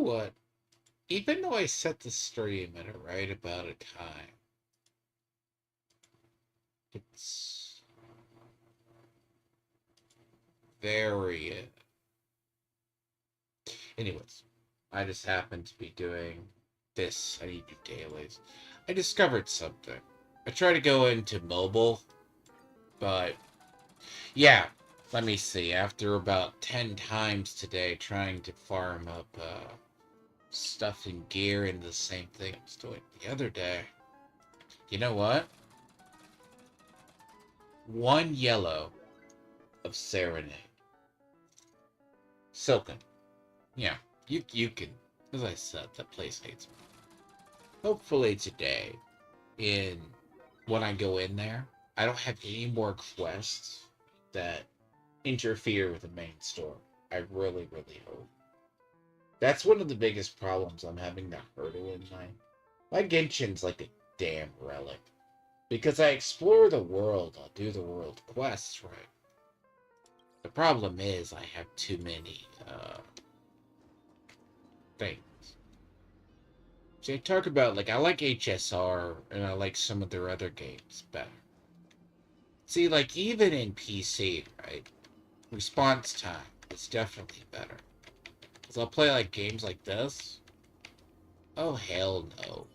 what? Even though I set the stream at a right about a time, it's very. Anyways, I just happen to be doing this. I need to do dailies. I discovered something. I try to go into mobile, but yeah, let me see. After about 10 times today trying to farm up stuff and gear into the same thing I was doing the other day. You know what? One yellow of Serenade. Silken. Yeah, you can. As I said, that place hates me. Hopefully today, in when I go in there, I don't have any more quests that interfere with the main story. I really, really hope. That's one of the biggest problems I'm having to hurdle in my Genshin's like a damn relic. Because I explore the world, I'll do the world quests, right? The problem is I have too many things. See, I talk about, like, I like HSR, and I like some of their other games better. See, like, even in PC, right? Response time is definitely better. Because I'll play, like, games like this. Oh, hell no.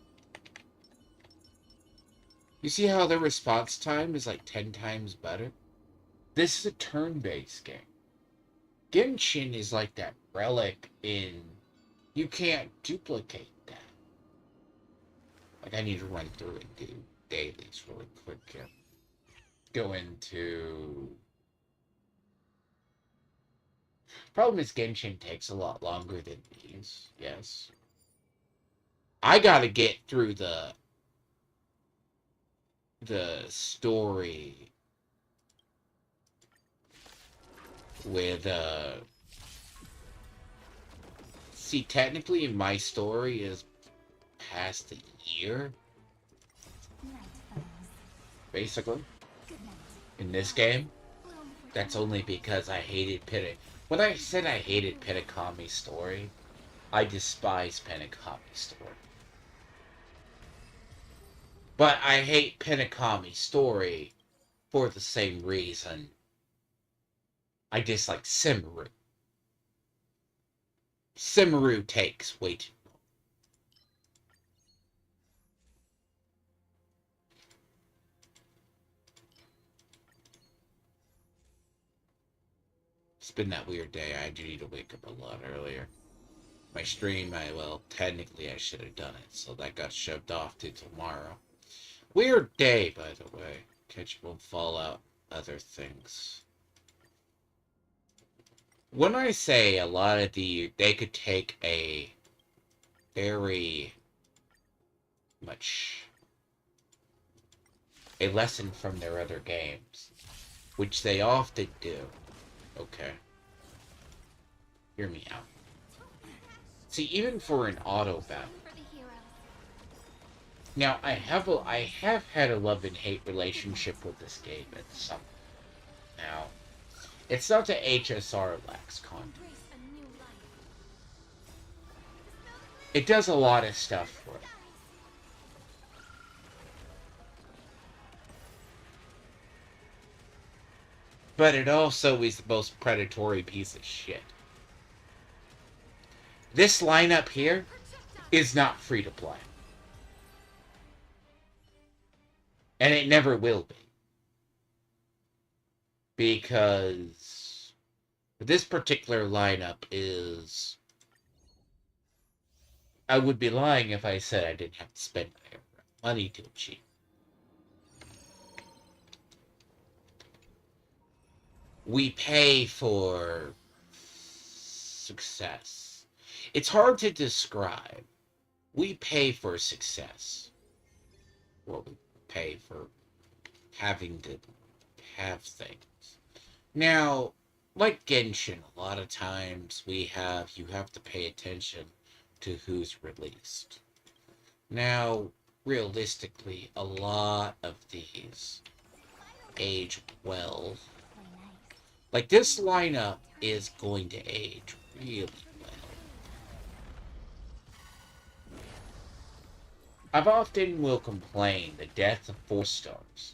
You see how their response time is, like, 10 times better? This is a turn-based game. Genshin is like that relic in... You can't duplicate that. Like, I need to run through and do dailies really quick here. Go into... Problem is Genshin takes a lot longer than these, yes. I gotta get through the story with see, technically my story is past the year, basically, in this game. That's only because I hated when I said I hated Pinakami's story, I despise Pinakami's story. But I hate Pinakami's story for the same reason I dislike Simaru. Simaru takes way too long. It's been that weird day. I do need to wake up a lot earlier. My stream, well, technically I should have done it, so that got shoved off to tomorrow. Weird day, by the way. Catchable Fallout, other things. When I say a lot of they could take a very much a lesson from their other games, which they often do. Okay. Hear me out. See, even for an auto battle. Now, I have had a love and hate relationship with this game at some. Now, it's not that HSR lacks content. It does a lot of stuff for it. But it also is the most predatory piece of shit. This lineup here is not free to play. And it never will be. Because this particular lineup is... I would be lying if I said I didn't have to spend money to achieve. We pay for success. It's hard to describe. We pay for success. Well, we pay for having to have things. Now, like Genshin, a lot of times you have to pay attention to who's released. Now, realistically, a lot of these age well. Like, this lineup is going to age really well. I've often will complain the death of 4 stars.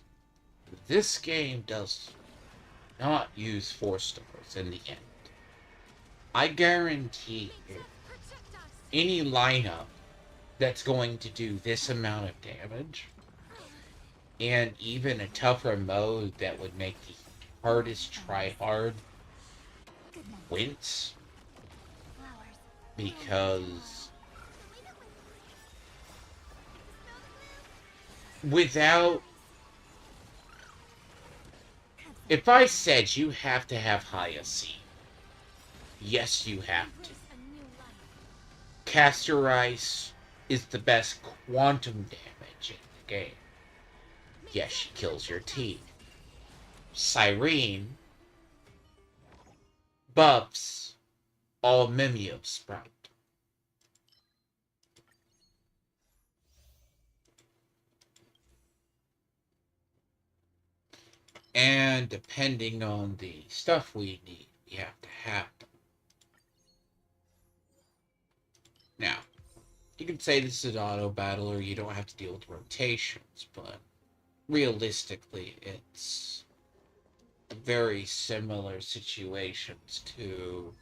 This game does not use 4 stars in the end. I guarantee you, any lineup that's going to do this amount of damage, and even a tougher mode that would make the hardest try hard wince, because without, if I said you have to have high C, yes, you have to. Caster Ice is the best quantum damage in the game. Yes, she kills your team. Cyrene buffs all Mimeo Sprout. And depending on the stuff we need, we have to have them. Now, you can say this is an auto battle or you don't have to deal with rotations, but realistically, it's very similar situations to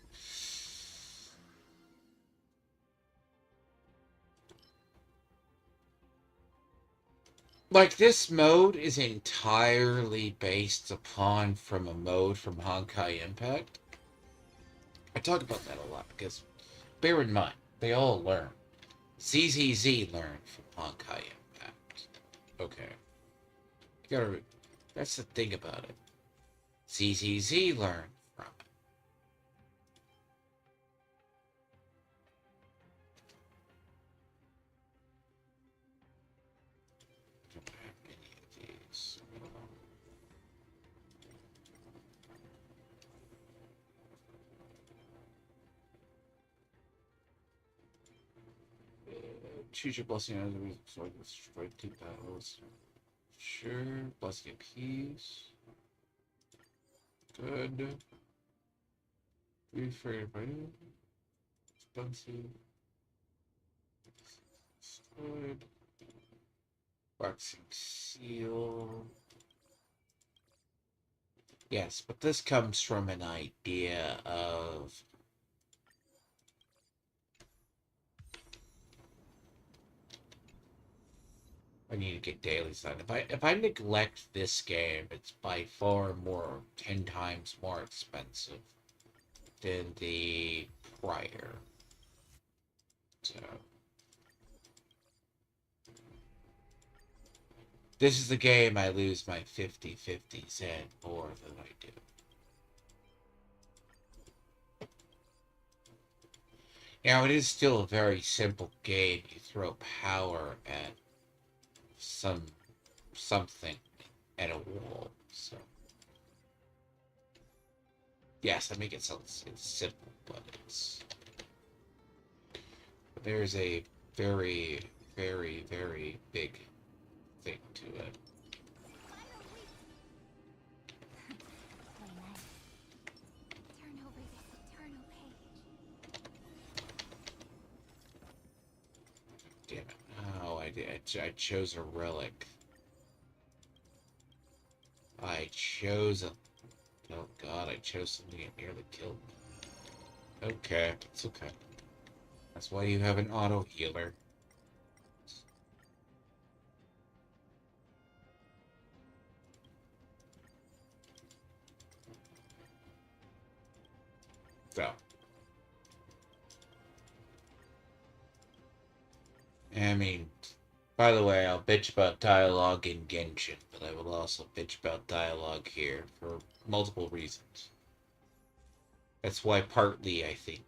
like this mode is entirely based upon from a mode from Honkai Impact. I talk about that a lot because bear in mind, they all learn. ZZZ learned from Honkai Impact. Okay. You gotta, that's the thing about it. ZZZ learned from it. I don't have any of these. Choose your blessing as a reason so I can destroy 2 battles. Sure, blessing of peace. Good. Be afraid of it. Expensive. Good. Waxing seal. Yes, but this comes from an idea of I need to get daily sign. If I neglect this game, it's by far 10 times more expensive than the prior. So this is the game I lose my 50/50s in more than I do. Now it is still a very simple game. You throw power at something at a wall. So yes, I make it sound it's simple, but there's a very, very, very big thing to it. Damn it. Oh, I did. I chose a relic. I chose a... Oh god, I chose something that nearly killed me. Okay, it's okay. That's why you have an auto healer. So. I mean, by the way, I'll bitch about dialogue in Genshin, but I will also bitch about dialogue here for multiple reasons. That's why partly, I think,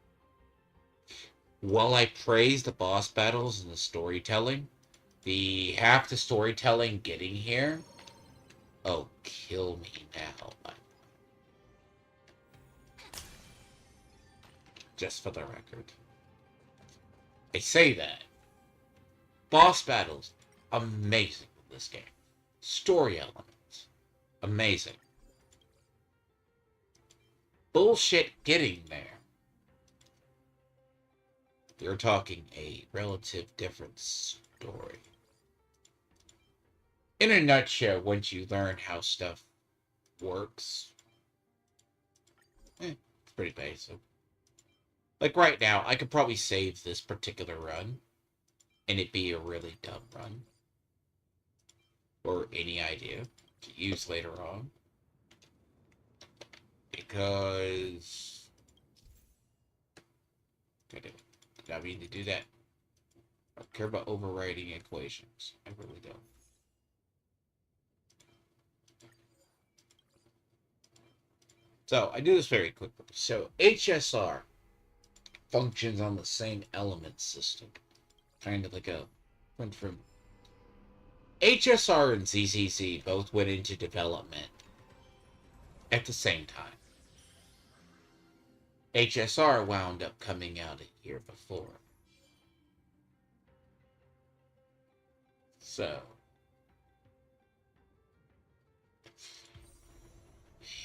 while I praise the boss battles and the storytelling, the half the storytelling getting here, oh, kill me now. Just for the record. I say that. Boss battles, amazing in this game. Story elements, amazing. Bullshit getting there. You're talking a relative different story. In a nutshell, once you learn how stuff works, it's pretty basic. Like right now, I could probably save this particular run, and it be a really dumb run, or any idea to use later on, because I did not mean to do that. I don't care about overriding equations. I really don't. So I do this very quickly. So HSR functions on the same element system, kind of like a went from HSR and ZZZ both went into development at the same time. HSR wound up coming out a year before. So,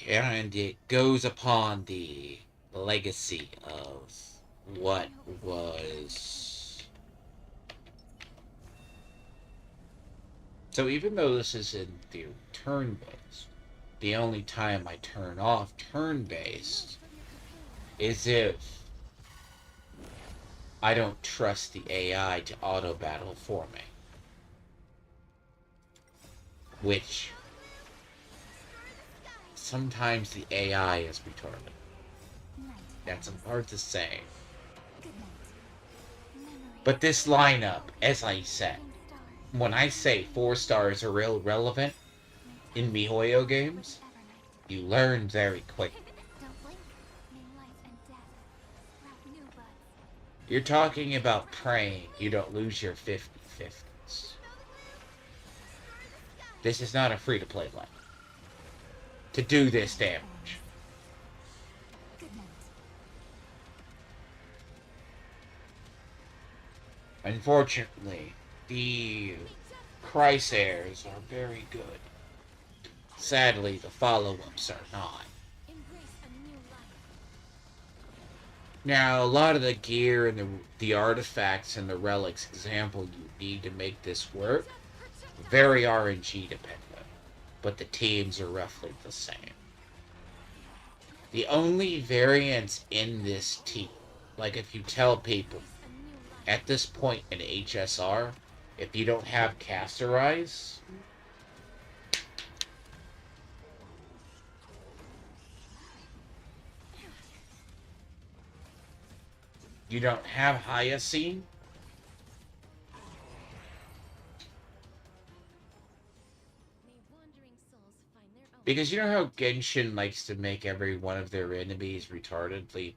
and it goes upon the legacy of what was. So even though this is in theory turn-based, the only time I turn off turn-based is if I don't trust the AI to auto-battle for me. Which sometimes the AI is retarded. That's hard to say. But this lineup, as I said, when I say 4 stars are irrelevant in MiHoYo games, you learn very quickly. You're talking about praying you don't lose your 50/50s. This is not a free-to-play line to do this damage. Unfortunately, the Crysairs are very good. Sadly, the follow-ups are not. Now, a lot of the gear and the artifacts and the relics example you need to make this work, very RNG dependent, but the teams are roughly the same. The only variance in this team, like if you tell people, at this point in HSR, if you don't have Casterize, you don't have Hyacine, because you know how Genshin likes to make every one of their enemies retardedly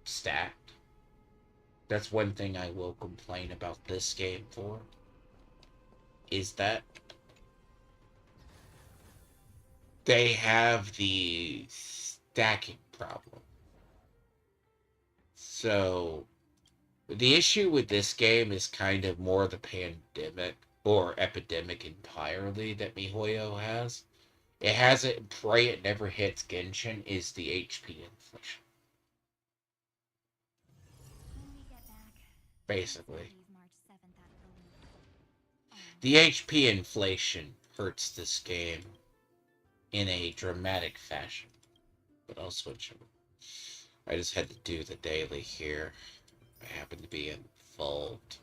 stacked? That's one thing I will complain about this game for, is that they have the stacking problem. So, the issue with this game is kind of more the pandemic, or epidemic entirely, that MiHoYo has. It has it, pray it never hits Genshin, is the HP inflation. Basically. The HP inflation hurts this game in a dramatic fashion. But I'll switch over. I just had to do the daily here. I happen to be involved.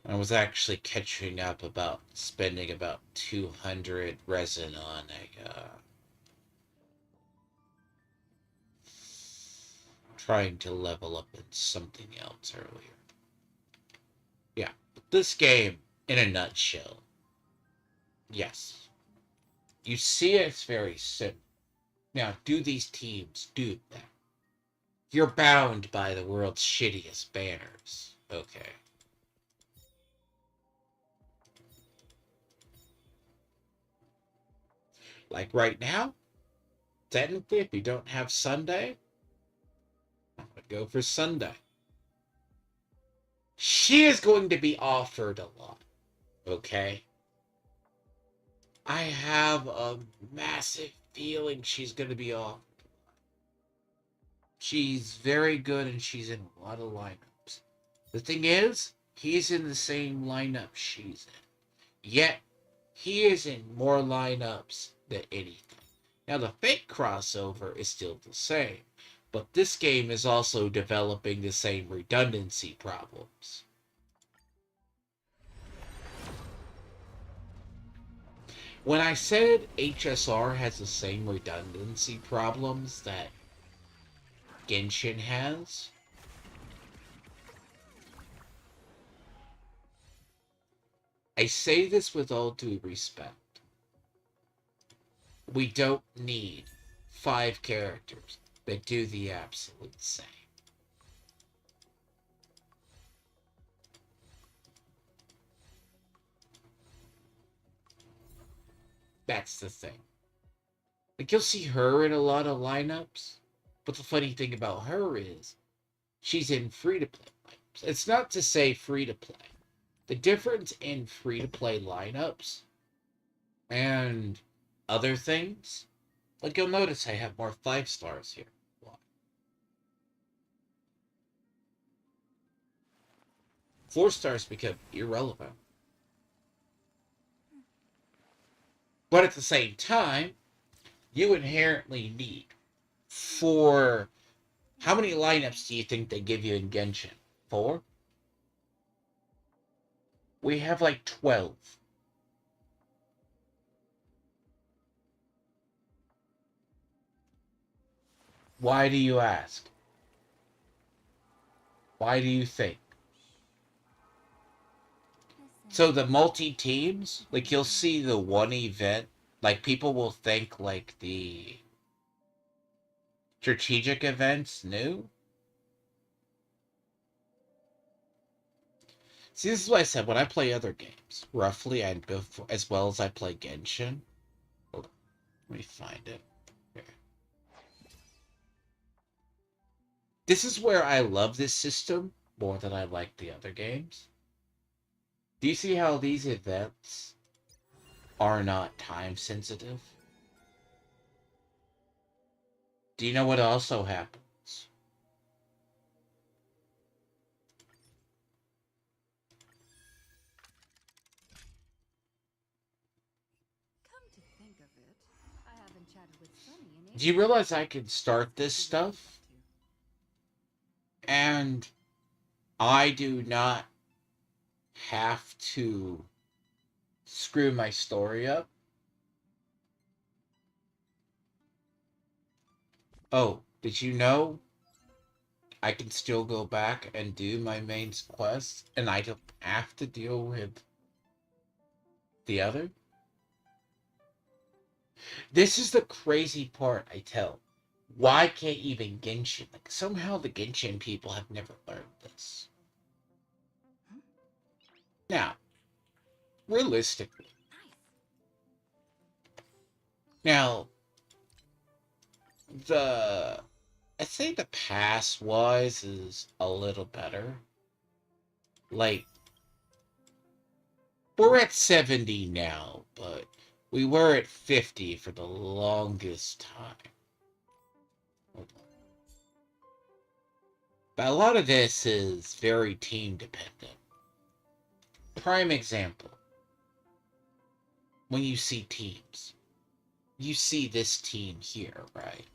I was actually catching up about spending about 200 resin on a trying to level up in something else earlier. Yeah, this game, in a nutshell, yes. You see it's very simple. Now, do these teams do that? You're bound by the world's shittiest banners. Okay. Like right now, technically, if you don't have Sunday, I would go for Sunday. She is going to be offered a lot. Okay? I have a massive feeling she's going to be offered. She's very good and she's in a lot of lineups. The thing is, he's in the same lineup she's in. Yet, He is in more lineups than anything. Now, the fake crossover is still the same, but this game is also developing the same redundancy problems. When I said HSR has the same redundancy problems that Genshin has, I say this with all due respect. We don't need 5 characters that do the absolute same. That's the thing. Like, you'll see her in a lot of lineups, but the funny thing about her is she's in free-to-play lineups. It's not to say free-to-play. The difference in free-to-play lineups and other things, like you'll notice I have more 5 stars here. Why? 4 stars become irrelevant. But at the same time, you inherently need 4. How many lineups do you think they give you in Genshin? 4? We have like 12. Why do you ask? Why do you think? So the multi-teams, like you'll see the one event, like people will think like the strategic events new. See, this is what I said when I play other games. Roughly, and as well as I play Genshin. Hold on, let me find it. Here. This is where I love this system more than I like the other games. Do you see how these events are not time sensitive? Do you know what also happens? Do you realize I can start this stuff and I do not have to screw my story up? Oh, did you know I can still go back and do my main quest and I don't have to deal with the other? This is the crazy part, I tell. Why can't even Genshin? Like, somehow the Genshin people have never learned this. Now, realistically. Now, I think the pass-wise is a little better. Like, we're at 70 now, but we were at 50 for the longest time. But a lot of this is very team dependent. Prime example. When you see teams. You see this team here, right?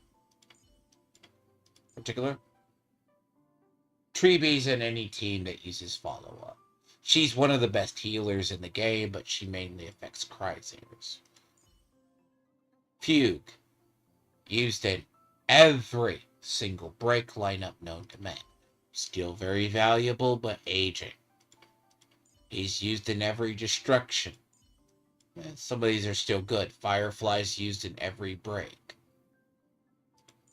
Particular? Treebee's in any team that uses follow-up. She's one of the best healers in the game, but she mainly affects Cryzers. Fugue. Used in every single break lineup known to man. Still very valuable, but aging. He's used in every destruction. Some of these are still good. Firefly's used in every break.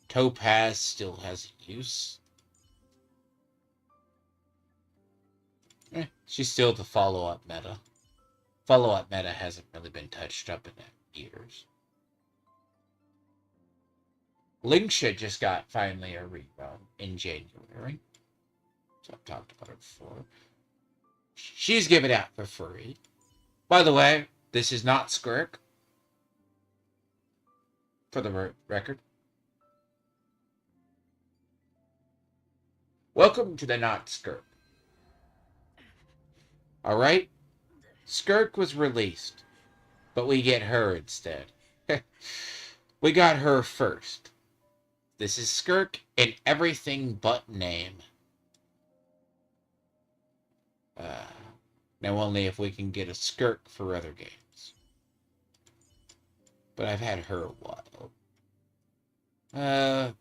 Topaz still has a use. She's still the follow-up meta. Follow-up meta hasn't really been touched up in years. Linksha just got finally a rerun in January. So I've talked about her before. She's given out for free. By the way, this is not Skirk. For the record. Welcome to the Not Skirk. Alright? Skirk was released. but we get her instead. We got her first. This is Skirk in everything but name. Now only if we can get a Skirk for other games. But I've had her a while.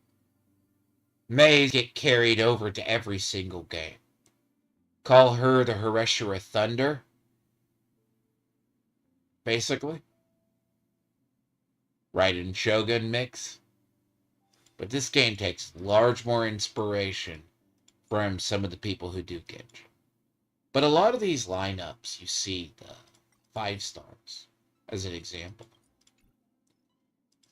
May get carried over to every single game. Call her the Hireshira Thunder. Basically. Raiden Shogun mix. But this game takes large more inspiration from some of the people who do Genshin. But a lot of these lineups, you see the 5 stars, as an example.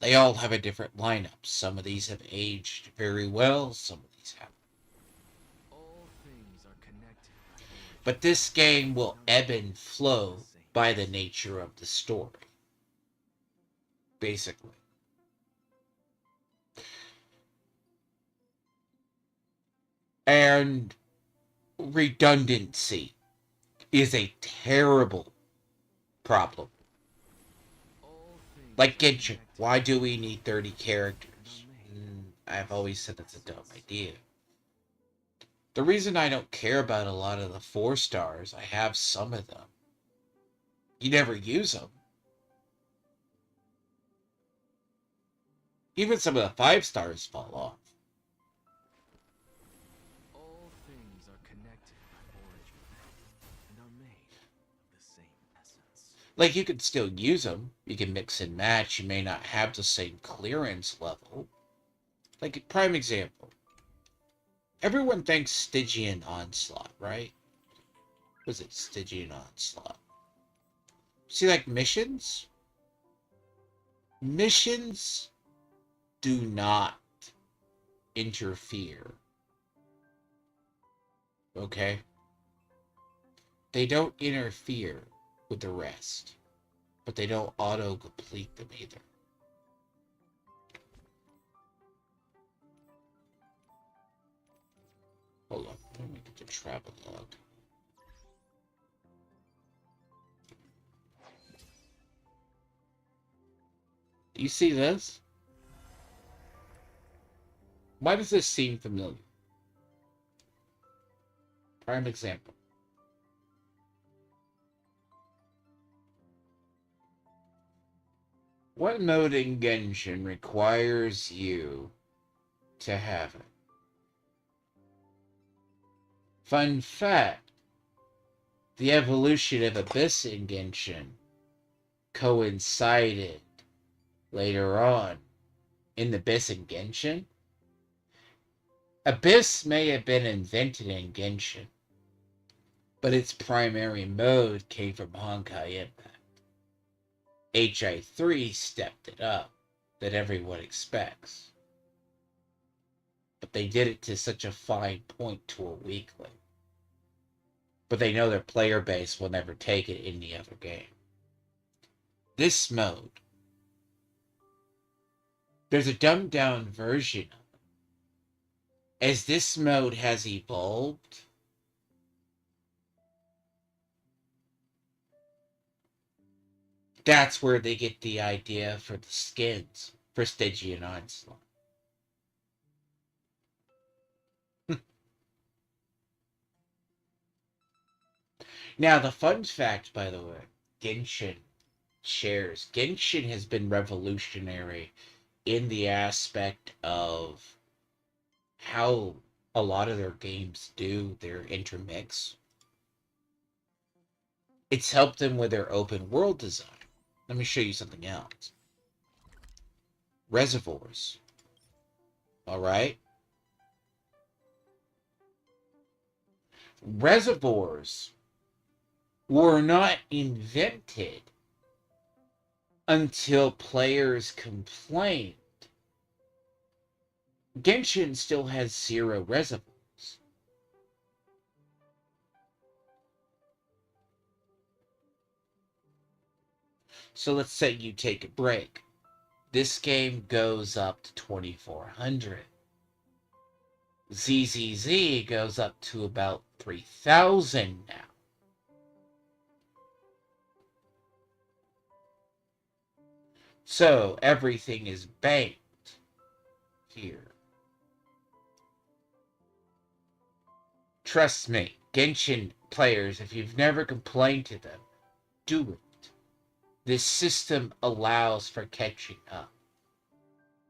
They all have a different lineup. Some of these have aged very well, some of these haven't. All things are connected. But this game will ebb and flow by the nature of the story. Basically. And redundancy is a terrible problem. Like Genshin, why do we need 30 characters? I've always said that's a dumb idea. The reason I don't care about a lot of the 4 stars, I have some of them. You never use them. Even some of the 5 stars fall off. All things are connected by origin and are made of the same essence. Like, you can still use them. You can mix and match. You may not have the same clearance level. Like, a prime example. Everyone thinks Stygian Onslaught, right? Was it Stygian Onslaught? See, like, missions? Missions do not interfere. Okay? They don't interfere with the rest. But they don't auto-complete them either. Hold on, let me get the travel log. Do you see this? Why does this seem familiar? Prime example. What mode in Genshin requires you to have it? Fun fact, the evolution of Abyss in Genshin coincided later on in the Abyss in Genshin. Abyss may have been invented in Genshin, but its primary mode came from Honkai Impact. HI3 stepped it up that everyone expects. But they did it to such a fine point to a weakling. But they know their player base will never take it in the other game. This mode, there's a dumbed down version of it. As this mode has evolved, that's where they get the idea for the skins for Stygian Onslaught. Now, the fun fact, by the way, Genshin has been revolutionary in the aspect of how a lot of their games do their intermix. It's helped them with their open world design. Let me show you something else. Reservoirs. Alright? Reservoirs were not invented until players complained. Genshin still has 0 reservoirs. So let's say you take a break. This game goes up to 2400. ZZZ goes up to about 3000 now. So everything is banked here. Trust me, Genshin players, if you've never complained to them, do it. This system allows for catching up.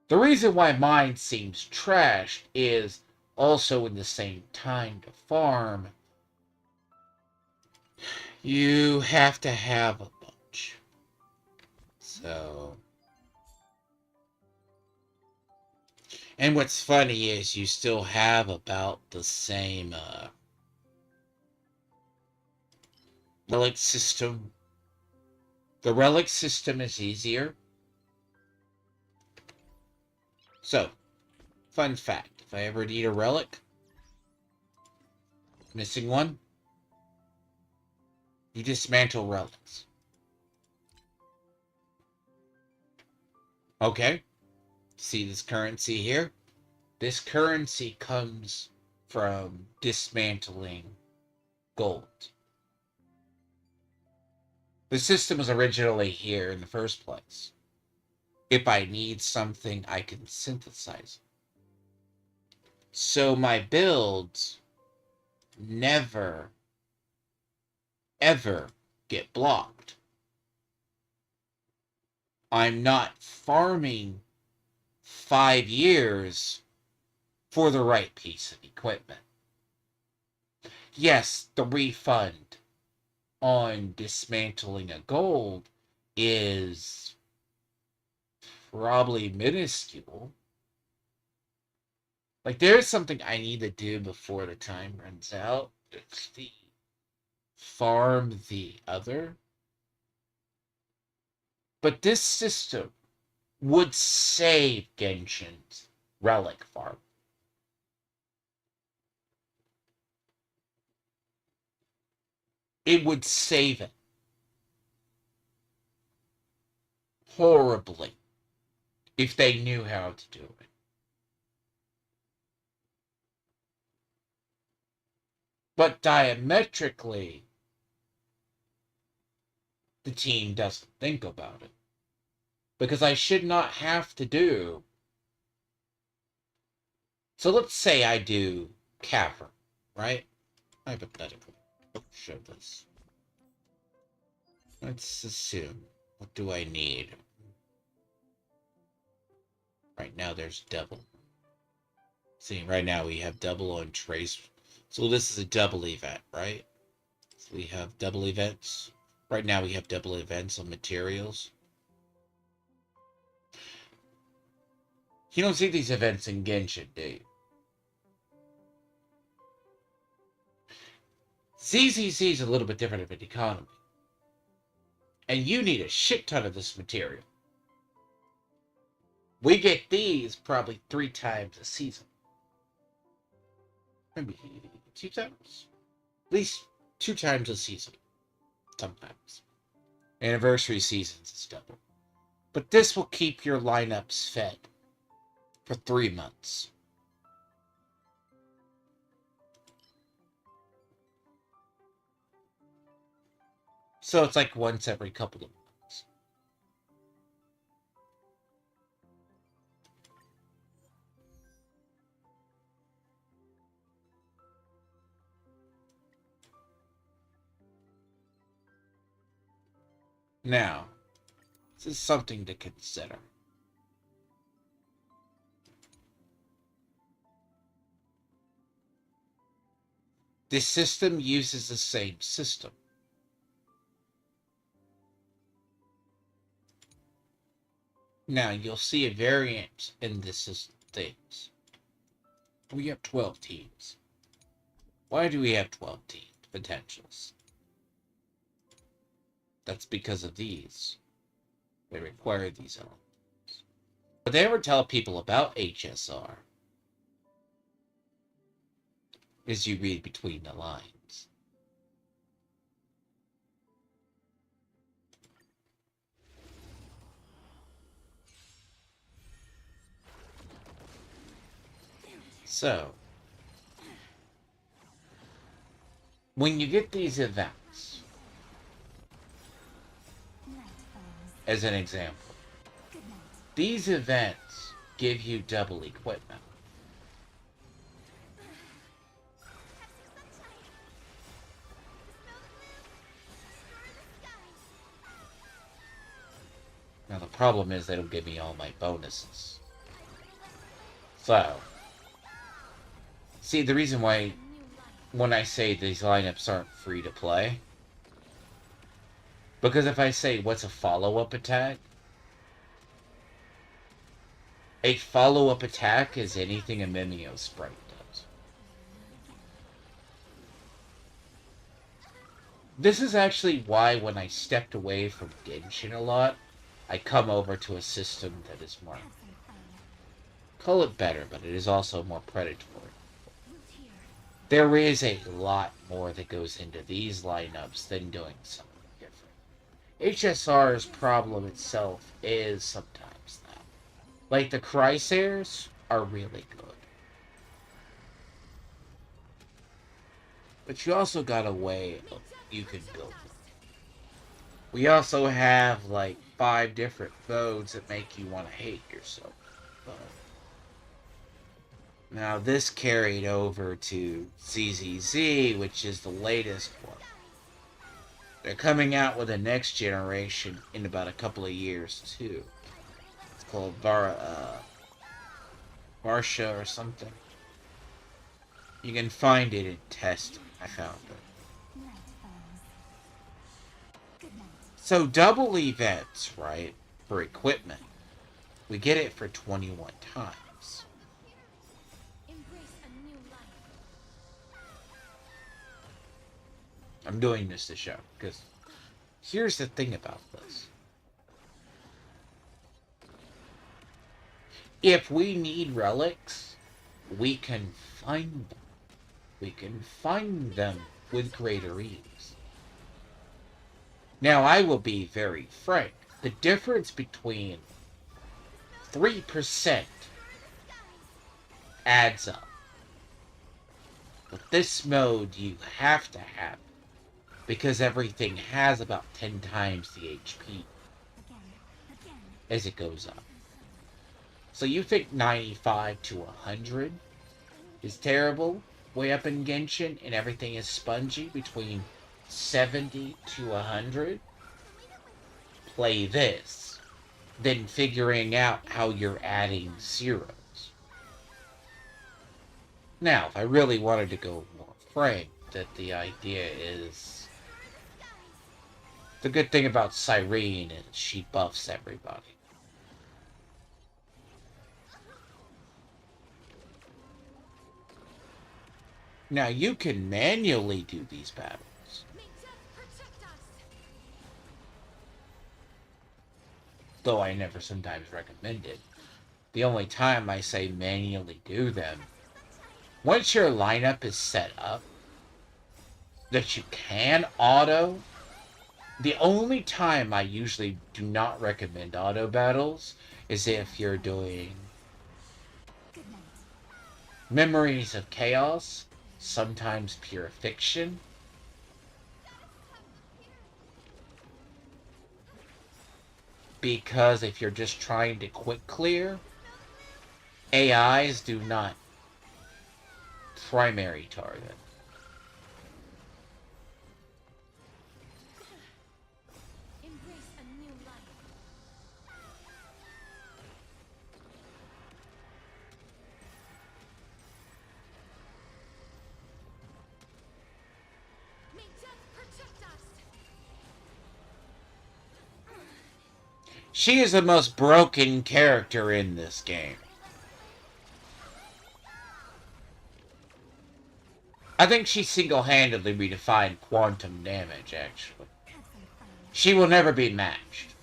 The reason why mine seems trashed is also in the same time to farm, you have to have a bunch. So... And what's funny is you still have about the same relic system. The relic system is easier. So, fun fact, if I ever need a relic, missing one, you dismantle relics. Okay, see this currency here? This currency comes from dismantling gold. The system was originally here in the first place. If I need something, I can synthesize it. So my builds never, ever get blocked. I'm not farming 5 years for the right piece of equipment. Yes, the refund on dismantling a gold is probably minuscule. Like, there's something I need to do before the time runs out. It's the farm the other. But this system would save Genshin's relic farm. It would save it horribly if they knew how to do it. But diametrically, the team doesn't think about it. Because I should not have to do... So let's say I do Cavern, right? Hypothetically. I'll show this. Let's assume. What do I need? Right now there's double. See, right now we have double on trace. So this is a double event, right? So we have double events. Right now we have double events on materials. You don't see these events in Genshin, do you? ZZZ is a little bit different of an economy. And you need a shit ton of this material. We get these probably 3 times a season. Maybe 2 times? At least 2 times a season. Sometimes. Anniversary seasons is double. But this will keep your lineups fed for 3 months. So it's like once every couple of months. Now, this is something to consider. This system uses the same system. Now, you'll see a variant in this things. We have 12 teams. Why do we have 12 teams? Potentials. That's because of these. They require these elements. But they ever tell people about HSR is you read between the lines. So, when you get these events, as an example, These events give you double equipment. Now the problem is they don't give me all my bonuses. So, see, the reason why when I say these lineups aren't free to play, because if I say what's a follow-up attack, a follow-up attack is anything a Mimeo sprite does. This is actually why when I stepped away from Genshin a lot, I come over to a system that is more, call it better, but it is also more predatory. There is a lot more that goes into these lineups than doing something different. HSR's problem itself is sometimes that. Like, the Crysairs are really good. But you also got a way of, you can build them. We also have, like, 5 different modes that make you want to hate yourself. Now, this carried over to ZZZ, which is the latest one. They're coming out with a next generation in about a couple of years, too. It's called Varsha or something. You can find it in testing. I found it. So, double events, right, for equipment. We get it for 21 times. I'm doing this to show, because here's the thing about this. If we need relics, we can find them. We can find them with greater ease. Now, I will be very frank. The difference between 3% adds up. With this mode, you have to have it, because everything has about 10 times the HP as it goes up. So you think 95 to 100 is terrible way up in Genshin, and everything is spongy between 70 to 100? Play this, then figuring out how you're adding zeros. Now, if I really wanted to go more frank, that the idea is, the good thing about Cyrene is she buffs everybody. Now, you can manually do these battles. Though I never sometimes recommend it. The only time I say manually do them, once your lineup is set up, that you can auto, the only time I usually do not recommend auto battles is if you're doing Memories of Chaos, sometimes Pure Fiction. Because if you're just trying to quick clear, AIs do not primary target. She is the most broken character in this game. I think she single-handedly redefined quantum damage, actually. She will never be matched.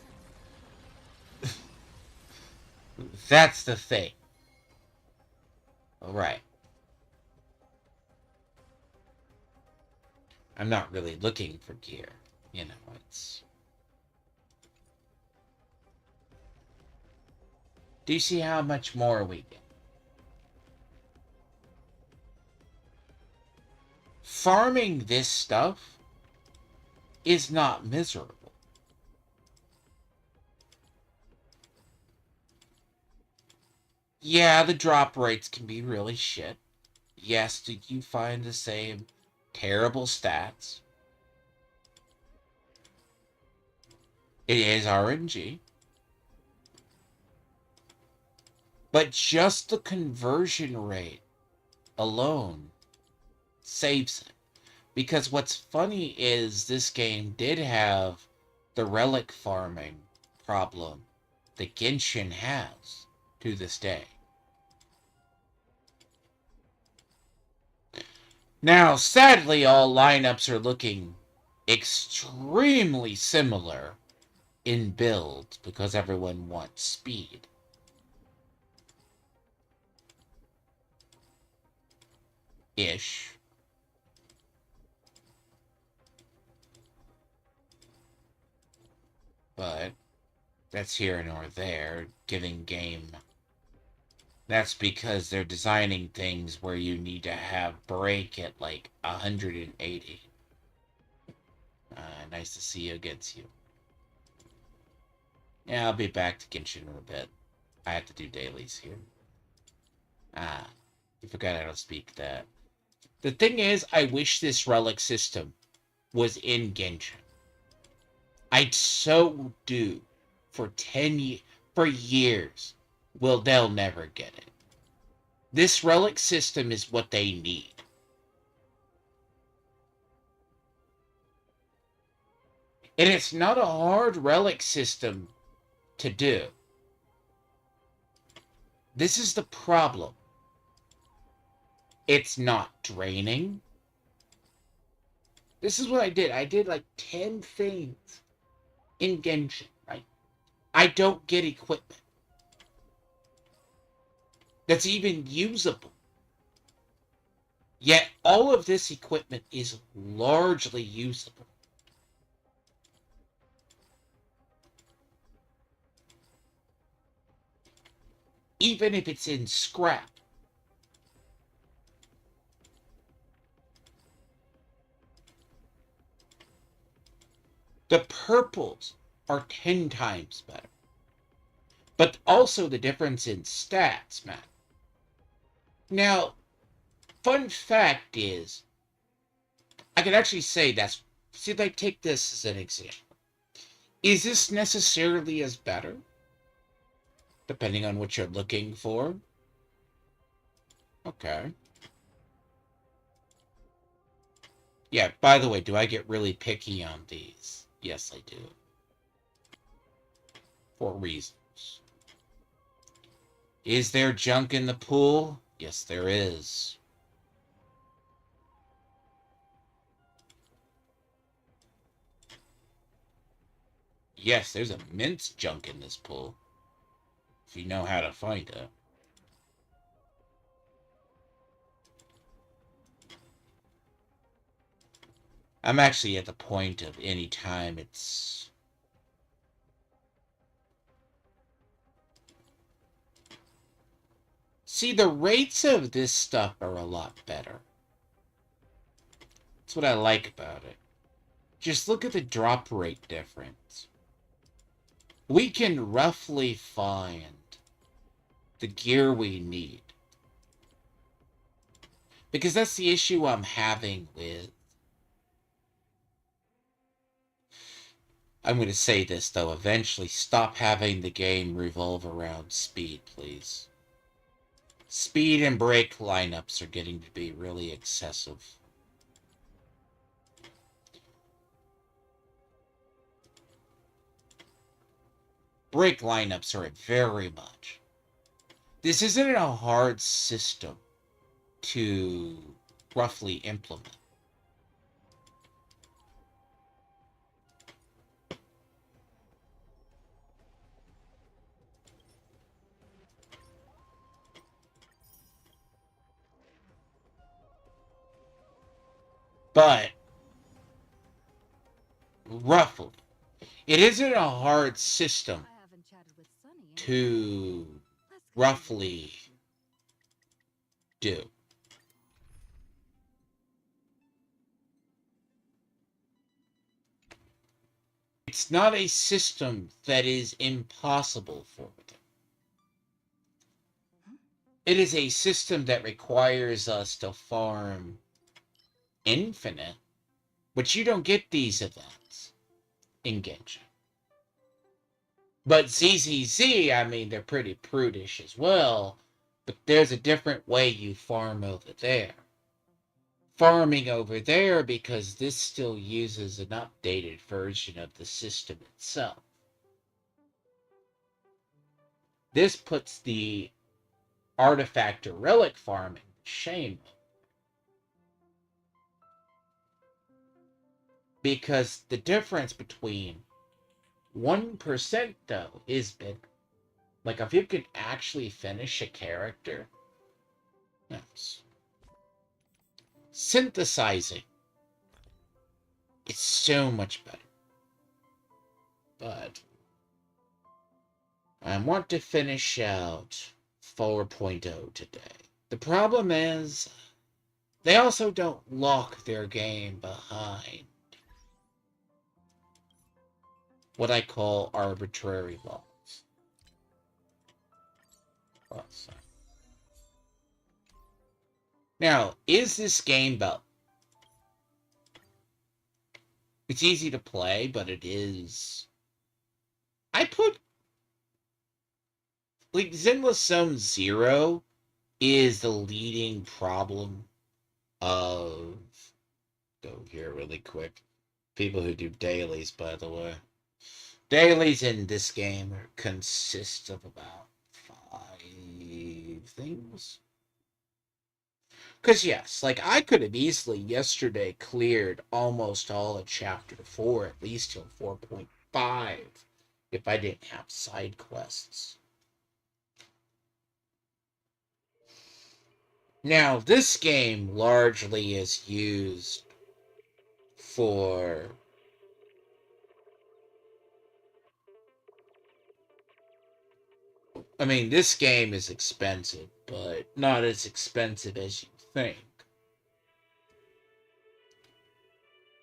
That's the thing. Alright. I'm not really looking for gear. You know, it's... Do you see how much more we get? Farming this stuff is not miserable. Yeah, the drop rates can be really shit. Yes, do you find the same terrible stats? It is RNG. But just the conversion rate alone saves it. Because what's funny is this game did have the relic farming problem that Genshin has to this day. Now, sadly, all lineups are looking extremely similar in build because everyone wants speed. Ish. But that's here nor there, giving game. That's because they're designing things where you need to have break at like 180. Nice to see you against you. Yeah, I'll be back to Genshin in a bit. I have to do dailies here. You forgot how to speak that. The thing is, I wish this relic system was in Genshin. I so do. For 10 for years. Well, they'll never get it. This relic system is what they need. And it's not a hard relic system to do. This is the problem. It's not draining. This is what I did. I did like 10 things in Genshin, right? I don't get equipment that's even usable. Yet all of this equipment is largely usable. Even if it's in scrap. The purples are 10 times better. But also the difference in stats, man. Now, fun fact is, I can actually say that's... See, like, take this as an example. Is this necessarily as better? Depending on what you're looking for. Okay. Yeah, by the way, do I get really picky on these? Yes, I do. For reasons. Is there junk in the pool? Yes, there is. Yes, there's immense junk in this pool. If you know how to find it. I'm actually at the point of any time it's... See, the rates of this stuff are a lot better. That's what I like about it. Just look at the drop rate difference. We can roughly find the gear we need. Because that's the issue I'm having with... I'm going to say this, though. Eventually, stop having the game revolve around speed, please. Speed and break lineups are getting to be really excessive. Break lineups are very much. This isn't a hard system to roughly implement. But, roughly, it isn't a hard system to roughly do. It's not a system that is impossible for them. It is a system that requires us to farm infinite, but you don't get these events in Genshin. But ZZZ, I mean, they're pretty prudish as well, but there's a different way you farm over there. Farming over there, because this still uses an updated version of the system itself. This puts the artifact or relic farming to shame. Because the difference between 1% though is big. Like if you could actually finish a character, yes. Synthesizing, it's so much better. But I want to finish out 4.0 today. The problem is, they also don't lock their game behind what I call arbitrary laws. Now, is this game about... It's easy to play, but it is... I put... Like, Zenless Zone Zero is the leading problem of... Go here really quick. People who do dailies, by the way. Dailies in this game consist of about 5 things. Because, yes, like, I could have easily yesterday cleared almost all of Chapter 4, at least till 4.5, if I didn't have side quests. Now, this game largely is used for... I mean, this game is expensive, but not as expensive as you think.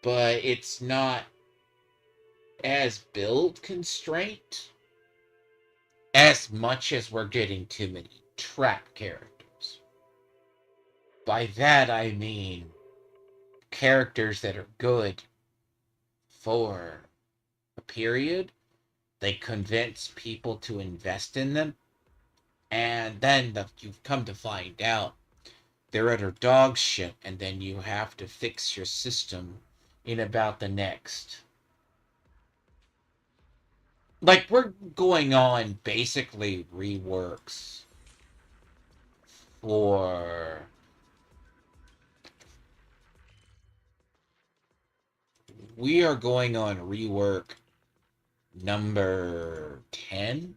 But it's not as build constraint as much as we're getting too many trap characters. By that I mean characters that are good for a period, they convince people to invest in them, and then you've come to find out they're utter dog shit, and then you have to fix your system in about the next. Like, we're going on basically reworks for... We are going on rework number 10.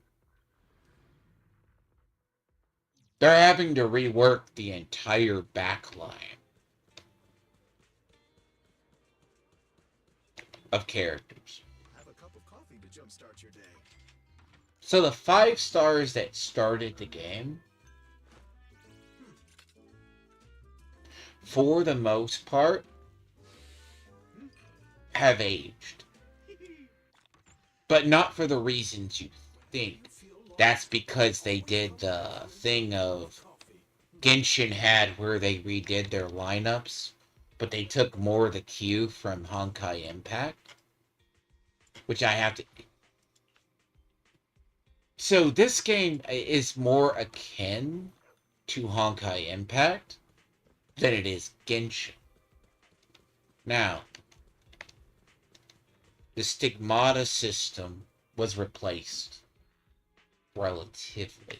They're having to rework the entire backline of characters. Have a cup of coffee to jumpstart your day. So the 5 stars that started the game, for the most part, have aged. But not for the reasons you think. That's because they did the thing of Genshin had where they redid their lineups, but they took more of the cue from Honkai Impact, which I have to... So this game is more akin to Honkai Impact than it is Genshin. Now, the stigmata system was replaced relatively.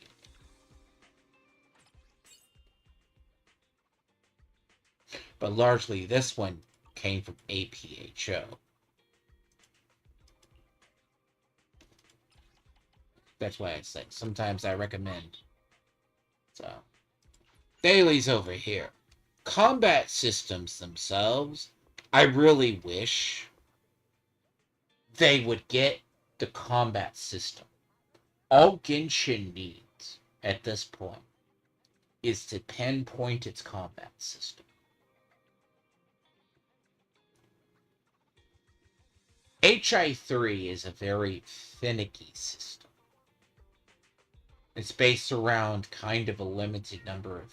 But largely this one came from APHO. That's why I say sometimes I recommend. So, dailies over here. Combat systems themselves, I really wish they would get the combat system. All Genshin needs at this point is to pinpoint its combat system. HI3 is a very finicky system. It's based around kind of a limited number of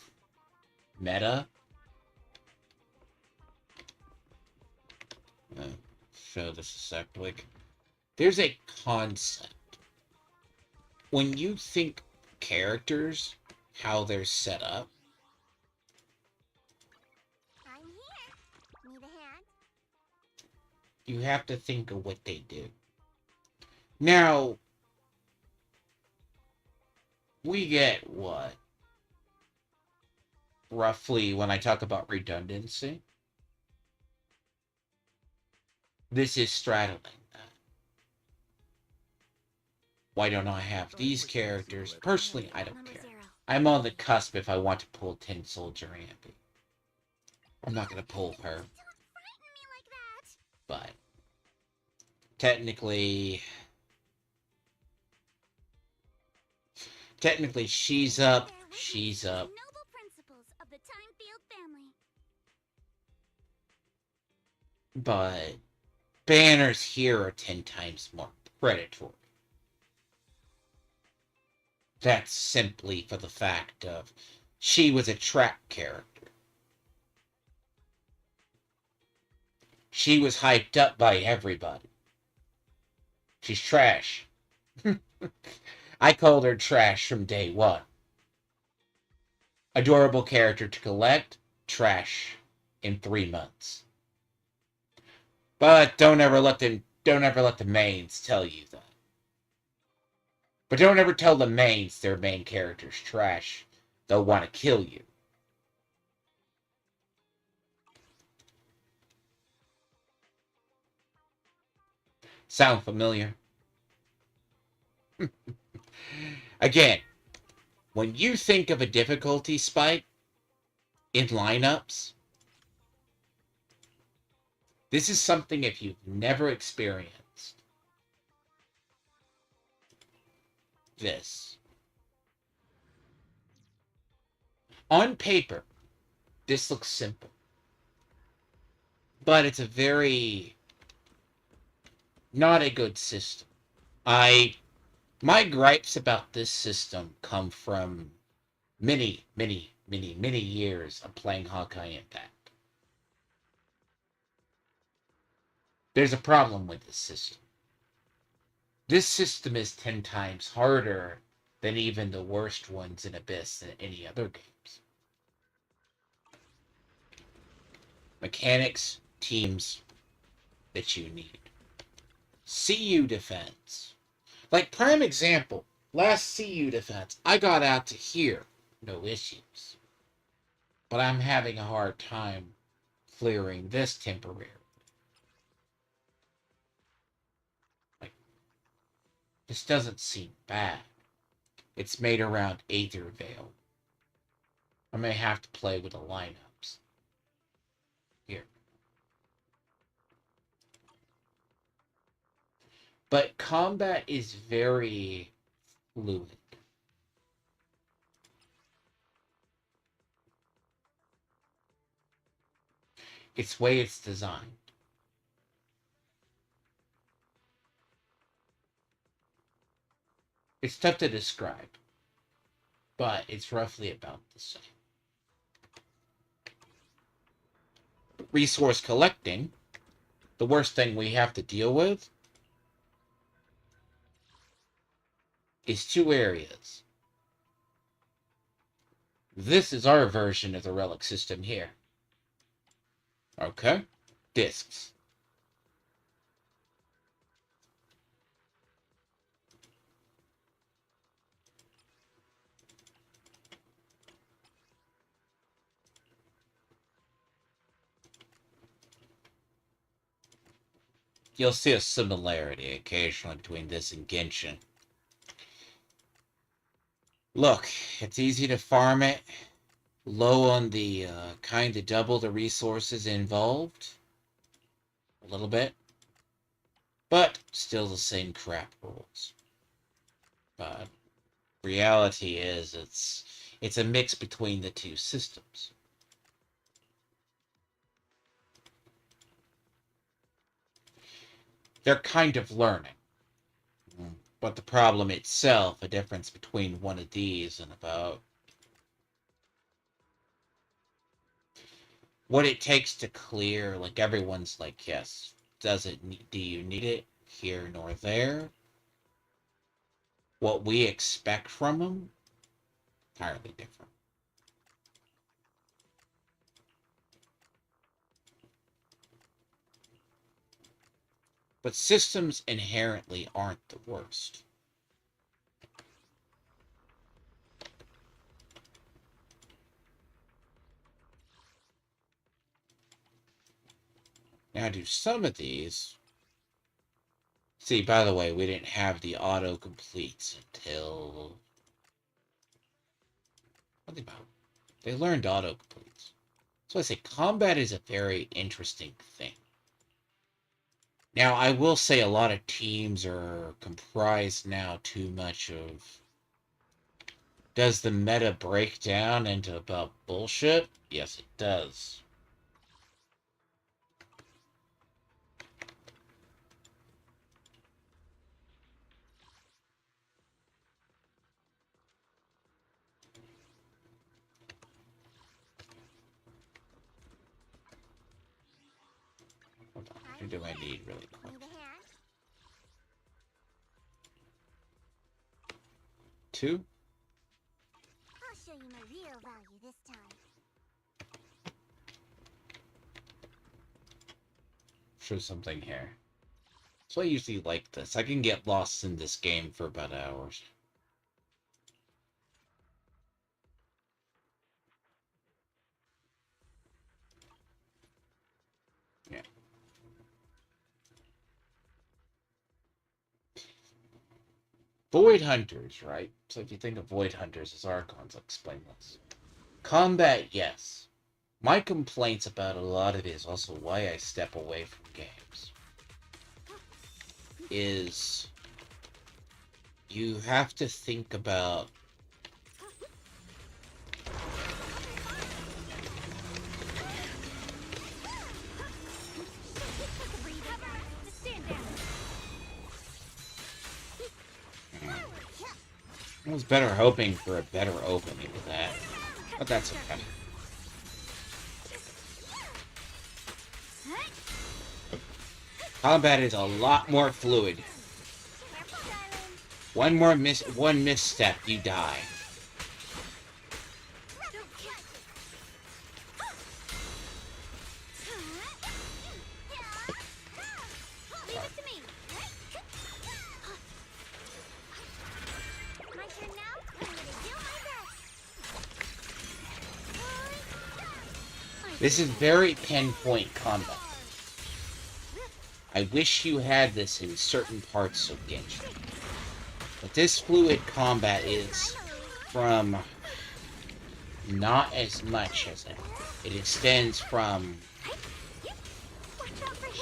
meta. Show this a sec. Like, there's a concept. When you think characters, how they're set up, I'm here. Need a hand? you have to think of what they do. Now, we get what? Roughly, when I talk about redundancy, this is straddling that. Why don't I have these characters? Personally, I don't care. I'm on the cusp if I want to pull Tin Soldier Ambi. I'm not going to pull her. Don't frighten me like that. But technically she's up. She's up. Noble principles of the Timefield family. But banners here are 10 times more predatory. That's simply for the fact of she was a trap character. She was hyped up by everybody. She's trash. I called her trash from day one. Adorable character to collect, trash in 3 months. But don't ever let the mains tell you that. But don't ever tell the mains their main character's trash. They'll want to kill you. Sound familiar? Again, when you think of a difficulty spike in lineups, this is something if you've never experienced. This. On paper, this looks simple. But it's a very not a good system. My gripes about this system come from many years of playing Hawkeye Impact. There's a problem with this system. This system is 10 times harder than even the worst ones in Abyss and any other games. Mechanics, teams that you need. CU defense. Like, prime example, last CU defense, I got out to here, no issues. But I'm having a hard time clearing this temporarily. Like, this doesn't seem bad. It's made around Aether Veil. I may have to play with the lineups. Here. But combat is very fluid. It's the way it's designed. It's tough to describe, but it's roughly about the same. Resource collecting, the worst thing we have to deal with is 2 areas. This is our version of the relic system here. Okay? Discs. You'll see a similarity occasionally between this and Genshin. Look, it's easy to farm it. Low on the kind of double the resources involved. A little bit. But still the same crap rules. But reality is it's a mix between the 2 systems. They're kind of learning. But the problem itself, a difference between one of these and about what it takes to clear, like everyone's like, yes, do you need it here nor there? What we expect from them, entirely different. But systems inherently aren't the worst. Now, do some of these... See, by the way, we didn't have the auto-completes until... What about? They learned auto-completes. So I say combat is a very interesting thing. Now, I will say a lot of teams are comprised now too much of... Does the meta break down into about bullshit? Yes, it does. Hold on, who do I need really quick? Need a hand? 2? I'll show you my real value this time. Show something here. So I usually like this. I can get lost in this game for about hours. Yeah. Void Hunters, right? So if you think of Void Hunters as Archons, I'll explain this. Combat, yes. My complaints about a lot of it is also why I step away from games. Is you have to think about I was better hoping for a better opening to that, but that's okay. Combat is a lot more fluid. One misstep, you die. This is very pinpoint combat. I wish you had this in certain parts of Genshin. But this fluid combat is from not as much as it. It extends from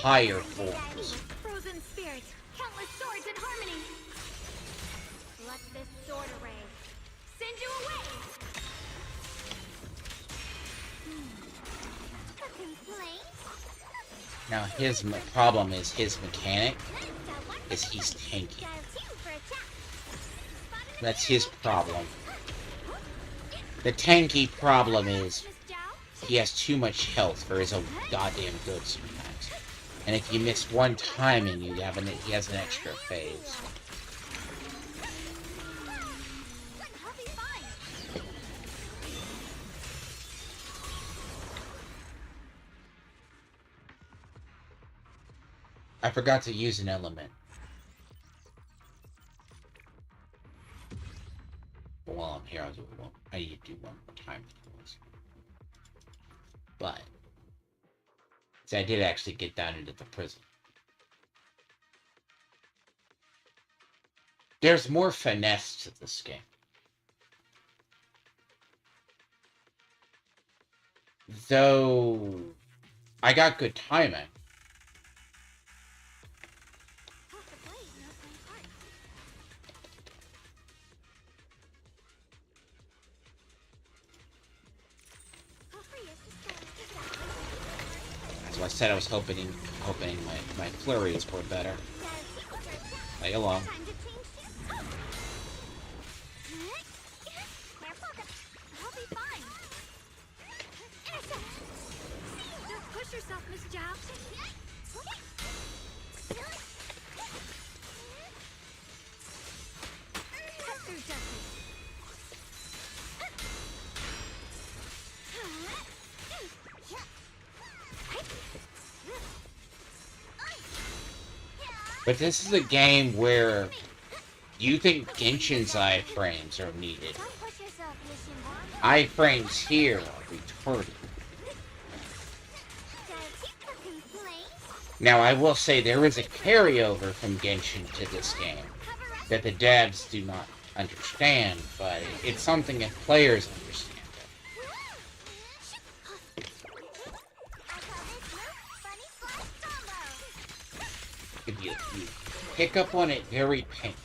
higher forms. Frozen spirits, countless swords in harmony. Let this sword array send you away. A complaint? Now his problem is his mechanic is he's tanky. That's his problem. The tanky problem is he has too much health for his own goddamn good sometimes. And if you miss one timing, he has an extra phase. I forgot to use an element. But while I'm here, I'll do it one. I need to do one more time. But see, I did actually get down into the prison. There's more finesse to this game. Though I got good timing. I said I was hoping my flurries were better. Play along. yourself, Miss Zhao. Cut through darkness. But this is a game where you think Genshin's iframes are needed. Don't push yourself, Yoshinbo. Iframes here are retarded. Now, I will say there is a carryover from Genshin to this game that the devs do not understand, but it's something that players understand. If you pick up on it very faint,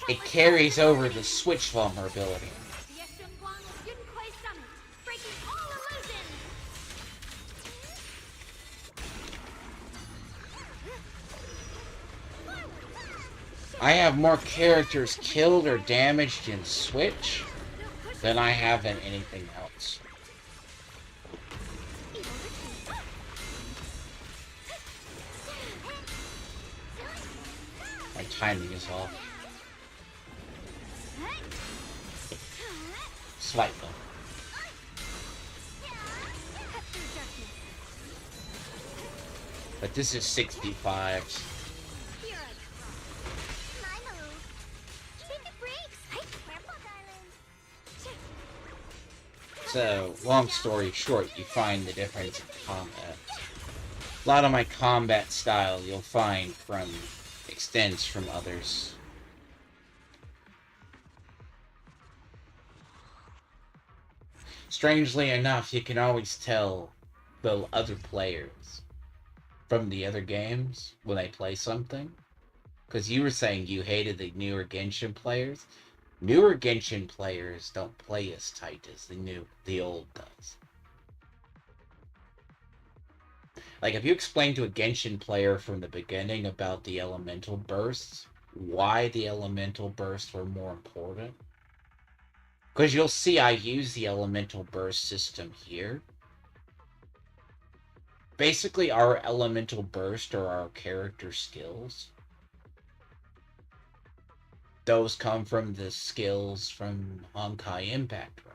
it carries over the switch vulnerability. I have more characters killed or damaged in Switch than I have in anything else. My timing is off. Slightly. But this is 65s. So, long story short, you find the difference in combat. A lot of my combat style you'll find extends from others. Strangely enough, you can always tell the other players from the other games when they play something. Because you were saying you hated the newer Genshin players. Newer Genshin players don't play as tight as the old does. Like, if you explain to a Genshin player from the beginning about the elemental bursts, why the elemental bursts were more important. Because you'll see I use the elemental burst system here. Basically, our elemental burst are our character skills. Those come from the skills from Genshin Impact, right?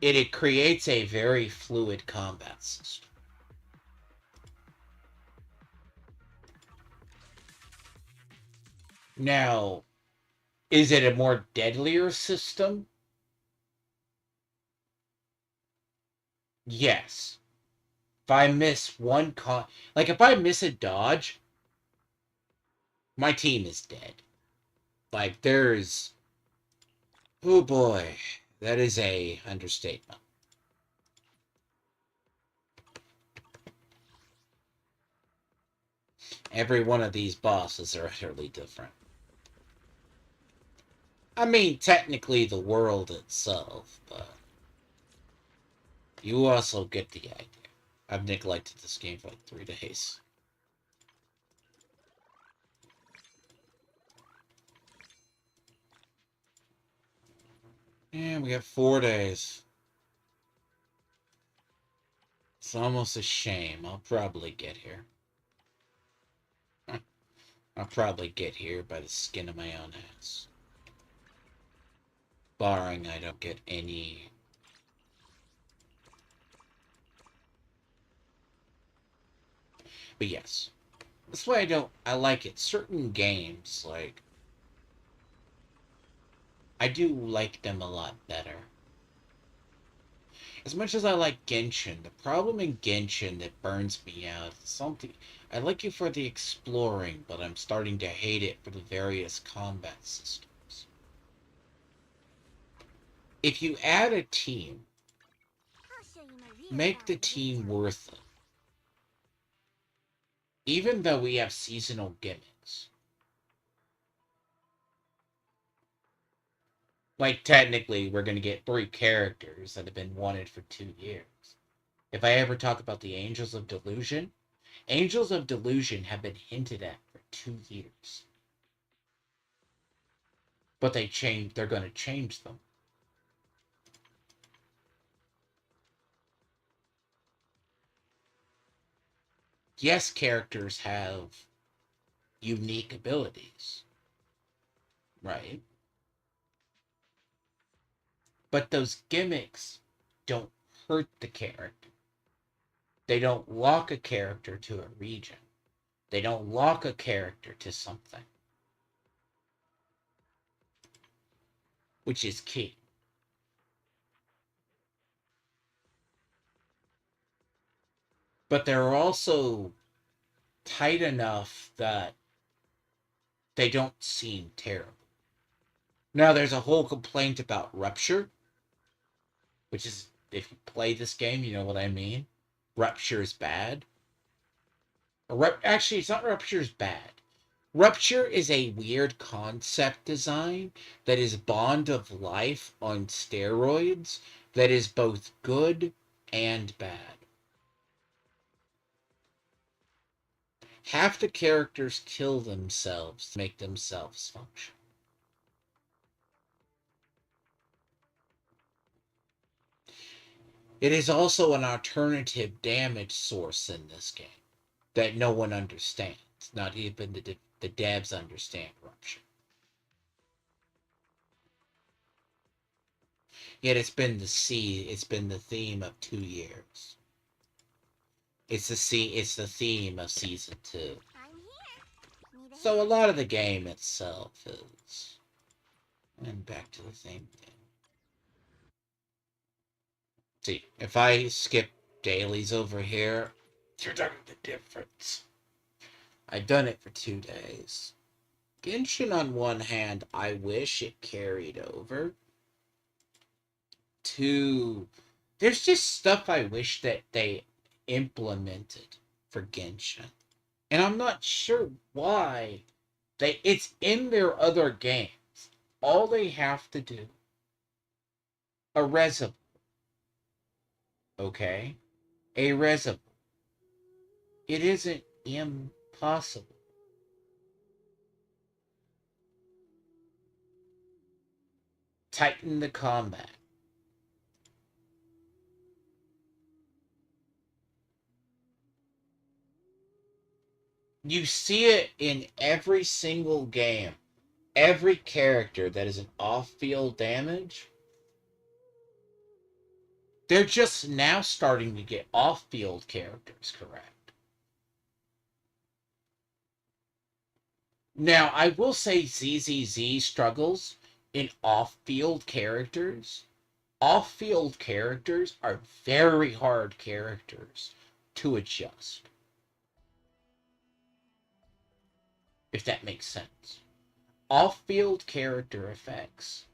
It creates a very fluid combat system. Now, is it a more deadlier system? Yes. If I miss one if I miss a dodge, my team is dead. Like, there's... Oh boy, that is a understatement. Every one of these bosses are utterly different. I mean, technically the world itself, but you also get the idea. I've neglected this game for like 3 days. Yeah, we got 4 days. It's almost a shame. I'll probably get here. I'll probably get here by the skin of my own ass. Barring I don't get any... But yes. That's why I like it. Certain games, like... I do like them a lot better. As much as I like Genshin, the problem in Genshin that burns me out is something... I like it for the exploring, but I'm starting to hate it for the various combat systems. If you add a team, make the team worth it. Even though we have seasonal gimmicks. Like, technically, we're going to get 3 characters that have been wanted for 2 years. If I ever talk about the Angels of Delusion, Angels of Delusion have been hinted at for 2 years. But they're going to change them. Yes, characters have unique abilities, right? But those gimmicks don't hurt the character. They don't lock a character to a region. They don't lock a character to something, which is key. But they're also tight enough that they don't seem terrible. Now, there's a whole complaint about Rupture, which is, if you play this game, you know what I mean. Rupture is bad. Actually, it's not Rupture is bad. Rupture is a weird concept design that is Bond of Life on steroids that is both good and bad. Half the characters kill themselves to make themselves function. It is also an alternative damage source in this game that no one understands. Not even the devs understand Rupture. Yet it's been the theme of 2 years. It's the theme of season 2. I'm here. Need a So a lot of the game itself is, and back to the same thing. See, if I skip dailies over here, you're talking the difference. I've done it for 2 days. Genshin, on one hand, I wish it carried over to. There's just stuff I wish that they implemented for Genshin. And I'm not sure why it's in their other games. All they have to do, a reservoir, okay? A reservoir. It isn't impossible. Tighten the combat. You see it in every single game. Every character that is an off-field damage, they're just now starting to get off-field characters correct. Now, I will say ZZZ struggles in off-field characters. Off-field characters are very hard characters to adjust. If that makes sense. Off-field character effects.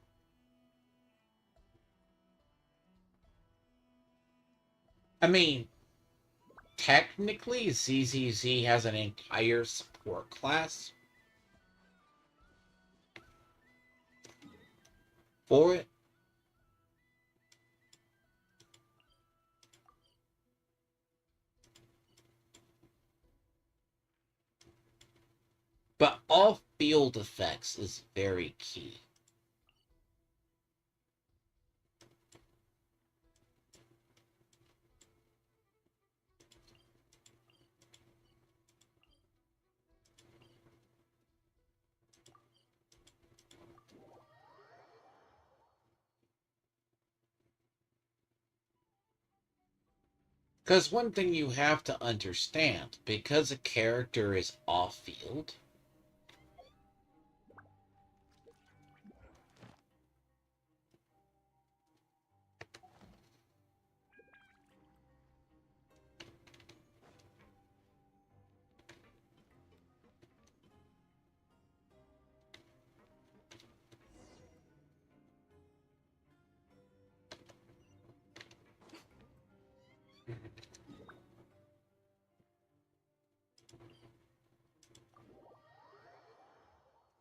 I mean, technically, ZZZ has an entire support class for it. But off-field effects is very key. Because one thing you have to understand, because a character is off-field,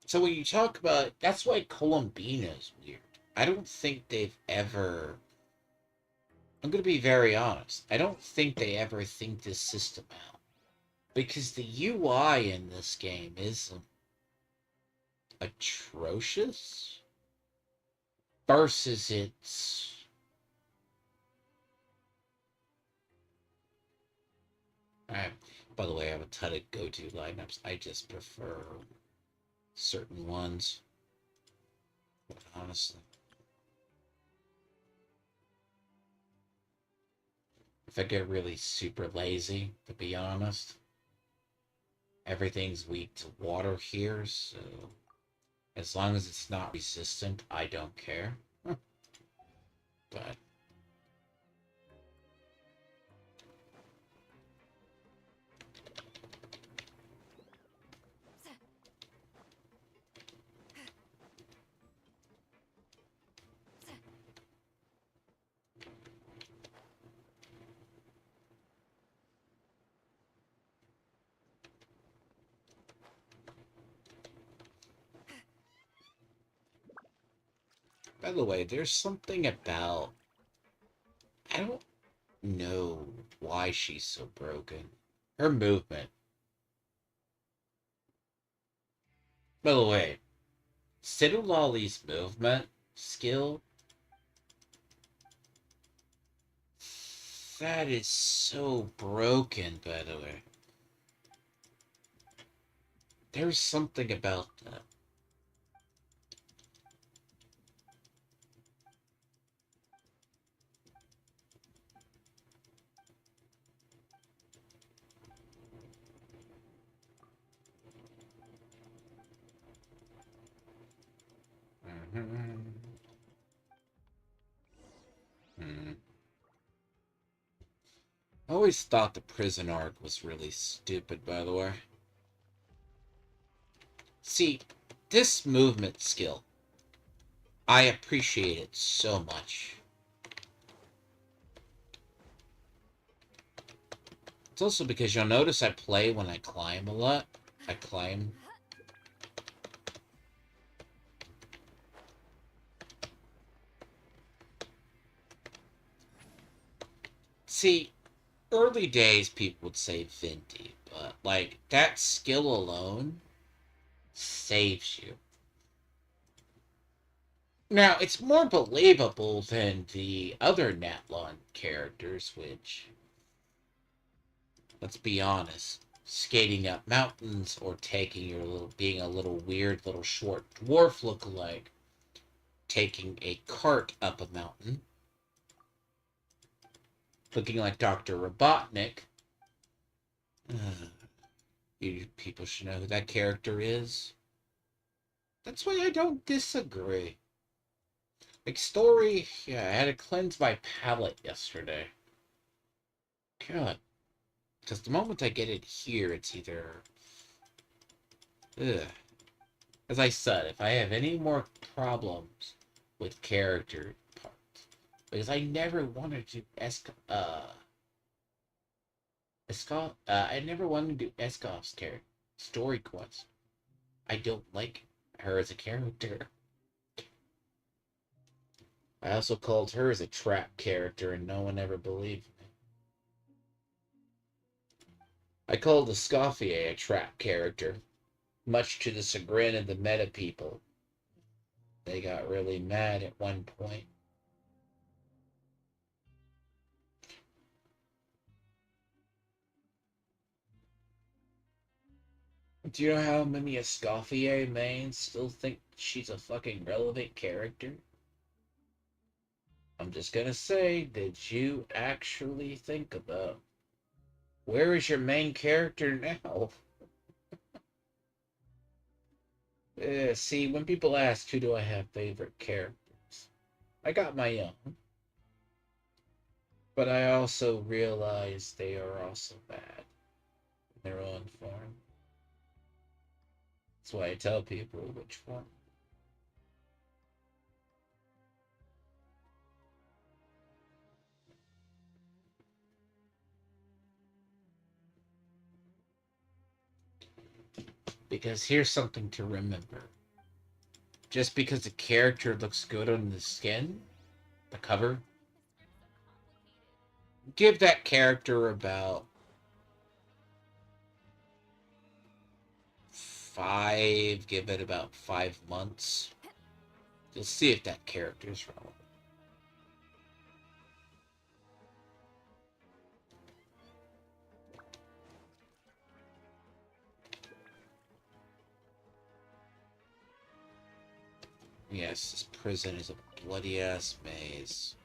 so when you talk about, that's why Columbina is weird. I don't think they've ever, I'm going to be very honest, I don't think they ever think this system out. Because the UI in this game isn't atrocious versus its By the way, I have a ton of go-to lineups. I just prefer certain ones. But honestly, if I get really super lazy, to be honest, everything's weak to water here, so as long as it's not resistant, I don't care. But by the way, there's something about, I don't know why she's so broken. Her movement. By the way, Sidulali's movement skill, that is so broken, by the way. There's something about that. I always thought the prison arc was really stupid, by the way. See, this movement skill, I appreciate it so much. It's also because you'll notice I play when I climb a lot. I climb. See, early days people would say Venti, but like that skill alone saves you. Now, it's more believable than the other Natlon characters, which, let's be honest, skating up mountains or taking your little, being a little weird little short dwarf lookalike, taking a cart up a mountain, looking like Dr. Robotnik. You people should know who that character is. That's why I don't disagree. Like, story, yeah, I had to cleanse my palate yesterday. God. Because the moment I get it here, it's either... Ugh. As I said, if I have any more problems with character parts, because I never wanted to I never wanted to do Escoff's character story quest. I don't like her as a character. I also called her as a trap character, and no one ever believed me. I called Escoffier a trap character, much to the chagrin of the meta people. They got really mad at one point. Do you know how many Escoffier mains still think she's a fucking relevant character? I'm just gonna say, did you actually think about where is your main character now? See, when people ask who do I have favorite characters, I got my own. But I also realize they are also bad in their own form. That's why I tell people which one. Because here's something to remember. Just because the character looks good on the skin, the cover, give that character about 5 months. You'll see if that character is relevant. Yes, this prison is a bloody ass maze.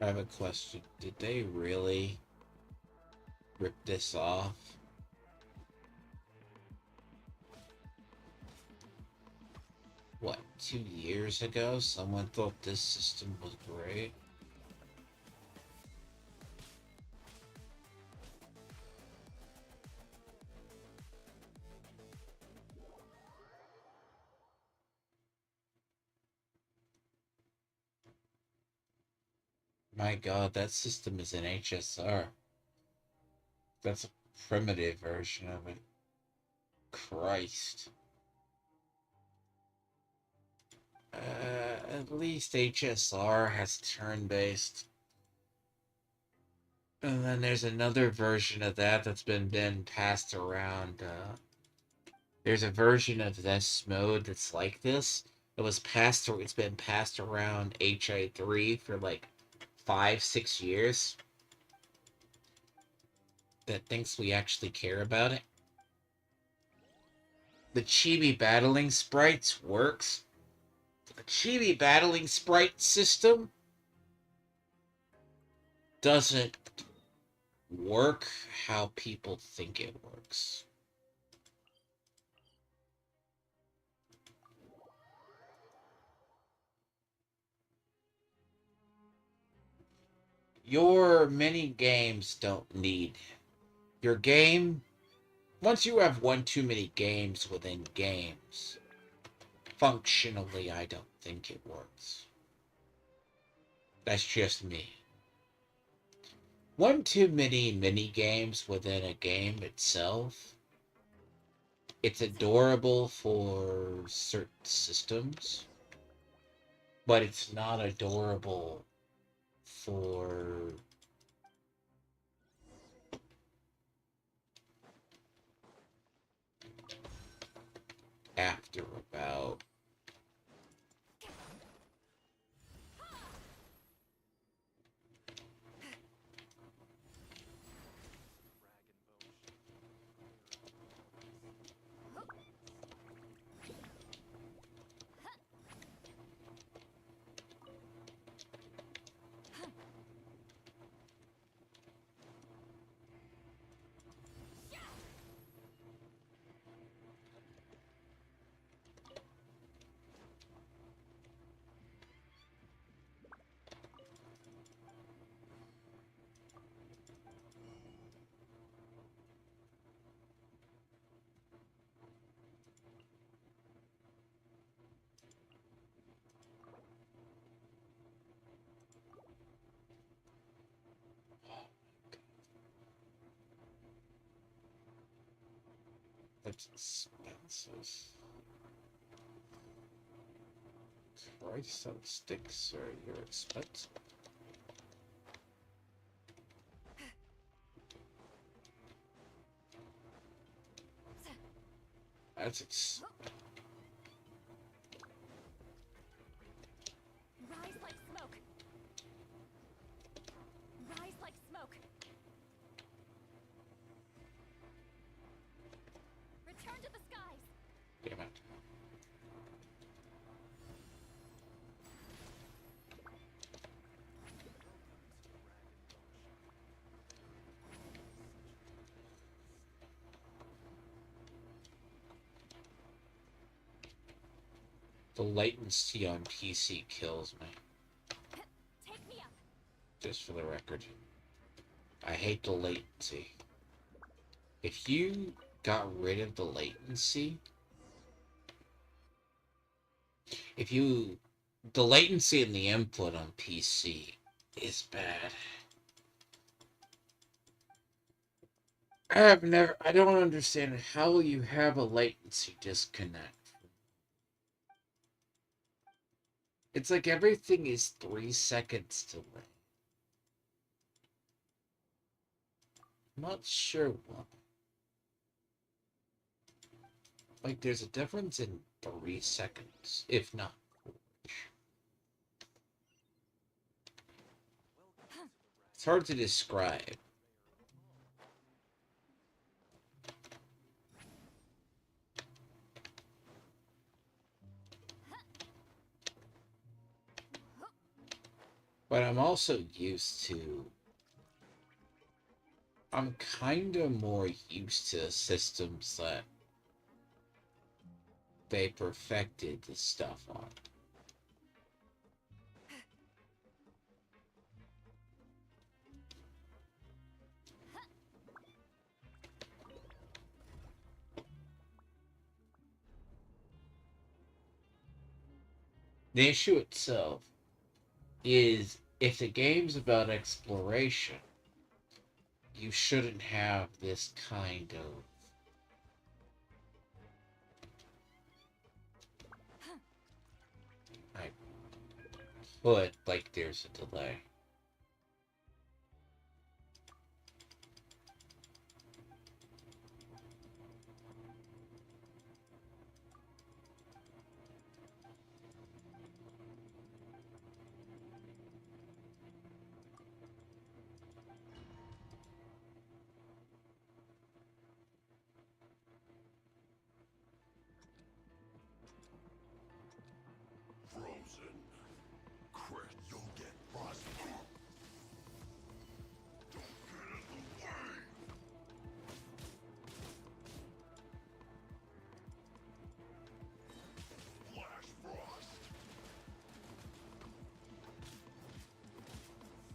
I have a question. Did they really rip this off? What, 2 years ago? Someone thought this system was great? My god, that system is an HSR. That's a primitive version of it. Christ. At least HSR has turn-based. And then there's another version of that that's been passed around. There's a version of this mode that's like this. It's been passed around HI3 for like 5-6 years. That thinks we actually care about it. The chibi battling sprites works. The chibi battling sprite system doesn't work how people think it works. Your mini games don't need your game. Once you have one too many games within games, functionally, I don't think it works. That's just me. One too many mini games within a game itself, it's adorable for certain systems, but it's not adorable for after about that's expensive. Price on sticks are your expensive. That's Rise like smoke. Rise like smoke. Return to the skies. damn it. The latency on PC kills me, Take me up. just for the record. I hate the latency. If you got rid of the latency. If you, the latency in the input on PC is bad. I don't understand how you have a latency disconnect. It's like everything is 3 seconds delay. I'm not sure why. Like, there's a difference in 3 seconds, if not. It's hard to describe. But I'm also used to. I'm kind of more used to systems that they perfected the stuff on. The issue itself is if the game's about exploration, you shouldn't have this kind of like, but like there's a delay. Frozen. Crit, you'll get frostbite. Don't get in the way. Flash frost.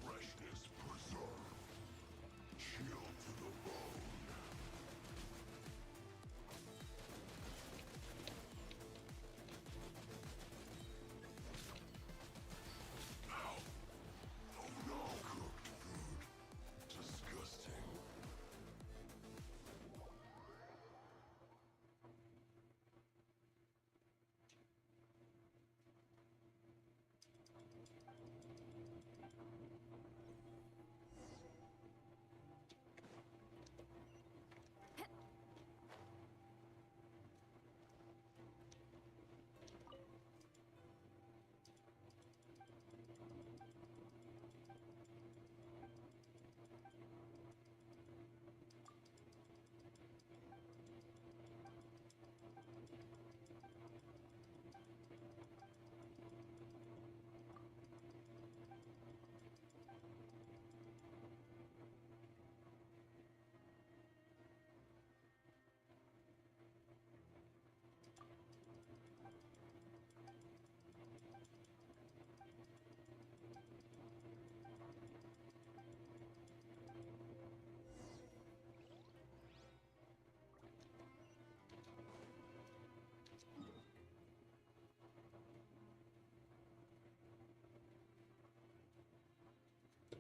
Freshness preserved. Chill to the bone. Oh no, cooked food. Disgusting.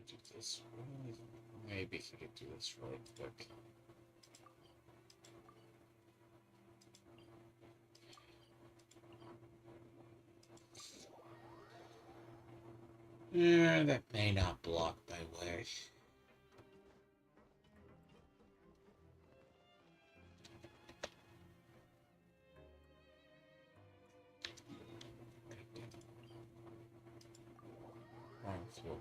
Do this really- Maybe if I could do this really quick. Yeah, that may not block my way. Wrong floor.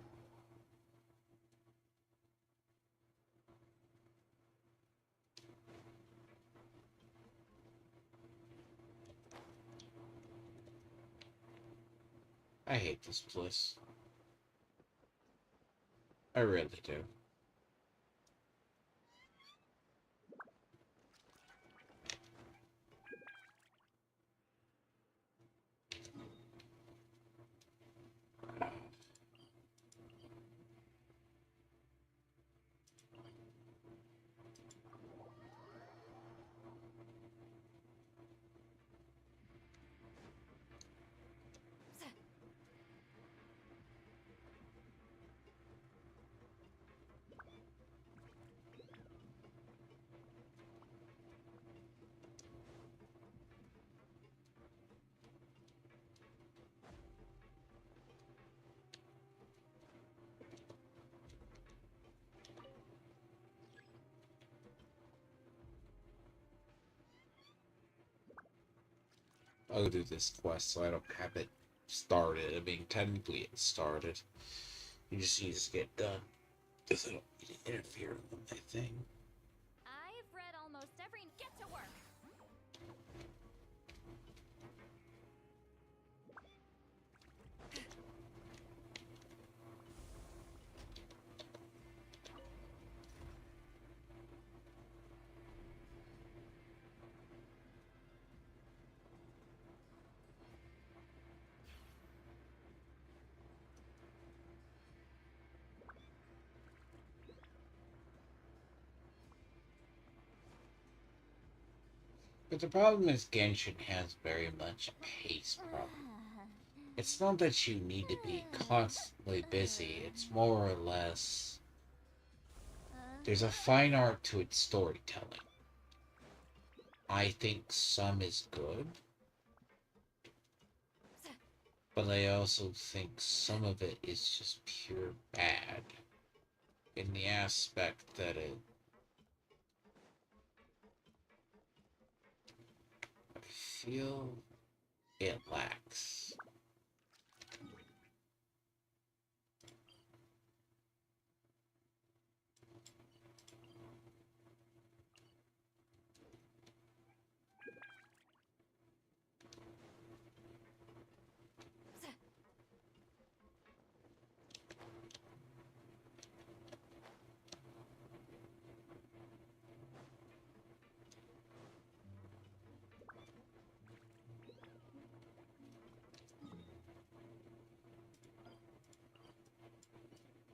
I hate this place. I really do. I'll do this quest so I don't have it started. I mean, technically it started. You just need to get it done. Because I don't need to interfere with my thing. I've read almost every. Get to work. But the problem is Genshin has very much a pace problem. It's not that you need to be constantly busy, it's more or less there's a fine art to its storytelling. I think some is good, but I also think some of it is just pure bad in the aspect that I feel it lacks.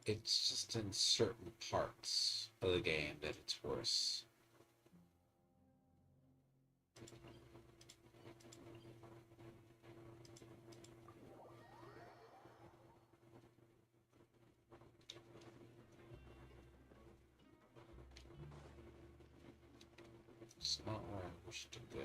It's just in certain parts of the game that it's worse. It's not where I wish to go.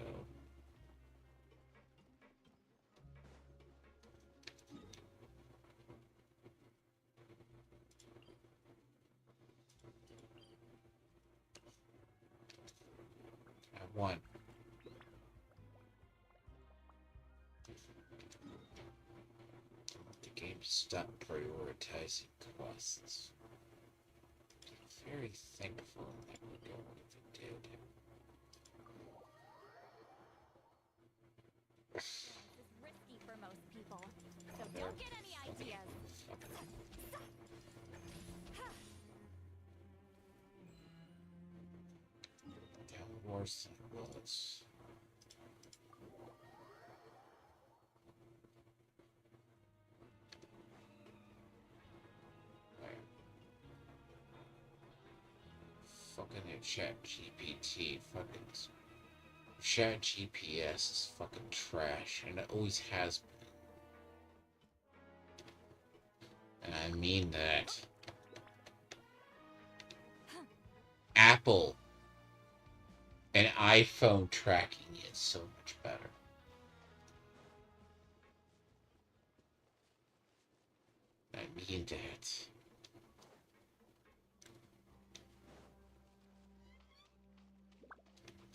I want the game to stop prioritizing quests. I'm very thankful that we go if it did. This is risky for most people, so don't get any ideas. Yeah, worse than it was. Fucking chat GPT, fucking chat GPS is fucking trash, and it always has been. And I mean that. Apple and iPhone tracking is so much better. I mean that.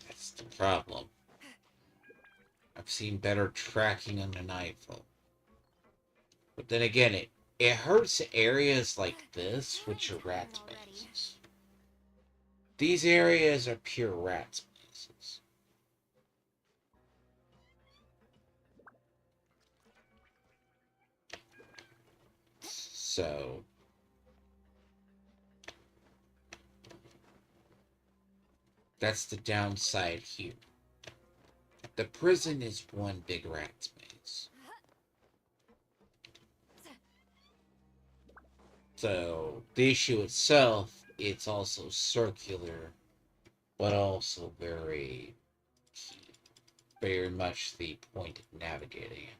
That's the problem. I've seen better tracking on an iPhone. But then again, it hurts areas like this, which are rat spaces. These areas are pure rat spaces. So that's the downside here. The prison is one big rat space. So the issue itself, it's also circular, but also very much the point of navigating it.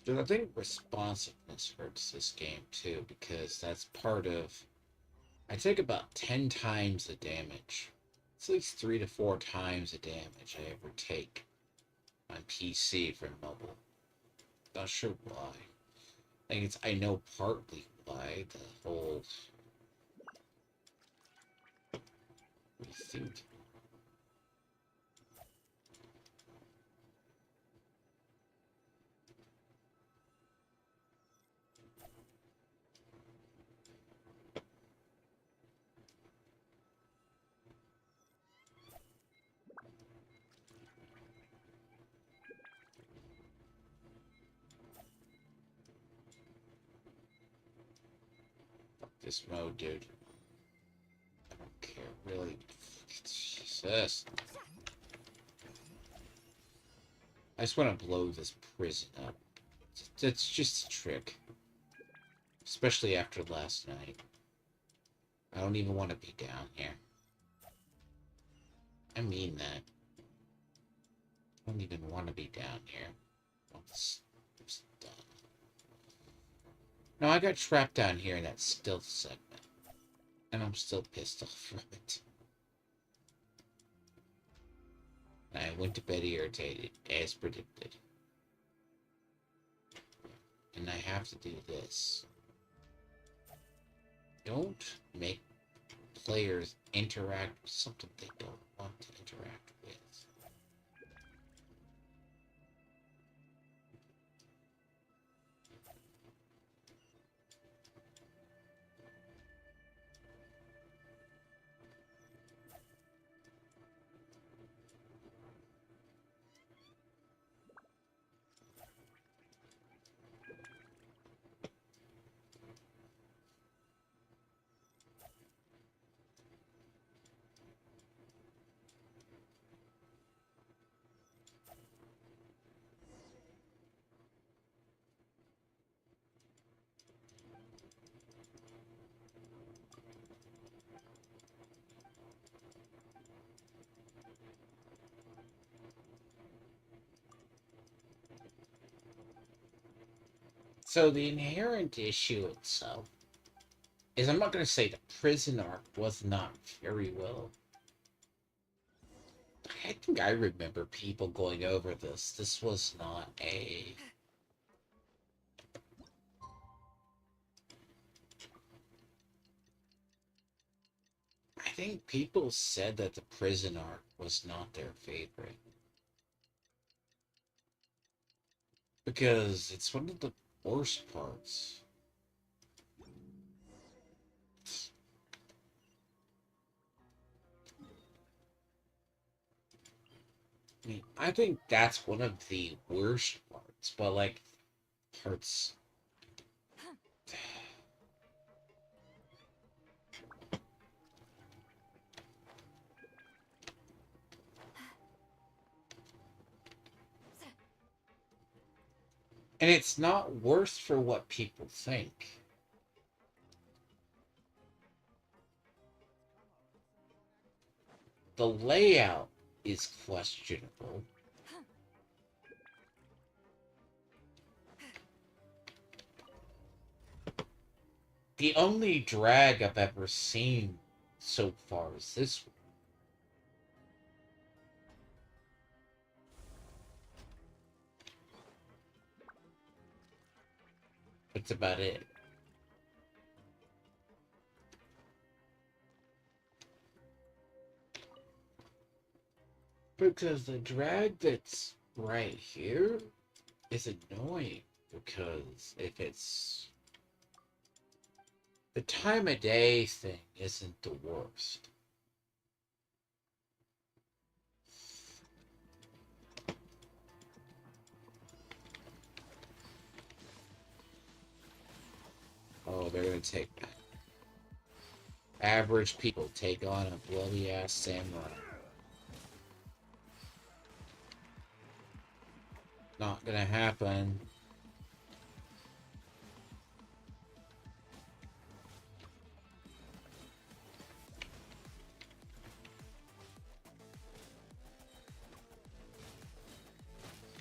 Dude, I think responsiveness hurts this game too, because that's part of. I take about 10 times the damage. It's at least 3 to 4 times the damage I ever take on PC from mobile. Not sure why. I know partly why the whole. What do you think? This mode, dude. I don't care, really. Jesus. I just want to blow this prison up. It's just a trick. Especially after last night. I don't even want to be down here. I mean that. I don't even want to be down here. It's done. No, I got trapped down here in that stealth segment. And I'm still pissed off from it. And I went to bed irritated, as predicted. And I have to do this. Don't make players interact with something they don't want to interact with. So the inherent issue itself is, I'm not going to say the prison arc was not very well. I think I remember people going over this. This was not a... I think people said that the prison arc was not their favorite. Because it's one of the worst parts. I mean, I think that's one of the worst parts, but like, parts. And it's not worse for what people think. The layout is questionable. The only drag I've ever seen so far is this one. That's about it. Because the drag that's right here is annoying. Because if it's... the time of day thing isn't the worst. Oh, they're gonna take... average people take on a bloody ass samurai. Not gonna happen.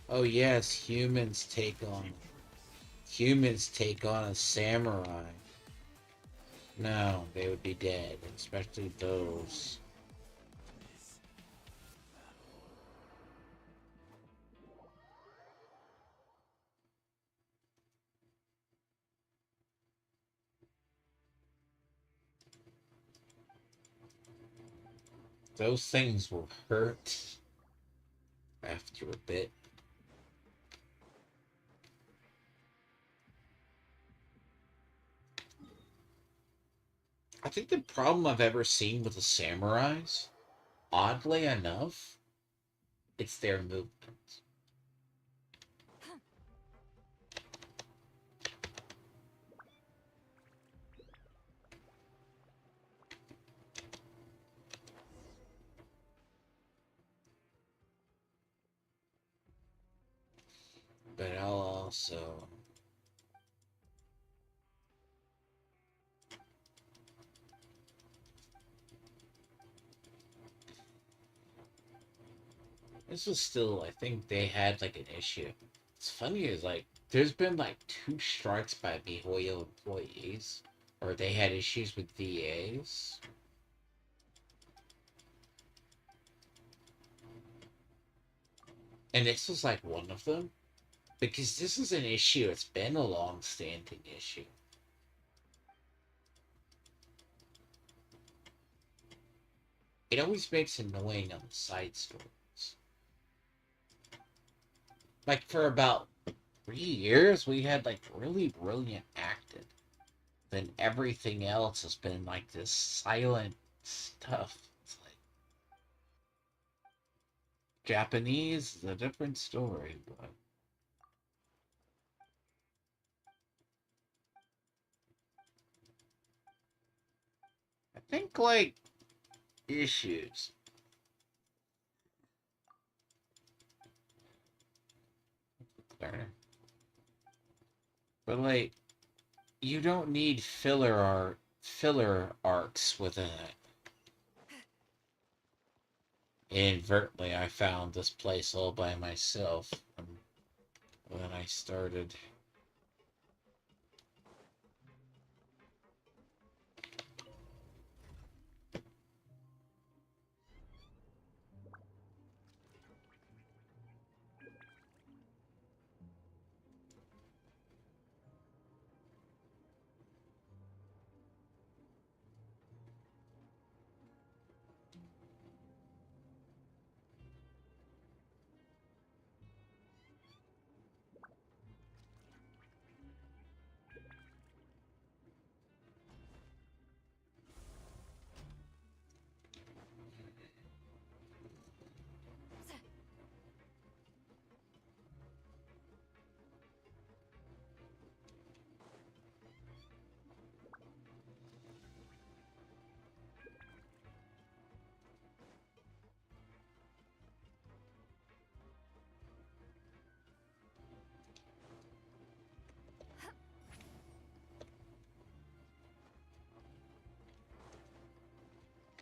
Oh yes, humans take on humans take on a samurai, no, they would be dead, especially those. Those things will hurt after a bit. I think the problem I've ever seen with the samurais, oddly enough, it's their movement. But I'll also... This was still, I think they had like an issue. It's funny is like, there's been like 2 strikes by MiHoYo employees, or they had issues with VAs. And this was like one of them. Because this is an issue, it's been a long-standing issue. It always makes annoying on the side stories. Like for about 3 years, we had like really brilliant acting. Then everything else has been like this silent stuff. It's like Japanese is a different story, but I think like issues. But like you don't need filler arcs within it. Inadvertently, I found this place all by myself when I started.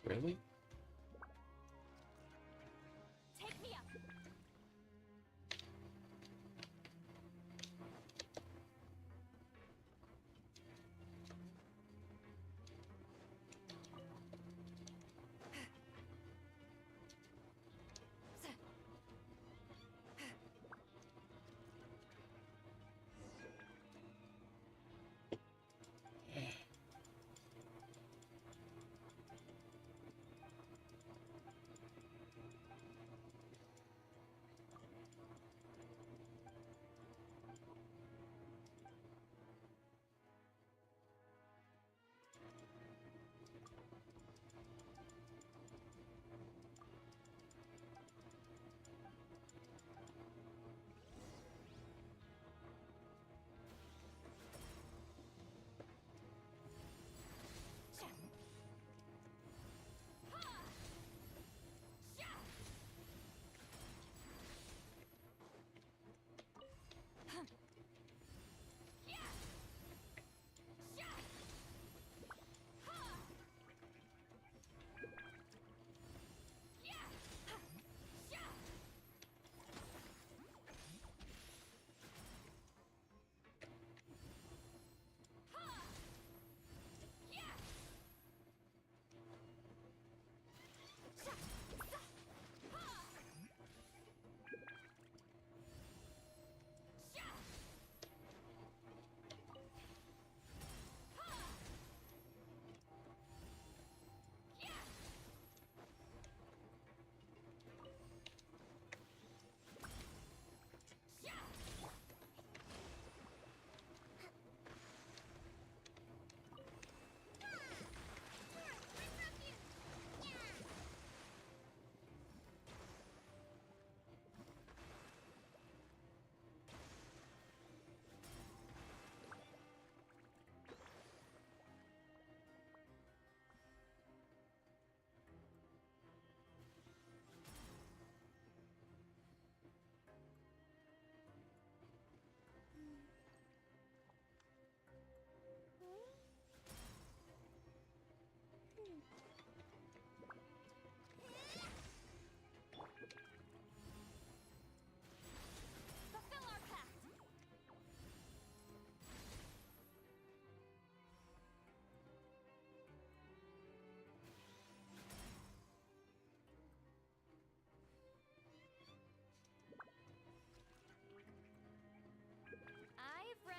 Really? Take me up.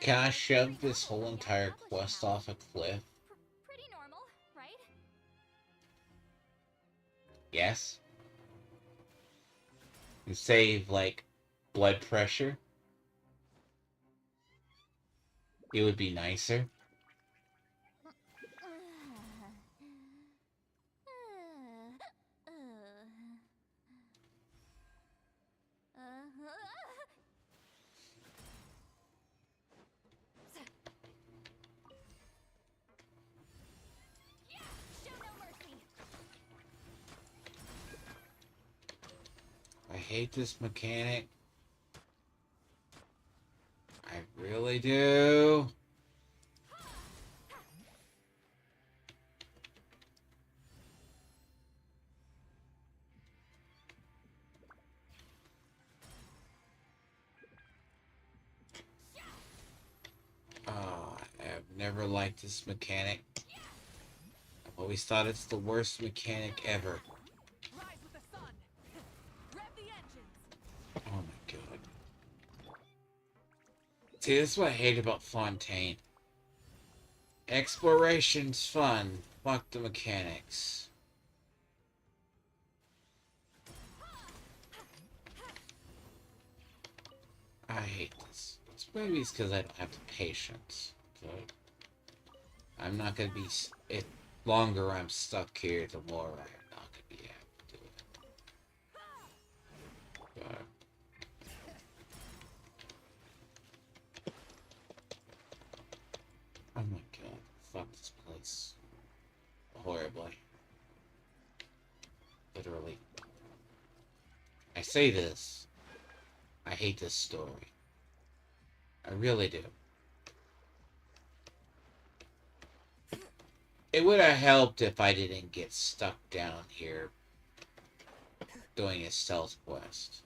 Can I shove this whole entire quest off a cliff? Pretty normal, right? Yes. And save, like, blood pressure? It would be nicer. Show no mercy. I hate this mechanic. I really do. Oh, I've never liked this mechanic. I've always thought it's the worst mechanic ever. Rise with the sun. Rev the engines. Oh my god. See, this is what I hate about Fontaine. Exploration's fun. Fuck the mechanics. I hate this. Maybe it's because I don't have the patience. But I'm not gonna be. It longer I'm stuck here, the more I'm not gonna be able to do it. But oh my god, fuck this place horribly. Literally. I say this. I hate this story. I really do. It would have helped if I didn't get stuck down here doing a stealth quest.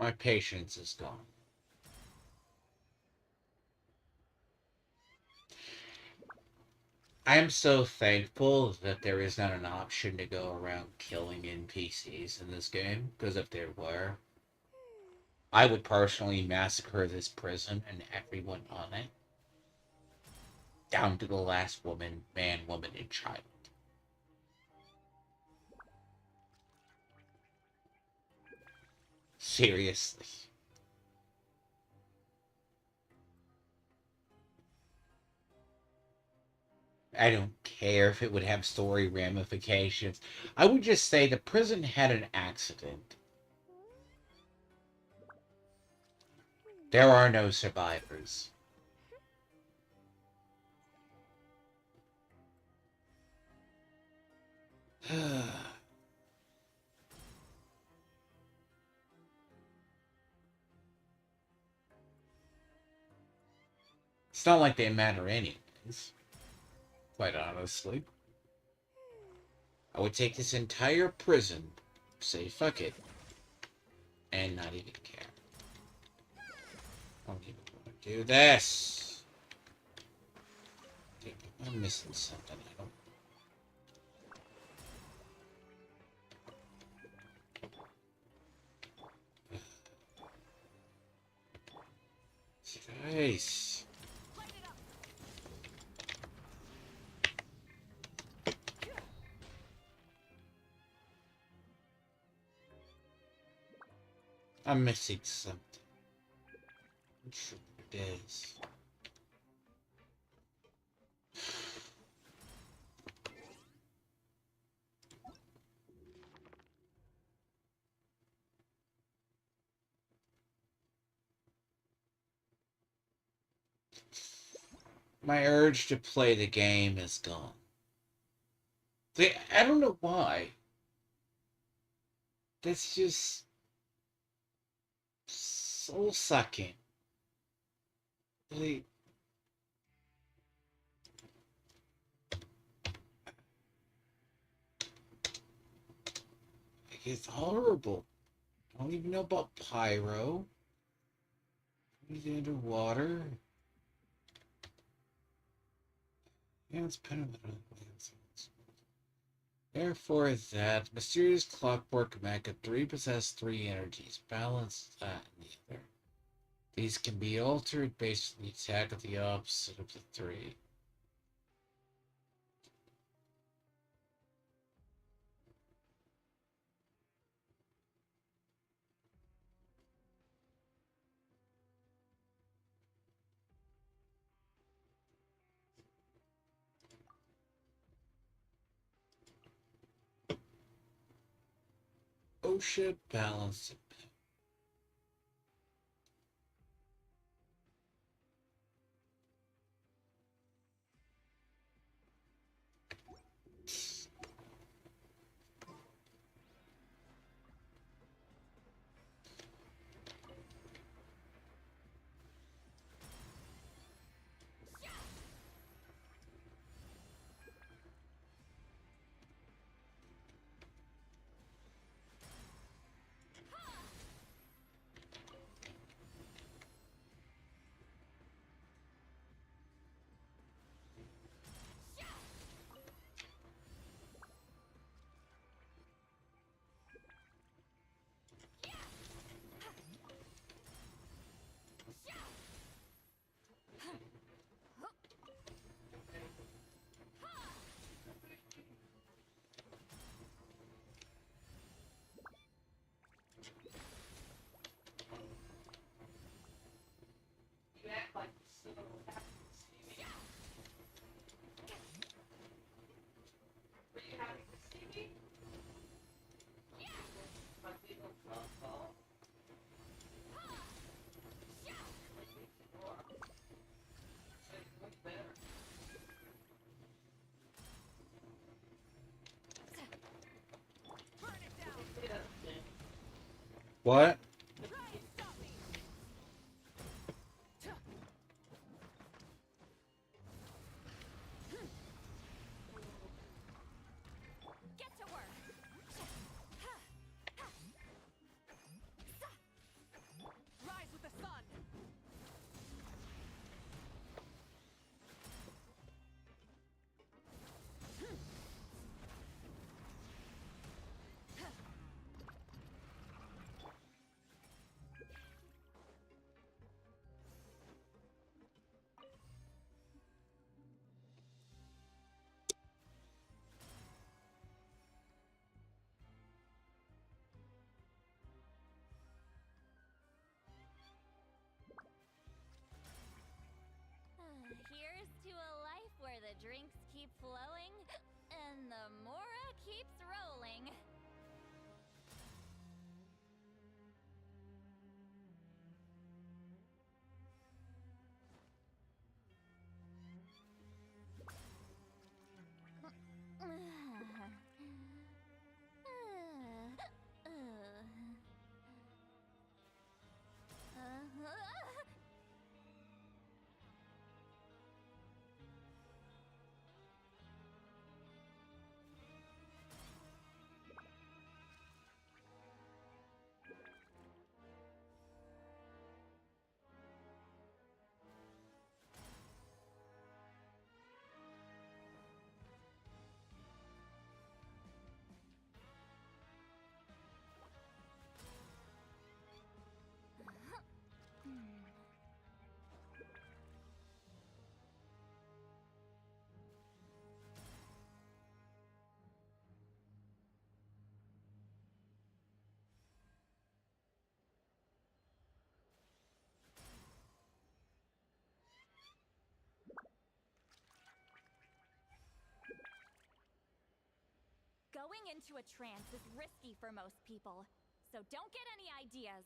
My patience is gone. I am so thankful that there is not an option to go around killing NPCs in this game, because if there were, I would personally massacre this prison and everyone on it, down to the last woman, man, woman, and child. Seriously. I don't care if it would have story ramifications. I would just say the prison had an accident. There are no survivors. It's not like they matter anyways, quite honestly. I would take this entire prison, say fuck it, and not even care. I don't even want to do this. Dude, I'm missing something. I don't. Nice. I'm missing something. I'm sure it is. My urge to play the game is gone. I don't know why. That's just soul sucking. Like, it's horrible. I don't even know about pyro. He's underwater. Yeah, it's better than other things. Therefore, that mysterious clockwork mecha 3 possess 3 energies. Balance that and the other. These can be altered based on the attack of the opposite of the 3. Oh shit, balance. What? Get to work. Going into a trance is risky for most people, so don't get any ideas.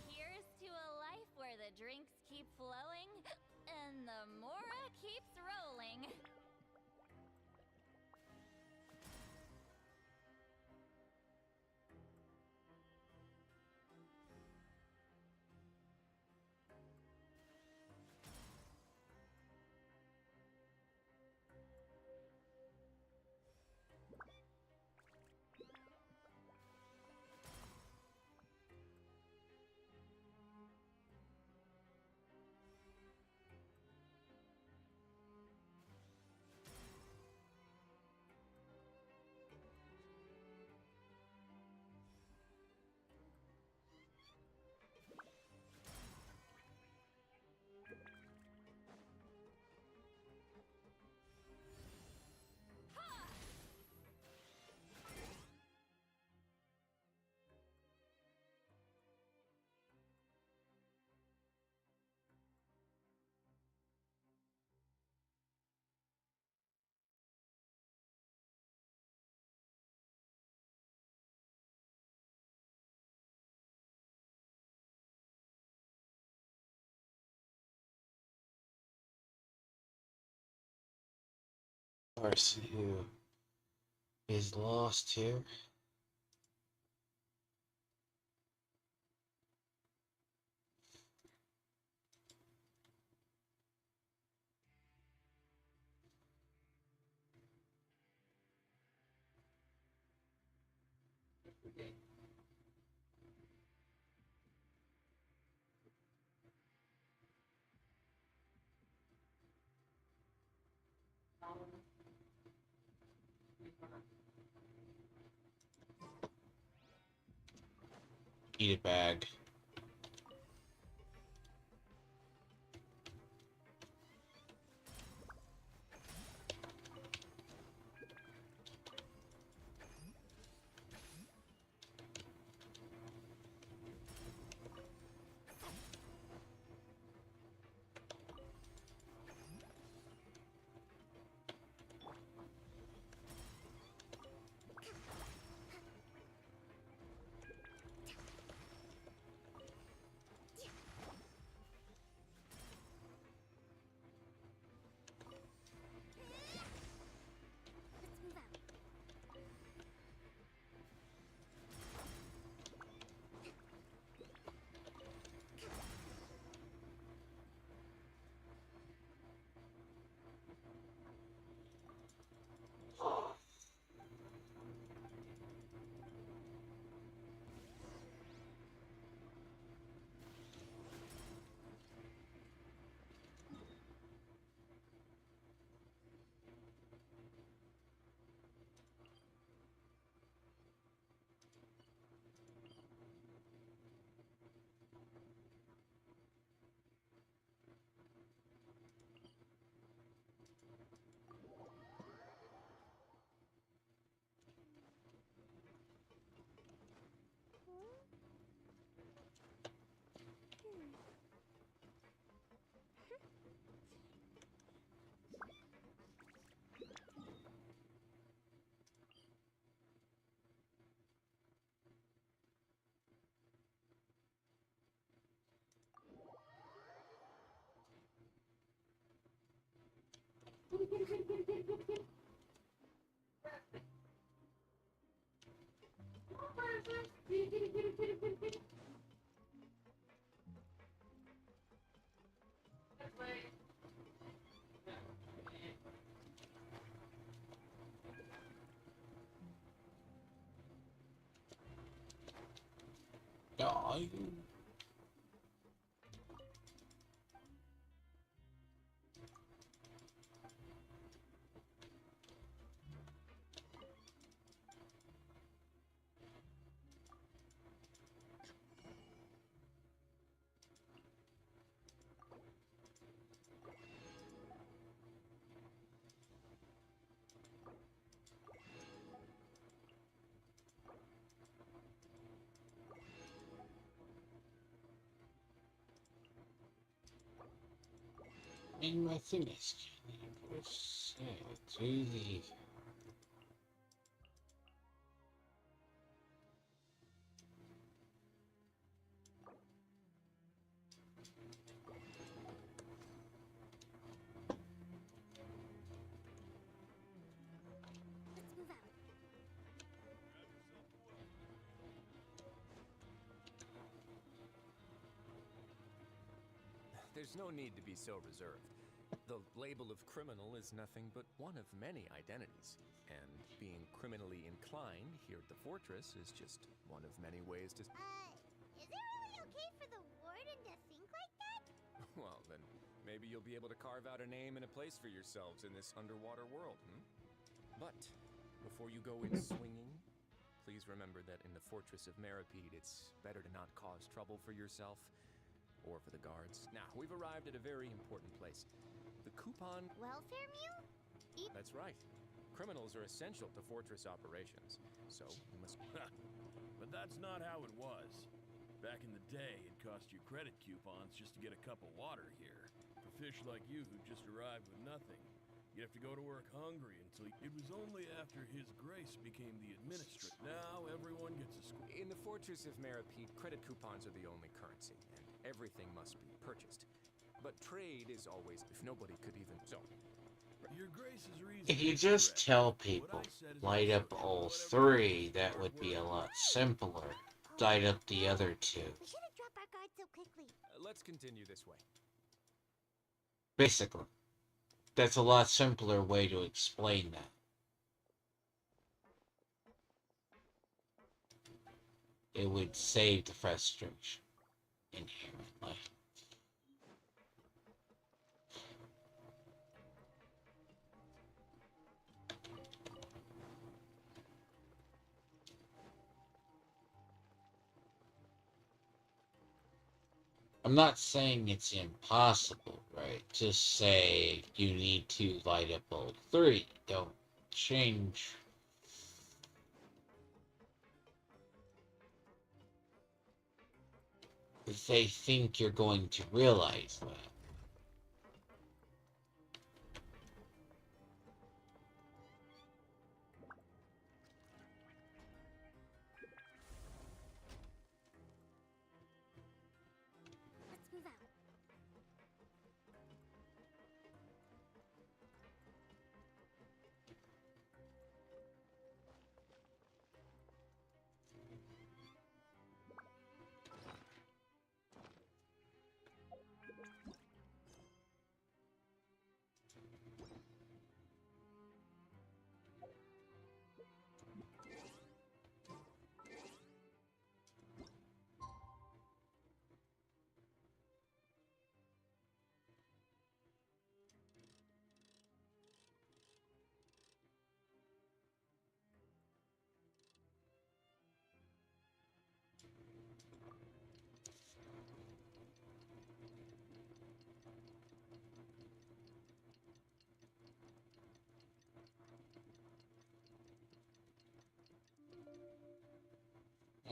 Here's to a life where the drinks keep flowing and the Mora keeps rolling. Person who is lost here. Eat a bag. Let's move out. Oh, and my thing is, to the Let's move out. There's no need to be so reserved. The label of criminal is nothing but one of many identities. And being criminally inclined here at the fortress is just one of many ways to... Is it really okay for the warden to think like that? Well, then maybe you'll be able to carve out a name and a place for yourselves in this underwater world, But before you go in swinging, please remember that in the fortress of Meripede, it's better to not cause trouble for yourself or for the guards. Now, we've arrived at a very important place. The coupon... Welfare meal? That's right. Criminals are essential to fortress operations, so you must... But that's not how it was. Back in the day, it cost you credit coupons just to get a cup of water here. For fish like you who just arrived with nothing, you'd have to go to work hungry until... It was only after His Grace became the administrator. Now everyone gets a school. In the fortress of Meripede, credit coupons are the only currency, and everything must be purchased. But trade is always... If nobody could even... So... Your Grace's reason if you is just correct. tell What people, I said is light up absolute. all Whatever three, you that start would be a worrying lot simpler. Light up the other two. We shouldn't drop our guard so quickly. let's continue this way. Basically. That's a lot simpler way to explain that. It would save the frustration inherently. I'm not saying it's impossible, right? Just say you need to light up all three. Don't change. If they think you're going to realize that. Let's move out.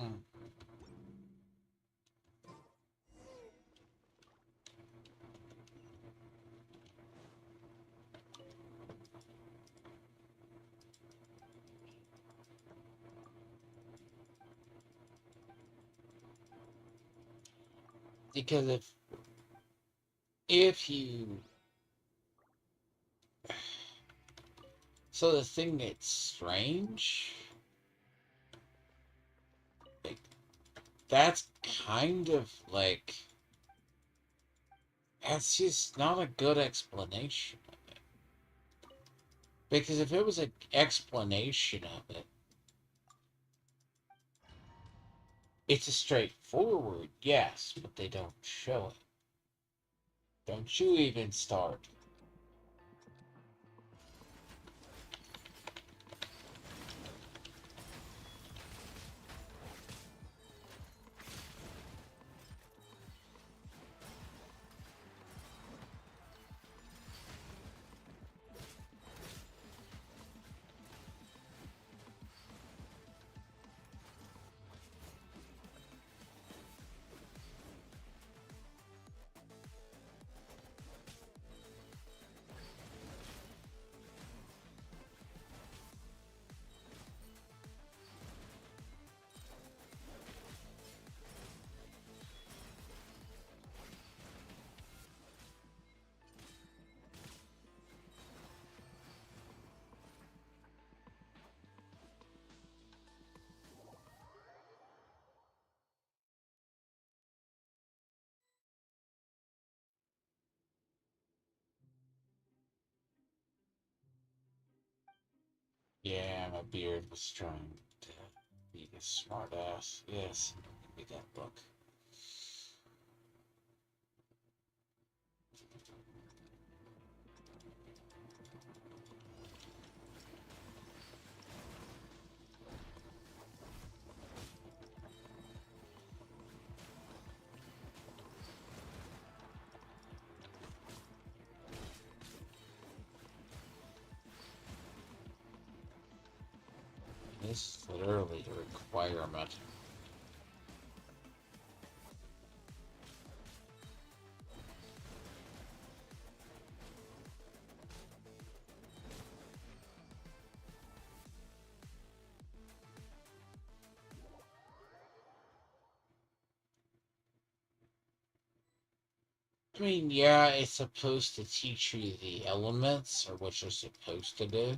Mm. Because if you... So the thing that's strange, like, that's kind of like, that's just not a good explanation of it. Because if it was an explanation of it, It's a straightforward yes, but they don't show it. Don't you even start. Yeah, my beard was trying to be a smart ass. Yes, give me that book. This is literally a requirement. I mean, yeah, it's supposed to teach you the elements or what you're supposed to do.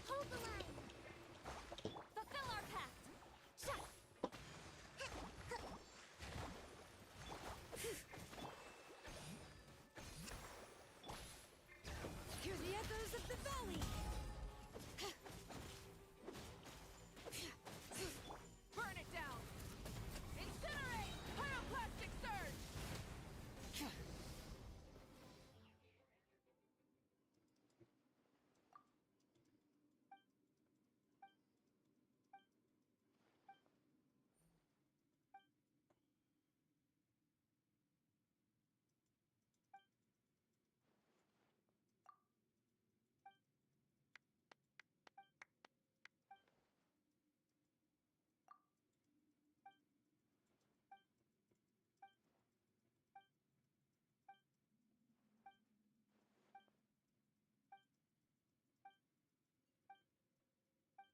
Hold the line. Fulfill our pact. Hear the echoes of the valley. Burn it down. Incinerate. Pyroclastic surge.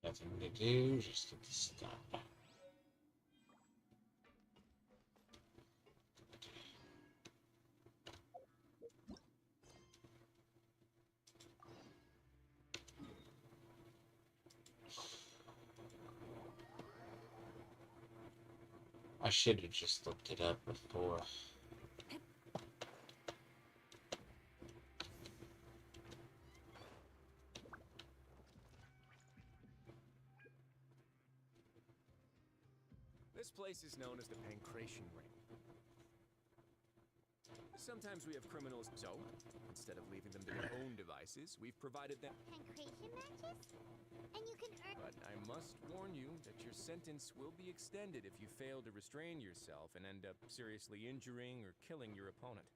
Nothing to do, just get this done. I should have just looked it up before. This place is known as the Pancration Ring. Sometimes we have criminals, so instead of leaving them to their own devices, we've provided them. Pancration matches? And you can earn. But I must warn you that your sentence will be extended if you fail to restrain yourself and end up seriously injuring or killing your opponent.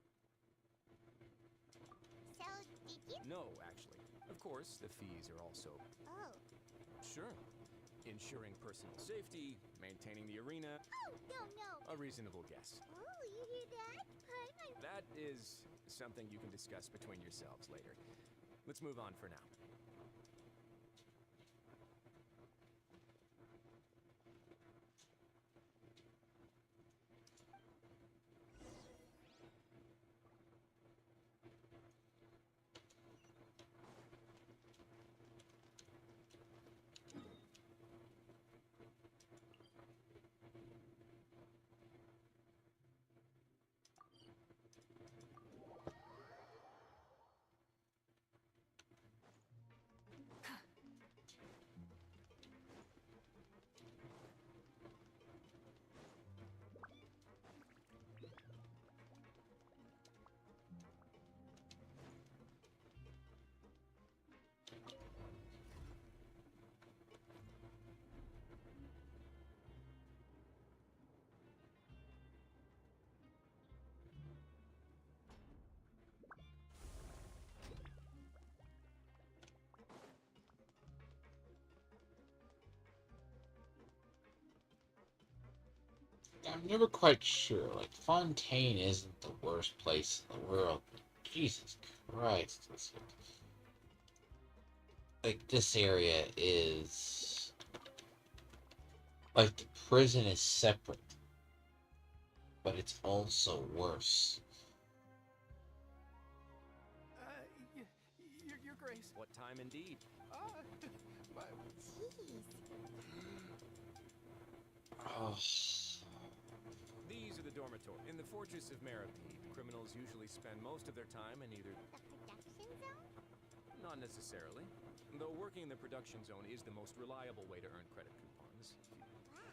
So, did you? No, actually. Of course, the fees are also. Oh. Sure. Ensuring personal safety, maintaining the arena, Oh, no. a reasonable guess. Oh, you hear that? That is something you can discuss between yourselves later. Let's move on for now. I'm never quite sure. Like, Fontaine isn't the worst place in the world. Jesus Christ. Like, this area is... Like, the prison is separate. But it's also worse. Your Grace. What time indeed? Oh. These are the dormitories. In the Fortress of Meropide, criminals usually spend most of their time in either... The production zone? Not necessarily. Though working in the production zone is the most reliable way to earn credit coupons. Wow.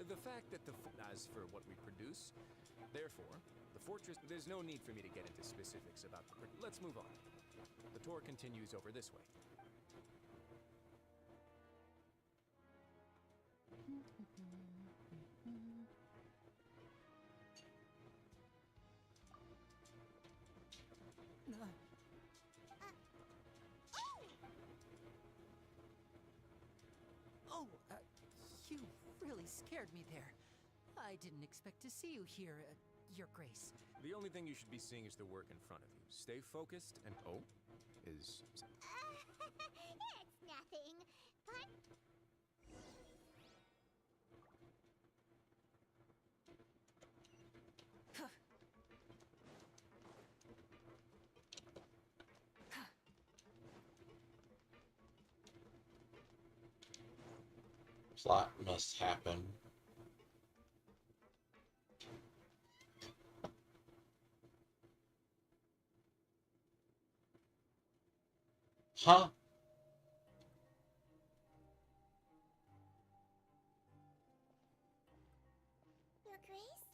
The fact that as for what we produce, therefore, the fortress... There's no need for me to get into specifics about the... Let's move on. The tour continues over this way. Oh, you really scared me there. I didn't expect to see you here, Your Grace. The only thing you should be seeing is the work in front of you. Stay focused and... Oh? Is... It's nothing, but... Plot must happen. Huh? Your Grace?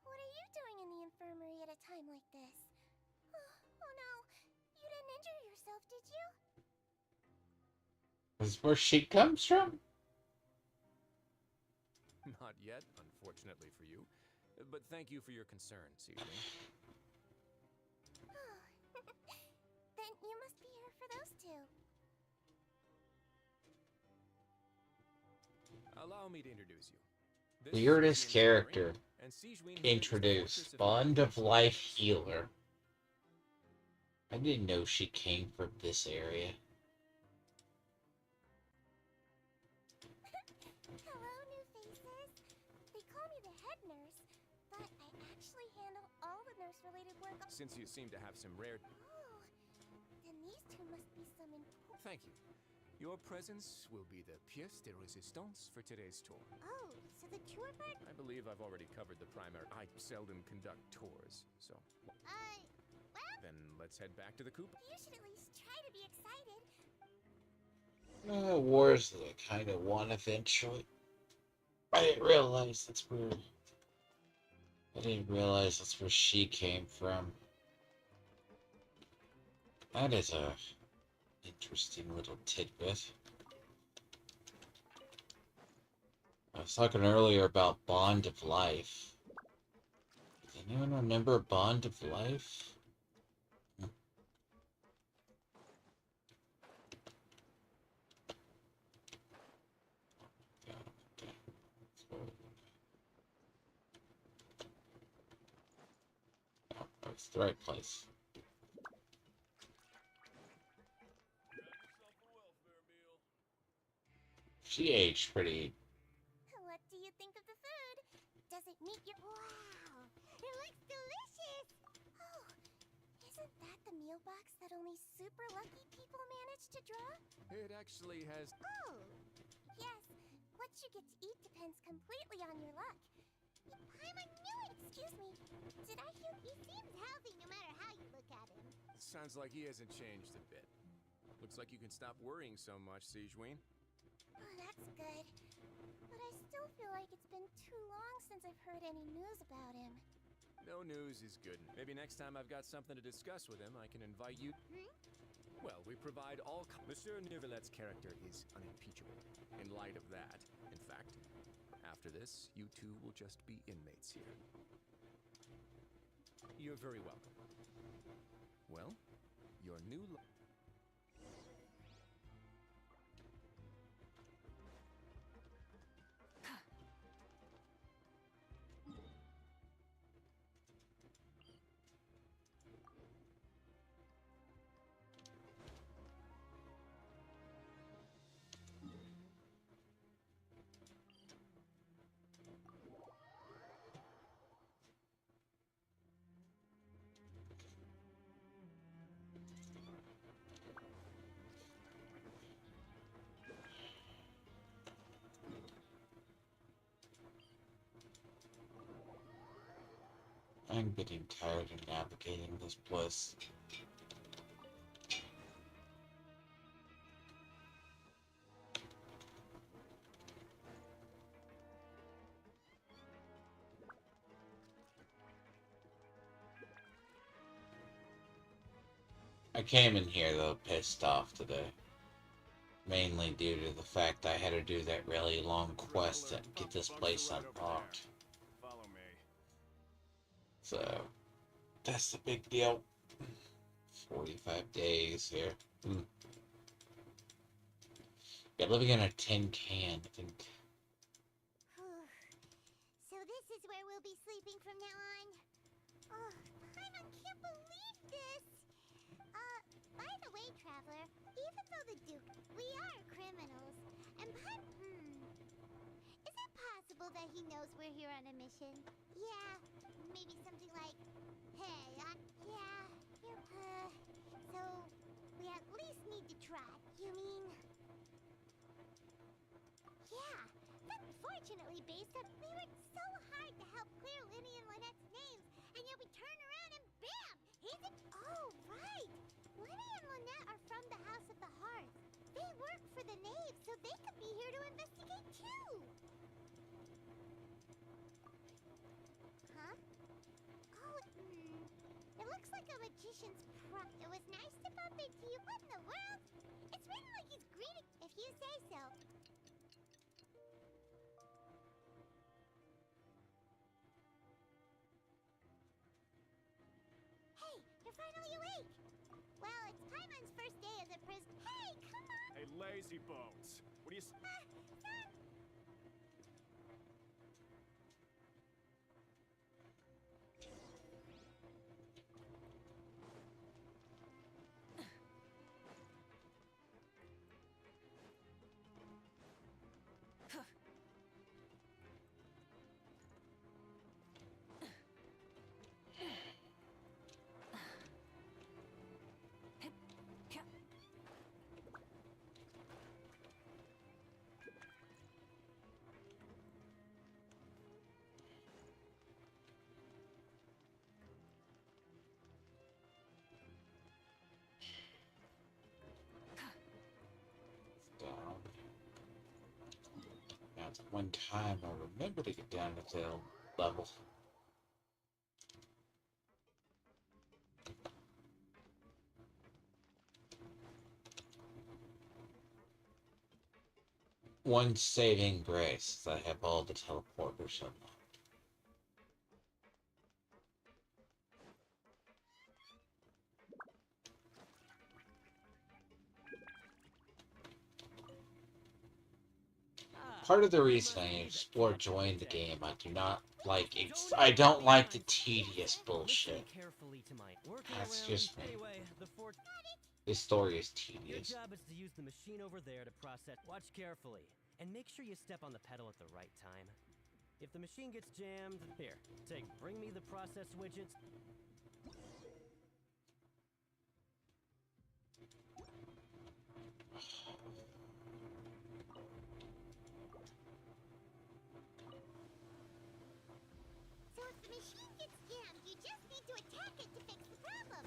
What are you doing in the infirmary at a time like this? Oh no, you didn't injure yourself, did you? This is where she comes from? Not yet, unfortunately for you. But thank you for your concern, Caesar. Then you must be here for those two. Allow me to introduce you. This is Weirdest the character infirmary, and Sigewinne here is the introduced. Fortress of Bond of Meropide. Life Healer. I didn't know she came from this area. Hello, new faces. They call me the head nurse, but I actually handle all the nurse-related work. Since you seem to have some rare... Oh, then these two must be some important... Thank you. Your presence will be the pièce de résistance for today's tour. Oh, so the tour part... I believe I've already covered the primary... I seldom conduct tours, so... well, Then let's head back to the coop. you should at least try to be excited. Wars that I kind of won eventually. I didn't realize that's where... I didn't realize that's where she came from. That is a... interesting little tidbit. I was talking earlier about Bond of Life. Does anyone remember Bond of Life? Oh, it's the right place. She aged pretty. What do you think of the food? Does it meet your... Wow, it looks delicious! Oh, isn't that the meal box that only super lucky people manage to draw? It actually has... Oh, yes. What you get to eat depends completely on your luck. I'm a new... Excuse me. Did I hear... He seems healthy no matter how you look at him. Sounds like he hasn't changed a bit. Looks like you can stop worrying so much, Sigewinne. Oh, that's good. But I still feel like it's been too long since I've heard any news about him. No news is good. Maybe next time I've got something to discuss with him, I can invite you... Well, we provide all... Monsieur Neuvillett's character is unimpeachable. In light of that, in fact, after this, you two will just be inmates here. You're very welcome. Well, your new... I'm getting tired of navigating this place. I came in here though pissed off today. Mainly due to the fact I had to do that really long quest to get this place unlocked. Follow me. So, that's the big deal. 45 days here. Yeah, living in a tin can. I think. So this is where we'll be sleeping from now on. Oh, Paimon can't believe this! By the way, Traveler, even though the Duke, we are criminals, and is it possible that he knows we're here on a mission? Yeah, maybe something like, hey, so we at least need to try. You mean... Yeah, unfortunately, Besa, we worked so hard to help clear Linny and Lynette's names, and yet we turn around and bam! He's a... Oh, right! Linny and Lynette are from the House of the Hearth. They work for the Knave, so they could be here to investigate too! Huh? Oh, it looks like a magician's prop. It was nice to bump into you. What in the world? It's written like he's greeting... If you say so. Hey, you're finally awake! Well, it's Paimon's first day as a prisoner. Hey, come on! Hey, lazy bones. What do you... Down. Now, it's one time I remember to get down to the level. One saving grace is I have all the teleporters unlocked. Part of the reason I explore join the game, I do not like I don't like the tedious bullshit. That's just me. This story is tedious. Your job is to use the machine over there to process. Watch carefully, and make sure you step on the pedal at the right time. If the machine gets jammed, here, bring me the process widgets. So if the machine gets jammed, you just need to attack it to fix the problem.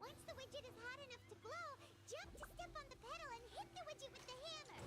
Once the widget is hot enough to glow, jump to step on the pedal and hit the widget with the hammer.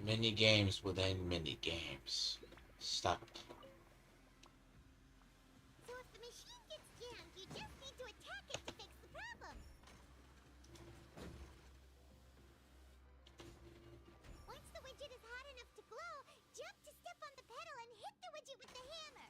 Mini games within mini games. Stop. So if the machine gets jammed, you just need to attack it to fix the problem. Once the widget is hot enough to glow, jump to step on the pedal and hit the widget with the hammer.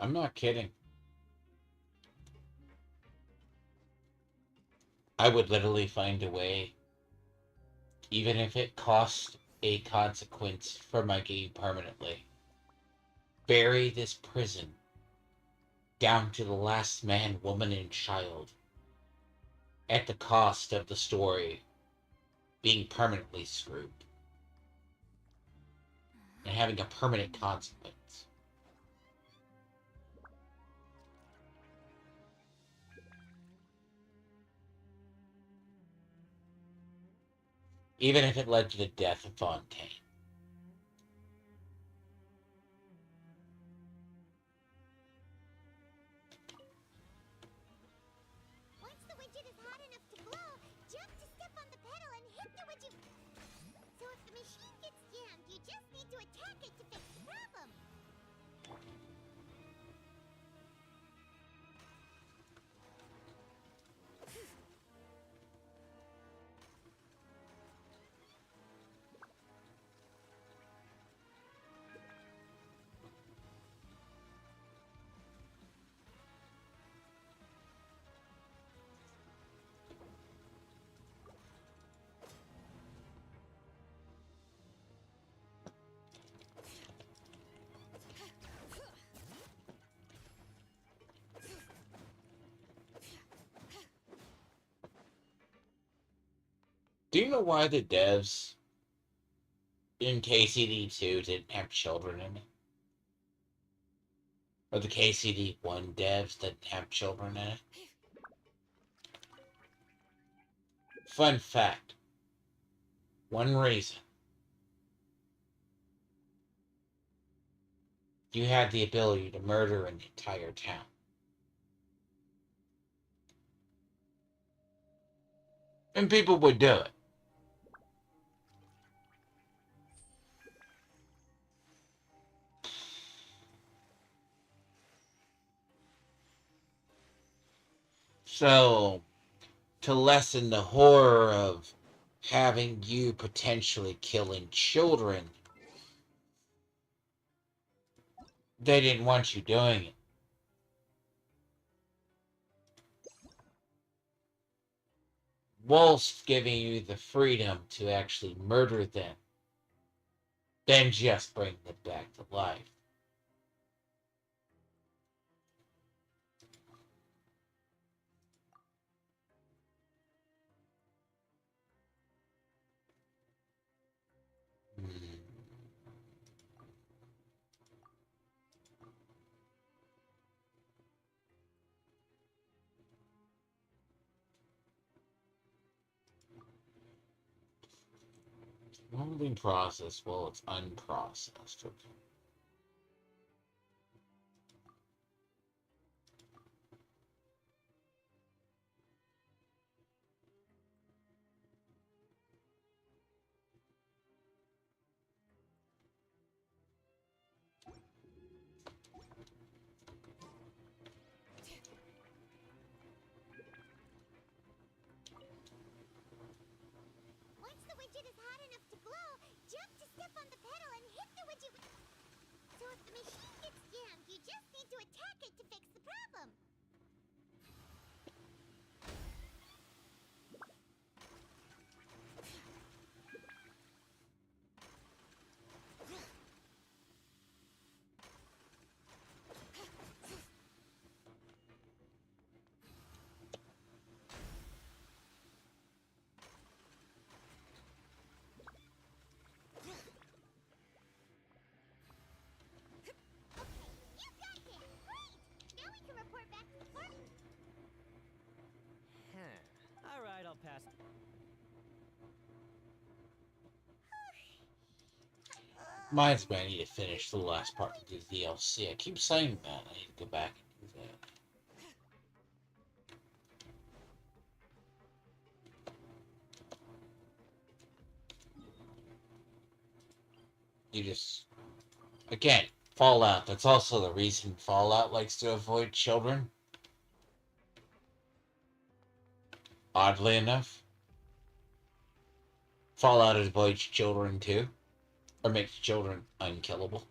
I'm not kidding. I would literally find a way, even if it cost a consequence for my game permanently. Bury this prison down to the last man, woman, and child at the cost of the story being permanently screwed and having a permanent consequence. Even if it led to the death of Fontaine. Once the widget is hot enough to glow, jump to step on the pedal and hit the widget. So if the machine gets jammed, you just need to attack it to fix the problem. Do you know why the devs in KCD2 didn't have children in it? Or the KCD1 devs didn't have children in it? Fun fact. One reason. You had the ability to murder an entire town. And people would do it. So, to lessen the horror of having you potentially killing children, they didn't want you doing it. Whilst giving you the freedom to actually murder them, then just bring them back to life. Holding process, well, it's unprocessed. Okay. Once the widget is hot enough to glow, jump to step on the pedal and hit the widget. So if the machine gets jammed, you just need to attack it to fix the problem. You got this! Great! Now we can report back to the party. Alright, I'll pass. Reminds me I need to finish the last part of the DLC. I keep saying that. I need to go back and do that. You just... Again, Fallout. That's also the reason Fallout likes to avoid children. Oddly enough. Fallout avoids children too. Or makes children unkillable.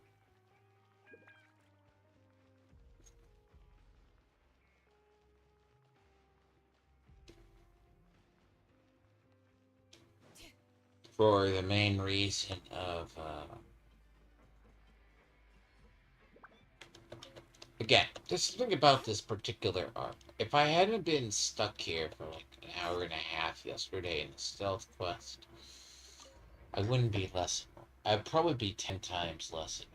for the main reason of, again, there's something about this particular arc. If I hadn't been stuck here for like an hour and a half yesterday in the stealth quest, I wouldn't be less. I'd probably be 10 times less.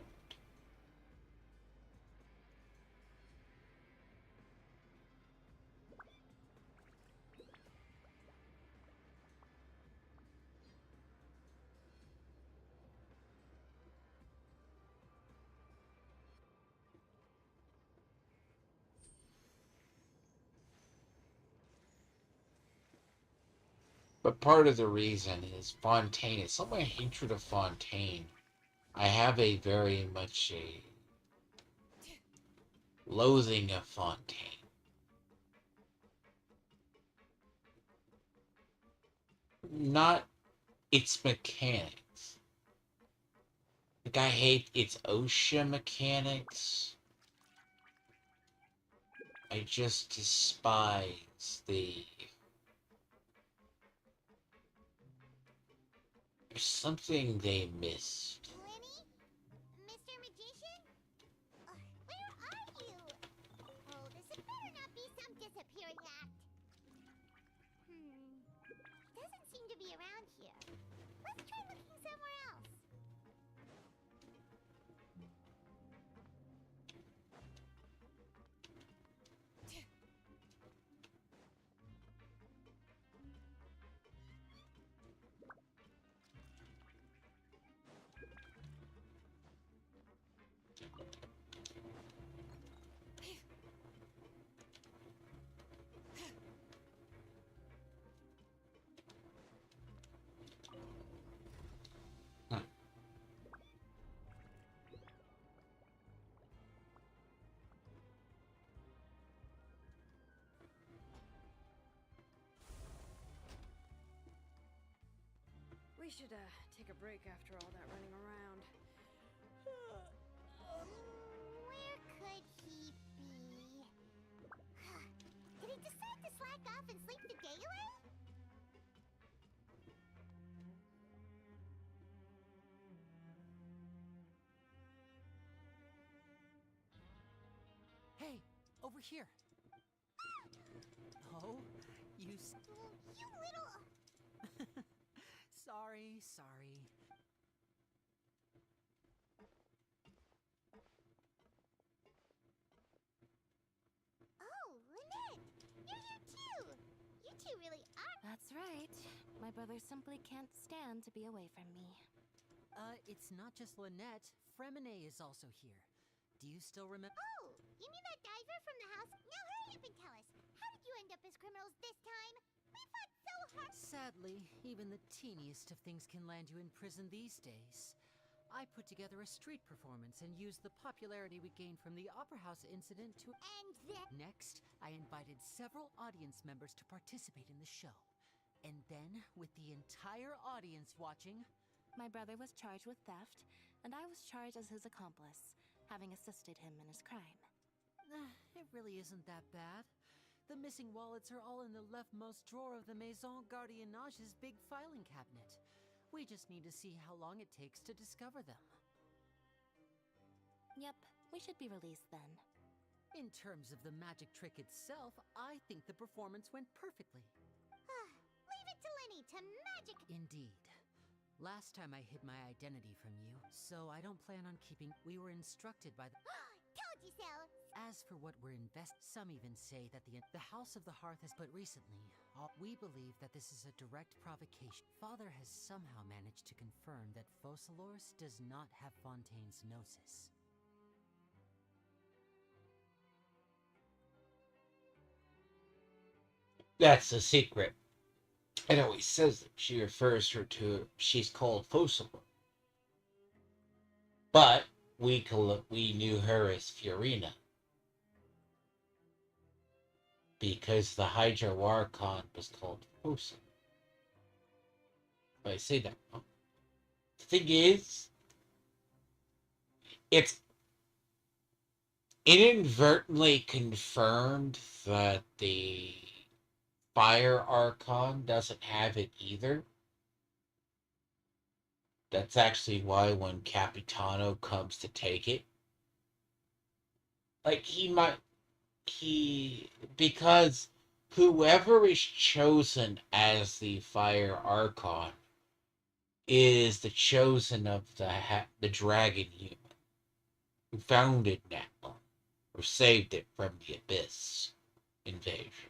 But part of the reason is Fontaine. It's not my hatred of Fontaine. I have a very much a loathing of Fontaine. Not its mechanics. Like, I hate its OSHA mechanics. I just despise the... There's something they missed. Lenny? Mr. Magician? Where are you? Oh, this had better not be some disappearing act. Doesn't seem to be around here. Let's try looking somewhere else. We should, take a break after all that running around. Where could he be? Did he decide to slack off and sleep the day away? Hey, over here. Oh, you. You little... Sorry. Oh, Lynette! You're here too! You two really are... That's right. My brother simply can't stand to be away from me. It's not just Lynette. Fremine is also here. Do you still remember? Oh, you mean that diver from the house? Now hurry up and tell us. How did you end up as criminals this time? We fought so hard... Sadly, even the teeniest of things can land you in prison these days. I put together a street performance and used the popularity we gained from the Opera House incident to... And then... Next, I invited several audience members to participate in the show. And then, with the entire audience watching... My brother was charged with theft, and I was charged as his accomplice, having assisted him in his crime. It really isn't that bad. The missing wallets are all in the leftmost drawer of the Maison Gardiennage's big filing cabinet. We just need to see how long it takes to discover them. Yep, we should be released then. In terms of the magic trick itself, I think the performance went perfectly. Leave it to Lenny to magic... Indeed. Last time I hid my identity from you, so I don't plan on keeping... We were instructed by the... Told you so! As for what we're some even say that the House of the Hearth has... But recently, we believe that this is a direct provocation. Father has somehow managed to confirm that Focalors does not have Fontaine's gnosis. That's the secret. It always says that she refers her to... She's called Focalor. But we knew her as Fiorina. Because the Hydra Warcon was called Focalor. I say that wrong. The thing is, it's inadvertently confirmed that the Fire Archon doesn't have it either. That's actually why when Capitano comes to take it, like he because whoever is chosen as the Fire Archon is the chosen of the dragon human who founded Natla or saved it from the Abyss invasion.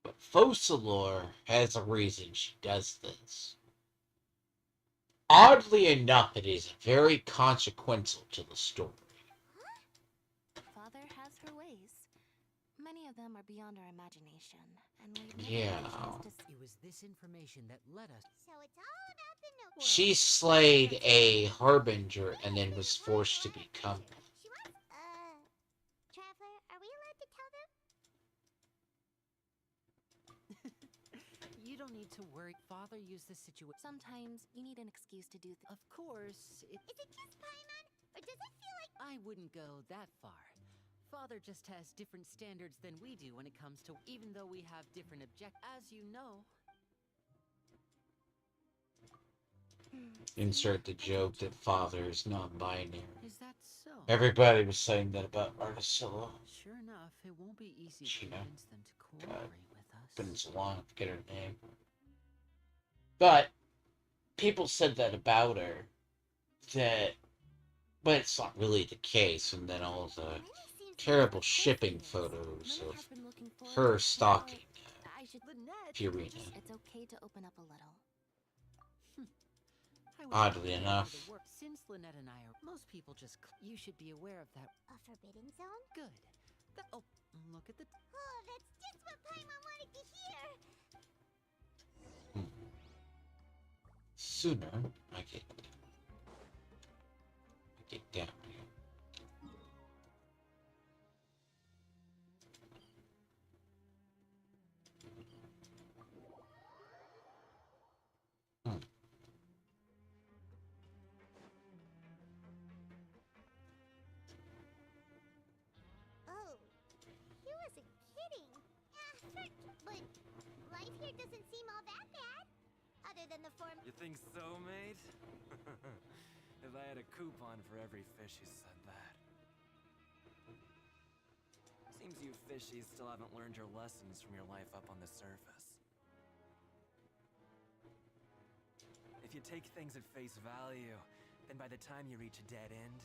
But Focalor has a reason she does this. Oddly enough, it is very consequential to the story. Father has her ways. Many of them are beyond our imagination, and we've never Yeah. had a chance to It was this information that led us. So it's all about the notebook. She slayed a harbinger and then was forced to become one. She was, Traveler, are we allowed to tell them? You don't need to worry. Father used this situation. Sometimes you need an excuse to do Of course, Is it just Paimon? Or does it feel like I wouldn't go that far. Father just has different standards than we do when it comes to, even though we have different as you know. Insert the joke that father is non-binary. Is that so? Everybody was saying that about Articilla. Sure enough, it won't be easy to Sheena. convince them to cooperate with us. Been so long, I forget her name. But people said that about her, but it's not really the case. And then all the terrible shipping photos of her stalking Purina. It's okay to open up a little. Oddly enough. Since Lynette and I are, most people just, you should be aware of that. a forbidden zone? Good. Oh, look at the. Oh, that's just what Paimon wanted to hear! Sooner I get down here. Oh, he wasn't kidding. But life here doesn't seem all that bad. Other than the form. You think so, mate? If I had a coupon for every fish who said that. Seems you fishies still haven't learned your lessons from your life up on the surface. If you take things at face value, then by the time you reach a dead end,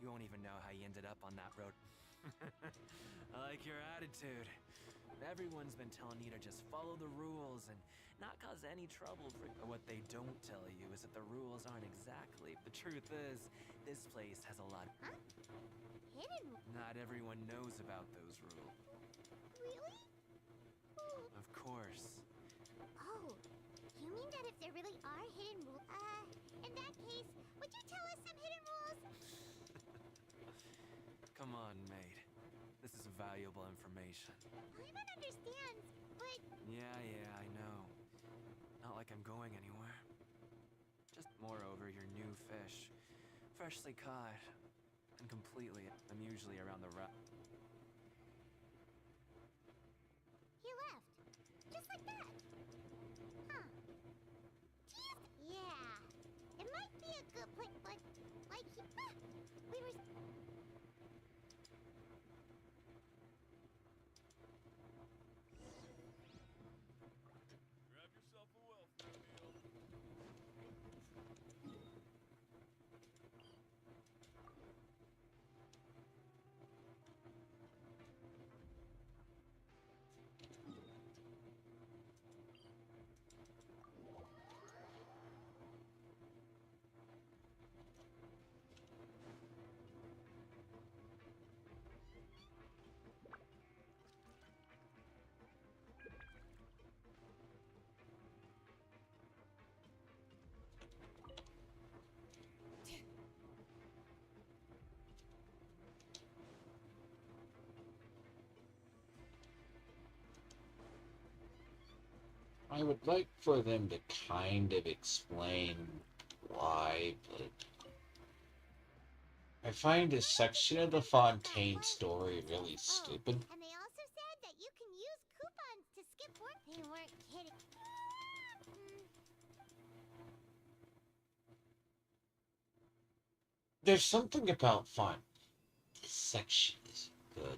you won't even know how you ended up on that road. I like your attitude. Everyone's been telling you to just follow the rules and not cause any trouble for. But what they don't tell you is that the rules aren't exactly. The truth is, this place has a lot. Huh? Hidden? Not everyone knows about those rules. Really? Of course. Oh, you mean that if there really are hidden rules? In that case, would you tell us some hidden rules? Come on, mate. This is valuable information. Paimon understands, but Yeah, I know. Not like I'm going anywhere. Just moreover, your new fish. Freshly caught. And completely. I'm usually around the he left. Just like that. Huh. Jeez. Yeah. It might be a good place, but like we were. Grab yourself a welfare meal. I would like for them to kind of explain why, but I find this section of the Fontaine story really stupid. And they also said that you can use coupons to skip work. They weren't kidding. There's something about fun. This section is good.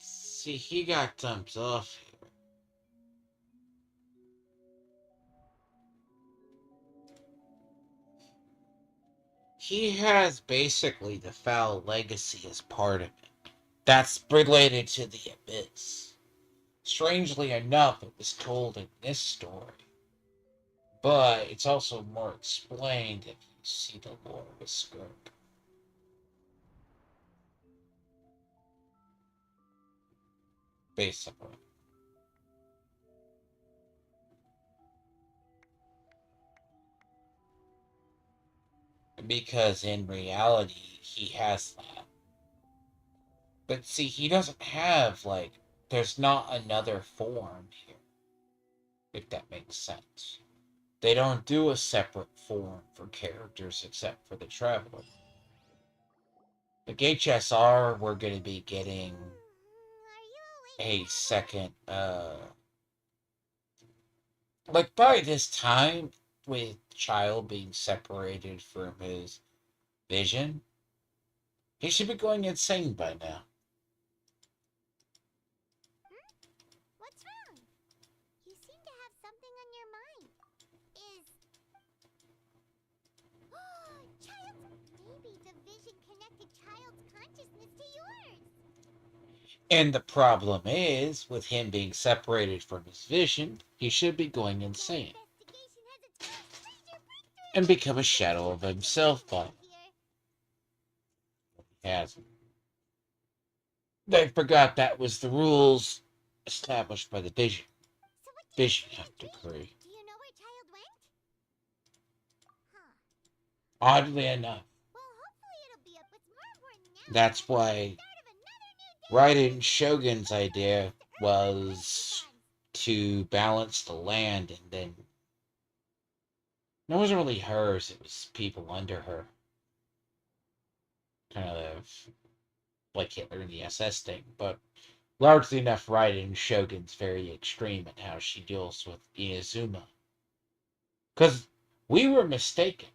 See, he got dumped off here. He has basically the foul legacy as part of it. That's related to the Abyss. Strangely enough, it was told in this story. But it's also more explained if you see the lore with Skirk. Basically. Because in reality, he has that. But see, he doesn't have, like, there's not another form here. If that makes sense. They don't do a separate form for characters except for the Traveler. Like HSR, we're going to be getting a second, like by this time, with Child being separated from his vision, he should be going insane by now. What's wrong? You seem to have something on your mind. Maybe the vision connected Child's consciousness to yours. And the problem is, with him being separated from his vision, he should be going insane. And become a shadow of himself by now. He hasn't. They forgot that was the rules established by the Vision. Vision decree. Do you know where Child went? Huh. Oddly enough, Well, hopefully it'll be up. What's more important now? that's why Raiden Shogun's idea was to balance the land, and then it wasn't really hers, it was people under her. Kind of like Hitler in the SS thing, but largely enough, Raiden Shogun's very extreme in how she deals with Inazuma. Because we were mistaken.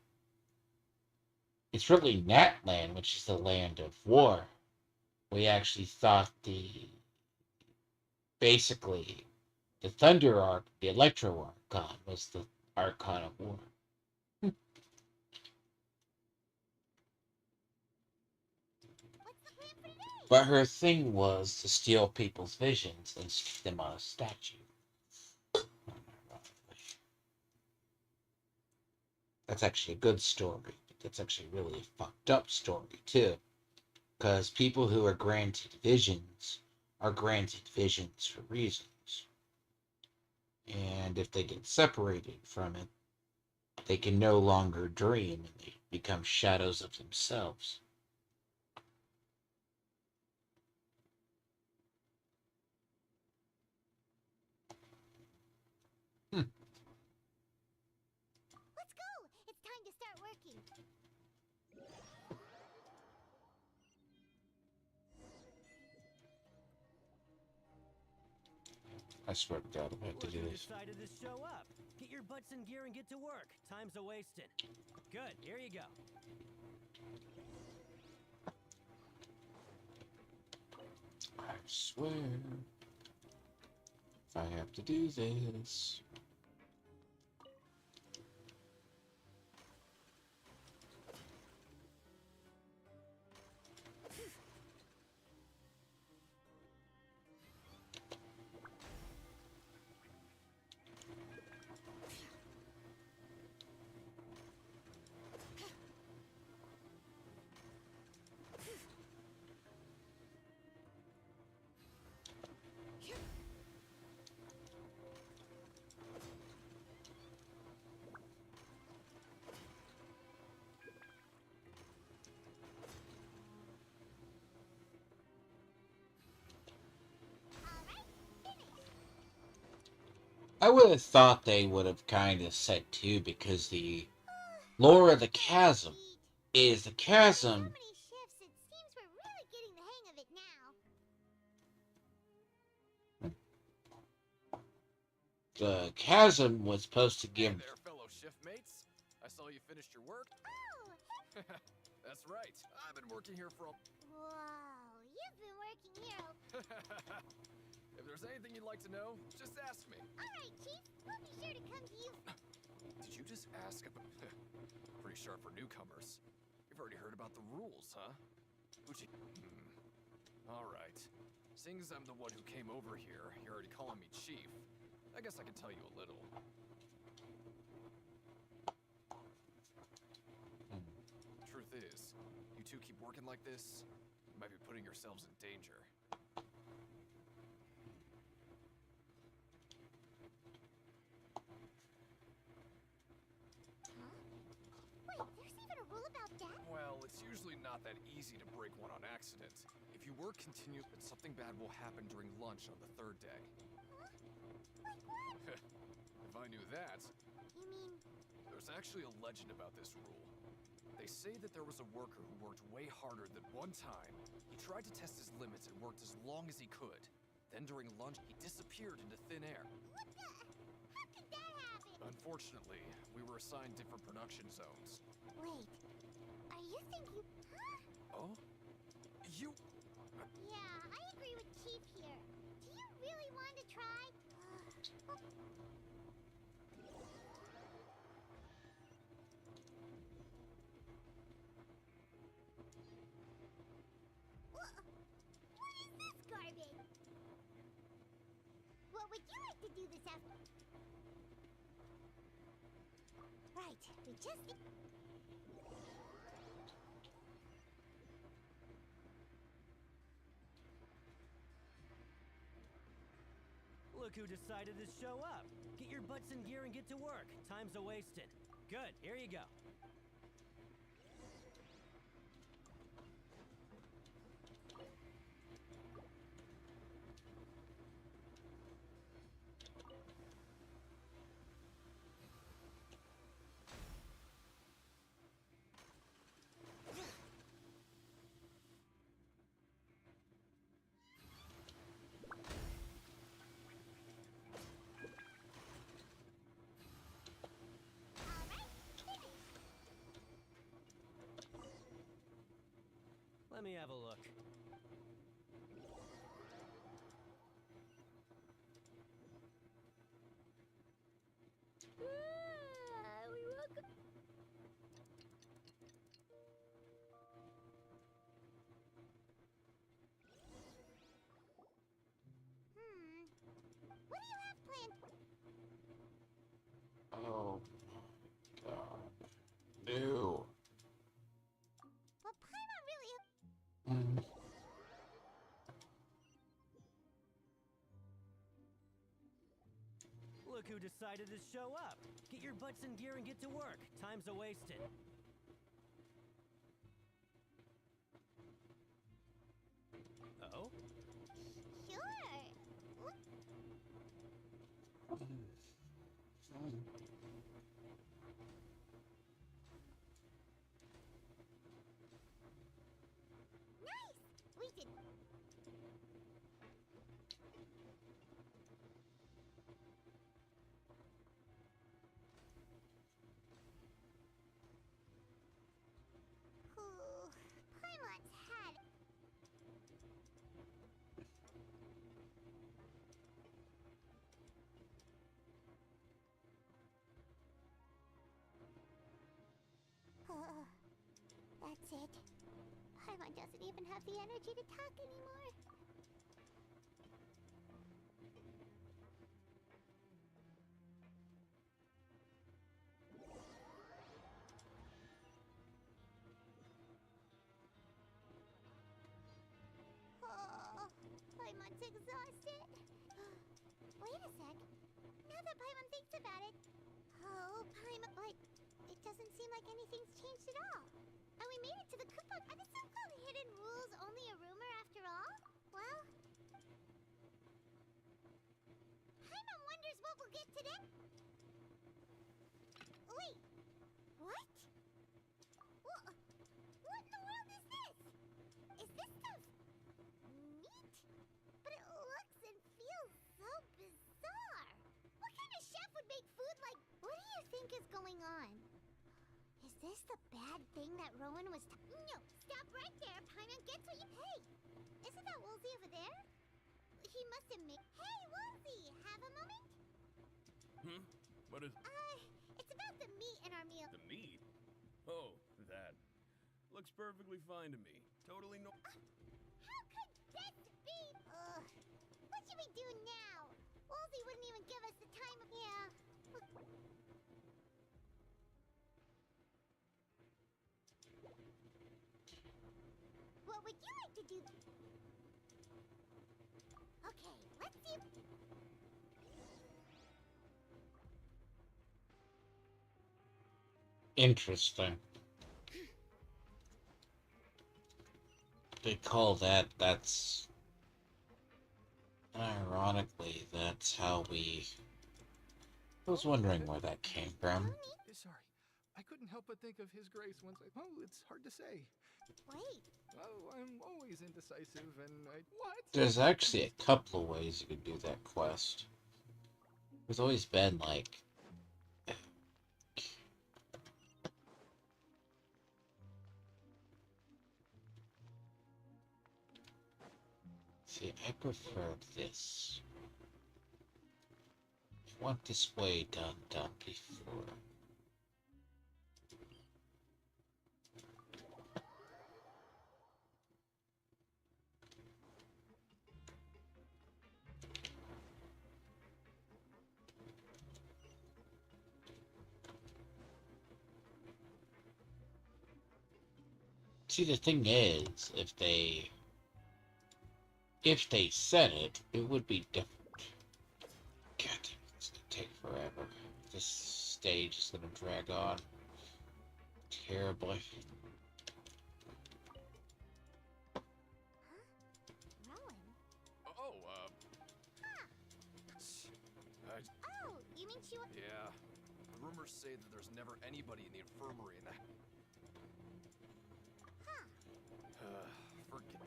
It's really Natland, which is the land of war. We actually thought basically, the Thunder Arc, the Electro Archon, was the Archon of war. But her thing was to steal people's visions and stick them on a statue. That's actually a good story. But that's actually really a fucked up story, too. Because people who are granted visions are granted visions for reasons. And if they get separated from it, they can no longer dream and they become shadows of themselves. Let's go! It's time to start working. I swear to God, I have to do this. Decided to show up. Get your butts in gear and get to work. Time's a-wasted. Good, here you go. I swear, if I have to do this. I would have thought they would have kind of said too, because the lore of the chasm is the chasm. So many shifts, it seems we're really getting the hang of it now. the chasm was supposed to Hey give. there, fellow shift mates. I saw you finished your work. Oh, That's right. I've been working here for a... whoa, you've been working here. If there's anything you'd like to know, just ask me. All right, Chief, we'll be sure to come to you. Did you just ask about... Pretty sharp for newcomers. You've already heard about the rules, huh? Uchi... All right. Seeing as I'm the one who came over here, you're already calling me Chief. I guess I can tell you a little. Truth is, you two keep working like this, you might be putting yourselves in danger. Wait, there's even a rule about that? Well, it's usually not that easy to break one on accident. If you work continue, but something bad will happen during lunch on the third day. Huh? Like what? If I knew that, You mean, there's actually a legend about this rule. They say that there was a worker who worked way harder than one time. He tried to test his limits and worked as long as he could. Then during lunch, he disappeared into thin air. what the? How could that happen? Unfortunately, we were assigned different production zones. Wait, are you thinking... Huh? Oh? You... Yeah, I agree with Chief here. Do you really want to try? What is this garbage? What would you like to do this afternoon? Right, we just... Look who decided to show up. Get your butts in gear and get to work. Time's a-wasted. Good, here you go. Let me have a look. we woke up... What do you have planned? Oh my god. Ew. Well, Paimon really... Mm. Look who decided to show up. Get your butts in gear and get to work. Time's a-wasted. Oh? Sure. Nice! We did... Ooh, Paimon's had... That's it. Paimon doesn't even have the energy to talk anymore. Oh, Paimon's exhausted. Wait a sec. Now that Paimon thinks about it... Oh, Paimon... But it doesn't seem like anything's changed at all. And we made it to the cookbook. Are the so-called hidden rules only a rumor after all? Well... Paimon wonders what we'll get today. Wait. What? What in the world is this? Is this stuff... meat? But it looks and feels so bizarre. What kind is going on? Is this the bad thing that Rowan was No, stop right there, Paimon gets what you pay! Isn't that Woolsey over there? He must have made... Hey, Woolsey! Have a moment? Hmm? What is... It's about the meat in our meal. The meat? Oh, that. Looks perfectly fine to me. Totally no... How could this be? What should we do now? Woolsey wouldn't even give us the time of... Yeah. What would you like to do? Okay, let's see if... Interesting. They call that's... Ironically, that's how we... I was wondering where that came from. Sorry, I couldn't help but think of His Grace once I... Oh, it's hard to say. Wait. Oh, I'm always indecisive and I... What? There's actually a couple of ways you could do that quest. There's always been, like... See, I prefer this. I want this way done before. See, the thing is, if they said it, it would be different. God, it's gonna take forever. This stage is gonna drag on terribly. Rowan? Oh, Oh, you mean she... Yeah. Rumors say that there's never anybody in the infirmary in that... Forget...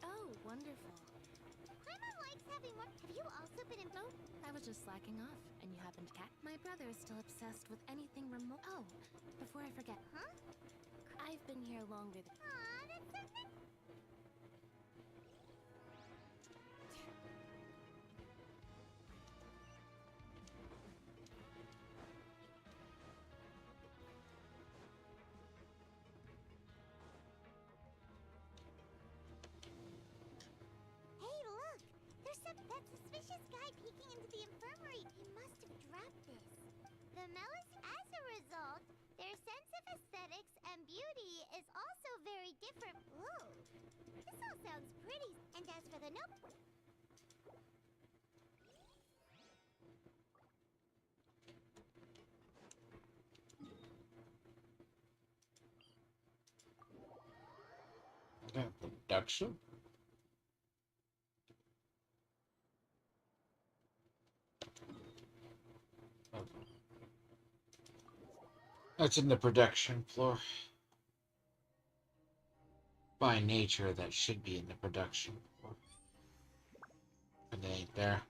Oh, wonderful. Paimon likes having more... Have you also been in... No, I was just slacking off, and you happened to catch... My brother is still obsessed with anything remote... Oh, before I forget... Huh? I've been here longer than... Aw, that's so nice. Hey, look! There's that suspicious guy peeking into the infirmary. He must have dropped this. The Melis, as a result, their sense of aesthetics and beauty is also very different. Whoa! This all sounds pretty. And as for the note... Production? That's in the production floor. By nature, that should be in the production floor. And it ain't there.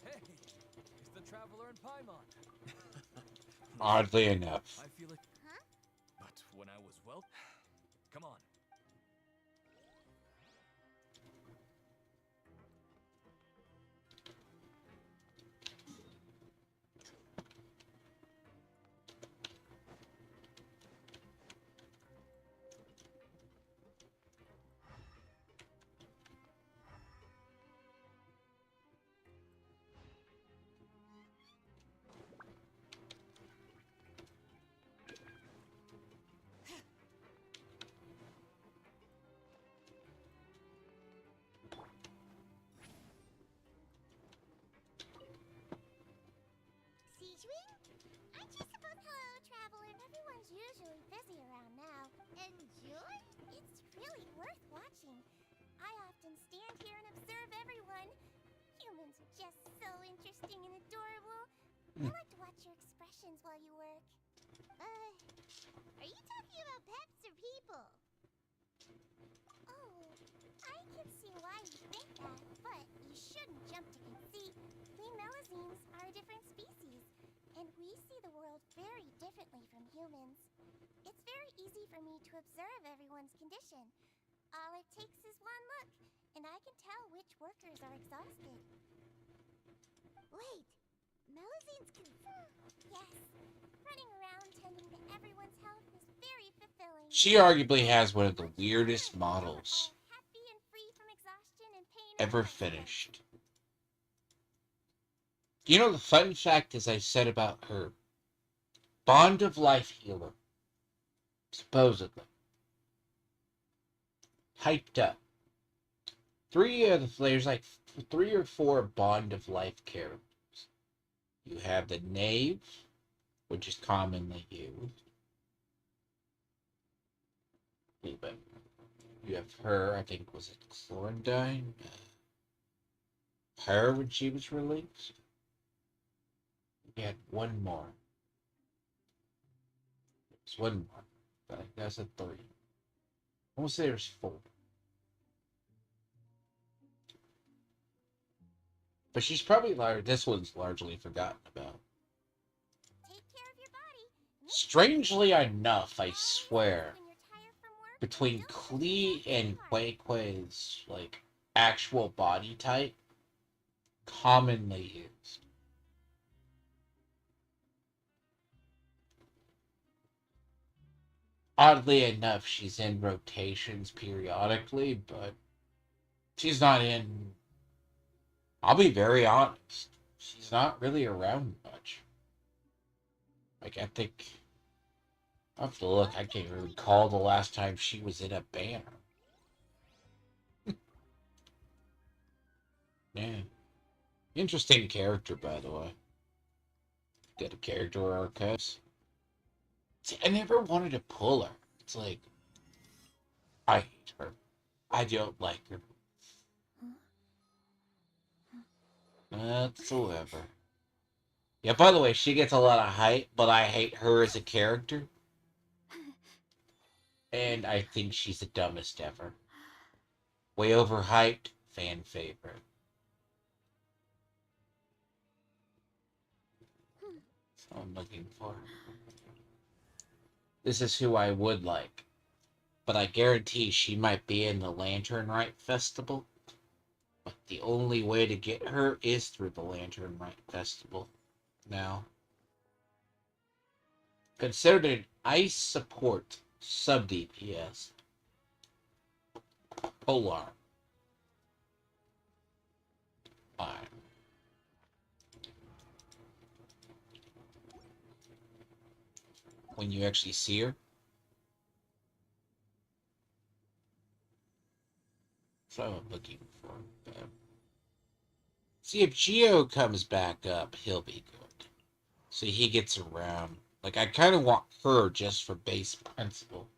Hey, it's the Traveler and Paimon. Oddly enough. I feel it. Huh? But when I was well, come on. Siege Wing? Aren't you supposed... Hello, Traveler. Everyone busy around now. Enjoy? It's really worth watching. I often stand here and observe everyone. Humans are just so interesting and adorable. I like to watch your expressions while you work. Are you talking about pets or people? Oh, I can see why you think that, but you shouldn't jump to conceit. We Melazines are a different species, and we see the world very differently from humans. It's very easy for me to observe everyone's condition. All it takes is one look, and I can tell which workers are exhausted. Wait, Melazines can... Yes, running around tending to everyone's health is very fulfilling. She arguably has one of the weirdest models Happy and free from exhaustion and pain ever finished. You know, the fun fact, as I said about her, Bond of Life healer, supposedly, hyped up. There's like 3 or 4 Bond of Life characters. You have the Knave, which is commonly used. But you have her, I think, was it Chlorindine? Her when she was released. You had one more. There's one more. But I think that's a 3. I want to say there's 4. But she's probably this one's largely forgotten about. Take care of your body. Strangely enough, I swear, between Klee and Quay Quay's like actual body type, commonly used. Oddly enough, she's in rotations periodically, but she's not in. I'll be very honest. She's not really around much. Like, I think... I have to look. I can't even recall the last time she was in a banner. Yeah. Interesting character, by the way. Got a character archives. See, I never wanted to pull her. It's like... I hate her. I don't like her. Whatsoever. Yeah, by the way, she gets a lot of hype, but I hate her as a character. And I think she's the dumbest ever. Way overhyped, fan favorite. That's what I'm looking for. This is who I would like. But I guarantee she might be in the Lantern Rite Festival. But the only way to get her is through the Lantern Rite Festival. Now, considered an ice support sub DPS. Polar. Fine. When you actually see her. That's what I'm looking for. See, if Geo comes back up, he'll be good. So he gets around. Like, I kind of want her just for base principle.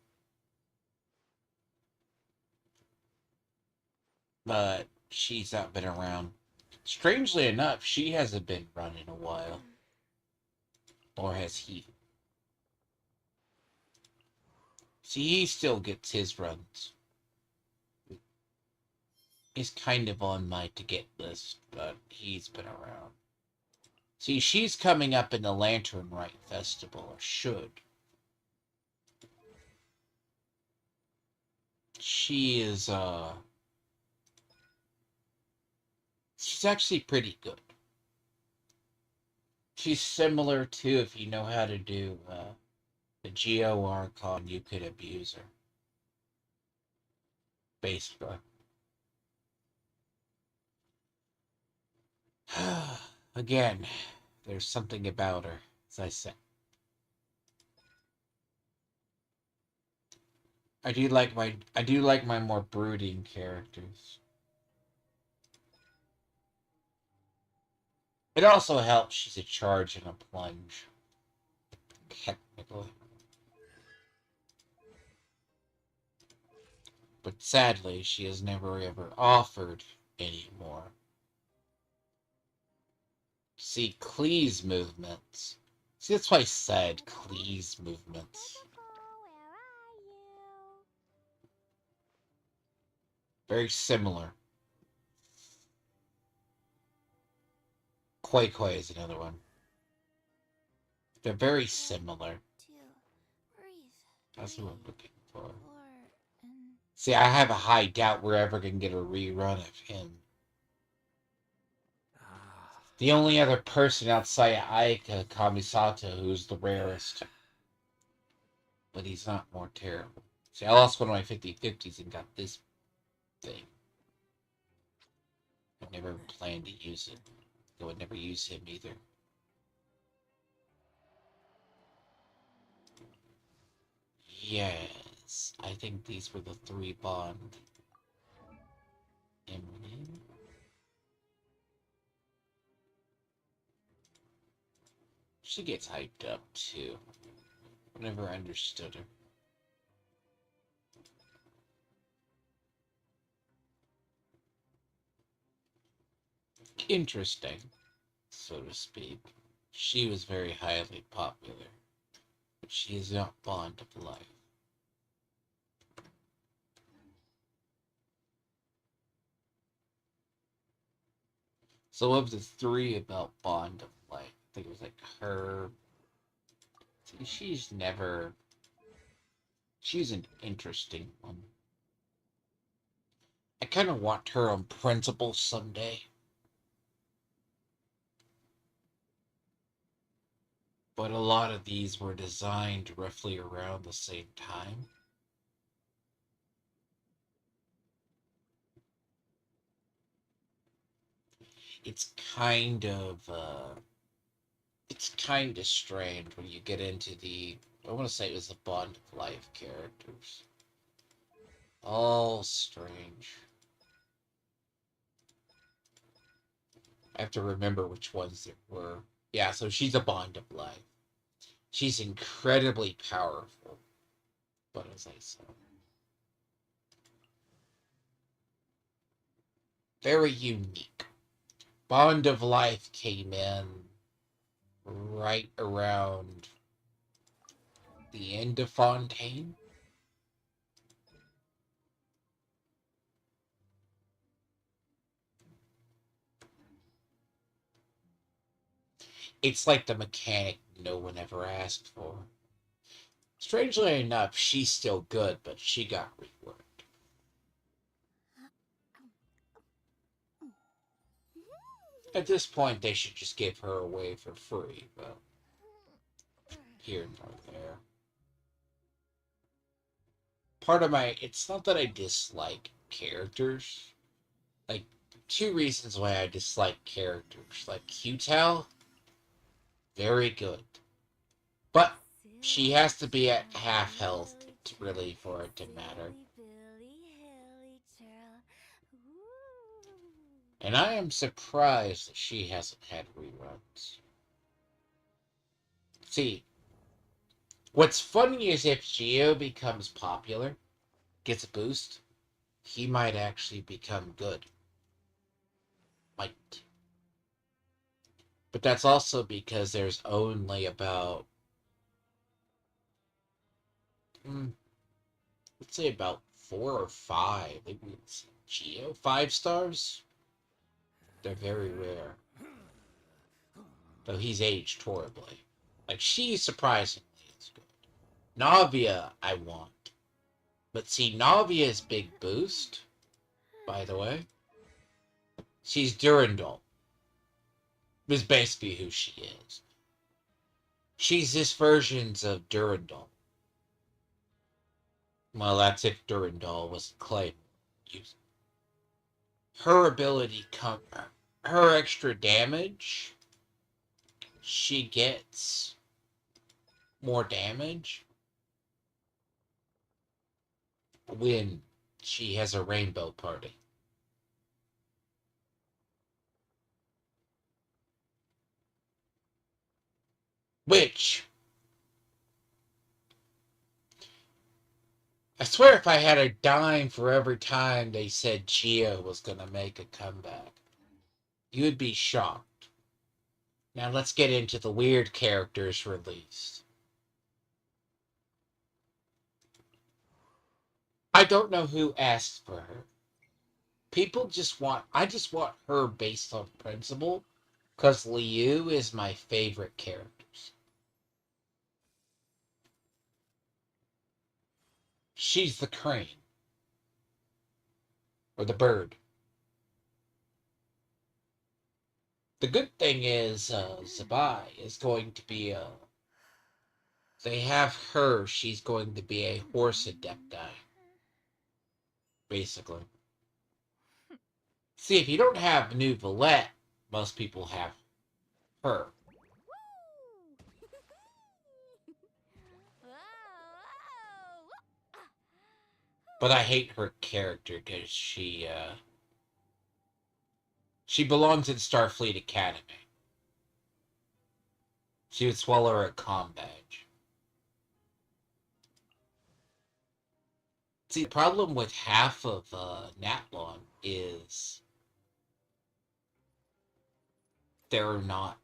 But she's not been around. Strangely enough, she hasn't been run in a while. Or has he? See, he still gets his runs. He's kind of on my to-get list, but he's been around. See, she's coming up in the Lantern Rite Festival, or should. She is, she's actually pretty good. She's similar to, if you know how to do, the Geo Archon, you could abuse her. Basically. Again, there's something about her, as I said. I do like my more brooding characters. It also helps she's a charge and a plunge. Technically. But sadly, she has never ever offered any more. See, Klee's movements. See, that's why I said Klee's movements. Very similar. Koi Koi is another one. They're very similar. That's what I'm looking for. See, I have a high doubt we're ever going to get a rerun of him. The only other person outside Aika Kamisato who's the rarest. But he's not more terrible. See, I lost one of my 50/50s and got this thing. I never planned to use it. I would never use him either. Yes, I think these were the 3 Bond. Emily? She gets hyped up too. I never understood her. Interesting, so to speak. She was very highly popular, but she is not Bond of life. So of the 3 about Bond of life, I think it was like her. See, she's an interesting one. I kind of want her on principle someday. But a lot of these were designed roughly around the same time. It's kind of strange when you get into the, I want to say it was the Bond of Life characters. All strange. I have to remember which ones there were. Yeah, so she's a Bond of Life. She's incredibly powerful. But as I said, very unique. Bond of Life came in right around the end of Fontaine. It's like the mechanic no one ever asked for. Strangely enough, she's still good, but she got reworked. At this point, they should just give her away for free, but here nor there. Part of my, it's not that I dislike characters. Like, 2 reasons why I dislike characters. Like, Q-Tal, very good. But she has to be at half health to really for it to matter. And I am surprised that she hasn't had reruns. See, what's funny is if Geo becomes popular, gets a boost, he might actually become good. Might. But that's also because there's only about, let's say about 4 or 5, maybe it's Geo 5 stars. They're very rare. Though he's aged horribly. Like, she surprisingly is good. Navia, I want. But see, Navia's big boost, by the way, she's Durandal. Is basically who she is. She's this version's of Durandal. Well, that's if Durandal was claimed. Her ability, her extra damage, she gets more damage when she has a rainbow party. Which I swear if I had a dime for every time they said Geo was going to make a comeback, you would be shocked. Now let's get into the weird characters released. I don't know who asked for her. I just want her based on principle, because Liu is my favorite characters. She's the crane. Or the bird. The good thing is, Zabai is going to be, they have her, she's going to be a horse adepti. Basically. See, if you don't have New Valette, most people have her. But I hate her character because she belongs in Starfleet Academy. She would swallow her a comm badge. See, the problem with half of Natlon is they're not,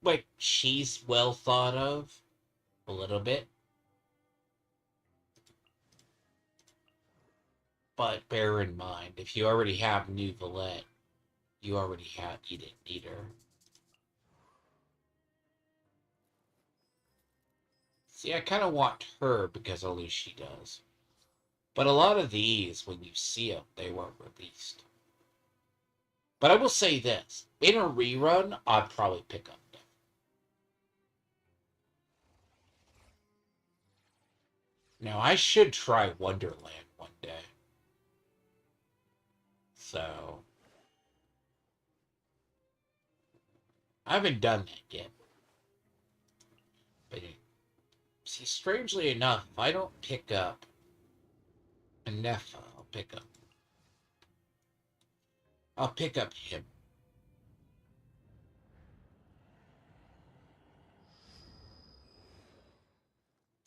like, she's well thought of a little bit, but bear in mind, if you already have New Valette, you didn't need her. See, I kind of want her because only she does. But a lot of these, when you see them, they weren't released. But I will say this. In a rerun, I'd probably pick up them. Now, I should try Wonderland one day. So, I haven't done that yet. But, see, strangely enough, if I don't pick up Nefa, I'll pick up him.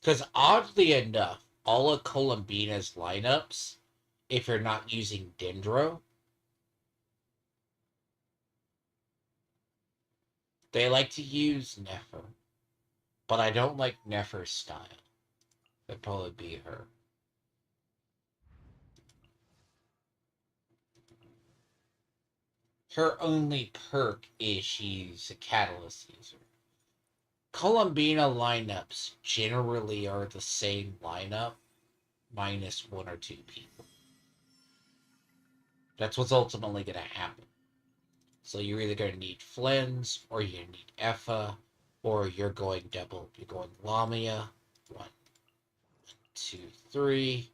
Because oddly enough, all of Columbina's lineups, if you're not using Dendro, they like to use Nefer. But I don't like Nefer's style. That'd probably be her. Her only perk is she's a catalyst user. Columbina lineups generally are the same lineup, minus one or two people. That's what's ultimately going to happen. So you're either going to need Flens, or you need Effa, or you're going double. You're going Lamia, 1, 2, 3,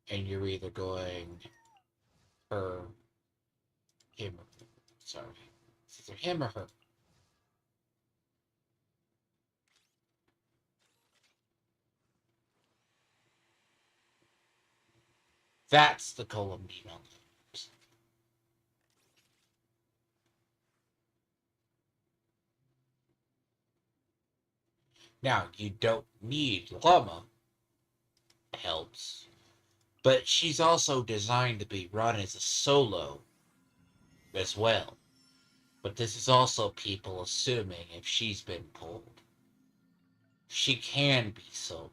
and you're either going her, him, sorry. It's either him or her. That's the Columbina. Now, you don't need Llama. Helps. But she's also designed to be run as a solo as well. But this is also people assuming if she's been pulled. She can be solo.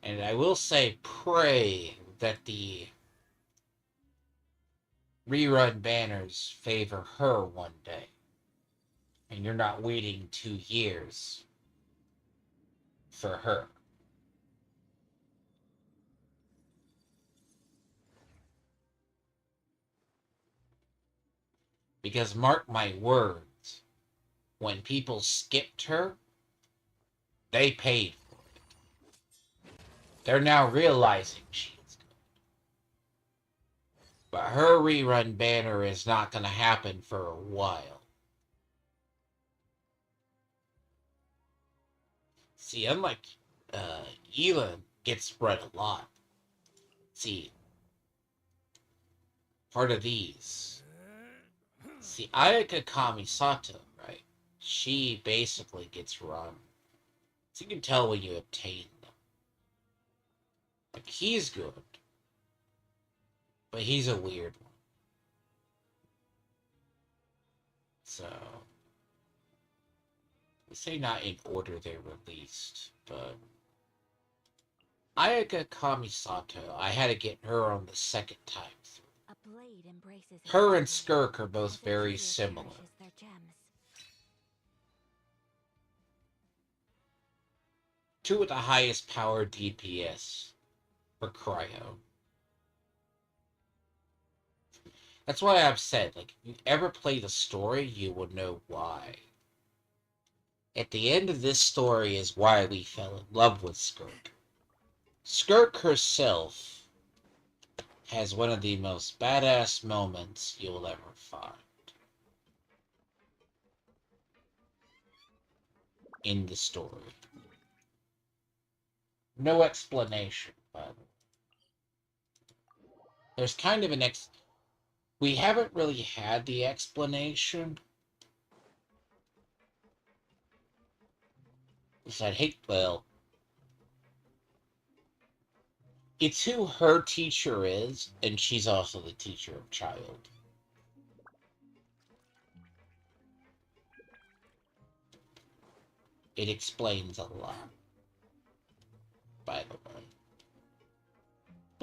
And I will say, pray that the rerun banners favor her one day. And you're not waiting 2 years for her. Because mark my words, when people skipped her, they paid for it. They're now realizing she's good. But her rerun banner is not going to happen for a while. See, unlike Elon gets spread a lot. See, part of these. See, Ayaka Kamisato, right? she basically gets run. So you can tell when you obtain them. Like, he's good, but he's a weird one. So, they say not in order they're released, but Ayaka Kamisato, I had to get her on the second time through. A blade embraces Her and its Skirk are both as a very jeweler similar. cherishes their gems. Two with the highest power DPS for Cryo. That's why I've said, like, if you ever play the story, you will know why. At the end of this story is why we fell in love with Skirk. Skirk herself has one of the most badass moments you'll ever find in the story. No explanation, by the way. There's kind of an we haven't really had the explanation. We said, hey, well, it's who her teacher is, and she's also the teacher of Child. It explains a lot, by the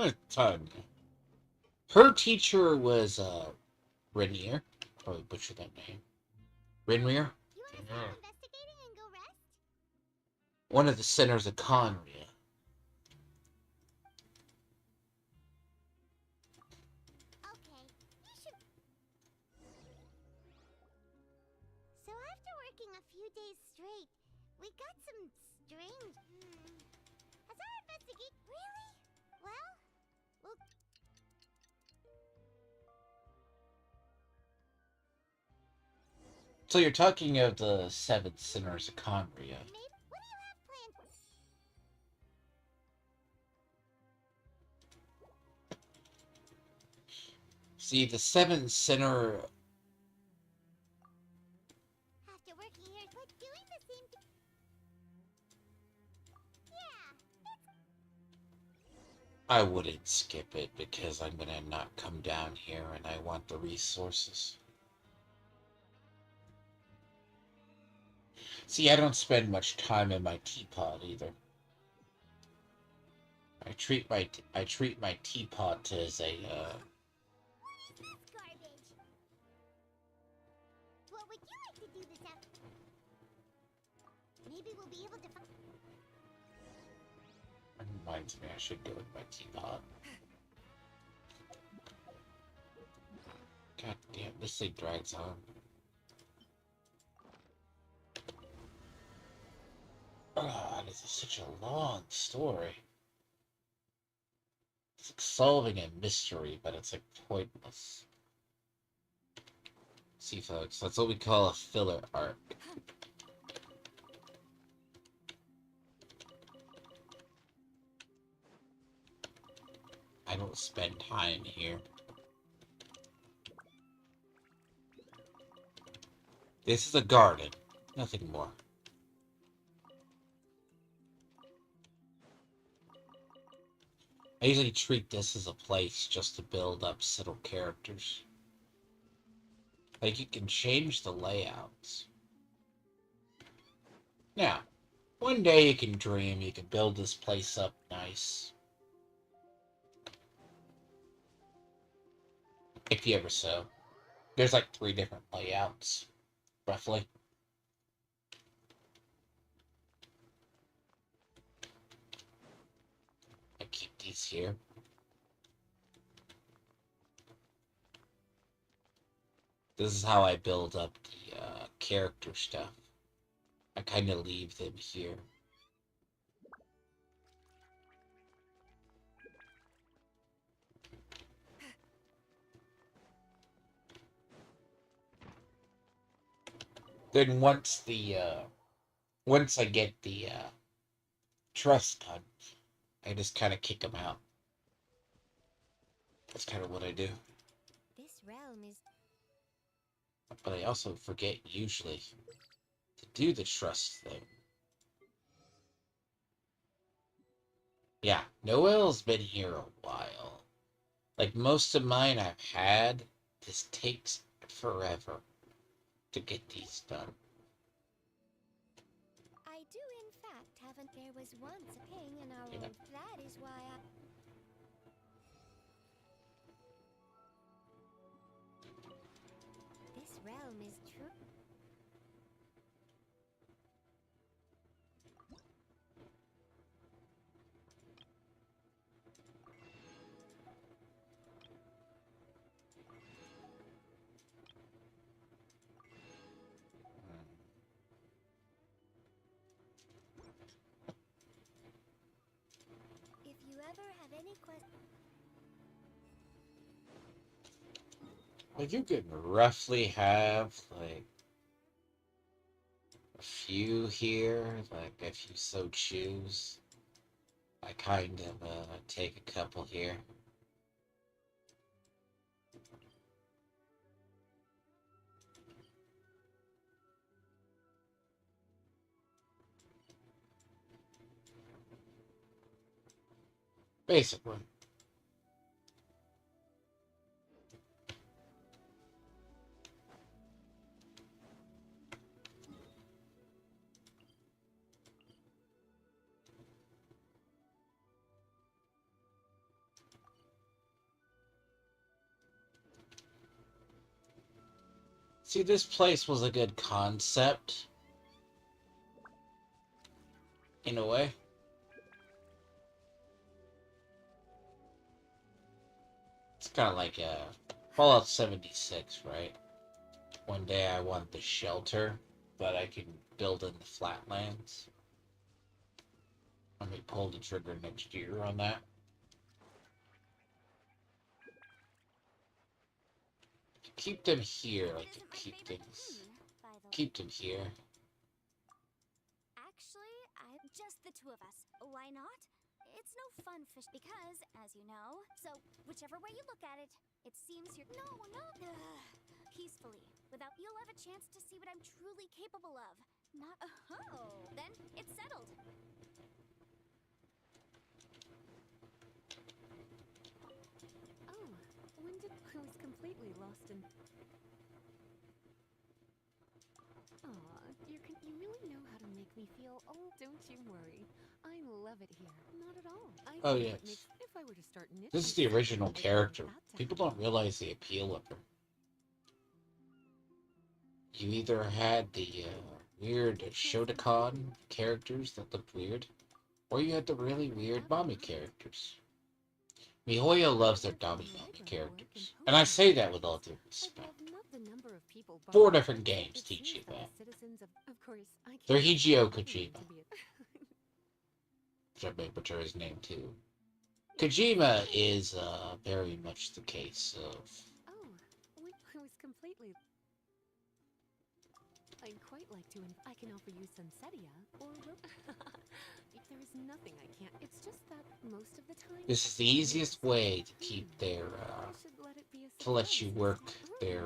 way. Ton. Her teacher was, Rainier. Probably butchered that name. Rinrier? Investigating and go rest? One of the centers of Conria. Okay, you should. So after working a few days straight, we got some strange. Has our investigation really? Well, So you're talking of the seven centers of Conria. what do you have planned? See, the seven center. After working here, but doing the same thing. Yeah, I wouldn't skip it because I'm gonna not come down here and I want the resources. See, I don't spend much time in my teapot either. I treat my teapot as a garbage. What would you like to do this afternoon? Maybe we'll be able to find. That reminds me, I should go with my teapot. God damn, this thing drags on. Oh, this is such a long story. It's like solving a mystery, but it's like pointless. See, folks, that's what we call a filler arc. I don't spend time here. This is a garden, nothing more. I usually treat this as a place just to build up subtle characters. Like, you can change the layouts. Now, one day you can dream you can build this place up nice. If you ever so. There's like 3 different layouts, roughly. I keep these here. This is how I build up the character stuff. I kind of leave them here. Then once I get the trust done, I just kind of kick them out. That's kind of what I do. This realm is. But I also forget usually. to do the trust thing. Yeah, Noel's been here a while. Like most of mine I've had, this takes forever to get these done. I do, in fact, haven't. There was once a king in our world. That is why I. This realm is true. If you ever have any questions. Like you could roughly have like a few here, like if you so choose. I kind of take a couple here. Basically. See, this place was a good concept. In a way. It's kind of like Fallout 76, right? One day I want the shelter that I can build in the flatlands. I may pull the trigger next year on that. Keep them here, like keep them here. Actually, I'm just the two of us. Why not? It's no fun fish because, as you know, so whichever way you look at it, it seems you're peacefully. Without you'll have a chance to see what I'm truly capable of. Not then it's settled. Oh, when did I was completely lost in. Aw, you really know how to make me feel. Oh, don't you worry. I love it here. Not at all. Oh yes. If I were to start knitting, This is the original character. People don't realize the appeal of her. You either had the weird Shotokan characters that looked weird, or you had the really weird mommy characters. MiHoYo loves their mommy characters. And I say that with all due respect. 4 different games teach you that. They're Hideo Kojima. Which I may butcher his name too. Kojima is very much the case of... Oh, I was completely... I'd quite like to... I can offer you Sunsetia, or... There is nothing I can't... It's just that most of the time... This is the easiest way to keep their, to let you work their,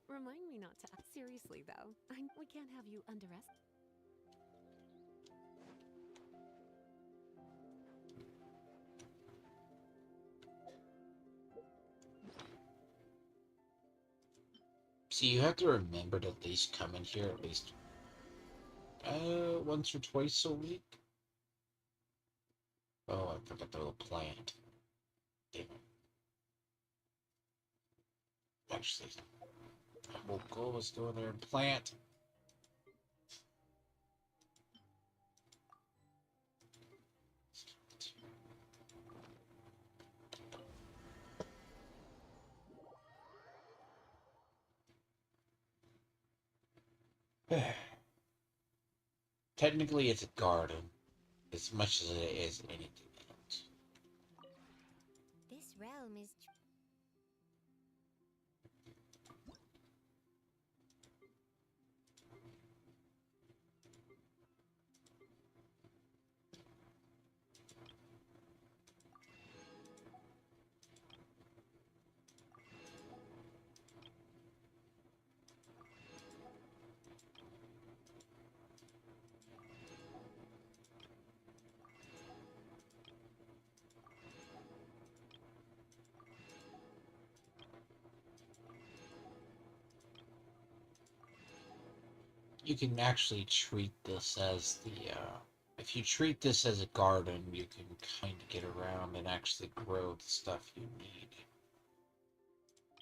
Remind me not to... Seriously, though. We can't have you underestimate... See, you have to remember to at least come in here at least once or twice a week. Oh, I forgot the little plant. Damn it. Actually, we'll go, let's go in there and plant. Technically, it's a garden, as much as it is anything else. This realm is. you can actually treat this as the, if you treat this as a garden, you can kind of get around and actually grow the stuff you need.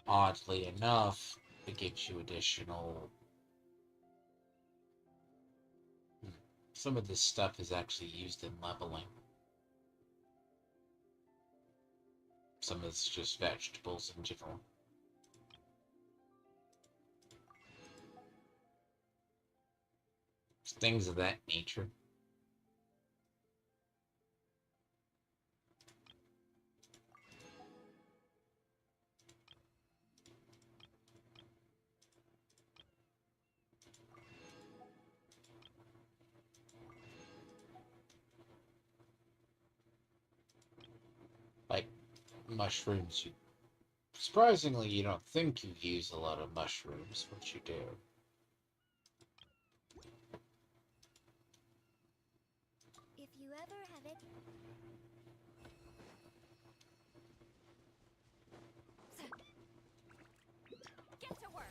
Oddly enough, it gives you additional... Some of this stuff is actually used in leveling. Some of it's just vegetables in general. Things of that nature. Like mushrooms. Surprisingly, you don't think you use a lot of mushrooms, but you do. If you ever have it. Get to work.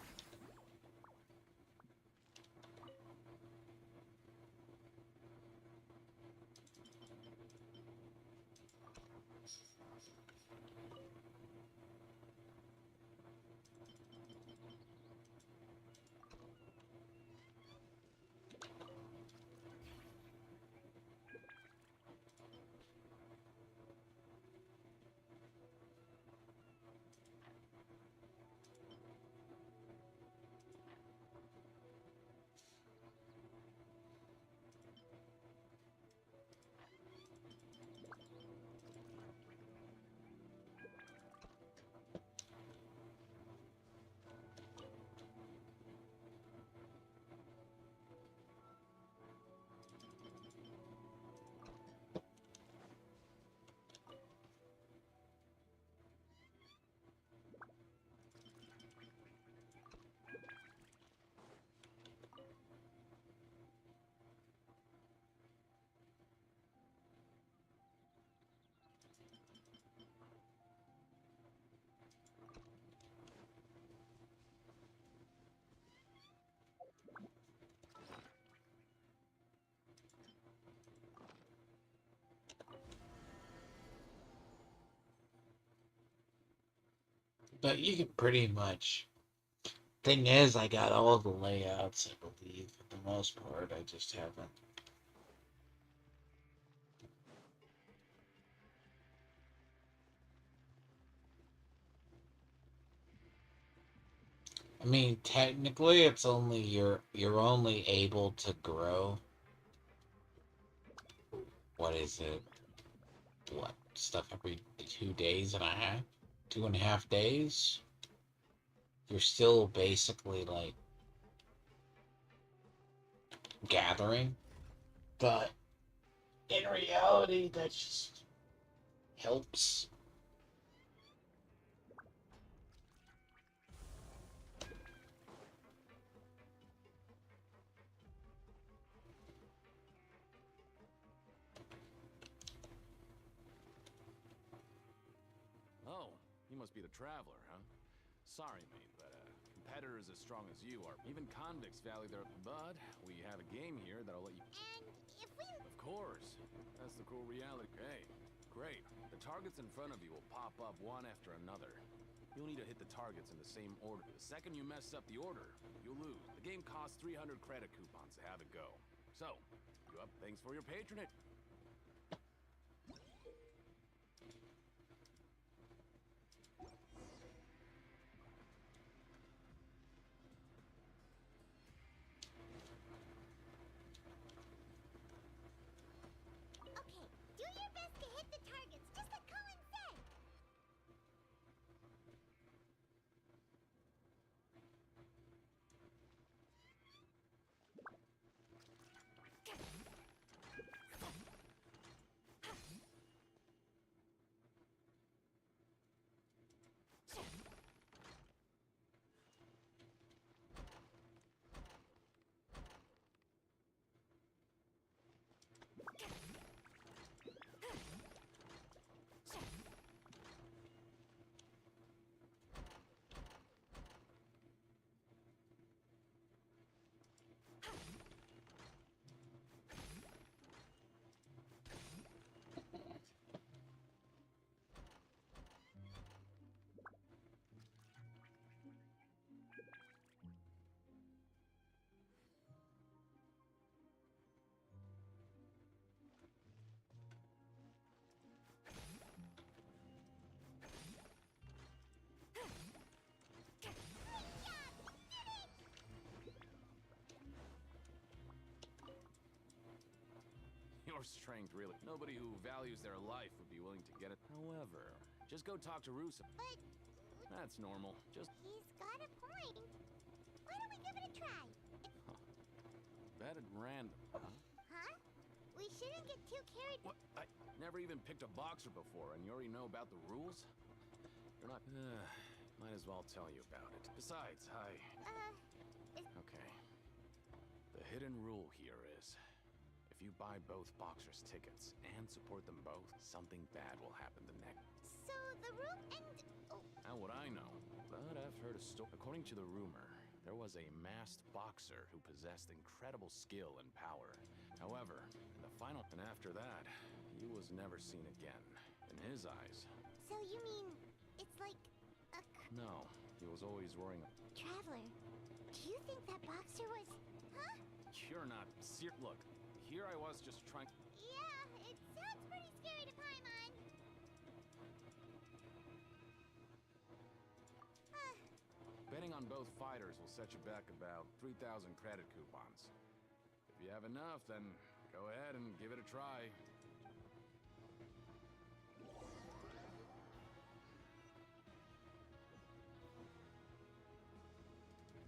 But you can pretty much... Thing is, I got all the layouts, I believe, for the most part. I just haven't. I mean, technically, it's only you're only able to grow. What is it? What stuff every 2 days and a half, 2.5 days? You're still basically like gathering, but in reality, that just helps. Oh, you must be the traveler, huh? Sorry, mate, but competitors as strong as you are, even convicts value their... But we have a game here that'll let you... And if we... Of course. That's the cool reality. Hey, great. The targets in front of you will pop up one after another. You'll need to hit the targets in the same order. The second you mess up the order, you'll lose. The game costs 300 credit coupons to have it go. So, you up? Thanks for your patronage. Okay, do your best to hit the targets, just like Colin said. strength, really. Nobody who values their life would be willing to get it. However, just go talk to Rusa. But That's normal. Just he's got a point. Why don't we give it a try? bet at random. Huh? We shouldn't get too carried. What? I never even picked a boxer before, and you already know about the rules? You're not... might as well tell you about it. Besides, Okay. The hidden rule here is, if you buy both boxers' tickets and support them both, something bad will happen the next. So the room and... Oh, How would I know? But I've heard a story. According to the rumor, there was a masked boxer who possessed incredible skill and power. However, in the final... And after that, he was never seen again. In his eyes. so you mean it's like a No, he was always worrying... traveler? Do you think that boxer was... Huh? You're not serious. Look, here I was just trying... Yeah, it sounds pretty scary to Paimon. Betting on both fighters will set you back about 3,000 credit coupons. If you have enough, then go ahead and give it a try.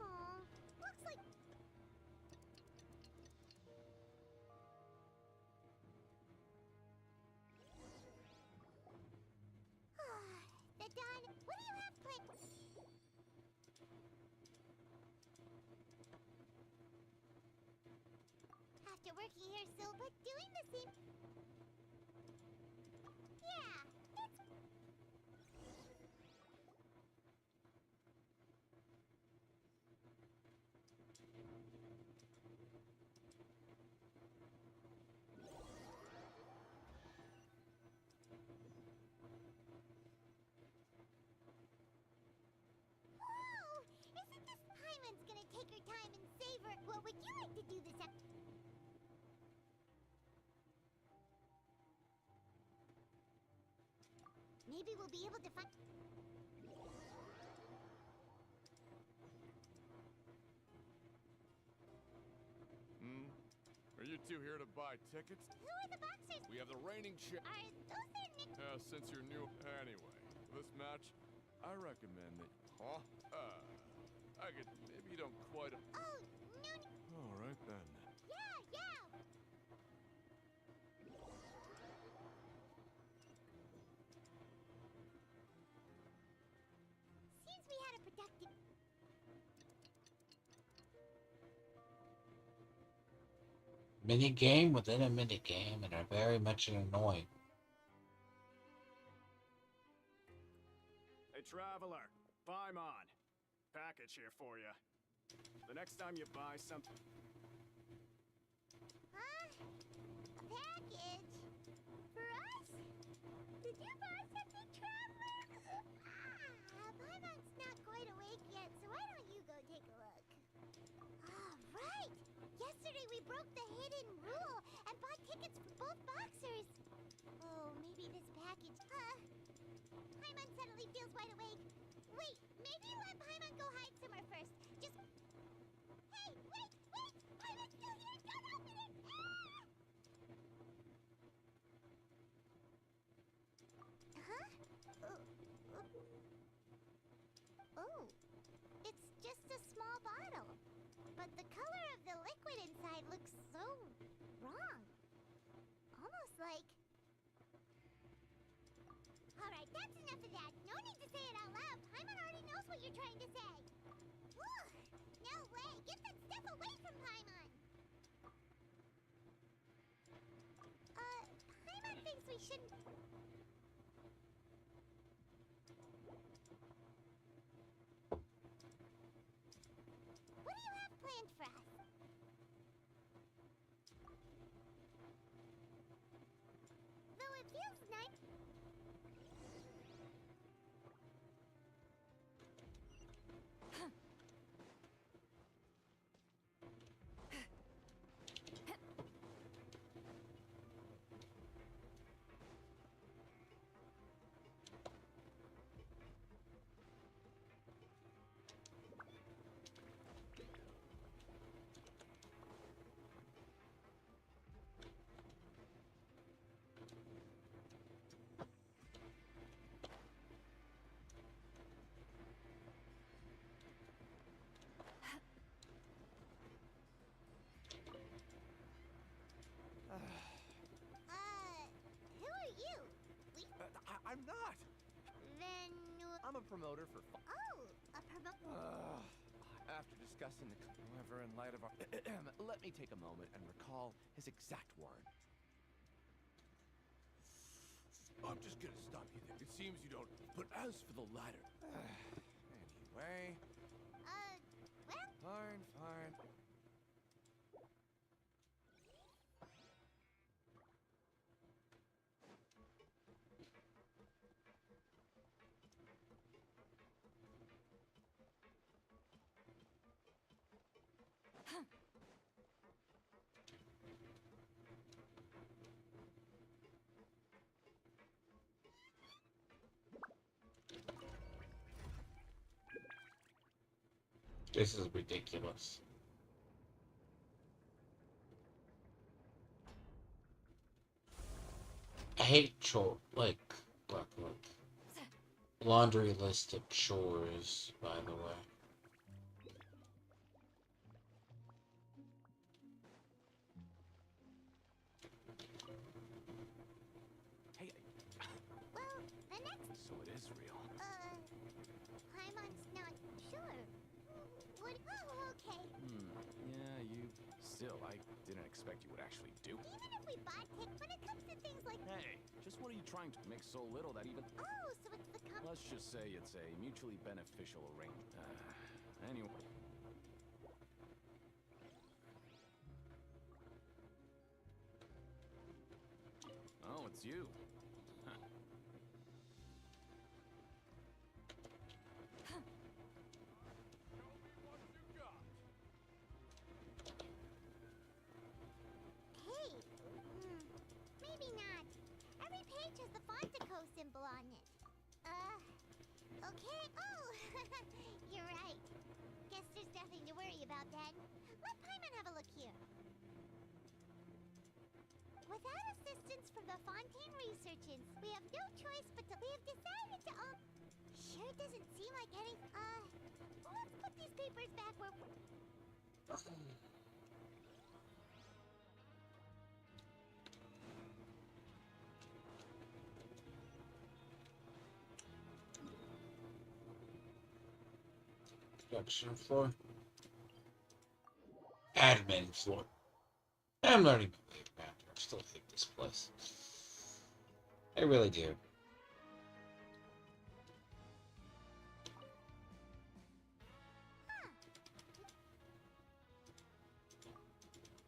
Aw, looks like... The Dawn, what do you have planned? After working here so, but doing the same... Yeah, it's... Whoa! Isn't this... Paimon's gonna take her time and savor... What would you like to do this Maybe we'll be able to find... Are you two here to buy tickets? Who are the boxers? We have the reigning champ. Are those their nick... Since you're new... Anyway, for this match, I recommend that... Huh? Maybe you don't quite... Oh, no... All right, then. Yeah! Seems we had a productive... Mini game within a mini game and are very much annoying. Hey, traveler, Paimon. Package here for you. The next time you buy something... Huh? A package? For us? Did you buy something, traveler? Paimon's not quite awake yet, so why don't you go take a look? Right! Yesterday we broke the hidden rule and bought tickets for both boxers. Oh, maybe this package... Paimon suddenly feels wide awake. Wait, maybe let Paimon go hide somewhere first. Just... Hey, wait! Paimon's still here! Don't open it! Huh? Oh, it's just a small bottle. But the color of the liquid inside looks so wrong. Almost like... Alright, that's enough of that. No need to say it out loud. Paimon already knows what you're trying to say. Ugh, no way. Get that stuff away from Paimon. Paimon thinks we shouldn't... What do you have planned for us? Though it feels nice... I'm a promoter for. Oh, a promoter. After discussing the. However, in light of our. Let me take a moment and recall his exact words. I'm just gonna stop you there. It seems you don't. But as for the latter. Anyway. Well. Fine, fine. This is ridiculous. I hate look. Laundry list of chores, by the way. Hey. Well, the next. So it is real. Paimon's not sure. What? Oh, okay. Yeah, you. Still, I didn't expect you would actually do. Even if we bought it, when it comes to things like. Hey, just what are you trying to make so little that even. Oh, so it's the. Let's just say it's a mutually beneficial arrangement. Anyway. Oh, it's you. Hey, maybe not. Every page has the Fontaco symbol on it. Okay. Oh, you're right. Guess there's nothing to worry about then. Let Paimon have a look here. Without assistance from the Fontaine researchants, we have no choice but to. We have decided to. Sure doesn't seem like any. Let's put these papers back where. Production floor. Admin floor. I'm learning to believe after. I still hate this place. I really do.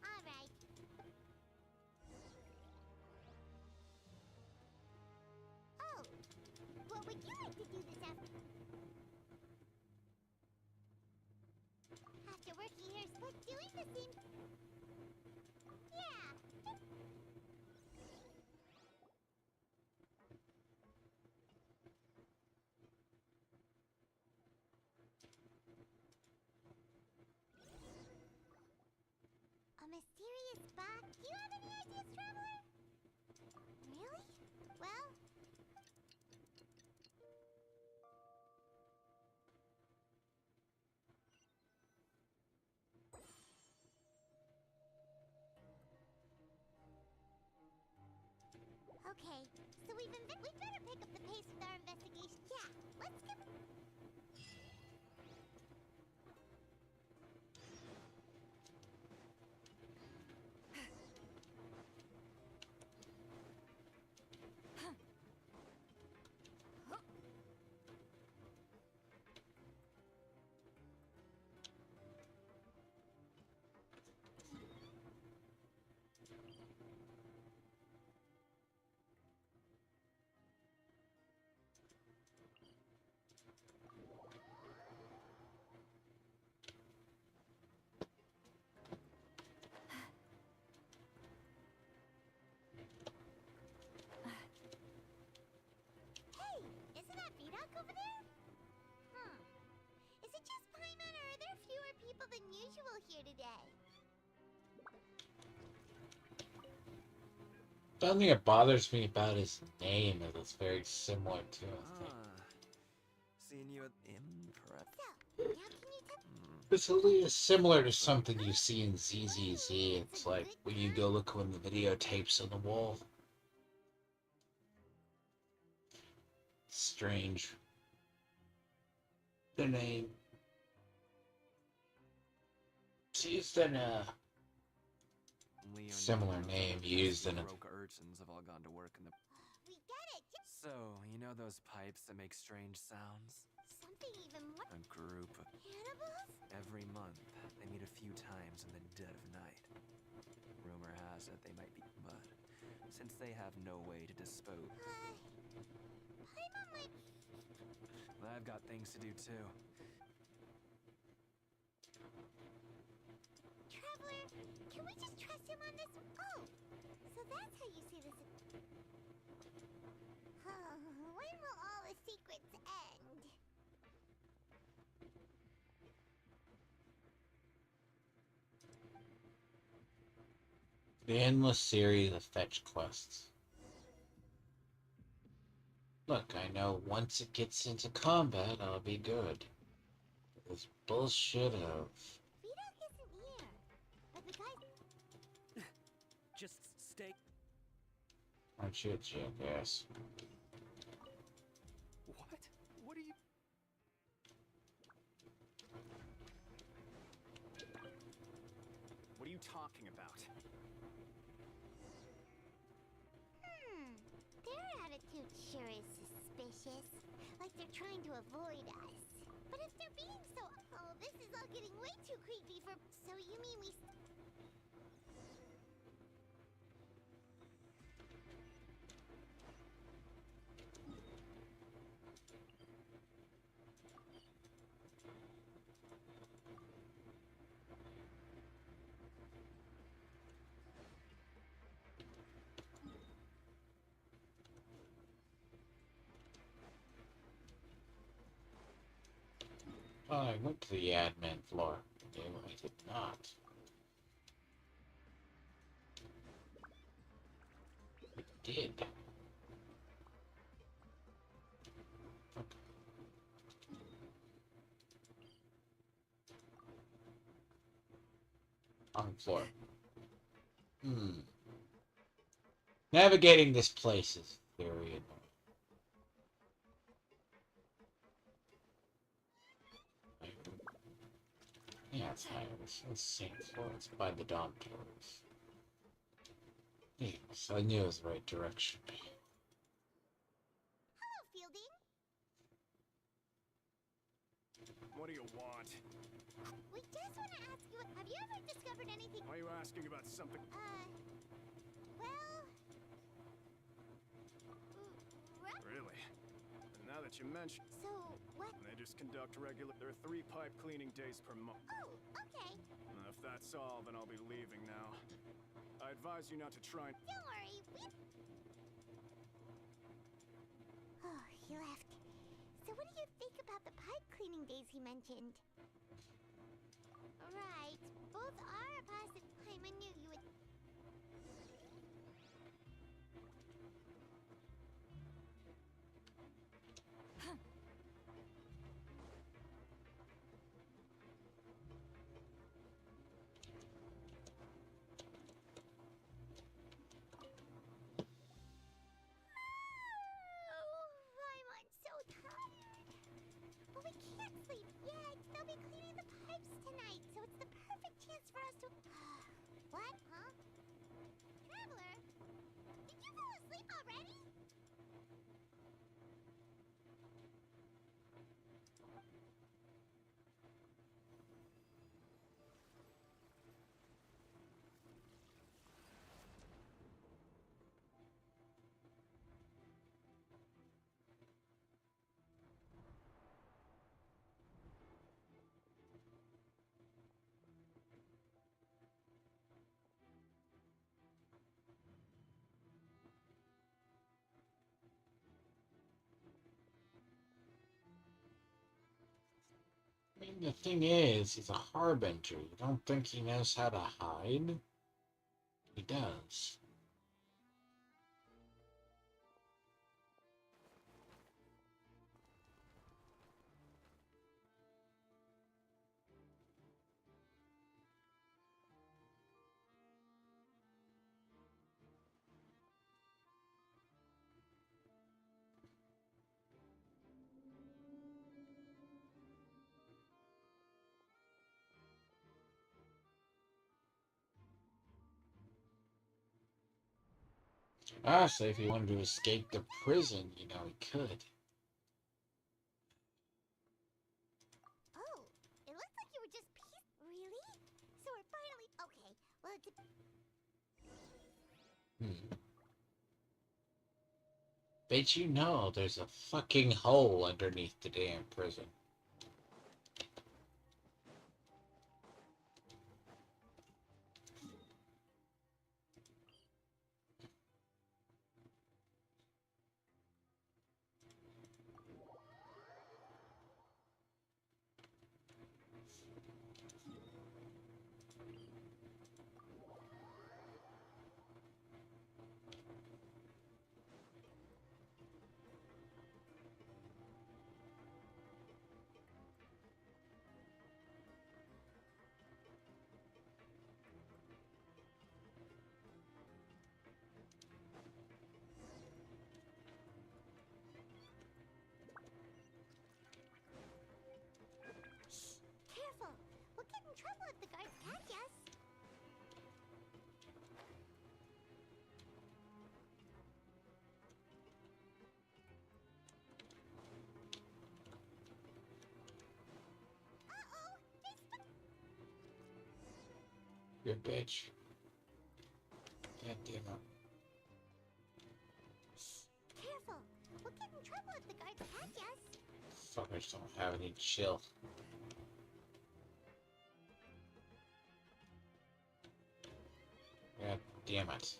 All right. Oh, what would you like to do this afternoon? After working here, but doing the same. Yeah. A mysterious box. Do you have any ideas, Traveler? Really? Well. Okay, so we'd better pick up the pace with our investigation. Yeah, let's get. Hey, isn't that Vidoc over there? Is it just Paimon, or are there fewer people than usual here today? The only thing that bothers me about his name is it's very similar to a thing. Seeing you at Imprep. So, now can you tell? It's at least similar to something you see in ZZZ. It's like when you go look on the videotapes on the wall. Strange. The name. It's used in a similar name used in a. Broke urchins have all gone to work in the. We get it! So, you know those pipes that make strange sounds? Something even more. A group. Cannibals? Every month, they meet a few times in the dead of night. Rumor has it they might be, but since they have no way to dispose. Paimon might. I've got things to do too. Traveler, can we just trust him on this? Oh, so that's how you see this. When will all the secrets end? The endless series of fetch quests. Look, I know once it gets into combat, I'll be good. This bullshit of. Vidok isn't here, but the guy. Just stay. Aren't you a jackass? What? What are you? What are you talking about? Their attitude sure is suspicious. Like they're trying to avoid us. But if they're being so. Oh, this is all getting way too creepy for. So you mean we. Well, I went to the admin floor. No, I did not. I did. On the floor. Navigating this place is very annoying. Yeah, it's higher. It's the same floor. It's by the dormitories. Yes, I knew it was the right direction. Hello, Fielding. What do you want? We just want to ask you, have you ever discovered anything? Why are you asking about something? Well... Really? And now that you mention... So, what? They just conduct regular... There are 3 pipe cleaning days per month. Oh, okay. If that's all, then I'll be leaving now. I advise you not to try... Don't worry, Oh, he left. So what do you think about the pipe cleaning days he mentioned? Right. Both are a positive... I knew you would... I'm so tired. But we can't sleep yet. They'll be cleaning the pipes tonight, so it's the perfect chance for us to... What? Huh? Traveler? Did you fall asleep already? I mean, the thing is, he's a harbinger. You don't think he knows how to hide? He does. Honestly, if he wanted to escape the prison, you know, he could. Oh, it looks like you were just Really? So we're finally okay. Well, Bet you know there's a fucking hole underneath the damn prison. careful. We'll get in trouble if the guards catch us. Good bitch. God damn it. Careful. We'll get in trouble if the guards catch us. Fuckers don't have any chill. God damn it.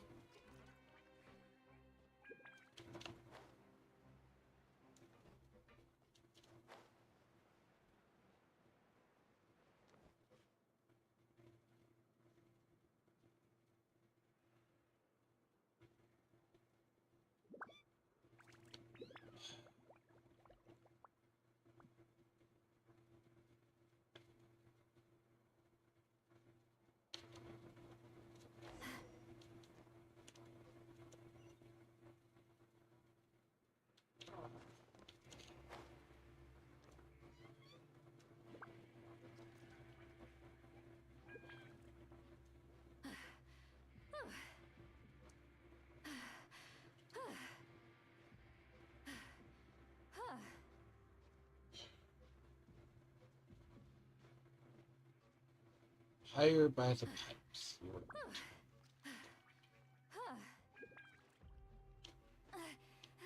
Higher by the pipes.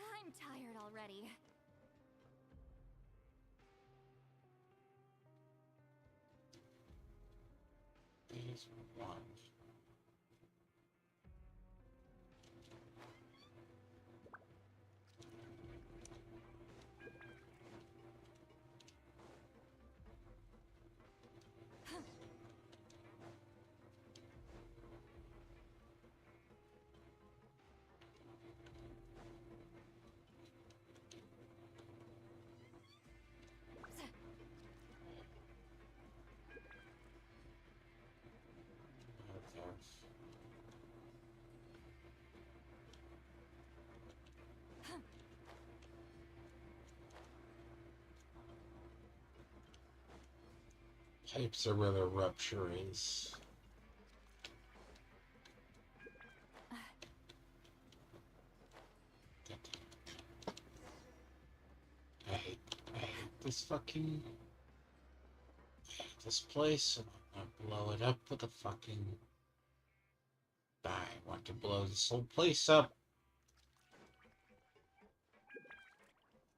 I'm tired already. These ones. Pipes are where the rupture is. I hate this fucking... I hate this place. I'm gonna blow it up with a fucking... I want to blow this whole place up.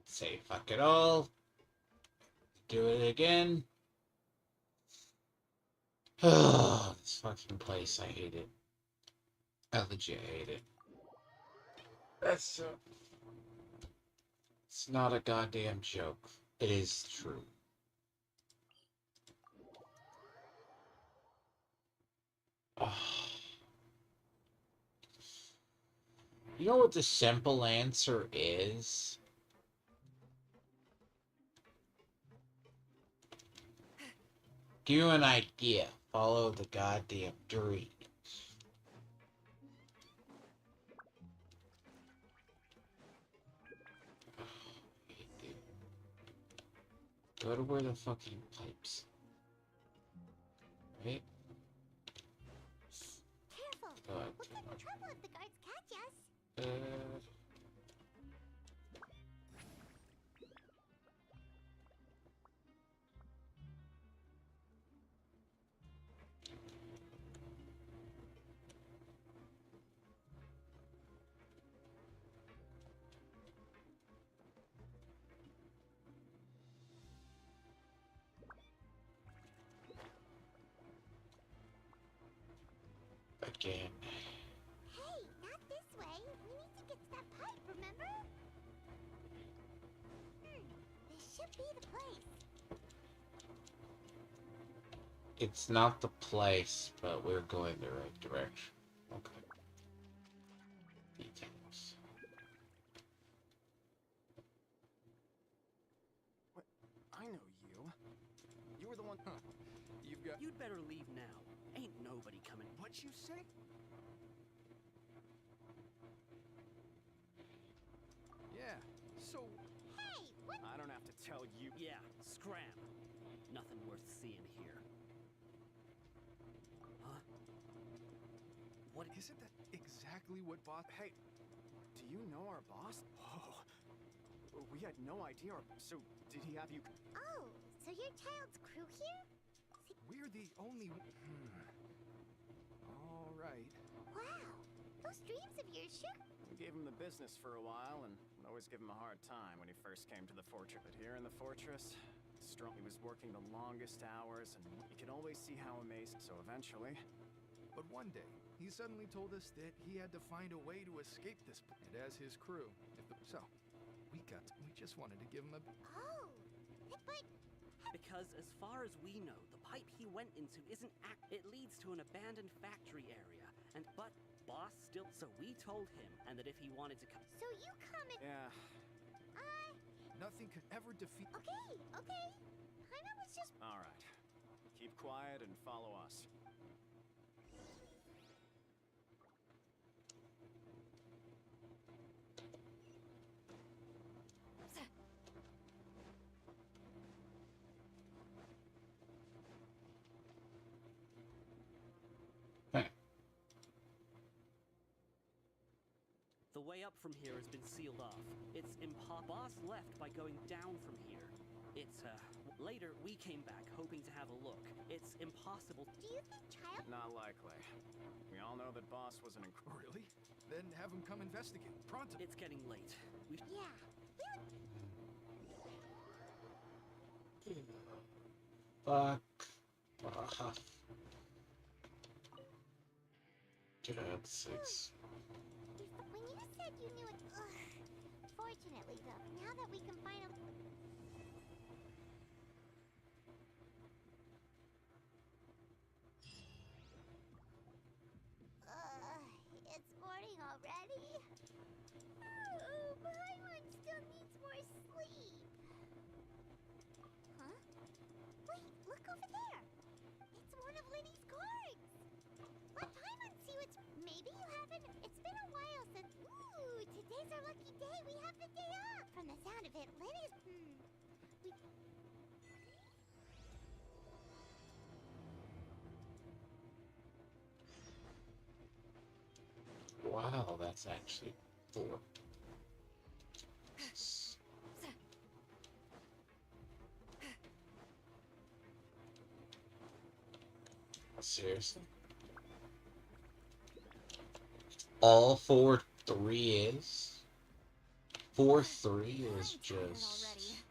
Say fuck it all. Do it again. Oh, this fucking place. I hate it. I legit hate it. That's it's not a goddamn joke. It is true. Oh. You know what the simple answer is? Give you an idea. Follow the goddamn dream. Go to where the fucking pipes. Right? Careful. God. We'll get in trouble if the guards catch us. Again. Hey, not this way. We need to get to that pipe, remember? This should be the place. It's not the place, but we're going the right direction. Okay. Details. What? I know you. You were the one. Huh. You've got. You'd better leave now. Ain't nobody coming. What'd you say? Yeah. So. Hey, what? I don't have to tell you. Yeah, scram. Nothing worth seeing here. Huh? What? Isn't that exactly what boss? Hey, do you know our boss? Oh, we had no idea. So, did he have you? Oh, so you're Child's crew here? We're the only. All right. Wow, those dreams of yours sure. We gave him the business for a while and would always give him a hard time when he first came to the fortress. But here in the fortress, strong. He was working the longest hours and you could always see how amazed. So eventually. But one day, he suddenly told us that he had to find a way to escape this and as his crew. So, we just wanted to give him a. Oh, but. Because as far as we know, the pipe he went into isn't it leads to an abandoned factory area. But boss still, so we told him, and that if he wanted to come. So you come and. Yeah. Nothing could ever defeat. Okay. Paimon was just. All right. Keep quiet and follow us. The way up from here has been sealed off. It's Boss left by going down from here. Later, we came back hoping to have a look. It's impossible. Do you think Child? Not likely. We all know that Boss was an Really? Then have him come investigate. Pronto. It's getting late. Yeah. Fuck. God sakes. When you said you knew it, fortunately though, now that we can find him. It's morning already. Oh, Paimon still needs more sleep. Huh? Wait, look over there. It's one of Linny's cards. Let Paimon see what's. Maybe you haven't. It's been a while since. Ooh, today's our lucky day. We have the day off. From the sound of it, Linny's. Wow, that's actually 4. Seriously? All 4-3 is? 4-3 is just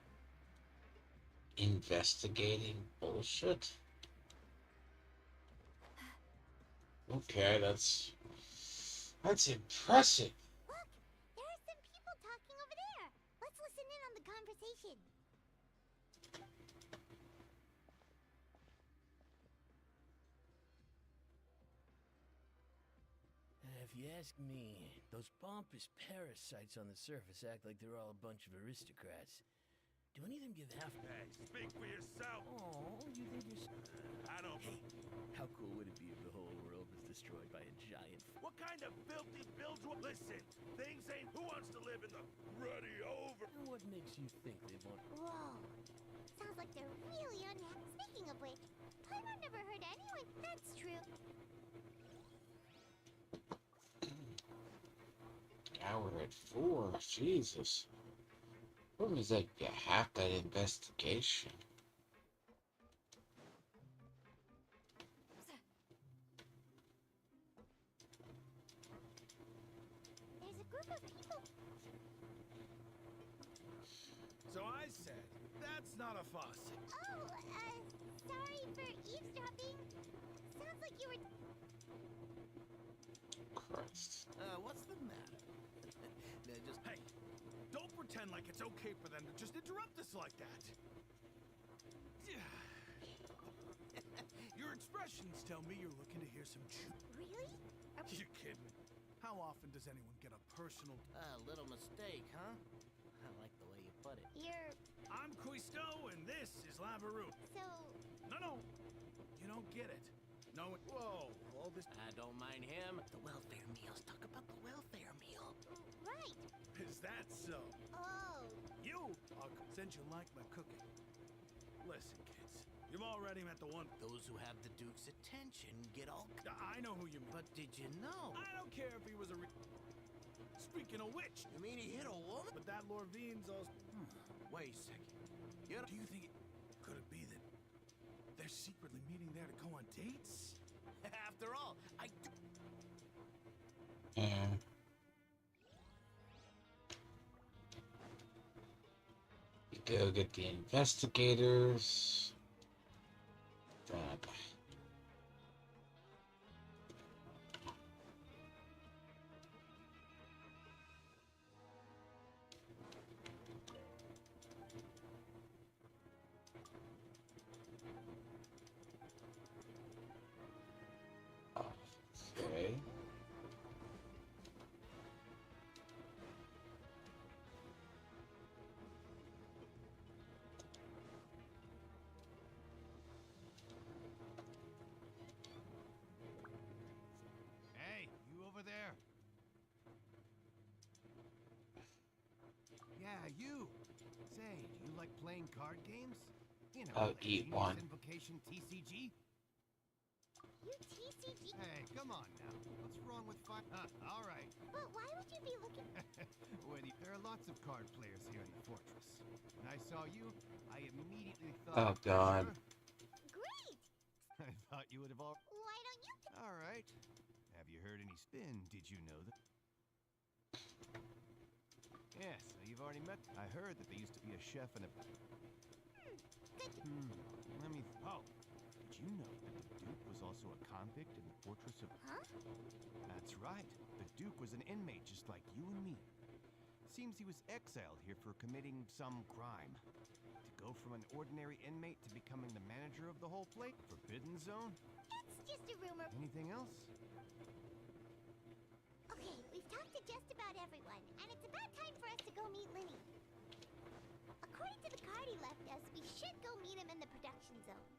investigating bullshit? Okay, that's impressive. Look, there are some people talking over there. Let's listen in on the conversation. If you ask me, those pompous parasites on the surface act like they're all a bunch of aristocrats. Do any of them give half... Hey, speak for yourself! Oh, you think you're... I don't... Hey, how cool would it be if the whole world was destroyed by a giant... What kind of filthy builds... Listen, things ain't... Who wants to live in the... Ruddy over... And what makes you think they want... Whoa. Sounds like they're really unhappy. Speaking of which, Paimon never heard anyone. That's true. hour at 4. Jesus. What was that? You have that investigation. There's a group of people. So I said, that's not a faucet. Oh, sorry for eavesdropping. Sounds like you were... Christ. What's the matter? Hey, don't pretend like it's okay for them to just interrupt us like that. Your expressions tell me you're looking to hear some Really? You're kidding. How often does anyone get a personal... little mistake, huh? I like the way you put it. I'm Cuisto, and this is Laveru. So... No. You don't get it. No, whoa, all this... I don't mind him. The welfare meals. Talk about the welfare meal. Right. Is that so? Oh. You are... Since you like my cooking. Listen, kids. You've already met the one... Those who have the Duke's attention get all... I know who you mean. But did you know? I don't care if he was a... Speaking of which... You mean he hit a woman? But that Lorvine's also... Wait a second. Do you think it... Could it be that... They're secretly meeting there to go on dates? After all, I do... Yeah. You go get the investigators. Okay. Hey, you over there? Yeah, you. Say, do you like playing card games? You know, I'll eat one. Invocation TCG? You TCG? Hey, come on now. What's wrong with fun? All right. But why would you be looking... There are lots of card players here in the fortress. When I saw you, I immediately thought... Oh, God. Great! I thought you would have all... Why don't you... All right. Have you heard any spin? Did you know that? Yes, so you've already met... I heard that there used to be a chef and a... Good. Let me... Oh, did you know that the Duke was also a convict in the fortress of... Huh? That's right. The Duke was an inmate just like you and me. Seems he was exiled here for committing some crime. To go from an ordinary inmate to becoming the manager of the whole place? Forbidden Zone? It's just a rumor. Anything else? Okay, we've talked to just about everyone, and it's about time for us to go meet Linny. According to the card he left us, we should go meet him in the production zone.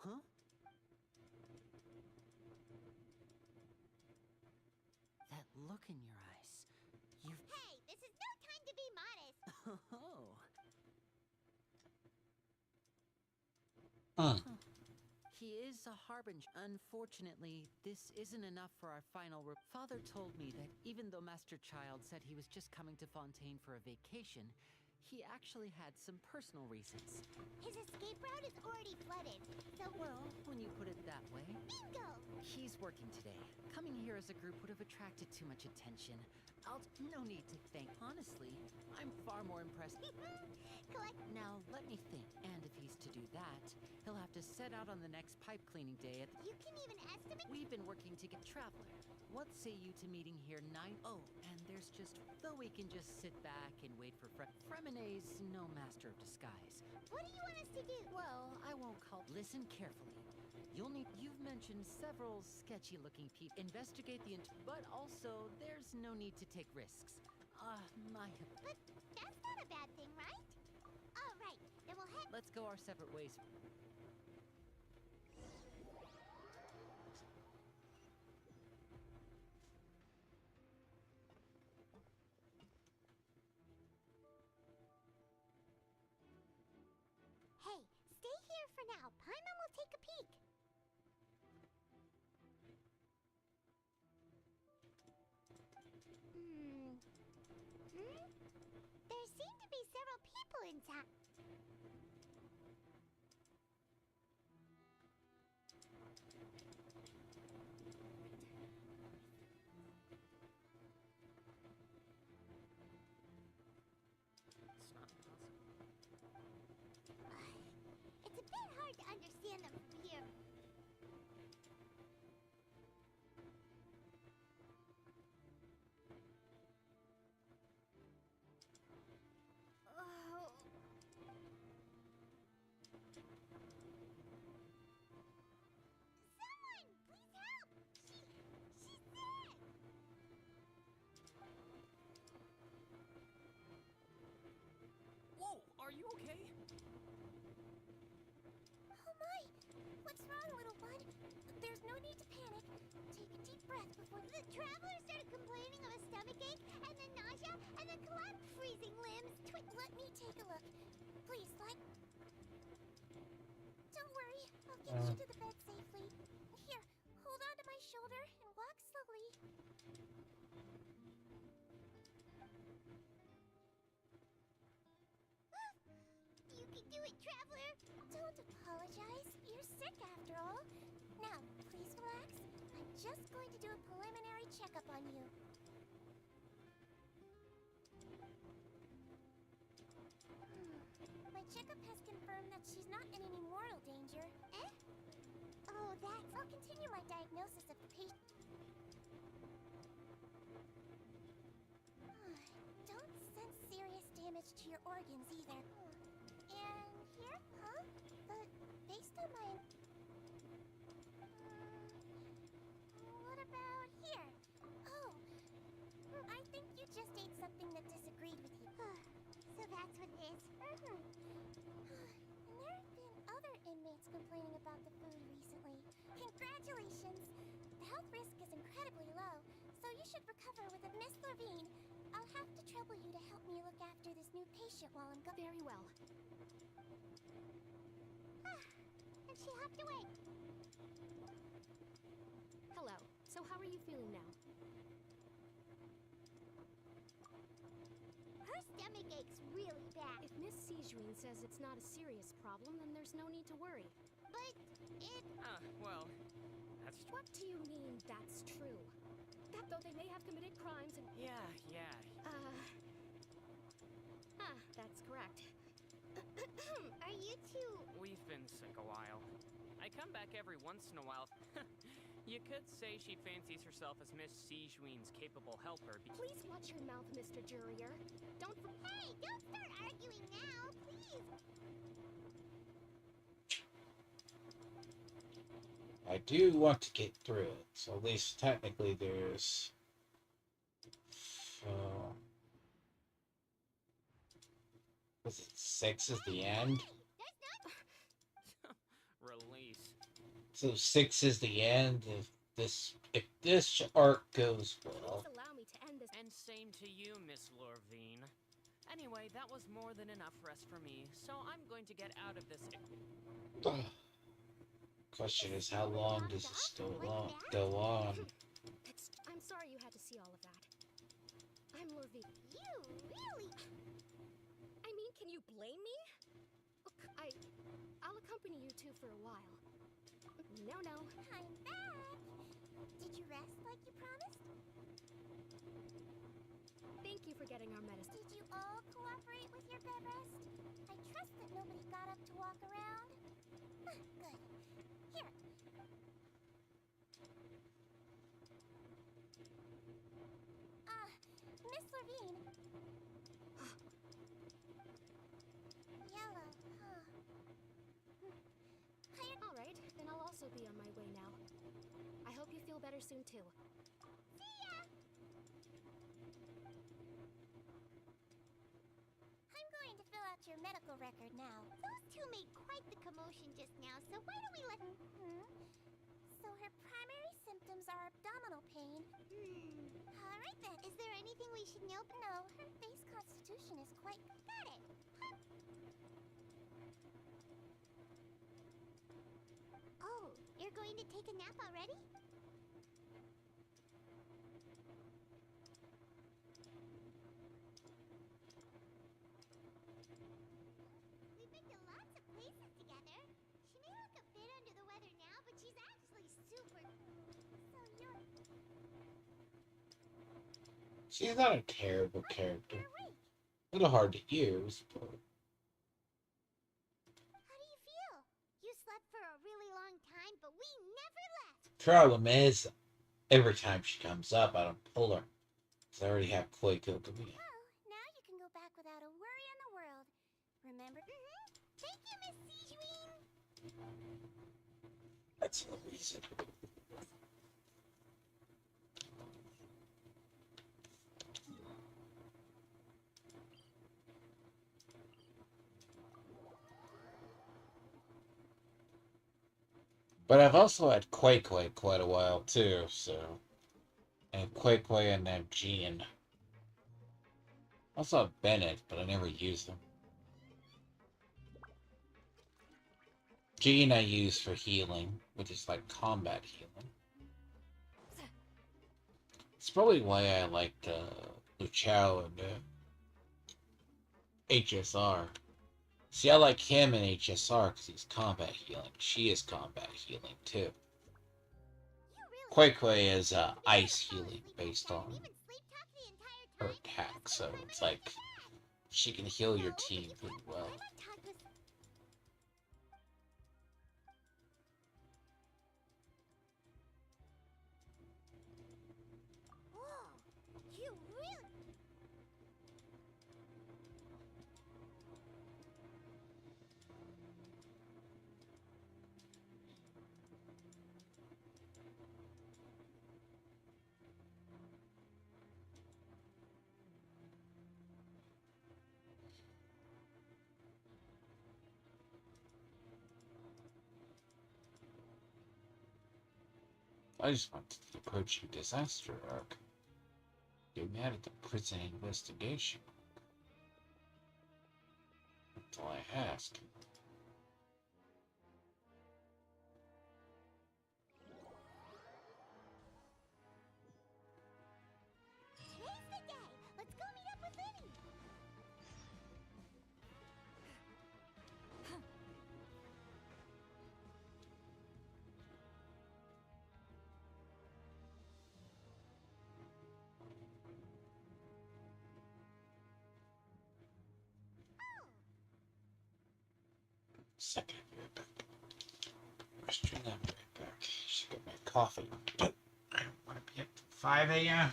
Huh? That look in your eyes. You've... Hey, this is no time to be modest. Oh. Huh. He is a harbinger. Unfortunately, this isn't enough for our final Father told me that even though Master Child said he was just coming to Fontaine for a vacation, He actually had some personal reasons. His escape route is already flooded, so... Well, when you put it that way. Bingo! He's working today. Coming here as a group would have attracted too much attention. No need to thank. Honestly, I'm far more impressed. Now, let me think. And if he's to do that, he'll have to set out on the next pipe cleaning day at... You can even estimate... We've been working to get Traveler. What say you to meeting here 9... Oh, and there's just... Though we can just sit back and wait for Fremonet's no master of disguise. What do you want us to do? Well, I won't call... Listen carefully. You've mentioned several sketchy-looking people. Investigate the but also, there's no need to take risks. But that's not a bad thing, right? All right, then we'll head... Let's go our separate ways. Hey, stay here for now. Paimon will take a peek. There seem to be several people in town. It's a bit hard to understand them from here. Oh. Someone, please help! She's dead! Whoa, are you okay? Oh my! What's wrong, little one? There's no need to panic. Take a deep breath before the traveler started complaining of a stomachache, and then nausea, and then collapsed, freezing limbs. Let me take a look. Please, Don't worry, I'll get you to the bed safely. Here, hold on to my shoulder and walk slowly. You can do it, traveler! Don't apologize. You're sick after all. Now, please relax. I'm just going to do a preliminary checkup on you. My checkup has confirmed that she's not in any mortal danger. Eh? Oh, that's... I'll continue my diagnosis of the patient. Don't sense serious damage to your organs either. And here? Huh? But based on my... what about here? Oh, I think you just ate something that disagreed with you. So that's what it is. And there have been other inmates complaining about the food recently. Congratulations! The health risk is incredibly low, so you should recover with a Miss Levine. I'll have to trouble you to help me look after this new patient while I'm gone. Very well. And she hopped away. Hello. So how are you feeling now? Her stomach aches really bad. If Miss Sijuin says it's not a serious problem, then there's no need to worry. But it... Well, that's... What do you mean, that's true? That though they may have committed crimes and... Yeah. That's correct. Are you two... We've been sick a while. I come back every once in a while. You could say she fancies herself as Miss Sijuin's capable helper. Please watch your mouth, Mr. Jurier. Don't... Hey, don't start arguing now, please! I do want to get through it, so at least technically there's... was it 6 is the end? Release. So 6 is the end if this arc goes well. Please allow me to end this. And same to you, Miss Lorvine. Anyway, that was more than enough rest for me, so I'm going to get out of this. Question is, how long does this still go on? I'm sorry you had to see all of that. I'm Lorvine. You really... I you blame me? Look, I'll accompany you two for a while. No. I'm back! Did you rest like you promised? Thank you for getting our medicine. Did you all cooperate with your bed rest? I trust that nobody got up to walk around. Good. Here. Miss Levine. Yellow, huh? All right, then I'll also be on my way now. I hope you feel better soon too. See ya! I'm going to fill out your medical record now. Those two made quite the commotion just now, so why don't we let them... So her primary symptoms are abdominal pain. All right then. Is there anything we should know? No, her base constitution is quite... Got it. Oh, you're going to take a nap already? We've been to lots of places together. She may look a bit under the weather now, but she's actually super... So you're... She's not a terrible character. A little hard to use, but... How do you feel? You slept for a really long time, but we never left. Problem is, every time she comes up, I don't pull her. Because I already have Koi cooked me. Well, now you can go back without a worry in the world. Remember? Thank you, Miss Sijuin. That's the reason. But I've also had Koi quite a while too, so. And Koi and then Jean. Also have Bennett, but I never used them. Jean I use for healing, which is like combat healing. It's probably why I liked Luchao and HSR. See, I like him in HSR because he's combat healing. She is combat healing too. Koi is ice healing based on her attack, so it's like she can heal your team pretty well. Whoa, you really... I just wanted the approaching disaster arc. Get mad at the prison investigation. That's all I ask. Today's the day. Let's go meet up with Liddy. Second, I'll be right back. I'll be right back. Just get my coffee. But I don't want to be up to 5 a.m.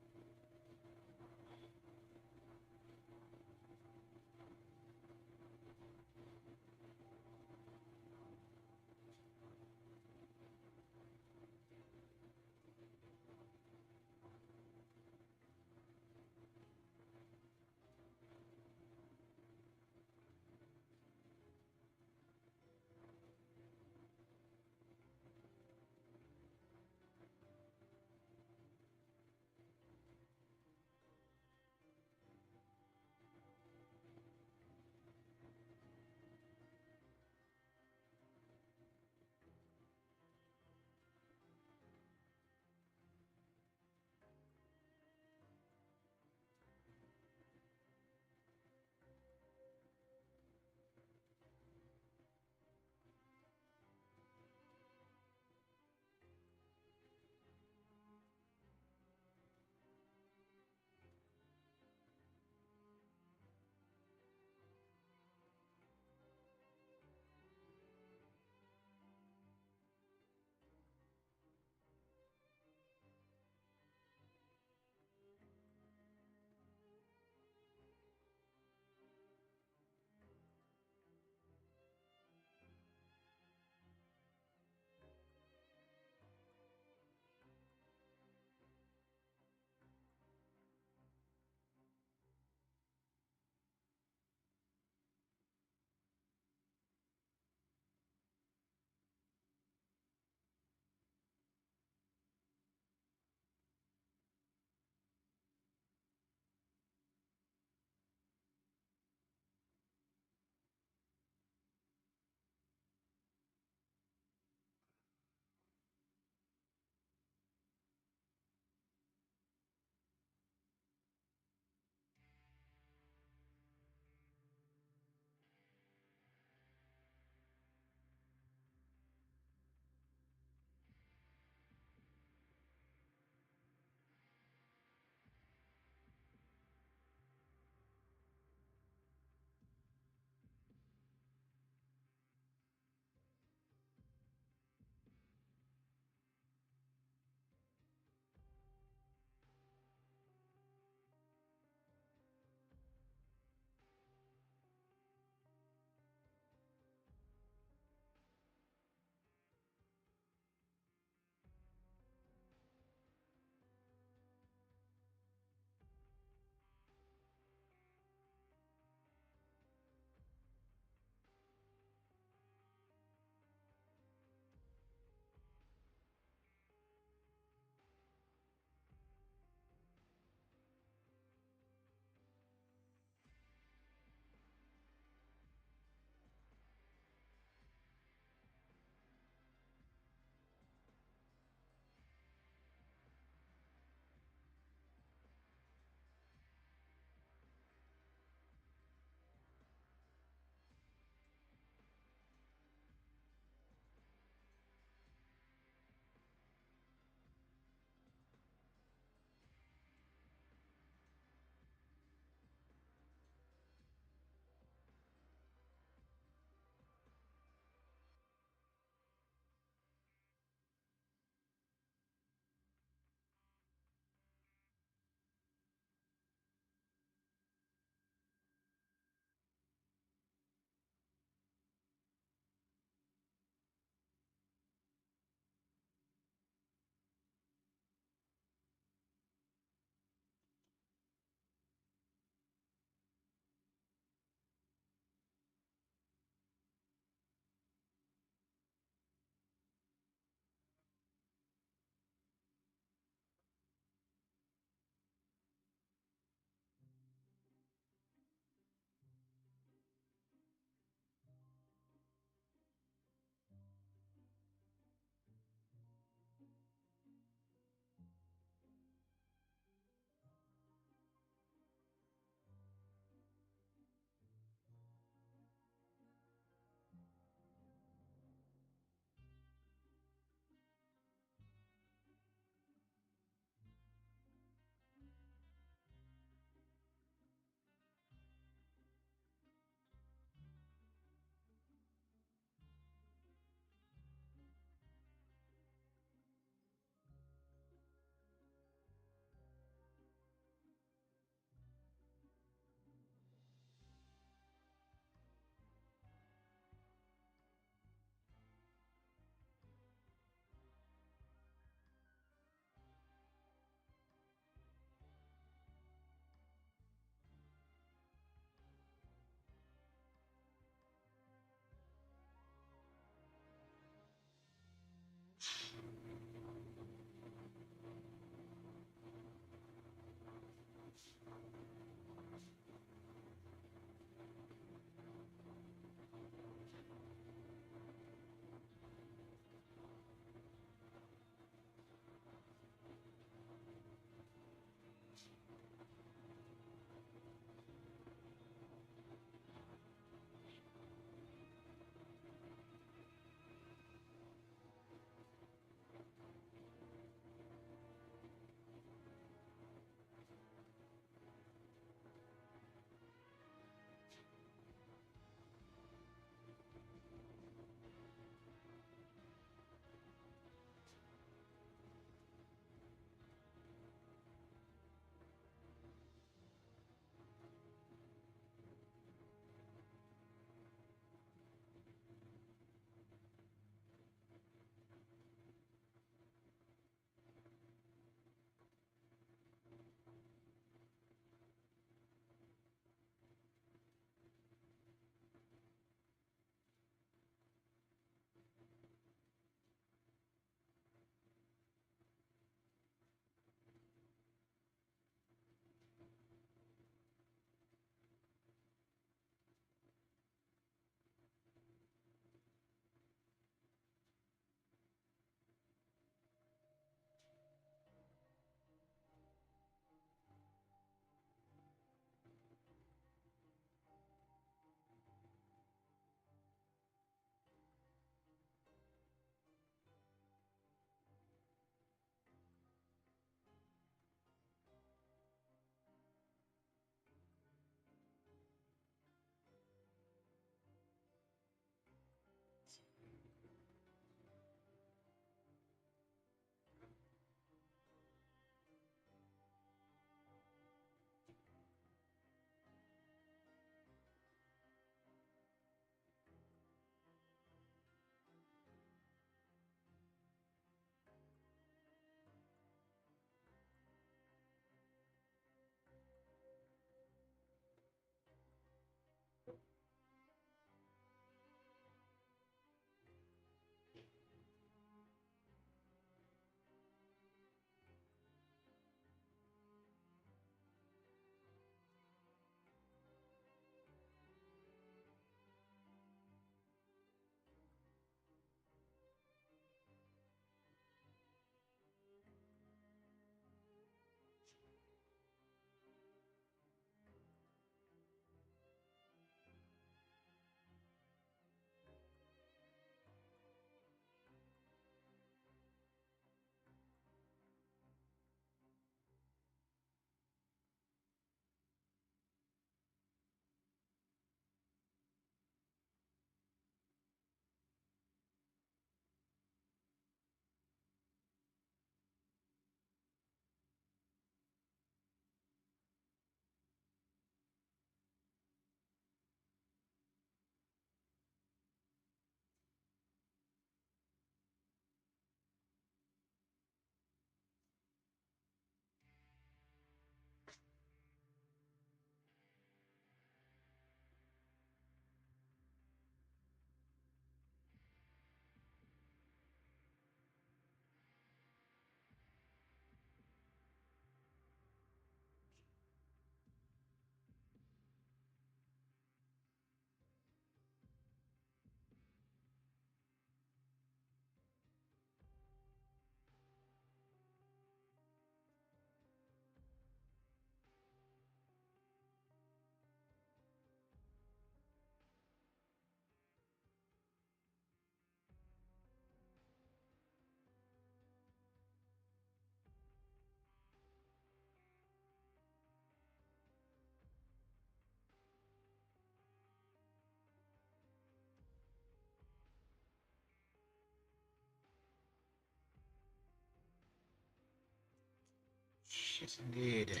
Indeed.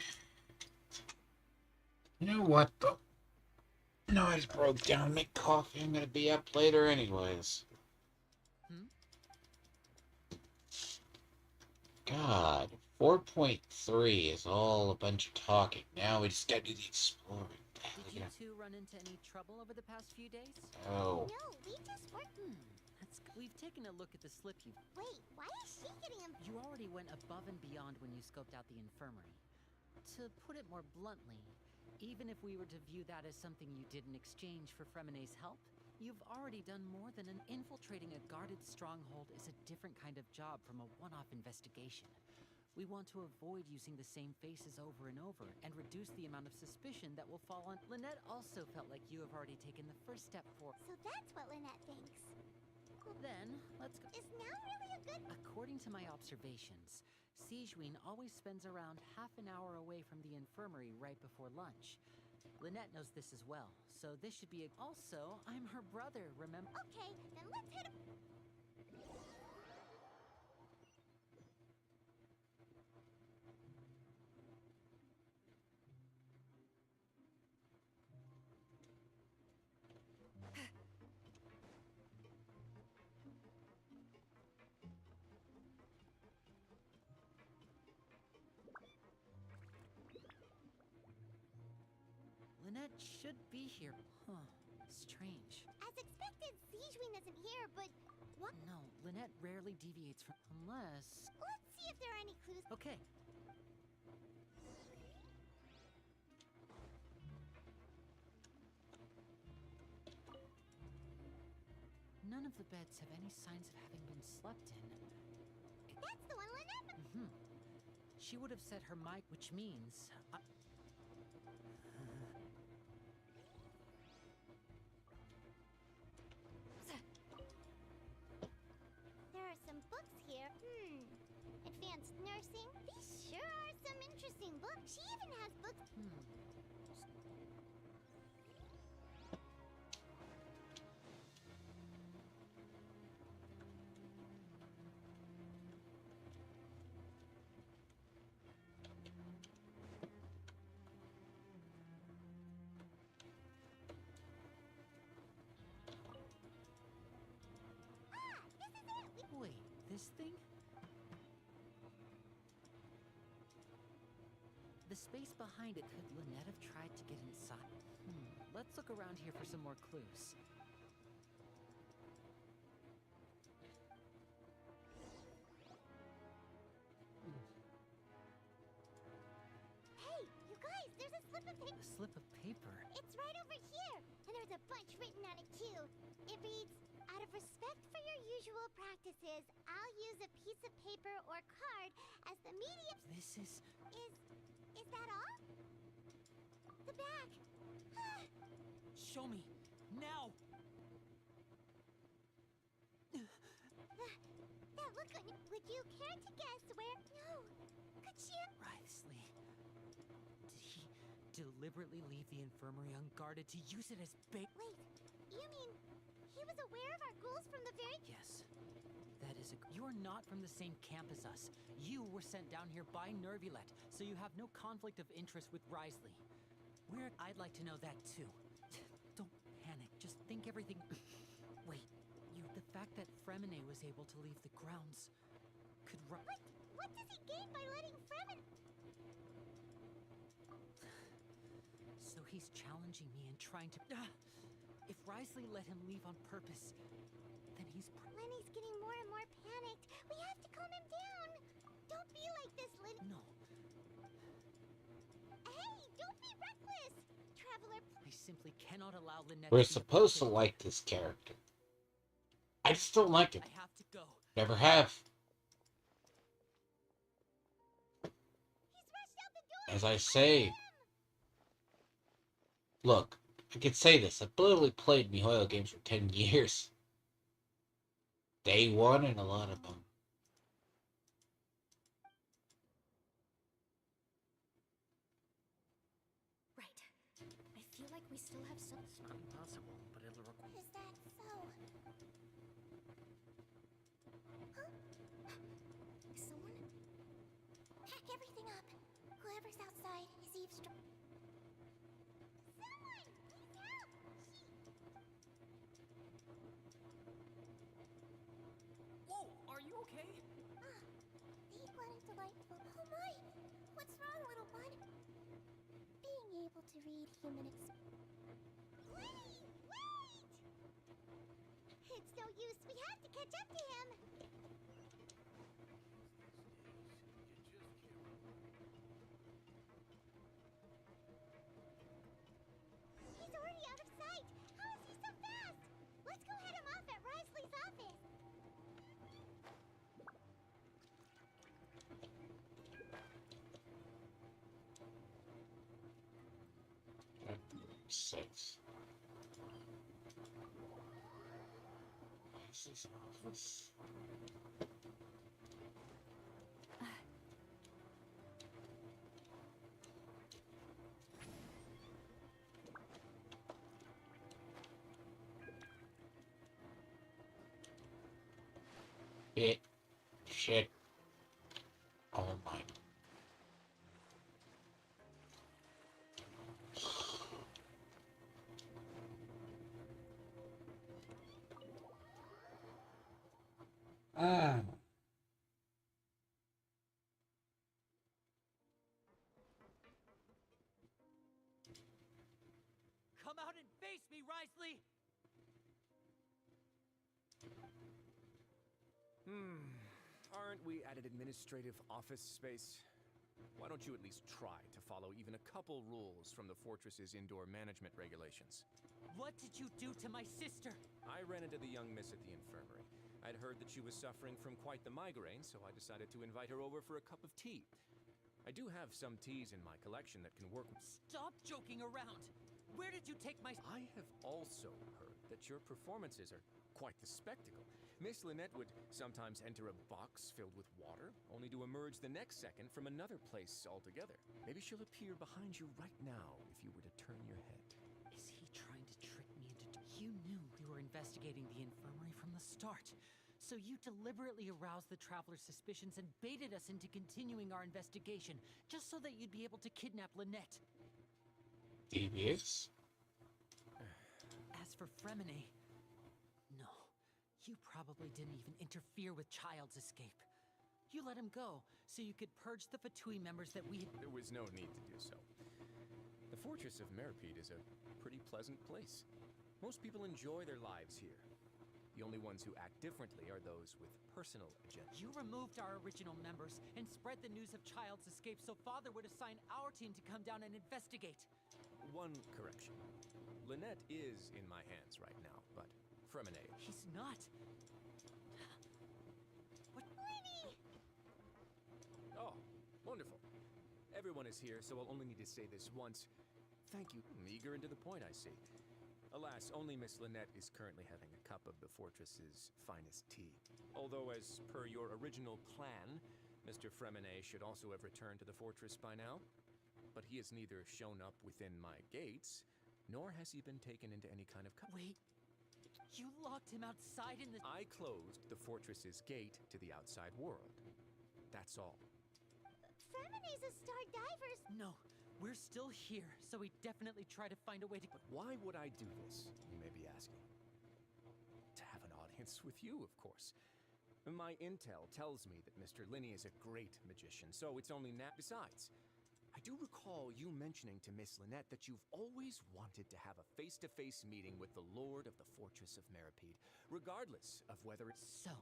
You know what, though? No, I just broke down to make coffee. I'm gonna be up later anyways. God, 4.3 is all a bunch of talking. Now we just gotta do the exploring. Did you two run into any trouble over the past few days? Oh. No, we just worked. We've taken a look at the slip you... Wait, why is she getting him? You already went above and beyond when you scoped out the infirmary. To put it more bluntly, even if we were to view that as something you did in exchange for Fremenay's help, you've already done more than an infiltrating a guarded stronghold is a different kind of job from a one-off investigation. We want to avoid using the same faces over and over and reduce the amount of suspicion that will fall on... Lynette also felt like you have already taken the first step for... So that's what Lynette thinks. Then, let's go... Is now really a good... According to my observations, Sigewinne always spends around half an hour away from the infirmary right before lunch. Lynette knows this as well, so this should be a... Also, I'm her brother, remember? Okay, then let's hit him. Lynette should be here. Huh. Strange. As expected, Sigewinne isn't here, but what? No, Lynette rarely deviates from... Unless... Let's see if there are any clues. Okay. None of the beds have any signs of having been slept in. That's the one Lynette... She would have set her mic, which means... There are some books here. Advanced nursing. These sure are some interesting books. She even has books. Wait, this thing? The space behind it, could Lynette have tried to get inside? Let's look around here for some more clues. Hey, you guys, there's a slip of paper. A slip of paper? It's right over here. And there's a bunch written on it too. It reads, out of respect for your usual practices, I'll use a piece of paper or card as the medium... This is... Is that all? The bag. Show me! Now! That look on you. Would you care to guess where... No. Could she have... Wriothesley. Did he deliberately leave the infirmary unguarded to use it as bait? Wait, you mean... He was aware of our goals from the very... Yes. That is a... You're not from the same camp as us. You were sent down here by Nervulet, so you have no conflict of interest with Wriothesley. I'd like to know that too. Don't panic, just think everything... Wait, the fact that Fremenay was able to leave the grounds could... What does he gain by letting Fremen... So he's challenging me and trying to... If Wriothesley let him leave on purpose, then he's... Lenny's getting more and more panicked. We have to calm him down. Don't be like this, Lenny. No. Hey, don't be reckless. Traveler... I simply cannot allow Lynette... We're supposed to like this character. I just don't like him. I have to go. Never have. He's rushed out the door. As I say... Look, I could say this. I've literally played MiHoYo games for 10 years. Day one and a lot of them. Right. I feel like we still have some... It's not impossible, but it'll require... Is that so? Huh? Someone? Pack everything up. Whoever Whoever's outside is eavesdropping. Someone! Please help! Whoa, are you okay? What a delightful... Oh my! What's wrong, little bud? Being able to read human Wait! It's no use. We have to catch up to him. He's already out of sight. How is he so fast? Let's go head him off at Risley's office. 6. This is office. Shit. Oh my. Ah. Come out and face me, Risley! Aren't we at an administrative office space? Why don't you at least try to follow even a couple rules from the fortress's indoor management regulations? What did you do to my sister? I ran into the young miss at the infirmary. I'd heard that she was suffering from quite the migraine, so I decided to invite her over for a cup of tea. I do have some teas in my collection that can work. Stop joking around! Where did you take my... I have also heard that your performances are quite the spectacle. Miss Lynette would sometimes enter a box filled with water, only to emerge the next second from another place altogether. Maybe she'll appear behind you right now if you were to turn your head. Is he trying to trick me into... You knew we were investigating the infirmary from the start. So you deliberately aroused the traveler's suspicions and baited us into continuing our investigation, just so that you'd be able to kidnap Lynette. Devious? As for Fremine... No. You probably didn't even interfere with Child's escape. You let him go, so you could purge the Fatui members that we had... There was no need to do so. The Fortress of Meripede is a pretty pleasant place. Most people enjoy their lives here. The only ones who act differently are those with personal agendas. You removed our original members and spread the news of Child's escape so Father would assign our team to come down and investigate. One correction. Lynette is in my hands right now, but Fremine... He's not. What? Lenny! Oh, wonderful. Everyone is here, so I'll only need to say this once. Thank you. Eager and to the point, I see. Alas, only Miss Lynette is currently having a cup of the fortress's finest tea. Although, as per your original plan, Mr. Fremine should also have returned to the fortress by now. But he has neither shown up within my gates, nor has he been taken into any kind of Wait. You locked him outside in the... I closed the fortress's gate to the outside world. That's all. Fremine's a star diver. No, we're still here, so we definitely try to find a way to... But why would I do this, you may be asking? To have an audience with you, of course. My intel tells me that Mr. Linney is a great magician, so it's only Besides, I do recall you mentioning to Miss Lynette that you've always wanted to have a face-to-face meeting with the Lord of the Fortress of Meripede, regardless of whether it's... So,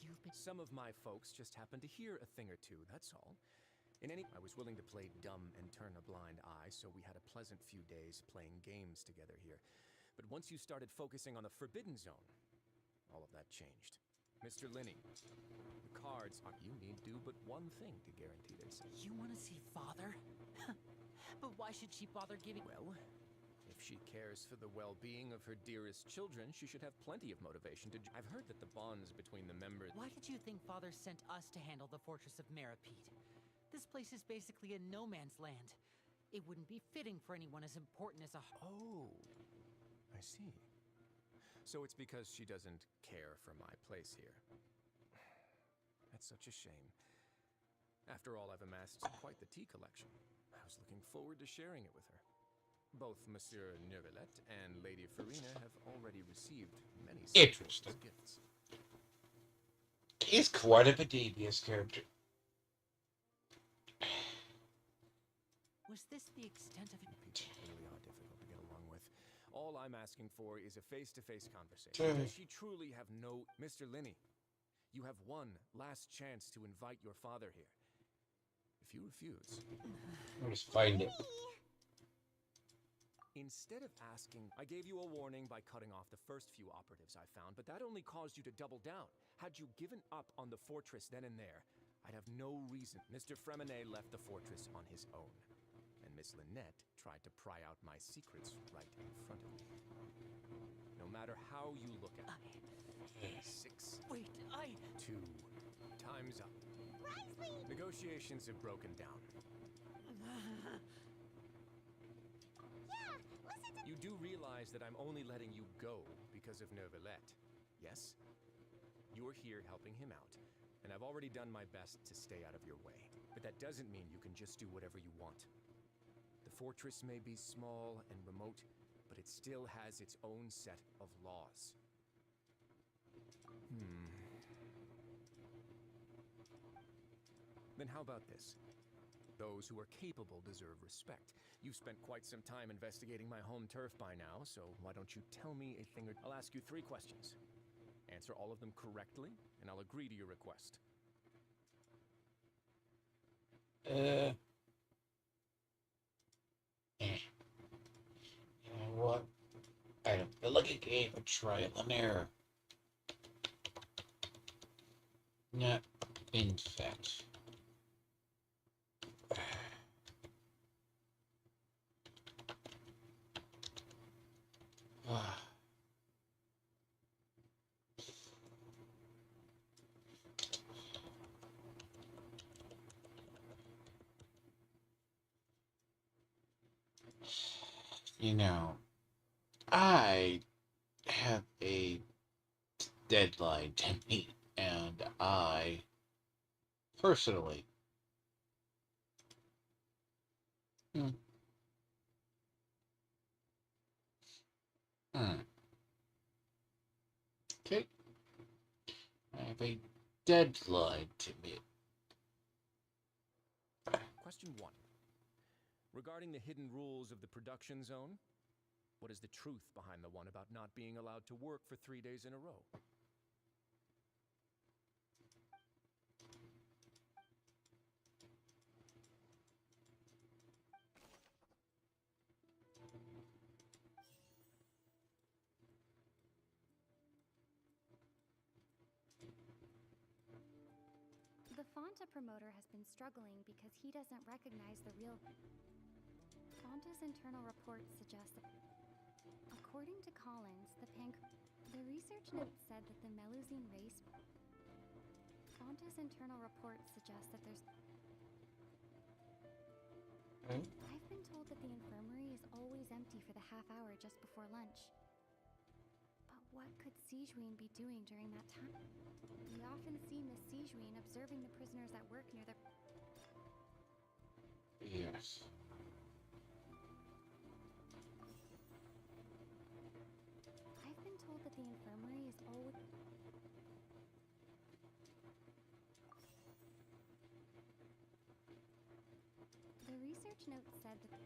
you've been... Some of my folks just happened to hear a thing or two, that's all. I was willing to play dumb and turn a blind eye, so we had a pleasant few days playing games together here. But once you started focusing on the Forbidden Zone, all of that changed. Mr. Linney, the cards are... You need do but one thing to guarantee their success. You want to see Father? But why should she bother giving... Well, if she cares for the well-being of her dearest children, she should have plenty of motivation to... I've heard that the bonds between the members... Why did you think Father sent us to handle the Fortress of Meripede? This place is basically a no-man's land. It wouldn't be fitting for anyone as important as a... Oh, I see. So it's because she doesn't care for my place here. That's such a shame. After After all, I've amassed quite the tea collection. I was looking forward to sharing it with her. Both Monsieur Neuvillette and Lady Farina have already received many Interesting. gifts. He's quite a devious character. Was this the extent of it? People really are difficult to get along with. All I'm asking for is a face-to-face conversation. Does she truly have no... Mr. Linney, you have one last chance to invite your father here. If you refuse... I'll just find it. Instead of asking, I gave you a warning by cutting off the first few operatives I found, but that only caused you to double down. Had you given up on the fortress then and there, I'd have no reason. Mr. Fremenet left the fortress on his own. And Miss Lynette tried to pry out my secrets right in front of me. No matter how you look at it. 6. Wait, 2. Time's up. Negotiations have broken down. You do realize that I'm only letting you go because of Neuvillette, yes? You're here helping him out, and I've already done my best to stay out of your way. But that doesn't mean you can just do whatever you want. The fortress may be small and remote, but it still has its own set of laws. Then how about this? Those who are capable deserve respect. You've spent quite some time investigating my home turf by now, so why don't you tell me a thing or... I'll ask you 3 questions. Answer all of them correctly, and I'll agree to your request. You know what? I don't feel like a game of trial and error. Not in fact. You know, I have a deadline to meet, and I personally Okay. I have a deadline to meet. Question 1. Regarding the hidden rules of the production zone, what is the truth behind the one about not being allowed to work for 3 days in a row? The Fonta promoter has been struggling because he doesn't recognize the real... Fonta's internal reports suggest that... According to Collins, the research note said that the Melusine race... Fonta's internal reports suggest that there's... I've been told that the infirmary is always empty for the half hour just before lunch. But what could Sijuin be doing during that time? We often see Miss Sijuin observing the prisoners at work near the... Yes. I've been told that the infirmary is always... The research note said that...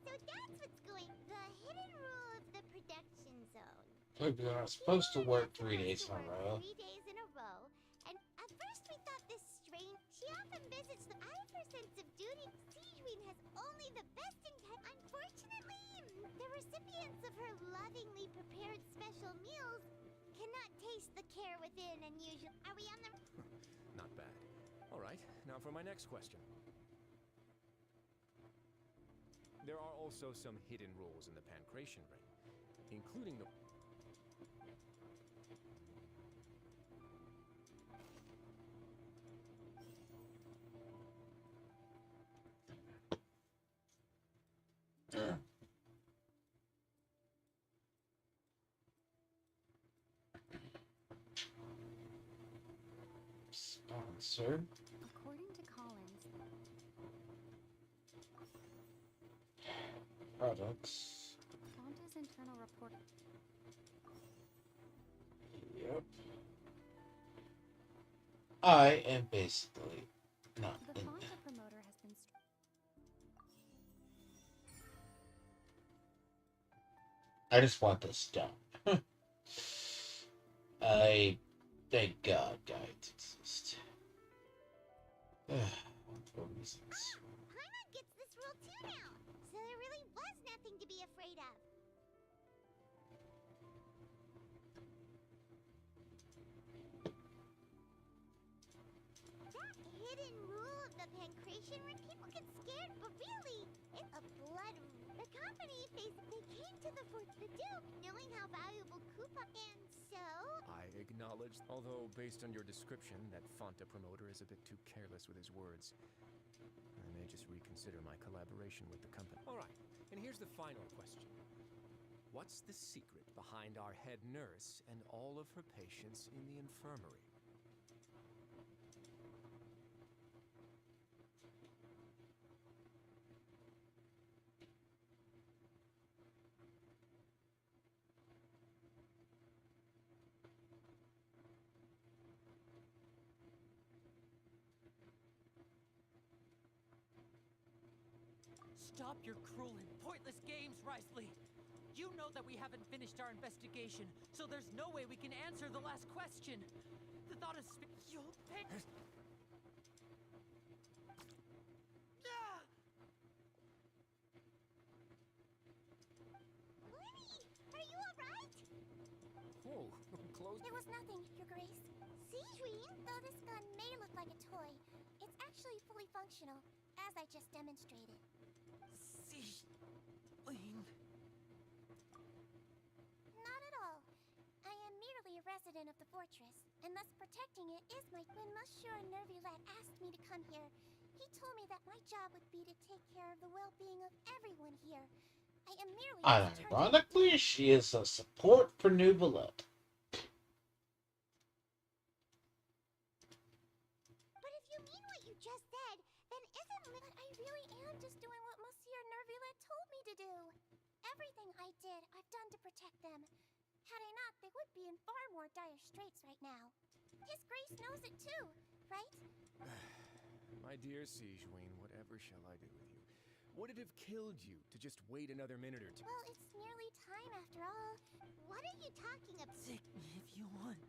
So that's what's going... The hidden rule of the production zone. Look, you're not supposed to work 3 days in a row. 3 days in a row. And at first we thought this strange... She often visits the... Out of her sense of duty, Sijuin has only the best intent. Unfortunately, the recipients of her lovingly prepared special meals cannot taste the care within and usually... Are we on the... Not bad. All right, now for my next question. There are also some hidden rules in the Pancration Ring, including the... Sponsor. According to Collins, Products. Fonta's internal report. Yep. I am basically not The in Fonta promoter has been. I just want this done. I thank God guides exist. For reasons. Paimon gets this rule too now, so there really was nothing to be afraid of. That hidden rule of the pancration where people get scared, but really, it's a blood rule. The company basically came to the Duke knowing how valuable Koopa and so... I acknowledge, although based on your description, that Fonta promoter is a bit too careless with his words. I may just reconsider my collaboration with the company. All right, and here's the final question. What's the secret behind our head nurse and all of her patients in the infirmary? Stop your cruel and pointless games, Risley! You know that we haven't finished our investigation, so there's no way we can answer the last question. The thought of you'll pay. Lenny, are you alright? Whoa, close. There was nothing, Your Grace. Sijuin, though this gun may look like a toy, it's actually fully functional, as I just demonstrated. Not at all. I am merely a resident of the fortress, and thus protecting it is my... When Monsieur Nervulet asked me to come here, he told me that my job would be to take care of the well-being of everyone here. I am merely... Ironically, she is a support for Nubilet. But if you mean what you just said, then isn't... But I really am just doing what Monsieur Nervulet told me to do. Everything I did, I've done to protect them. Had I not, they would be in far more dire straits right now. His Grace knows it too, right? My dear Sijuin, whatever shall I do with you? Would it have killed you to just wait another minute or two? Well, it's nearly time after all. What are you talking about? Take me if you want.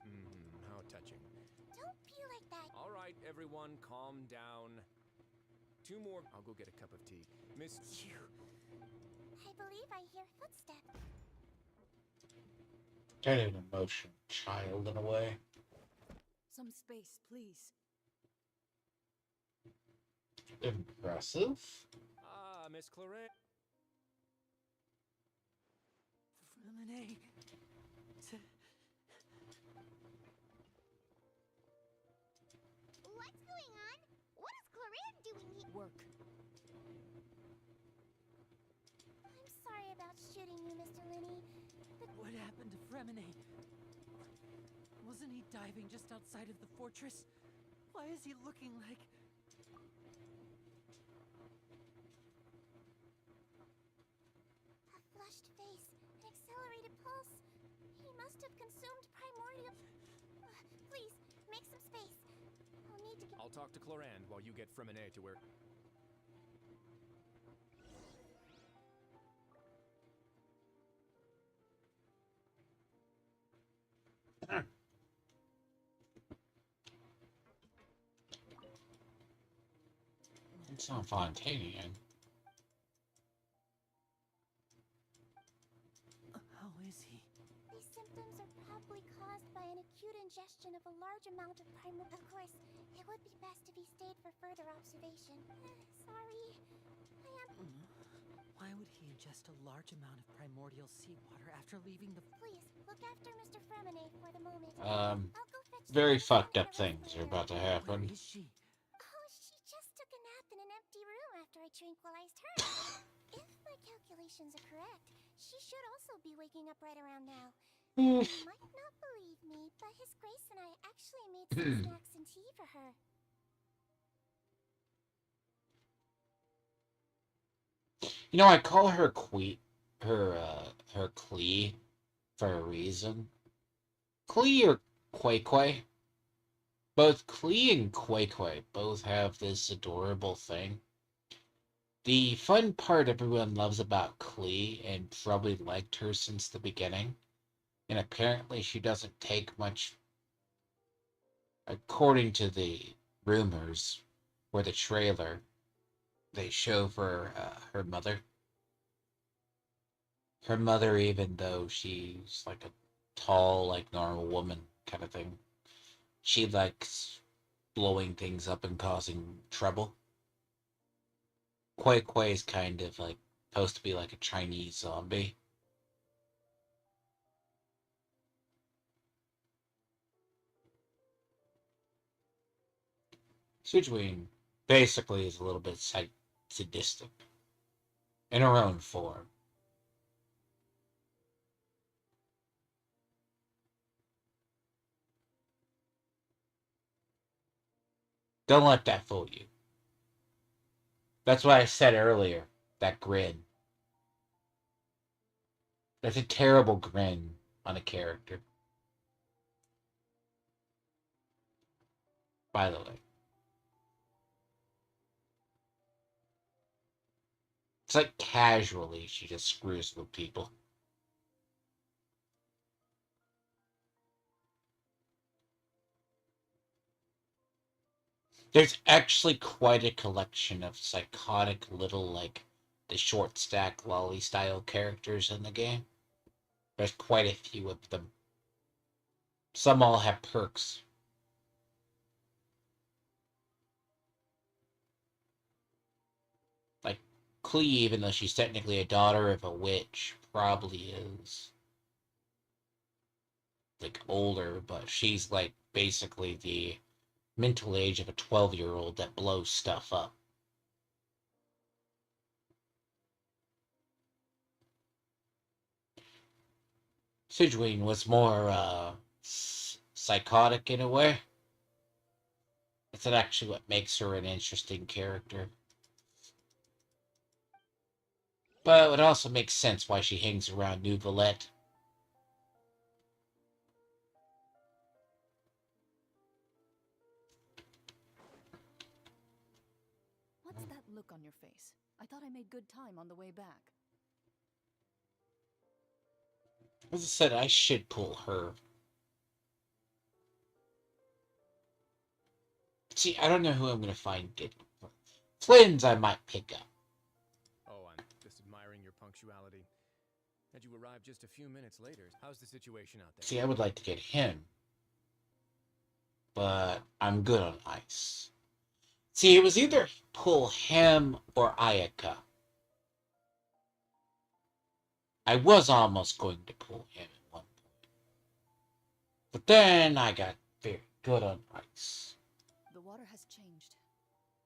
How touching. Don't be like that. All right, everyone, calm down. 2 more. I'll go get a cup of tea. Miss... You... I believe I hear footsteps. Kind of an emotional child in a way. Some space, please. Impressive. Ah, Miss Claret. Lemonade. What's going on? What is Claret doing here? Work. I'm sorry about shooting you, Mr. Linney. What happened to Fremine? Wasn't he diving just outside of the fortress? Why is he looking like... A flushed face, an accelerated pulse. He must have consumed primordial... Please, make some space. I'll need to get... I'll talk to Clorand while you get Fremine to where... It's not Fontanian. How is he? These symptoms are probably caused by an acute ingestion of a large amount of primordial... Of course, it would be best if he stayed for further observation. Sorry. I am... Why would he ingest a large amount of primordial seawater after leaving the... Please, look after Mr. Fremine for the moment. Very fucked up things are about to happen. Where is she? Oh, she just took a nap in an empty room after I tranquilized her. If my calculations are correct, she should also be waking up right around now. You might not believe me, but His Grace and I actually made some snacks and tea for her. You know, I call her her Klee for a reason. Klee or Quay Quay? Both Klee and Quay Quay both have this adorable thing. The fun part everyone loves about Klee, and probably liked her since the beginning, and apparently she doesn't take much, according to the rumors or the trailer they show for her mother. Her mother, even though she's like a tall, like normal woman kind of thing, she likes blowing things up and causing trouble. Quay Quay is kind of like supposed to be like a Chinese zombie. Sujuin basically is a little bit sadistic in her own form. Don't let that fool you. That's what I said earlier. That grin. That's a terrible grin on a character. By the way. It's like casually she just screws with people. There's actually quite a collection of psychotic little, like, the short stack lolly style characters in the game. There's quite a few of them. Some all have perks. Like, Klee, even though she's technically a daughter of a witch, probably is, like, older, but she's, like, basically the mental age of a 12-year-old that blows stuff up. Sijuin was more, psychotic in a way. That's actually what makes her an interesting character. But it also makes sense why she hangs around New Valette. What's that look on your face? I thought I made good time on the way back. As I said, I should pull her. See, I don't know who I'm going to find good. Flynn's I might pick up. Oh, I'm just admiring your punctuality. Had you arrived just a few minutes later, how's the situation out there? See, I would like to get him. But I'm good on ice. See, it was either pull him or Ayaka. I was almost going to pull him at one point. But then I got very good on ice. The water has changed.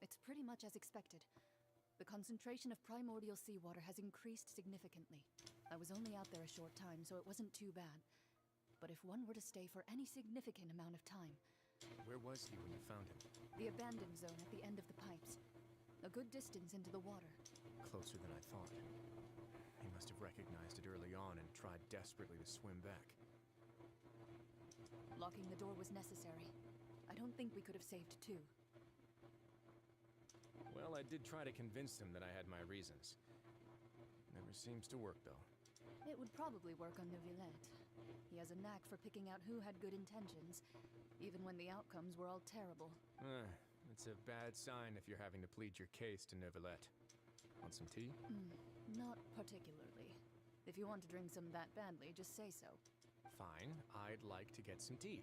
It's pretty much as expected. The concentration of primordial seawater has increased significantly. I was only out there a short time, so it wasn't too bad. But if one were to stay for any significant amount of time... Where was he when you found him? The abandoned zone at the end of the pipes. A good distance into the water. Closer than I thought. He must have recognized it early on and tried desperately to swim back. Locking the door was necessary. I don't think we could have saved two. Well, I did try to convince him that I had my reasons. Never seems to work, though. It would probably work on Neuvillette. He has a knack for picking out who had good intentions, even when the outcomes were all terrible. It's a bad sign if you're having to plead your case to Neuvillette. Want some tea? Not particularly. If you want to drink some that badly, just say so. Fine, I'd like to get some tea.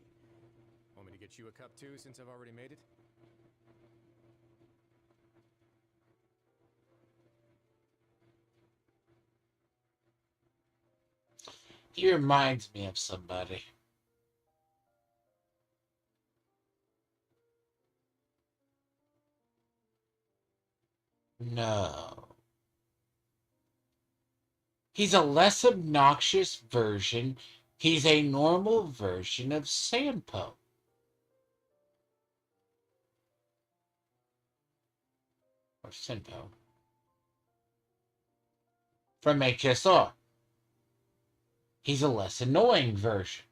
Want me to get you a cup too, since I've already made it? He reminds me of somebody. No. He's a less obnoxious version He's a normal version of Sampo. Or Simpo. From HSR. He's a less annoying version.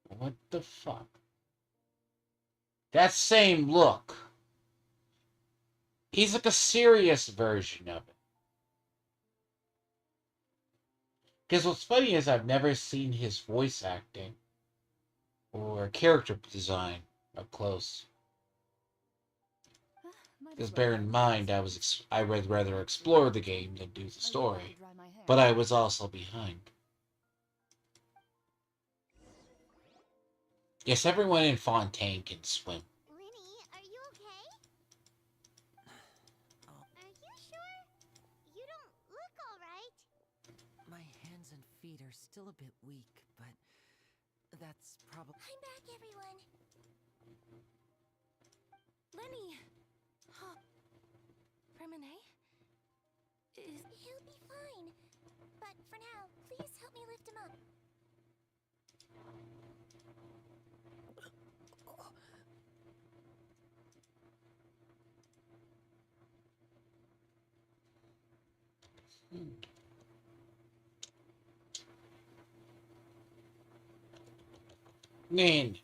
What the fuck? That same look. He's like a serious version of it. Because what's funny is I've never seen his voice acting or character design up close. Because bear in mind, I would rather explore the game than do the story, but I was also behind. Yes, everyone in Fontaine can swim. Lenny, are you okay? Are you sure? You don't look alright. My hands and feet are still a bit weak, but that's probably... I'm back, everyone. Lenny! Huh. Remine? He'll be fine. But for now, please help me lift him up. Man,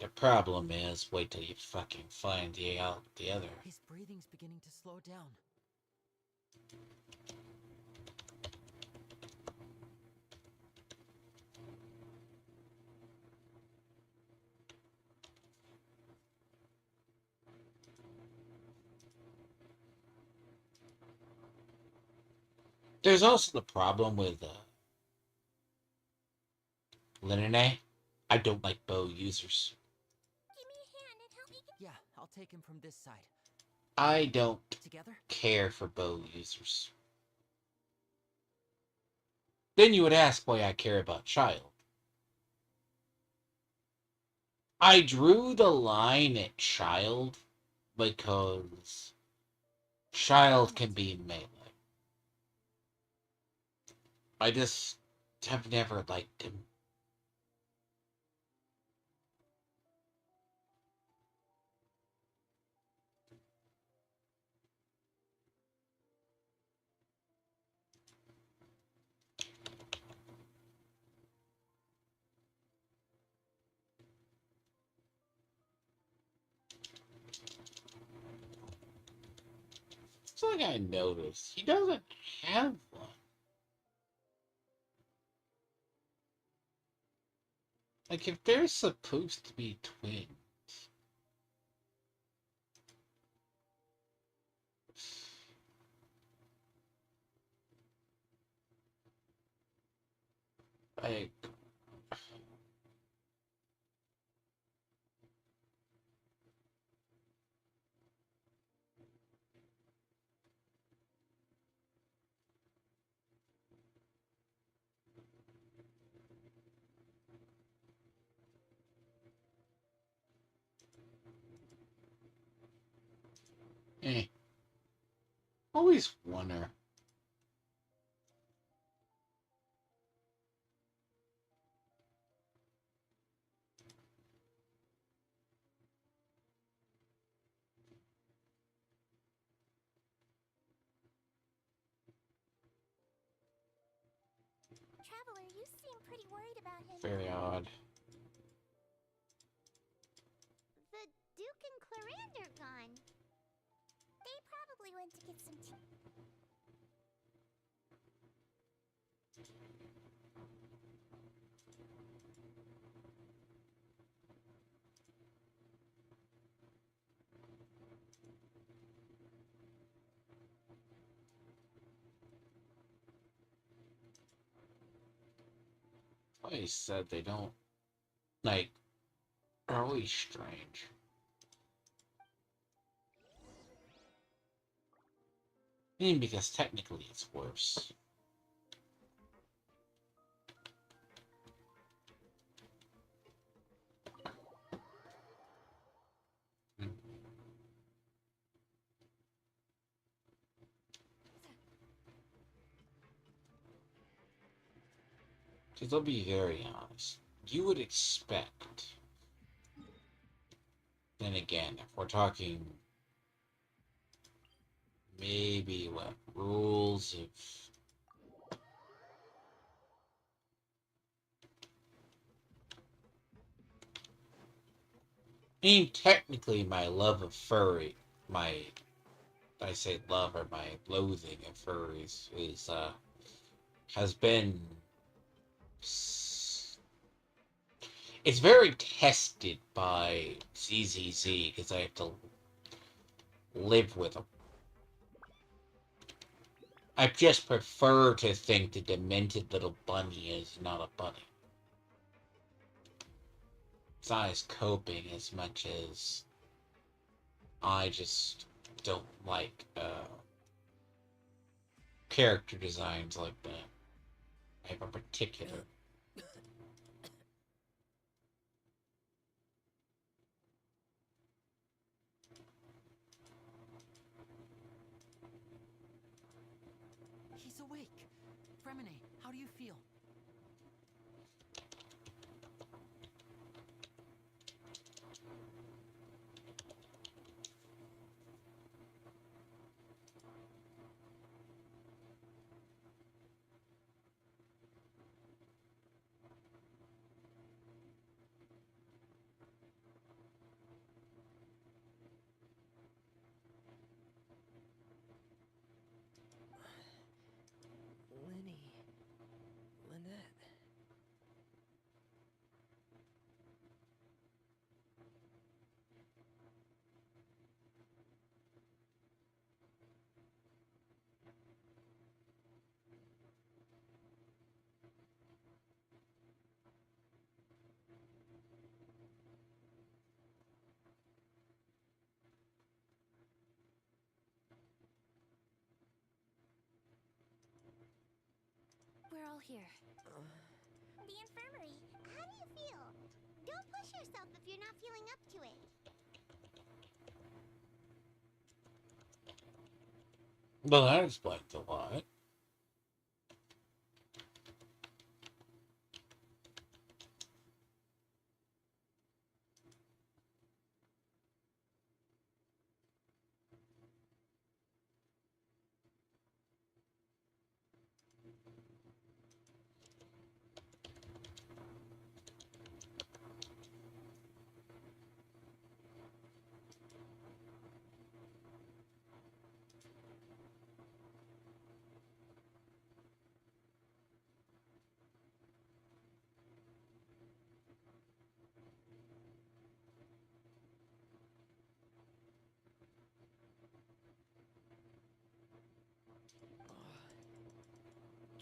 the problem is, wait till you fucking find the other. His breathing's beginning to slow down. There's also the problem with Linene. I don't like bow users. Give me a hand and help me get... Yeah, I'll take him from this side. I don't Together? care for bow users. Then you would ask why I care about Child. I drew the line at Child because Child can be melee. I just have never liked him. Something I noticed. He doesn't have one. Like, if they're supposed to be twins. Like... Always wonder. Traveler, you seem pretty worried about him. Very odd. The Duke and Clarander gone. They probably went to get some tea. I said they don't, like, are always strange. I mean, because technically it's worse. Because I'll be very honest. You would expect. Then again, if we're talking maybe what rules of I mean, technically, my love of furry, I say love or my loathing of furries is, has been, it's very tested by ZZZ, because I have to live with them. I just prefer to think the demented little bunny is not a bunny. It's not as coping as much as I just don't like character designs like that. I have a particular. He's awake. Fremine, how do you feel? Lenny. Lynette. We're all here. The infirmary. How do you feel? Don't push yourself if you're not feeling up to it. Well, that explains a lot.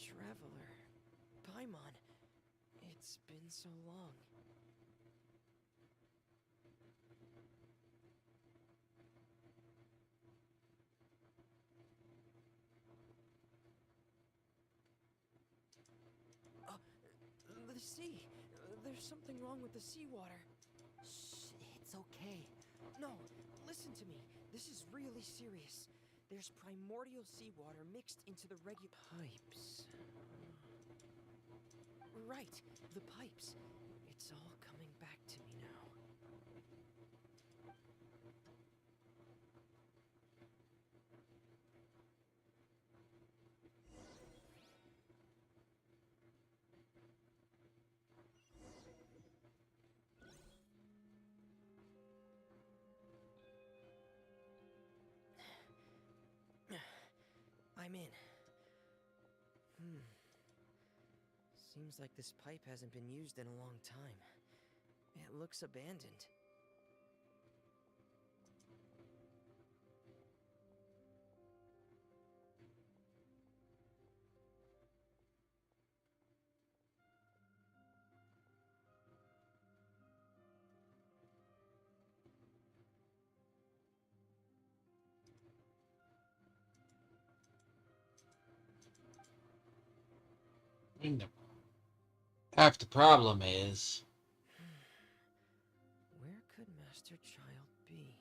Traveler. Paimon. It's been so long. The sea. There's something wrong with the seawater. Shh, it's okay. No, listen to me. This is really serious. There's primordial seawater mixed into the regular pipes. Right, the pipes. It's all coming back to me now. I'm in. Seems like this pipe hasn't been used in a long time. It looks abandoned. I mean, half the problem is Where could Master Child be?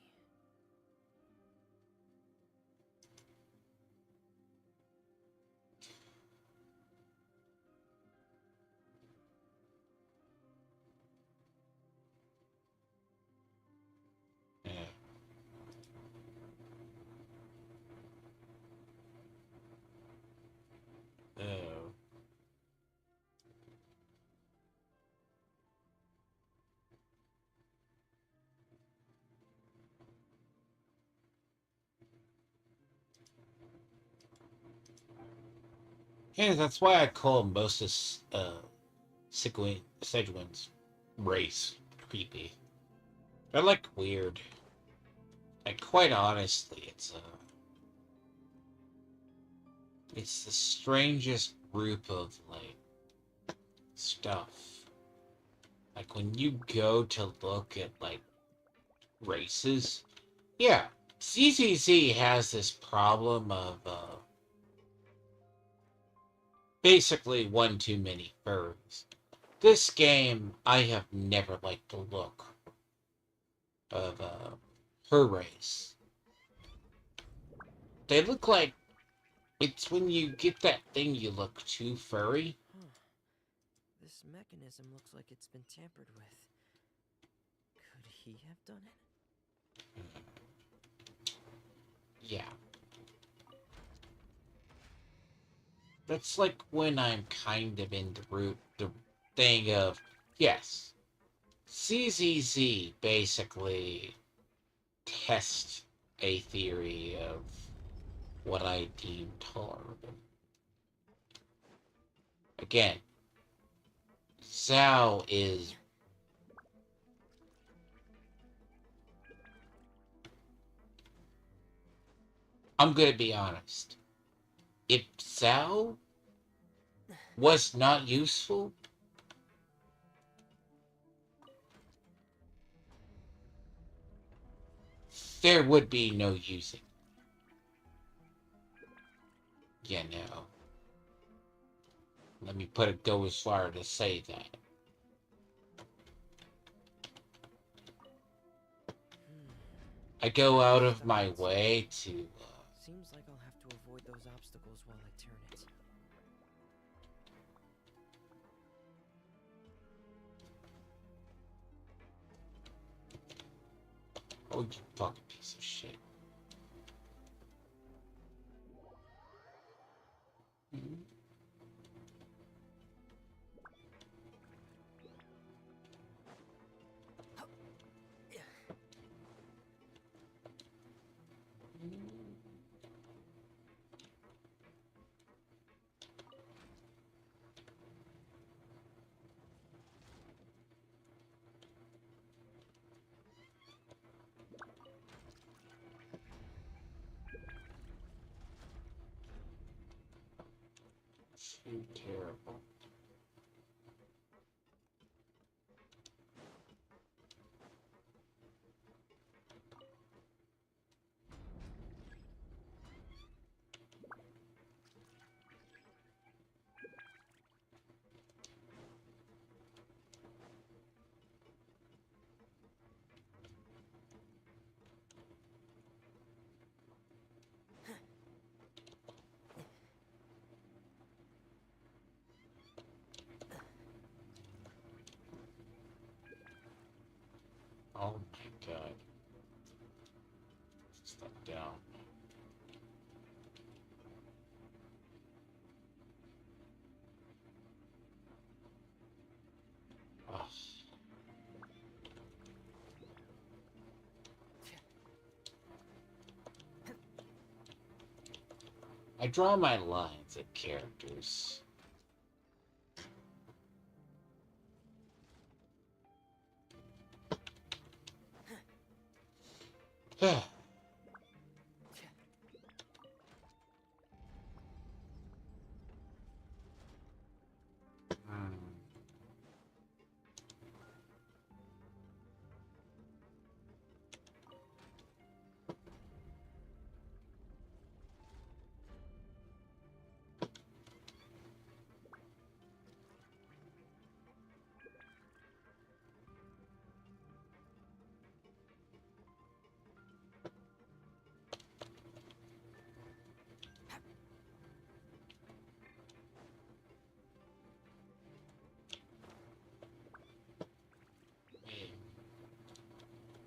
Yeah, that's why I call most of Sejuani's race creepy. They're like weird. Like quite honestly, it's the strangest group of like stuff. Like when you go to look at like races, yeah, CCC has this problem of basically one too many furries. This game, I have never liked the look of her race. They look like it's when you get that thing you look too furry. Huh. This mechanism looks like it's been tampered with. Could he have done it? Yeah. That's like when I'm kind of in the thing of, yes, CZZ basically test a theory of what I deem tolerable. Again, Zhao is I'm gonna be honest. If Zhao was not useful, there would be no using. Yeah, no. Let me go as far to say that. I go out of my way to Seems like I'll have to avoid those obstacles while I turn it. oh, you fucking piece of shit. Too terrible. Oh my god. Step down. Ugh. I draw my lines at characters.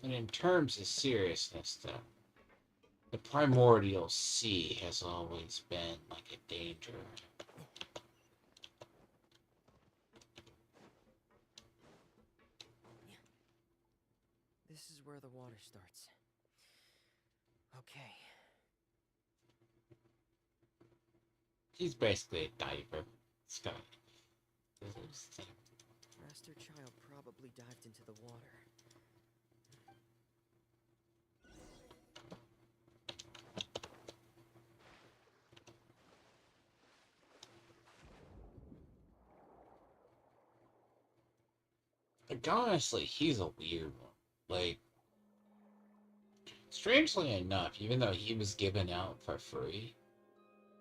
And in terms of seriousness, though, the primordial sea has always been like a danger. This is where the water starts. Okay. He's basically a diver. It's got this thing. Master Child probably dived into the water. Like, honestly, he's a weird one. Like, strangely enough, even though he was given out for free,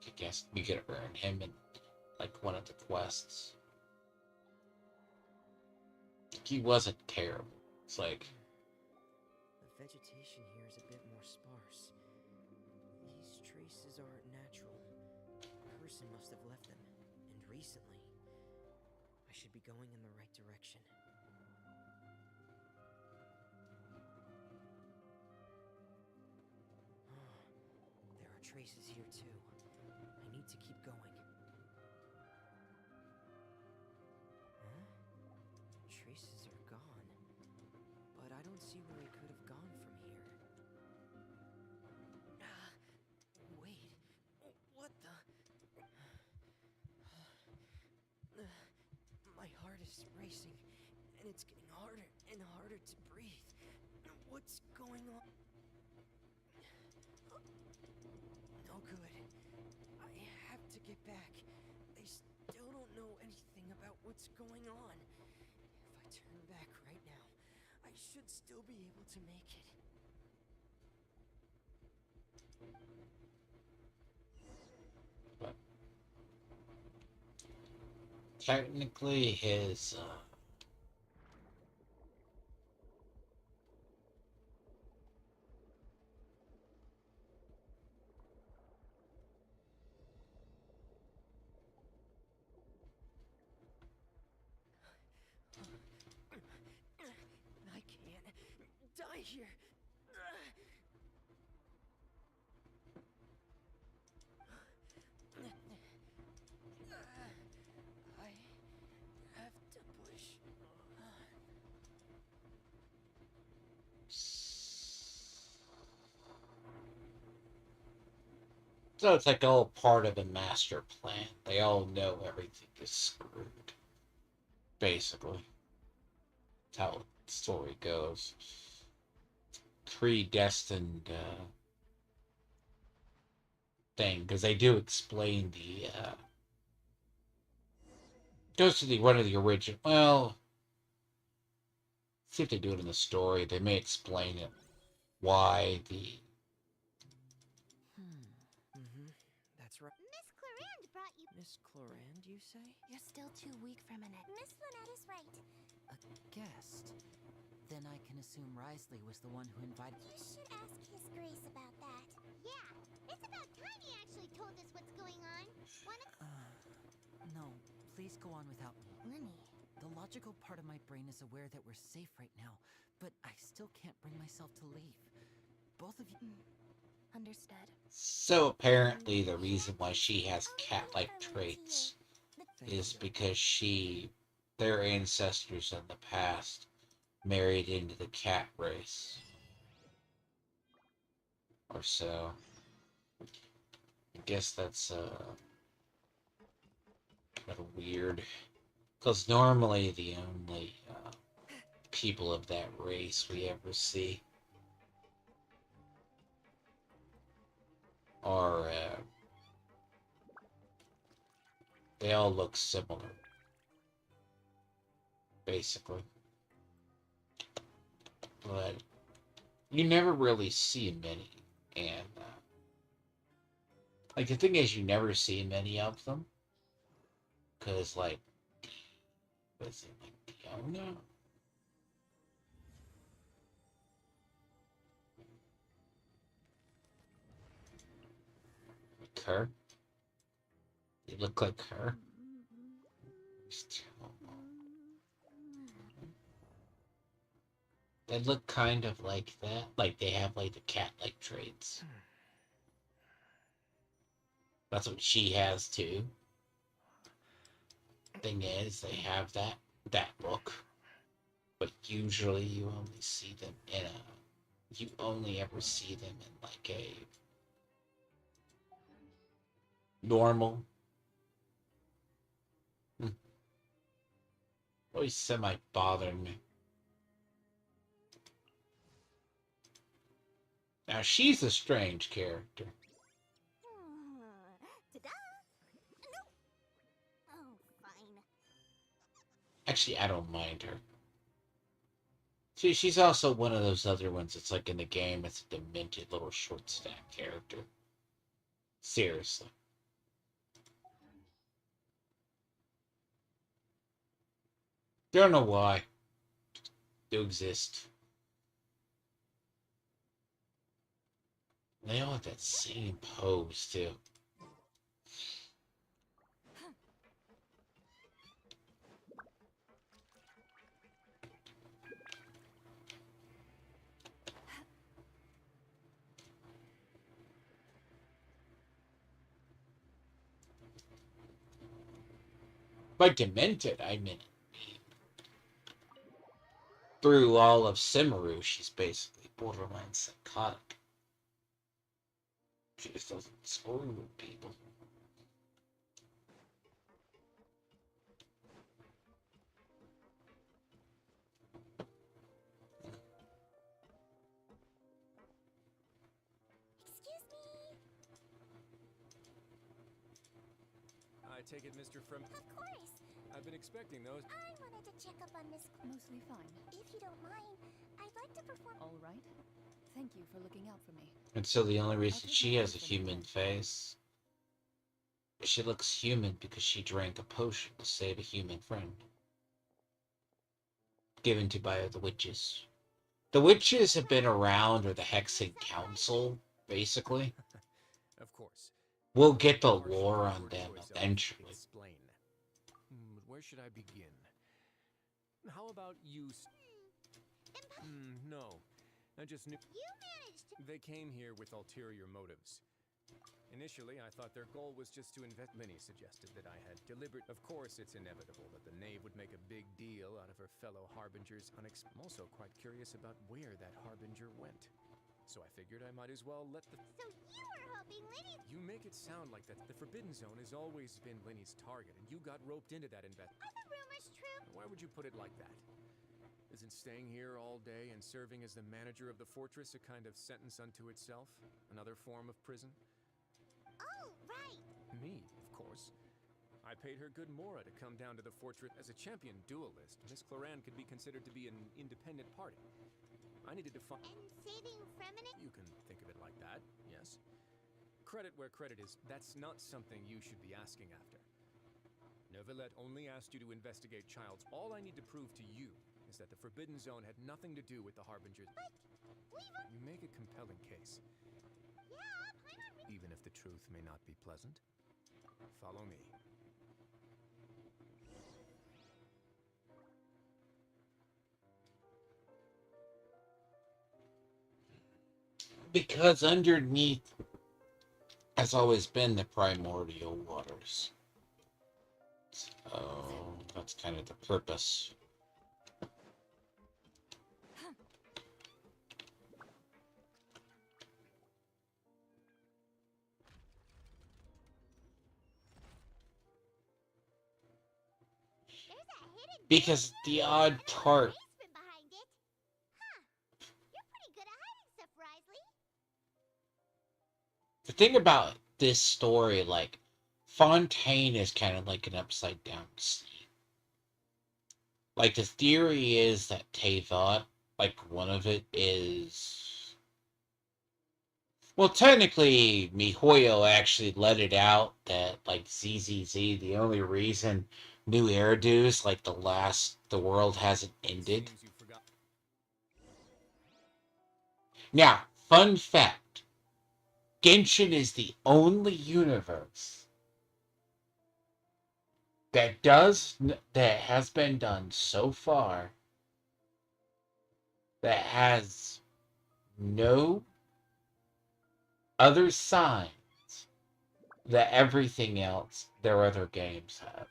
I guess we could earn him in, like, one of the quests. He wasn't terrible. It's like, The vegetation here is a bit more sparse. These traces aren't natural. A person must have left them, and recently. I should be going in the right direction. There are traces here too. I need to keep going. Huh? Traces are gone. But I don't see where he could have gone from here. Wait. What the? My heart is racing, and it's getting harder and harder to breathe. What's going on? No good. I have to get back. They still don't know anything about what's going on. If I turn back right now, I should still be able to make it. technically his, I can't die here. I have to push. so it's like all part of a master plan. They all know everything is screwed. Basically. That's how the story goes. Predestined thing, because they do explain the goes to the one of the original, well, see if they do it in the story. They may explain it why the That's right. Miss Clarande brought you. Miss Clorand, you say? You're still too weak for Minette. Miss Lynette is right. A guest? Then I can assume Risley was the one who invited. You should ask His Grace about that. Yeah, it's about time he actually told us what's going on. No, please go on without me. Lenny. The logical part of my brain is aware that we're safe right now, but I still can't bring myself to leave. Both of you. Understood. so apparently the reason why she has cat-like traits is because their ancestors in the past married into the cat race. Or so. I guess that's kind of weird. Because normally the only people of that race we ever see are they all look similar, basically. But you never really see many, and like the thing is, you never see many of them, because like, what's it like, Fiona? Like her? They look like her. They look kind of like that. Like they have like the cat-like traits. That's what she has too. Thing is, they have that look, but usually you only see them in a. You only ever see them in like a normal Always semi-bothering me. Now, she's a strange character. Ta-da! No! Oh, fine. Actually, I don't mind her. See, she's also one of those other ones that's like in the game, it's a demented little short stack character. Seriously. Don't know why. Do exist. They all have that same pose, too. By demented, I mean through all of Simaru, she's basically borderline psychotic. She just doesn't screw with people. Excuse me. I take it, Mr. From. Of course. I've been expecting those. I wanted to check up on Miss. Mostly fine. If you don't mind, I'd like to perform. All right. Thank you for looking out for me. And so the only reason she has a human face, she looks human because she drank a potion to save a human friend. Given to by the witches. The witches have been around, or the Hexen Council, basically. Of course. We'll get the lore on them eventually. Explain. Where should I begin? How about you? No, I just knew. You managed to. They came here with ulterior motives. Initially, I thought their goal was just to invest. Linny suggested that I had deliberate. Of course, it's inevitable that the knave would make a big deal out of her fellow harbingers. I'm also quite curious about where that harbinger went. So I figured I might as well let the. So you were hoping Linny. You make it sound like that. The Forbidden Zone has always been Linny's target, and you got roped into that investment. Are the rumors true? Why would you put it like that? Isn't staying here all day and serving as the manager of the fortress a kind of sentence unto itself? Another form of prison? Oh, right. Me, of course. I paid her good mora to come down to the fortress. As a champion duelist, Miss Cloran could be considered to be an independent party. I needed to find. And saving Fremennik? You can think of it like that, yes. Credit where credit is. That's not something you should be asking after. Neuvillette only asked you to investigate Childs. All I need to prove to you is that the Forbidden Zone had nothing to do with the Harbingers. But You make a compelling case. Yeah, I'm not. Even if the truth may not be pleasant. Follow me. Because underneath has always been the primordial waters. So that's kind of the purpose. Because the odd tart. Behind it. Huh. You're pretty good at hiding stuff, Risley. The thing about this story, like, Fontaine is kind of like an upside down sea. Like, the theory is that Teyvat, like, one of it is. Well, technically, MiHoYo actually let it out that, like, ZZZ, the only reason New Eridu's, like, the world hasn't ended. Now, fun fact. Genshin is the only universe that has been done so far that has no other signs that everything else their other games have.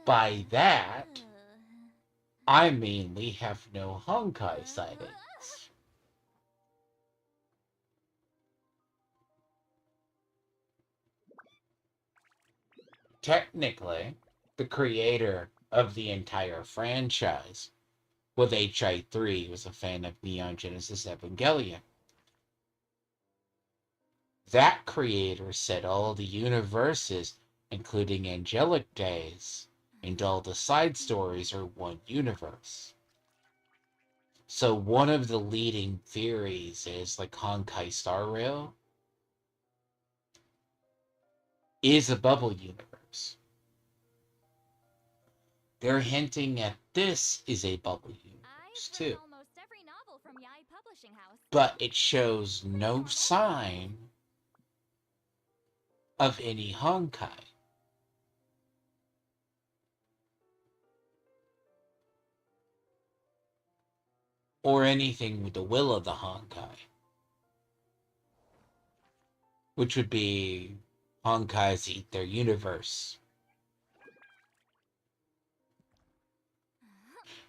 By that, I mean we have no Honkai sightings. technically, the creator of the entire franchise with HI3 was a fan of Neon Genesis Evangelion. That creator said all the universes, including Angelic Days, and all the side stories are one universe. So one of the leading theories is like Honkai Star Rail is a bubble universe. They're hinting at this is a bubble universe too. Almost every novel from Yai Publishing House. But it shows no sign of any Honkai. Or anything with the will of the Honkai. Which would be Honkais eat their universe.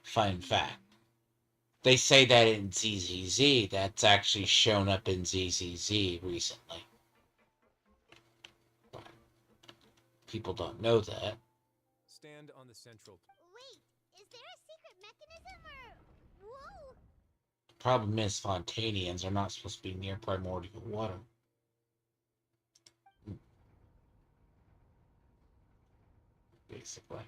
Fun fact. They say that in ZZZ, that's actually shown up in ZZZ recently. But people don't know that. Stand on the central. Wait, is there a secret mechanism or... Whoa! Problem is, Fontanians are not supposed to be near primordial water. Basically.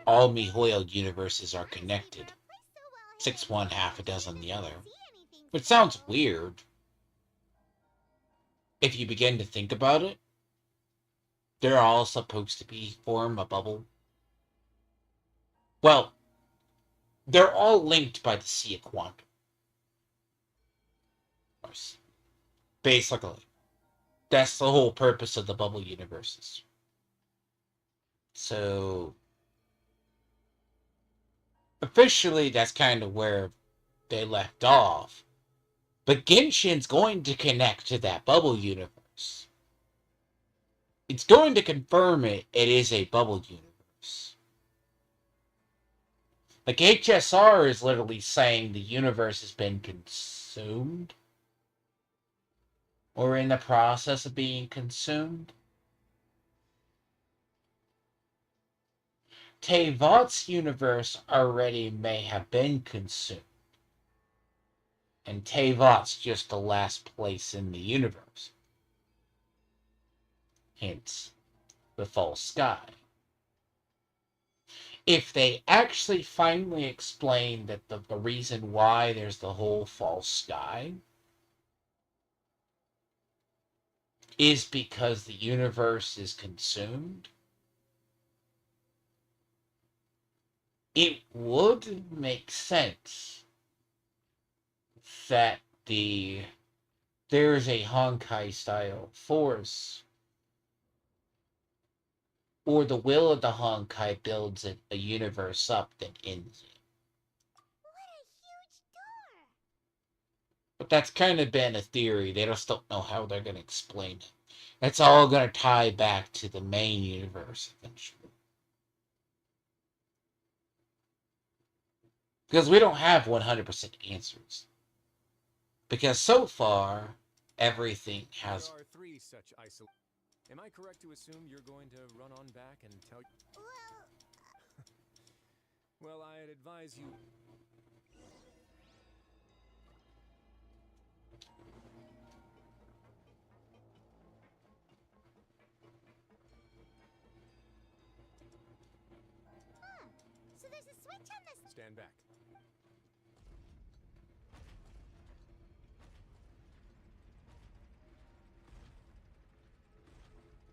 All MiHoYo universes are connected. 6 one, half a dozen the other. Which sounds weird. If you begin to think about it, they're all supposed to form a bubble. Well, they're all linked by the Sea of Quantum. Basically. That's the whole purpose of the bubble universes. So, officially, that's kind of where they left off. But Genshin's going to connect to that bubble universe. It's going to confirm it is a bubble universe. Like, HSR is literally saying the universe has been consumed. Or in the process of being consumed. Teyvat's universe already may have been consumed. And Teyvat's just the last place in the universe. Hence, the false sky. If they actually finally explain that the reason why there's the whole false sky is because the universe is consumed, it would make sense that there's a Honkai style force, or the will of the Honkai builds a universe up that ends it. But that's kind of been a theory. They just don't know how they're going to explain it. That's all going to tie back to the main universe eventually. Because we don't have 100% answers. Because so far, everything has... There are 3 such Am I correct to assume you're going to run on back and tell... Well, I'd advise you... So there's a switch on this... Stand back.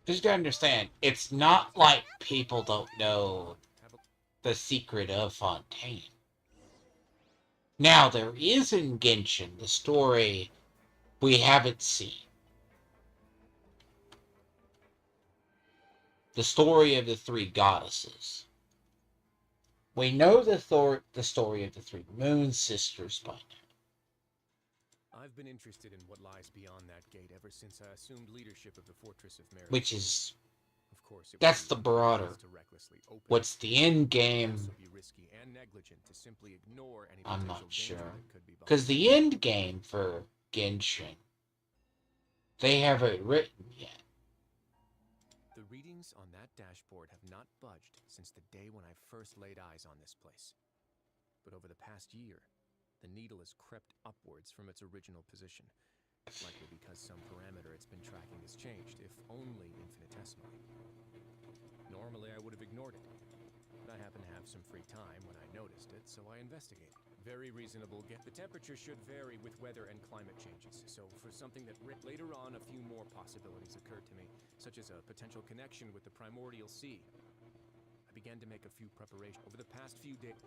Just gotta understand, it's not like people don't know the secret of Fontaine. Now, there is in Genshin the story we haven't seen. The story of the 3 goddesses. We know the story of the 3 Moon Sisters by now. I've been interested in what lies beyond that gate ever since I assumed leadership of the Fortress of Merit. Which is Of course, it That's would the be broader. wise to recklessly open. What's the end It would game? also be risky and negligent to simply ignore any I'm potential not danger sure. that could be Because behind the end game for Genshin, they haven't written yet. The readings on that dashboard have not budged since the day when I first laid eyes on this place. But over the past year, the needle has crept upwards from its original position, likely because some parameter it's been tracking has changed, if only infinitesimally. Normally, I would have ignored it, but I happened to have some free time when I noticed it, so I investigated. Very reasonable guess. The temperature should vary with weather and climate changes, so for something that later on, a few more possibilities occurred to me, such as a potential connection with the primordial sea. I began to make a few preparations over the past few days,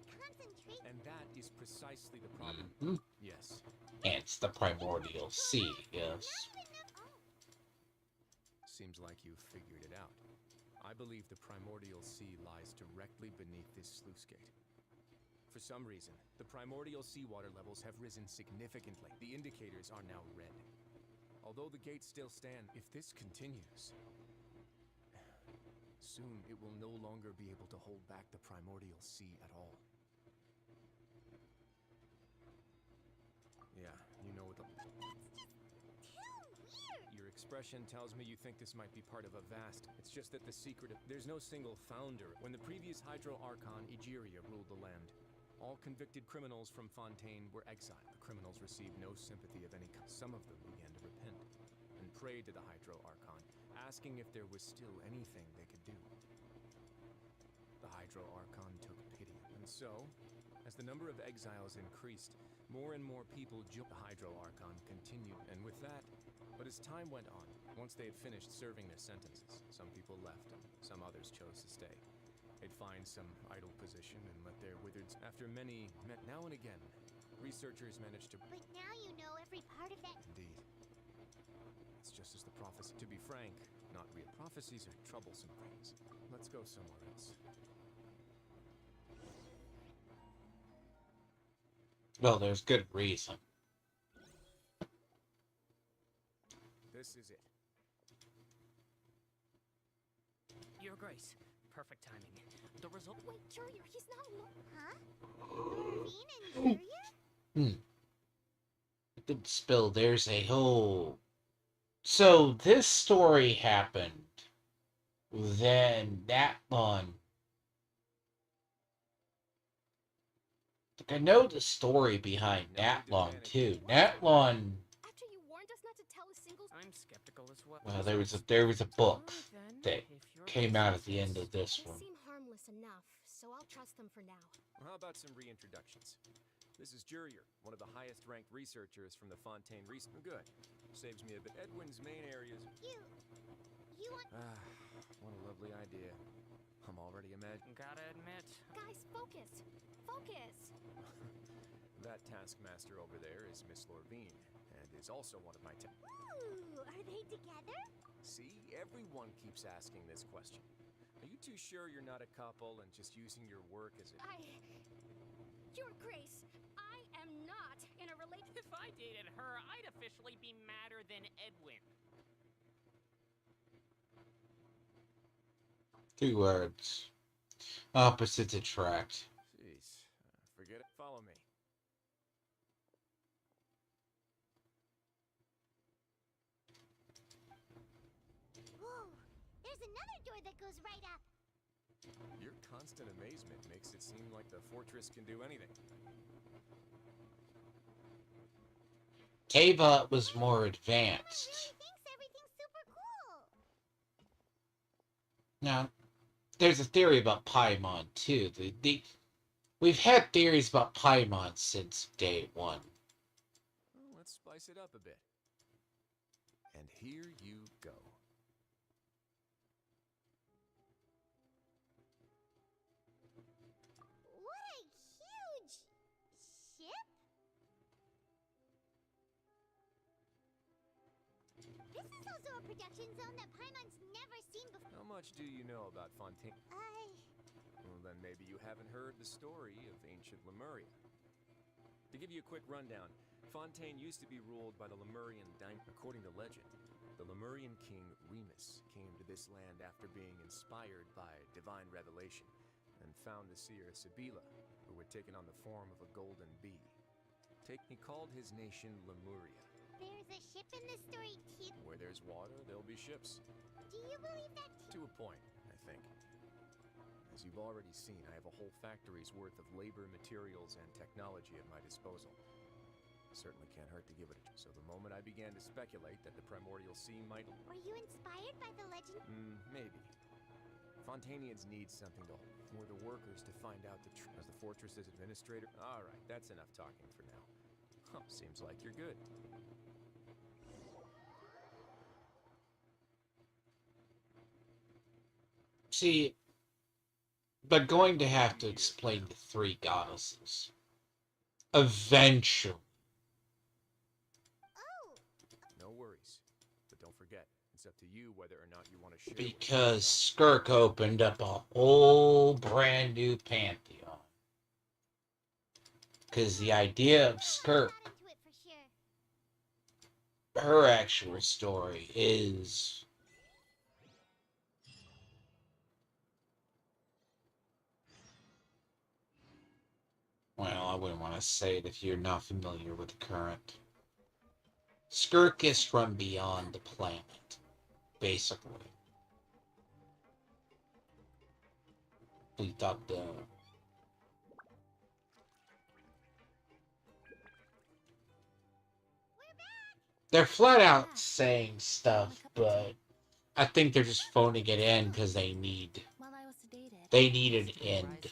and that is precisely the problem. Yes. It's the primordial sea, yes. Seems like you've figured it out. I believe the primordial sea lies directly beneath this sluice gate. For some reason, the primordial seawater levels have risen significantly. The indicators are now red. Although the gates still stand, if this continues, soon it will no longer be able to hold back the primordial sea at all. Yeah, you know what the... Your expression tells me you think this might be part of a vast... It's just that the secret of... There's no single founder. When the previous Hydro Archon, Egeria, ruled the land, all convicted criminals from Fontaine were exiled. The criminals received no sympathy of any kind. Some of them began to repent and prayed to the Hydro Archon, asking if there was still anything they could do. The Hydro Archon took pity. And so, as the number of exiles increased, more and more people joined. The Hydro Archon continued, and with that, but as time went on, once they had finished serving their sentences, some people left and some others chose to stay. They'd find some idle position and let their withered... After many... Now and again, researchers managed to... But now you know every part of that. Indeed. It's just as the prophecy... To be frank, not real. Prophecies are troublesome things. Let's go somewhere else. Well, there's good reason. This is it. Your Grace. Perfect timing. The result... Wait, Jurier, he's not Huh? Lurvine and Jurier? Good spill. There's a whole... So, this story happened. Then, Natlon... I know the story behind Natlon, too. Natlon... After you warned us not to tell a single... I'm skeptical as well. Well, there was a book that came out at the end of this one. They seem harmless enough, so I'll trust them for now. Well, how about some reintroductions? This is Jurier, one of the highest-ranked researchers from the Fontaine Research. Good. Saves me a bit. Edwin's main areas... You want... Ah, what a lovely idea. I'm already imagining... Gotta admit... Guys, focus! Focus! That taskmaster over there is Miss Lorvine, and is also one of my... Ooh, are they together? See, everyone keeps asking this question. Are you too sure you're not a couple and just using your work as a... Your Grace, I am not in a relation... If I dated her, I'd officially be madder than Edwin. 2 words. Opposites attract. Jeez. Forget it. Follow me. Whoa, there's another door that goes right up. Your constant amazement makes it seem like the fortress can do anything. Teva was more advanced. Thinks everything's super cool. Now, there's a theory about Paimon, too. We've had theories about Paimon since day one. Well, let's spice it up a bit. And here you go. What a huge ship. This is also a production zone that Paimon's never seen before. How much do you know about Fontaine? Well, then maybe you haven't heard the story of ancient Lemuria. To give you a quick rundown, Fontaine used to be ruled by the Lemurian dynasty. According to legend, The Lemurian king Remus came to this land after being inspired by divine revelation and found the seer Sibila, who had taken on the form of a golden bee. He called his nation Lemuria. There's a ship in the story too. Where there's water, there'll be ships. Do you believe that To a point, I think. As you've already seen, I have a whole factory's worth of labor, materials, and technology at my disposal. Certainly can't hurt to give it a try. So the moment I began to speculate that the primordial sea might... Were you inspired by the legend? Maybe. Fontainians need something to hold. We're the workers to find out the truth. As the fortress's administrator... Alright, that's enough talking for now. Huh, seems like you're good. See, they're going to have to explain the three goddesses. Eventually. No worries. But don't forget, it's up to you whether or not you want to share. Because Skirk opened up a whole brand new pantheon. Because the idea of Skirk, her actual story is... Well, I wouldn't want to say it if you're not familiar with the current. Skirk is from beyond the planet, basically. We thought they're flat out saying stuff, but I think they're just phoning it in because they need an end.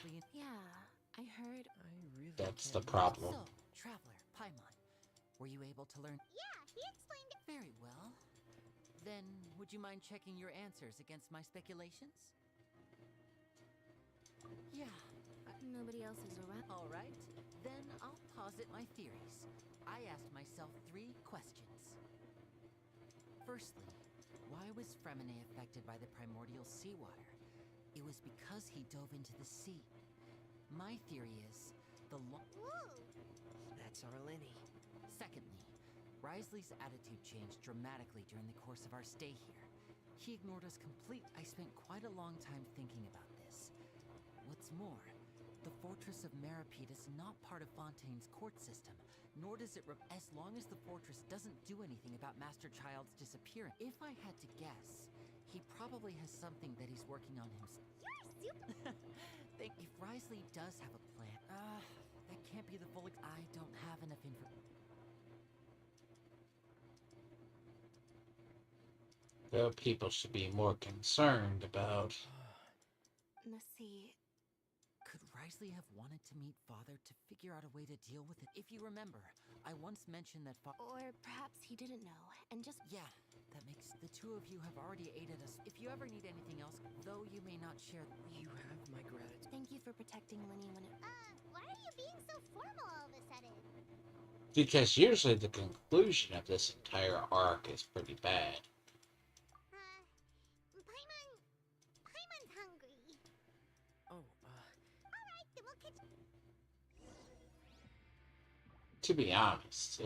That's the problem. So, Traveler, Paimon, were you able to learn? Yeah, he explained it. Very well. Then, would you mind checking your answers against my speculations? Yeah. Nobody else is around. All right. Then I'll posit my theories. I asked myself 3 questions. Firstly, why was Fremine affected by the primordial seawater? It was because he dove into the sea. My theory is That's our Lenny. Secondly, Wriothesley's attitude changed dramatically during the course of our stay here. He ignored us completely. I spent quite a long time thinking about this. What's more, the Fortress of Meropide is not part of Fontaine's court system, nor does it as long as the fortress doesn't do anything about Master Child's disappearance. If I had to guess, he probably has something that he's working on himself. You're super... If Wriothesley does have a plan, that can't be the full... I don't have enough information. Well, people should be more concerned about... Let's see. Could Wriothesley have wanted to meet Father to figure out a way to deal with it? If you remember, I once mentioned that Or perhaps he didn't know, and just... Yeah, that makes... The two of you have already aided us. If you ever need anything else, though you may not share... You have my gratitude. Thank you for protecting Lenny when it... why are you being so formal all of a sudden? Because usually the conclusion of this entire arc is pretty bad. Paimon's hungry. Oh, Alright, then we'll catch... To be honest,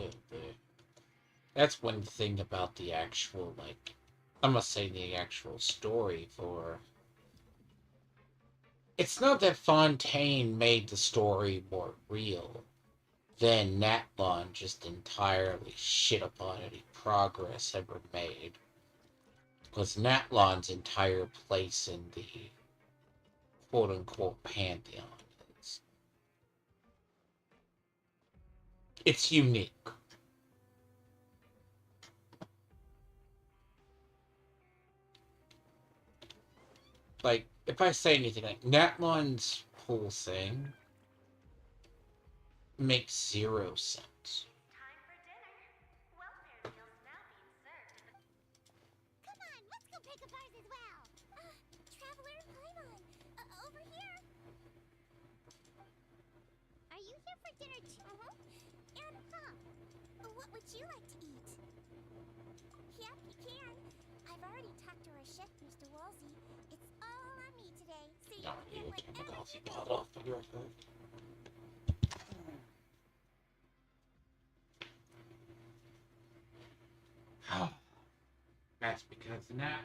that's one thing about the actual, like, I'm gonna say the actual story for... It's not that Fontaine made the story more real. Then Natlon just entirely shit upon any progress ever made. Because Natlon's entire place in the quote-unquote pantheon is... It's unique. Like, if I say anything, like, Natlon's whole thing makes 0 sense. Come on, let's go pick up ours as well. Traveler Paimon, over here. Are you here for dinner too? And, what would you like to eat? Yep, you can. I've already talked to our chef, Mr. Wolsey. It's all on me today, so you can get whatever you need. fast because now.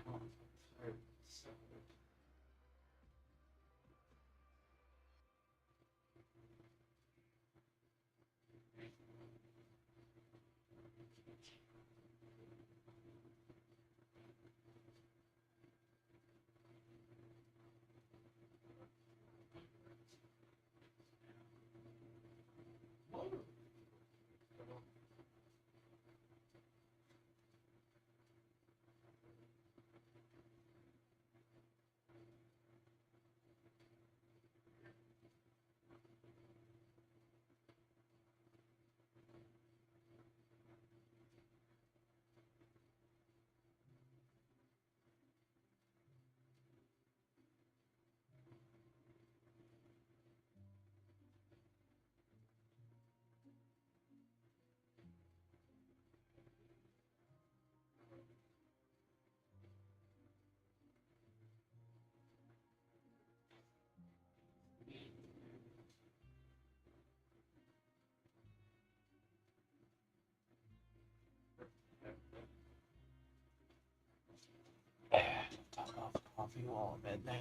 Top off coffee while I'm in there.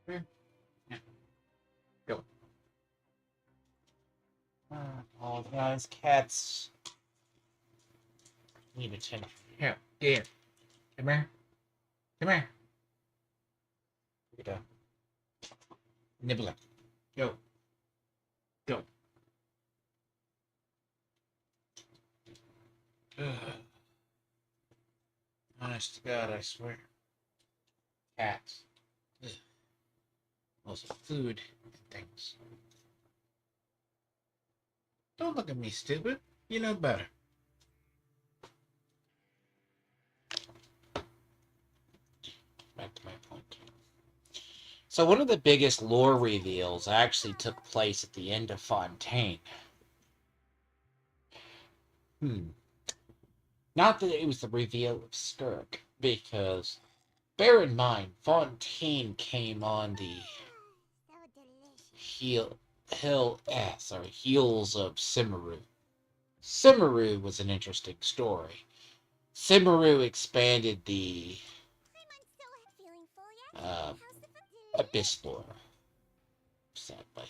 Here. Yeah. Go. All guys, cats need attention. Here, here. Come here. Come here. Get up. Nibbler. Go. Go. Ugh. Honest to God, I swear. Cats. Ugh. Also food and things. Don't look at me, stupid. You know better. Back to my point. So one of the biggest lore reveals actually took place at the end of Fontaine. Not that it was the reveal of Skirk, because bear in mind, Fontaine came on the heels of Cimmeru. Cimmeru was an interesting story. Cimmeru expanded the Abyss lore. Sadly.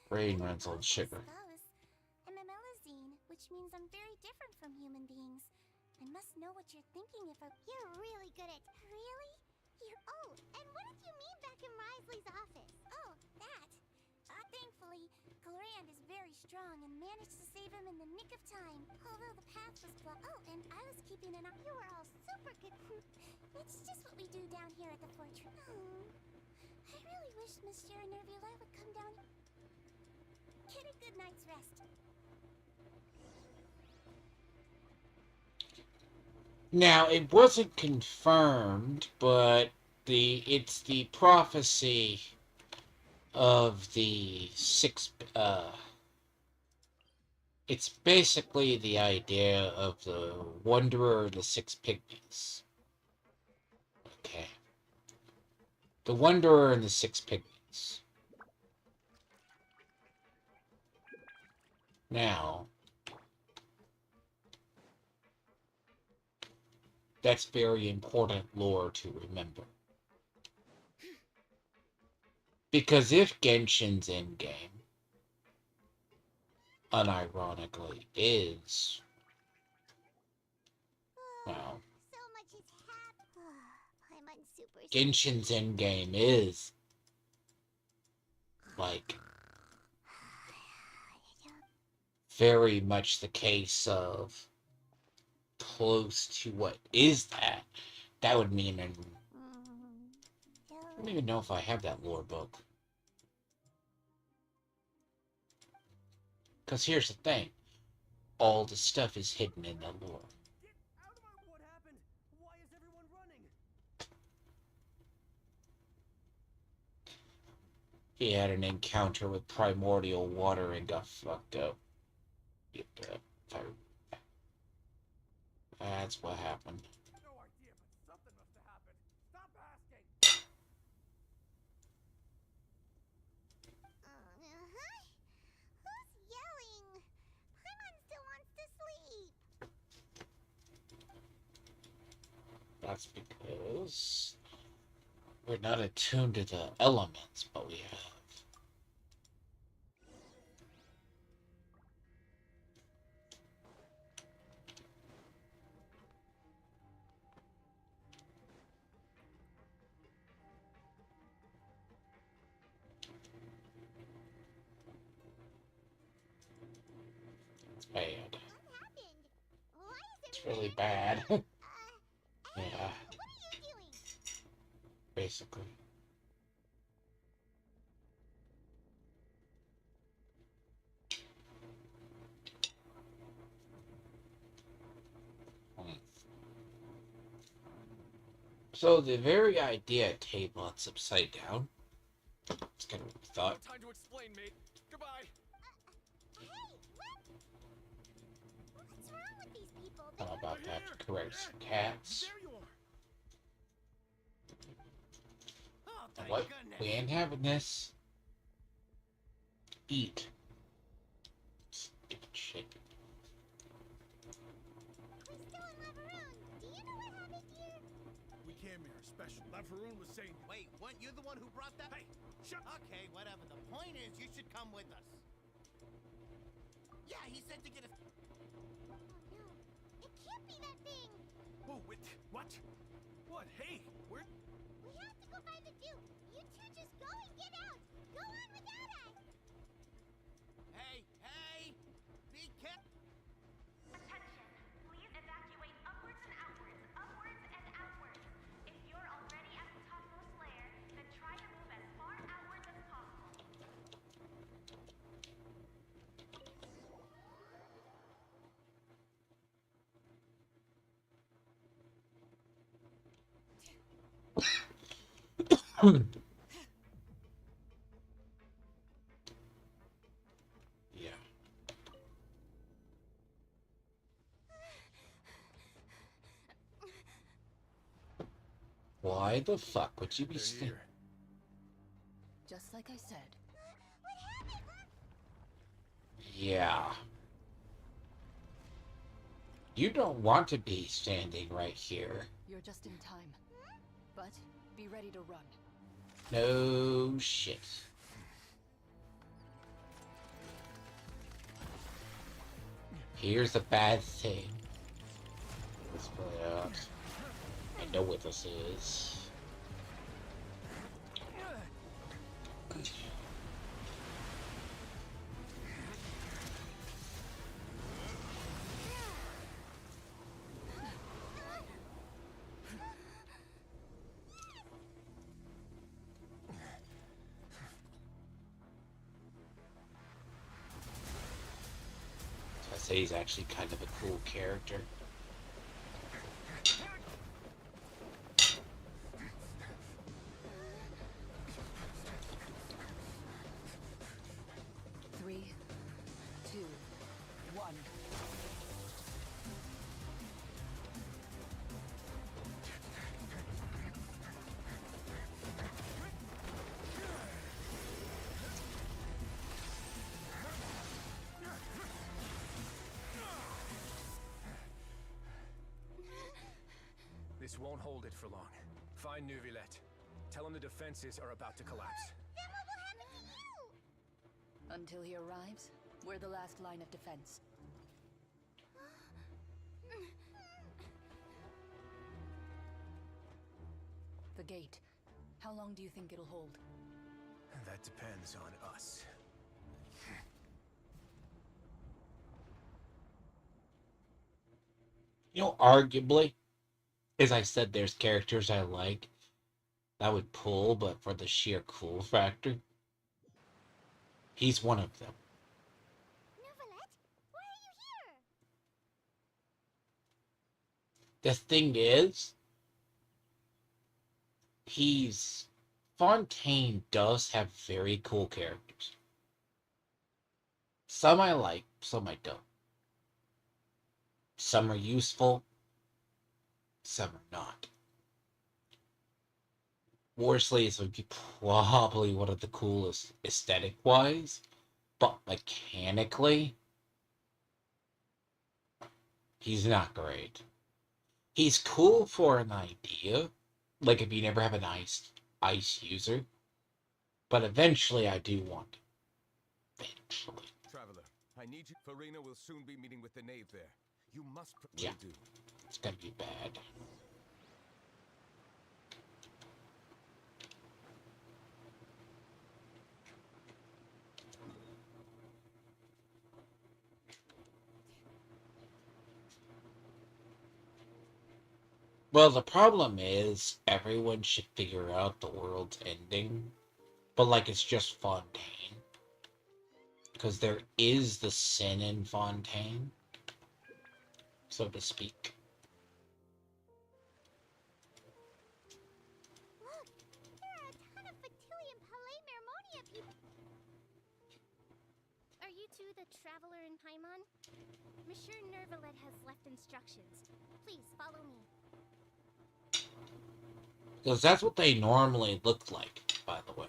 Brain runs on sugar. I'm a melazine, which means I'm very different from human beings. I must know what you're thinking if You're really good at... Really? Oh, and what did you mean back in Risley's office? Oh, that. Thankfully, Glorand is very strong and managed to save him in the nick of time, although the path was blocked. Oh, and I was keeping an eye. You were all super good. It's just what we do down here at the fortress. Oh, I really wish Mr. Nervula would come down. Get a good night's rest. Now, it wasn't confirmed, but it's the prophecy of the six... it's basically the idea of the Wanderer and the Six Pygmies. Okay. The Wanderer and the Six Pygmies. Now, that's very important lore to remember. Because if Genshin's endgame, unironically, is... well... Genshin's endgame is... like... very much the case of... close to what is that? That would mean... I don't even know if I have that lore book. Because here's the thing. All the stuff is hidden in the lore. What happened? Why is everyone running? He had an encounter with primordial water and got fucked up. That's what happened. No idea, but something must have happened. Stop asking! Who's yelling? Paimon still wants to sleep. That's because we're not attuned to the elements, but we have. It's bad. It's really bad. Yeah. Basically. So the very idea table it's upside down. It's kind of thought. No time to explain, mate. Goodbye. What's wrong with these people? I'm about to have to correct some cats. There you are. Oh, And what? We ain't having this. Eat. Stupid shit. We're still in Laveroon. Do you know what happened here? We came here special. Lafaroon was saying... Wait, weren't you the one who brought that? Hey, shut... Okay, whatever. The point is, you should come with us. Yeah, he said to get us... Oh no, it can't be that thing! Oh, wait, what? What? Hey, where... We have to go find the Duke! You two just go and get out! Go on without us! Hey, hey! Be careful! Attention! Please evacuate upwards and outwards, upwards and outwards. If you're already at the topmost layer, then try to move as far outwards as possible. Yeah. Why the fuck would you be They're here. Just like I said. Yeah. You don't want to be standing right here. You're just in time. But be ready to run. No shit. Here's the bad thing. Let's play out. I know what this is. I say he's actually kind of a cool character. Three, two, one. This won't hold it for long. Find Neuvillette. Tell him the defenses are about to collapse. Then what will happen to you? Until he arrives, we're the last line of defense. The gate. How long do you think it'll hold? That depends on us. You know, arguably, as I said, there's characters I like that would pull, but for the sheer cool factor, he's one of them. Neuvillette, why are you here? The thing is, Fontaine does have very cool characters. Some I like, some I don't. Some are useful, some are not. Worsley's would be probably one of the coolest aesthetic-wise, but mechanically, he's not great. He's cool for an idea, like if you never have an ice user, but eventually I do want it. Eventually. Traveler, I need you. Farina will soon be meeting with the knave there. You must Yeah. do. It's gonna be bad. Well, the problem is everyone should figure out the world's ending, but like it's just Fontaine. Because there is the sin in Fontaine, so to speak. Look, there are a ton of Factilian Palais Mermonia people. Are you two the traveler in Paimon? Monsieur Neuvillette has left instructions. Please follow me. Because that's what they normally look like, by the way.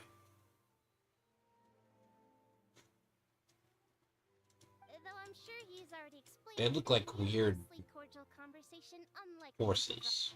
Though I'm sure he's already explained. They look like weird cordial conversation, unlike horses.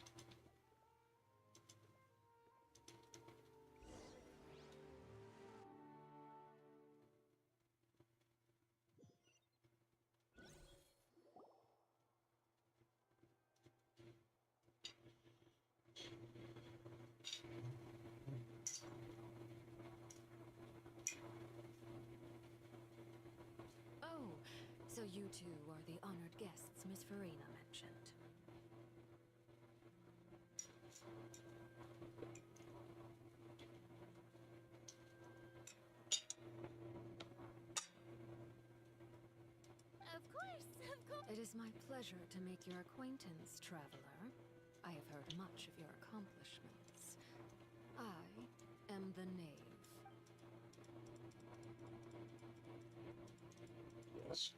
So you two are the honored guests Miss Farina mentioned. Of course. It is my pleasure to make your acquaintance, traveler. I have heard much of your accomplishments. I am the knave. Yes.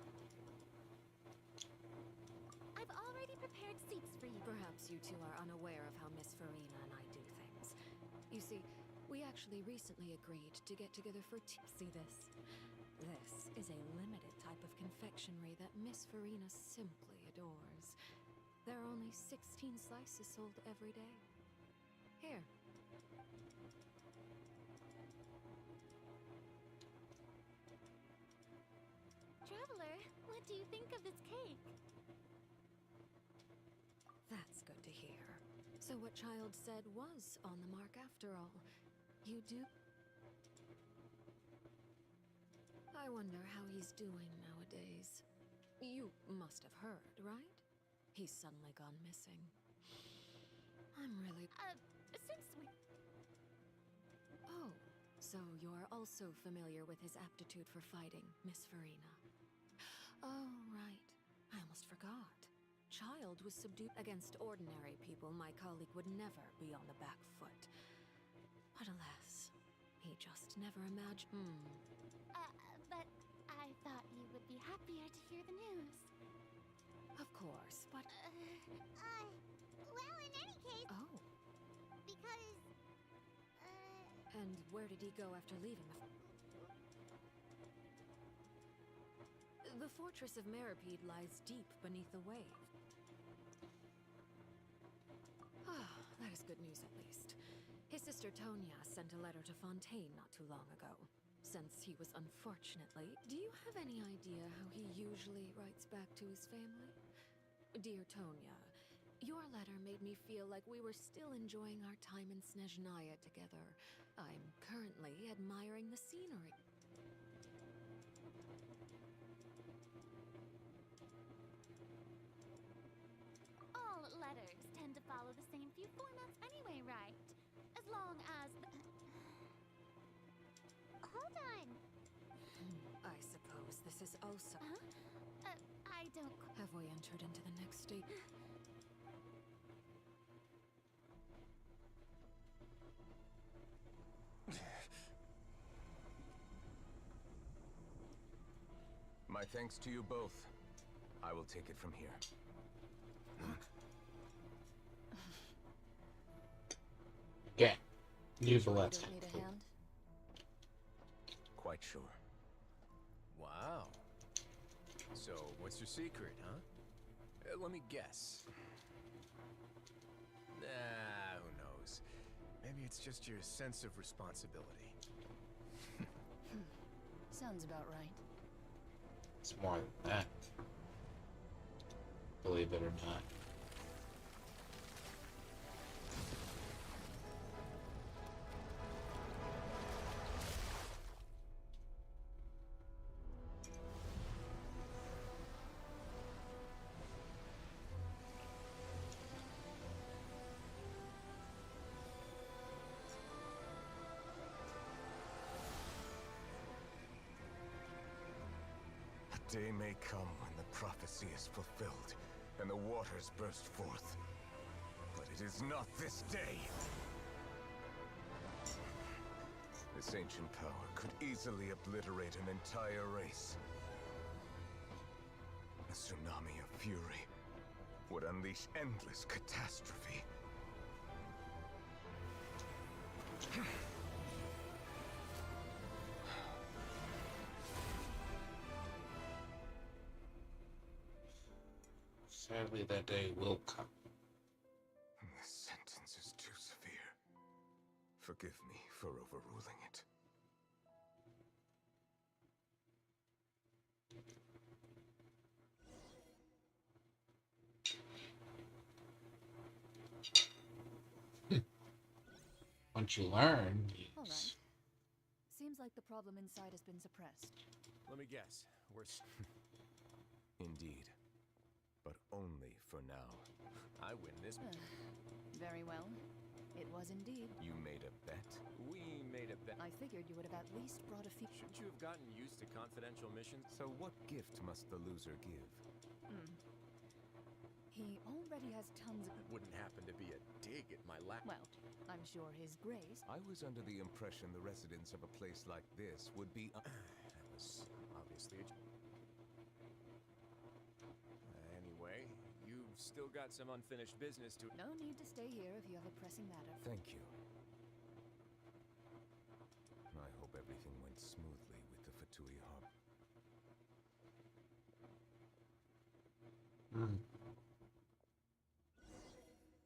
I've already prepared seats for you. Perhaps you two are unaware of how Miss Farina and I do things. You see, we actually recently agreed to get together for tea. See this? This is a limited type of confectionery that Miss Farina simply adores. There are only 16 slices sold every day. Here. Traveler, what do you think of this cake? That's good to hear. So what Child said was on the mark after all. You do? I wonder how he's doing nowadays. You must have heard, right? He's suddenly gone missing. I'm really... since we... Oh, so you're also familiar with his aptitude for fighting, Miss Farina. Oh, right. I almost forgot. Child was subdued against ordinary people. My colleague would never be on the back foot. But alas, he just never imagined... But I thought you would be happier to hear the news. Of course, but... Well, in any case... Oh. Because... And where did he go after leaving the fortress of Meripede lies deep beneath the wave. Ah, that is good news at least. His sister Tonya sent a letter to Fontaine not too long ago. Since he was unfortunately... Do you have any idea how he usually writes back to his family? Dear Tonya, your letter made me feel like we were still enjoying our time in Snezhnaya together. I'm currently admiring the scenery. All letters tend to follow the same few formats anyway, right? As long as... Hold on. I suppose this is also... I don't... Have we entered into the next stage? My thanks to you both. I will take it from here. Okay. Use a left. Don't need a hand? Quite sure. Wow. So, what's your secret, huh? Let me guess. Nah, who knows? Maybe it's just your sense of responsibility. Sounds about right. It's more than that. Believe it or not. A day may come when the prophecy is fulfilled and the waters burst forth. But it is not this day. This ancient power could easily obliterate an entire race. A tsunami of fury would unleash endless catastrophe. Sadly, that day will come. This sentence is too severe. Forgive me for overruling it. Once you learn, All right. Seems like the problem inside has been suppressed. Let me guess. Indeed. But only for now. I win this. Very well. It was indeed. You made a bet? We made a bet. I figured you would have at least brought a few. Shouldn't you have gotten used to confidential missions? So what gift must the loser give? He already has tons of. It wouldn't happen to be a dig at my lap. Well, I'm sure His Grace. I was under the impression the residents of a place like this would be. That was obviously a... Anyway, you've still got some unfinished business to... No need to stay here if you have a pressing matter. Thank you. I hope everything went smoothly with the Fatui Harbor.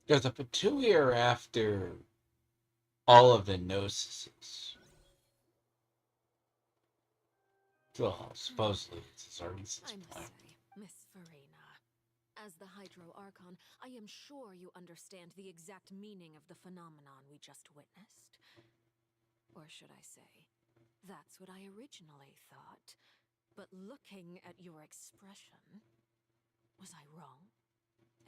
Because the Fatui are after all of the Gnosis. Well, supposedly it's Zardes' I must plan. say, Miss Farina, as the Hydro Archon, I am sure you understand the exact meaning of the phenomenon we just witnessed. Or should I say, that's what I originally thought. But looking at your expression, was I wrong?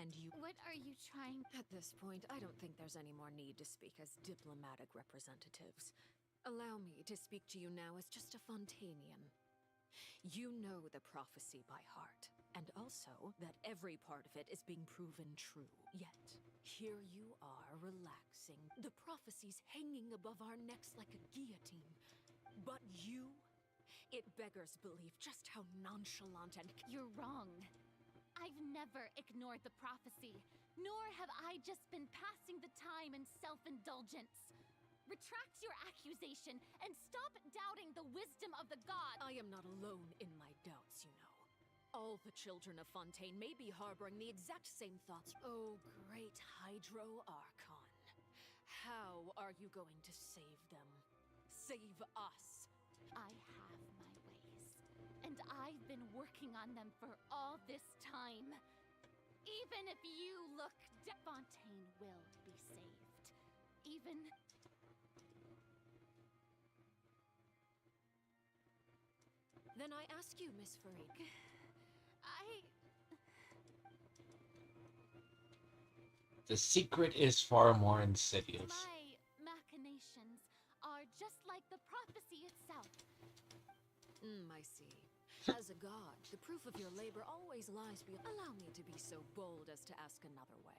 And you... What are you trying... At this point, I don't think there's any more need to speak as diplomatic representatives. Allow me to speak to you now as just a Fontainian. You know the prophecy by heart, and also that every part of it is being proven true. Yet, here you are relaxing. The prophecy's hanging above our necks like a guillotine. But you... It beggars belief just how nonchalant and... You're wrong. I've never ignored the prophecy, nor have I just been passing the time in self-indulgence. Retract your accusation and stop doubting the wisdom of the gods. I am not alone in my doubts, you know. All the children of Fontaine may be harboring the exact same thoughts. Oh, great Hydro Archon. How are you going to save them? Save us? I have my ways, and I've been working on them for all this time. Even if you look Fontaine will be saved. Even... Then I ask you, Miss Farina. The secret is far more insidious. My machinations are just like the prophecy itself. I see. As a god, the proof of your labor always lies beyond... Allow me to be so bold as to ask another way.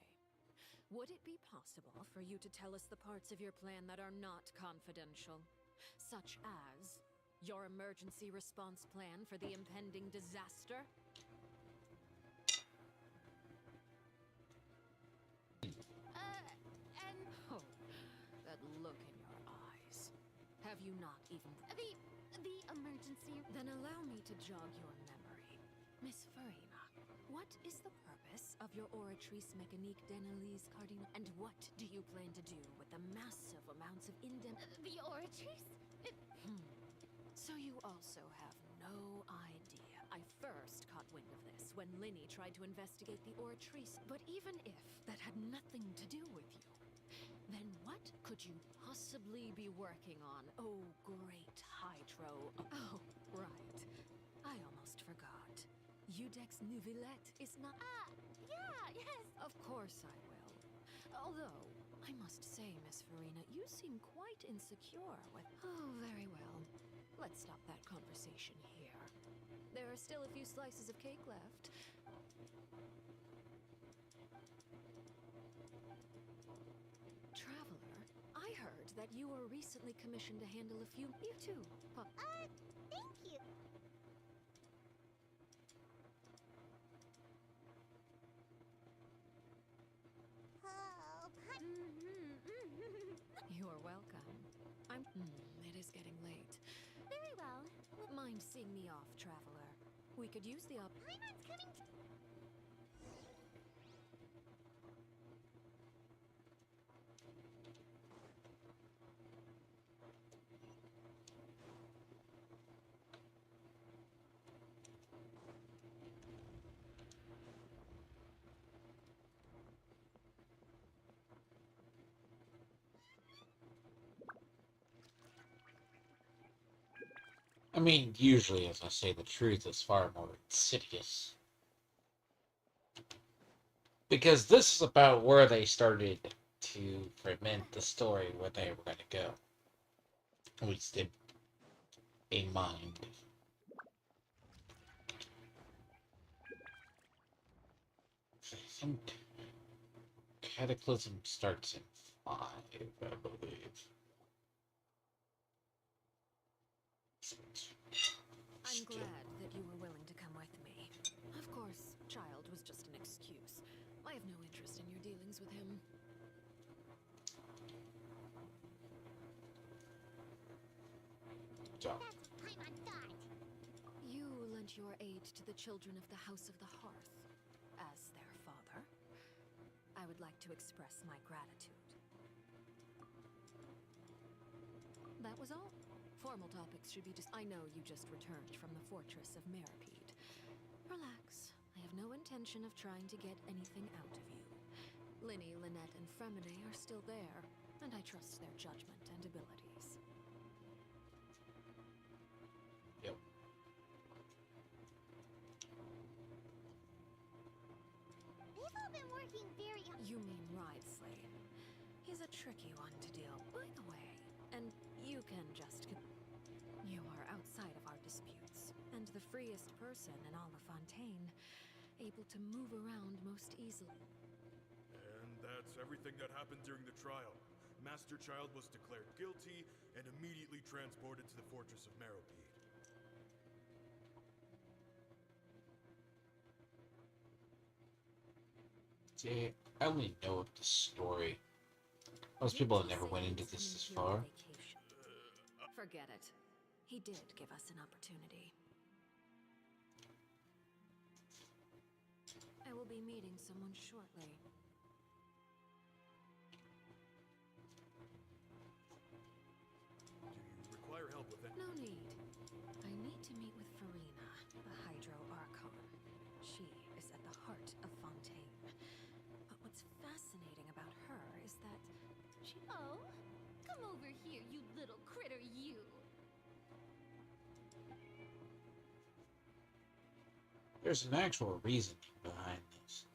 Would it be possible for you to tell us the parts of your plan that are not confidential? Such as your emergency response plan for the impending disaster? Oh, that look in your eyes. Have you not even... The emergency... Then allow me to jog your memory. Miss Farina, what is the purpose of your Oratrice Mécanique d'Analyse Cardinal? And what do you plan to do with the massive amounts of The Oratrice? So you also have no idea. I first caught wind of this when Linny tried to investigate the Oratrice. But even if that had nothing to do with you, then what could you possibly be working on, oh great Hydro? Oh, right. I almost forgot. Udex Nouvillette is not... Yeah, yes. Of course I will. Although, I must say, Miss Farina, you seem quite insecure with... Oh, very well. Let's stop that conversation here. There are still a few slices of cake left. Traveler, I heard that you were recently commissioned to handle a few... You too, Thank you. You are welcome. It is getting late. Very well. Mind seeing me off, Traveler? We could use the Paimon's coming to... I mean, usually, as I say, the truth is far more insidious. Because this is about where they started to ferment the story where they were going to go. At least in mind. I think Cataclysm starts in 5, I believe. I'm glad that you were willing to come with me. Of course, Child was just an excuse. I have no interest in your dealings with him. You lent your aid to the children of the House of the Hearth. As their father, I would like to express my gratitude. That was all. Formal topics should be I know you just returned from the fortress of Meripede. Relax. I have no intention of trying to get anything out of you. Linny, Lynette, and Fremine are still there, and I trust their judgment and abilities. Yep. They've all been working very hard. You mean Ridesley. He's a tricky one to deal with. By the way, and you can just... You are outside of our disputes, and the freest person in all of Fontaine, able to move around most easily. And that's everything that happened during the trial. Master Child was declared guilty and immediately transported to the Fortress of Meripede. See, I only know of the story. Most people have never went into this far. Forget it. He did give us an opportunity. I will be meeting someone shortly. Do you require help with it? No need. I need to meet with Farina, the Hydro Archon. She is at the heart of Fontaine. But what's fascinating about her is that she... Oh, come over here, you little critter, you! There's an actual reason behind this.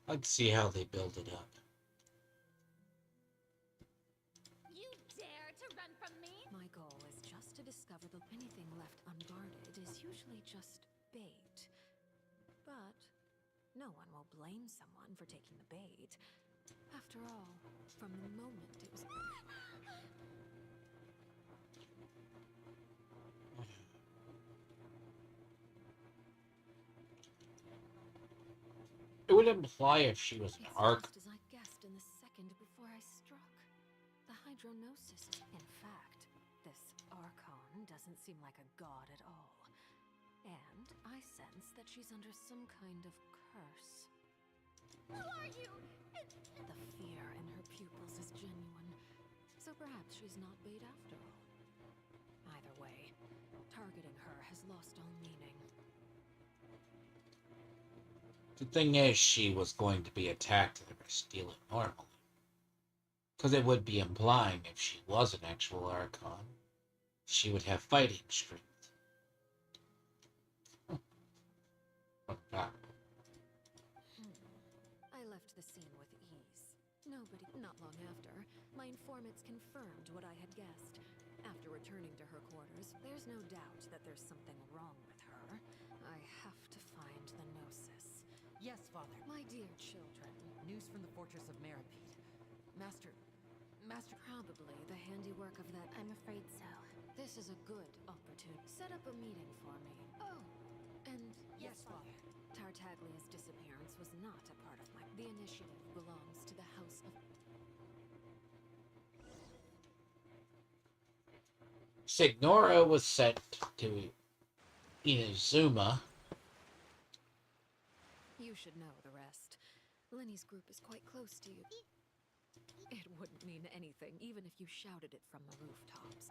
I'd like to see how they build it up. You dare to run from me? My goal is just to discover that anything left unguarded is usually just bait. But no one will blame someone for taking the bait. After all, from the moment it was... It would imply if she was an arc. Just as I guessed in the second before I struck. The hydronosis. In fact, this Archon doesn't seem like a god at all. And I sense that she's under some kind of curse. Who are you? The fear in her pupils is genuine. So perhaps she's not bait after all. Either way, targeting her has lost all meaning. The thing is, she was going to be attacked if I steal it normally. Because it would be implying if she was an actual Archon, she would have fighting strength. I left the scene with ease. Nobody, not long after, my informants confirmed what I had guessed. After returning to her quarters, there's no doubt that there's something wrong with her. I have to find the Gnosis. Yes, Father. My dear children. News from the Fortress of Meripede. Master... Probably the handiwork of that... I'm afraid so. This is a good opportunity. Set up a meeting for me. Oh, and... Yes, Father. Tartaglia's disappearance was not a part of my... The initiative belongs to the House of... Signora was sent to Inazuma. You should know the rest. Lenny's group is quite close to you. It wouldn't mean anything, even if you shouted it from the rooftops.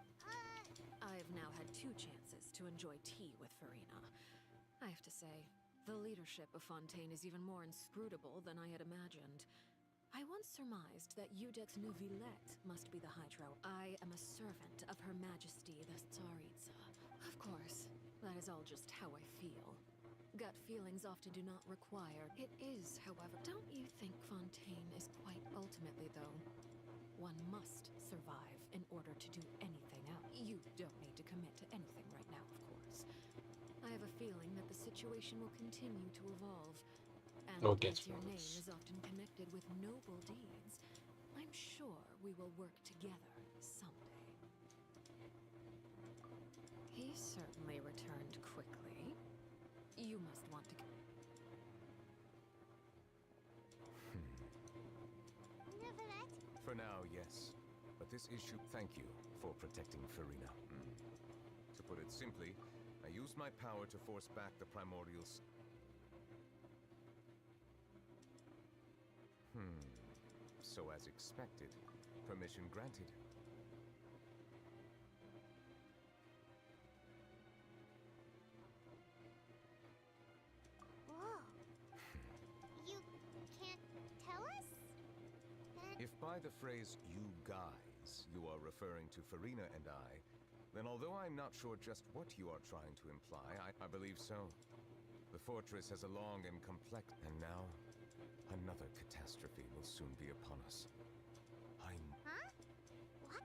I've now had 2 chances to enjoy tea with Farina. I have to say, the leadership of Fontaine is even more inscrutable than I had imagined. I once surmised that Judith Neuvillette must be the Hydro. I am a servant of Her Majesty the Tsaritsa. Of course, that is all just how I feel. Gut feelings often do not require. It is, however. Don't you think Fontaine is quite ultimately, though? One must survive in order to do anything else. You don't need to commit to anything right now, of course. I have a feeling that the situation will continue to evolve. And Oh, it gets as your name worse. is often connected with noble deeds, I'm sure we will work together someday. He certainly returned quickly. You must want to... For now, yes. But this issue, thank you for protecting Farina. To put it simply, I used my power to force back the primordials. So as expected, permission granted. Whoa. You can't tell us? If by the phrase "you guys" you are referring to Farina and I, then although I'm not sure just what you are trying to imply, I believe so. The fortress has a long and complex... And now, another catastrophe will soon be upon us. Huh? What?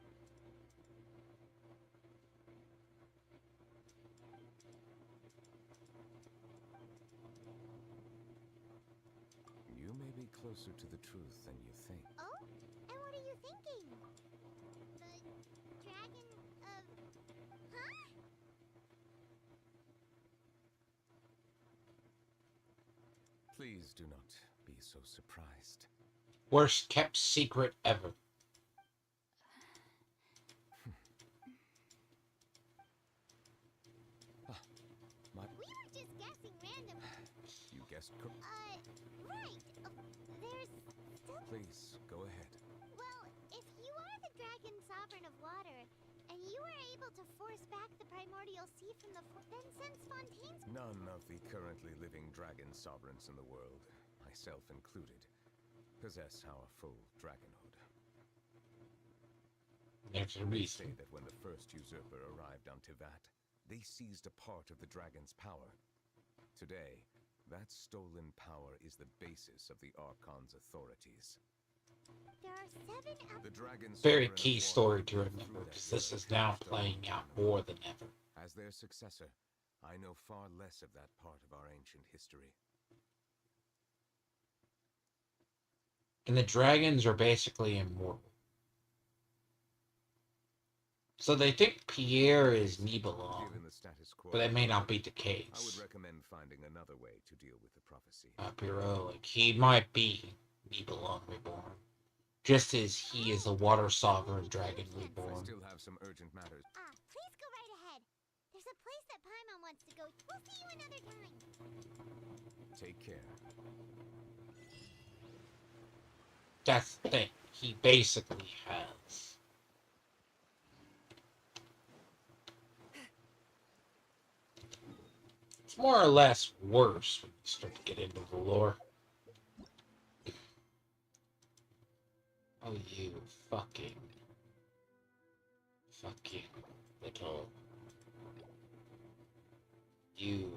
You may be closer to the truth than you think. Oh? And what are you thinking? The dragon of... Huh? Please do not be so surprised. Worst kept secret ever. We were just guessing random... You guessed right. There's still... Please, go ahead. Well, if you are the dragon sovereign of water, and you were able to force back the primordial sea from the... Then since Fontaine's... None of the currently living dragon sovereigns in the world, myself included, possess our full dragonhood. There's a They reason. say that when the first usurper arrived on Tivat, they seized a part of the dragon's power. Today, that stolen power is the basis of the Archon's authorities. There are 7 The dragon's Very sovereign key of story water to went remember, through because that this is birth now stone playing out in more than ever. As their successor, I know far less of that part of our ancient history. And the dragons are basically immortal. So they think Pierre is Nibelung, Given the status quo, but that may not be the I case. would recommend finding another way to deal with the prophecy. Pierrot, like, he might be Nibelung reborn. Just as he is a water sovereign dragon I reborn. still have some urgent matters. Please go right ahead. There's a place that Paimon wants to go. We'll see you another time. Take care. That's the thing. He basically has. It's more or less worse when you start to get into the lore. Oh, you fucking little... You...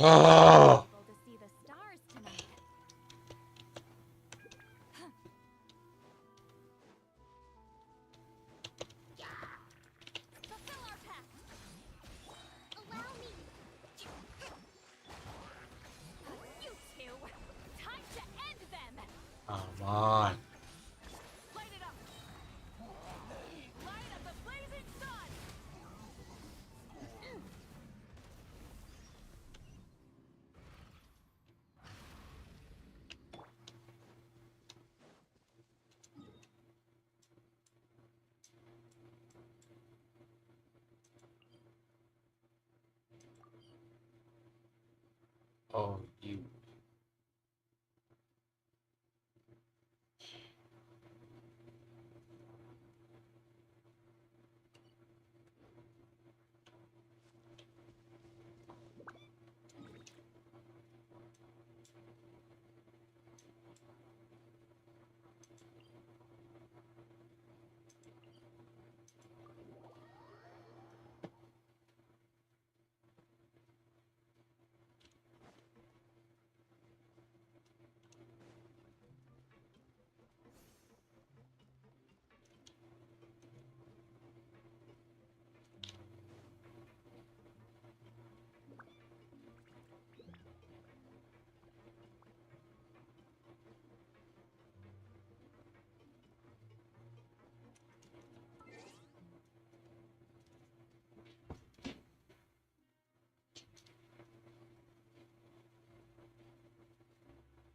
Oh! Able to see the stars tonight. Fulfill our pact. Allow me. You two. Time to end them. Come on. Light it up. Light up the blazing sun. Oh, you...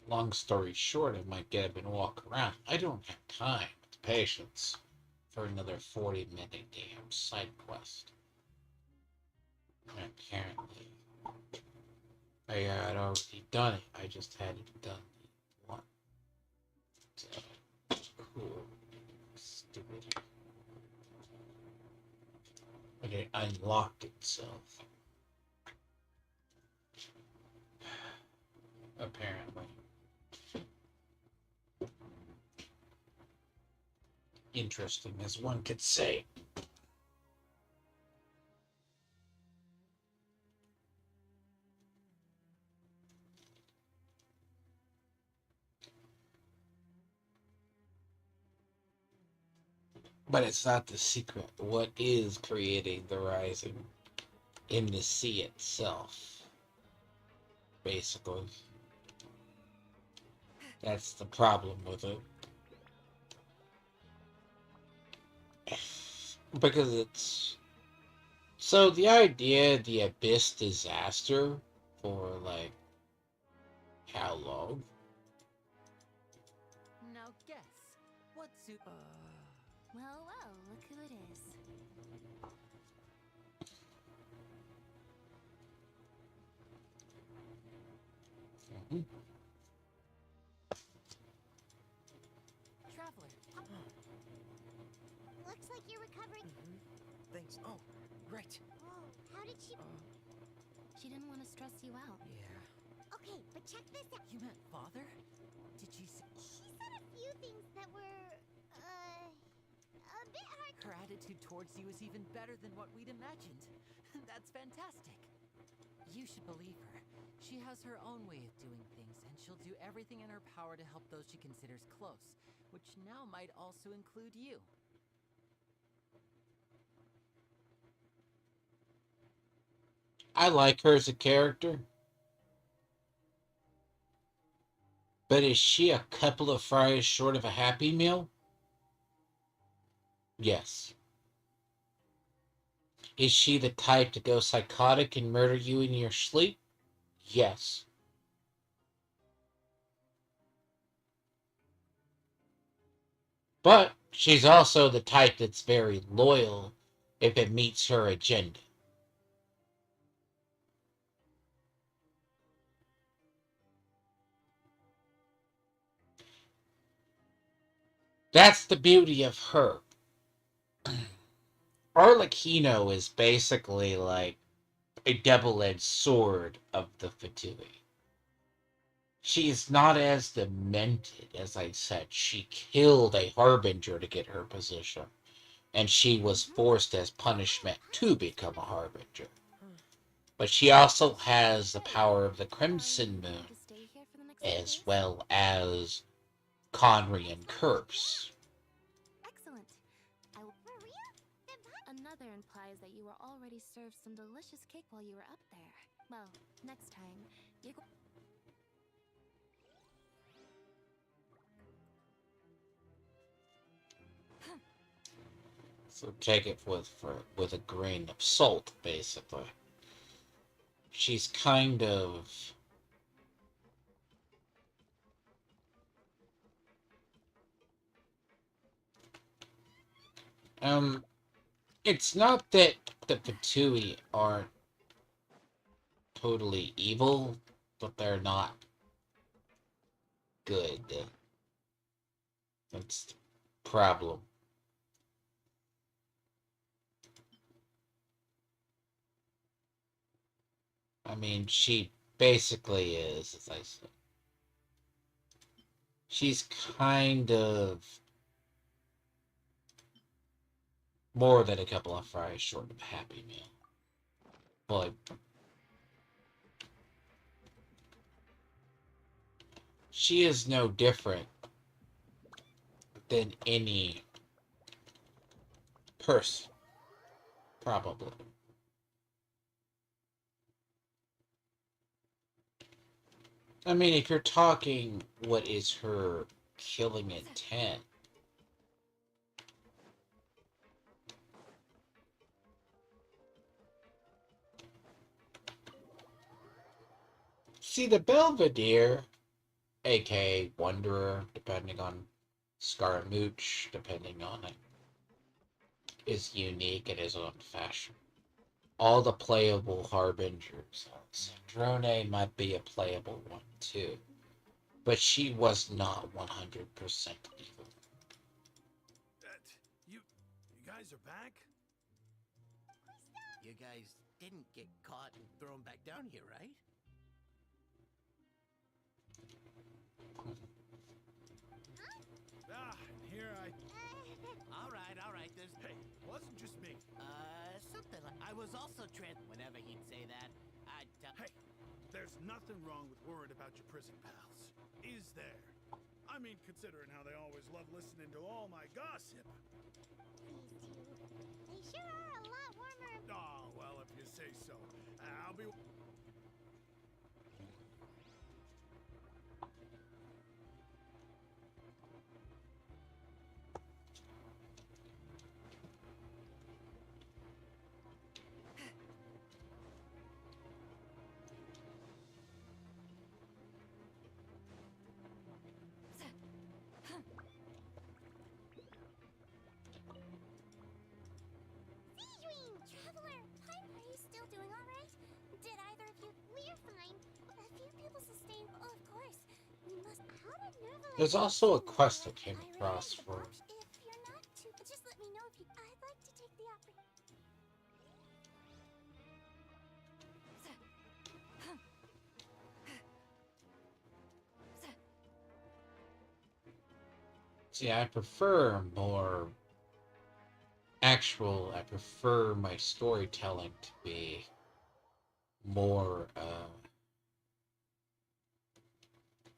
Long story short, I might get up and walk around. I don't have time, patience, for another 40-minute damn side quest. And apparently, I had already done it. I just hadn't done it once. So, cool. Stupid. But it unlocked itself. Apparently. Interesting, as one could say. But it's not the secret. What is creating the rising in the sea itself? Basically. That's the problem with it. Because it's... So the idea of the Abyss disaster for, like, how long? Now guess, what's it? Well, well, look who it is. Traveler. Looks like you're recovering. Thanks. Oh, right. Whoa, how did she... She didn't want to stress you out. Yeah. Okay, but check this out. You meant father? Did she say... She said a few things that were, a bit hard. Her attitude towards you is even better than what we'd imagined. That's fantastic. You should believe her. She has her own way of doing things, and she'll do everything in her power to help those she considers close, which now might also include you. I like her as a character. But is she a couple of fries short of a Happy Meal? Yes. Is she the type to go psychotic and murder you in your sleep? Yes. But she's also the type that's very loyal if it meets her agenda. That's the beauty of her. Arlecchino is basically like a double-edged sword of the Fatui. She's not as demented, as I said. She killed a Harbinger to get her position, and she was forced as punishment to become a Harbinger. But she also has the power of the Crimson Moon, as well as Conrian Curse. Excellent. For real? Another implies that you were already served some delicious cake while you were up there. Well, next time, you're going... So take it with a grain of salt, basically. She's kind of... It's not that the Fatui aren't totally evil, but they're not good. That's the problem. I mean, she basically is, as I said. She's kind of more than a couple of fries short of a Happy Meal. But she is no different than any person, probably. I mean, if you're talking what is her killing intent, see, the Belvedere aka Wanderer, depending on Scaramouche, depending on it, is unique and is on fashion. All the playable harbingers. Drone might be a playable one too, but she was not 100% evil. You guys are back? You guys didn't get caught and thrown back down here, right? And here I... All right, there's... Hey, wasn't just me. Something like... I was also Whenever he'd say that, I'd tell... Hey, there's nothing wrong with worrying about your prison pals. Is there? I mean, considering how they always love listening to all my gossip. They sure are a lot warmer. Oh, well, if you say so. I'll be... Traveler, Pine, are you still doing all right? Did either of you? We're fine. A few people sustained. Oh, of course. We must. How did Nerval? There's also a quest I came across for. If you're not too, just let me know if you. I'd like to take the opportunity. See, I prefer more actual. I prefer my storytelling to be more.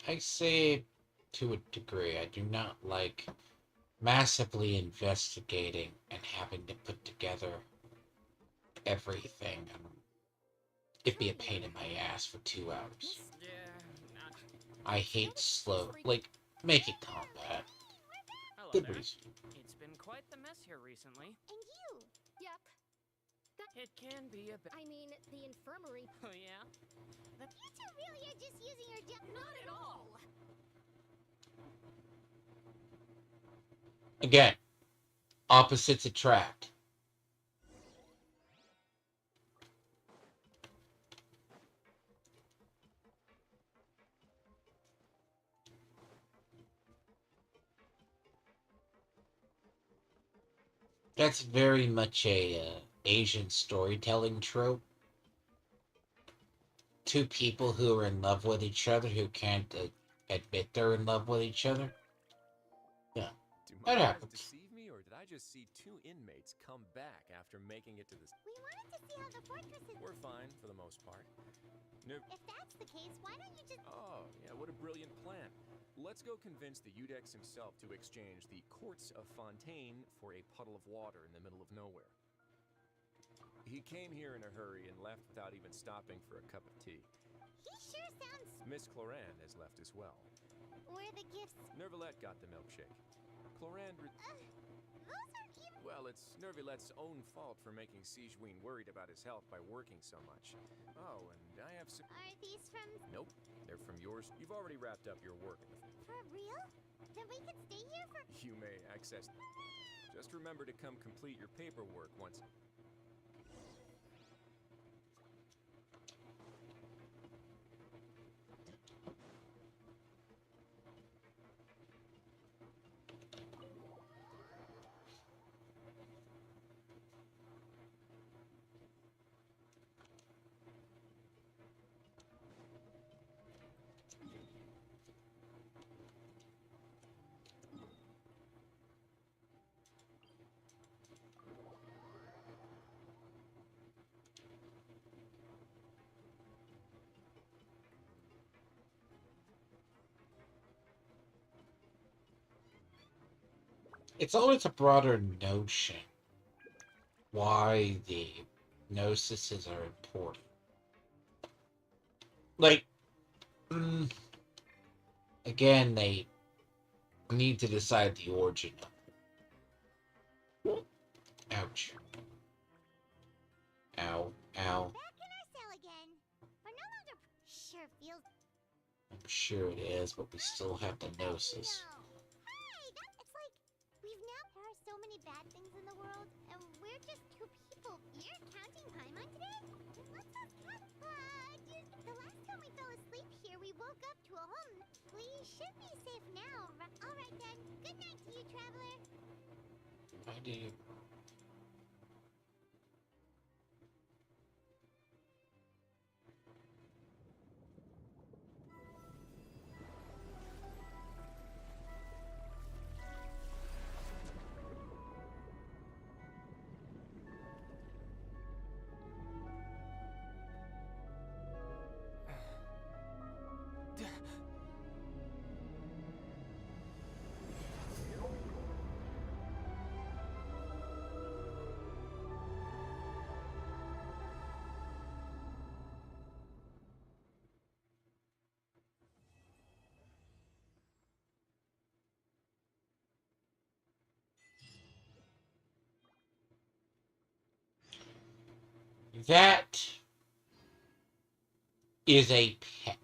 I say to a degree. I do not like massively investigating and having to put together everything. It'd be a pain in my ass for 2 hours. I hate slow, like, making combat. Hello Good there. reason. It's been quite the mess here recently. And you? Yep. It can be a bit. I mean, the infirmary. Oh yeah. You two really are just using your Not at all. Again, opposites attract. That's very much a Asian storytelling trope. Two people who are in love with each other who can't admit they're in love with each other. Yeah, Do my that eyes happens. deceive me, or did I just see 2 inmates come back after making it to this? We wanted to see how the fortress is. We're fine for the most part. No. If that's the case, why don't you just... Oh, yeah, what a brilliant plan. Let's go convince the Udex himself to exchange the courts of Fontaine for a puddle of water in the middle of nowhere. He came here in a hurry and left without even stopping for a cup of tea. He sure sounds... Miss Cloran has left as well. Where the gifts... Nervalette got the milkshake. Cloran... those aren't even... Well, it's Nervalette's own fault for making Sigewinne worried about his health by working so much. Oh, and I have some... Are these from... Nope, they're from yours. You've already wrapped up your work in the... For real? Then we could stay here for... You may access... Just remember to come complete your paperwork once... It's always a broader notion why the gnosises are important. Like, again, they need to decide the origin of it. Ouch. Ow. Ow. Back in our cell again. We're no longer... Sure feels... sure it is, but we still have the gnosis. Hey, it's like we've now there are so many bad things in the world, and we're just two people. You're counting Paimon today? Let's have cat. Dude, the last time we fell asleep here, we woke up to a home. We should be safe now. All right then. Good night to you, traveler. I do. That is a pet.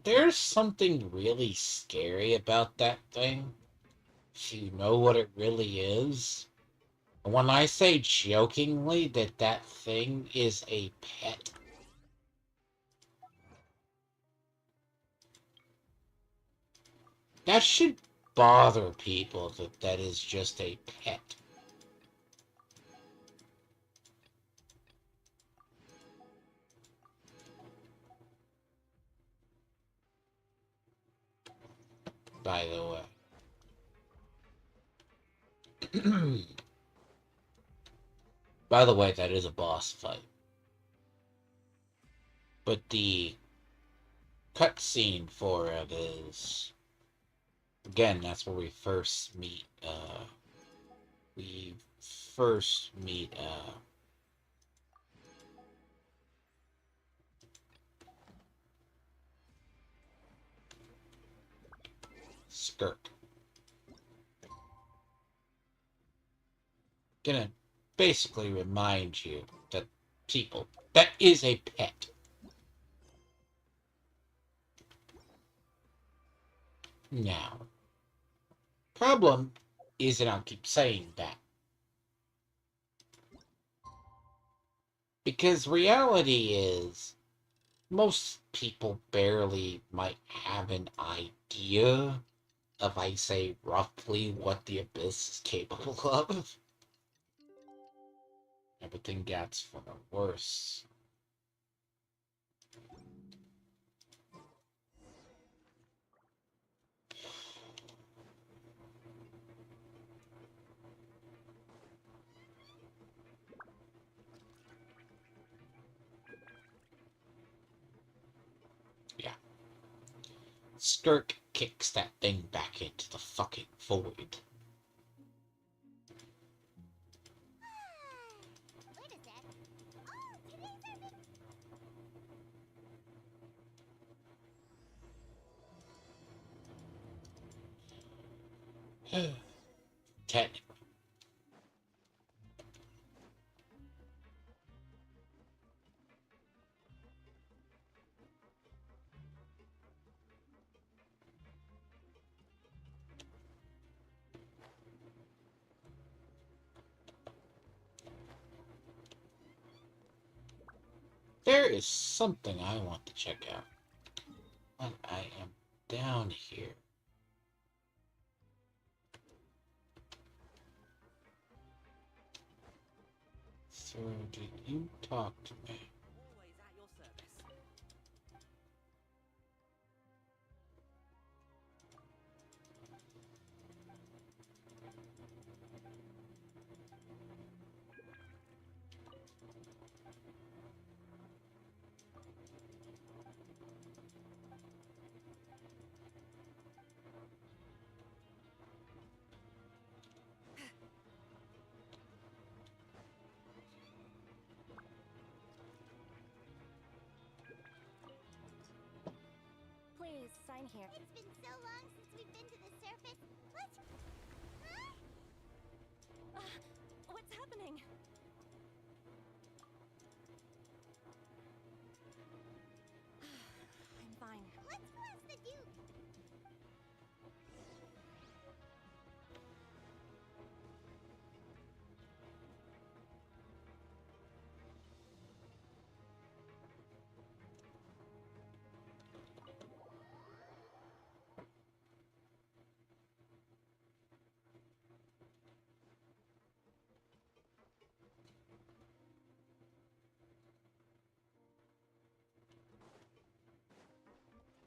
There's something really scary about that thing. If you know what it really is. When I say jokingly that that thing is a pet, that should bother people that that is just a pet. By the way. By the way, that is a boss fight. But the cutscene for it is... Again, that's where we first meet, Skirk. Gonna basically remind you that people, that is a pet. Now, problem is that I'll keep saying that. Because reality is, most people barely might have an idea of, I say, roughly what the Abyss is capable of. Everything gets for the worse. Yeah. Skirk kicks that thing back into the fucking void. Technically. There is something I want to check out. When I am down here. So, did you talk to me? is sign here. It's been so long since we've been to the surface. Let's... Huh? What's happening? I'm fine. Let's go ask the Duke.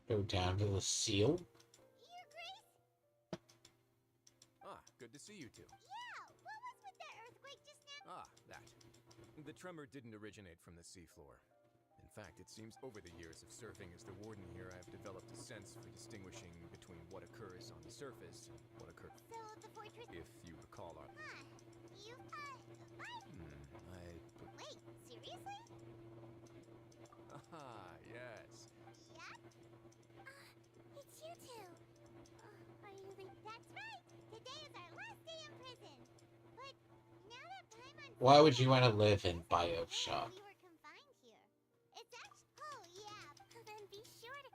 Go down to the seal. Ah, good to see you two. Yeah, what was with that earthquake just now? Ah, that. The tremor didn't originate from the seafloor. In fact, it seems over the years of serving as the warden here, I've developed a sense for distinguishing between what occurs on the surface and what occurs. So the fortress... If you recall our... Huh. You, Wait, seriously? Ah, yes. Yep. It's you two. Are you That's right. Today is our last day in prison. But now that Paimon... Why would you want to live in Bioshock? We were confined here. It's actually... Oh, yeah. Then be sure to...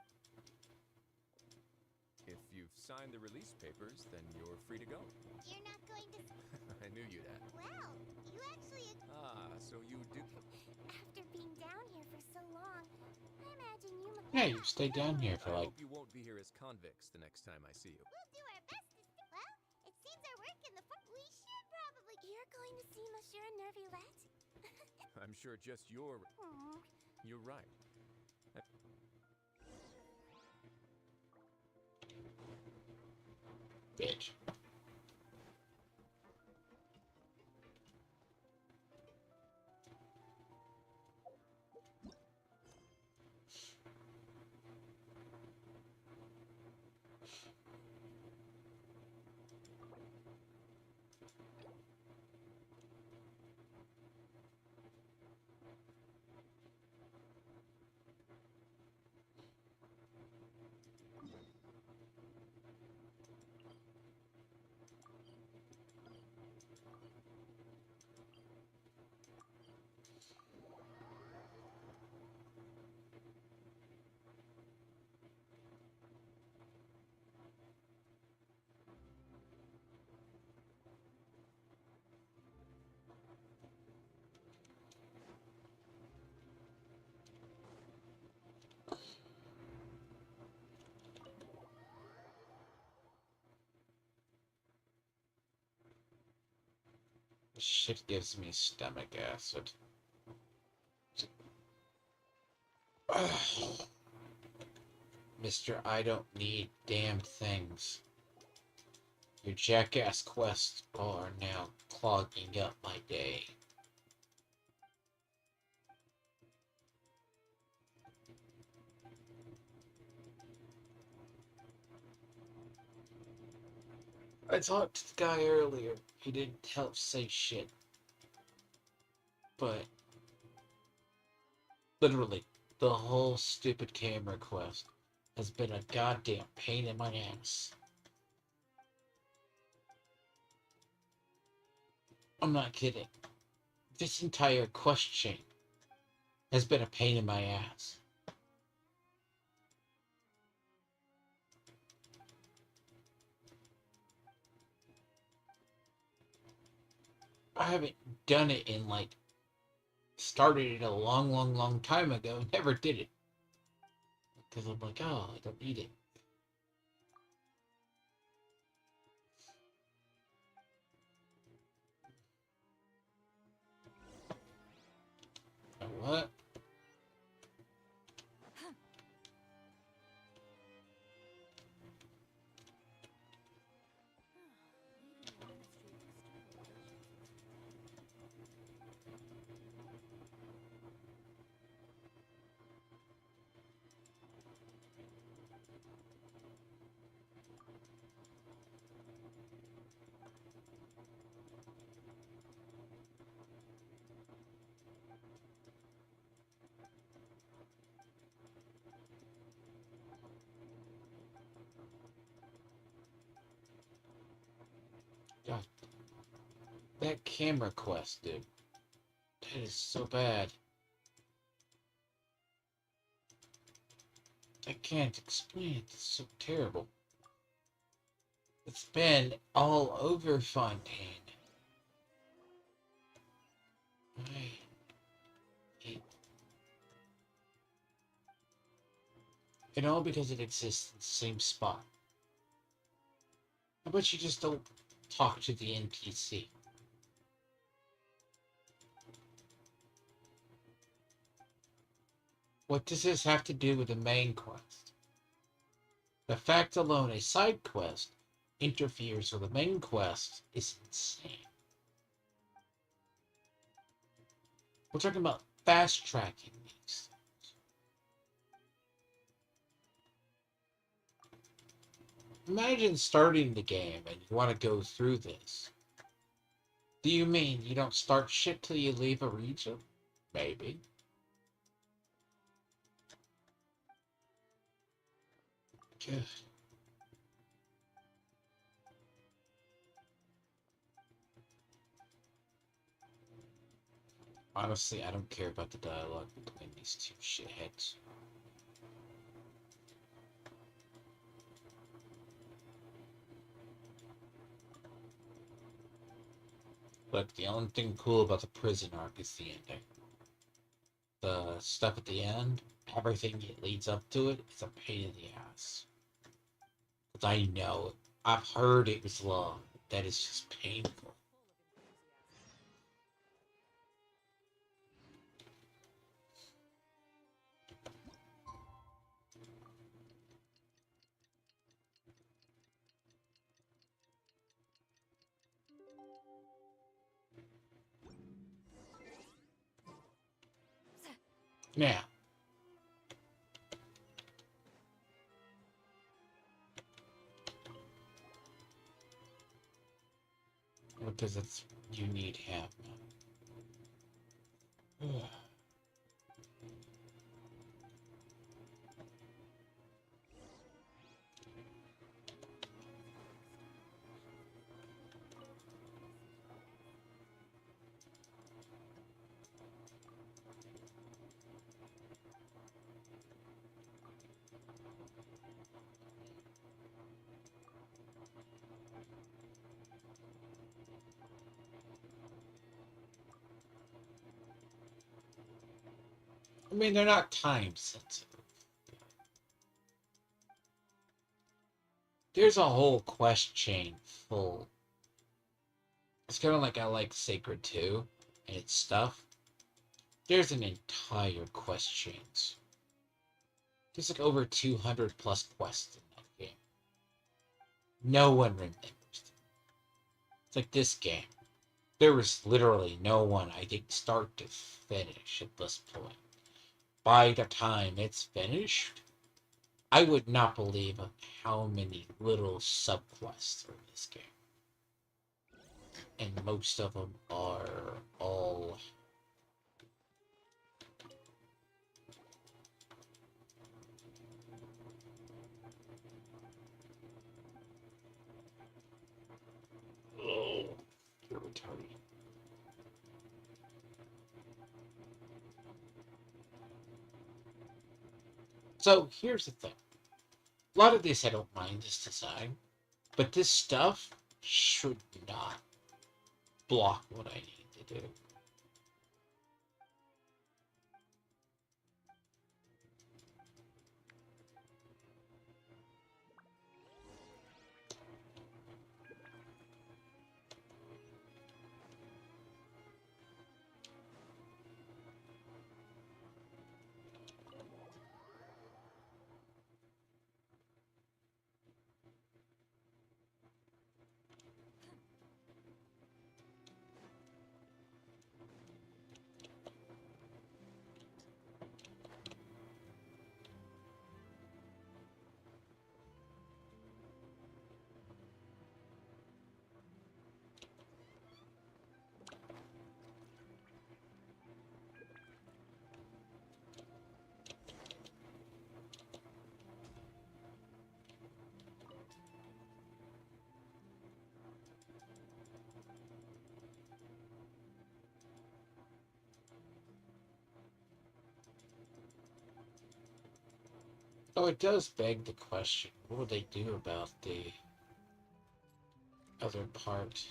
If you've signed the release papers, then you're free to go. You're not going to... I knew you'd ask. Well, you actually... Ah, so you do... After being down here for so long, I imagine you... Yeah, you stay down here for I like... hope you won't be here as convicts the next time I see you. We'll do our best to... Well, it seems our work in the fort... We should probably... You're going to see Monsieur Nervulette? I'm sure just you're right. Bitch. Shit gives me stomach acid. Mr. I don't need damn things. Your jackass quests are now clogging up my day. I talked to the guy earlier. He didn't help say shit. But literally, the whole stupid camera quest has been a goddamn pain in my ass. I'm not kidding. This entire quest chain has been a pain in my ass. I haven't done it in like... Started it a long time ago and never did it. Because I'm like, oh, I don't need it. What? That camera quest, dude. That is so bad. I can't explain it. It's so terrible. It's been all over Fontaine. I hate and all because it exists in the same spot. How about you just don't talk to the NPC? What does this have to do with the main quest? The fact alone a side quest interferes with the main quest is insane. We're talking about fast tracking these. Imagine starting the game and you want to go through this. Do you mean you don't start shit till you leave a region? Maybe. Good. Honestly, I don't care about the dialogue between these two shitheads. Look, the only thing cool about the prison arc is the ending. The stuff at the end, everything that leads up to it, is a pain in the ass. Because I know, I've heard it was long. That is just painful. Now, because it's you need help. I mean, they're not time sensitive. There's a whole quest chain full. It's kind of like I like Sacred 2 and its stuff. There's an entire quest chains. There's like over 200 plus quests in that game. No one remembers them. It's like this game. There was literally no one, I think, start to finish at this point. By the time it's finished, I would not believe how many little subquests are in this game. And most of them are all... Oh, you're retarded. So, here's the thing. A lot of this I don't mind this design, but this stuff should not block what I need to do. Oh, it does beg the question, what would they do about the other part?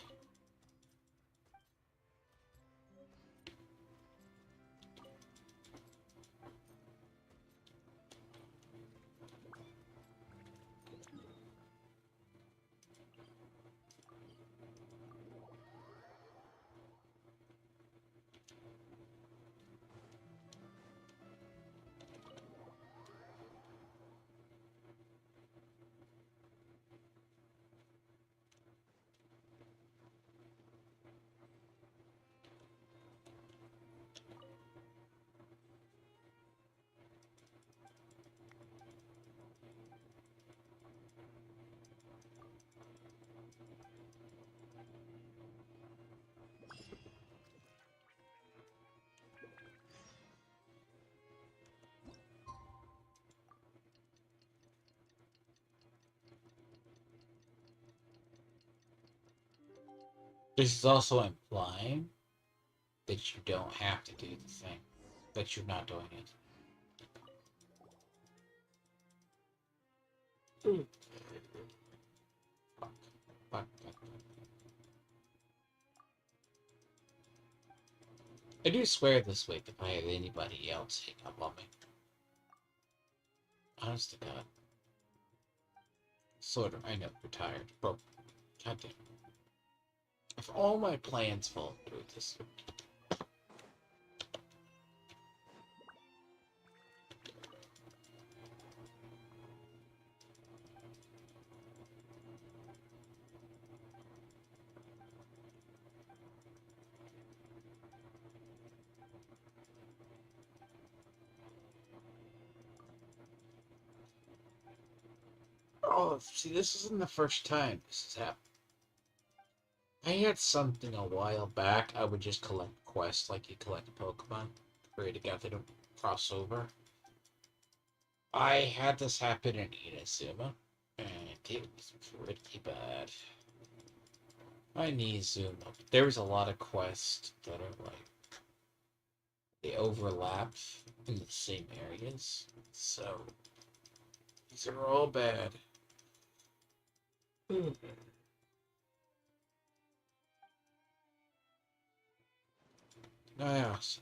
This is also implying that you don't have to do the thing, that you're not doing it. I do swear this week if I had anybody else hang up on me. Honest to God. Sort of, I know, we're tired. Bro, goddamn. If all my plans fall through this week. Oh, see, this isn't the first time this has happened. I had something a while back. I would just collect quests like you collect Pokemon. Pray to God they don't cross over. I had this happen in Inazuma, and it was pretty bad. My knees zoom up. There was a lot of quests that are like, they overlap in the same areas, so these are all bad. Yes.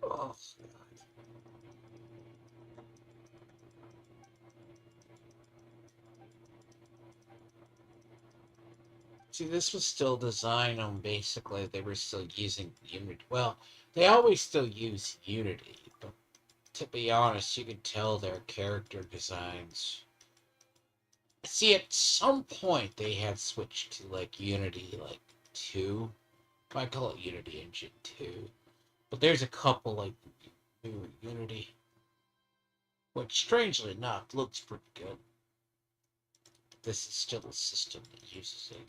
Oh, see, this was still designed on basically they were still using Unity. Well, they always still use Unity, but to be honest, you can tell their character designs. See, at some point they had switched to like Unity, like 2. I call it Unity Engine 2. But there's a couple like new Unity, which strangely enough looks pretty good. This is still a system that uses it.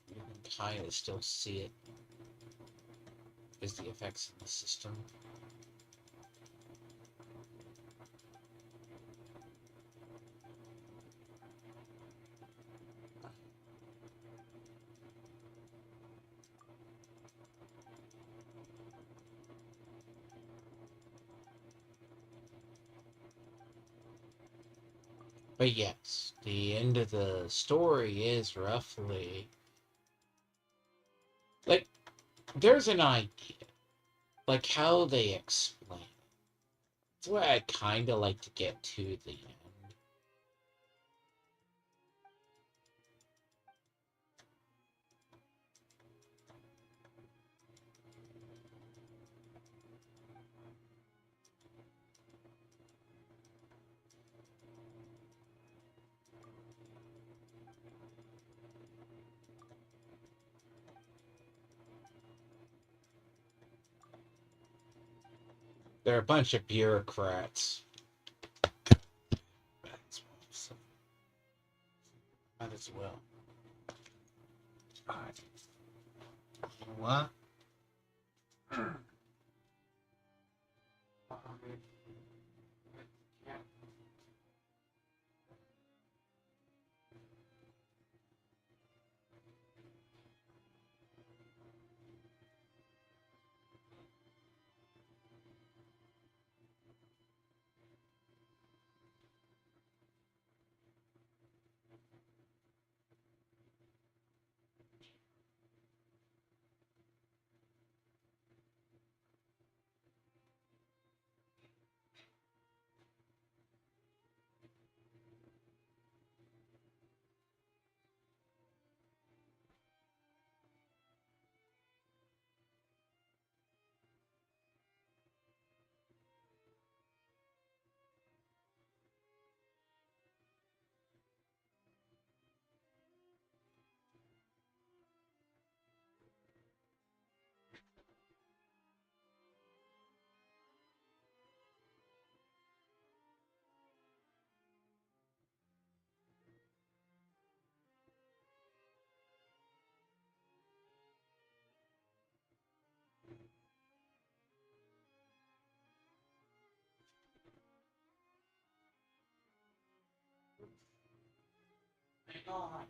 You can kind of still see it. Is the effects in the system. But yes, the end of the story is roughly like there's an idea, like how they explain it. That's why I kind of like to get to the end. They're a bunch of bureaucrats. Might as well. Alright. You know what?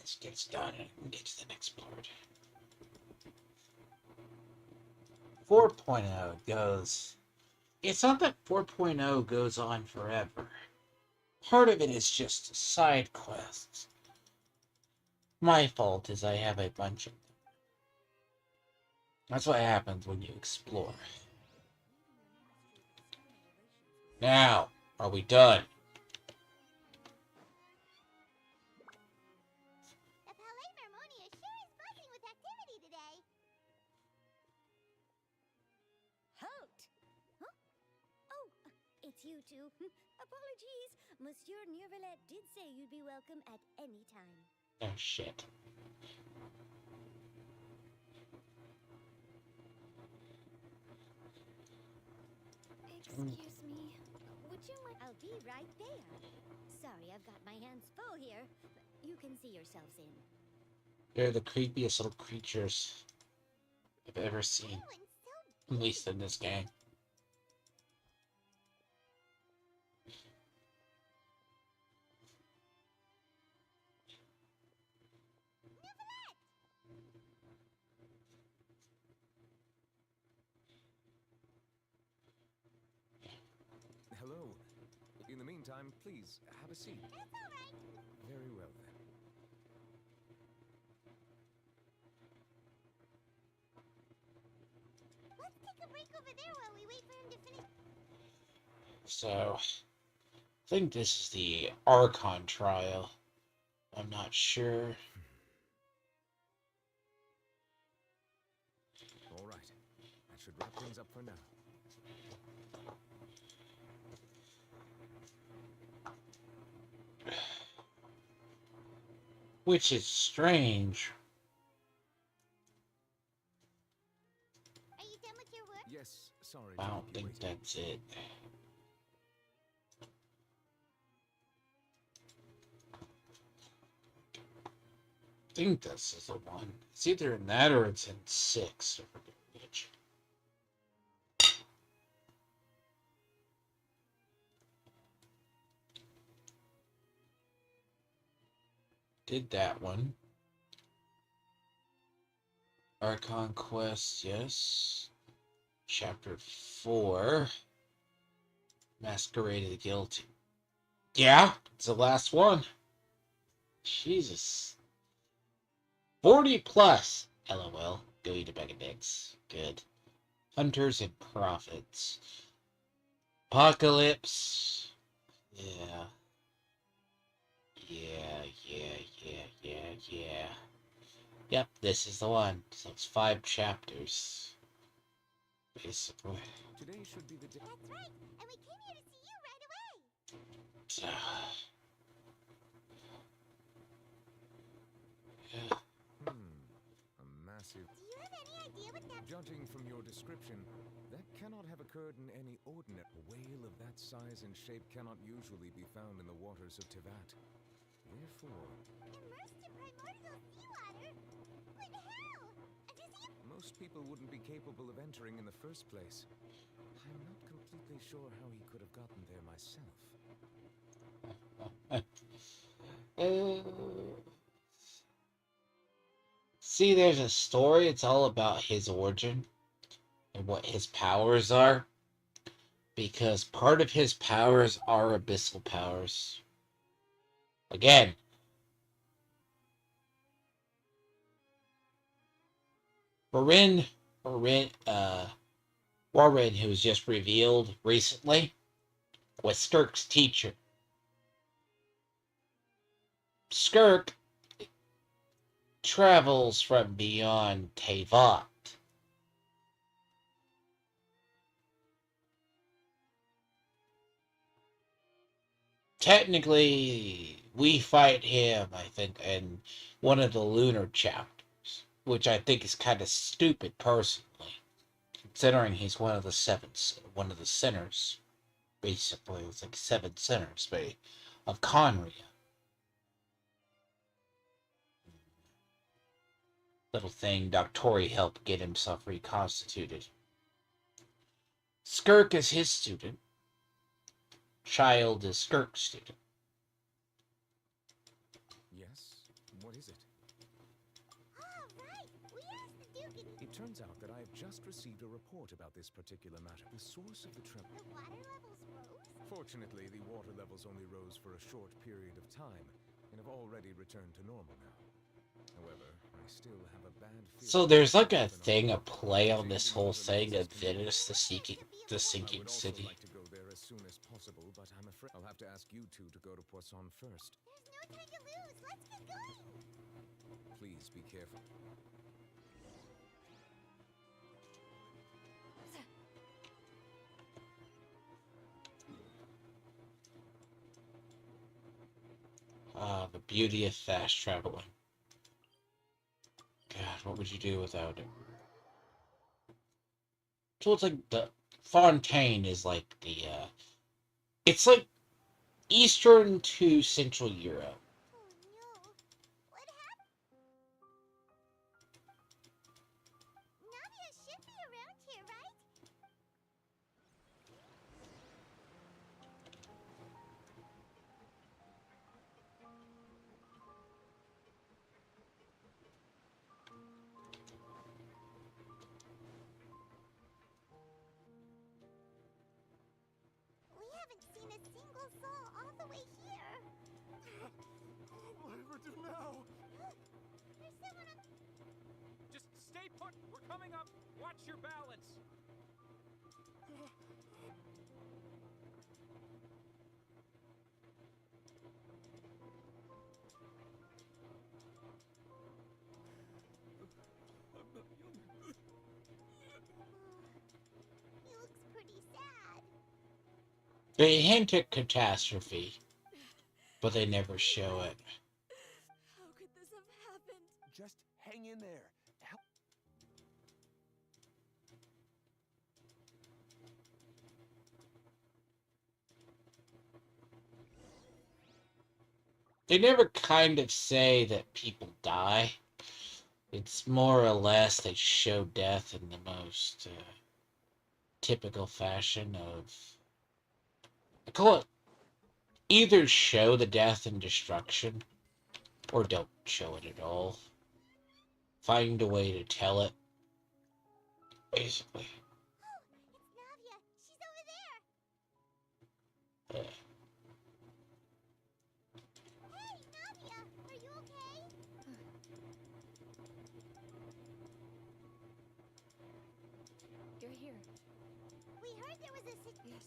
This gets done and we can get to the next part. 4.0 goes... It's not that 4.0 goes on forever. Part of it is just side quests. My fault is I have a bunch of them. That's what happens when you explore. Now, are we done? The Palais Mermonia sure is buzzing with activity today. Hoot! Huh? Oh, it's invites you to. Apologies. Monsieur Neuvillette did say you'd be welcome at any time. Oh, shit. Excuse me. Would you like... I'll be right there. Sorry, I've got my hands full here. You can see yourselves in. They're the creepiest little creatures I've ever seen. At least in this game. Hello. In the meantime, please, have a seat. That's all right. Very well, then. Let's take a break over there while we wait for him to finish. So, I think this is the Archon trial. I'm not sure. All right. That should wrap things up for now. Which is strange. Are you done with your work? Yes, sorry. I don't think that's it. I think this is the one. It's either in that or it's in 6. I forget which. Did that one. Archon Quest, yes. Chapter 4. Masquerade of the Guilty. Yeah, it's the last one. Jesus. 40 plus. LOL. Go eat a bag of dicks. Good. Hunters and Prophets. Apocalypse. Yeah. Yeah. Yep, this is the one. So it's 5 chapters. Basically. Today should be the day. That's right. And we came here to see you right away. So, A massive... Do you have any idea what that... Judging from your description, that cannot have occurred in any ordinary... A whale of that size and shape cannot usually be found in the waters of Tivat. Therefore... Immersed in primordial seawater? But how? Does he... Most people wouldn't be capable of entering in the first place. I'm not completely sure how he could have gotten there myself. See, there's a story. It's all about his origin and what his powers are. Because part of his powers are abyssal powers. Again. Warren, who was just revealed recently, was Skirk's teacher. Skirk travels from beyond Tevat. Technically, we fight him, I think, in one of the lunar chapters, which I think is kind of stupid personally, considering he's one of the sinners. Basically, it's like 7 sinners, of Conria. Little thing, Doctori helped get himself reconstituted. Skirk is his student. Child is Skirk's student. Yes? What is it? Oh, right. We asked the Duke and... It turns out that I have just received a report about this particular matter. The source of the trouble... The water levels rose? Fortunately, the water levels only rose for a short period of time, and have already returned to normal now. However, I still have a bad feeling... So there's like a thing, a play on this whole thing of Venice, the sinking city. Like to go there as soon as possible, but I'm afraid I'll have to ask you two to go to Poisson first. There's no time to lose. Let's get going. Please be careful. beauty of fast traveling. God, what would you do without it? So it's like the fontaine is like the it's like Eastern to Central Europe. Navia should be around here, right? We haven't seen a single soul all the way here. Whatever do now? There's someone on... Just stay put. We're coming up. Watch your balance. He looks pretty sad. They hint at catastrophe, but they never show it. How could this have happened? Just hang in there. Help. They never kind of say that people die. It's more or less they show death in the most typical fashion of... I call it either show the death and destruction, or don't show it at all. Find a way to tell it, basically. Oh, it's Navia. She's over there. Uh, Hey, Navia, are you okay? You're here. We heard there was a Yes.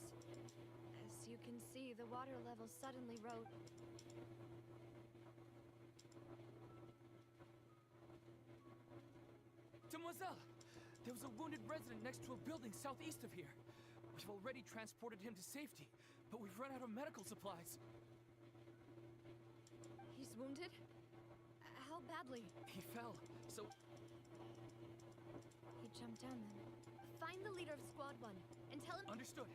As you can see, the water level suddenly rose. Demoiselle! There was a wounded resident next to a building southeast of here. We've already transported him to safety, but we've run out of medical supplies. He's wounded? How badly? He fell, so... He jumped down then. Find the leader of Squad 1 and tell him... Understood.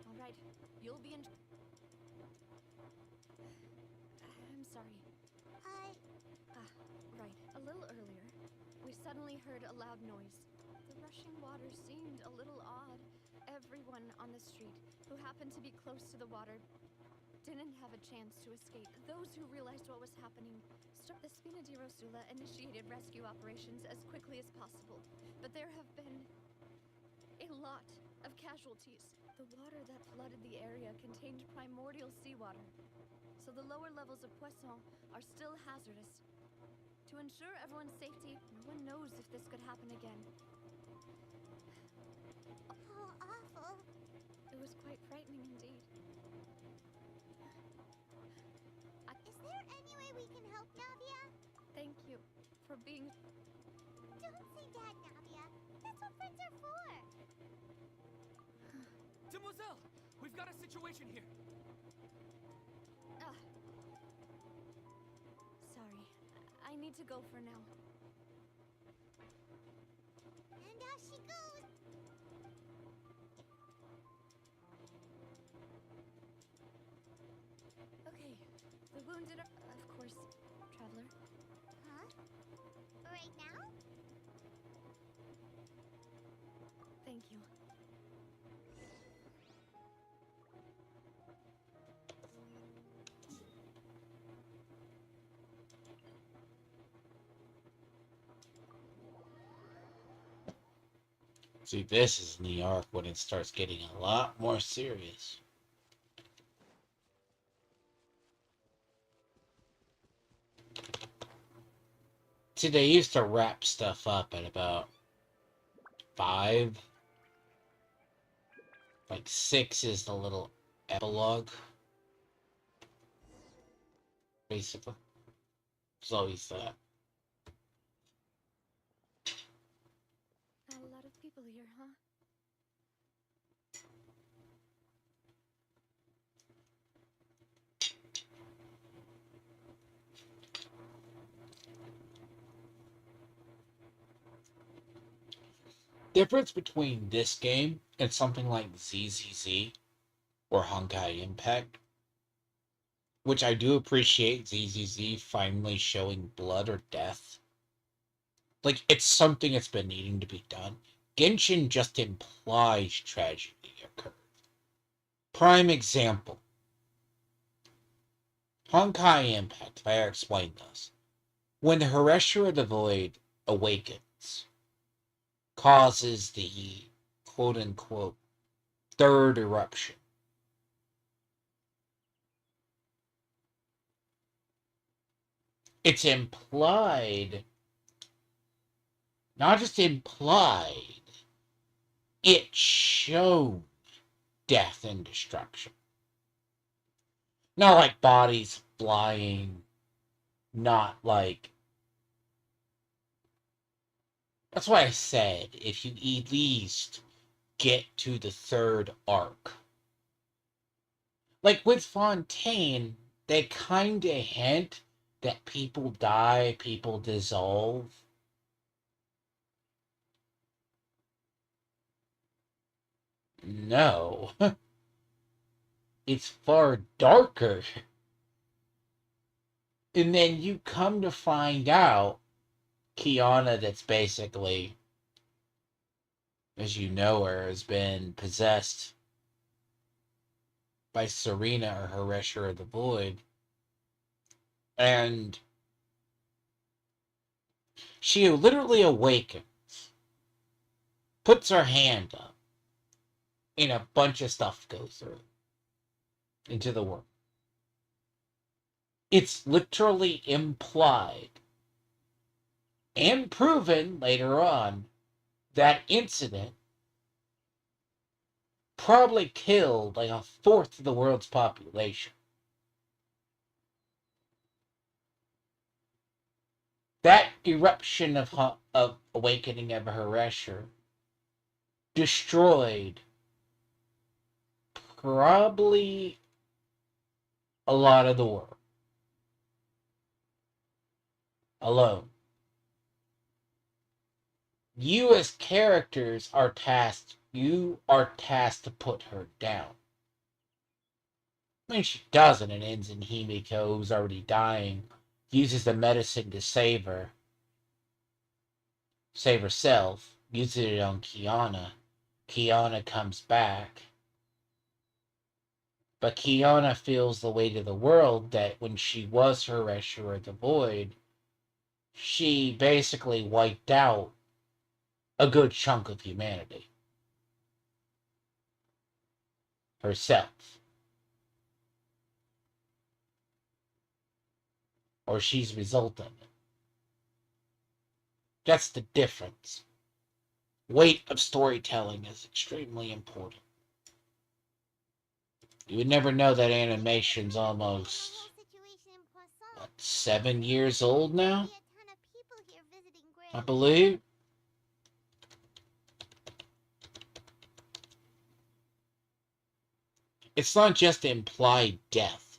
All right, you'll be in... I'm sorry. Right. A little earlier, we suddenly heard a loud noise. The rushing water seemed a little odd. Everyone on the street who happened to be close to the water didn't have a chance to escape. Those who realized what was happening struck. The Spina di Rosula initiated rescue operations as quickly as possible. But there have been a lot of casualties. The water that flooded the area contained primordial seawater, so the lower levels of Poisson are still hazardous. To ensure everyone's safety, no one knows if this could happen again. Oh, awful. It was quite frightening indeed. Is there any way we can help Navia? Thank you for being... Don't say that, Navia. That's what friends are for. Demoiselle! We've got a situation here. Sorry. I need to go for now. And out she goes. Okay, the wounded are... Of course, Traveler. Huh? Right now? Thank you. See, this is in the arc when it starts getting a lot more serious. See, they used to wrap stuff up at about 5. Like 6 is the little epilogue. Basically. It's always that. A lot of people here, huh? Difference between this game and something like ZZZ or Honkai Impact, which I do appreciate ZZZ finally showing blood or death. Like, it's something that's been needing to be done. Genshin just implies tragedy occurred. Prime example. Honkai Impact, if I explain this. When the Horatio of the Void awakens, causes the quote-unquote third eruption. It's implied, not just implied, it showed death and destruction. Not like bodies flying, not like... That's why I said, if you at least get to the third arc. Like with Fontaine, they kinda hint that people die, people dissolve. No. It's far darker. And then you come to find out, Kiana, that's basically, as you know her, has been possessed by Serena or Horatio of the Void. And she literally awakens, puts her hand up, and a bunch of stuff goes through into the world. It's literally implied and proven later on that incident probably killed like a fourth of the world's population. That eruption of awakening of Horatio destroyed probably a lot of the world. Alone. You as characters are tasked, to put her down. I mean, she doesn't, and ends in Himiko, who's already dying, uses the medicine to save herself, uses it on Kiana. Kiana comes back. But Kiana feels the weight of the world that when she was Horatio of the Void, she basically wiped out a good chunk of humanity. Herself. Or she's resultant. That's the difference. Weight of storytelling is extremely important. You would never know that animation's almost, 7 years old now? I believe. It's not just implied death.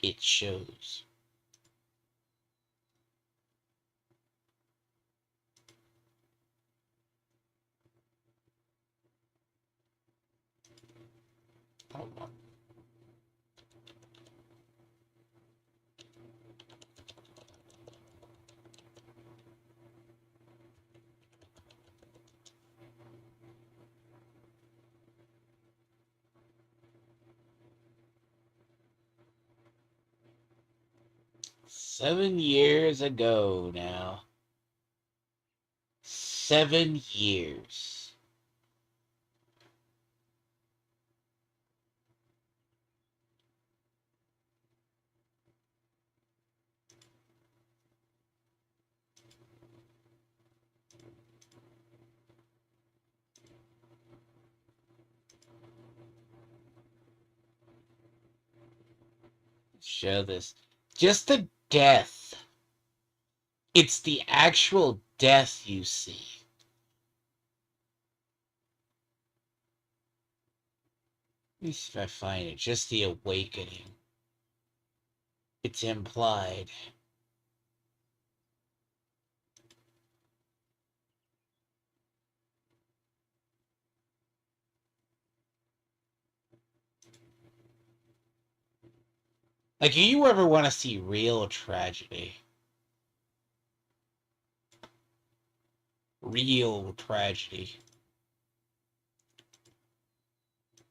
It shows. Hold on. Seven years ago now. 7 years. Show this. Just the death. It's the actual death you see. Let me see if I find it. Just the awakening. It's implied. Like, do you ever want to see real tragedy? Real tragedy.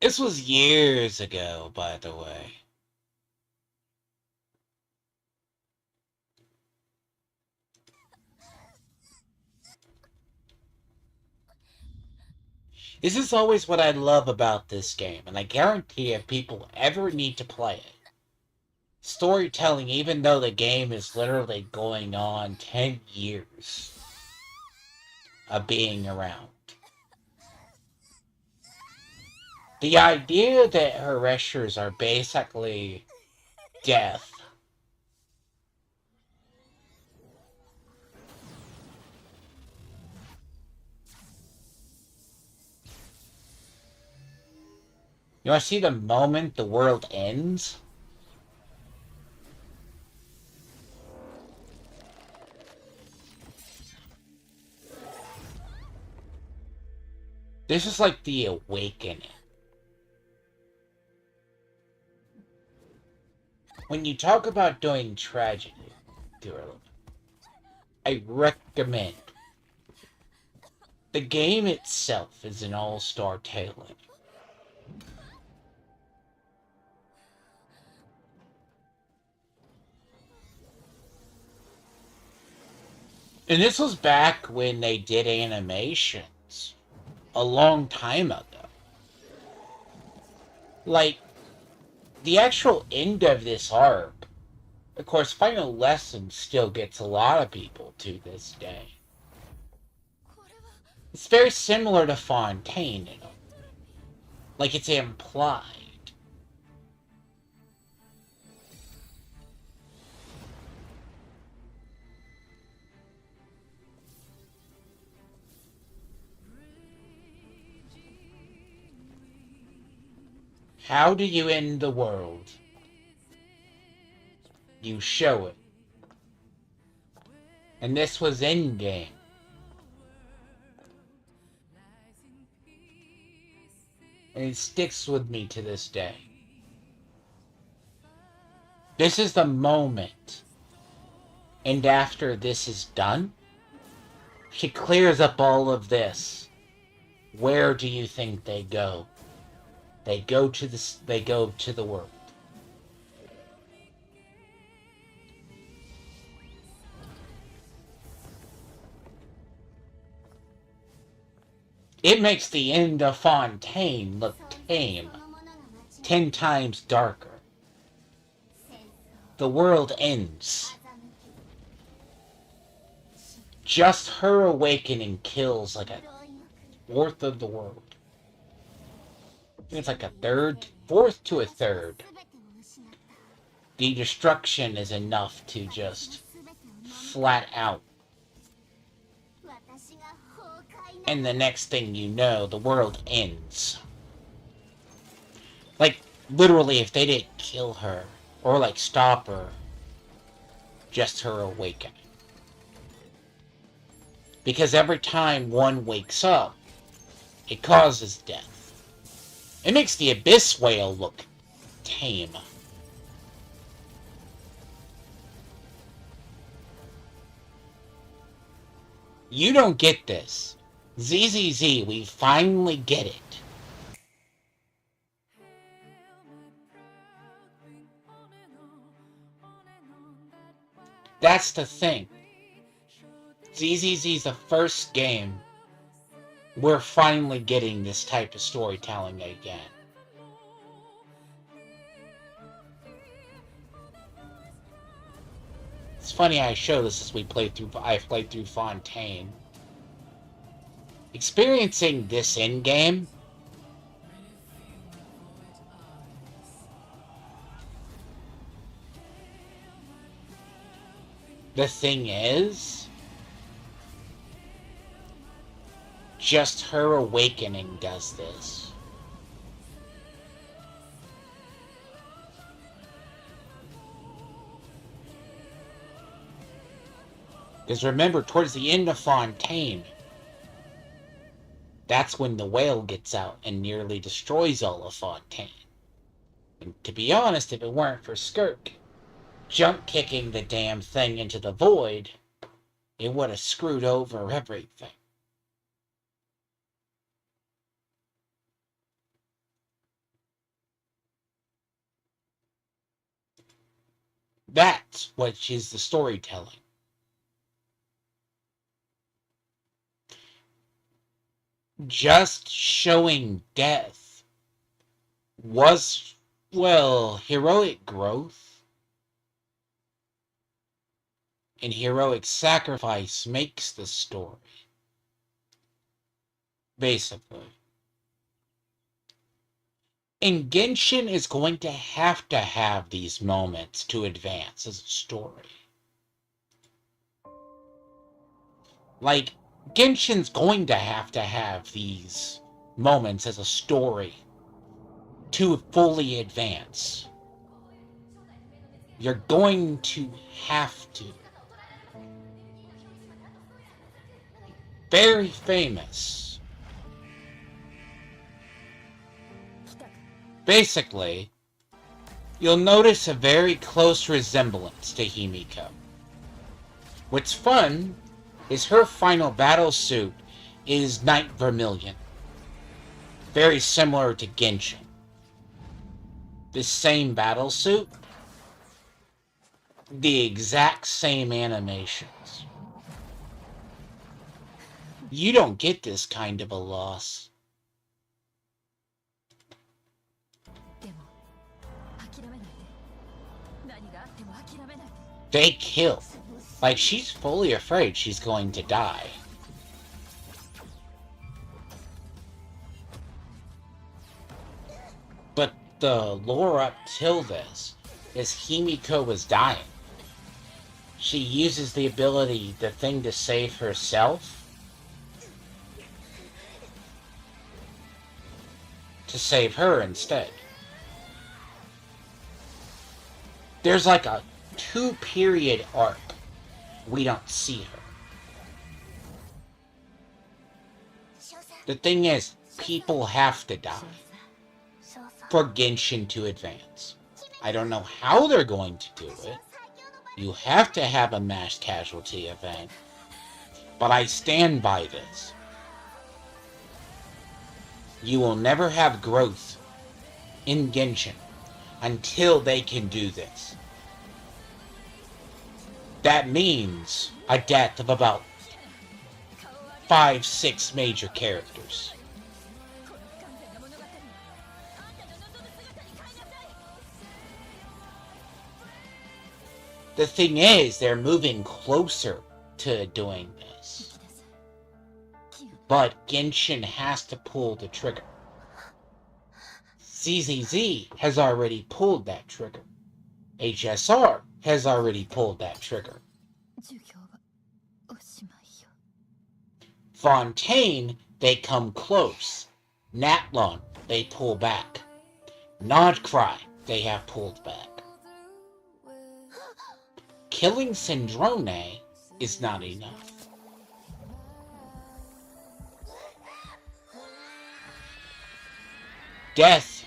This was years ago, by the way. This is always what I love about this game, and I guarantee if people ever need to play it, storytelling, even though the game is literally going on 10 years of being around. The idea that her reshers are basically death. You want to see the moment the world ends? This is like the awakening. When you talk about doing tragedy, girl, I recommend. The game itself is an all-star tailoring. And this was back when they did animations. A long time ago. Like, the actual end of this arc, of course, Final Lesson still gets a lot of people to this day. It's very similar to Fontaine, you know. Like, it's implied. How do you end the world? You show it. And this was in-game. And it sticks with me to this day. This is the moment. And after this is done, she clears up all of this. Where do you think they go? They go to the world. It makes the end of Fontaine look tame. 10 times darker. The world ends. Just her awakening kills like a fourth of the world. It's like a fourth to a third. The destruction is enough to just flat out. And the next thing you know, the world ends. Like, literally, if they didn't kill her, or like stop her, just her awakening. Because every time one wakes up, it causes death. It makes the abyss whale look tame. You don't get this. ZZZ, we finally get it. That's the thing. ZZZ's the first game we're finally getting this type of storytelling again. It's funny I show this as I played through Fontaine. Experiencing this in-game, the thing is, just her awakening does this. Because remember, towards the end of Fontaine, that's when the whale gets out and nearly destroys all of Fontaine. And to be honest, if it weren't for Skirk jump kicking the damn thing into the void, it would have screwed over everything. That's what is the storytelling. Just showing death was, well, heroic growth and heroic sacrifice makes the story. Basically. And Genshin is going to have these moments to advance as a story. Like, Genshin's going to have these moments as a story to fully advance. You're going to have to. Very famous. Basically, you'll notice a very close resemblance to Himiko. What's fun is her final battle suit is Night Vermilion. Very similar to Genshin. The same battle suit, the exact same animations. You don't get this kind of a loss. They kill. Like, she's fully afraid she's going to die. But the lore up till this is Himiko was dying. She uses the ability, the thing to save herself, to save her instead. There's like a 2-period arc. We don't see her. The thing is, people have to die for Genshin to advance. I don't know how they're going to do it. You have to have a mass casualty event. But I stand by this. You will never have growth in Genshin until they can do this. That means a death of about 5-6 major characters. The thing is, they're moving closer to doing this. But Genshin has to pull the trigger. ZZZ has already pulled that trigger. HSR has already pulled that trigger. Fontaine, they come close. Natlon, they pull back. Nodcry, they have pulled back. Killing Syndrome is not enough. Death,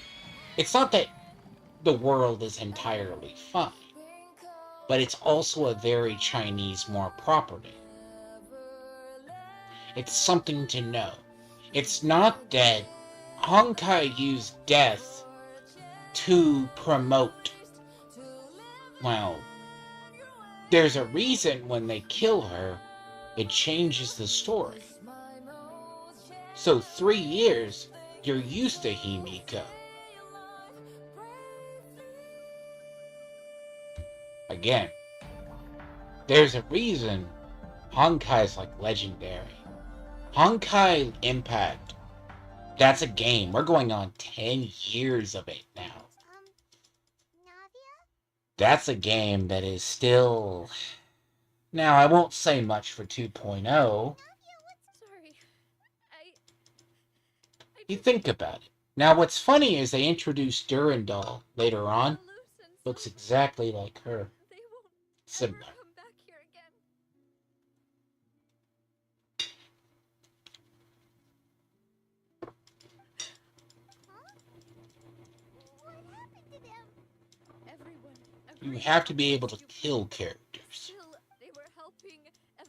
it's not that the world is entirely fine, but it's also a very Chinese more property. It's something to know. It's not that Honkai used death to promote. Well, there's a reason when they kill her, it changes the story. So 3 years, you're used to Himiko. Again, there's a reason Honkai is like legendary. Honkai Impact, that's a game. We're going on 10 years of it now. That's a game that is still... Now, I won't say much for 2.0. Sorry. You think about it. Now, what's funny is they introduced Durandal later on. Looks exactly like her. Similar. Everyone You agreed have to be with able to you. kill characters. Still, they were helping and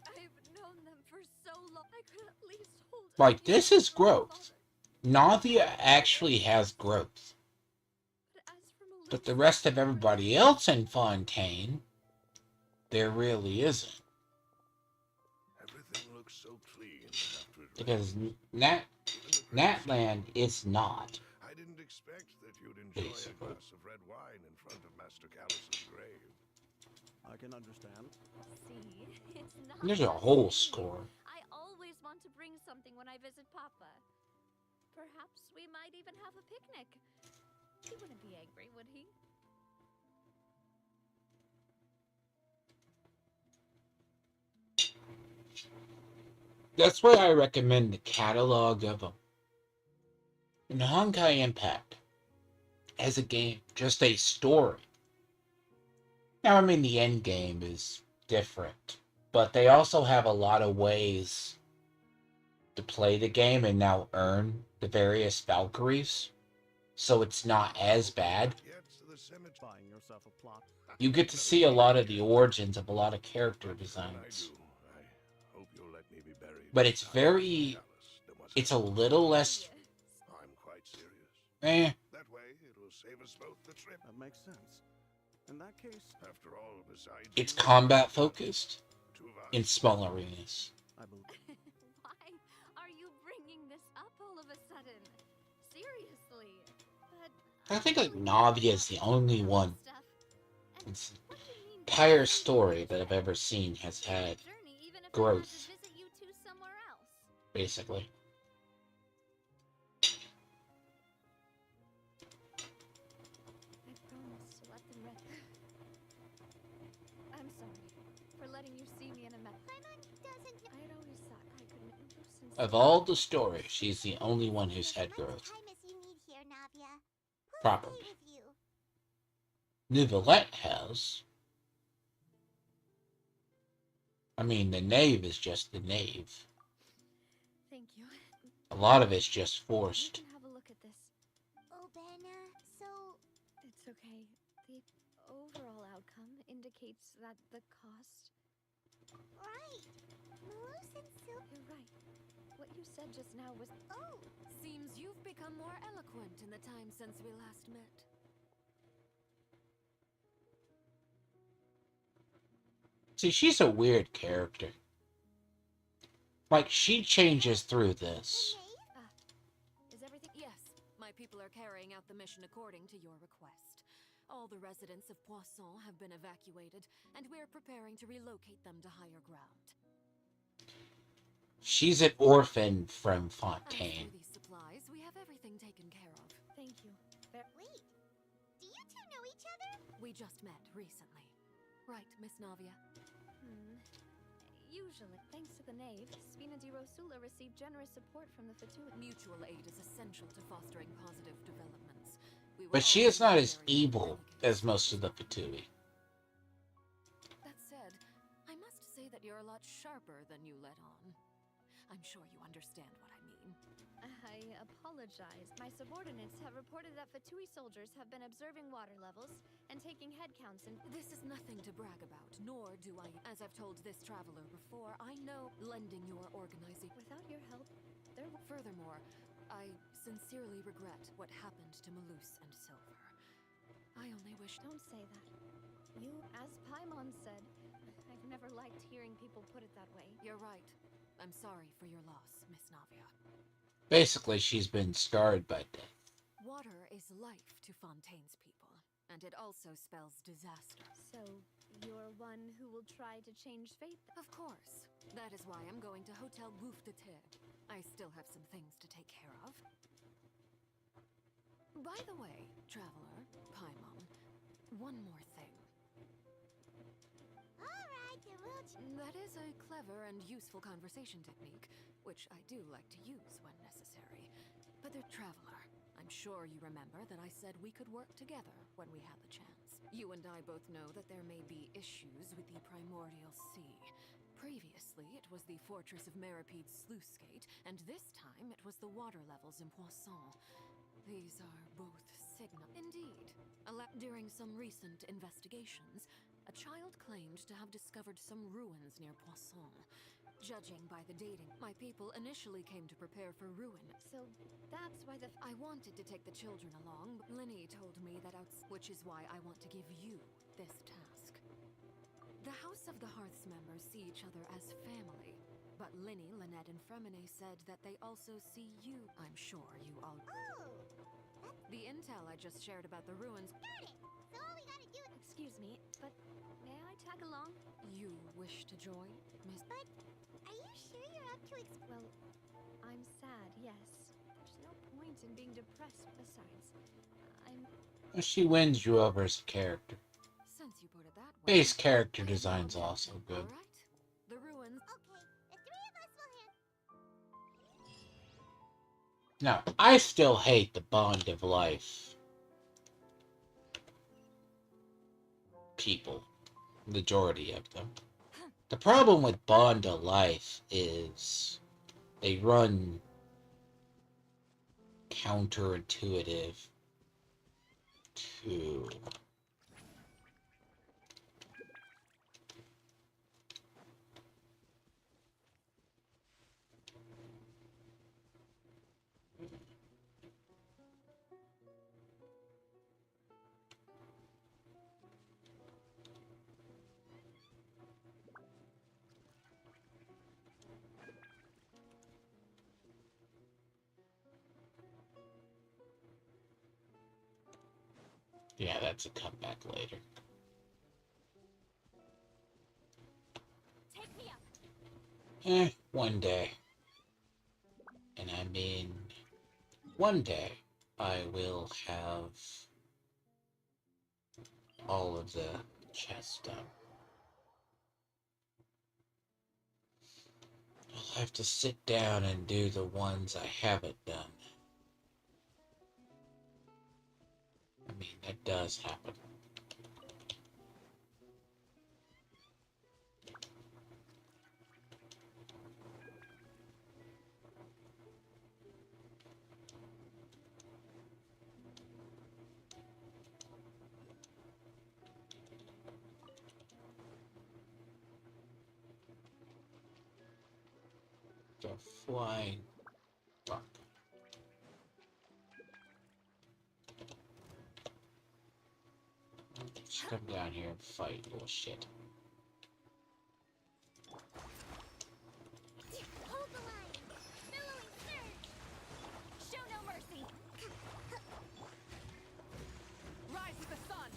I've known them for so long. I could at least hold a Like, piece this is for my growth. Navia actually has growth. But the rest of everybody else in Fontaine, there really isn't. Everything looks so clean after it Because rains. Natland is not. I didn't expect that you'd enjoy Basically. a glass of red wine in front of Master Callus's grave. I can understand. See, it's not There's a just whole me. score. I always want to bring something when I visit Papa. Perhaps we might even have a picnic. He wouldn't be angry, would he? That's why I recommend the catalog of them. In Honkai Impact, as a game, just a story. Now, I mean, the end game is different, but they also have a lot of ways to play the game and now earn the various Valkyries, so it's not as bad. Buying yourself a plot. You get to see a lot of the origins of a lot of character designs. I hope you'll let me be buried. But it's very... It's a little less... I'm quite serious. That way, it'll save us both the trip. That makes sense. In that case, after all, besides It's you, combat focused in small arenas. I believe. Why are you bringing this up all of a sudden? Seriously. But I think like Navia is the only one in the entire story that I've ever seen has had growth, visit you two somewhere else. basically. I promise to let them rest. I'm sorry for letting you see me in a mess. I'd always thought I could nuisance. Of all the stories, she's the only one who's had growth. Properly. Neuvillette has. I mean, the knave is just the knave. Thank you. A lot of it's just You forced. can have a look at this. Oh, Benna, so... It's okay. The overall outcome indicates that the cost... Right. Malus and Silk... You're right. What you said just now was... Oh! Seems you've become more eloquent in the time since we last met. See, she's a weird character. Like, she changes through this. Is everything? Yes. My people are carrying out the mission according to your request. All the residents of Poisson have been evacuated, and we're preparing to relocate them to higher ground. She's an orphan from As Fontaine. for these supplies, we have everything taken care of. Thank you. Wait, do you two know each other? We just met recently. Right, Miss Navia? Usually, thanks to the knave, Spina di Rosula received generous support from the Fatui. Mutual aid is essential to fostering positive developments. We were But she all is not as very evil as most of the Fatui. That said, I must say that you're a lot sharper than you let on. I'm sure you understand what I mean. I apologize. My subordinates have reported that Fatui soldiers have been observing water levels and taking head counts and... This is nothing to brag about, nor do I... As I've told this traveler before, I know lending your organizing... Without your help, there... Furthermore, I sincerely regret what happened to Malus and Silver. I only wish... Don't say that. You, as Paimon said, I've never liked hearing people put it that way. You're right. I'm sorry for your loss, Miss Navia. Basically, she's been scarred by death. Water is life to Fontaine's people, and it also spells disaster. So, you're one who will try to change fate? Of course. That is why I'm going to Hotel Bouffe de Terre. I still have some things to take care of. By the way, traveler, Paimon, one more thing. Alright, then we'll... That is a clever and useful conversation technique, which I do like to use when necessary. But the traveler, I'm sure you remember that I said we could work together when we had the chance. You and I both know that there may be issues with the Primordial Sea. Previously, it was the Fortress of Meripede's sluice gate, and this time it was the water levels in Poisson. These are both signal. Indeed. During some recent investigations, a child claimed to have discovered some ruins near Poisson. Judging by the dating, my people initially came to prepare for ruin. So that's why I wanted to take the children along, but Linny told me that which is why I want to give you this task. The House of the Hearth's members see each other as family, but Linny, Lynette, and Fremine said that they also see you. I'm sure you all... Oh! The intel I just shared about the ruins... Got it! So all we gotta do... Excuse me, but may I tag along? You wish to join, Miss... But are you sure you're up to Well, I'm sad, yes. There's no point in being depressed besides. She wins you over as a character. Since you put it that way... Base character design's also good. Alright. The ruins... Okay, the three of us will hand... Now, I still hate the Bond of Life people. Majority of them. The problem with Bond of Life is they run counterintuitive to yeah, that's a comeback later. Take me up. One day. And I mean, one day I will have all of the chests done. I'll have to sit down and do the ones I haven't done. I mean, that does happen. The flying fuck. Just come down here and fight bullshit. Hold the line! Billowing surge! Show no mercy. Rise with the sun!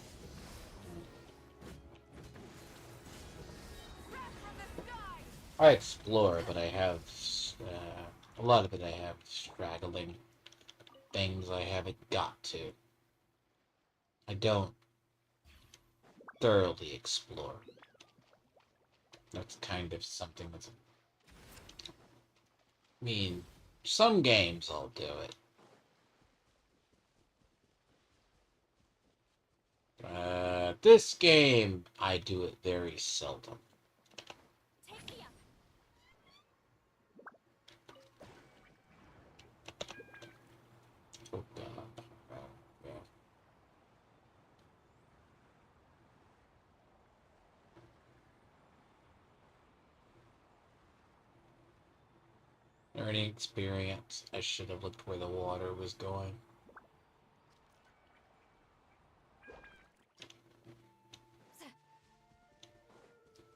Breath from the sky! I explore, but I have a lot of it I have straggling things I haven't got to. I don't thoroughly explore. That's kind of something that's... I mean, some games I'll do it. This game, I do it very seldom. Take me up. Oh god. Oh, yeah. Learning experience. I should have looked where the water was going.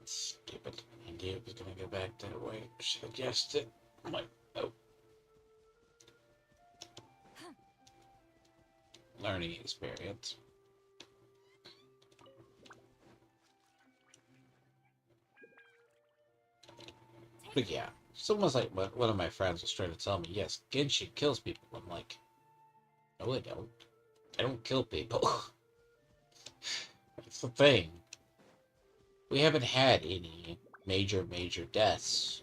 Stupid. I knew it was gonna go back that way. Should have guessed it. I'm like, oh. Learning experience. But yeah, someone's like, one of my friends was trying to tell me, yes, Genshin kills people. I'm like, no, I don't. I don't kill people. That's the thing. We haven't had any major deaths.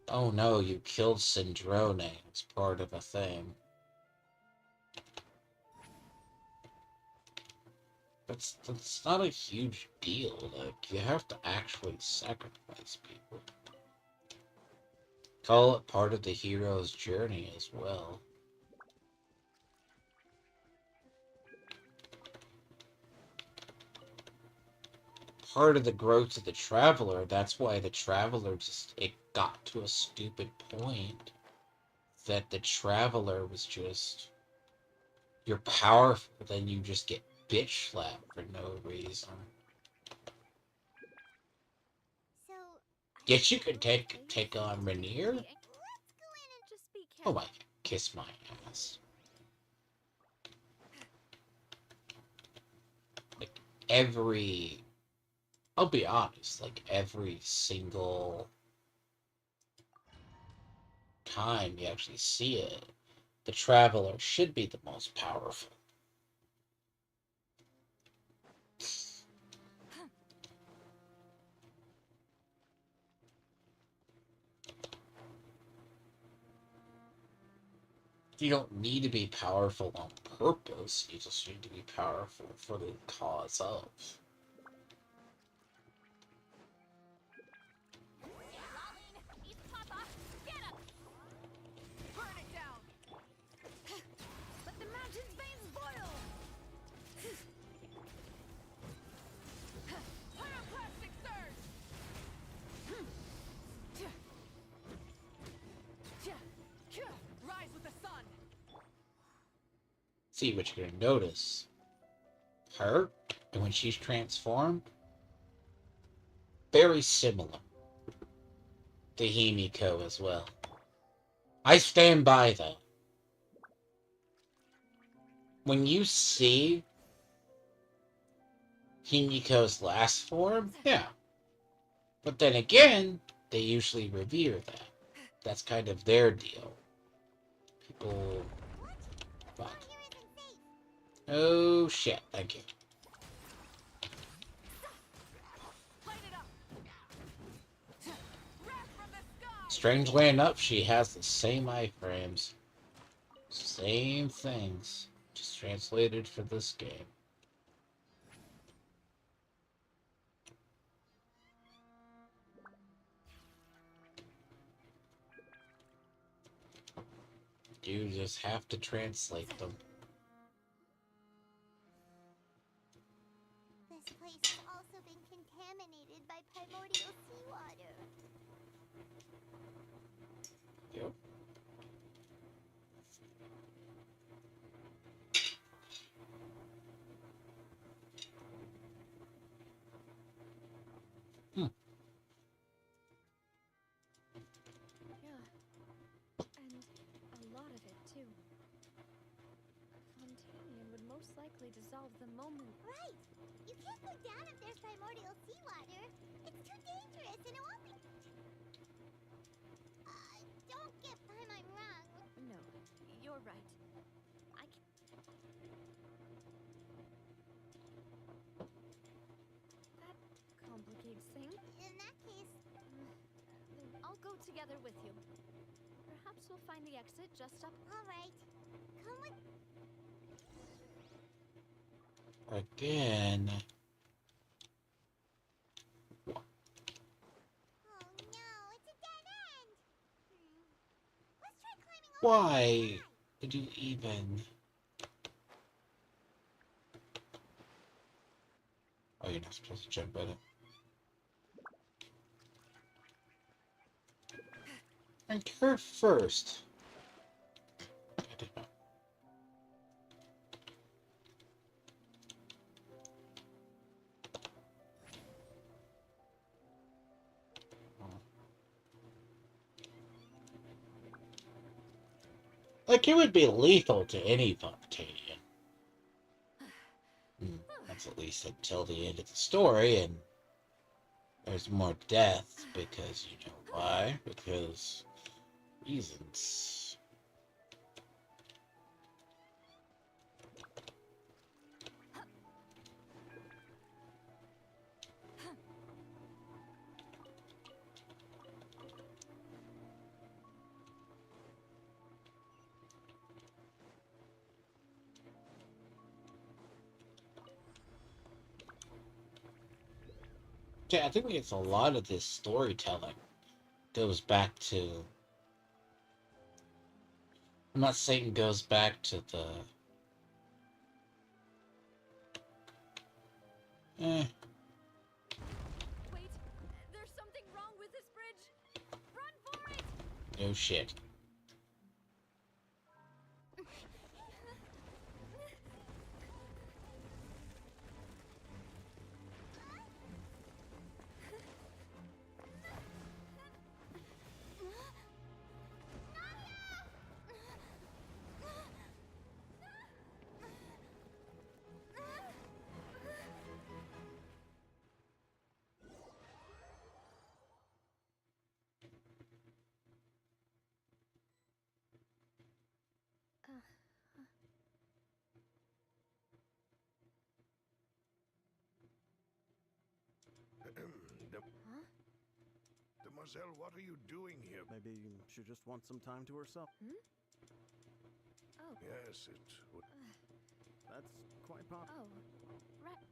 Oh no, you killed Syndrome. It's part of a thing. That's not a huge deal. Like, you have to actually sacrifice people. Call it part of the hero's journey as well. part of the growth of the Traveler. That's why the Traveler it got to a stupid point that the Traveler was just, you're powerful, then you just get bitch slapped for no reason. So, Yes, you could take on Rainier. Oh my, kiss my ass. Like I'll be honest, like every single time you actually see it, the Traveler should be the most powerful. You don't need to be powerful on purpose, you just need to be powerful for the cause of. Let the mountain's veins boil! Pyroclastic surge! Rise with the sun! See what you're gonna notice. Her, and when she's transformed, very similar to Himiko as well. I stand by that. When you see Himiko's last form, yeah. But then again, they usually revere that. That's kind of their deal. People... Fuck. Oh shit, thank you. Strangely enough, she has the same iframes. Same things. Just translated for this game. You just have to translate them. this place has also been contaminated by primordial seawater. Yep. Yeah. And a lot of it, too. Fontaine would most likely dissolve the moment. Right! You can't go down if there's primordial seawater. It's too dangerous and it won't be... don't get I'm wrong. No, you're right. That complicates things. In that case... I'll go together with you. Perhaps we'll find the exit just up. Alright. Come with... Again. Oh no, it's a dead end! Let's try climbing over. Why did you even... Oh, you're not supposed to jump at it. And her first. I did not. Like, it would be lethal to any Fontaine. That's at least until the end of the story, and there's more death, because, you know why? Because reasons. Yeah, I think it's a lot of this storytelling goes back to... I'm not saying goes back to the... No shit. Demoiselle, what are you doing here? Maybe she just wants some time to herself. Oh. Yes, it would. That's quite possible. Oh, right.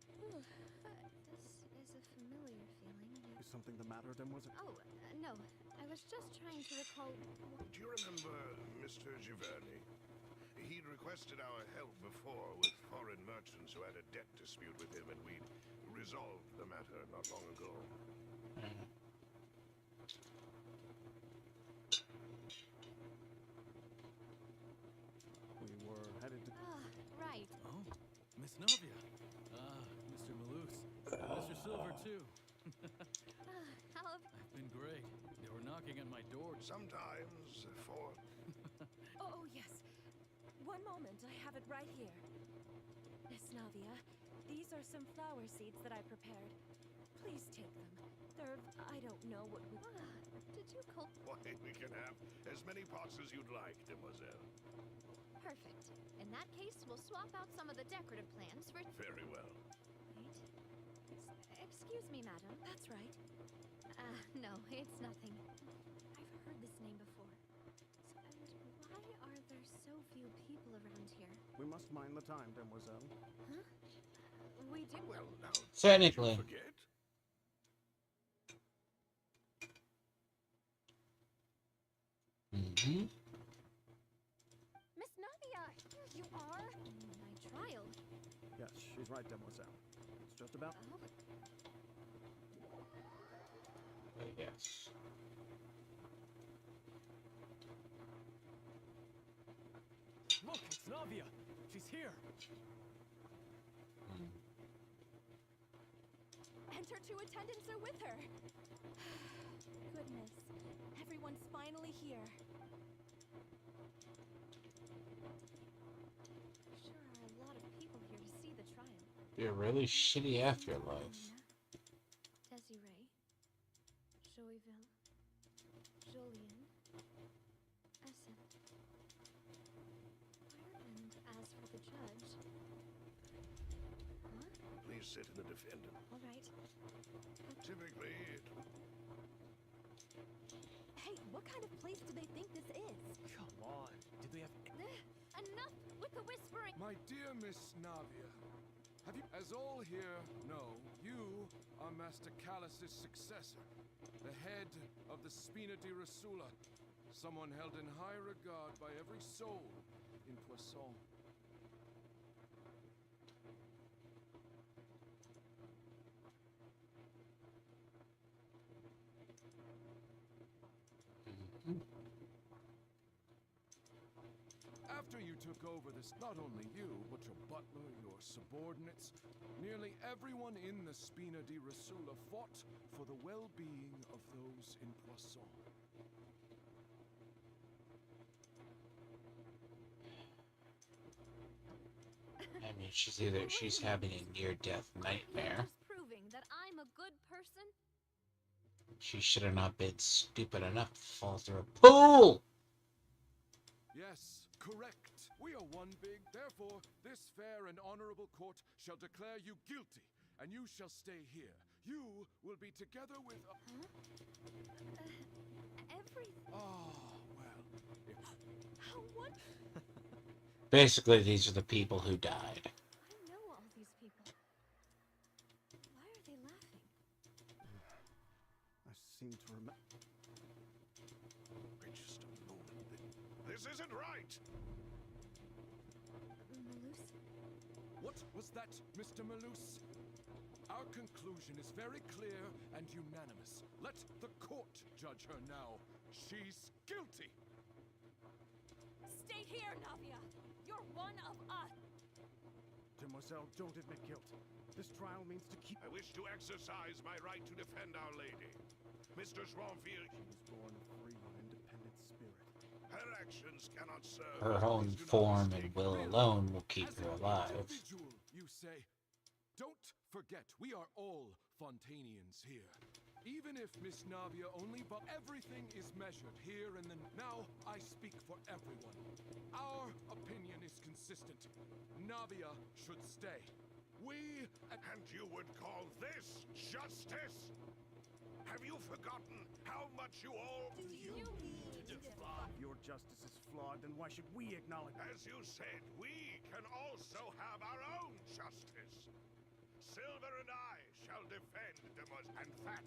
This is a familiar feeling. Is something the matter, Demoiselle? Oh, no. I was just trying to recall. Do you remember Mr. Giverny? He'd requested our help before with foreign merchants who had a debt dispute with him, and we'd resolved the matter not long ago. We were headed to... Right. Oh, Miss Navia. Mr. Malus. Mr. Silver, too. How have... I've been great. They were knocking at my door. Sometimes for... Oh, yes. One moment, I have it right here. Miss Navia, these are some flower seeds that I prepared. Please take them. They're... I don't know what we... Did you call... Why, we can have as many pots as you'd like, Demoiselle. Perfect. In that case, we'll swap out some of the decorative plants for... Very well. Wait. Excuse me, madam. That's right. No, it's nothing. I've heard this name before. And why are there so few people around here? We must mind the time, Demoiselle. Huh? We do. Well, now... Technically. Forget? Miss Navia, here you are. My trial. Yes, she's right, Demoiselle. It's just about... Yes. Look, it's Navia. She's here. And her two attendants are with her. Goodness, everyone's finally here. Sure are a lot of people here to see the trial. You're a really shitty afterlife. Desiree, Joyville, Jolien, Essen. And as for the judge... Huh? Please sit in the defendant. All right. Typically, it... Hey, what kind of place do they think this is? Come on. Did we have... Enough with the whispering! My dear Miss Navia, have you... As all here know, you are Master Callus's successor, the head of the Spina di Rasula, someone held in high regard by every soul in Poisson. After you took over this, not only you, but your butler, your subordinates, nearly everyone in the Spina di Rasula fought for the well-being of those in Poisson. I mean, she's having a near-death nightmare. Just proving that I'm a good person? She should have not been stupid enough to fall through a pool! Yes, correct. We are one big. Therefore, this fair and honorable court shall declare you guilty, and you shall stay here. You will be together with... Everything. Oh, well. How what? Basically, these are the people who died. I know all these people. Why are they laughing? I seem to remember... Wait just a moment. This isn't right! Malus? What was that, Mr. Malus? Our conclusion is very clear and unanimous. Let the court judge her now. She's guilty. Stay here, Navia. You're one of us. Demoiselle, don't admit guilt. This trial means to keep... I wish to exercise my right to defend Our Lady. Mr. Swanfield... She was born free and independent spirit. Her actions cannot serve... Her own form and will alone will keep her alive. Individual, you say? Don't forget, we are all Fontainians here. Even if Miss Navia only... But everything is measured here and then. Now, I speak for everyone. Our opinion is consistent. Navia should stay. We... And you would call this justice? Have you forgotten how much you all... Your justice is flawed, then why should we acknowledge... As you said, we can also have our own justice. Silver and I shall defend Demoiselle. And that...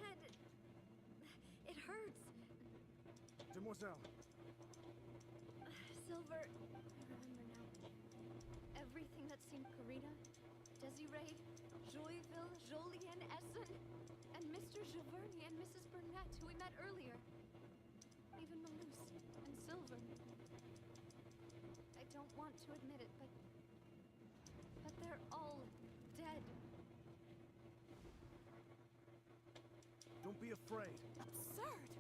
My head... It hurts. Demoiselle. Silver... I remember now. Everything that seemed Karina, Desiree, Joyville, Jolien, Essen, and Mr. Giverny and Mrs. Burnett, who we met earlier. Even Malus and Silver. I don't want to admit it, but they're all dead. Don't be afraid. Absurd!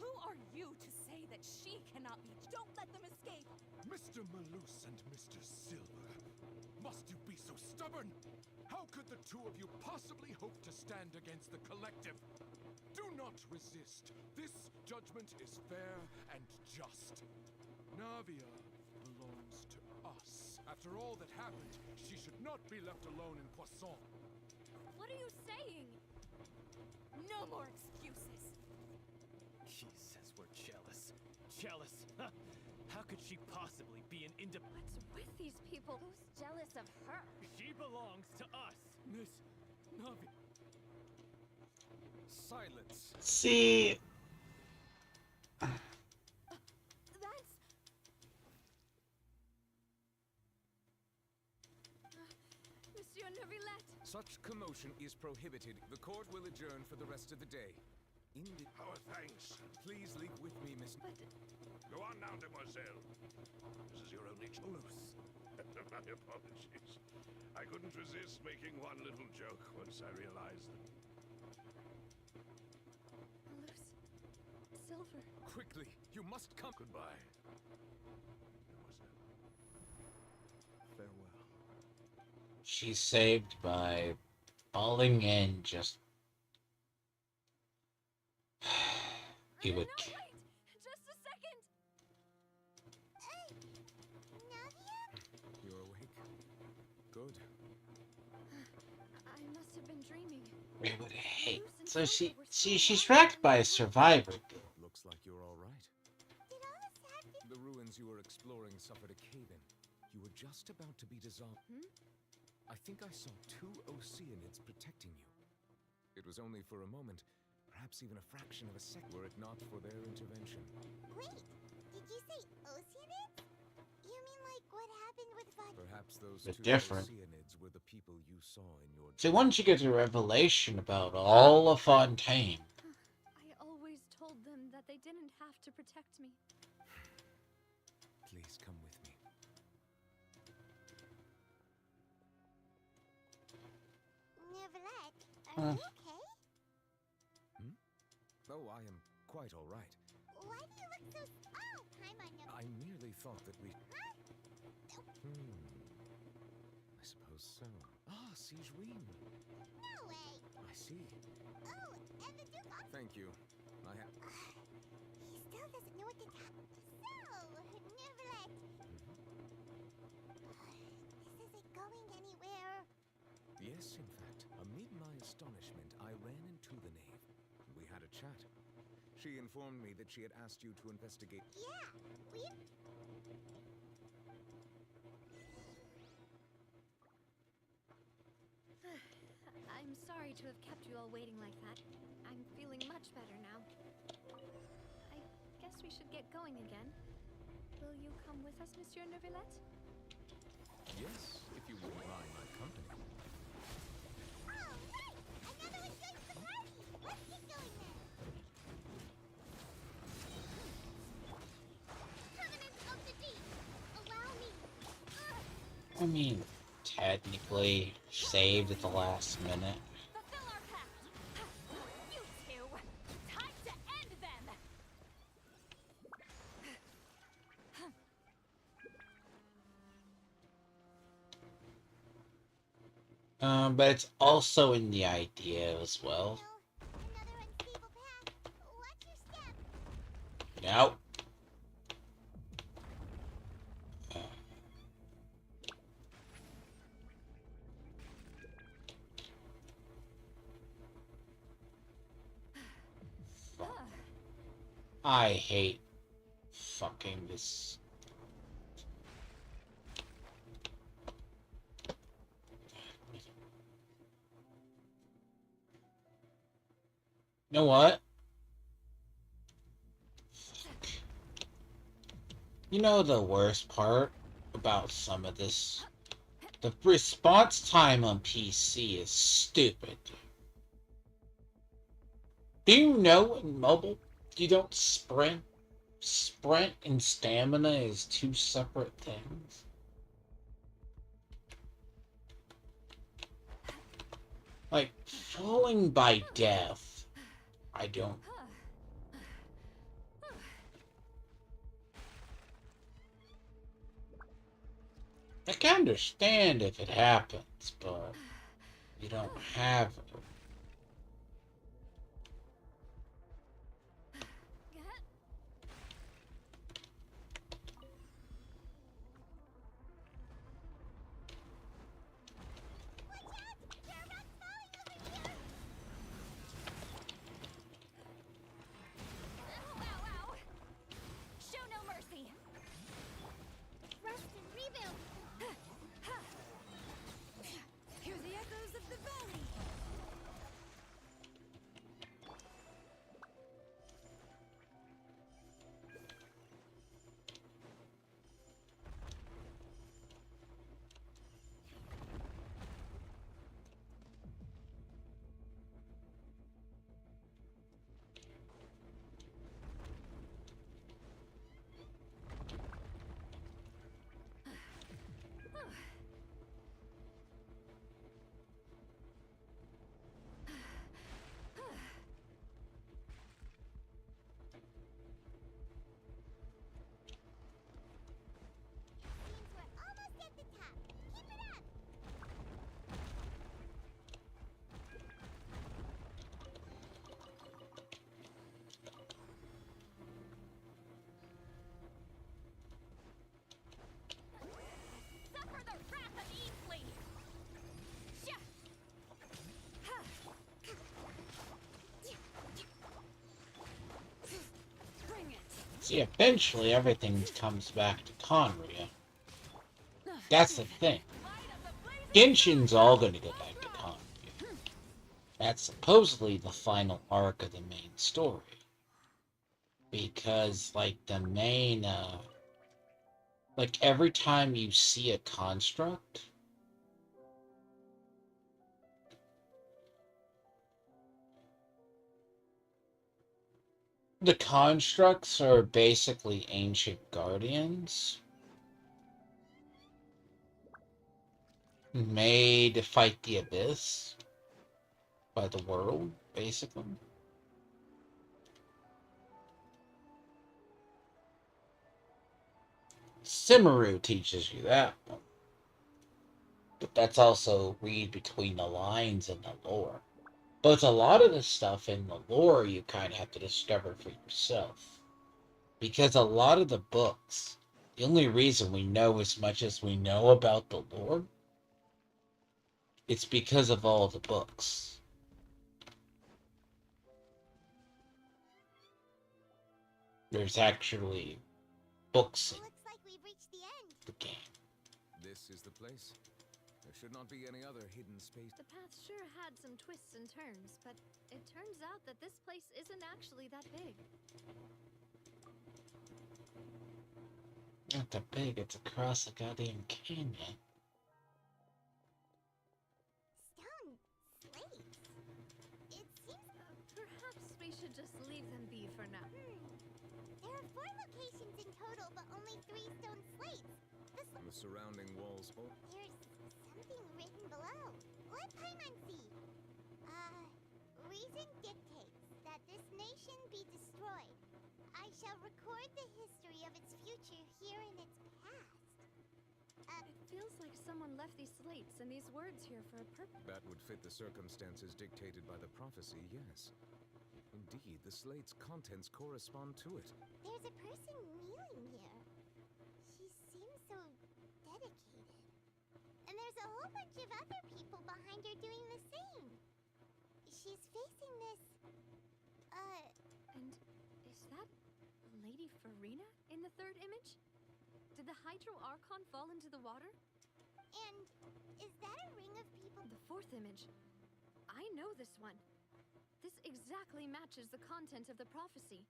Who are you to say that she cannot be? Don't let them escape! Mr. Malus and Mr. Silver, must you be so stubborn? How could the two of you possibly hope to stand against the collective? Do not resist. This judgment is fair and just. Navia belongs to us. After all that happened, she should not be left alone in Poisson. What are you saying? No more excuses. She says we're jealous. Jealous? Huh? How could she possibly be an independent? What's with these people? Who's jealous of her? She belongs to us. Miss Navi. Silence. See... That's... Monsieur Neuvillette! Such commotion is prohibited. The court will adjourn for the rest of the day. Our thanks. Please leave with me, Miss... Go on now, Demoiselle. This is your only chance. My apologies. I couldn't resist making one little joke once I realized that... Malus. Silver. Quickly, you must come. Goodbye. Farewell. She's saved by falling in just... He would... No, wait! Just a second! You're awake? Good. I must have been dreaming. We would hate. So she's tracked by a survivor. Looks like you're all right. The ruins you were exploring suffered a cave-in. You were just about to be dissolved. I think I saw 2 Oceanids protecting you. It was only for a moment, perhaps even a fraction of a second, were it not for their intervention. Wait, did you say Oceanids? You mean like what happened with Perhaps those But 2 different. Oceanids were the people you saw in your... So once you get the revelation about all of Fontaine, I always told them that they didn't have to protect me. Please come with me. Neuvillette, are you okay? Oh, I am quite all right. Why do you look so... Oh, hi, my nose. I merely thought that we... Huh? I suppose so. Ah, Sigewin. No way. I see. Oh, and the Duke also... Thank you. I have... He still doesn't know what to do. So, Neuvillette. This isn't going anywhere. Yes, in fact. Amid my astonishment, I ran into the knave. We had a chat. She informed me that she had asked you to investigate... Yeah, we've... I'm sorry to have kept you all waiting like that. I'm feeling much better now. I guess we should get going again. Will you come with us, Monsieur Neuvillette? Yes, if you wouldn't mind my company. Oh, right! Another one joins the party! Let's get going then! I mean, technically saved at the last minute. Fulfill our pact. You two, time to end them. But it's also in the idea as well. Nope. I hate fucking this. You know what? Fuck. You know the worst part about some of this? The response time on PC is stupid. Do you know in mobile you don't sprint? Sprint and stamina is two separate things. Like, falling by death, I don't. I can understand if it happens, but you don't have it. Show no mercy. Rest and rebuild. Hear the echoes of the valley. Seems we're almost at the top. Keep it up. Suffer the wrath of Eastleigh. Bring it. See, eventually everything comes back to Conria. That's the thing. Genshin's all gonna go back to Conria. That's supposedly the final arc of the main story. Because, like, the main, like, every time you see a construct, the constructs are basically ancient guardians made to fight the abyss by the world, basically. Simaru teaches you that one. But that's also read between the lines in the lore. But a lot of the stuff in the lore you kind of have to discover for yourself. Because a lot of the books, the only reason we know as much as we know about the lore, it's because of all the books. There's actually books in Looks like we've reached the end. the game. This is the place. There should not be any other hidden space. The path sure had some twists and turns, but it turns out that this place isn't actually that big. Not that big, it's across a goddamn canyon. Stone slates. It seems. Perhaps we should just leave them be for now. There are 4 locations in total, but only 3 stone slates. The surrounding walls all... There's something written below. Let Paimon see. Reason dictates that this nation be destroyed. I shall record the history of its future here in its past. It feels like someone left these slates and these words here for a purpose. That would fit the circumstances dictated by the prophecy, yes. Indeed, the slate's contents correspond to it. There's a person kneeling here. She seems so dedicated. And there's a whole bunch of other people behind her doing the same. She's facing this, And is that Lady Farina in the third image? Did the Hydro Archon fall into the water? And is that a ring of people? The fourth image. I know this one. This exactly matches the content of the prophecy.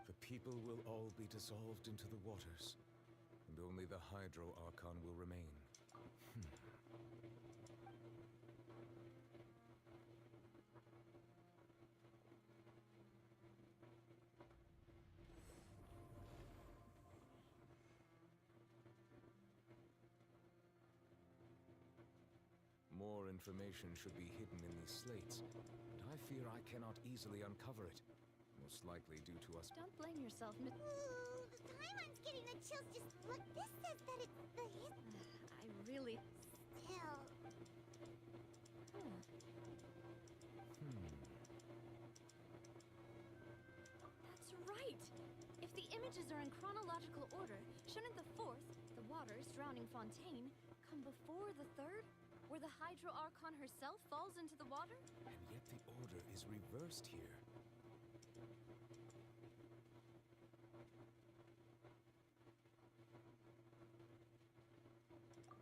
The people will all be dissolved into the waters, and only the Hydro Archon will remain. More information should be hidden in these slates, but I fear I cannot easily uncover it. Most likely due to us... Don't blame yourself, Ooh, the Paimon's getting the chills. Just look. This says that it's the hit. I really... Still. That's right! If the images are in chronological order, shouldn't the fourth, the water surrounding Fontaine, come before the third? Where the Hydro Archon herself falls into the water? And yet the order is reversed here.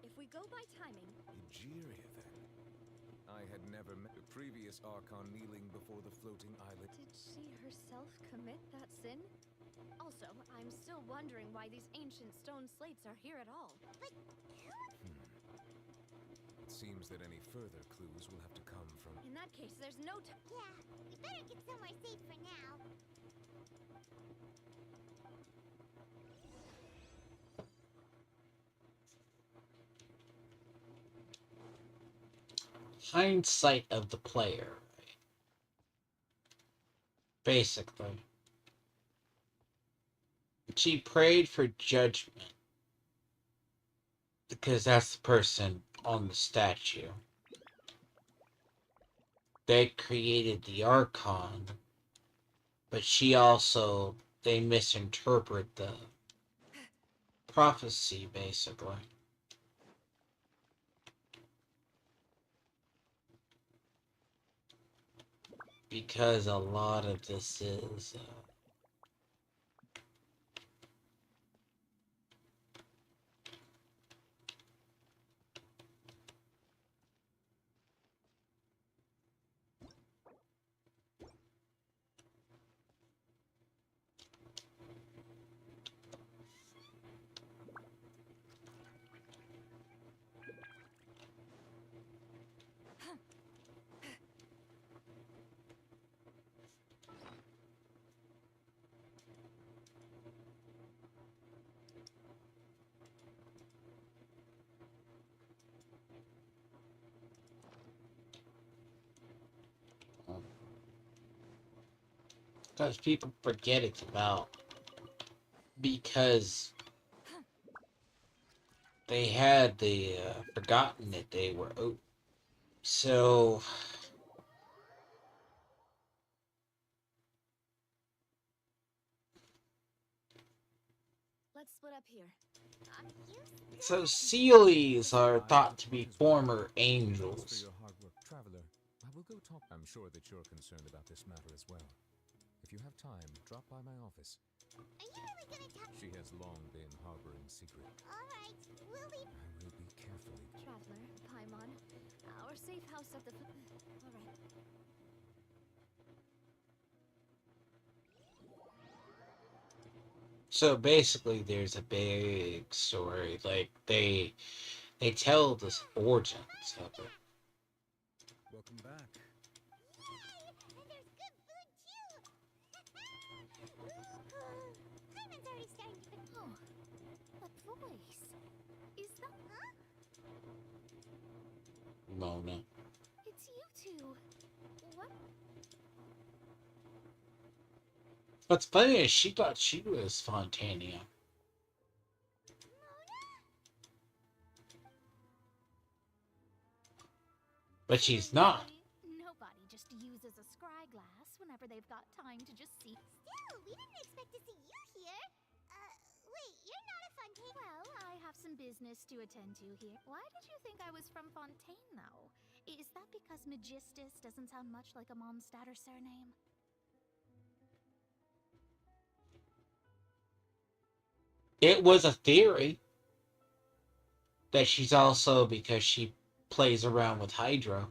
If we go by timing... Egeria, then. I had never met the previous Archon kneeling before the floating islet. Did she herself commit that sin? Also, I'm still wondering why these ancient stone slates are here at all. But It seems that any further clues will have to come from... In that case, there's no time. Yeah, we better get somewhere safe for now. Hindsight of the player, right? Basically. She prayed for judgment because that's the person on the statue. They created the Archon, but they misinterpret the prophecy, basically. Because a lot of this is... Because people forget it's about... Because they had forgotten that they were... So... Let's split up here. So Sealies are thought to be former angels. For your hard work, traveler. I will go talk. I'm sure that you're concerned about this matter as well. If you have time, drop by my office. Are you really gonna talk? She has long been harboring secret. Alright, we'll leave. I will be carefully. Traveler, Paimon, our safe house at the... Alright. So basically, there's a big story. Like they tell the origins of it. Welcome back. Yay! And there's good food too. Paimon's already starting to... Oh, a voice. Is that... Huh? Mona. It's you two. What? What's funny is she thought she was Fontania. But she's not. Nobody just uses a scry glass whenever they've got time to just see. Still, we didn't expect to see you here. Wait, you're not a Fontaine? Well, I have some business to attend to here. Why did you think I was from Fontaine, though? Is that because Magistus doesn't sound much like a Mondstadter surname? It was a theory that she's also because she plays around with Hydro.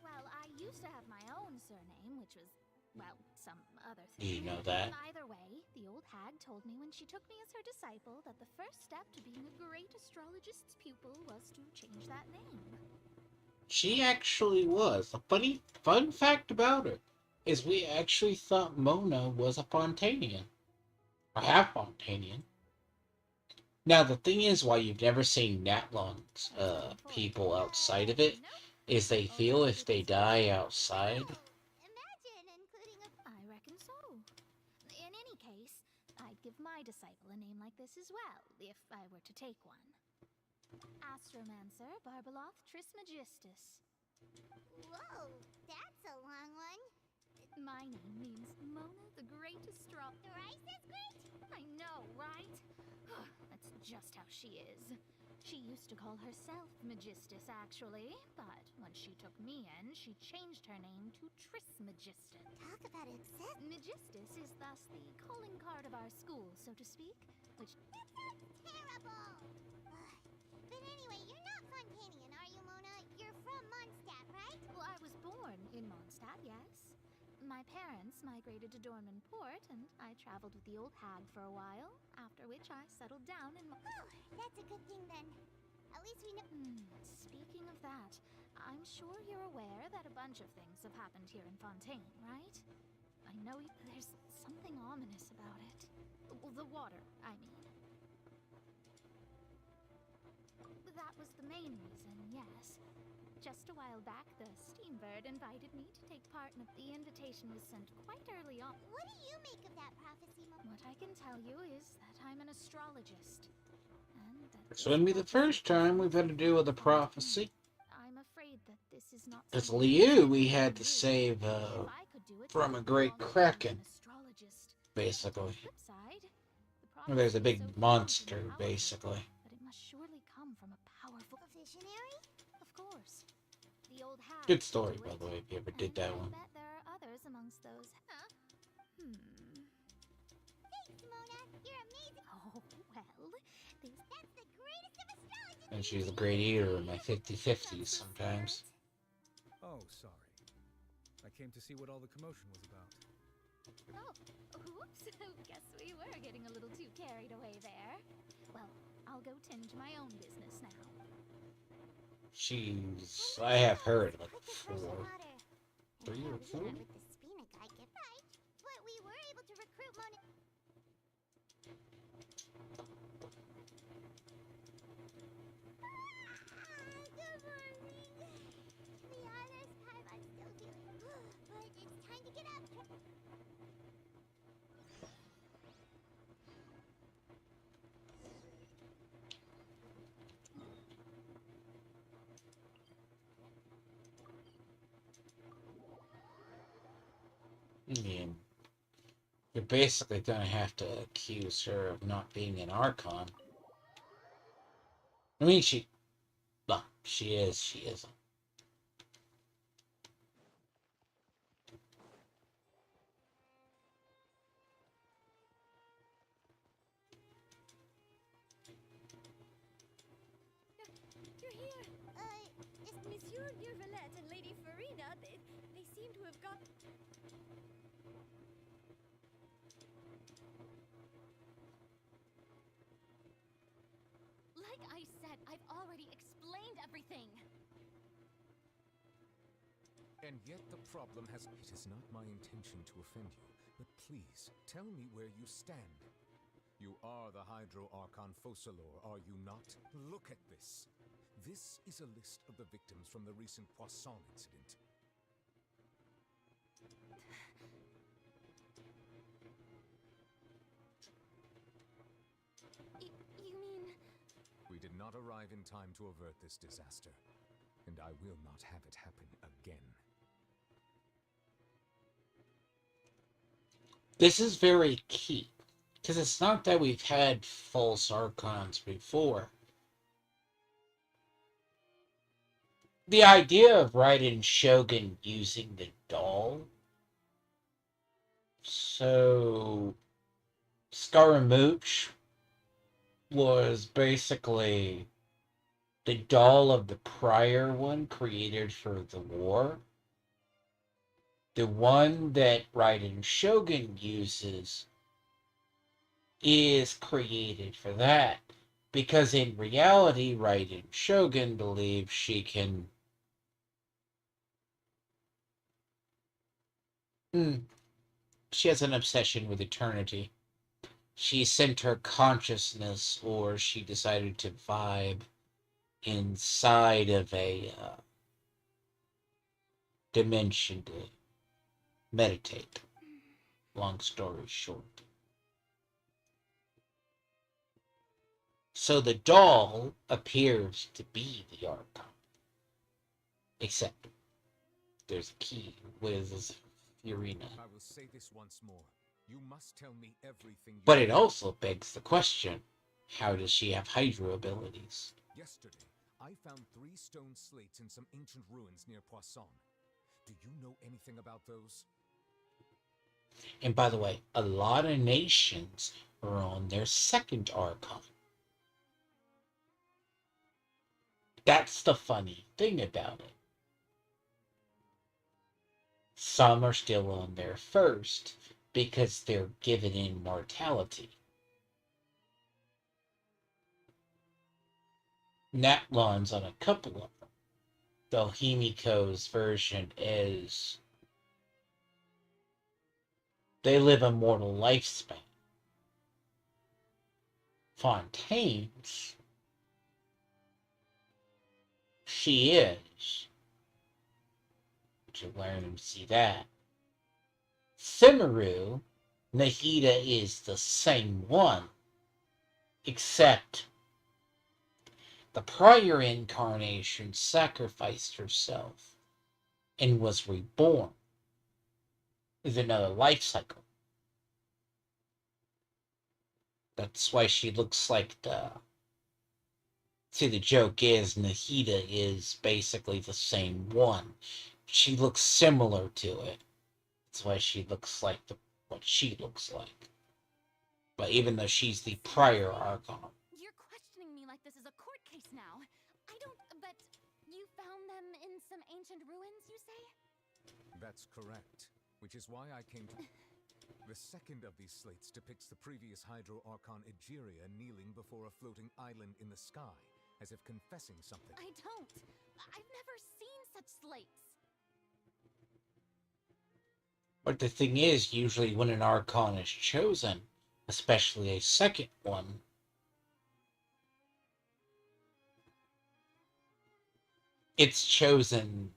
Well, I used to have my own surname, which was, well, some other Do you thing. know that? Either way, the old hag told me when she took me as her disciple that the first step to being a great astrologist's pupil was to change that name. She actually was. A fun fact about her is we actually thought Mona was a Fontanian. Or half Fontanian. Now, the thing is, why you've never seen Natlon's people outside of it, is they feel if they die outside... I reckon so. In any case, I'd give my disciple a name like this as well, if I were to take one. Astromancer Barbeloth Trismegistus. Whoa, that's a long one. My name means Mona the Great Astrologer. Thrice as great? I know, right? That's just how she is. She used to call herself Magistus, actually, but when she took me in, she changed her name to Trismegistus. Talk about obsessed. Magistus is thus the calling card of our school, so to speak, which... Terrible! But anyway, you're not Fontanian, are you, Mona? You're from Mondstadt, right? Well, I was born in Mondstadt, yes. My parents migrated to Dornman Port, and I traveled with the old hag for a while, after which I settled down in... Oh, that's a good thing then. At least we know... Speaking of that, I'm sure you're aware that a bunch of things have happened here in Fontaine, right? I know there's something ominous about it. The water, I mean. That was the main reason, yes. Just a while back, the Steambird invited me to take part in the invitation was sent quite early on. What do you make of that prophecy, Mona? What I can tell you is that I'm an astrologist. And that This wouldn't be the first time we've had to deal with a prophecy. I'm afraid that this is not... Because Liu we had to save from a great kraken, basically. Well, there's a big monster, basically. But it must surely come from a powerful... visionary? Of course. The old hag... Good story, by the way, if you ever did that one. I bet there are others amongst those... Huh? Thanks, Mona. You're amazing. Oh, well... That's the greatest of astrologists. And she's a great eater in my 50-50s sometimes. Oh, sorry. I came to see what all the commotion was about. Oh, whoops. Guess we were getting a little too carried away there. Well, I'll go tend to my own business now. I have heard like 3 or 4. With the Spina guy gift, right? But we were able to recruit Mona. Good morning. To be honest, I'm still feeling, but it's time to get up. I mean, you're basically gonna have to accuse her of not being an Archon. I mean, well, she is, she isn't. You're here! Is Monsieur Neuvillette and Lady Farina, they seem to have got... Like I said, I've already explained everything. And yet the problem has... It is not my intention to offend you, but please, tell me where you stand. You are the Hydro Archon Focalor, are you not? Look at this. This is a list of the victims from the recent Poisson incident. You mean... We did not arrive in time to avert this disaster, and I will not have it happen again. This is very key, because it's not that we've had false Archons before. The idea of Raiden Shogun using the doll. So, Scaramouche was basically the doll of the prior one created for the war. The one that Raiden Shogun uses is created for that. Because in reality, Raiden Shogun believes she can... She has an obsession with eternity. She sent her consciousness, or she decided to vibe inside of a dimension to meditate. Long story short. So the doll appears to be the Archon. Except there's a key with Furina. I will say this once more. You must tell me everything you But it also begs the question, how does she have Hydro abilities? Yesterday, I found 3 stone slates in some ancient ruins near Poisson. Do you know anything about those? And by the way, a lot of nations are on their second Archon. That's the funny thing about it. Some are still on their first, because they're given immortality. Natlon's on a couple of them, though Himiko's version is they live a mortal lifespan. Fontaine's, she is. You learn and see that. Simaru, Nahida is the same one, except the prior incarnation sacrificed herself and was reborn with another life cycle. That's why she looks like the... See, the joke is Nahida is basically the same one. She looks similar to it. That's why she looks like what she looks like. But even though she's the prior Archon. You're questioning me like this is a court case now. I don't... But you found them in some ancient ruins, you say? That's correct. Which is why I came to... The second of these slates depicts the previous Hydro Archon Egeria kneeling before a floating island in the sky, as if confessing something. I don't. I've never seen such slates. But the thing is, usually when an Archon is chosen, especially a second one, it's chosen,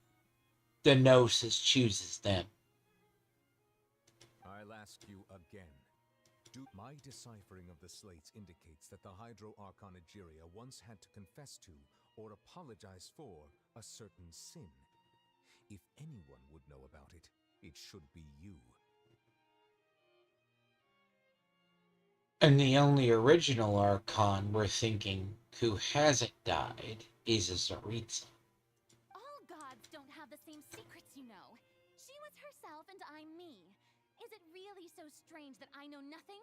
the Gnosis chooses them. I'll ask you again. My deciphering of the slates indicates that the Hydro Archon Egeria once had to confess to, or apologize for, a certain sin. If anyone would know about it, it should be you. And the only original Archon we're thinking who hasn't died is Azaritza. All gods don't have the same secrets, you know. She was herself and I'm me. Is it really so strange that I know nothing?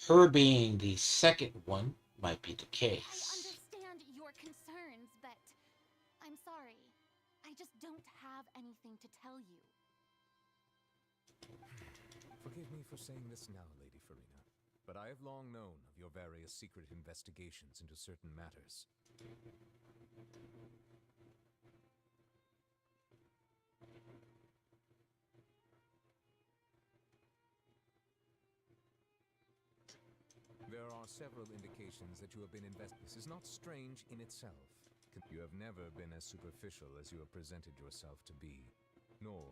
Her being the second one might be the case. I understand your concerns, but I'm sorry. I just don't have anything to tell you. Forgive me for saying this now, Lady Furina, but I have long known of your various secret investigations into certain matters. There are several indications that you have been This is not strange in itself. You have never been as superficial as you have presented yourself to be, nor...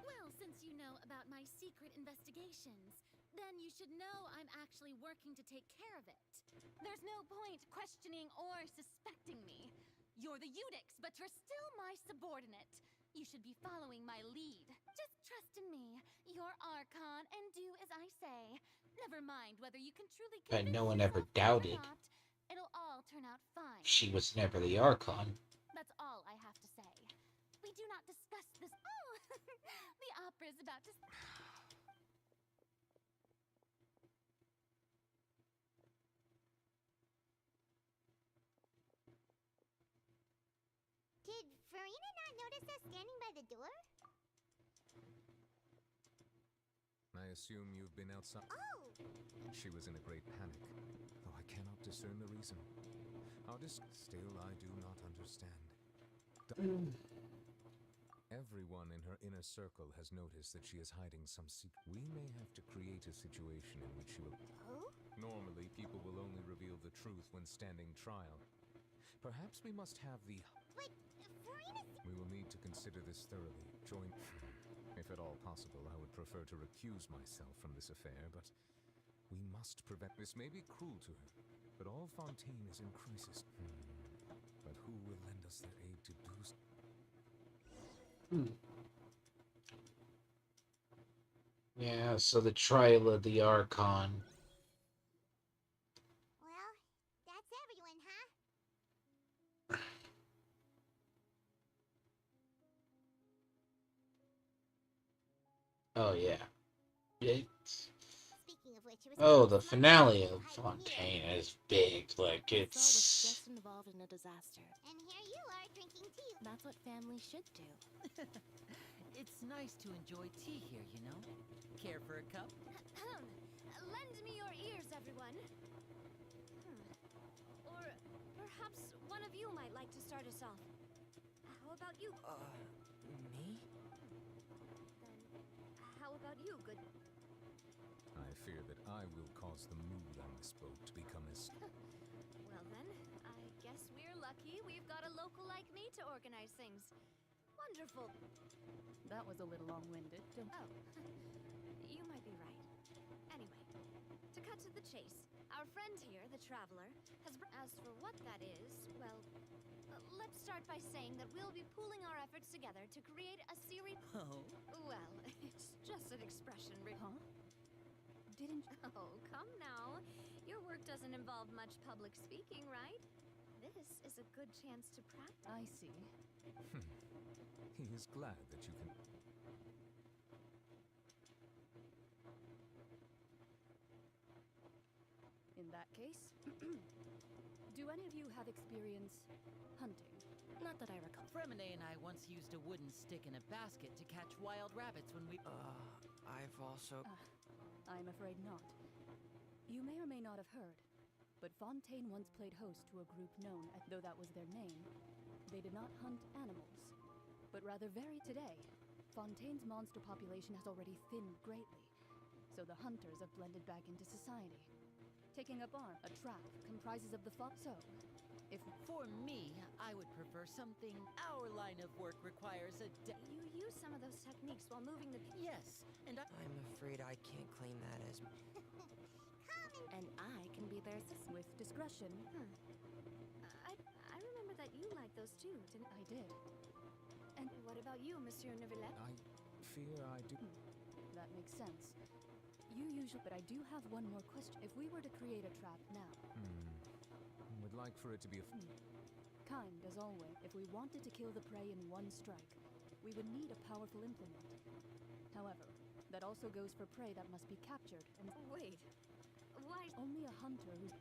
Well, since you know about my secret investigations, then you should know I'm actually working to take care of it. There's no point questioning or suspecting me. You're the Eudix, but you're still my subordinate. You should be following my lead. Just trust in me. You're Archon, and do as I say. Never mind whether you can truly But convince no one ever yourself doubted or not. It'll all turn out fine. she was never the Archon. That's all I have to say. We do not discuss this. Oh, the opera's about to. Did Farina not notice us standing by the door? I assume you've been outside. Oh! She was in a great panic, though I cannot discern the reason. Still, I do not understand. Everyone in her inner circle has noticed that she is hiding some secret. We may have to create a situation in which she will... Oh? Normally, people will only reveal the truth when standing trial. Perhaps we must have the... But Farina... We will need to consider this thoroughly. Join... If at all possible, I would prefer to recuse myself from this affair, but we must prevent... This may be cruel to her, but all Fontaine is in crisis. But who will lend us their aid to do so? Yeah, so the trial of the Archon. Well, that's everyone, huh? Oh, yeah. Speaking of which, it was Oh, the finale of Fontaine is big. Like, it's... just involved in a disaster. And here you are drinking tea. That's what families should do. It's nice to enjoy tea here, you know? Care for a cup? Lend me your ears, everyone. Or perhaps one of you might like to start us off. How about you? Me? Then how about you, good... I fear that I will cause the mood on this boat to become as... Well then, I guess we're lucky we've got a local like me to organize things. Wonderful. That was a little long-winded. Oh, you might be right. Anyway, to cut to the chase, our friend here, the Traveler, has... As for what that is, well, let's start by saying that we'll be pooling our efforts together to create a series... Oh? Well, it's just an expression, Huh? Didn't... Oh, come now. Your work doesn't involve much public speaking, right? This is a good chance to practice. I see. He is glad that you can... In that case, do any of you have experience hunting? Not that I recall. Fremine and I once used a wooden stick in a basket to catch wild rabbits when we... I've also... I'm afraid not. You may or may not have heard, but Fontaine once played host to a group known as, though that was their name, they did not hunt animals, but rather very today. Fontaine's monster population has already thinned greatly, so the hunters have blended back into society. Taking up arms, a trap comprises of the so, if... For me, I would prefer something our line of work requires a You use some of those techniques while moving the... Yes, and I'm afraid I can't claim that as... And I can be their assistant. With discretion. I remember that you liked those too, didn't I did. And what about you, Monsieur Neuvillette? I fear I do... That makes sense. You usually... But I do have one more question. If we were to create a trap now... Would like for it to be a... Kind, as always. If we wanted to kill the prey in one strike, we would need a powerful implement. However, that also goes for prey that must be captured and... Wait. Why? Only a hunter who's...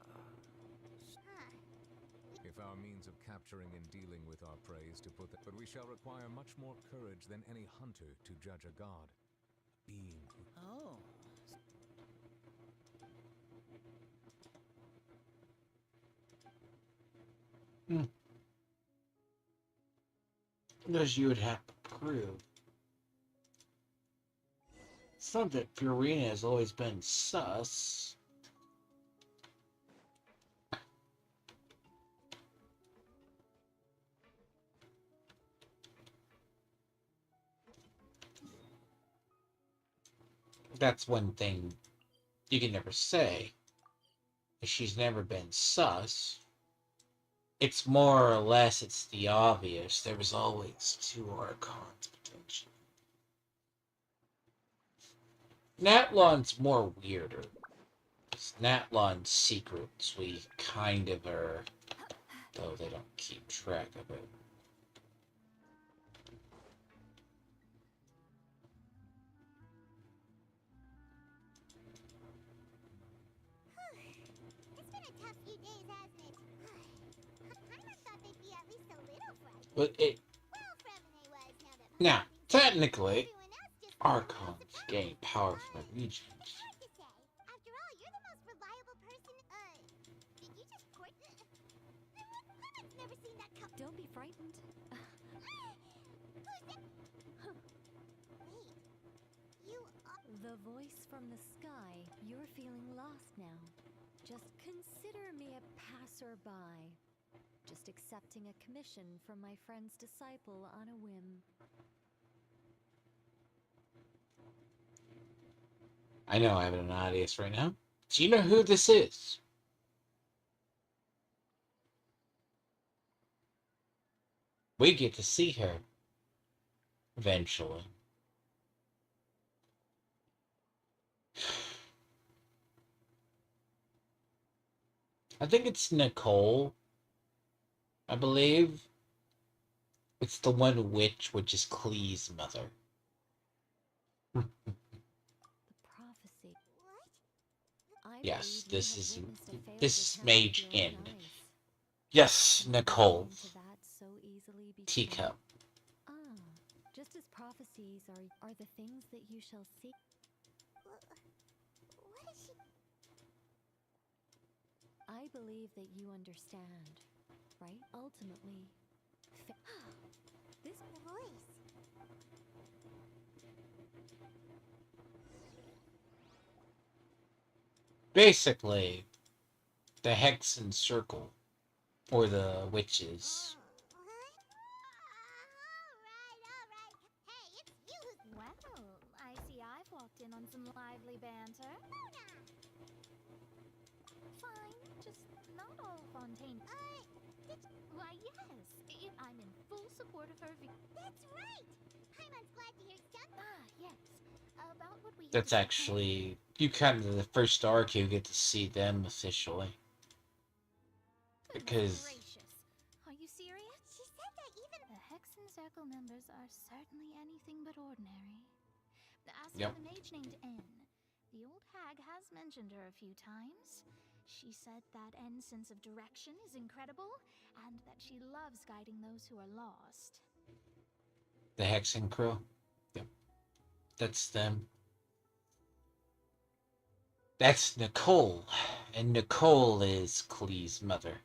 If our means of capturing and dealing with our prey is to put that... But we shall require much more courage than any hunter to judge a god. A being who... Oh. Because you would have to prove It's not that Purina has always been sus. That's one thing you can never say. She's never been sus. It's more or less, it's the obvious. There was always two Archons, potentially. Natlon's more weirder. Natlon's secrets, we kind of are, though they don't keep track of it. It's been a tough few days, hasn't it? Paimon thought they'd be at least a little frightened. But it... Well, Fremine was now that Now, technically, Archons gain power from the regions. hard to say. After all, you're the most reliable person. Did you just court? Paimon's never seen that couple. Don't be frightened. Who's that? Wait, you are... The voice from the sky. You're feeling lost now. Just consider me a passerby. Just accepting a commission from my friend's disciple on a whim. I know I have an audience right now. Do you know who this is? We get to see her. Eventually. I think it's Nicole. I believe. It's the one witch, which is Klee's mother. Yes, this is Mage Inn. Yes, Nicole. Teacup. Ah, just as prophecies are the things that you shall see. What is she... I believe that you understand, right? Ultimately, this voice... Basically, the Hexen Circle, or the witches. Well, I see I've walked in on some lively banter. Fine, just not all Fontaine. Why, yes, I'm in full support of her. That's right! Paimon's glad to hear something. Yes. About what we... That's actually, you kind of, the first arc, you get to see them officially. Because... Are you serious? She said that even... The Hexen Circle members are certainly anything but ordinary. As for Yep. the mage named N, the old hag has mentioned her a few times. She said that N's sense of direction is incredible, and that she loves guiding those who are lost. The Hexen Crew? Yep. That's them. That's Nicole. And Nicole is Klee's mother.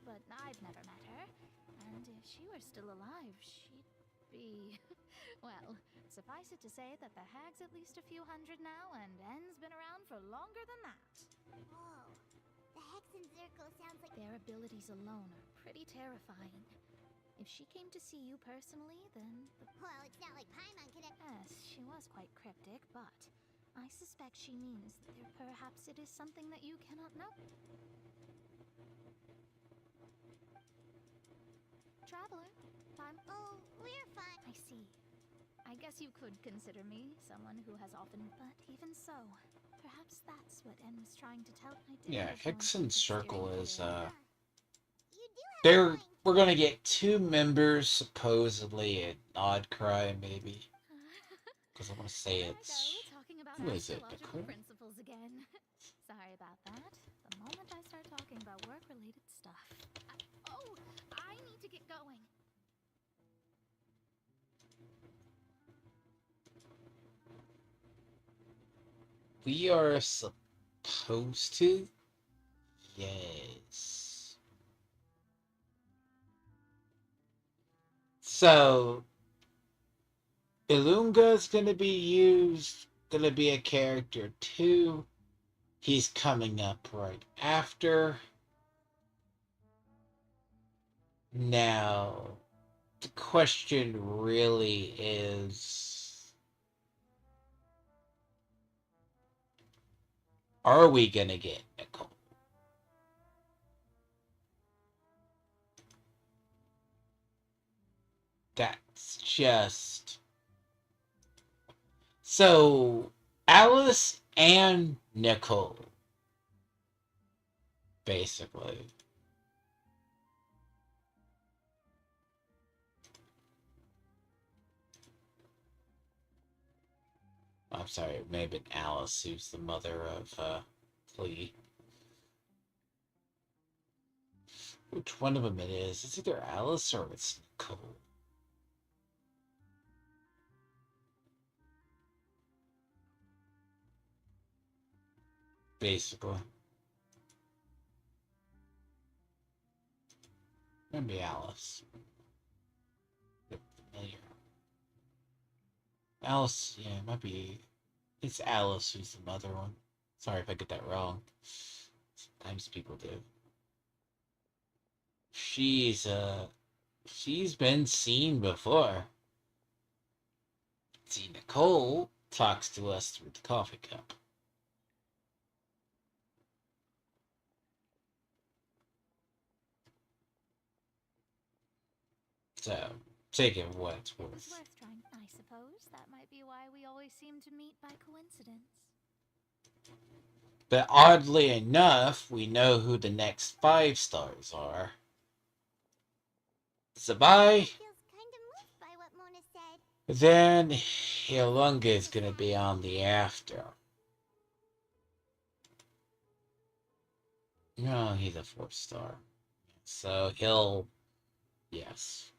But I've never met her, and if she were still alive, she'd be... Well, suffice it to say that the hag's at least a few hundred now, and N's been around for longer than that. Whoa. The Hexen Circle sounds like... Their abilities alone are pretty terrifying. If she came to see you personally, then... Well, it's not like Paimon could have... Yes, she was quite cryptic, but I suspect she means that perhaps it is something that you cannot know. Traveler, Oh, we're fine. I see. I guess you could consider me someone who has often... But even so, perhaps that's what N was trying to tell... Yeah, Hexen Circle is, You do we're gonna get 2 members, supposedly, at Odd Cry, maybe. Because I want to say it's... talking about Who is it, astrological Nicole? principles again. Sorry about that. The moment I start talking about work-related stuff... I need to get going. We are supposed to? Yes. So Ilunga's gonna be used, gonna be a character too. He's coming up right after. Now, the question really is, are we gonna get Nicole? That's just... So, Alice and Nicole, basically. I'm sorry, it may have been Alice, who's the mother of Flea. Which one of them it is? It's either Alice or it's Nicole. Basically. Maybe Alice. Familiar. Alice, yeah, it might be... It's Alice who's the mother one. Sorry if I get that wrong. Sometimes people do. She's been seen before. See, Nicole talks to us through the coffee cup. So, take it for what it's worth. It's worth trying, I suppose. That might be why we always seem to meet by coincidence. But oddly enough, we know who the next 5 stars are. Zabai. Then Ilunga is gonna be on the after. No, he's a 4 star. So he'll... Yes.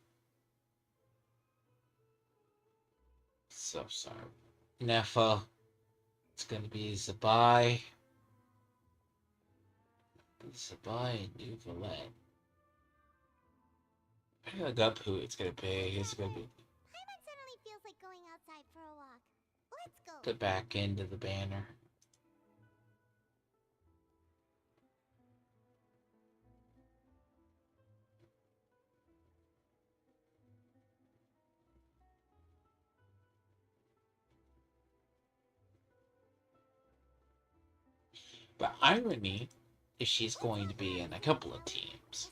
So sorry. Nefa. It's gonna be Zabai. Zabai and New Valette. I gotta look up who it's gonna be. It's gonna be... Paimon suddenly feels like going outside for a walk. Let's go. Put back into the banner. But irony is she's going to be in a couple of teams.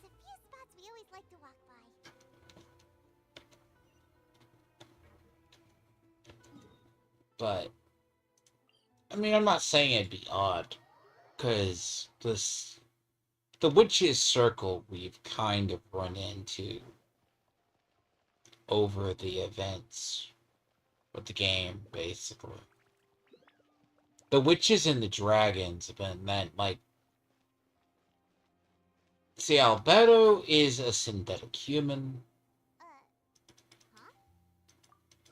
But, I mean, I'm not saying it'd be odd, because the Witch's Circle we've kind of run into over the events with the game, basically. The Witches and the Dragons have been that, like... See, Albedo is a synthetic human.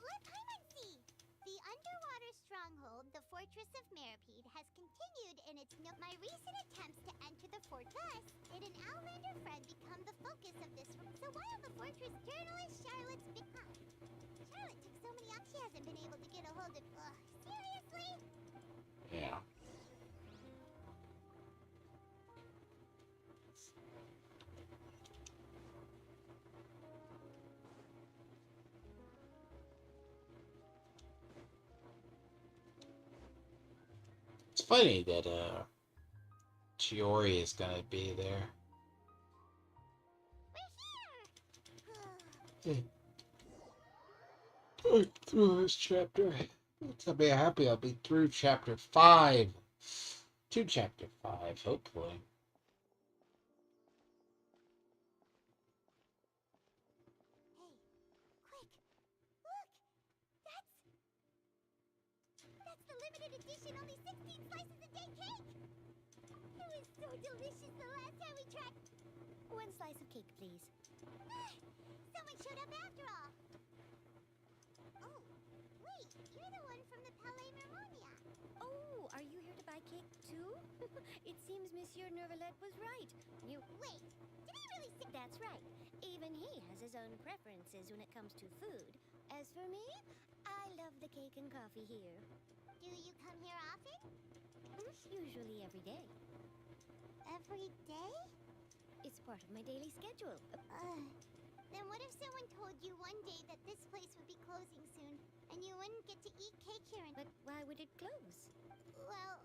Let Paimon see. The underwater stronghold, the Fortress of Meripede, has continued in its my recent attempts to enter the fort. Thus, did an Outlander friend become the focus of this room? So while the fortress journalist Charlotte's Charlotte took so many she hasn't been able to get a hold of... seriously? Yeah. It's funny that Chiori is gonna be there. Through this chapter. I'll be happy I'll be through chapter 5. To chapter 5, hopefully. That's the limited edition, only 16 slices a day cake! It was so delicious the last time we tried... 1 slice of cake, please. Someone showed up after all! Oh, wait, you're the one from the Palais Mermonia. Oh, are you here to buy cake too? It seems Monsieur Neuvillette was right. You... Wait, did he really sick. That's right. Even he has his own preferences when it comes to food. As for me, I love the cake and coffee here. Do you come here often? Usually every day. Every day? It's part of my daily schedule. Then what if someone told you one day that this place would be closing soon, and you wouldn't get to eat cake here? But why would it close? Well,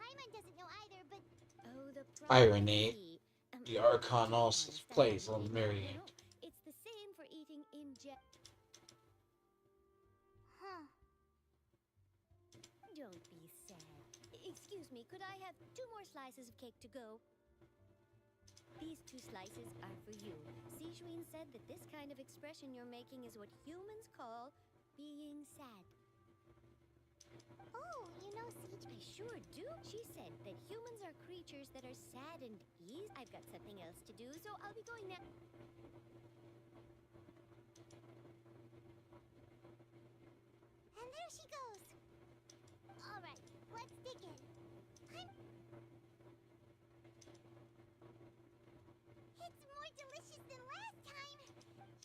Paimon doesn't know either, but... Oh, the Irony. prophecy. The Archon also plays on Marion. It's the same for eating in Huh. Don't be sad. Excuse me, could I have 2 more slices of cake to go? These 2 slices are for you. Sijuin said that this kind of expression you're making is what humans call being sad. Oh, you know Siege? I sure do. She said that humans are creatures that are sad and easy. I've got something else to do, so I'll be going now. And there she goes. All right, let's dig in. It's more delicious than last time.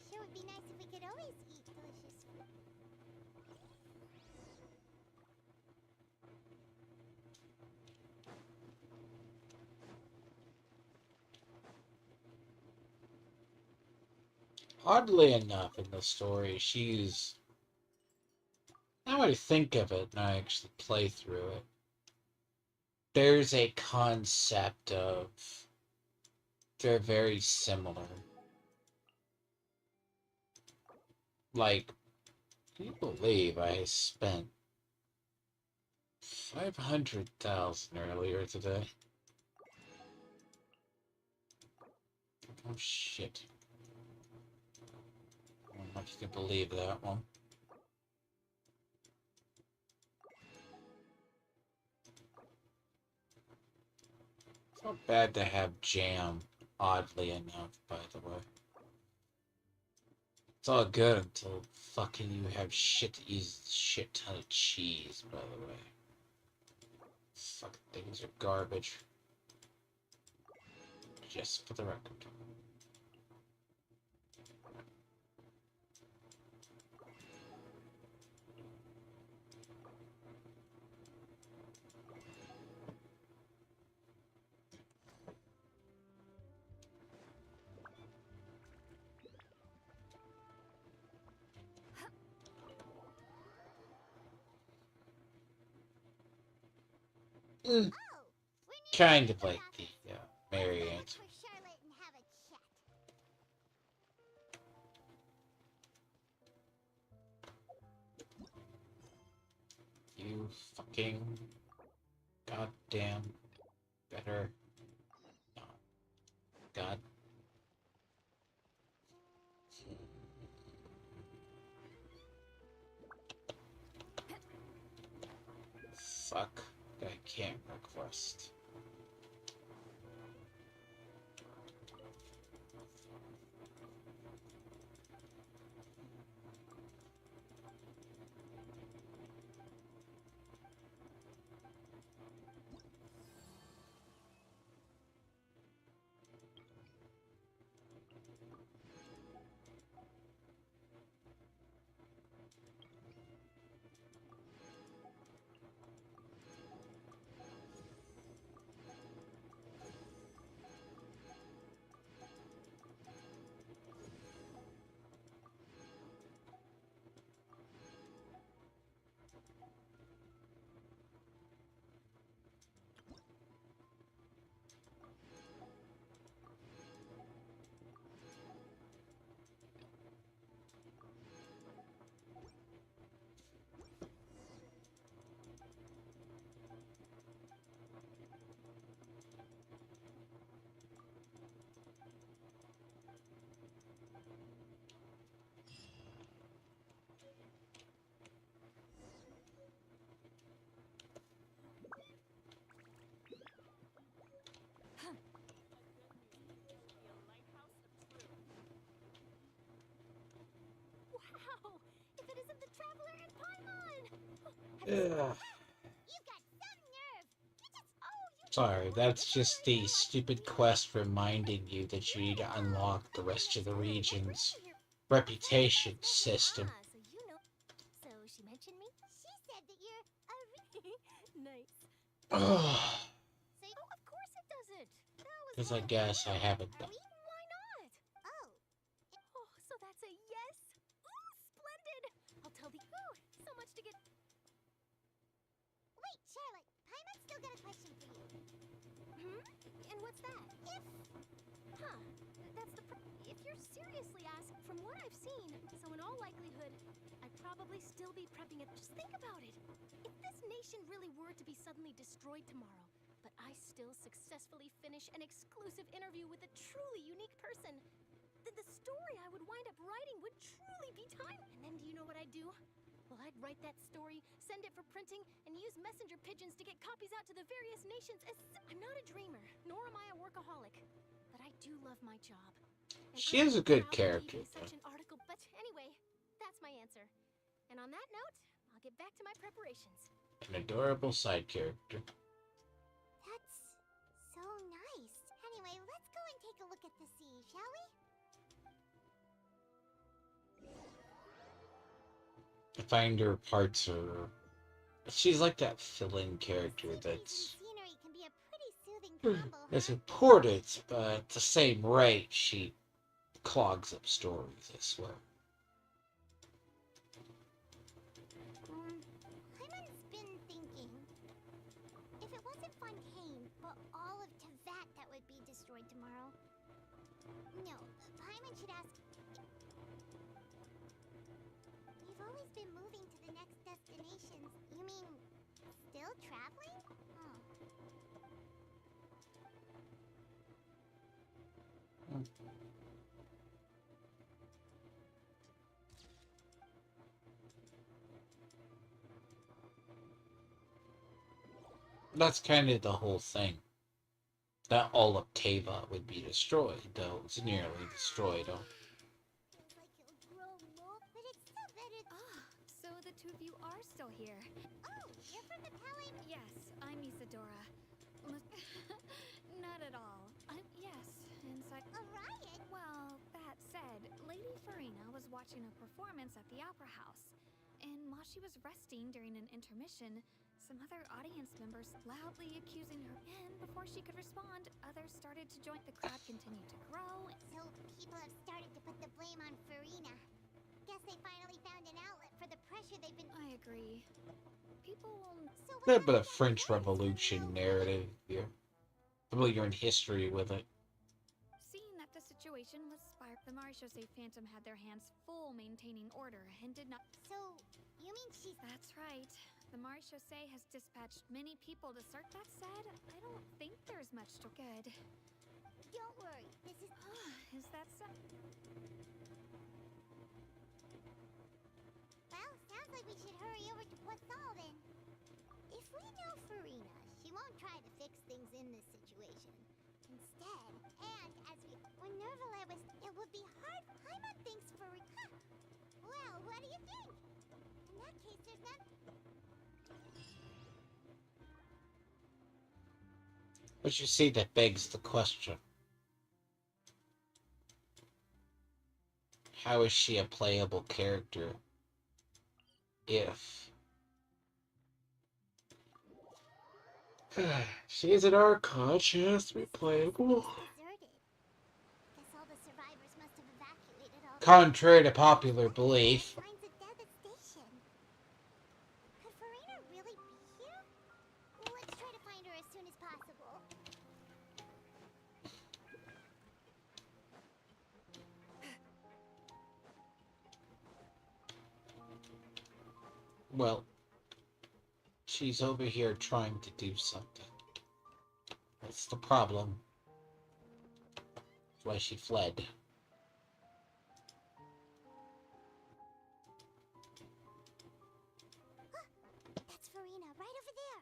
Sure would be nice if we could always eat delicious food. Oddly enough, in the story, she's... Now I think of it, and I actually play through it. There's a concept of... They're very similar. Like, can you believe I spent 500,000 earlier today? Oh shit. I don't know if you can believe that one. It's not bad to have jam, oddly enough, by the way. It's all good until fucking you have shit to use shit ton of cheese, by the way. Fucking things are garbage. Just for the record. Kind of like the Marriott. You fucking goddamn better not. God. Fuck. I can't request. Wow! If it isn't the Traveler and Paimon! Ugh. You've got some nerve! You just... Oh, you Sorry, that's just the stupid quest reminding you that you need to unlock the rest of the region's reputation system. So you know. So she mentioned me? She said that you're a nice. Ugh. So, oh, of course it doesn't. That was Because I guess I haven't done. why not? Oh. Oh, so that's a yes? Ooh, splendid. I'll tell the so much to get. Wait, Charlotte. Paimon's still got a question for you. And what's that? That's the if you're seriously asked, from what I've seen, so in all likelihood, I'd probably still be prepping it. Just think about it. If this nation really were to be suddenly destroyed tomorrow, but I still successfully finish an exclusive interview with a truly unique person, then the story I would wind up writing would truly be time. And then do you know what I'd do? Well, I'd write that story, send it for printing, and use messenger pigeons to get copies out to the various nations. I'm not a dreamer, nor am I a workaholic, but I do love my job. And She is a good character. such an article, but anyway, that's my answer. And on that note, I'll get back to my preparations. An adorable side character. That's so nice. Anyway, let's go and take a look at the sea, shall we? I find her parts are... She's like that fill-in character that's... Scenery can be a pretty soothing combo, It's important, but at the same rate, she clogs up stories, I swear. Hyman's been thinking, if it wasn't Fontaine, but all of Tevat that would be destroyed tomorrow. No, Hyman should ask. You've always been moving to the next destinations. You mean, still traveling? Oh. That's kind of the whole thing. That all of Teva would be destroyed, though it's nearly destroyed. So the two of you are still here. Oh, you're from the Palace? Yes, I'm Isadora. Not at all. Yes, inside. A riot? Well, that said, Lady Farina was watching a performance at the Opera House. And while she was resting during an intermission, some other audience members loudly accusing her. And before she could respond, others started to join. The crowd continued to grow. So people have started to put the blame on Farina. Guess they finally found an outlet for the pressure they've been. I agree. People will. So A bit of French Revolution narrative here. I believe you're in history with it. Seeing that the situation was sparked, the Marechaussee Phantom had their hands full maintaining order and did not. So, you mean she's. That's right. The Marechaussee has dispatched many people to search. That said, I don't think there's much to. Good. Don't worry, this is. Is that so? Well, sounds like we should hurry over to Poissal then. If we know Farina, she won't try to fix things in this situation. Instead, and as when Nervala was, it would be hard. Paimon thinks Farina. Well, what do you think? In that case, there's not. But you see, that begs the question. How is she a playable character if she is an Archon? She has to be playable. Guess all the survivors must have evacuated all. Contrary to popular belief. Signs of devastation. Could Farina really be here? Let's try to find her as soon as possible. Well, she's over here trying to do something. That's the problem. That's why she fled. That's Farina, right over there.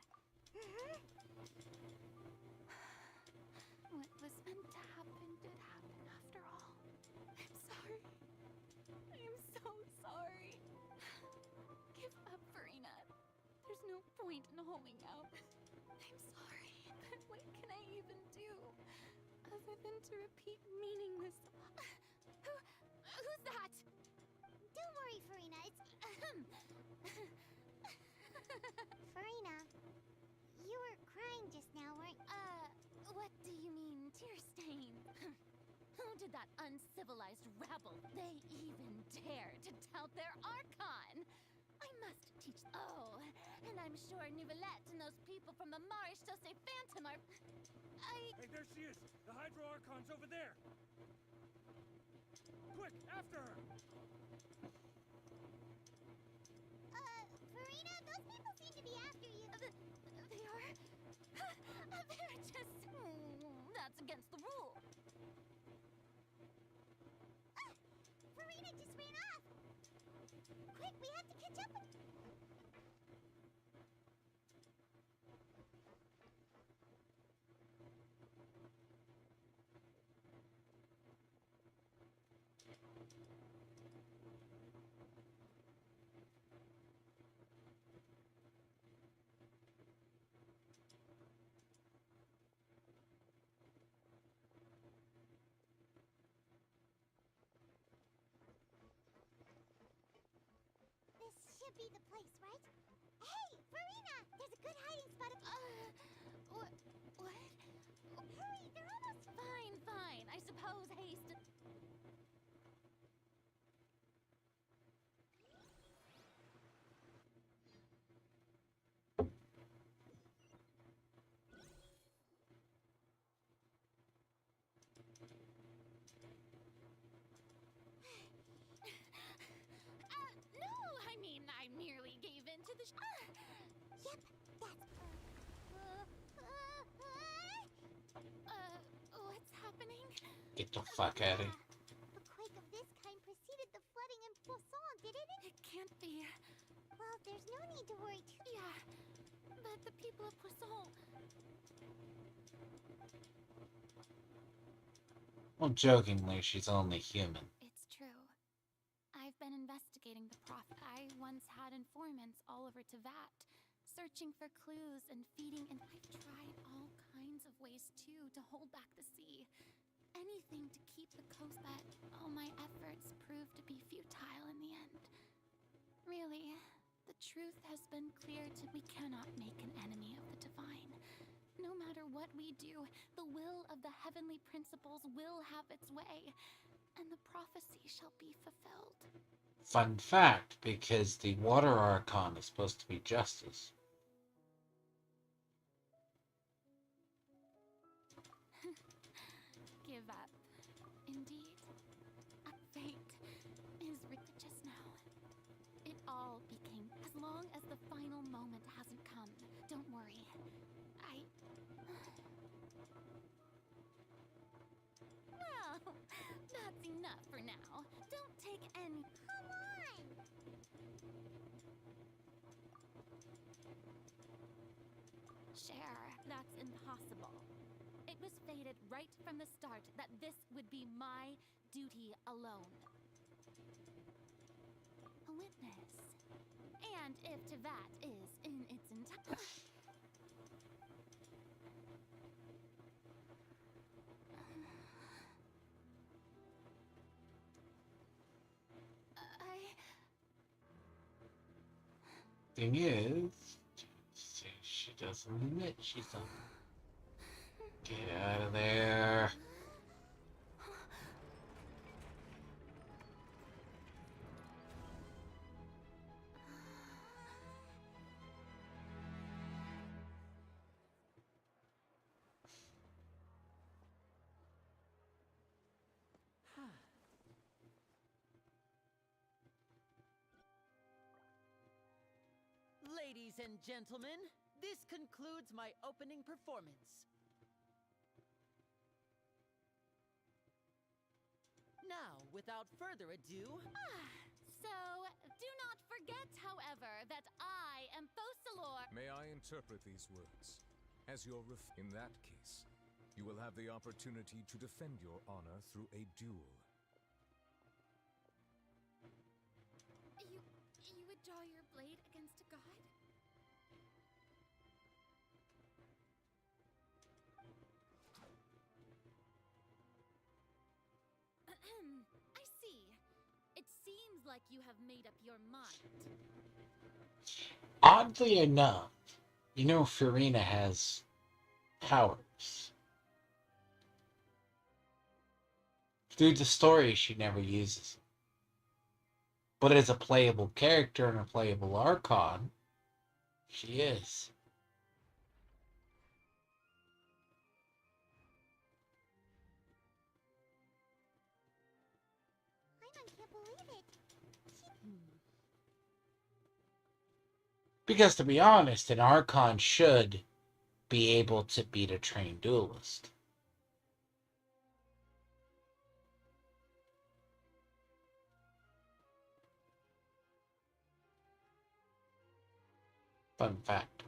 What was meant to happen did happen after all. I'm sorry. I am so sorry. Give up, Farina. There's no point in holding out. I'm sorry, but what can I even do other than to repeat meaningless? Who's that? Don't worry, Farina. It's Farina. You were crying just now, weren't you? What do you mean, tear stain? Who did that uncivilized rabble? They even dare to tout their Archon! I must teach. Oh, and I'm sure Nouvellette and those people from the Maréchaussée Phantom are. Hey, there she is! The Hydro Archon's over there! Quick, after her! Farina, those people seem to be after you. They are? They're just. That's against the rule. Farina just ran off! Quick, we have to catch up with... This should be the place, right? Hey, Farina! There's a good hiding spot up... What? Hurry, they're almost... Fine. I suppose haste... No! I mean, I merely gave in to the Yep, that's... what's happening? Get the fuck out of here. A quake of this kind preceded the flooding in Poisson, didn't it? It can't be. Well, there's no need to worry too... Yeah, but the people of Poisson... Well, jokingly, she's only human. It's true. I've been investigating the prophet. I once had informants all over Tevat, searching for clues and feeding, and I've tried all kinds of ways, too, to hold back the sea. Anything to keep the coast, but all my efforts proved to be futile in the end. Really, the truth has been clear to we cannot make an enemy of the divine. No matter what we do, the will of the heavenly principles will have its way, and the prophecy shall be fulfilled. Fun fact, because the Water Archon is supposed to be justice. Give up. Indeed. A fate is written just now. It all became... As long as the final moment hasn't come, don't worry. Well, that's enough for now. Don't take any... Come on! Share, that's impossible. It was fated right from the start that this would be my duty alone. A witness. And if Tevat is in its entirety... Thing is, she doesn't admit she's on. Get out of there. Ladies and gentlemen, this concludes my opening performance. Now, without further ado... So, do not forget, however, that I am Focalor. May I interpret these words? As your in that case, you will have the opportunity to defend your honor through a duel. You would draw your blade against a god? I see. It seems like you have made up your mind. Oddly enough, you know Farina has powers. Through the story, she never uses them. But as a playable character and a playable Archon, she is. I can't believe it. Because to be honest, an Archon should be able to beat a trained duelist. Fun fact.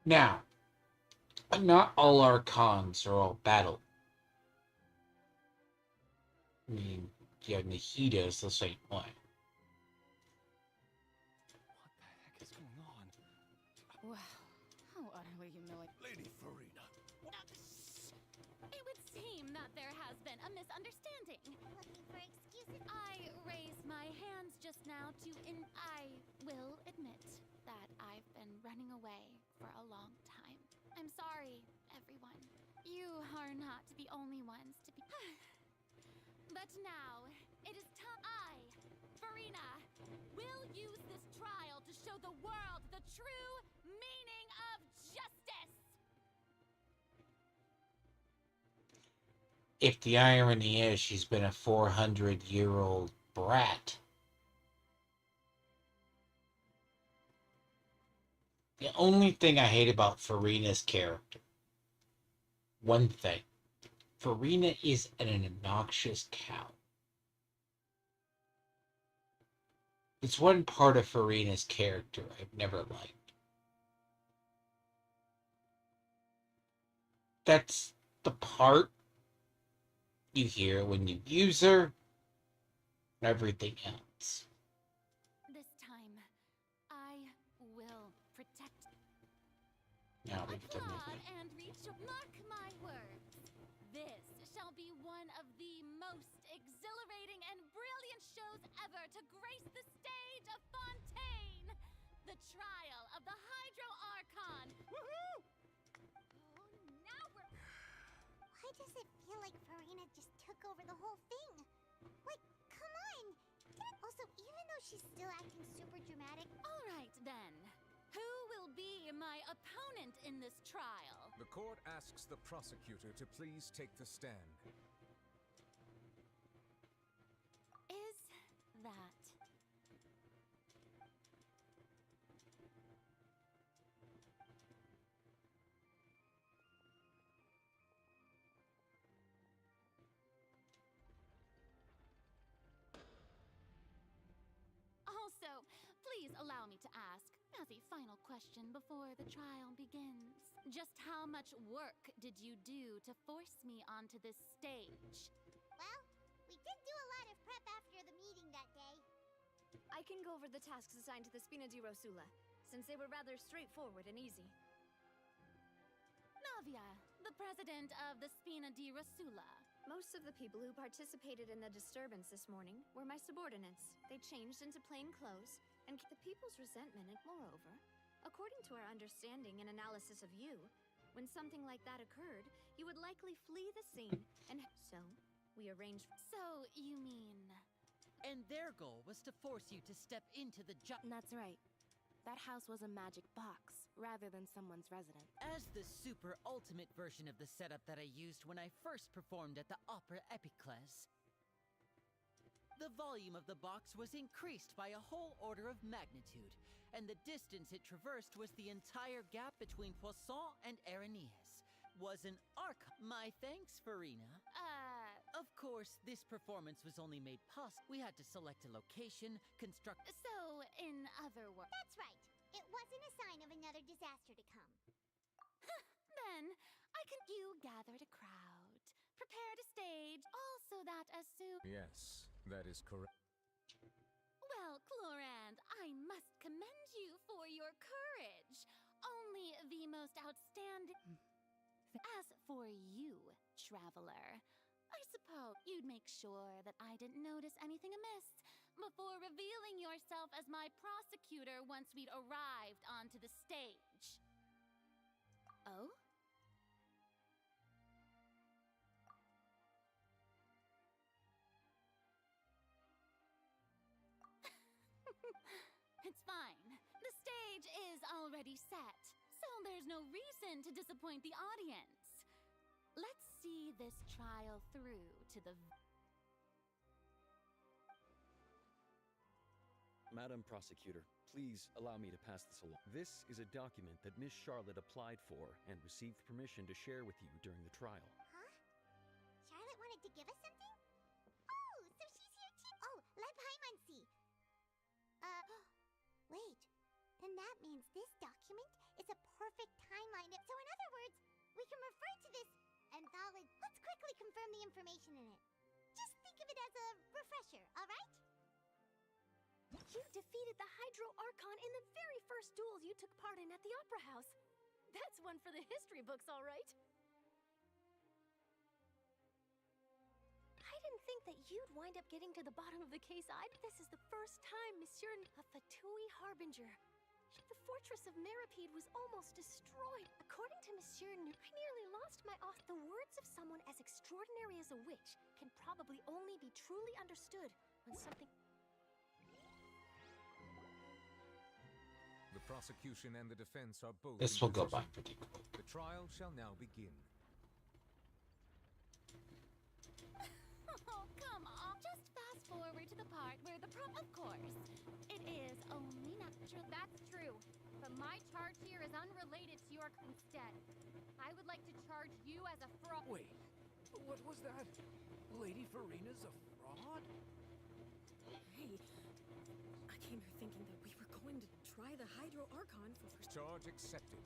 Now, not all Archons are all battle. I mean, yeah, Nahida's the same way. Wow, how utterly humiliating. Lady Farina. It would seem that there has been a misunderstanding. Looking for excuses? I raised my hands just now to I will admit that I've been running away for a long time. I'm sorry, everyone. You are not the only ones to be. But now, it is time Farina, will use this trial to show the world the true meaning of justice! If the irony is she's been a 400-year-old brat. The only thing I hate about Farina's character, one thing, Farina is an obnoxious cow. It's one part of Farina's character I've never liked. That's the part you hear when you use her, and everything else. This time, I will protect. Now we get to Applaud and reach. Mark my words. This shall be one of the most exhilarating and brilliant shows ever to grace the stage of Fontaine, the trial of the Hydro Archon. Woohoo! Oh, now we're. Why does it feel like Farina just took over the whole thing? Like, come on! Also, even though she's still acting super dramatic. All right then. Who will be my opponent in this trial? The court asks the prosecutor to please take the stand. Is that... Also, please allow me to ask, as a final question before the trial begins, just how much work did you do to force me onto this stage? Well, we did do a lot of prep after the meeting that day. I can go over the tasks assigned to the Spina di Rosula, since they were rather straightforward and easy. Navia, the president of the Spina di Rosula. Most of the people who participated in the disturbance this morning were my subordinates. They changed into plain clothes, and the people's resentment. Moreover, according to our understanding and analysis of you, when something like that occurred, you would likely flee the scene, and so we arranged. So you mean... And their goal was to force you to step into the That's right. That house was a magic box, rather than someone's residence. As the super ultimate version of the setup that I used when I first performed at the Opera Epiclese, the volume of the box was increased by a whole order of magnitude, and the distance it traversed was the entire gap between Poisson and Aranias. Was an arc. My thanks, Farina. Of course, this performance was only made possible. We had to select a location, construct... So, in other words... That's right. It wasn't a sign of another disaster to come. Then, I can... You gathered a crowd, prepared a stage, all so that as soon... Yes, that is correct. Well, Clorand, I must commend you for your courage. Only the most outstanding... As for you, traveler, I suppose you'd make sure that I didn't notice anything amiss before revealing yourself as my prosecutor once we'd arrived onto the stage. Oh? It's fine. The stage is already set, so there's no reason to disappoint the audience. Let's see this trial through to the... Madam Prosecutor, please allow me to pass this along. This is a document that Miss Charlotte applied for and received permission to share with you during the trial. Huh? Charlotte wanted to give us something? Oh, so she's here too. Oh, let Paimon see. Wait. Then that means this document is a perfect timeline. So in other words, we can refer to this anthology. Let's quickly confirm the information in it. Just think of it as a refresher, alright? You defeated the Hydro Archon in the very first duels you took part in at the Opera House. That's one for the history books, all right. I didn't think that you'd wind up getting to the bottom of the case. This is the first time, Monsieur, a Fatui Harbinger. The fortress of Meripede was almost destroyed. According to Monsieur I nearly lost my oath. The words of someone as extraordinary as a witch can probably only be truly understood when something... The prosecution and the defense are both... This will go by pretty quick. The trial shall now begin. Oh, come on. Just fast forward to the part where the Of course. It is only natural. That's true. But my charge here is unrelated to your... Instead, I would like to charge you as a fraud... Wait, what was that? Lady Farina's a fraud? Hey, I came here thinking that we were going to try the Hydro Archon for... Charge accepted.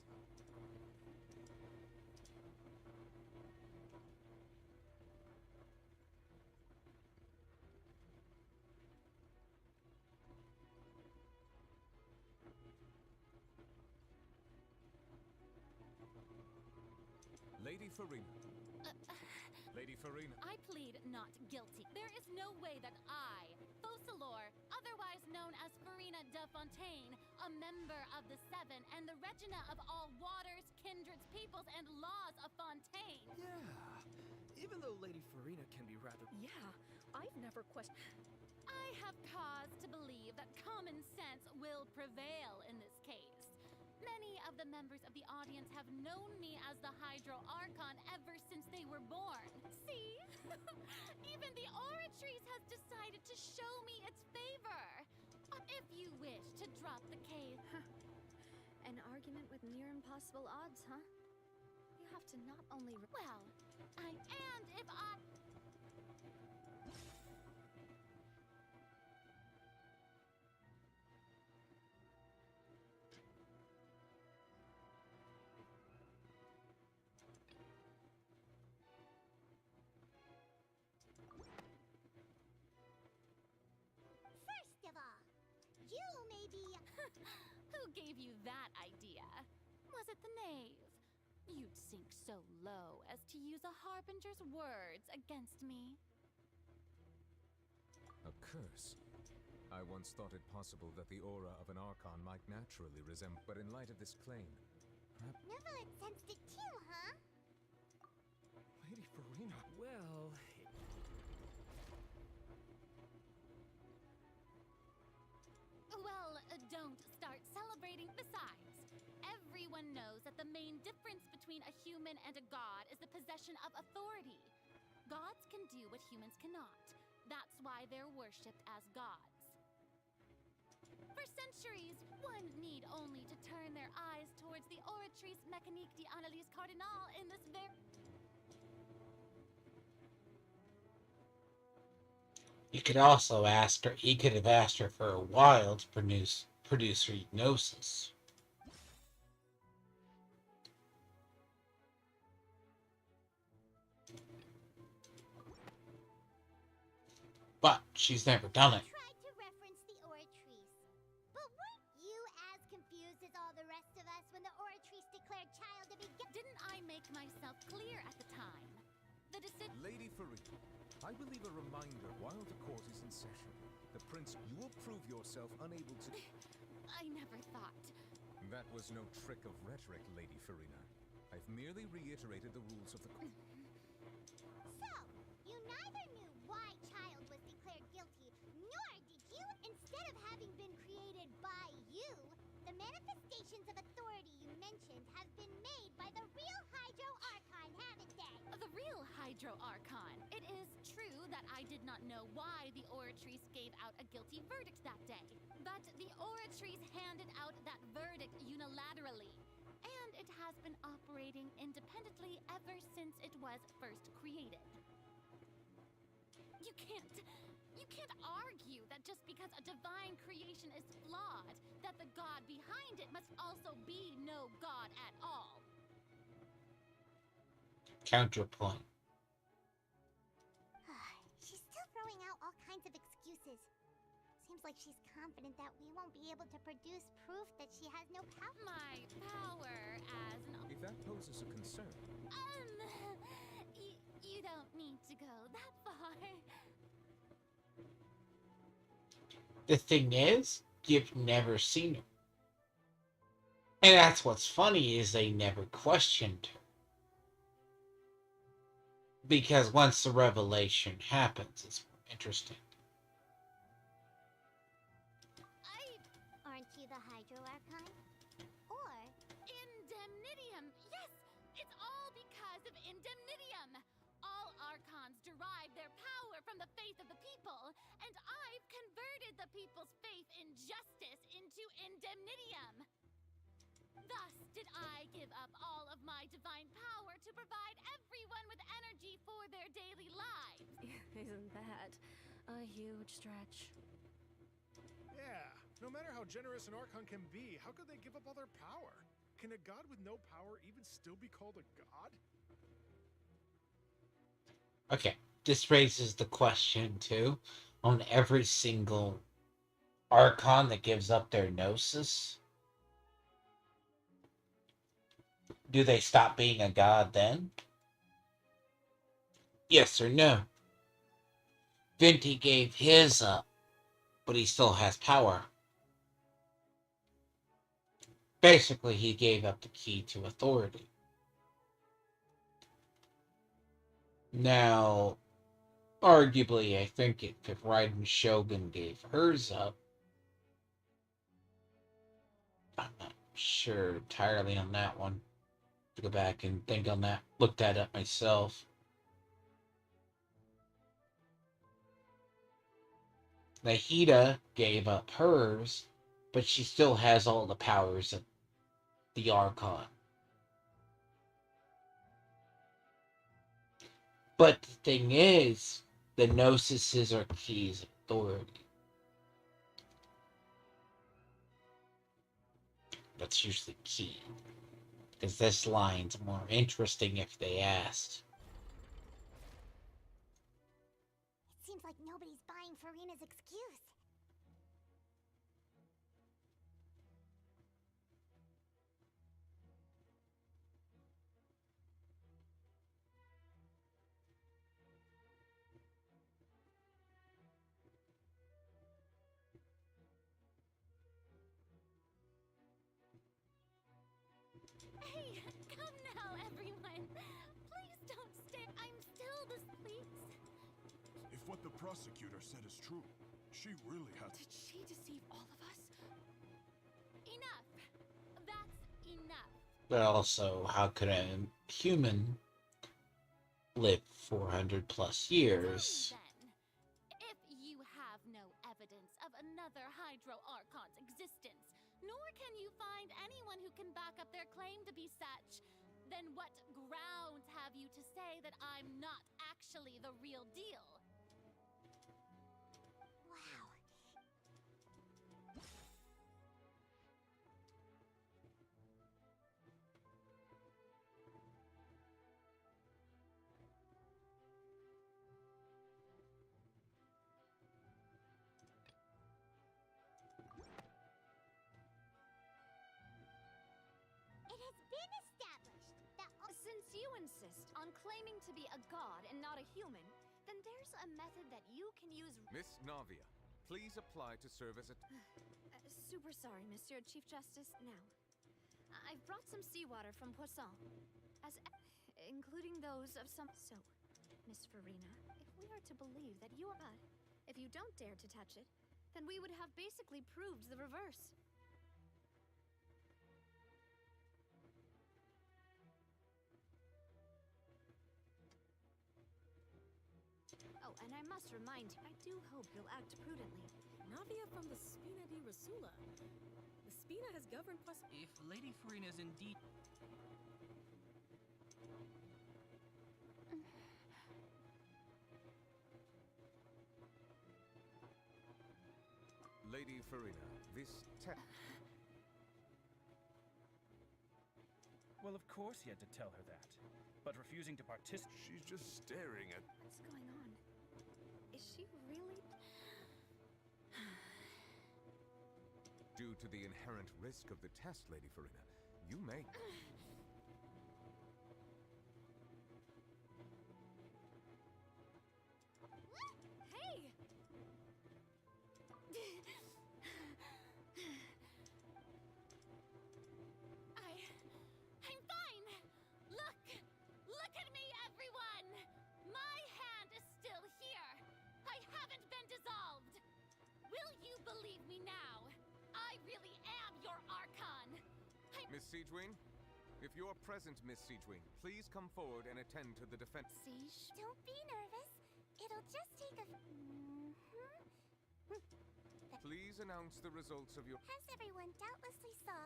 Lady Farina. Lady Farina. I plead not guilty. There is no way that I, Focalor, otherwise known as Farina de Fontaine, a member of the Seven and the Regina of all waters, kindreds, peoples, and laws of Fontaine. Yeah, even though Lady Farina can be rather... Yeah, I've never questioned... I have cause to believe that common sense will prevail in this case. Many of the members of the audience have known me as the Hydro Archon ever since they were born. See? Even the Oratrice has decided to show me its favor. If you wish to drop the case... An argument with near impossible odds, huh? You have to not only... Well, and if I... First of all, you may be... Who gave you that idea? Was it the knave? You'd sink so low as to use a harbinger's words against me. A curse. I once thought it possible that the aura of an Archon might naturally resemble... But in light of this claim, perhaps... Neverland sensed it too, huh? Lady Farina... Well... Well, don't start celebrating. Besides, everyone knows that the main difference between a human and a god is the possession of authority. Gods can do what humans cannot. That's why they're worshipped as gods. For centuries, one need only to turn their eyes towards the Oratrice Mécanique d'Analyse Cardinal in this very... You could also ask her, he could have asked her for a while to produce her gnosis. But she's never done it. Tried to reference the Oratrice. But weren't you as confused as all the rest of us when the Oratrice declared child to be... Didn't I make myself clear at the time? The decision. Lady Farina, I will leave a reminder while the court is in session. The prince, you will prove yourself unable to... I never thought. That was no trick of rhetoric, Lady Farina. I've merely reiterated the rules of the court. So, you neither knew why Child was declared guilty, nor did you, instead of having been created by you, the manifestations of authority you mentioned have been made by the real Hydro Archon, haven't they? The real Hydro Archon. It is true that I did not know why the Oratrice gave out a guilty verdict that day. But the Oratrice handed out that verdict unilaterally. And it has been operating independently ever since it was first created. You can't argue that just because a divine creation is flawed, that the god behind it must also be no god at all. Counterpoint. She's still throwing out all kinds of excuses. Seems like she's confident that we won't be able to produce proof that she has no power. My power as an... If that poses a concern... You don't need to go that far. The thing is, you've never seen her. And that's what's funny, is they never questioned her. Because once the revelation happens, it's more interesting. Aren't you the Hydro Archon? Or... Indemnitium! Yes! It's all because of Indemnitium! All Archons derive their power from the faith of the people, and I've converted the people's faith in justice into Indemnitium! Thus did I give up all of my divine power to provide everyone with energy for their daily lives! Isn't that a huge stretch? Yeah, no matter how generous an Archon can be, how could they give up all their power? Can a god with no power even still be called a god? Okay, this raises the question, too, on every single Archon that gives up their Gnosis. Do they stop being a god then? Yes or no? Venti gave his up, but he still has power. Basically, he gave up the key to authority. Now, arguably, I think if Raiden Shogun gave hers up, I'm not sure entirely on that one. To go back and think on that, look that up myself. Nahida gave up hers, but she still has all the powers of the Archon. But the thing is, the Gnosises are keys of authority. That's usually key. Because this line's more interesting if they asked. It seems like nobody's buying Farina's excuse. Hey, come now, everyone! Please don't stay. I'm still this please. If what the prosecutor said is true, she really has... Did she deceive all of us? Enough! That's enough. But also, how could a human live 400 plus years? If you have no evidence of another Hydro Archon's existence, nor can you find anyone who can back up their claim to be such, then what grounds have you to say that I'm not actually the real deal? Wow. since you insist on claiming to be a god and not a human, then there's a method that you can use. Miss Navia, please apply to serve as a... Super sorry, Monsieur Chief Justice. Now, I've brought some seawater from Poisson, including those of some... So, Miss Farina, if we are to believe that you are God, if you don't dare to touch it, then we would have basically proved the reverse. Oh, and I must remind you, I do hope you'll act prudently. Navia from the Spina di Rasula. The Spina has governed If Lady Farina is indeed... Lady Farina, this Well, of course he had to tell her that. But refusing to participate... She's just staring at... What's going on? Is she really... Due to the inherent risk of the test, Lady Farina, you may... Hey! I'm fine! Look at me, everyone! My hand is still here! I haven't been dissolved! Will you believe me now? I really am your Archon! Miss Siegewing? If you're present, Miss Siegewing, please come forward and attend to the defense. Siege, don't be nervous. It'll just take a... Please announce the results of your... As everyone doubtlessly saw,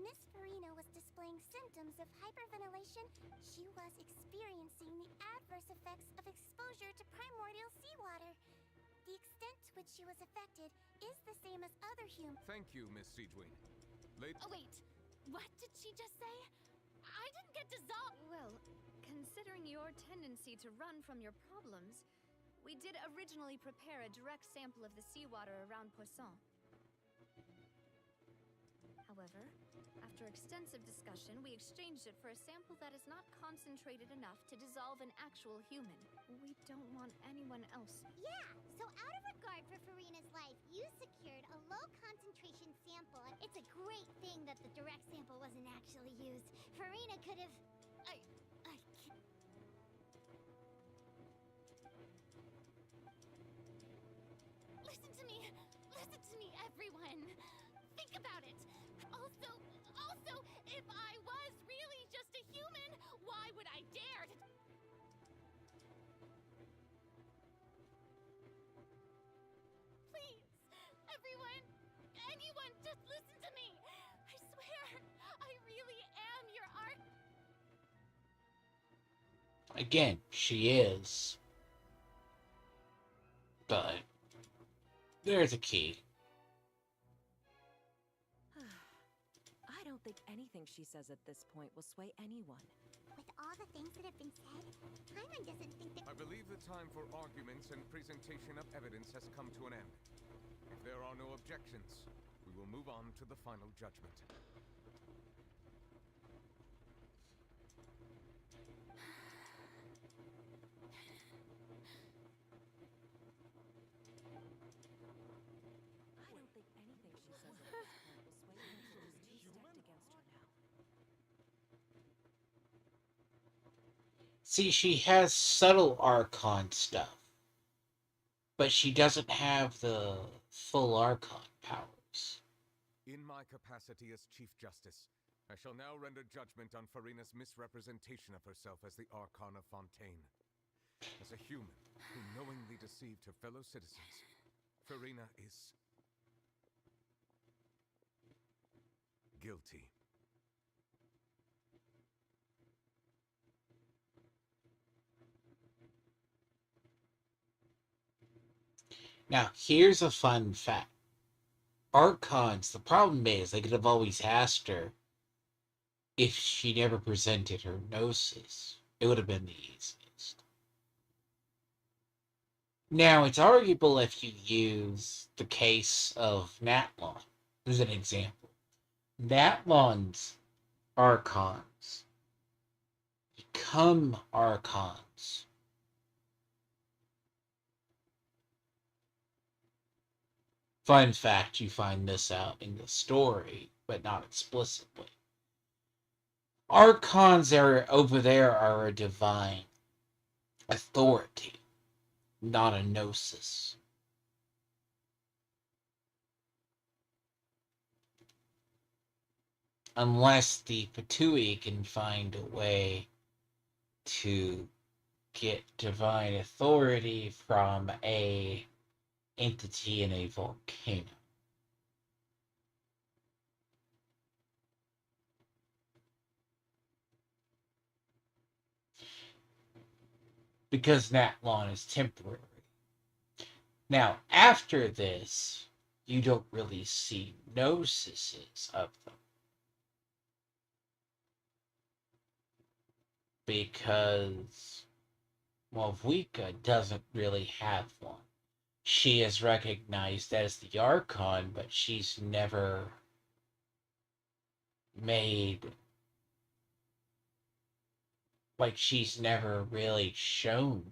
Miss Farina was displaying symptoms of hyperventilation. She was experiencing the adverse effects of exposure to primordial seawater. The extent to which she was affected is the same as other humans. Thank you, Miss Siegewing. Oh, wait. What did she just say? I didn't get dissolved. Well, considering your tendency to run from your problems, we did originally prepare a direct sample of the seawater around Poisson. However, after extensive discussion, we exchanged it for a sample that is not concentrated enough to dissolve an actual human. We don't want anyone else. Yeah, so out of regard for Farina's life, you secured a low-concentration sample. It's a great thing that the direct sample wasn't actually used. Farina could have... Listen to me, everyone. Think about it. Also, if I was really just a human, why would I dare to... Please, everyone, anyone, just listen to me. I swear, I really am your art. Again, she is. But there's a key. I don't think anything she says at this point will sway anyone. With all the things that have been said, Paimon doesn't think that... I believe the time for arguments and presentation of evidence has come to an end. If there are no objections, we will move on to the final judgment. See, she has subtle Archon stuff, but she doesn't have the full Archon powers. In my capacity as Chief Justice, I shall now render judgment on Farina's misrepresentation of herself as the Archon of Fontaine. As a human who knowingly deceived her fellow citizens, Farina is... guilty. Now, here's a fun fact. Archons, the problem is, they could have always asked her if she never presented her gnosis. It would have been the easiest. Now, it's arguable if you use the case of Natlon as an example. Natlon's Archons become Archons. Fun fact, you find this out in the story, but not explicitly. Archons are over there are a divine authority, not a gnosis. Unless the Fatui can find a way to get divine authority from a entity in a volcano. Because Natlon is temporary. Now, after this, you don't really see gnosises of them. Because, well, Vika doesn't really have one. She is recognized as the Archon, but she's never made, like, she's never really shown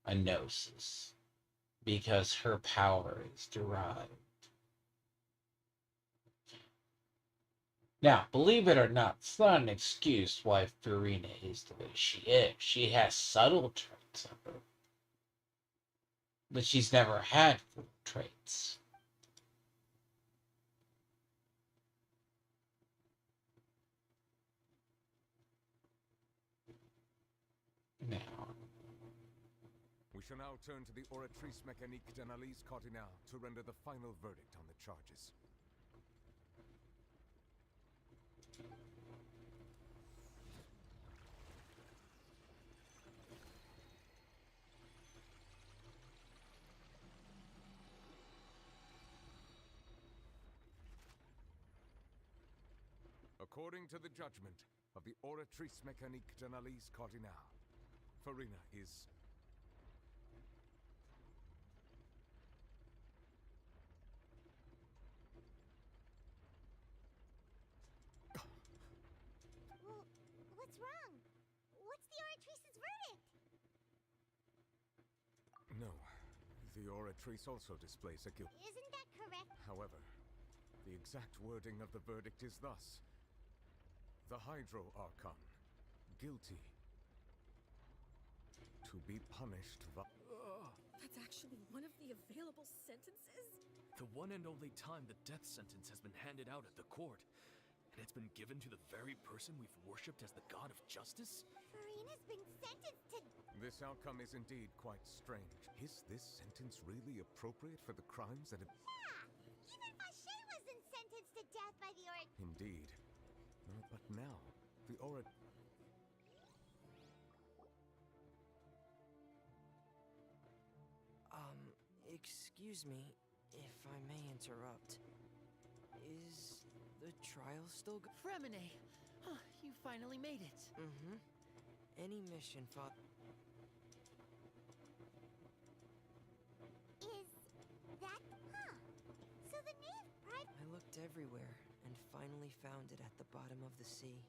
a gnosis because her power is derived. Now, believe it or not, it's not an excuse why Farina is the way she is. She has subtle traits of her, but she's never had full traits. Now, We shall now turn to the Oratrice Mécanique d'Analyse Cardinale to render the final verdict on the charges. According to the judgment of the Oratrice Mécanique d'Analyse Cardinale, Farina is... Well, what's wrong? What's the Oratrice's verdict? No. The Oratrice also displays a guilt. Isn't that correct? However, the exact wording of the verdict is thus. The Hydro Archon, guilty, to be punished by... That's actually one of the available sentences? The one and only time the death sentence has been handed out at the court. And it's been given to the very person we've worshipped as the god of justice? Farina's been sentenced to... This outcome is indeed quite strange. Is this sentence really appropriate for the crimes that have... Yeah! Even Fashay wasn't sentenced to death by the Indeed. But now, the Excuse me, if I may interrupt. Is the trial still Fremine! Huh, you finally made it. Mm-hmm. Any mission, Is that... Huh. So the knave pride... I looked everywhere and finally found it at the bottom of the sea.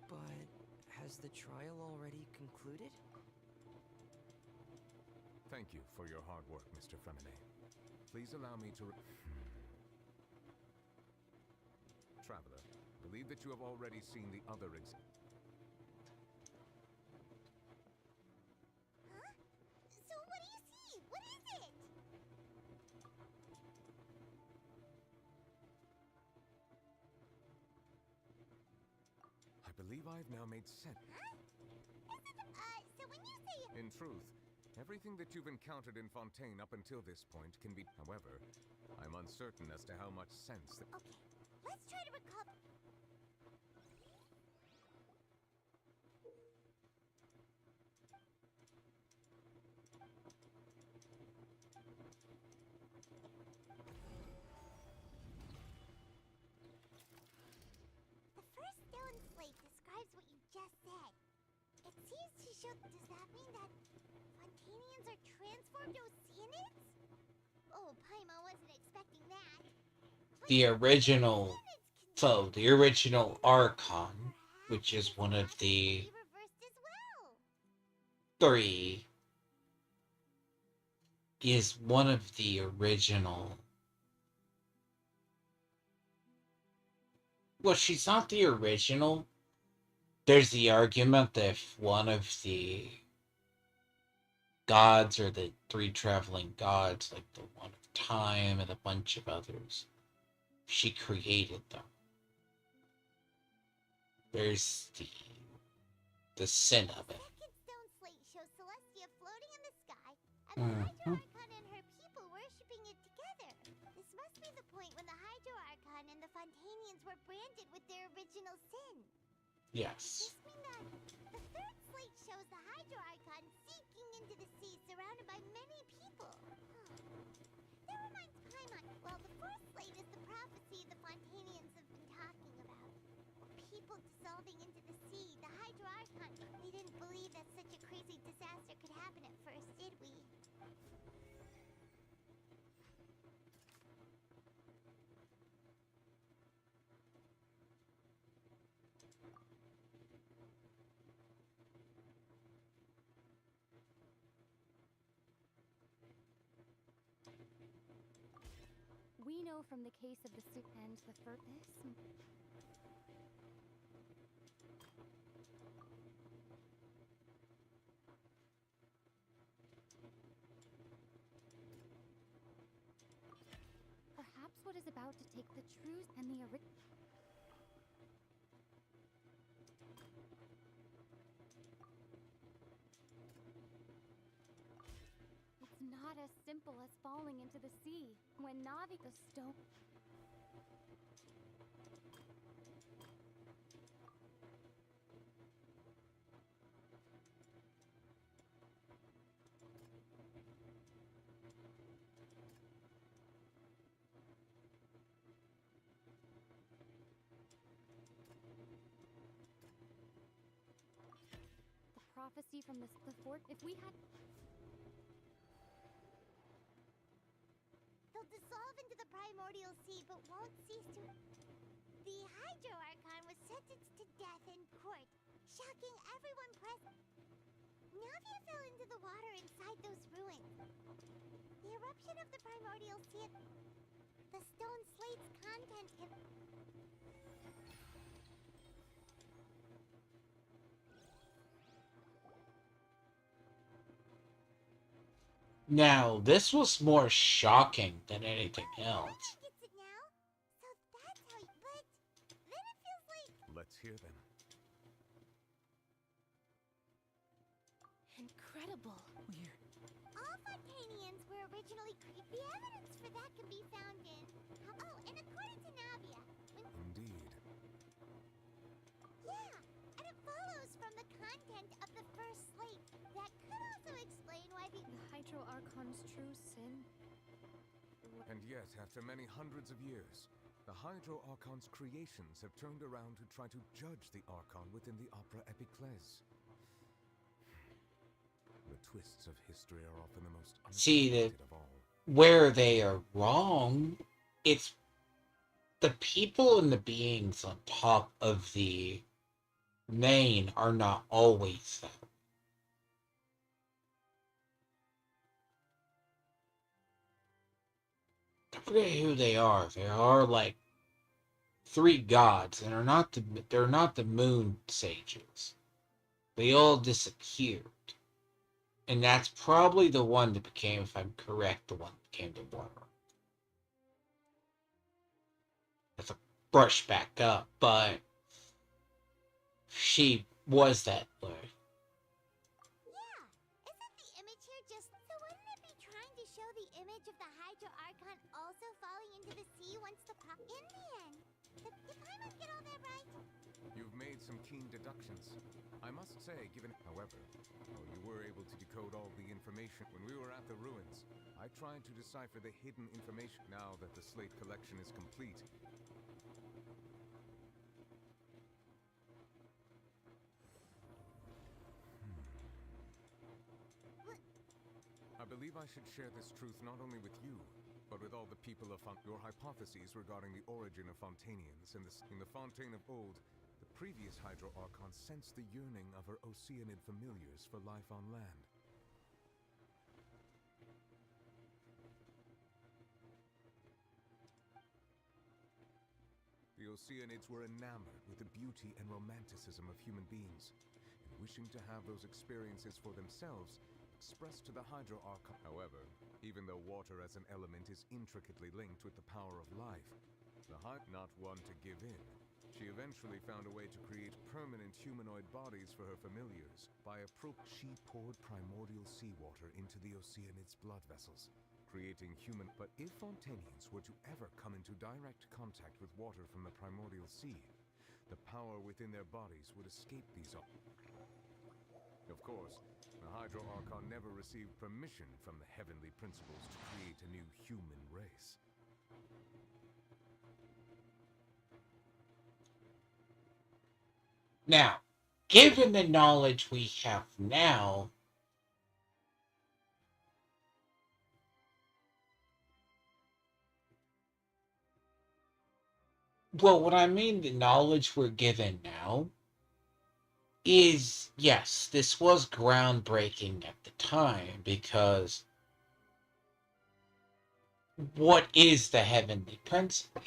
But has the trial already concluded? Thank you for your hard work, Mr. Fremine. Please allow me to... Traveler, believe that you have already seen the other Huh? So what do you see? What is it? I believe I've now made sense. Huh? So when you say... In truth, everything that you've encountered in Fontaine up until this point can be... However, I'm uncertain as to how much sense that... Okay, let's try to recall... The first stone slate describes what you just said. It seems to show... Does that mean that Fontanians are transformed Oceanids? Oh, Paimon wasn't expecting that. the original foe, the original Archon, which is one of the 3 is one of the original. Well, she's not the original. There's the argument that if one of the gods or the 3 traveling gods, like the one of time and a bunch of others, she created them. There's the sin of it. Second stone slate shows Celestia floating in the sky, and the Hydro Archon and her people worshipping it together. This must be the point when the Hydro Archon and the Fontanians were branded with their original sin. Yes. Does this mean that the third slate shows the Hydro Archon sinking into the sea surrounded by many people? That reminds Paimon. Well, the fourth slate is the prophecy the Fontanians have been talking about. People dissolving into the sea, the Hydro Archon. We didn't believe that such a crazy disaster could happen at first, did we? We know from the case of the soup and the first. Perhaps what is about to take the truth and the original. It's not as simple as falling into the sea. When Navi the stone. The prophecy from the fort. If we had. They'll dissolve into the primordial sea, but won't cease to. The Hydro Archon was sentenced to death in court, shocking everyone present. Navia fell into the water inside those ruins. The eruption of the primordial sea. The stone slate's content can. Now, this was more shocking than anything else. Gets it now? So that's how you. But then it feels like. Let's hear them. Incredible. Weird. All Fontanians were originally created. The evidence for that can be found in. Oh, and according to Navia. Indeed. Yeah, and it follows from the content of the first slate. That could also explain why the Hydro Archon's true sin. And yet, after many hundreds of years, the Hydro Archon's creations have turned around to try to judge the Archon within the Opera Epiclese. The twists of history are often the most unexpected of all. Where they are wrong, it's the people and the beings on top of the main are not always that. I forget who they are. They are like 3 gods, and they're not the moon sages. They all disappeared. And that's probably the one that became, if I'm correct, the one that became the water. That's a brush back up, but she was that way. Yeah, isn't the image here just. So wouldn't it be trying to show the image of the Hydro Archon also falling into the sea once the in the end? Did Paimon get all that right? You've made some keen deductions. I must say, given, however, how you were able to decode all the information when we were at the ruins, I tried to decipher the hidden information. Now that the slate collection is complete, I believe I should share this truth not only with you, but with all the people of your hypotheses regarding the origin of Fontanians in the Fontaine of old. The previous Hydro Archon sensed the yearning of her Oceanid familiars for life on land. The Oceanids were enamored with the beauty and romanticism of human beings, and wishing to have those experiences for themselves, expressed to the Hydro Archon. However, even though water as an element is intricately linked with the power of life, the not one to give in. She eventually found a way to create permanent humanoid bodies for her familiars. She poured primordial seawater into the Oceanids' blood vessels, creating human. But if Fontainians were to ever come into direct contact with water from the primordial sea, the power within their bodies would escape these. Of course, the Hydro Archon never received permission from the heavenly principles to create a new human race. Now, given the knowledge we have now, well, what I mean the knowledge we're given now is, yes, this was groundbreaking at the time, because what is the heavenly principle?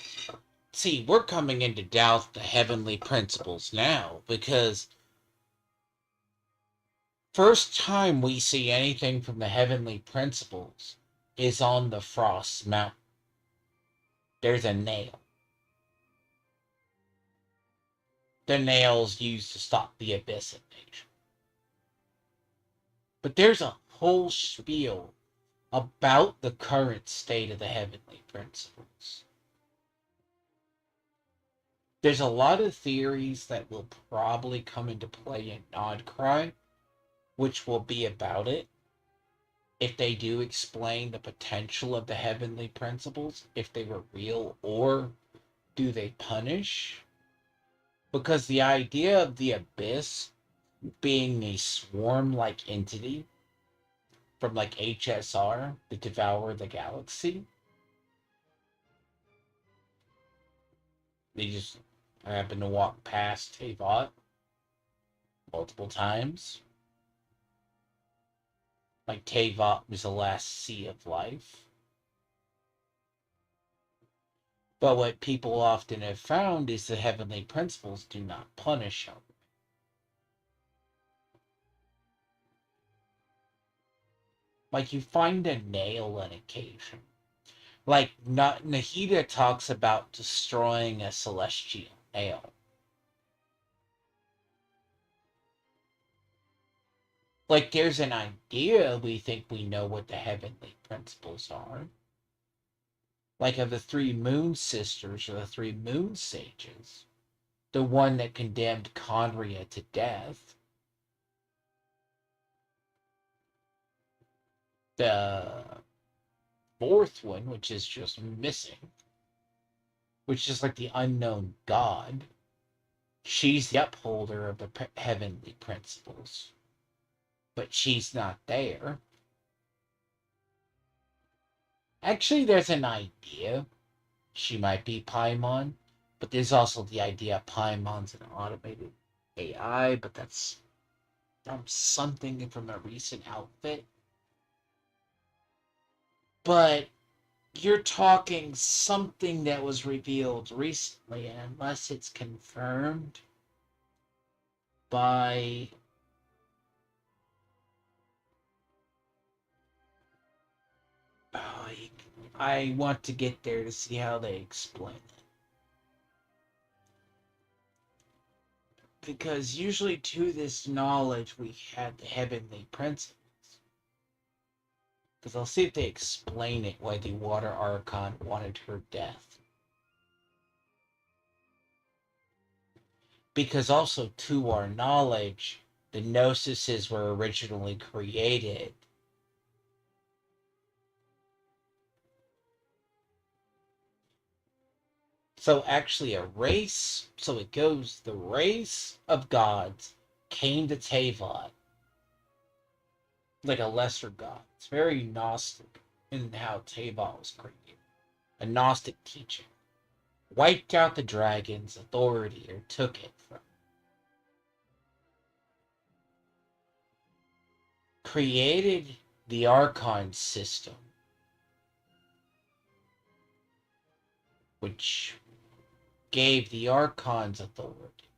See, we're coming into doubt the heavenly principles now, because first time we see anything from the heavenly principles is on the Frost Mountain. There's a nail. The nail's used to stop the abyss invasion. But there's a whole spiel about the current state of the heavenly principles. There's a lot of theories that will probably come into play in Nodcry, which will be about it. If they do explain the potential of the heavenly principles, if they were real, or do they punish? Because the idea of the abyss being a swarm-like entity from like HSR, the Devour the Galaxy, they just happen to walk past Teyvat multiple times. Like Teyvat was the last sea of life. But what people often have found is the heavenly principles do not punish them. Like, you find a nail on occasion. Like, Nahida talks about destroying a celestial nail. Like, there's an idea we think we know what the heavenly principles are. Like, of the three moon sisters or the three moon sages, the one that condemned Conria to death, the fourth one, which is just missing, which is like the unknown god, she's the upholder of the heavenly principles. But she's not there. Actually, there's an idea she might be Paimon, but there's also the idea Paimon's an automated AI, but that's something from a recent outfit. But you're talking something that was revealed recently, and unless it's confirmed by I want to get there to see how they explain it. Because usually to this knowledge we had the heavenly principles. Because I'll see if they explain it why the Water Archon wanted her death. Because also to our knowledge, the Gnosises were originally created so actually a race, so it goes, the race of gods came to Teyvat, like a lesser god. It's very Gnostic in how Teyvat was created. A Gnostic teaching. Wiped out the dragon's authority, or took it from. created the Archon system, which gave the Archons authority.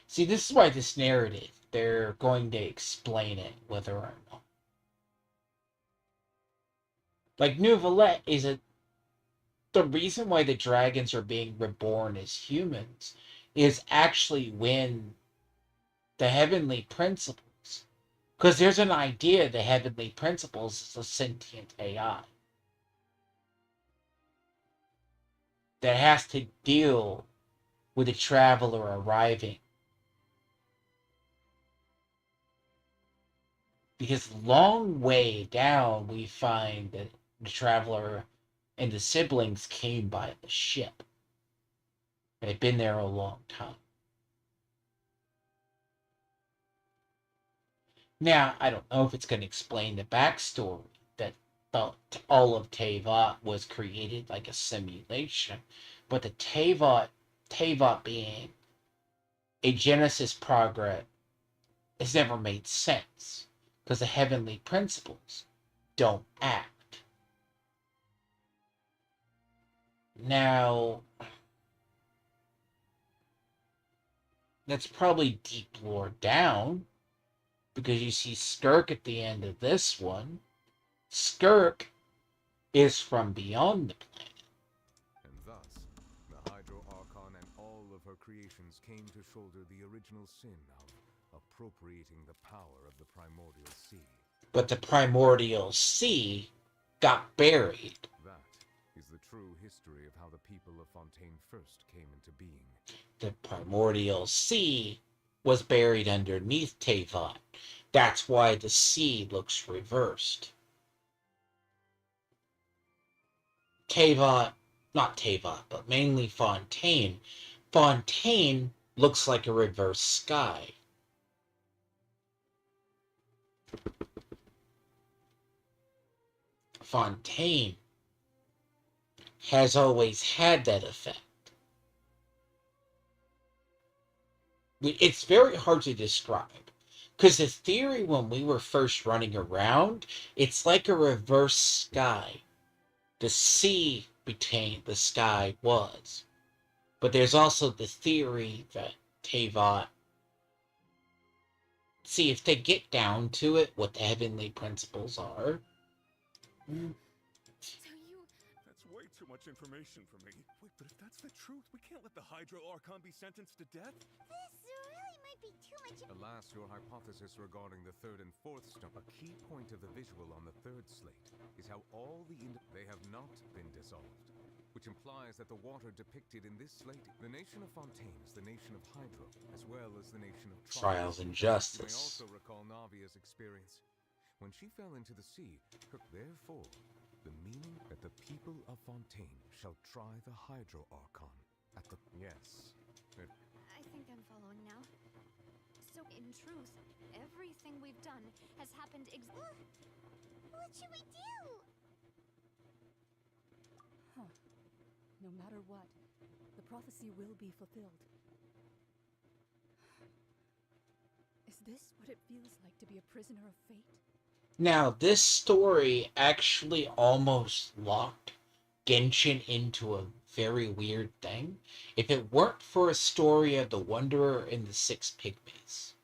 See, this is why this narrative, they're going to explain it, whether or not. Like, Neuvillette is the reason why the dragons are being reborn as humans is actually when the heavenly principles, because there's an idea the heavenly principles is a sentient AI that has to deal with a traveler arriving. Because long way down, we find that the traveler and the siblings came by the ship. They've been there a long time. Now, I don't know if it's going to explain the backstory that all of Teyvat was created like a simulation, but the Teyvat being a Genesis progress has never made sense because the heavenly principles don't act. Now, that's probably deep lore down, because you see Skirk at the end of this one. Skirk is from beyond the planet. And thus, the Hydro Archon and all of her creations came to shoulder the original sin of appropriating the power of the Primordial Sea. But the Primordial Sea got buried. That is the true history of how the people of Fontaine first came into being. The Primordial Sea was buried underneath Teyvat. That's why the sea looks reversed. Not Teyvat, but mainly Fontaine. Fontaine looks like a reverse sky. Fontaine has always had that effect. It's very hard to describe. Because the theory when we were first running around, it's like a reverse sky. The sea became the sky was. But there's also the theory that Teyvat... See, if they get down to it, what the heavenly principles are... That's way too much information for me. Wait, but if that's the truth, we can't let the Hydro Archon be sentenced to death? This really might be too much. Alas, your hypothesis regarding the third and fourth stone. A key point of the visual on the third slate is how all they have not been dissolved, which implies that the water depicted in this slate, the nation of Fontaine is the nation of Hydro, as well as the nation of Trials and You Justice. may also recall Navia's experience. When she fell into the sea, therefore, the meaning that the people of Fontaine shall try the Hydro Archon at the... Yes. I think I'm following now. So, in truth, everything we've done has happened What should we do? Huh. No matter what, the prophecy will be fulfilled. Is this what it feels like to be a prisoner of fate? Now, this story actually almost locked Genshin into a very weird thing. If it weren't for a story of the Wanderer and the Six Pygmies.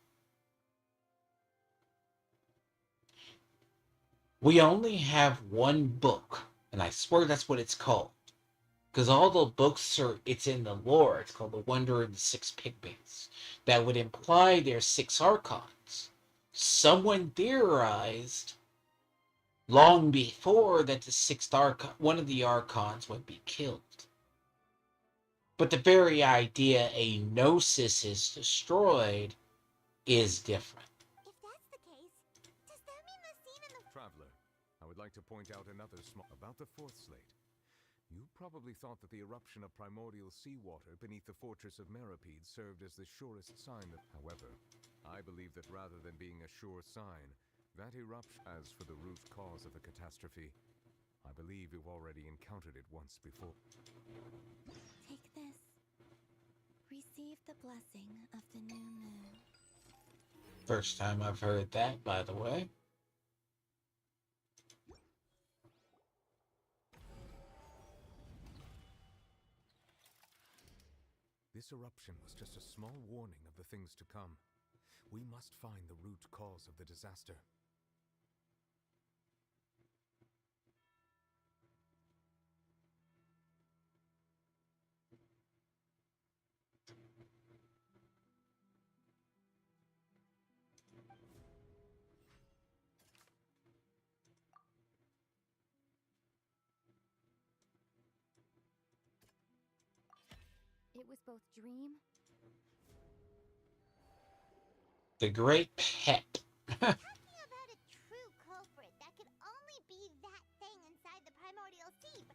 We only have one book, and I swear that's what it's called. Because all the books it's in the lore. It's called The Wanderer and the Six Pygmies. That would imply there's 6 Archons. Someone theorized long before that the 6th Archon, one of the Archons would be killed. But the very idea a Gnosis is destroyed is different. If that's the case, does that mean the scene in the... Traveler, I would like to point out another about the fourth slate. You probably thought that the eruption of primordial seawater beneath the fortress of Meripede served as the surest sign that... However, I believe that rather than being a sure sign, that eruption... As for the root cause of the catastrophe, I believe you've already encountered it once before. Take this. Receive the blessing of the new moon. First time I've heard that, by the way. This eruption was just a small warning of the things to come. We must find the root cause of the disaster. It was both dream. The Great Pet. Talking about a true culprit that could only be that thing inside the primordial sea.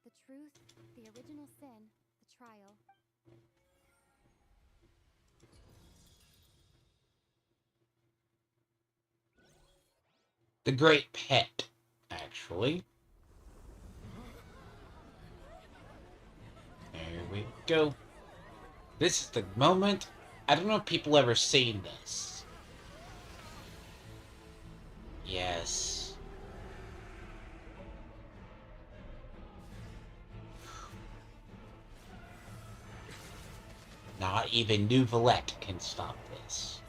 The truth, the original sin, the trial. The Great Pet, actually. There we go. This is the moment. I don't know if people ever seen this. Yes. Not even Nouvelette can stop this.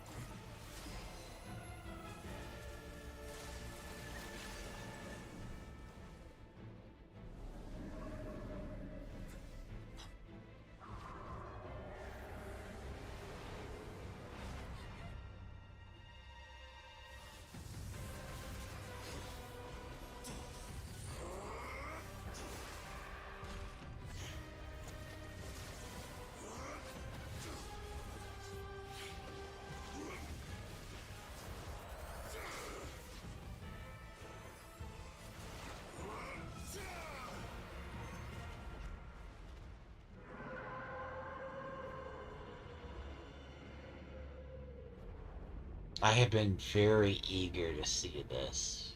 I have been very eager to see this.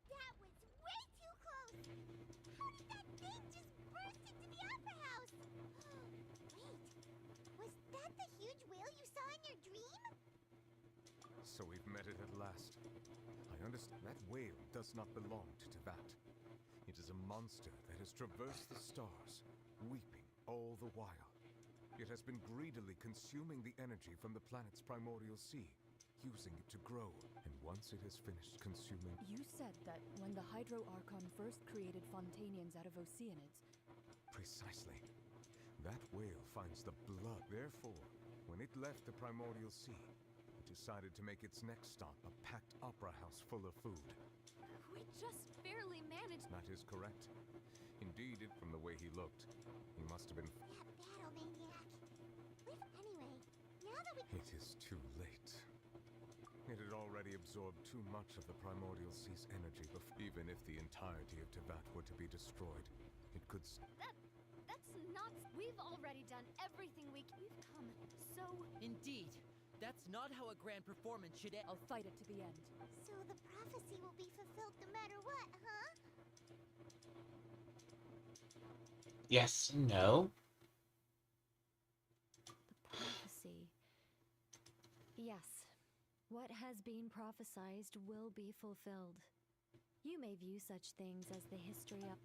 That was way too close! How did that thing just burst into the opera house? Wait, was that the huge whale you saw in your dream? So we've met it at last. I understand that whale does not belong to Tevat. It is a monster that has traversed the stars, weeping all the while. It has been greedily consuming the energy from the planet's primordial sea, using it to grow. And once it has finished consuming... You said that when the Hydro Archon first created Fontainians out of Oceanids... Precisely. That whale finds the blood. Therefore, when it left the primordial sea, it decided to make its next stop a packed opera house full of food. We just barely managed. That is correct. Indeed, from the way he looked, he must have been... That battle maniac. Anyway, now that we... It is too late. It had already absorbed too much of the primordial sea's energy even if the entirety of Tevat were to be destroyed. It could... That's not... We've already done everything we've come so... Indeed. That's not how a grand performance should end. I'll fight it to the end. So the prophecy will be fulfilled no matter what, huh? Yes and no. The prophecy. Yes. What has been prophesized will be fulfilled. You may view such things as the history of...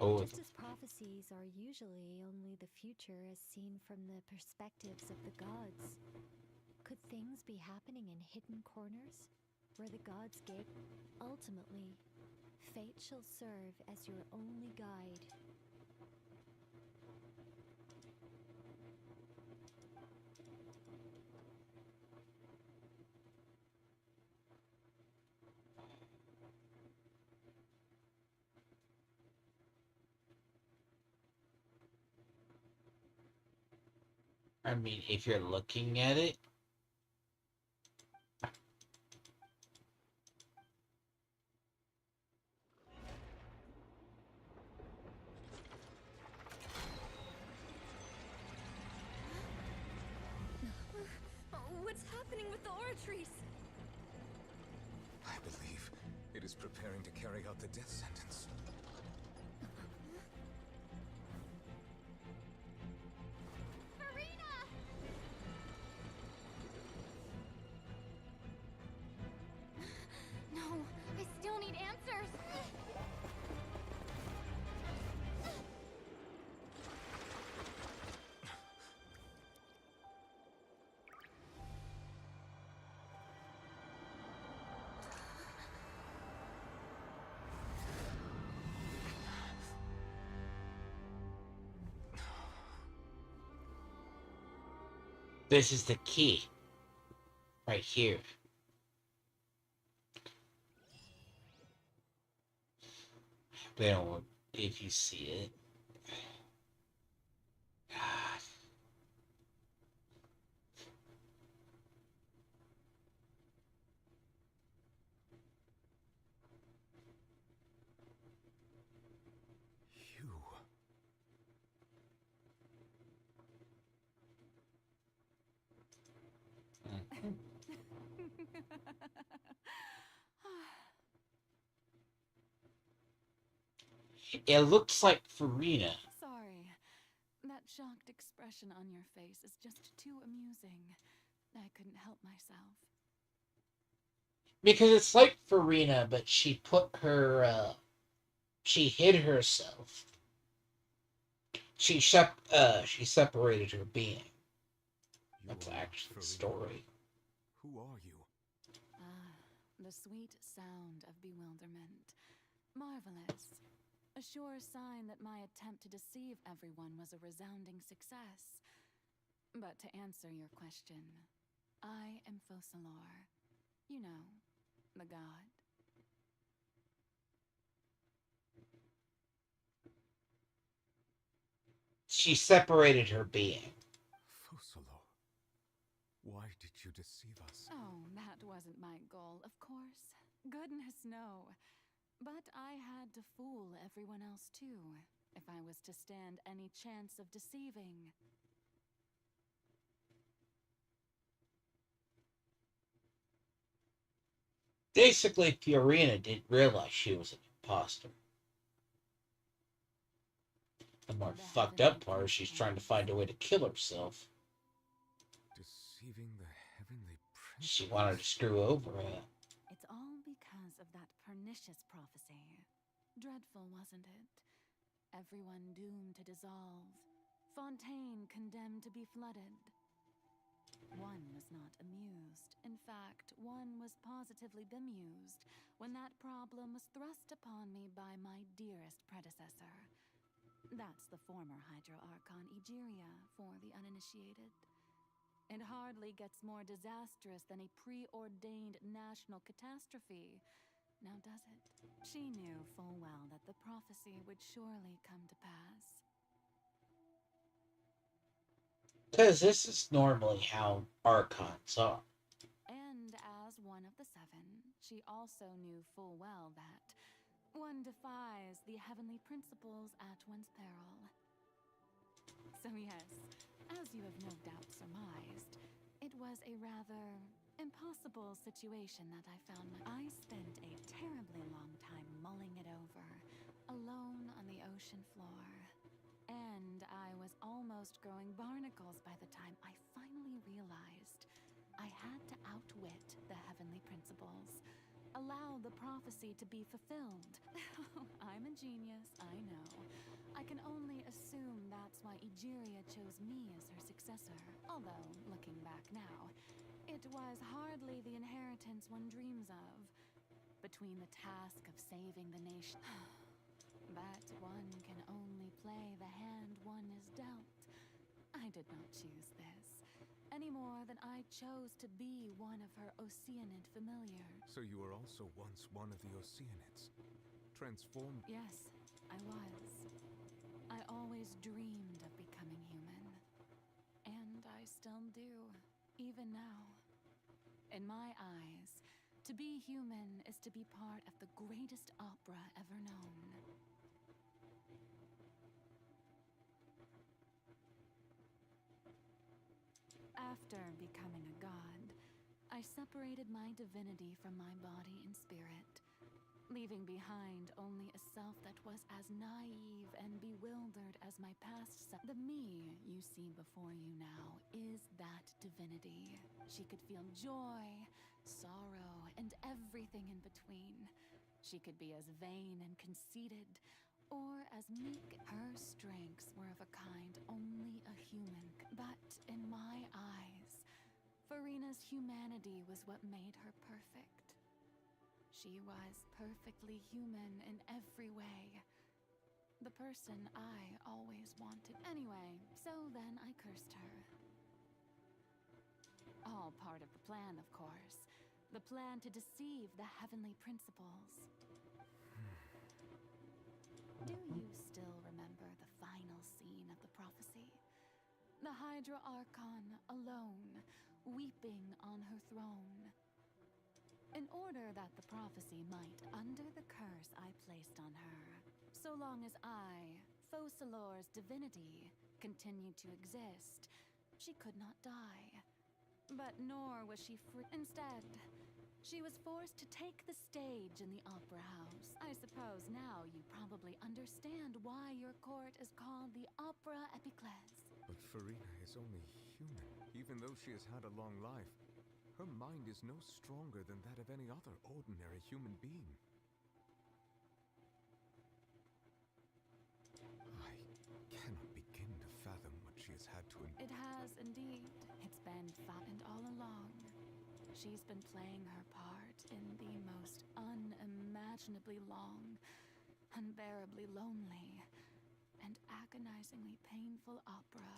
Oh, Just as prophecies are usually only the future as seen from the perspectives of the gods, could things be happening in hidden corners where the gods gave? Ultimately, fate shall serve as your only guide. I mean, if you're looking at it, happening with the aura trees? I believe it is preparing to carry out the death sentence. Farina! No, I still need answers. This is the key. Right here. They don't want if you see it. It looks like Farina. Sorry. That shocked expression on your face is just too amusing. I couldn't help myself. Because it's like Farina, but she put her, she hid herself. She separated her being. That's actually the story. Who are you? Ah, the sweet sound of bewilderment. Marvelous. A sure sign that my attempt to deceive everyone was a resounding success. But to answer your question, I am Focalor. You know, the god. She separated her being. Focalor, why did you deceive us? Oh, that wasn't my goal, of course. Goodness, no. But I had to fool everyone else too, if I was to stand any chance of deceiving. Basically, Fiorina didn't realize she was an imposter. The more fucked up part is she's trying to find a way to kill herself. Deceiving the heavenly prince? She wanted to screw over her. It's all because of that pernicious prophecy. Dreadful, wasn't it? Everyone doomed to dissolve. Fontaine condemned to be flooded. One was not amused. In fact, one was positively bemused when that problem was thrust upon me by my dearest predecessor. That's the former Hydro-Archon Egeria, for the uninitiated. It hardly gets more disastrous than a preordained national catastrophe. Now does it? She knew full well that the prophecy would surely come to pass. Because this is normally how Archons are. And as one of the seven, she also knew full well that one defies the heavenly principles at one's peril. So yes, as you have no doubt surmised, it was a rather impossible situation that I found. I spent a terribly long time mulling it over, alone on the ocean floor. And I was almost growing barnacles by the time I finally realized I had to outwit the heavenly principles, allow the prophecy to be fulfilled. I'm a genius, I know. I can only assume that's why Egeria chose me as her successor. Although, looking back now, it was hardly the inheritance one dreams of. Between the task of saving the nation... But one can only play the hand one is dealt. I did not choose this, any more than I chose to be one of her Oceanid familiars. So you were also once one of the Oceanids? Transformed? Yes, I was. I always dreamed of becoming human. And I still do, even now. In my eyes, to be human is to be part of the greatest opera ever known. After becoming a god, I separated my divinity from my body and spirit, leaving behind only a self that was as naive and bewildered as my past self. The me you see before you now is that divinity. She could feel joy, sorrow, and everything in between. She could be as vain and conceited, or as meek. Her strengths were of a kind only a human. But in my eyes, Farina's humanity was what made her perfect. She was perfectly human in every way. The person I always wanted. Anyway, so then I cursed her. All part of the plan, of course. The plan to deceive the heavenly principles. Do you still remember the final scene of the prophecy? The Hydra Archon, alone, weeping on her throne. In order that the prophecy might undo the curse I placed on her, so long as I, Focalor's divinity, continued to exist, she could not die. But nor was she free. Instead, she was forced to take the stage in the opera house. I suppose now you probably understand why your court is called the Opera Epiclese. But Farina is only human. Even though she has had a long life, her mind is no stronger than that of any other ordinary human being. I cannot begin to fathom what she has had to endure. It has indeed. It's been fun, and all along, she's been playing her part in the most unimaginably long, unbearably lonely, and agonizingly painful opera.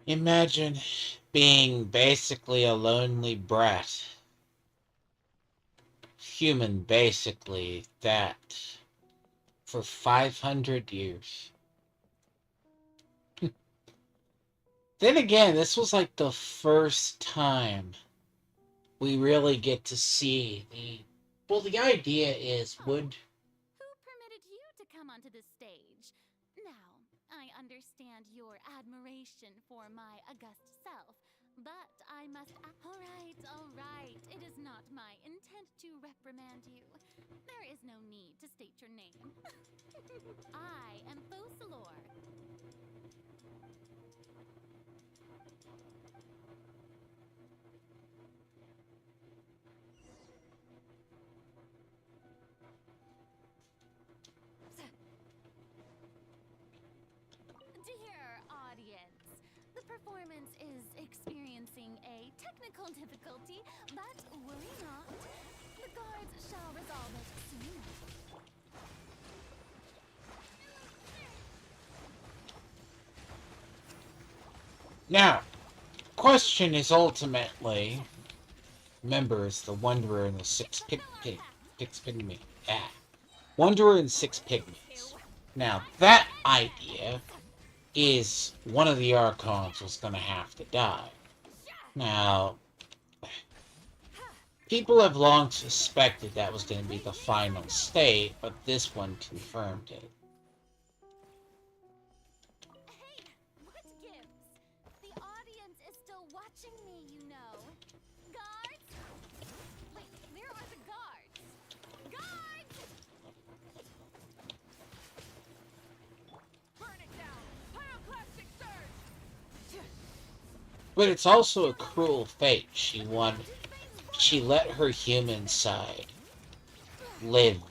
Imagine being basically a lonely brat. Human, basically, that for 500 years. Then again, this was like the first time we really get to see the... Well, the idea is, would... Who permitted you to come onto this stage? Now, I understand your admiration for my august self, but I must... All right. It is not my intent to reprimand you. There is no need to state your name. I am Focalor. Dear audience, the performance is experiencing a technical difficulty, but worry not. The guards shall resolve it soon. Now, question is ultimately... Remember, it's the Wanderer and the Six Pygmies. Wanderer and Six Pygmies. Now, that idea is one of the Archons was going to have to die. Now, people have long suspected that was going to be the final state, but this one confirmed it. Hey, what gives? The audience is still watching me, you know. Guards? Wait, where are the guards? Guards! Burn it down! Pyroclastic surge! But it's also a cruel fate. She let her human side live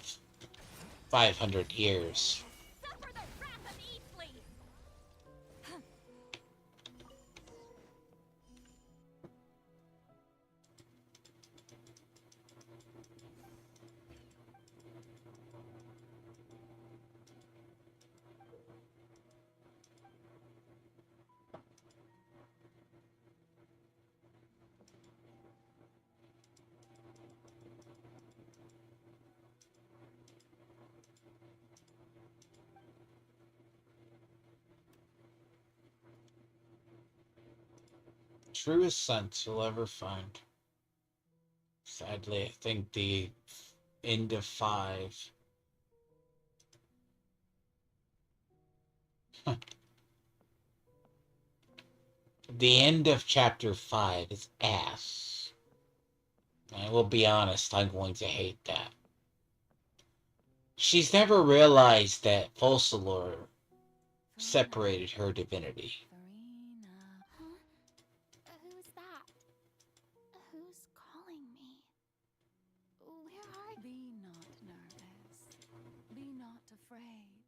500 years. Suffer the wrath of Eastleigh! Truest sense you'll ever find. Sadly, I think the end of 5. The end of chapter 5 is ass. I will be honest, I'm going to hate that. She's never realized that Focalor separated her divinity. Huh? Who's that? Who's calling me? Where are you? Be not nervous. Be not afraid.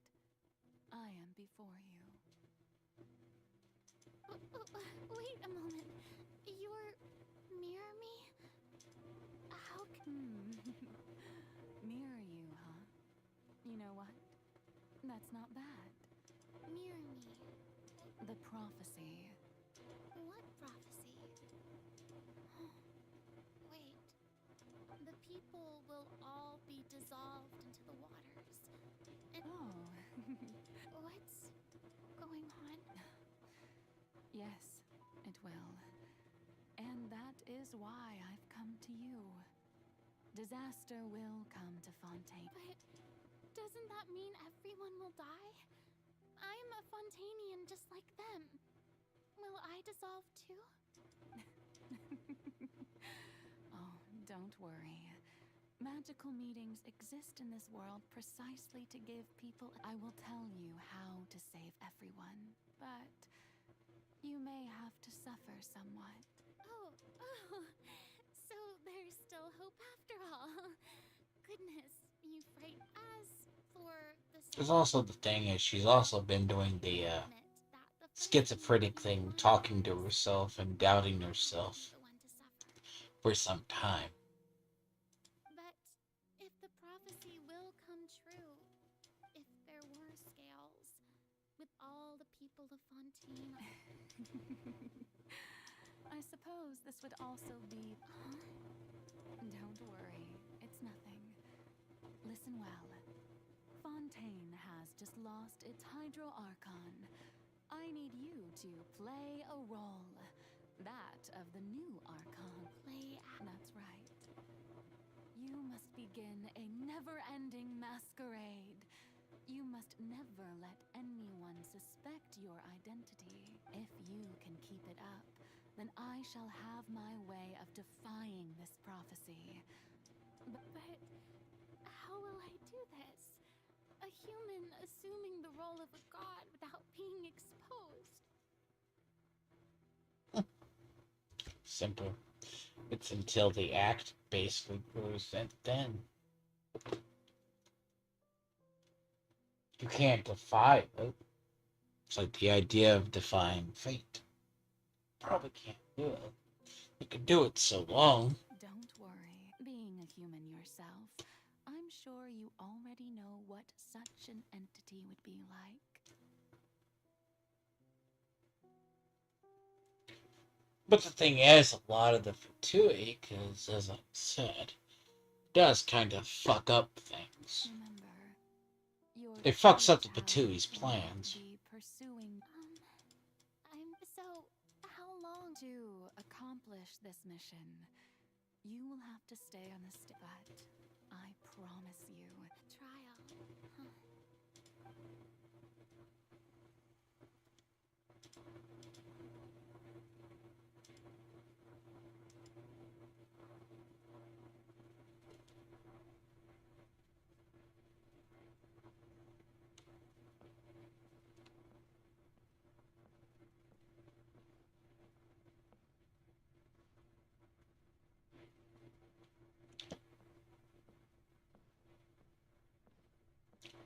I am before you. Wait a moment. You're mirror me? How can... Mirror you, huh? You know what? That's not bad. Mirror me? The prophecy. What prophecy? Wait. The people will all be dissolved into the waters. And what's going on? Yes, it will. And that is why I've come to you. Disaster will come to Fontaine. But doesn't that mean everyone will die? I'm a Fontainian just like them. Will I dissolve too? Oh, don't worry. Magical meetings exist in this world precisely to give people... I will tell you how to save everyone, but you may have to suffer somewhat. Oh, so there's still hope after all. Goodness, you fright. As for the... There's also the thing is, she's also been doing the schizophrenic thing, talking to herself and doubting herself for some time. But if the prophecy will come true, if there were scales, with all the people of Fontaine... I suppose this would also be... Don't worry, it's nothing. Listen well. Fontaine has just lost its Hydro Archon. I need you to play a role. That of the new Archon. That's right. You must begin a never-ending masquerade. You must never let anyone suspect your identity. If you can keep it up, then I shall have my way of defying this prophecy. But how will I do this? A human assuming the role of a god without being exposed. Simple. It's until the act basically proves it then. You can't defy it. It's like the idea of defying fate. Probably can't do it. You could do it so long. Don't worry. Being a human yourself, I'm sure you already know what such an entity would be like. But the thing is, a lot of the Fatui, because as I said, does kind of fuck up things. It fucks up the Patui's plans. Pursuing. I'm so... How long? To accomplish this mission, you will have to stay on the but I promise you. Trial. Huh.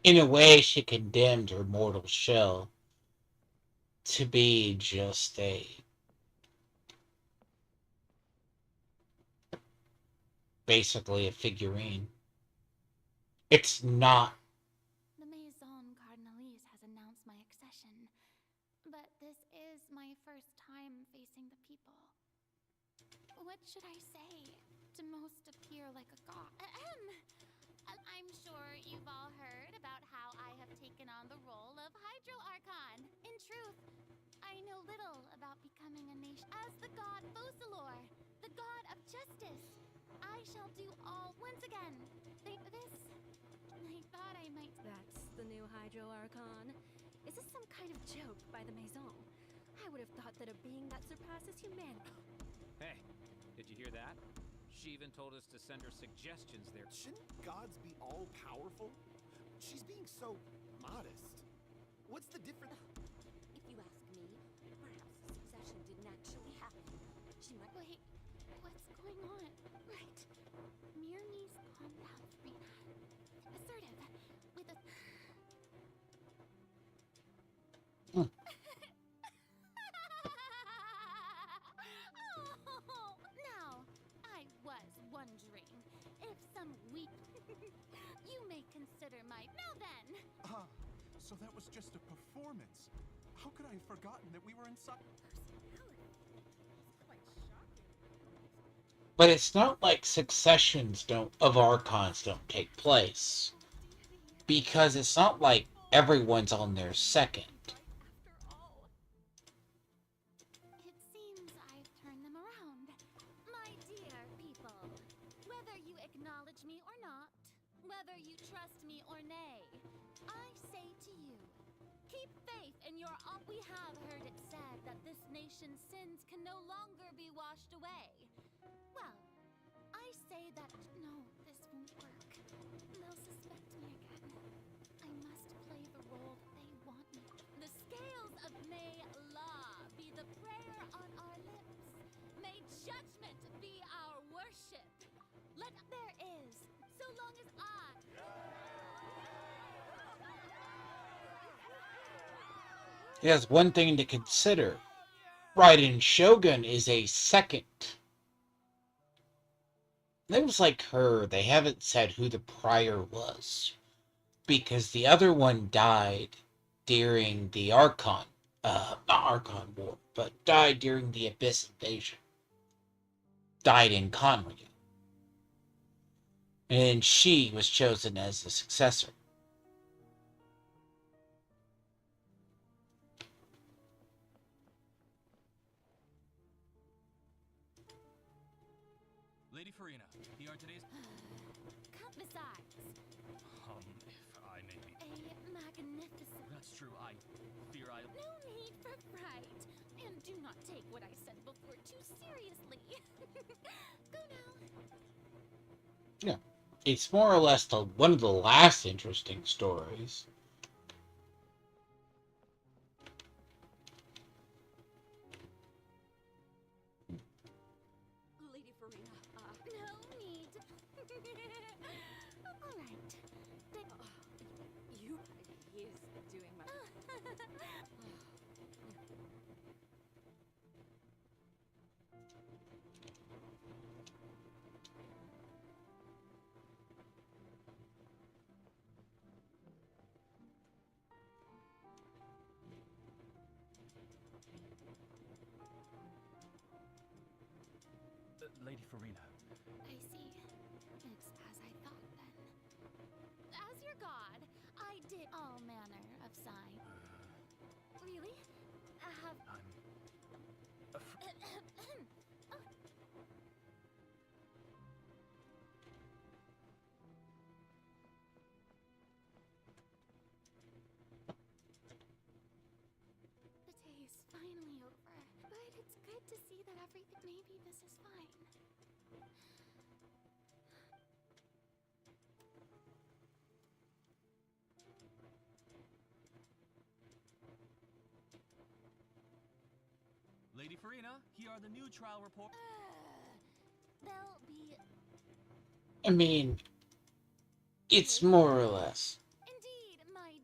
In a way, she condemned her mortal shell to be just basically a figurine. It's not. The Maison Cardinalise has announced my accession, but this is my first time facing the people. What should I say to most appear like a god? I'm sure you've all heard about how I have taken on the role of Hydro Archon. In truth, I know little about becoming a nation as the god Fosalor, the god of justice. I shall do all once again. I thought I might. That's the new Hydro Archon. Is this some kind of joke by the Maison? I would have thought that a being that surpasses humanity. Hey, did you hear that? She even told us to send her suggestions there. Shouldn't gods be all powerful? She's being so modest. What's the difference? If you ask me, perhaps the succession didn't actually happen. She might. Wait, what's going on? Right. Mirni's calm down, Farina. Assertive, with a. Oh, now, I was wondering if some weak. You may consider my. Now then! So that was just a performance. How could I have forgotten that we were inside? But it's not like successions of Archons don't take place. Because it's not like everyone's on their second. It seems I've turned them around. My dear people, whether you acknowledge me or not, whether you trust me or nay, I say to you, keep faith in your all. We have heard it said that this nation's sins can no longer be washed away. Well, I say that no, this won't work. They'll suspect me again. I must play the role that they want me. The scales of May law be the prayer on our lips. May judgment be our worship. Let there is, so long as I. There's one thing to consider. Raiden Shogun is a second. It was like her. They haven't said who the prior was. Because the other one died during the Archon. Not Archon War, but died during the Abyss Invasion. Died in Conrya. And she was chosen as the successor. Lady Farina, here are today's... Come besides. If I may be... A magnificent... That's true, I fear I... No need for fright. And do not take what I said before too seriously. Go now. Yeah. It's more or less one of the last interesting stories. Lady Farina, no need. All right. He is doing my... Lady Farina. I see. It's as I thought then. As your god, I did all manner of sign. Really? Have... The day is finally over, but it's good to see that everything... Maybe this is fine. Lady Farina, here are the new trial report. They'll be... I mean, it's more or less. Indeed, my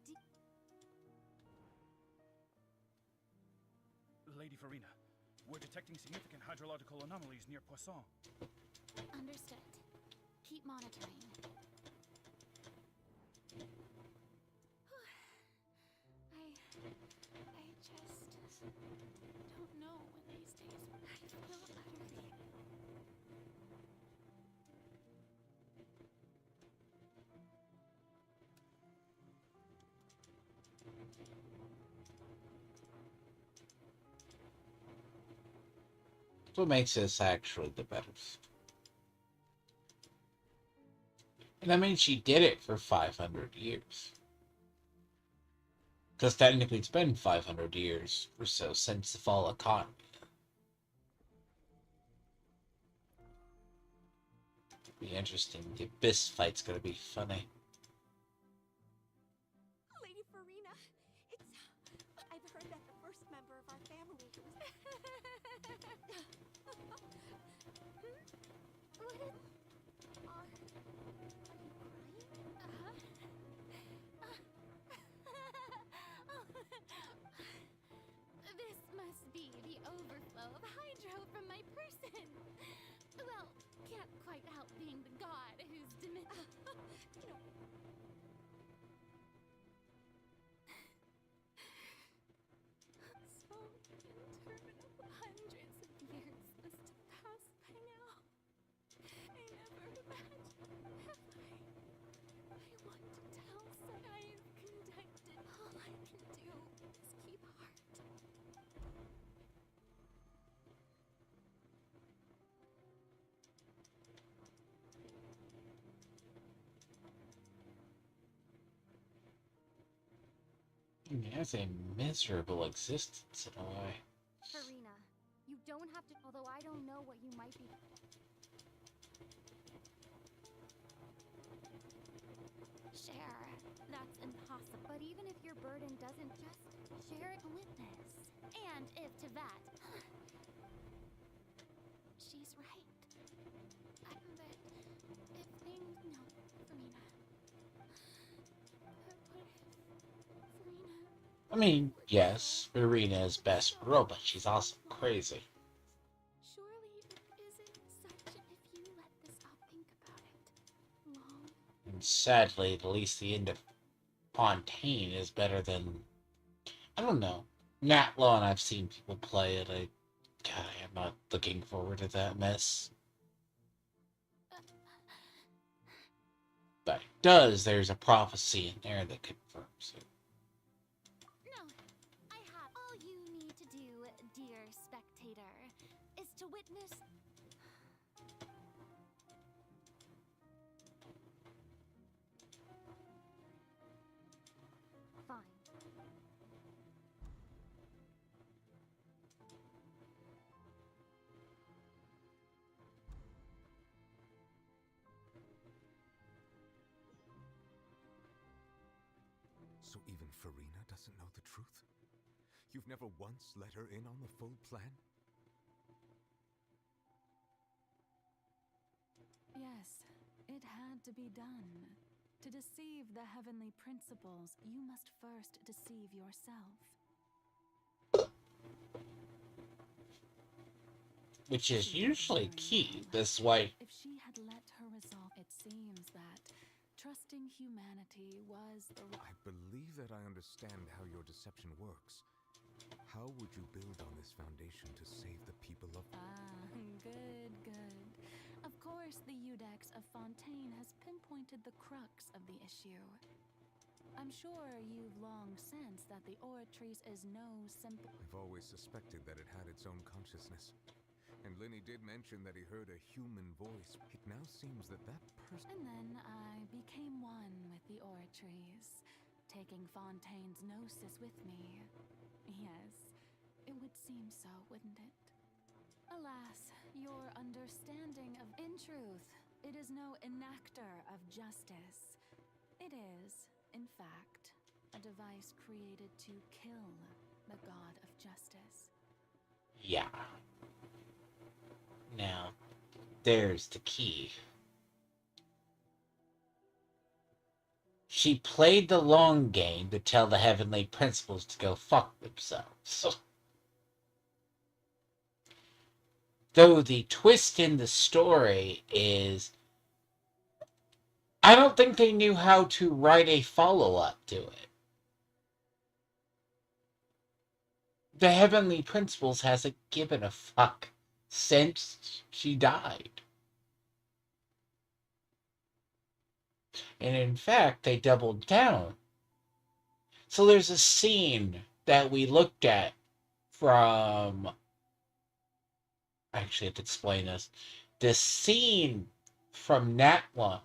Lady Farina, we're detecting significant hydrological anomalies near Poisson. Understood. Keep monitoring. I just don't know when these days I feel utterly... what makes this actually the better story. And I mean, she did it for 500 years. Because technically it's been 500 years or so since the fall of Cotton. Be interesting. The Abyss fight's gonna be funny. Lady Farina, I've heard that the first member of our family was... What is... Are you crying? This must be the overflow of hydro from my person. Well, can't quite help being the god who's So interminable. Hundreds of years must have passed by now. I never imagined. I want to tell some I have conducted. All I can do is keep heart. That's a miserable existence in a way. Farina, you don't have to, although I don't know what you might be. Share, that's impossible. But even if your burden doesn't, just Share a witness. And if to that, she's right. But if things, no, Farina. But what if Farina? I mean, yes, Irina is best girl, but she's also crazy. Surely it isn't such if you let this, I'll think about it. Long. And sadly, at least the end of Fontaine is better than... I don't know. Not long I've seen people play it. God, I am not looking forward to that mess. But it does, there's a prophecy in there that confirms it. No, I have. All you need to do, dear spectator, is to witness. Fine. So even Farina doesn't know the truth? You've never once let her in on the full plan? Yes, it had to be done. To deceive the heavenly principles, you must first deceive yourself. Which is usually key. This way. If she had let her resolve, it seems that trusting humanity was the I believe that I understand how your deception works. How would you build on this foundation to save the people of... good, good. Of course, the Iudex of Fontaine has pinpointed the crux of the issue. I'm sure you've long sensed that the Oratrice is no simple... I've always suspected that it had its own consciousness. And Linny did mention that he heard a human voice. It now seems that that person... And then I became one with the Oratrice, taking Fontaine's gnosis with me. Yes, it would seem so, wouldn't it? Alas, your understanding of... In truth, it is no enactor of justice. It is, in fact, a device created to kill the god of justice. Yeah. Now, there's the key. She played the long game to tell the heavenly principles to go fuck themselves. Though the twist in the story is... I don't think they knew how to write a follow-up to it. The heavenly principles hasn't given a fuck since she died. And in fact, they doubled down. So there's a scene that we looked at from, I actually have to explain this. The scene from that one,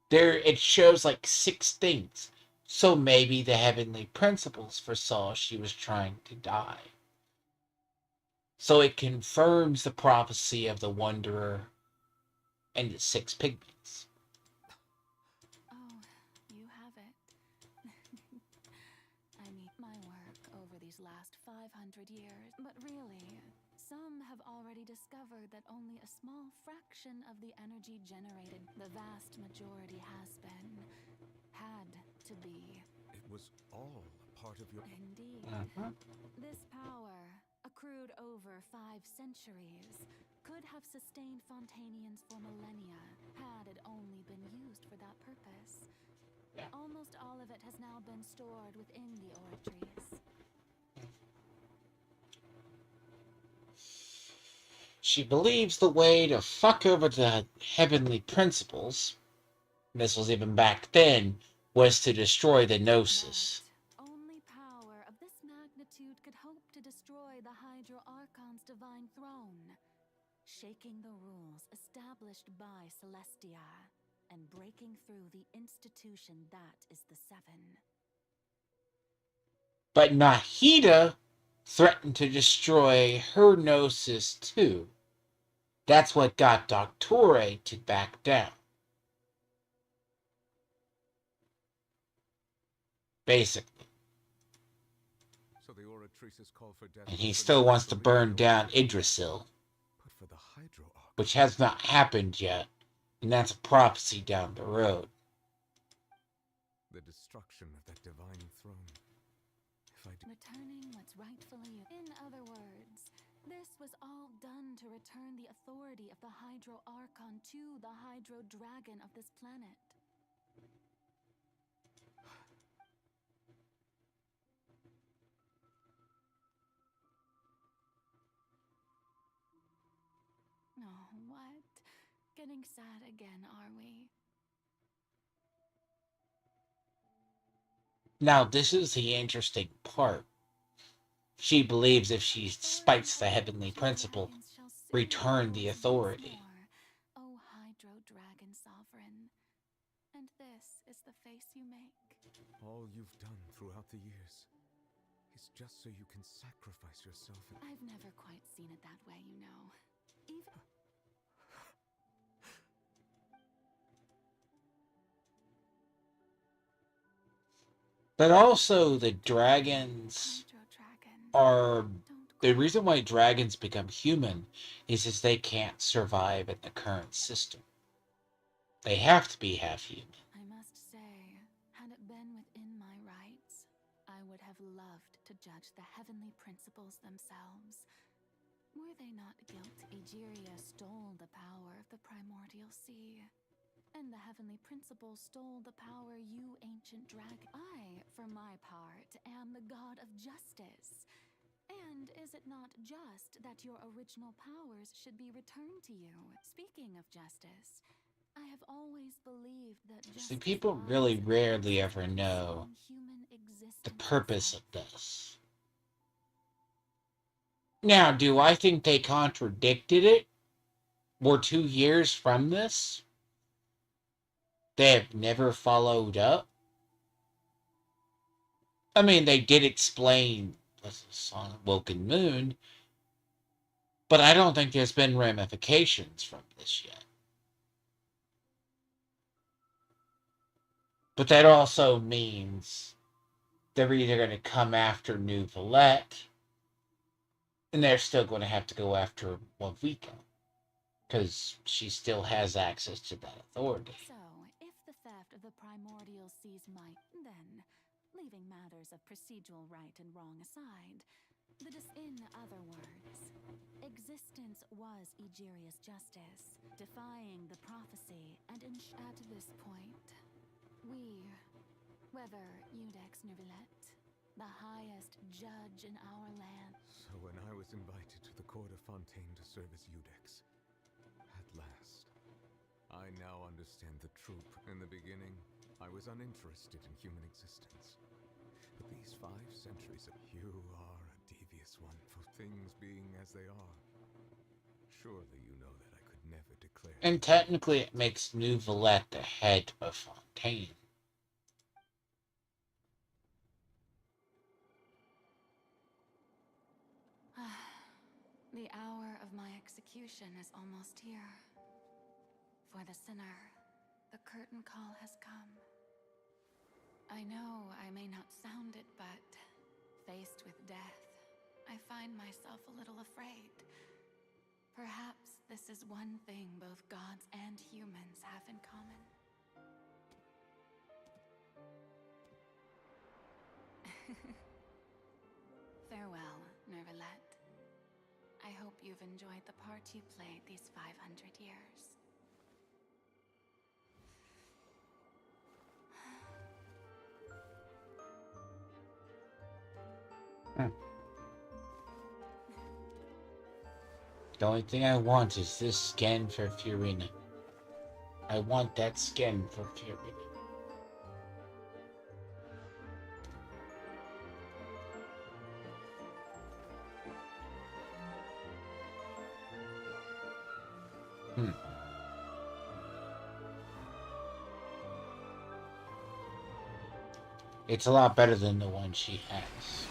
there it shows like 6 things. So maybe the heavenly principles foresaw she was trying to die. So it confirms the prophecy of the Wanderer and the 6 pigments. Oh, you have it. I mean, my work over these last 500 years. But really, some have already discovered that only a small fraction of the energy generated, the vast majority has been, had to be. It was all part of your... Indeed. This power, accrued over 5 centuries, could have sustained Fontainians for millennia, had it only been used for that purpose. Almost all of it has now been stored within the oratories. She believes the way to fuck over the heavenly principles, this was even back then, was to destroy the Gnosis. Only power of this magnitude could hope to destroy the Hydro Archon's divine throne, shaking the rules established by Celestia, and breaking through the institution that is the Seven. But Nahida threatened to destroy her Gnosis too. That's what got Doctore to back down. Basically. So the oratrices call for death. And he still wants to burn down Yggdrasil, But for the Hydro Arc, which has not happened yet, and that's a prophecy down the road. the destruction of that divine throne. If I do... Returning what's rightfully... In other words, this was all done to return the authority of the Hydro Archon to the Hydro Dragon of this planet. Oh, what? Getting sad again, are we? Now, this is the interesting part. She believes if she spites the heavenly principle, return the authority. O Hydro Dragon Sovereign. And this is the face you make. All you've done throughout the years is just so you can sacrifice yourself. I've never quite seen it that way, you know. Even... But also, the dragons are... The reason why dragons become human is they can't survive in the current system. They have to be half human. I must say, had it been within my rights, I would have loved to judge the heavenly principles themselves. Were they not guilty? Egeria stole the power of the primordial sea. And the heavenly principle stole the power you, ancient dragon. I, for my part, am the god of justice. And is it not just that your original powers should be returned to you? Speaking of justice, I have always believed that justice... See, people really rarely ever know the purpose of this. Now, do I think they contradicted it? We're 2 years from this? They have never followed up? I mean, they did explain the song Woken Moon, but I don't think there's been ramifications from this yet. But that also means they're either going to come after New Valette, and they're still going to have to go after Wavika, because she still has access to that authority. So, if the theft of the primordial seas might, then, leaving matters of procedural right and wrong aside, in other words, existence was Egeria's justice, defying the prophecy, and at this point, we, whether Iudex Nervilette, the highest judge in our land... So when I was invited to the court of Fontaine to serve as Iudex, at last, I now understand the truth. In the beginning, I was uninterested in human existence. But these 5 centuries of... You are a devious one for things being as they are. Surely you know that I could never declare. And technically it makes Neuvillette the head of Fontaine. The hour of my execution is almost here. For the sinner, the curtain call has come. I know I may not sound it, but faced with death, I find myself a little afraid. Perhaps this is one thing both gods and humans have in common. Farewell, Neuvillette. I hope you've enjoyed the part you played these 500 years. The only thing I want is this skin for Furina. I want that skin for Furina. It's a lot better than the one she has.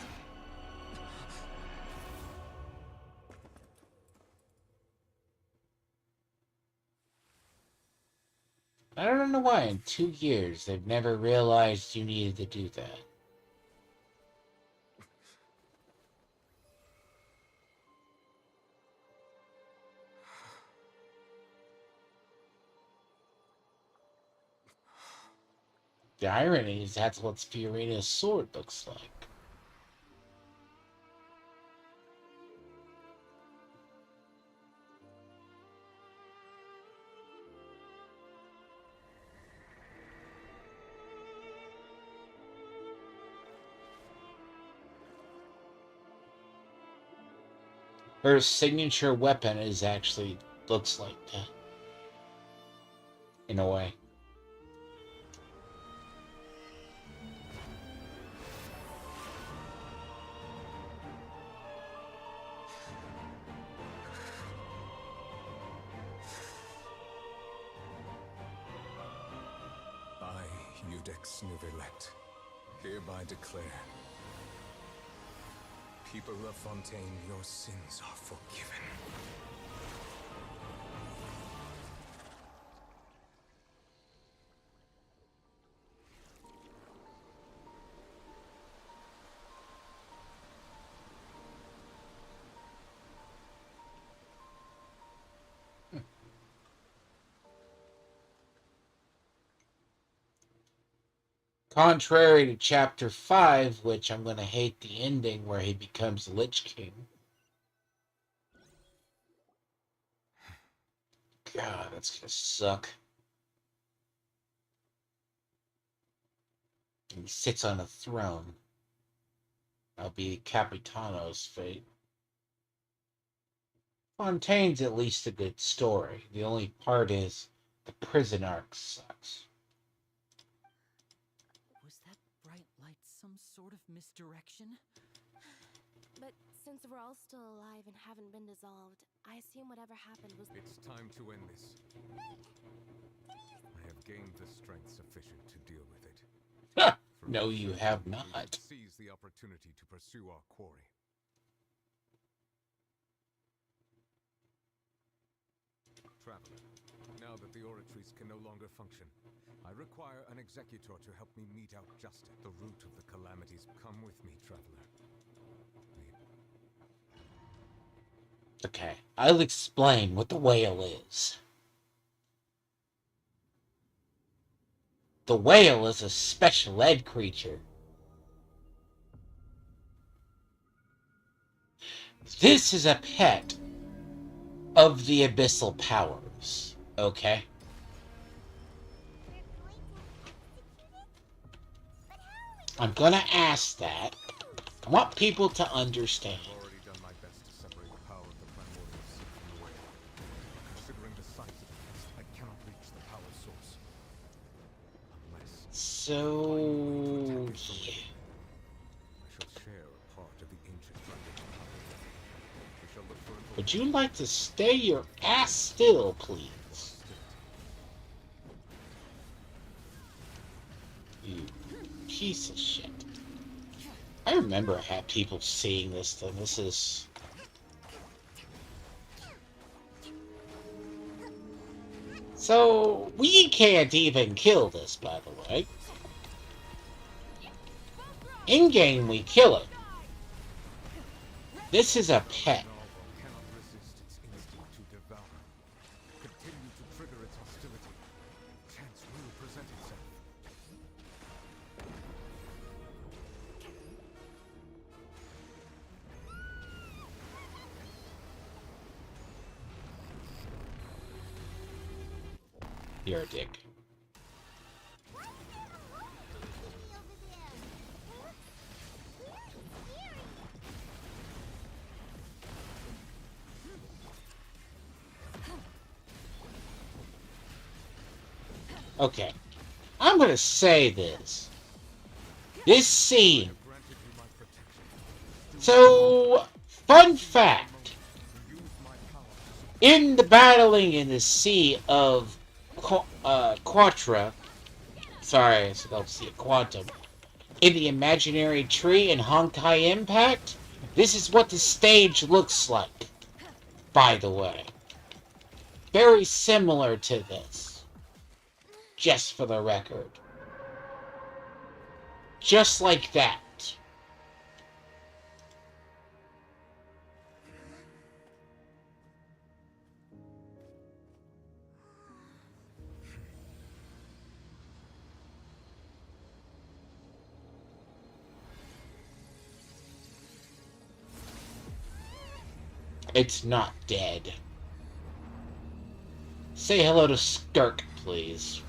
I don't know why in 2 years they've never realized you needed to do that. The irony is that's what Furina's sword looks like. Her signature weapon is actually looks like that. In a way. I, Eudex Neuvillette, hereby declare, people of Fontaine, your sins are forgiven. Contrary to Chapter 5, which I'm going to hate the ending where he becomes Lich King. God, that's going to suck. He sits on a throne. That'll be Capitano's fate. Fontaine's at least a good story. The only part is the prison arc sucks. Was that bright light some sort of misdirection? But since we're all still alive and haven't been dissolved, I assume whatever happened was... It's time to end this. I have gained the strength sufficient to deal with it. No, you have not. Seize the opportunity to pursue our quarry. Traveler, now that the oratories can no longer function, I require an executor to help me mete out justice. The root of the calamities. Come with me, traveler. Okay, I'll explain what the whale is. The whale is a special ed creature. This is a pet of the abyssal powers, okay? I'm gonna ask that. I want people to understand. I've already done my best to separate the power of the primordial sea from the whale. Considering the size of the beast, I cannot reach the power source. Unless... So... yeah. I shall share a part of the ancient dragon power. We shall look for Would you like to stay your ass still, please? You piece of shit. I remember I had people seeing this thing. This is... So, we can't even kill this, by the way. In-game, we kill it. This is a pet. Cannot resist its instinct to devour. Continue to trigger its hostility. Chance will present itself. You're a dick. Okay. I'm gonna say this. This scene. So, fun fact. In the battling in the sea of Quatra, sorry, I spelled sea, Quantum, in the imaginary tree in Honkai Impact, this is what the stage looks like, by the way. Very similar to this. Just for the record. Just like that. It's not dead. Say hello to Skirk, please.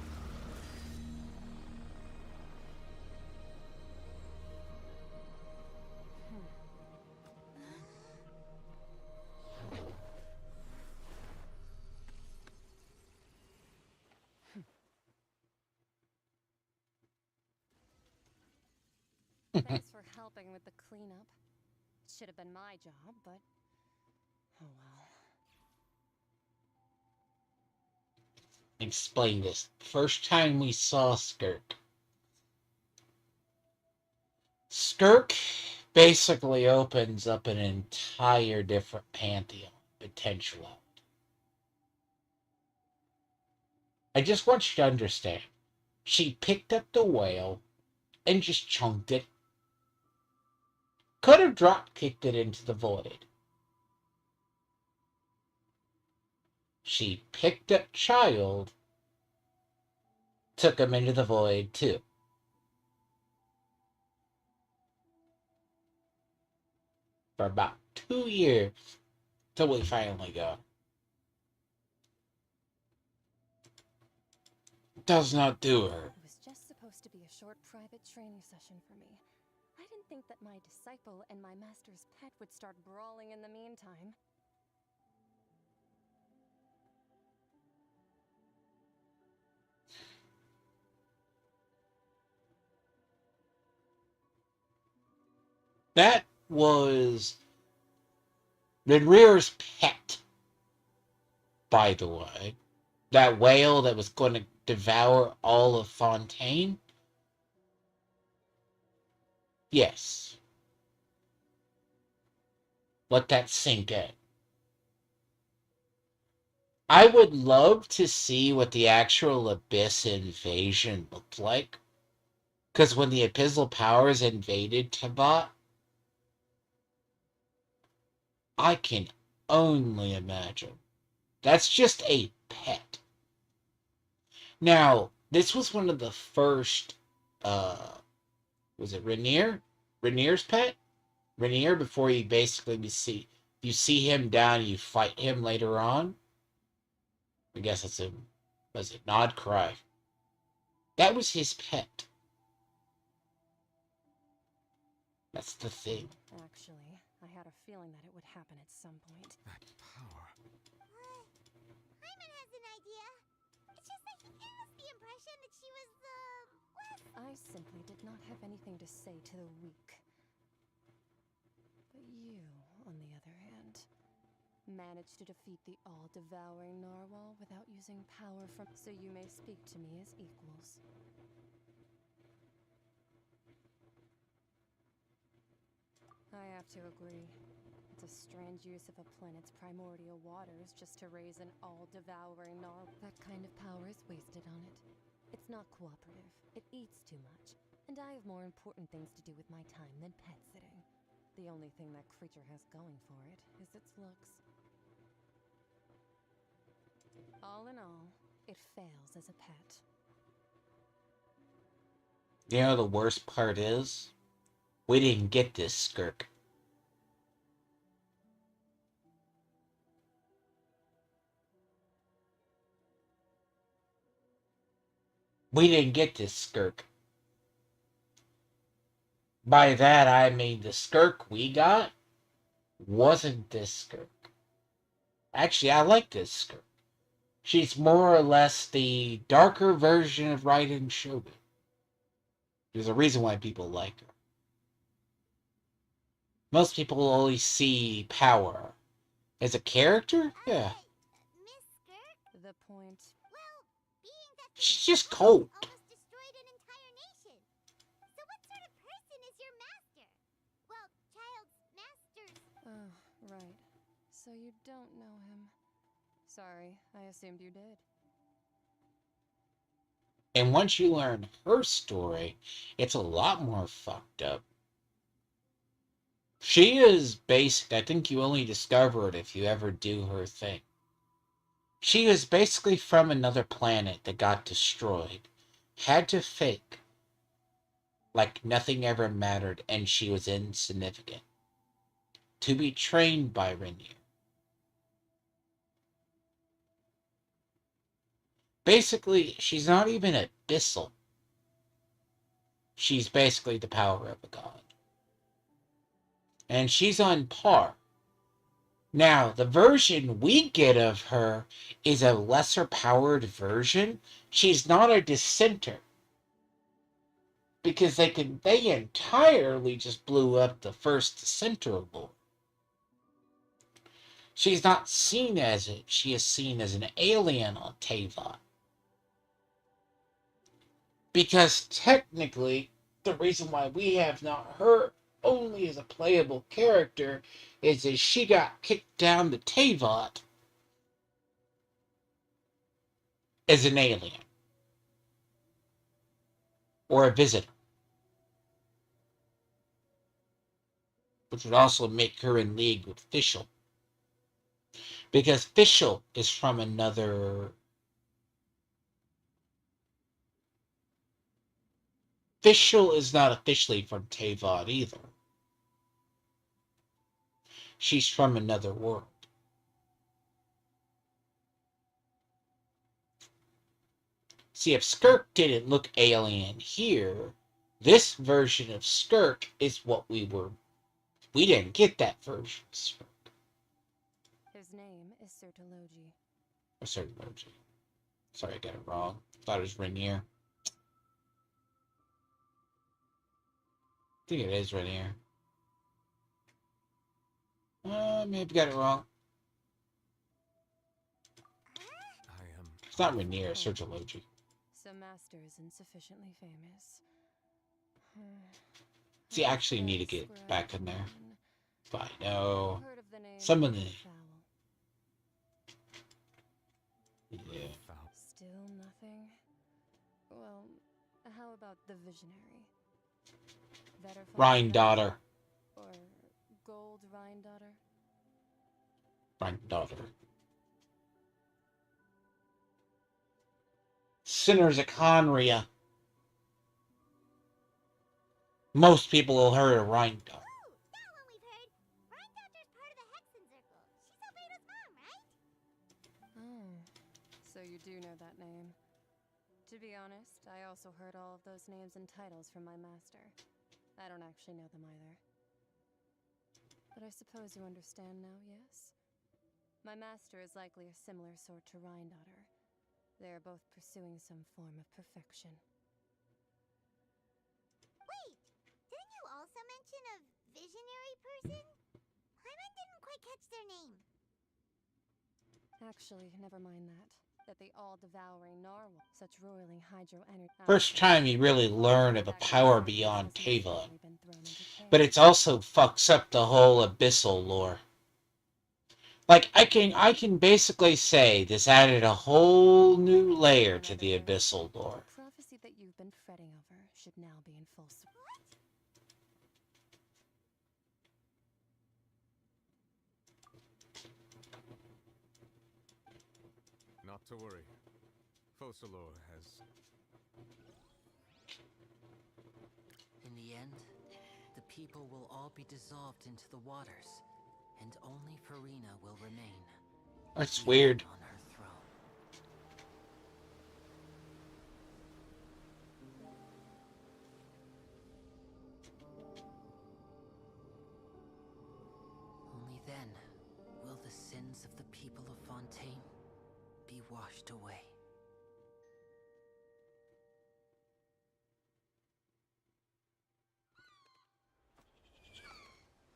Thanks for helping with the cleanup. It should have been my job, but oh well. Explain this. First time we saw Skirk. Skirk basically opens up an entire different pantheon potential. I just want you to understand. She picked up the whale and just chunked it. Could have drop kicked it into the void. She picked up Child, took him into the void too. For about 2 years, till we finally go. Does not do her. It was just supposed to be a short private training session for me. I didn't think that my disciple and my master's pet would start brawling in the meantime. That was Renrir's pet, by the way. That whale that was going to devour all of Fontaine? Yes. Let that sink in. I would love to see what the actual Abyss invasion looked like. Because when the Abyssal Powers invaded Tabat, I can only imagine. That's just a pet. Now, this was one of the first, was it Renrir? Renrir's pet? Renrir, before you basically you see him down, you fight him later on. I guess it's a, was it Nod Cry? That was his pet. That's the thing. Actually, I had a feeling that it would happen at some point. That power. Hyman has an idea. It's just that he gave us the impression that she was, less... I simply did not have anything to say to the weak. But you, on the other hand, managed to defeat the all-devouring narwhal without using power from... So you may speak to me as equals. I have to agree. It's a strange use of a planet's primordial waters just to raise an all-devouring narwhal. That kind of power is wasted on it. It's not cooperative. It eats too much. And I have more important things to do with my time than pet sitting. The only thing that creature has going for it is its looks. All in all, it fails as a pet. You know the worst part is? We didn't get this skirk. We didn't get this skirk. By that I mean the skirk we got wasn't this skirk. Actually, I like this skirk. She's more or less the darker version of Raiden Shogun. There's a reason why people like her. Most people only see power. As a character? Yeah. Miss Skirk? The point. Well, being that She's just cold. almost destroyed an entire nation. So what sort of person is your master? Well, child's masters. Oh, right. So you don't know him. Sorry, I assumed you did. And once you learn her story, it's a lot more fucked up. She is basic. I think you only discover it if you ever do her thing. She is basically from another planet that got destroyed. Had to fake like nothing ever mattered and she was insignificant. To be trained by Rainier. Basically, she's not even abyssal. She's basically the power of a god. And she's on par. Now, the version we get of her is a lesser powered version. She's not a dissenter. Because they entirely just blew up the first dissenter lore. She's not seen as it. She is seen as an alien on Teyvat. Because technically, the reason why we have not her only as a playable character is that she got kicked down to Teyvat as an alien. Or a visitor. Which would also make her in league with Fischl. Because Fischl is from another... Fischl is not officially from Teyvat either. She's from another world. See, if Skirk didn't look alien here, this version of Skirk is what we were... We didn't get that version of Skirk. His name is Sertologi. Or Sertologi. Sorry, I got it wrong. Thought it was Rainier. I think it is Rainier. Maybe got it wrong. It's not Rainier, it's Sertologi. Some master is insufficiently famous. See, I actually need to get back in there. But I know some of the... Yeah. Still nothing? Well, how about the visionary? Rhine daughter. Or gold Rhine daughter? Rhine daughter. Sinners of Conria. Most people will heard of Rhine daughter. Oh, so you do know that name. To be honest, I also heard all of those names and titles from my master. I don't actually know them either. But I suppose you understand now, yes? My master is likely a similar sort to Rhine-daughter. They are both pursuing some form of perfection. Wait! Didn't you also mention a visionary person? Paimon didn't quite catch their name. Actually, never mind that. That the all-devouring narwhal, such roiling hydro energy. First time you really learn of a power beyond Tavon. But it also fucks up the whole abyssal lore. Like, I can basically say this added a whole new layer to the abyssal lore. The prophecy that you've been fretting over should now be in full swing. Not to worry. Focalor has... In the end, the people will all be dissolved into the waters, and only Farina will remain. That's weird. On her throne. Only then will the sins of the people of Fontaine be washed away.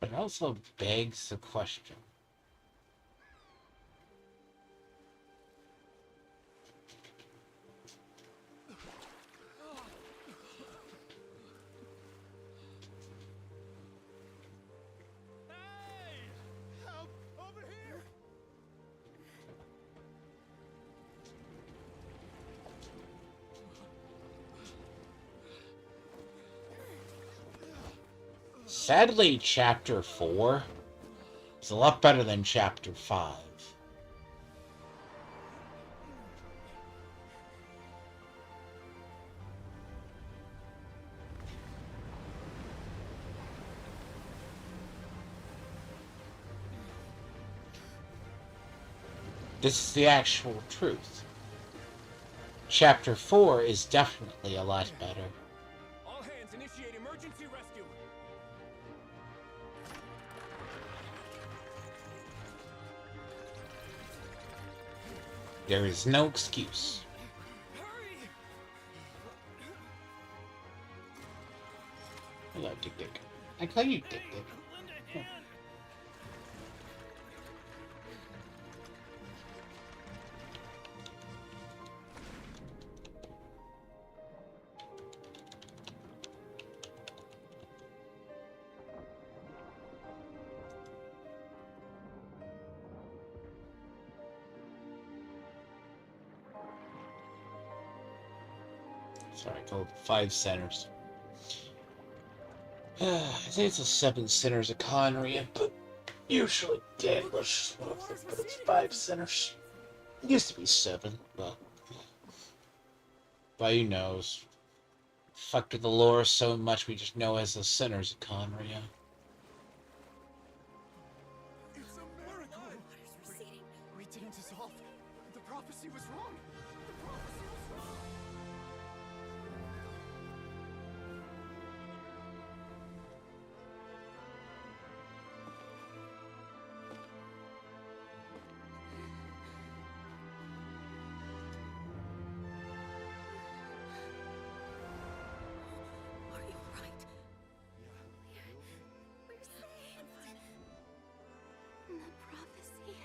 But it also begs the question. Help! Over here! Sadly, Chapter 4 is a lot better than Chapter 5. This is the actual truth. Chapter 4 is definitely a lot better. All hands, initiate emergency rescue. There is no excuse. Hello, Dick Dick. I call you Dick Dick. Oh. Sorry, I called 5 centers. I think it's a 7 centers of Conria, but usually Danglish, but it's 5 centers. It used to be 7, but who knows? Fucked with the lore so much we just know as the centers of Conria. It's a miracle! We didn't dissolve. The prophecy was wrong. The prophecy was wrong. Are you alright? We're safe. The prophecy was wrong.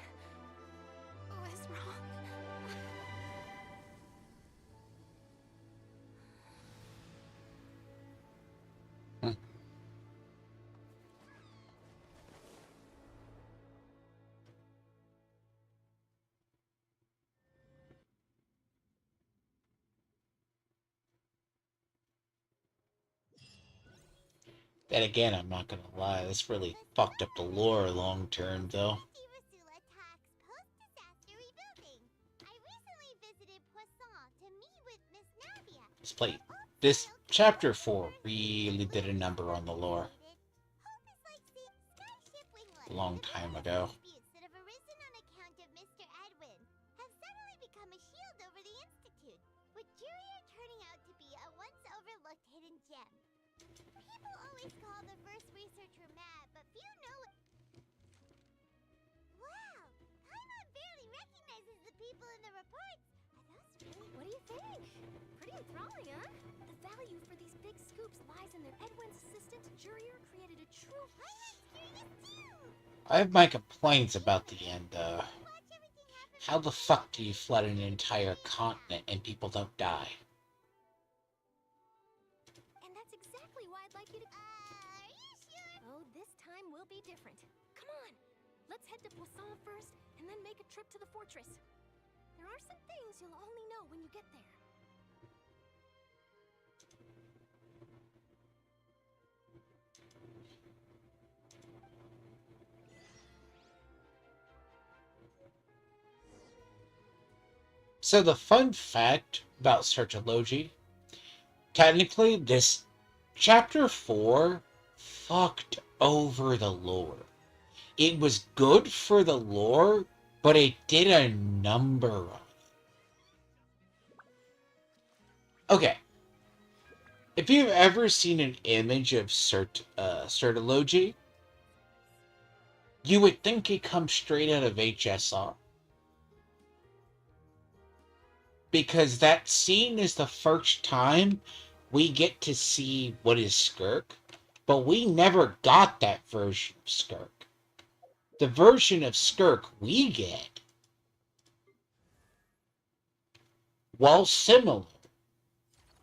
Then again, I'm not gonna lie, this really fucked up the lore long term, though. This chapter 4 really did a number on the lore. A long time ago. People always call the first researcher mad, but few know it. Wow! Paimon barely recognizes the people in the reports. Are those really... What do you think? Pretty enthralling, huh? The value for these big scoops lies in their Edwin's assistant, Jurier created a true... I have my complaints about the end, How the fuck do you flood an entire continent and people don't die? And that's exactly why I'd like you to... are you sure? Oh, this time will be different. Come on! Let's head to Poisson first, and then make a trip to the fortress. There are some things you'll only know when you get there. So the fun fact about Searchology, technically this chapter 4 fucked over the lore. It was good for the lore, but it did a number on it. Okay. If you've ever seen an image of Searchology, you would think it comes straight out of HSR. Because that scene is the first time we get to see what is Skirk, but we never got that version of Skirk. The version of Skirk we get, while similar,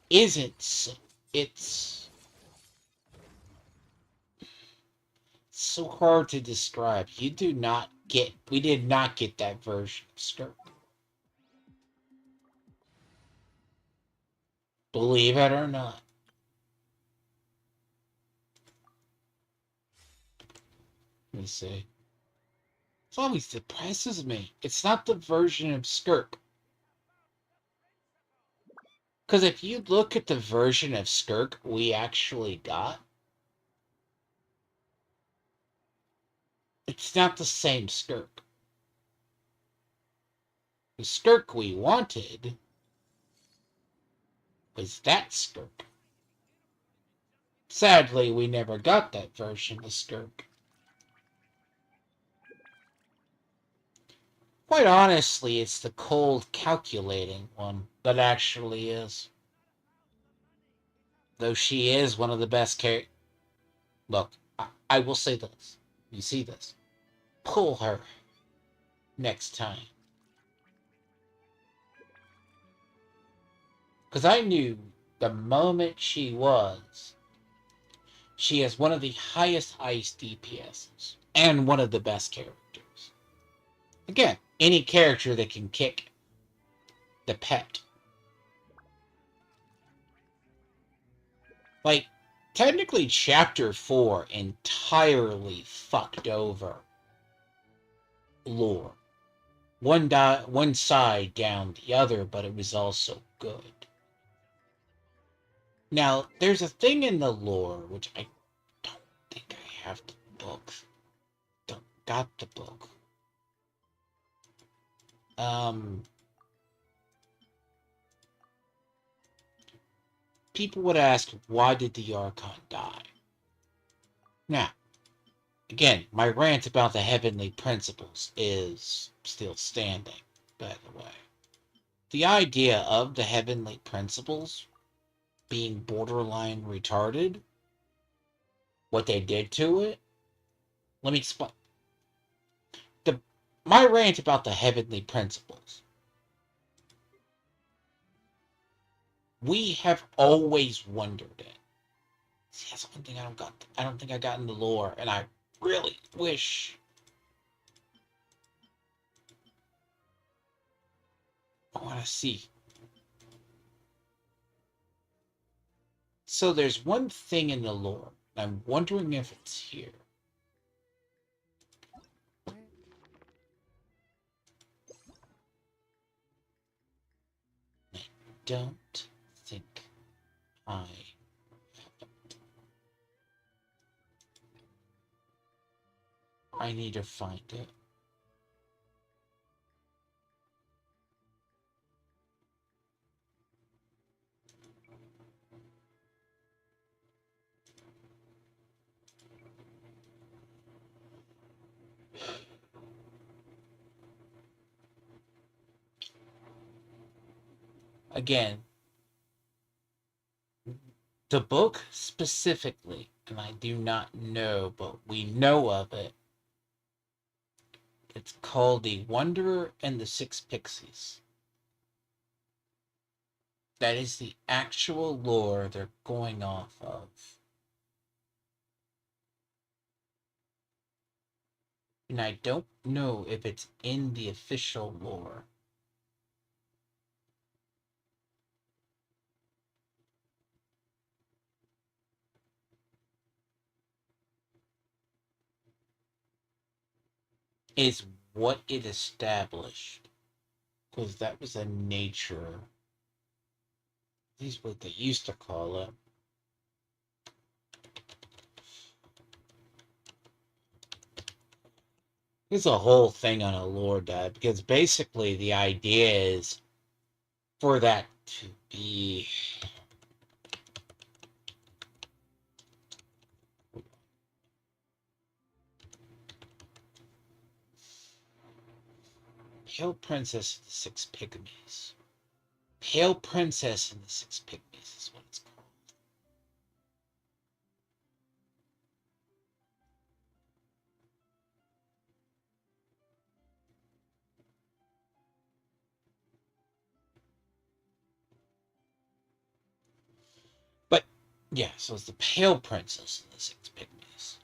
isn't. It's so hard to describe. We did not get that version of Skirk. Believe it or not. Let me see. It always depresses me. It's not the version of Skirk. Because if you look at the version of Skirk we actually got, it's not the same Skirk. The Skirk we wanted was that Skirk. Sadly, we never got that version of Skirk. Quite honestly, it's the cold, calculating one that actually is. Though she is one of the best characters. Look, I will say this. You see this. Pull her next time. Because I knew the moment she has one of the highest ice DPSs and one of the best characters. Again, any character that can kick the pet. Like, technically Chapter 4 entirely fucked over lore. One side down the other, but it was also good. Now, there's a thing in the lore, which I don't think I have the book. Don't got the book. People would ask, why did the Archon die? Now, again, my rant about the heavenly principles is still standing, by the way. The idea of the heavenly principles being borderline retarded, what they did to it, let me explain. My rant about the heavenly principles. We have always wondered it. See, that's one thing I don't think I got in the lore, and I really wish I want to see. So there's one thing in the lore, and I'm wondering if it's here. I don't think I have it. I need to find it. Again, the book specifically, and I do not know, but we know of it. It's called The Wanderer and the Six Pixies. That is the actual lore they're going off of. And I don't know if it's in the official lore. Is what it established. Because that was a nature. At least what they used to call it. There's a whole thing on a lore dive, because basically the idea is for that to be... Pale Princess and the Six Pygmies. Pale Princess and the Six Pygmies is what it's called. But, yeah, so it's the Pale Princess and the Six Pygmies.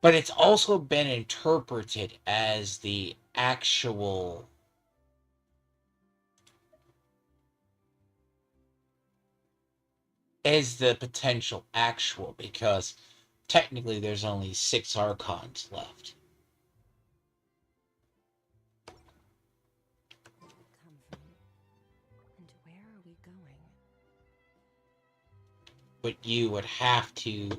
But it's also been interpreted as the actual... as the potential actual, because technically there's only 6 Archons left. And where are we going? But you would have to...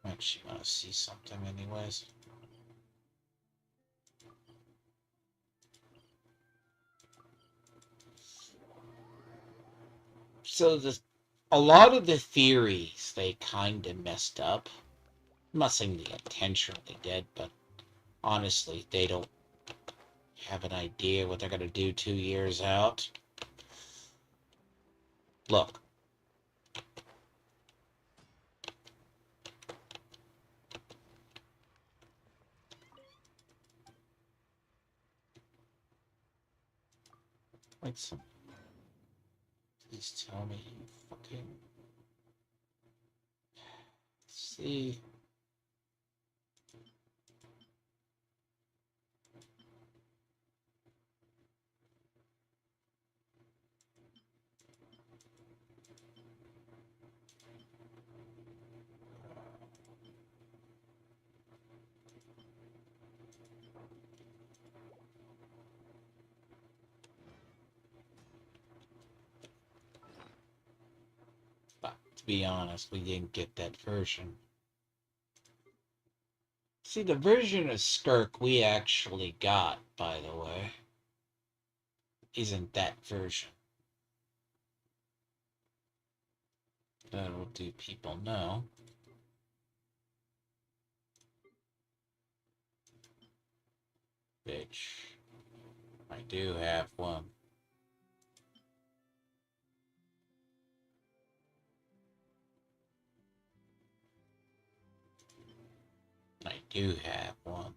Actually, want to see something anyways. So a lot of the theories they kind of messed up. I'm not saying they intentionally did, but honestly, they don't have an idea what they're going to do 2 years out. Look. Wait, please tell me you fucking... See... But to be honest, we didn't get that version. See, the version of Skirk we actually got, by the way, isn't that version. That'll do people know. Bitch. I do have one. I do have one.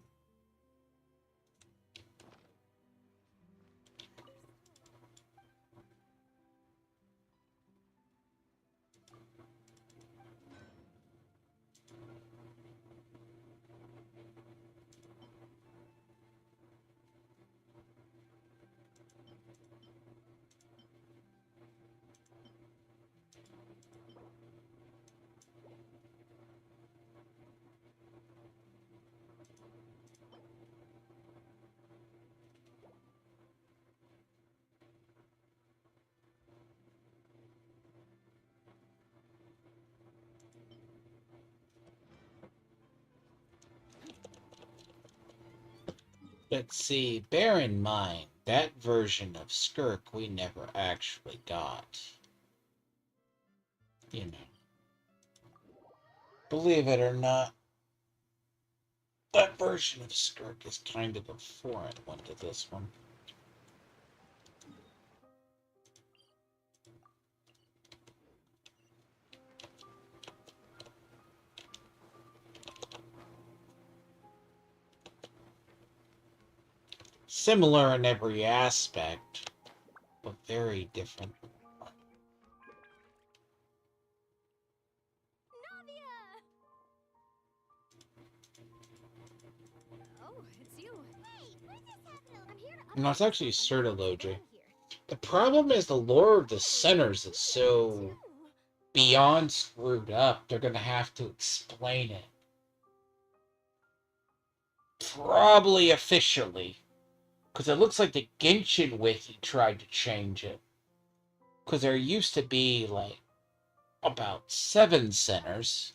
But see, bear in mind, that version of Skirk we never actually got. You know. Believe it or not, that version of Skirk is kind of a foreign one to this one. similar in every aspect, but very different. Oh, it's you. Hey, what is this happening? I'm here to No, it's actually Certology. The problem is the lore of the centers is so beyond screwed up, they're gonna have to explain it. Probably officially. Because it looks like the Genshin Wiki tried to change it. Because there used to be, like, about 7 centers.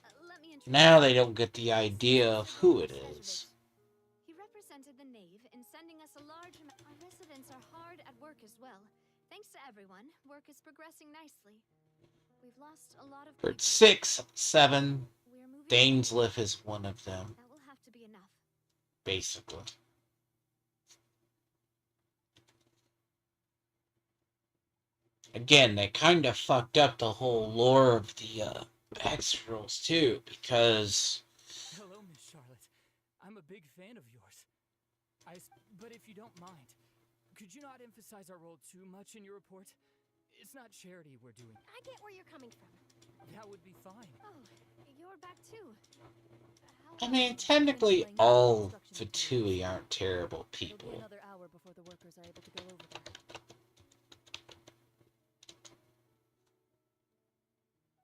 Now they don't get the idea of who it is. He represented the Nave in sending us a large amount. Our residents are hard at work as well. Thanks to everyone, work is progressing nicely. We've lost a lot of For 6, 7, Dainsliff is one of them. That will have to be enough. Basically. Again, they kind of fucked up the whole lore of the X-Rules too, because... Hello, Miss Charlotte. I'm a big fan of yours. But if you don't mind, could you not emphasize our role too much in your report? It's not charity we're doing. I get where you're coming from. That would be fine. Oh, you're back too. I mean, technically, all Fatui aren't terrible people. Another hour before the workers are able to go over there.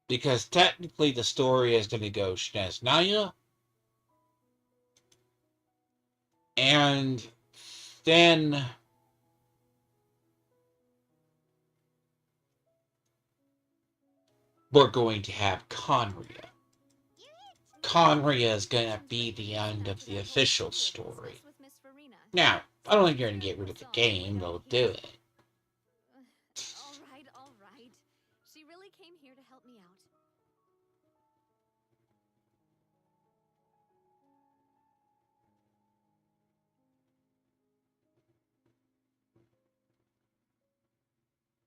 Because technically the story is going to go Shneznaya, and then we're going to have Conria. Conria is going to be the end of the official story. Now, I don't think you're going to get rid of the game, they'll do it. All right. She really came here to help me out.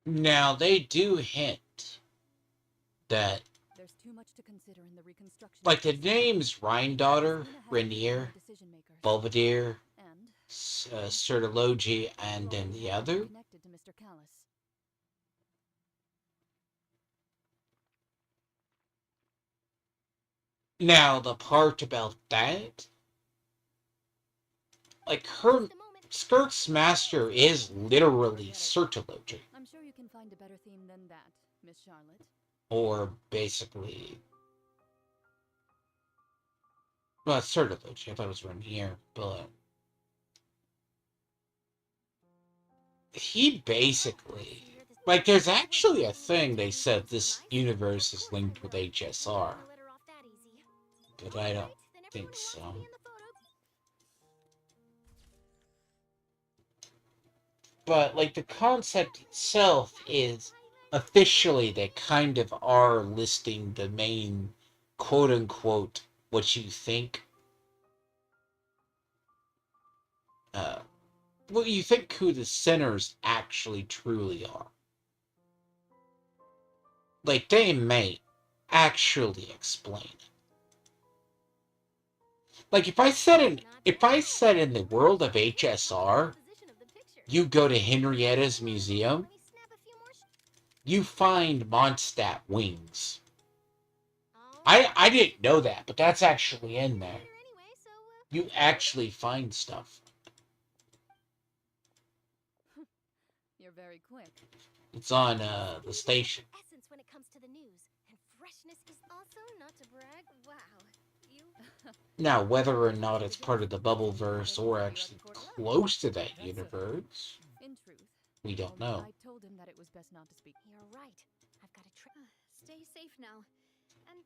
Now, they do hint that, there's too much to consider in the reconstruction. like, the names Rhindaughter, Rainier, Belvedere, Certology, and then the other. Connected to Mr. Callis. Now, the part about that, like, her Skirt's master is literally Certology. I'm sure you can find a better theme than that, Miss Charlotte. Or basically, well, it's Certology. I thought it was Rainier, but he basically, like, there's actually a thing they said this universe is linked with HSR, but I don't think so. But, like, the concept itself is, officially, they kind of are listing the main, quote-unquote, what you think, what you think who the sinners actually truly are. Like, they may actually explain it. Like, if I said in the world of HSR, you go to Henrietta's museum, you find Mondstadt wings. I didn't know that, but that's actually in there. You actually find stuff. You're very quick. It's on the station. Essence when it comes to the news, and freshness is also not to brag. Wow, you. Now, whether or not it's part of the Bubbleverse or actually close to that universe, In truth, we don't know. I told him that it was best not to speak. You're right. I've got to try. Stay safe now.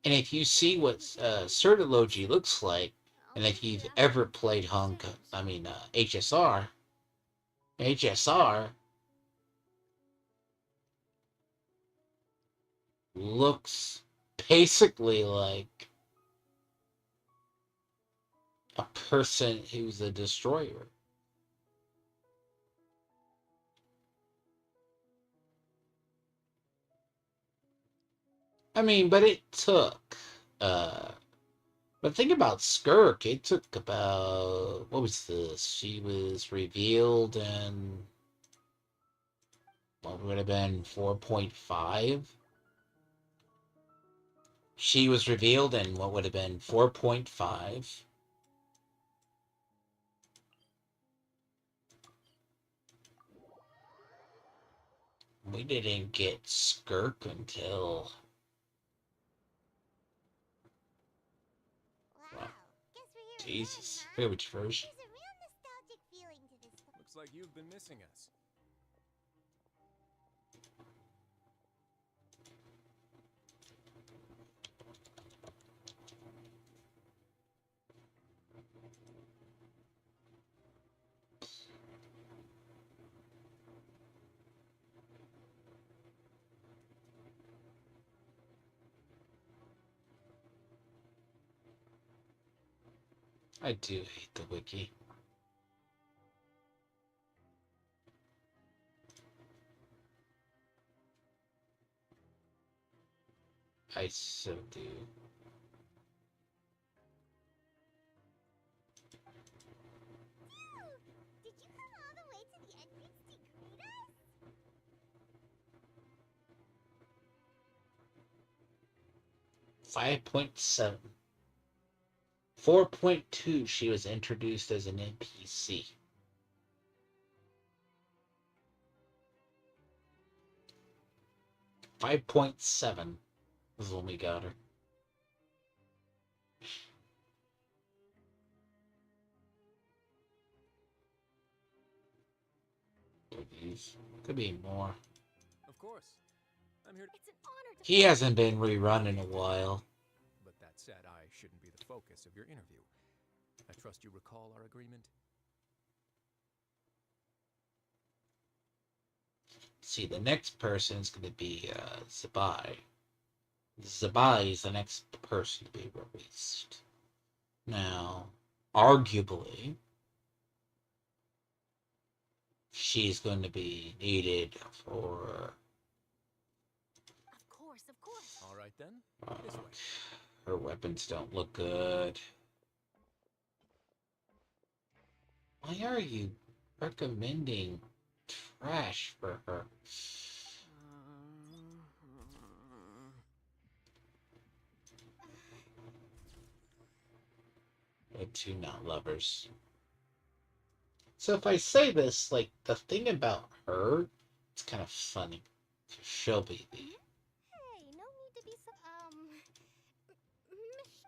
And if you see what Certology looks like, and if you've ever played HSR looks basically like a person who's a destroyer. I mean, but it took But think about Skirk. It took about, what was this? She was revealed in, what would have been 4.5? She was revealed in what would have been 4.5. We didn't get Skirk until... Wow. Jesus. I forget which version. There's a real nostalgic feeling to this. Looks like you've been missing us. I do hate the wiki. I so do. Did you come all the way to the entrance to greet us? 5.7. 4.2, she was introduced as an NPC. 5.7 is when we got her. Please. Could be more. Of course. I'm here to... It's an honor to... He hasn't been rerun in a while. But that said, I shouldn't be the focus of your interview. I trust you recall our agreement? See, the next person is going to be Zabai. Zabai is the next person to be released. Now, arguably, she's going to be needed for... Of course. All right then. This way. Her weapons don't look good. Why are you recommending trash for her? They're two not lovers. So if I say this, like, the thing about her, it's kind of funny. She'll be the... Hey, no need to be so...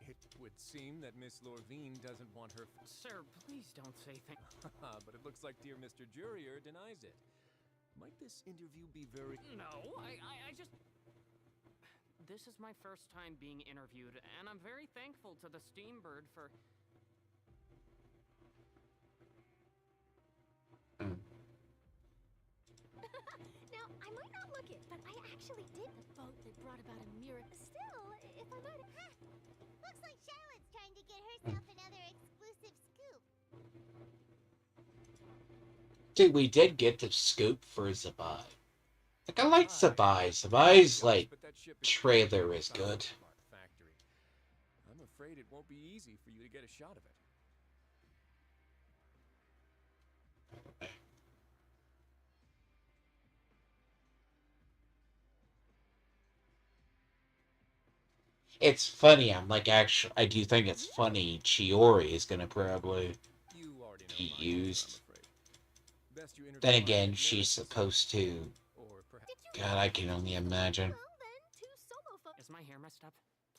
It would seem that Miss Lorvine doesn't want her... Sir, please don't say things. But it looks like dear Mr. Jurier denies it. Might this interview be very... No, I just... This is my first time being interviewed, and I'm very thankful to the Steambird for... Now, I might not look it, but I actually did the boat that brought about a miracle. Still, if I might... Looks like Charlotte's trying to get herself another exclusive scoop. Dude, we did get the scoop for Zabai. Like, I like Zabai. Zabai's, like, trailer is good. I'm afraid it won't be easy for you to get a shot of it. It's funny, I'm like, actually, I do think it's funny Chiori is gonna probably be used. Then again, she's supposed to... God, I can only imagine. Is my hair messed up?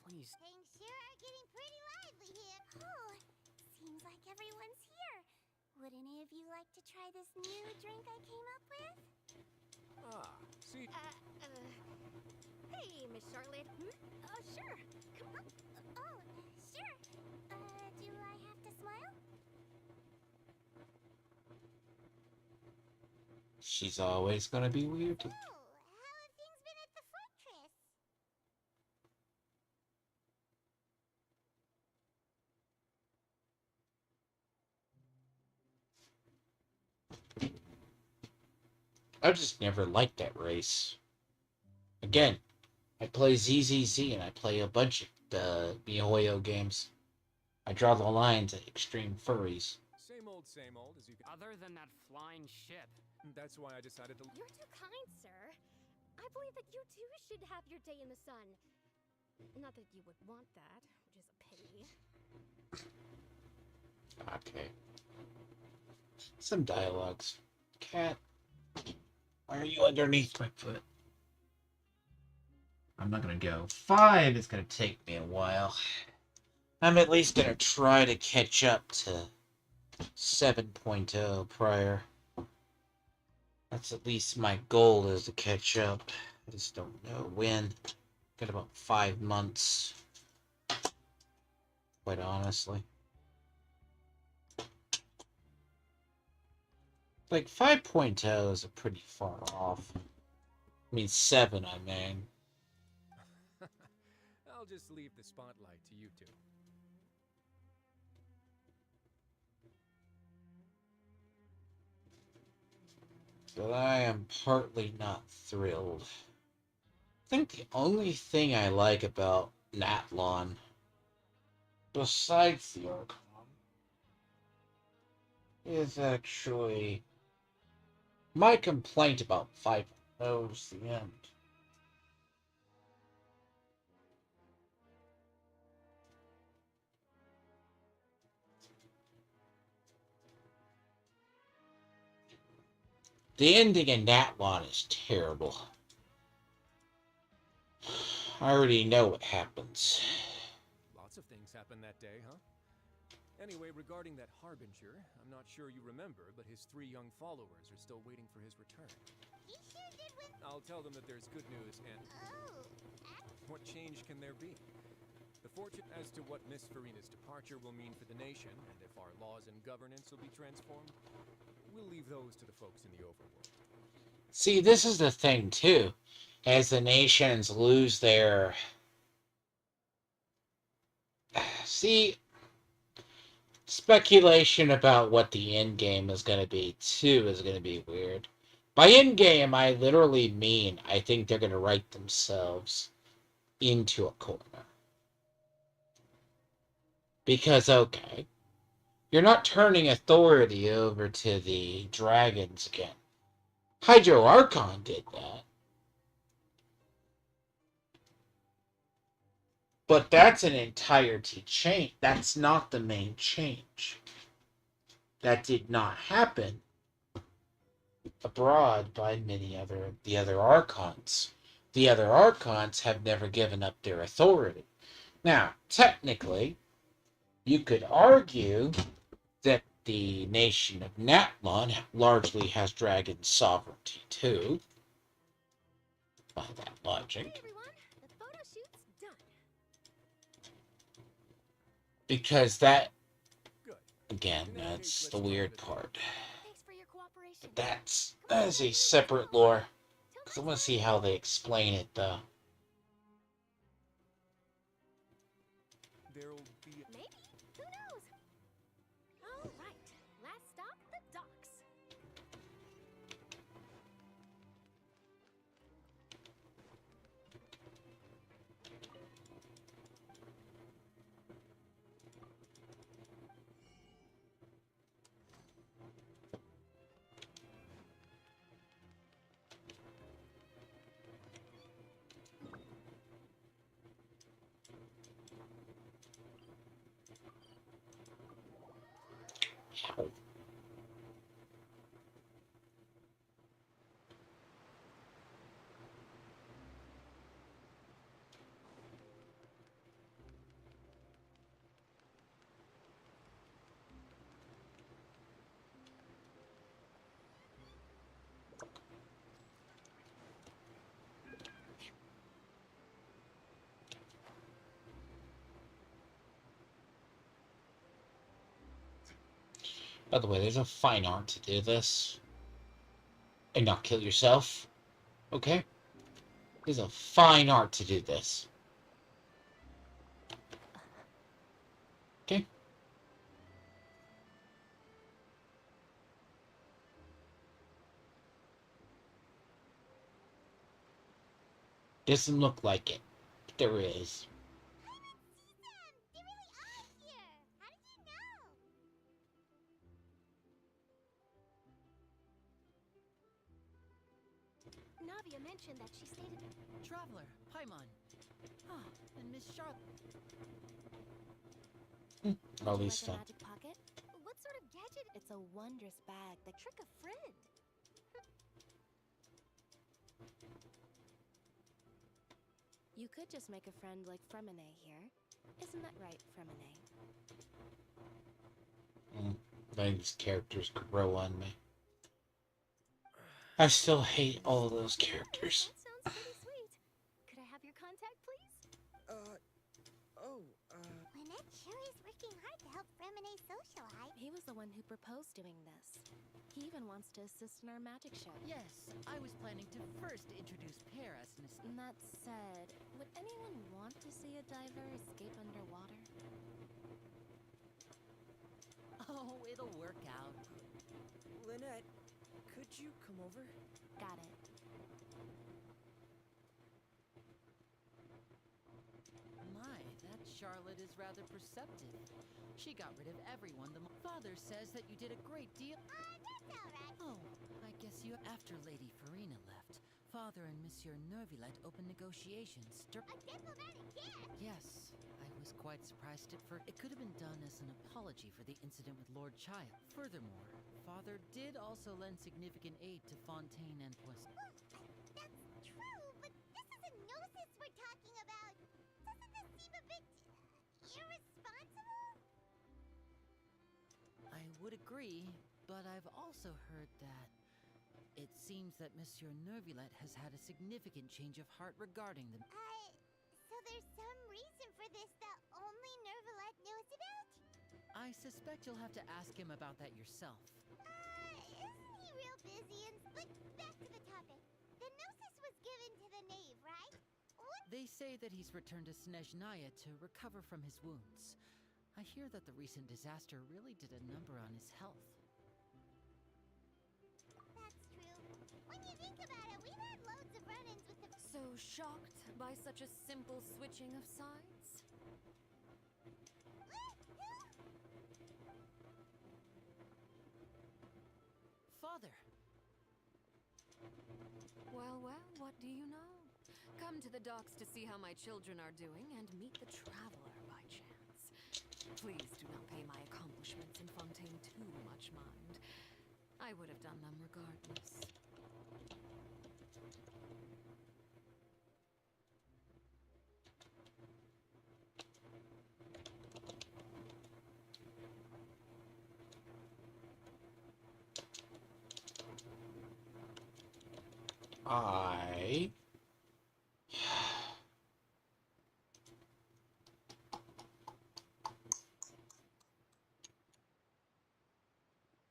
Please. Things sure are getting pretty lively here. Oh, seems like everyone's here. Would any of you like to try this new drink I came up with? Ah, see... Hey, Miss Charlotte. Sure. Come on. Oh, sure. Do I have to smile? She's always gonna be weird. How have things been at the fortress? I just never liked that race. Again, I play ZZZ and I play a bunch of MiHoYo games. I draw the lines at extreme furries. Same old, as you can. Other than that flying ship. That's why I decided to. You're too kind, sir. I believe that you too should have your day in the sun. Not that you would want that, which is a pity. Okay. Some dialogues. Cat, why are you underneath my foot? I'm not gonna go 5. It's gonna take me a while. I'm at least gonna try to catch up to 7.0 prior. That's at least my goal, is to catch up. I just don't know when. Got about 5 months. Quite honestly. Like 5.0 is a pretty far off. I mean 7, I mean. I'll just leave the spotlight to you two. But I am partly not thrilled. I think the only thing I like about Natlon, besides the Archon, is actually my complaint about 5.0 is the end. The ending in Natlon is terrible. I already know what happens. Lots of things happened that day, huh? Anyway, regarding that Harbinger, I'm not sure you remember, but his 3 young followers are still waiting for his return. He sure did with... I'll tell them that there's good news and... Oh, what change can there be? The fortune as to what Miss Farina's departure will mean for the nation, and if our laws and governance will be transformed, we'll leave those to the folks in the overworld. See, this is the thing, too. As the nations lose their... See, speculation about what the end game is going to be, too, is going to be weird. By end game, I literally mean I think they're going to write themselves into a corner. Because, okay, you're not turning authority over to the dragons again. Hydro Archon did that. But that's an entirety change. That's not the main change. That did not happen abroad by the other Archons. The other Archons have never given up their authority. Now, technically, you could argue that the nation of Natlon largely has dragon sovereignty too. By that logic. hey everyone, the photo shoot's done. Because that, again, that's the weird part. Thanks for your cooperation. That is a separate lore. Because I want to see how they explain it, though. There'll be... Maybe? Who knows? All right, last stop, the docks. By the way, there's a fine art to do this. And not kill yourself. Okay? There's a fine art to do this. Okay? Doesn't look like it. But there is. They're really odd here. Navia mentioned that she stated... Traveler, Paimon. Ah, and Miss Charlotte. All Would you these like a stuff. magic pocket? What sort of gadget? It's a wondrous bag that Trick a friend. You could just make a friend like Fremine here. Isn't that right, Fremine? I think these characters grow on me. I still hate all of those characters. That sounds pretty sweet. Could I have your contact, please? Lynette sure is working hard to help Fremine socialize. He was the one who proposed doing this. He even wants to assist in our magic show. Yes, I was planning to first introduce Paris. And that said, would anyone want to see a diver escape underwater? Oh, it'll work out. Lynette, could you come over? Got it. My, that Charlotte is rather perceptive. She got rid of everyone. The father says that you did a great deal. That's alright. Oh, I guess you... After Lady Farina left, Father and Monsieur Nervilette opened negotiations. A diplomatic gift? Yes, I was quite surprised at first. It could have been done as an apology for the incident with Lord Child. Furthermore, Father did also lend significant aid to Fontaine and Poisson. That's true, but this is a gnosis we're talking about. Doesn't this seem a bit... irresponsible? I would agree, but I've also heard that it seems that Monsieur Nervilette has had a significant change of heart regarding them. So there's some reason for this that only Nervilette knows about? I suspect you'll have to ask him about that yourself. Isn't he real busy and... But back to the topic. The gnosis was given to the knave, right? What? They say that he's returned to Snezhnaya to recover from his wounds. I hear that the recent disaster really did a number on his health. That's true. When you think about it, we've had loads of run-ins with the... So shocked by such a simple switching of sides? Father! Well, what do you know? Come to the docks to see how my children are doing and meet the traveler by chance. Please do not pay my accomplishments in Fontaine too much mind. I would have done them regardless.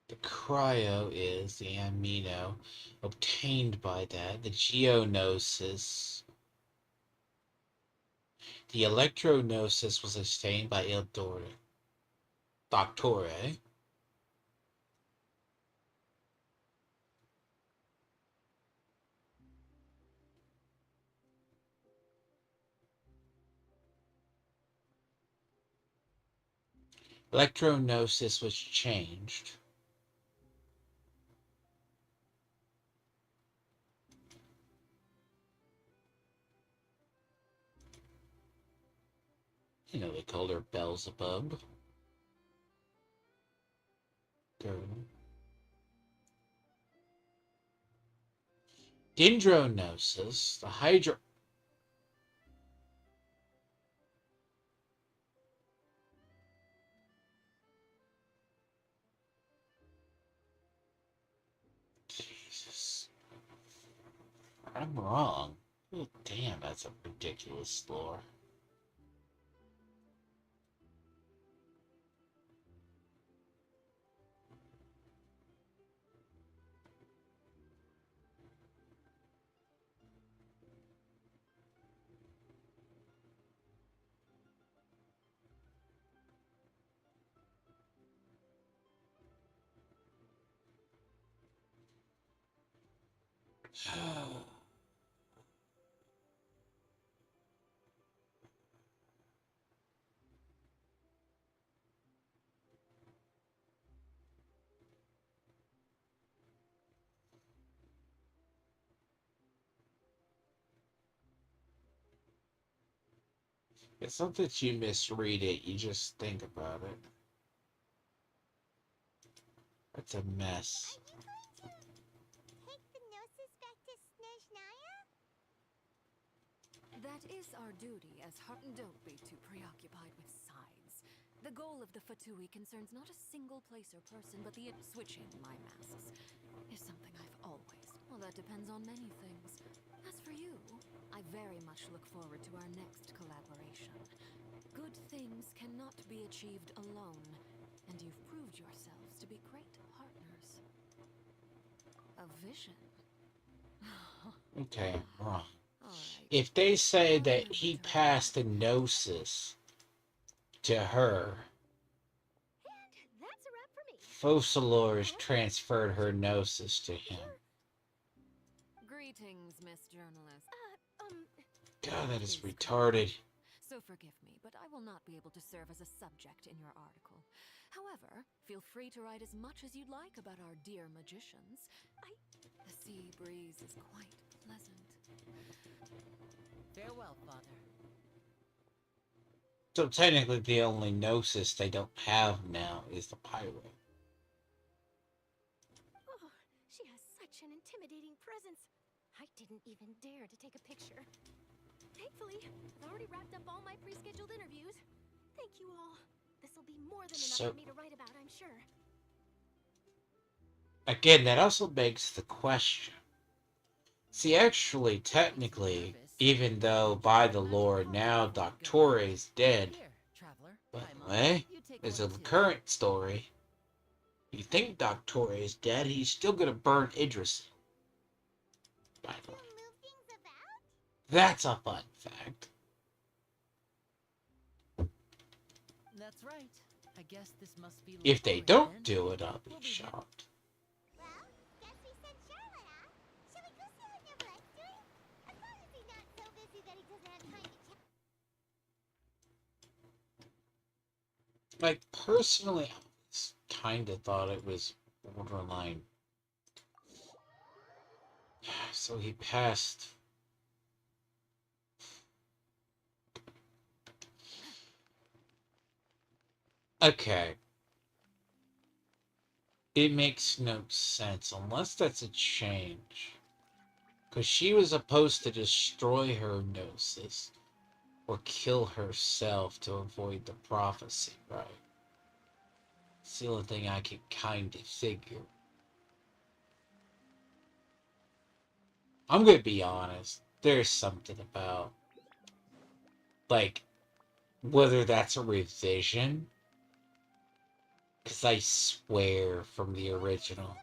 The cryo is the amino obtained by that. The geognosis. The electrognosis was obtained by Il Doctore. Electrognosis was changed. You know, they called her Beelzebub. Dendronosis, the Hydra... Jesus. I'm wrong. Oh, damn, that's a ridiculous lore. It's not that you misread it, you just think about it. It's a mess. Take the Gnosis back to Snezhnaya? That is our duty as heart. Don't be too preoccupied with sides. The goal of the Fatui concerns not a single place or person, but the switching my masks is something I've always. Well, that depends on many things. As for you, I very much look forward to our next collaboration. Good things cannot be achieved alone, and you've proved yourselves to be great partners. A vision. Okay, wrong. If they say that he passed the gnosis to her, That's a wrap for me. Focalors transferred her gnosis to him. Greetings, Miss Journalist. God, that is retarded. So forgive me, but I will not be able to serve as a subject in your article. However, feel free to write as much as you'd like about our dear magicians. The sea breeze is quite pleasant. Farewell, Father. So technically the only gnosis they don't have now is the pirate. Oh, she has such an intimidating presence. I didn't even dare to take a picture. Thankfully, I've already wrapped up all my pre-scheduled interviews. Thank you all. This'll be more than enough for me to write about, I'm sure. Again, that also begs the question. See, actually, technically, even though by the lore now Doctor is dead, by the way, as a current story, you think Doctor is dead, he's still gonna burn Idris. By the way. That's a fun fact. That's right. I guess this must be. If they don't do it, I'll be shocked. Well, guess we sent Charlotte off. Shall we go see what Nevlet's doing? As long as he's not so busy that he doesn't have time to check. Like, personally, I kind of thought it was borderline. So he passed. Okay. It makes no sense unless that's a change. Because she was supposed to destroy her gnosis or kill herself to avoid the prophecy, right? It's the only thing I can kind of figure. I'm gonna be honest. There's something about, like, whether that's a revision. Because I swear from the original.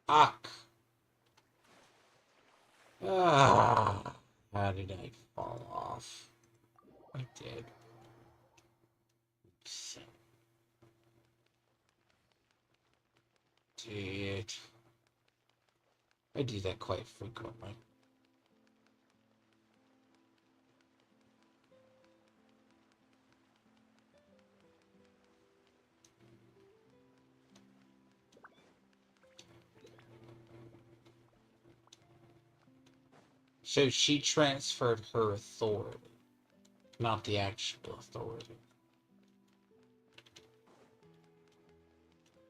Fuck. Ah, how did I fall off? I did. So, dude. I do that quite frequently. So she transferred her authority, not the actual authority.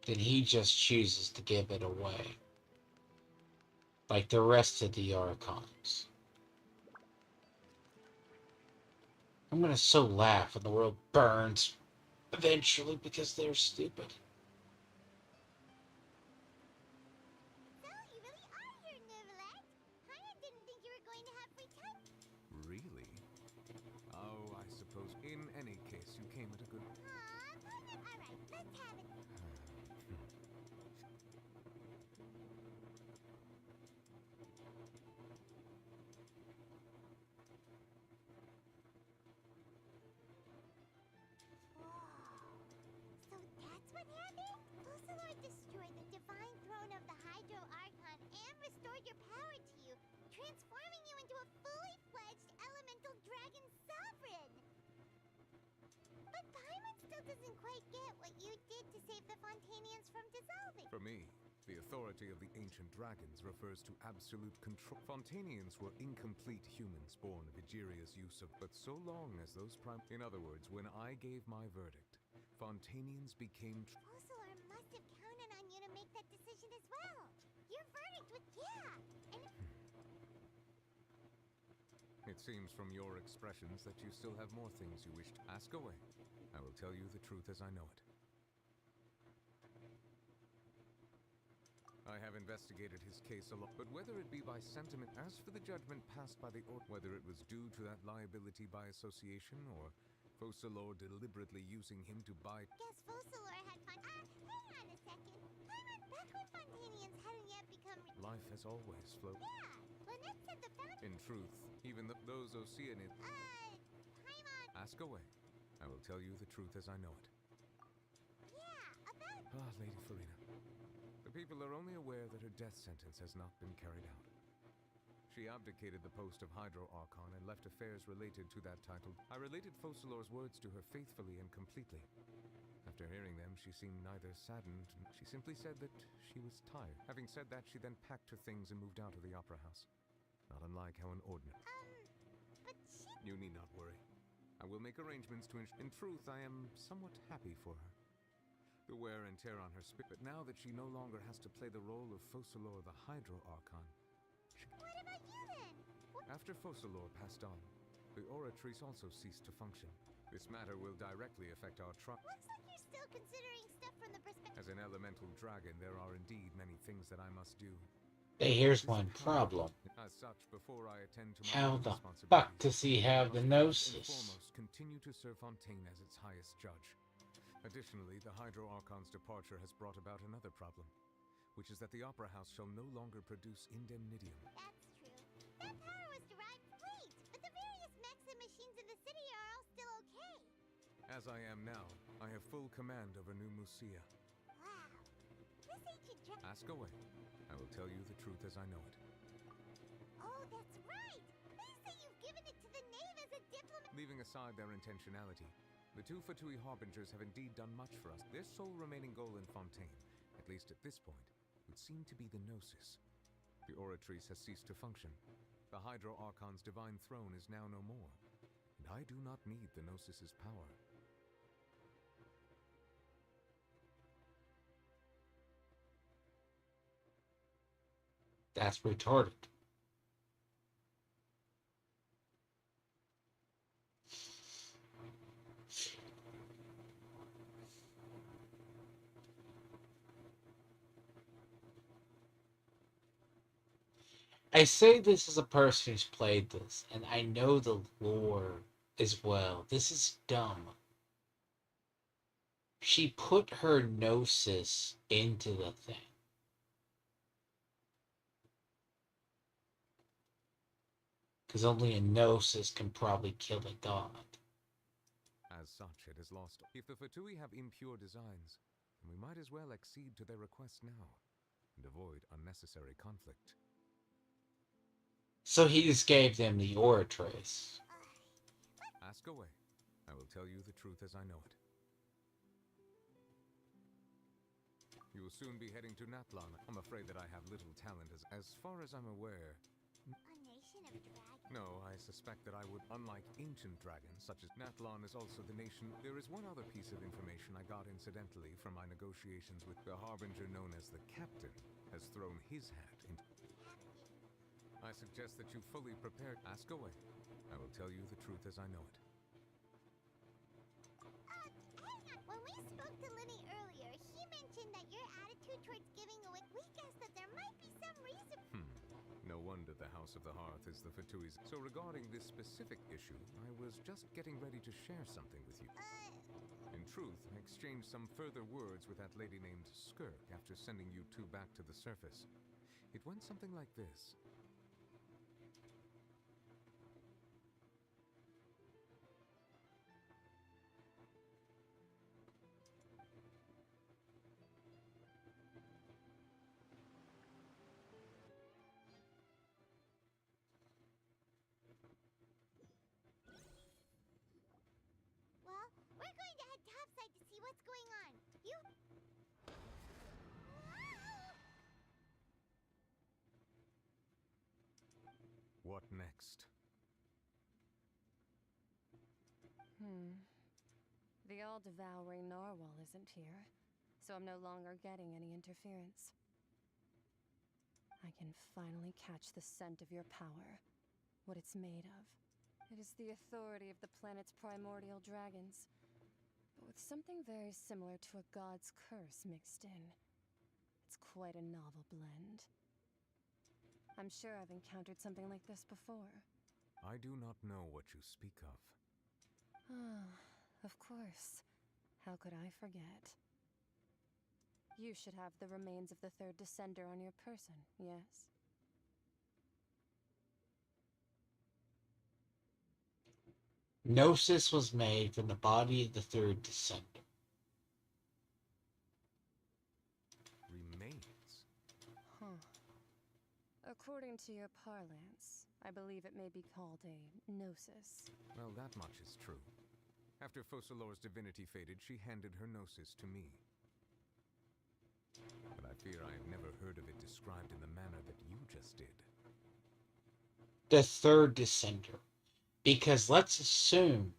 Then he just chooses to give it away. Like the rest of the Archons. I'm gonna so laugh when the world burns eventually because they're stupid. So, you really are here, Neverland. Paimon didn't think you were going to have free time. Really? Oh, I suppose. In any case, you came at a good. Alright, let's have it. So that's what happened? Focalor destroyed the divine throne of the Hydro Archon and restored your power to you, transforming you into a fully fledged elemental dragon sovereign. But Paimon still doesn't quite get what you did to save the Fontainians from dissolving. For me, The authority of the ancient dragons refers to absolute control. Fontanians were incomplete humans born of Egeria's use of, but so long as those In other words, when I gave my verdict, Fontanians became Fossilor must have counted on you to make that decision as well. Your verdict was yeah, and It seems from your expressions that you still have more things you wish to ask away. I will tell you the truth as I know it. I have investigated his case a lot, but whether it be by sentiment, as for the judgment passed by the whether it was due to that liability by association, or Fossilor deliberately using him to buy. Guess Fossilor had fun. Hang on a second. Paimon, back when Fontanians hadn't yet become. Life has always flowed. Yeah, Lynette said the fountain. In truth, even those Oceanids. Paimon. Ask away. I will tell you the truth as I know it. Yeah, about. Ah, Lady Farina. The people are only aware that her death sentence has not been carried out. She abdicated the post of Hydro Archon and left affairs related to that title. I related Fossilor's words to her faithfully and completely. After hearing them, she seemed neither saddened. She simply said that she was tired. Having said that, she then packed her things and moved out of the opera house. Not unlike how an ordinary. But she. You need not worry. I will make arrangements to In truth, I am somewhat happy for her. The wear and tear on her spirit, but now that she no longer has to play the role of Fossilor the Hydro Archon. What about you then? After Fossilor passed on, the Oratrice also ceased to function. This matter will directly affect our trial. Looks like you're still considering stuff from the perspective. As an elemental dragon, there are indeed many things that I must do. Hey, here's one problem. As such, before I attend to my How the responsibilities, fuck does he have the first and gnosis? foremost, continue to serve Fontaine as its highest judge. Additionally, the Hydro Archon's departure has brought about another problem, which is that the Opera House shall no longer produce indemnitium. That's true. That power was derived. Wait, but the various mechs and machines in the city are all still okay. As I am now, I have full command over New Musia. Wow. This ancient Ask away. I will tell you the truth as I know it. Oh, that's right. They say you've given it to the knave as a diplomat. Leaving aside their intentionality, the two Fatui Harbingers have indeed done much for us. Their sole remaining goal in Fontaine, at least at this point, would seem to be the Gnosis. The Oratrice has ceased to function. The Hydro Archon's divine throne is now no more, and I do not need the Gnosis's power. That's retarded. I say this as a person who's played this, and I know the lore as well. This is dumb. She put her gnosis into the thing. Because only a gnosis can probably kill a god. As such, it has lost. If the Fatui have impure designs, then we might as well accede to their request now, and avoid unnecessary conflict. So he just gave them the Oratrice. Ask away. I will tell you the truth as I know it. You will soon be heading to Natlan. I'm afraid that I have little talent as far as I'm aware. A nation of dragons. No, I suspect that I would, unlike ancient dragons, such as Natlan is also the nation. There is one other piece of information I got incidentally from my negotiations with the Harbinger known as the Captain, has thrown his hat into. I suggest that you fully prepare. Ask away. I will tell you the truth as I know it. Hang on. When we spoke to Linny earlier, he mentioned that your attitude towards giving away. We guessed that there might be some reason. No wonder the House of the Hearth is the Fatui's. So regarding this specific issue, I was just getting ready to share something with you. In truth, I exchanged some further words with that lady named Skirk after sending you two back to the surface. It went something like this. Well, we're going to head topside to see what's going on. You. What next? The all-devouring narwhal isn't here, so I'm no longer getting any interference. I can finally catch the scent of your power, what it's made of. It is the authority of the planet's primordial dragons, but with something very similar to a god's curse mixed in. It's quite a novel blend. I'm sure I've encountered something like this before. I do not know what you speak of. Of course. How could I forget? You should have the remains of the third descender on your person, yes? Gnosis was made from the body of the third descender. Remains? According to your parlance, I believe it may be called a gnosis. Well, that much is true. After Focalor's divinity faded, she handed her gnosis to me. But I fear I have never heard of it described in the manner that you just did. The third descender. Because let's assume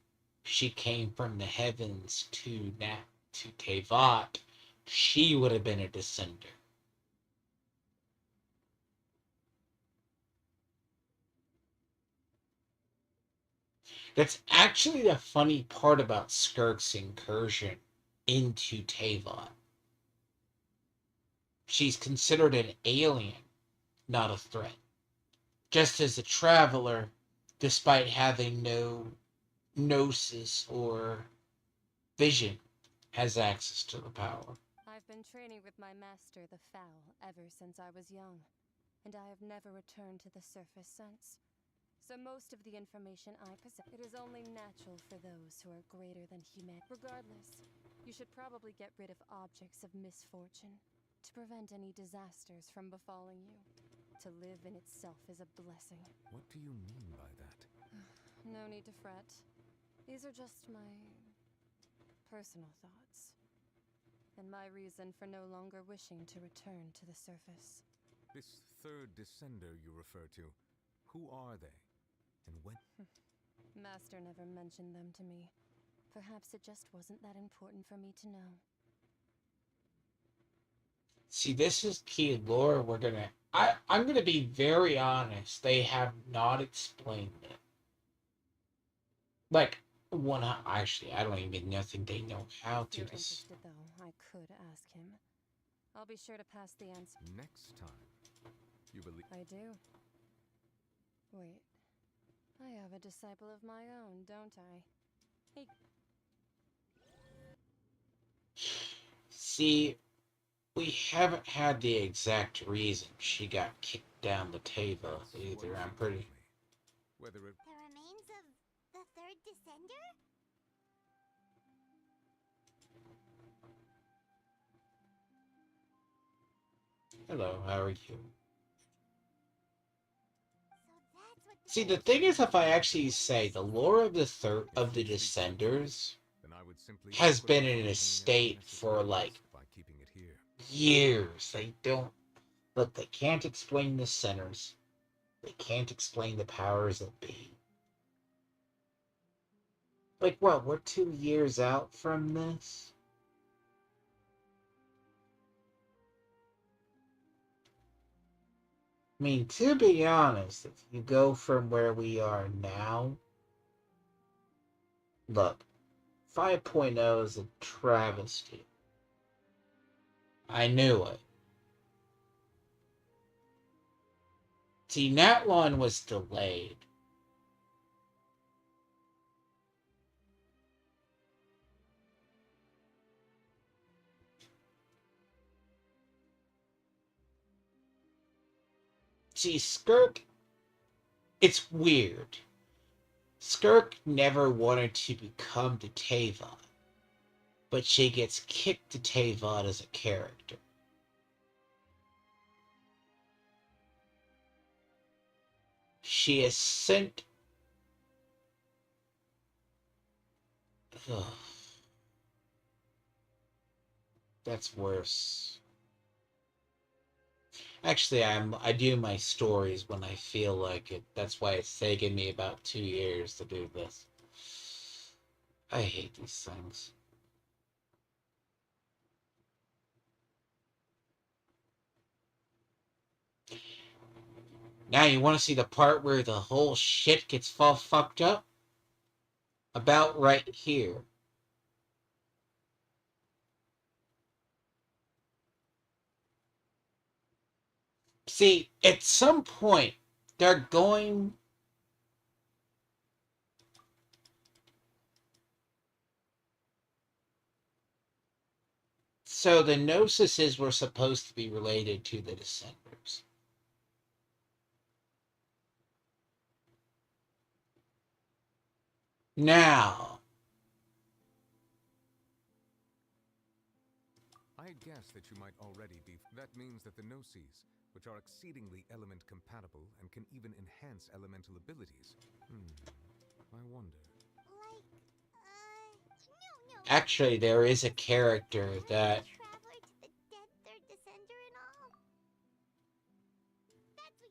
she came from the heavens to Tevat, she would have been a descender. That's actually the funny part about Skirk's incursion into Tevat. She's considered an alien, not a threat. Just as a traveler, despite having no gnosis or vision, has access to the power. I've been training with my master, the Fowl, ever since I was young, and I have never returned to the surface since. So most of the information I possess, it is only natural for those who are greater than humanity. Regardless, you should probably get rid of objects of misfortune to prevent any disasters from befalling you. To live in itself is a blessing. What do you mean by that? No need to fret. These are just my personal thoughts, and my reason for no longer wishing to return to the surface. This third descender you refer to, who are they? And when? Master never mentioned them to me. Perhaps it just wasn't that important for me to know. See, this is key lore. I'm gonna be very honest. They have not explained it. Like, actually, I don't even think they know how If to. you're interested, though, I could ask him. I'll be sure to pass the answer. Next time, you believe? I do. Wait. I have a disciple of my own, don't I? Hey. See, we haven't had the exact reason she got kicked down the table either. I'm pretty. Whether it... The remains of the third descender? Hello, how are you? See, the thing is, if I actually say the lore of the Descenders has been in a state for like years. They don't look. They can't explain the centers. They can't explain the powers that be. Like what? We're 2 years out from this. I mean, to be honest, if you go from where we are now, look, 5.0 is a travesty. I knew it. See, Natlon was delayed. See, Skirk, it's weird. Skirk never wanted to become the Teyvat, but she gets kicked to Teyvat as a character. She is sent... Ugh. That's worse. Actually, I do my stories when I feel like it. That's why it's taken me about 2 years to do this. I hate these things. Now you want to see the part where the whole shit gets all fucked up? About right here. See, at some point, they're going... So the Gnosises were supposed to be related to the Descenders. Now... I guess that you might already be... That means that the Gnosis, which are exceedingly element compatible and can even enhance elemental abilities. I wonder. Actually, there is a character that...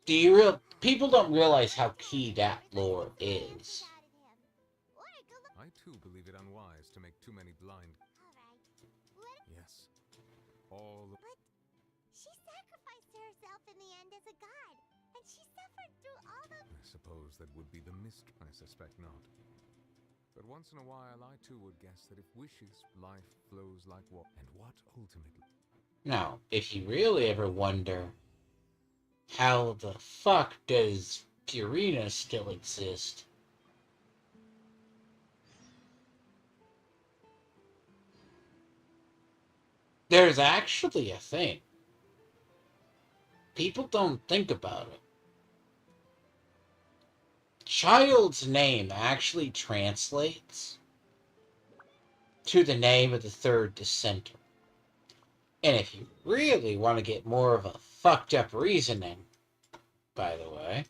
Do you real... People don't realize how key that lore is. I too believe it unwise to make too many blind... Yes. All... But she sacrificed herself in the end as a god, and she suffered through all the... I suppose that would be the mist. I suspect not. But once in a while, I too would guess that if wishes, life flows like water. And what ultimately... Now, if you really ever wonder, how the fuck does Purina still exist? There's actually a thing. People don't think about it. Child's name actually translates to the name of the third dissenter. And if you really want to get more of a fucked up reasoning, by the way,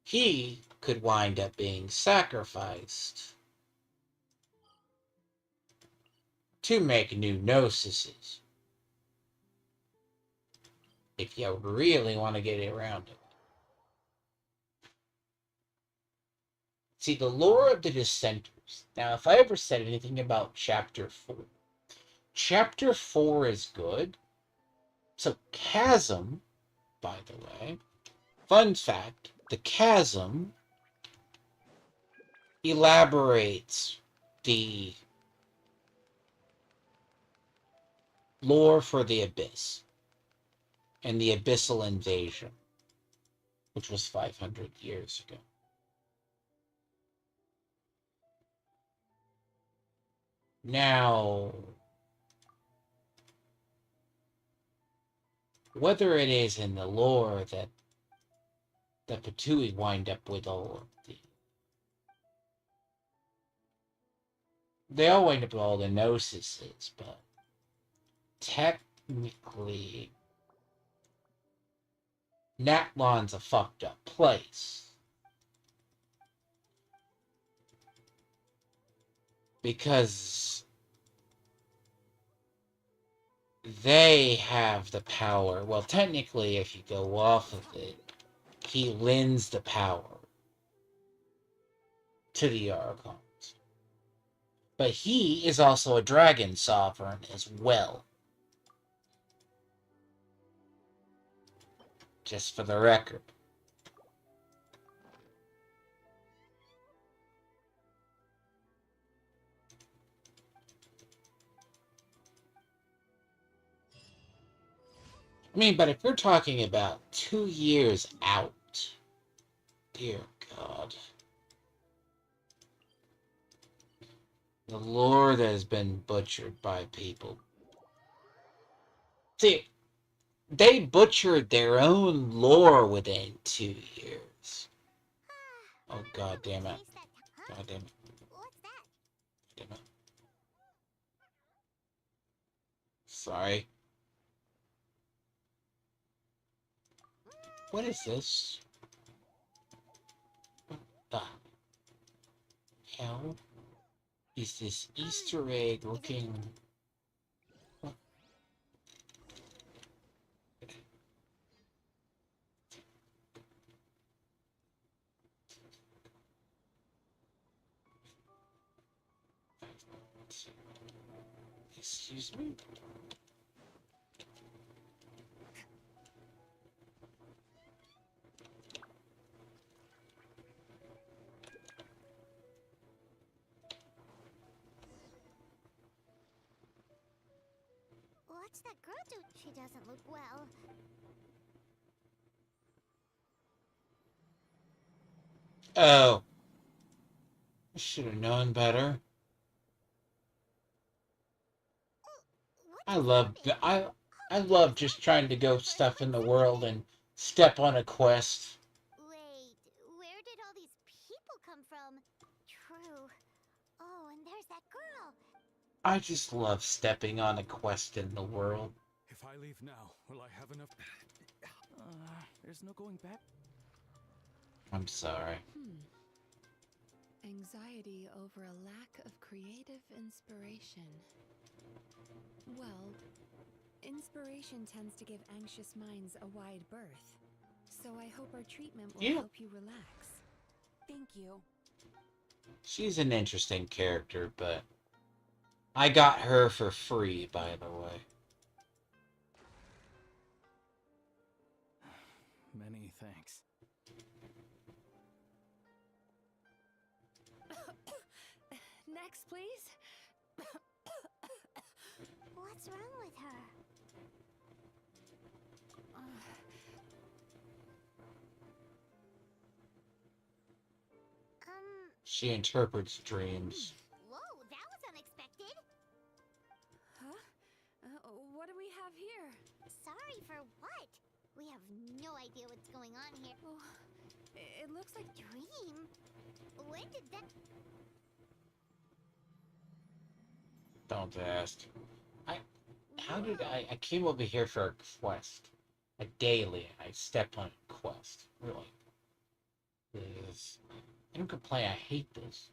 he could wind up being sacrificed to make new Gnosises. If you really want to get around it. See, the lore of the Dissenters. Now, if I ever said anything about Chapter 4, Chapter 4 is good. So, Chasm, by the way, fun fact, the Chasm elaborates the lore for the Abyss and the Abyssal Invasion, which was 500 years ago. Now, whether it is in the lore that the Patui wind up with all of the... They all wind up with all the Gnosises, but technically, Natlon's a fucked up place. Because they have the power. Well, technically, if you go off of it, he lends the power to the Archons. But he is also a dragon sovereign as well. Just for the record. I mean, but if you're talking about 2 years out, dear God. The lore that has been butchered by people. See, they butchered their own lore within 2 years. Oh, God damn it. God damn it. Damn it. Sorry. What is this? What the hell is this Easter egg looking... Excuse me? What's that girl do? She doesn't look well. Oh. I should have known better. I love just trying to go stuff in the world and step on a quest. Wait, where did all these people come from? True. Oh, and there's that girl. I just love stepping on a quest in the world. If I leave now, will I have enough? There's no going back. I'm sorry. Anxiety over a lack of creative inspiration. Well, inspiration tends to give anxious minds a wide berth. So I hope our treatment will help you relax. Thank you. She's an interesting character, but I got her for free, by the way. Many thanks. Next, please. What's wrong with her? She interprets dreams. Whoa, that was unexpected. Huh? What do we have here? Sorry for what? We have no idea what's going on here. Oh, it looks like dream. When did that? Don't ask. I came over here for a quest. A daily. I stepped on a quest. Really. This. I don't complain. I hate this.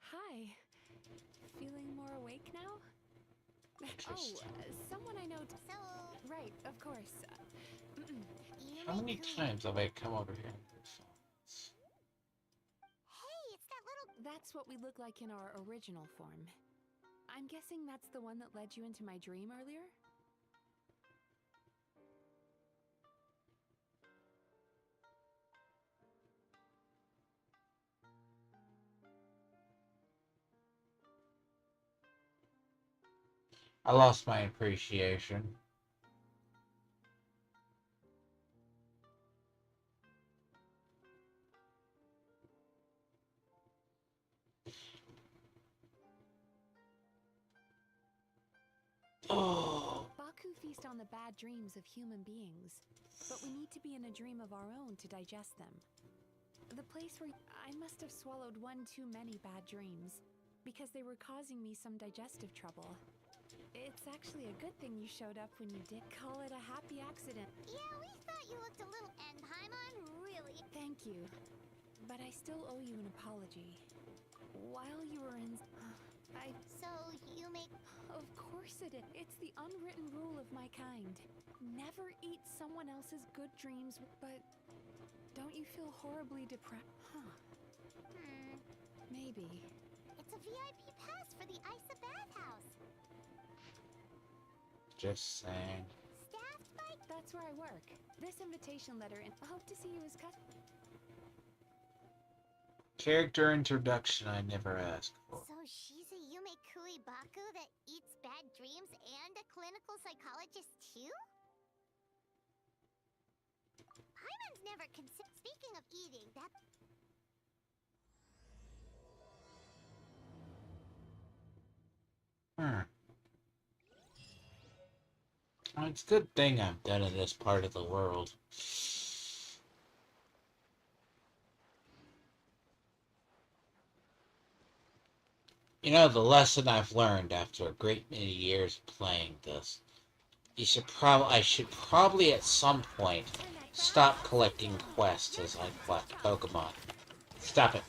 Hi. Feeling more awake now? Oh, someone I know. So. Right, of course. How many times have I come over here? Hey, it's that little. That's what we look like in our original form. I'm guessing that's the one that led you into my dream earlier? I lost my appreciation. Oh. Baku feast on the bad dreams of human beings, but we need to be in a dream of our own to digest them. The place where I must have swallowed one too many bad dreams, because they were causing me some digestive trouble. It's actually a good thing you showed up when you did. Call it a happy accident. Yeah, we thought you looked a little. And Paimon, really? Thank you, but I still owe you an apology. While you were in... So, you make... Of course it is. It's the unwritten rule of my kind. Never eat someone else's good dreams, but... Don't you feel horribly depressed? Huh. Maybe. It's a VIP pass for the Isa bathhouse. Just saying. Staffed by... That's where I work. This invitation letter, and I hope to see you as Character introduction I never asked for. So she's a Yume Kui Baku that eats bad dreams and a clinical psychologist too? Paimon's never considered... Speaking of eating, that... Well, it's a good thing I'm done in this part of the world. You know, the lesson I've learned after a great many years playing this, I should probably at some point stop collecting quests as I collect Pokemon. Stop it.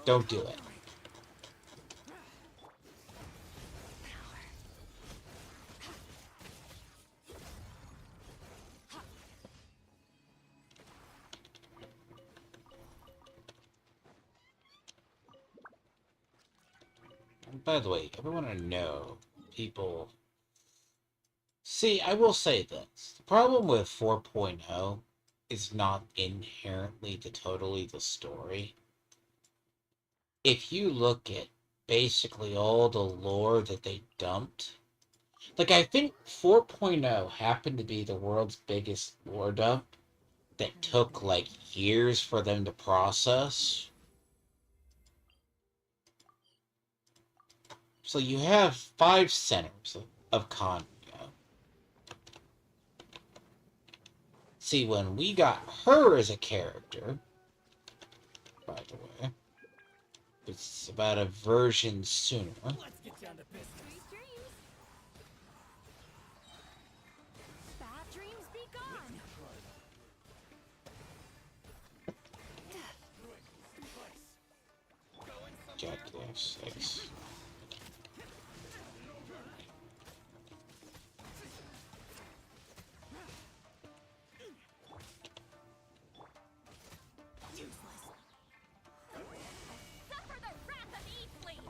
Don't do it. by the way, I want to know, people... See, I will say this. The problem with 4.0 is not inherently totally the story. If you look at basically all the lore that they dumped, like, I think 4.0 happened to be the world's biggest lore dump that took, like, years for them to process. So you have 5 centers of Congo. See, when we got her as a character, by the way, it's about a version sooner. Let's get down to business. Bad dreams be gone. God damn sakes.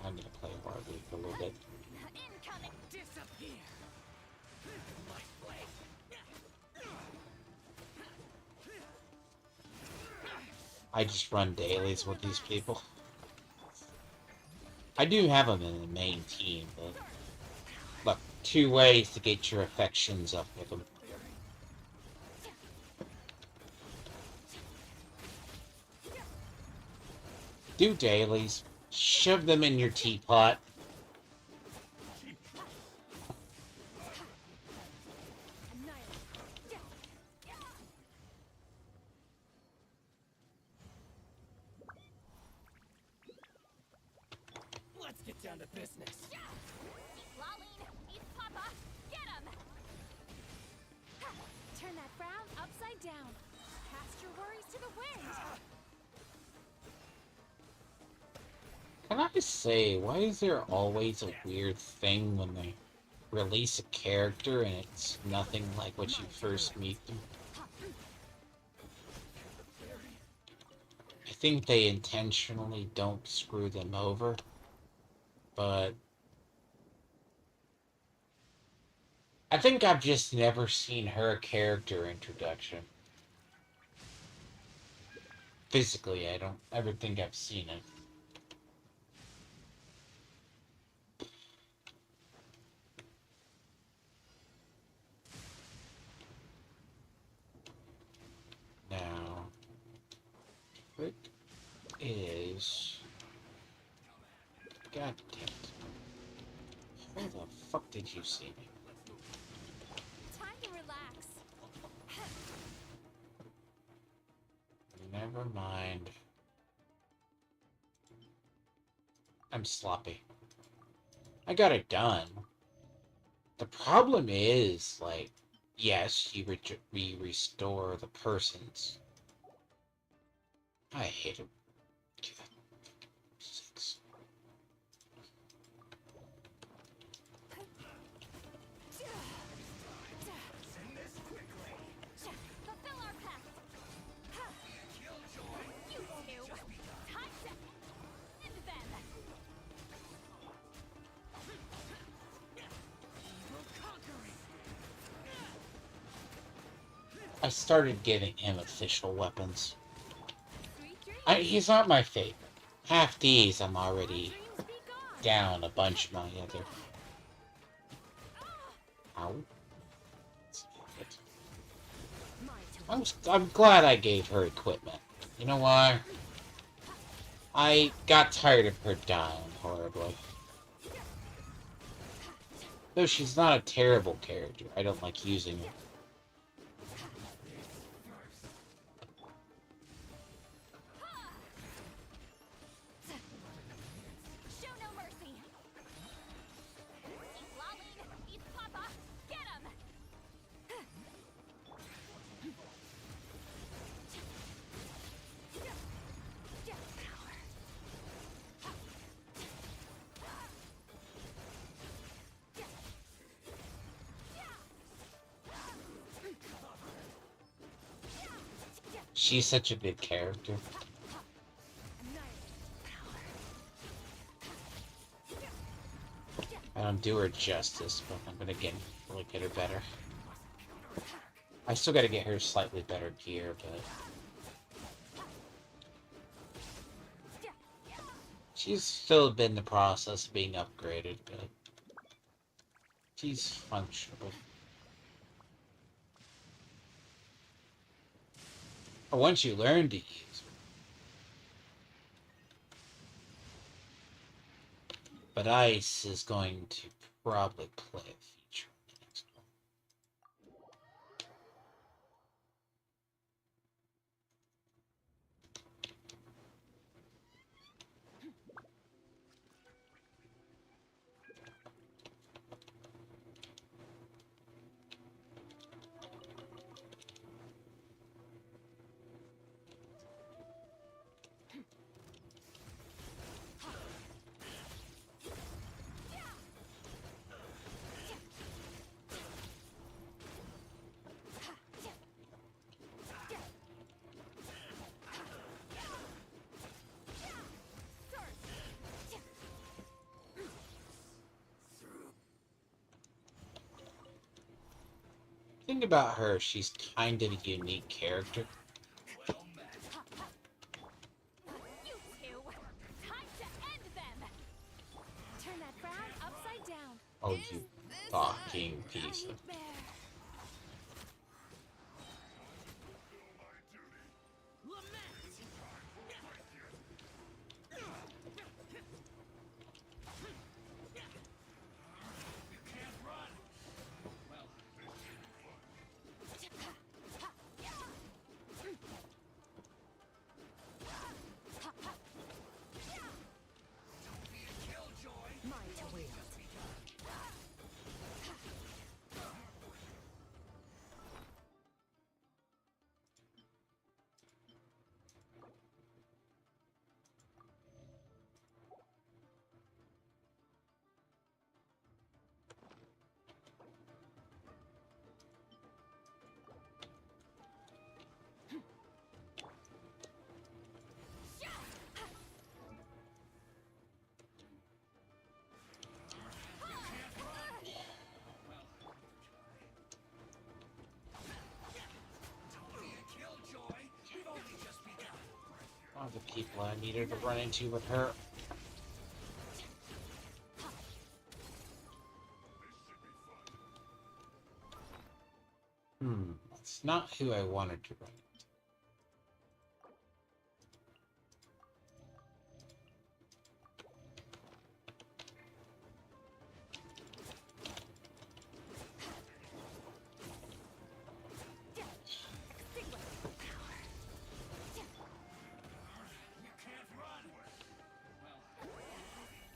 I'm gonna play Barbie for a little bit. Incoming. Disappear. I just run dailies with these people. I do have them in the main team, but look, 2 ways to get your affections up with them. Do dailies. Shove them in your teapot. Let's get down to business. Papa, get him. Turn that frown upside down. Cast your worries to the wind. Can I just say, why is there always a weird thing when they release a character and it's nothing like what you first meet them? I think they intentionally don't screw them over, but I think I've just never seen her character introduction. Physically, I don't ever think I've seen it. Now, what is... God damn it. Where the fuck did you see me? Time to relax. Never mind. I'm sloppy. I got it done. The problem is, like, yes, you restore the persons. I hate it. Six. Fulfill our pact. You two. Time to end them. I started giving him official weapons. He's not my favorite. Half these I'm already down a bunch of my other. Ow. I'm glad I gave her equipment. You know why? I got tired of her dying horribly. Though she's not a terrible character, I don't like using her. Show no mercy. Eat Papa. Get him. She's such a good character. I don't do her justice, but I'm gonna get her better. I still gotta get her slightly better gear, but she's still been in the process of being upgraded, but she's functional. Or once you learn to use her. But Ice is going to probably play a feature in the next one. Think about her, she's kind of a unique character. You two, time to end them. Turn that frown upside down. Oh, you fucking piece of... All the people I needed to run into with her. That's not who I wanted to run into.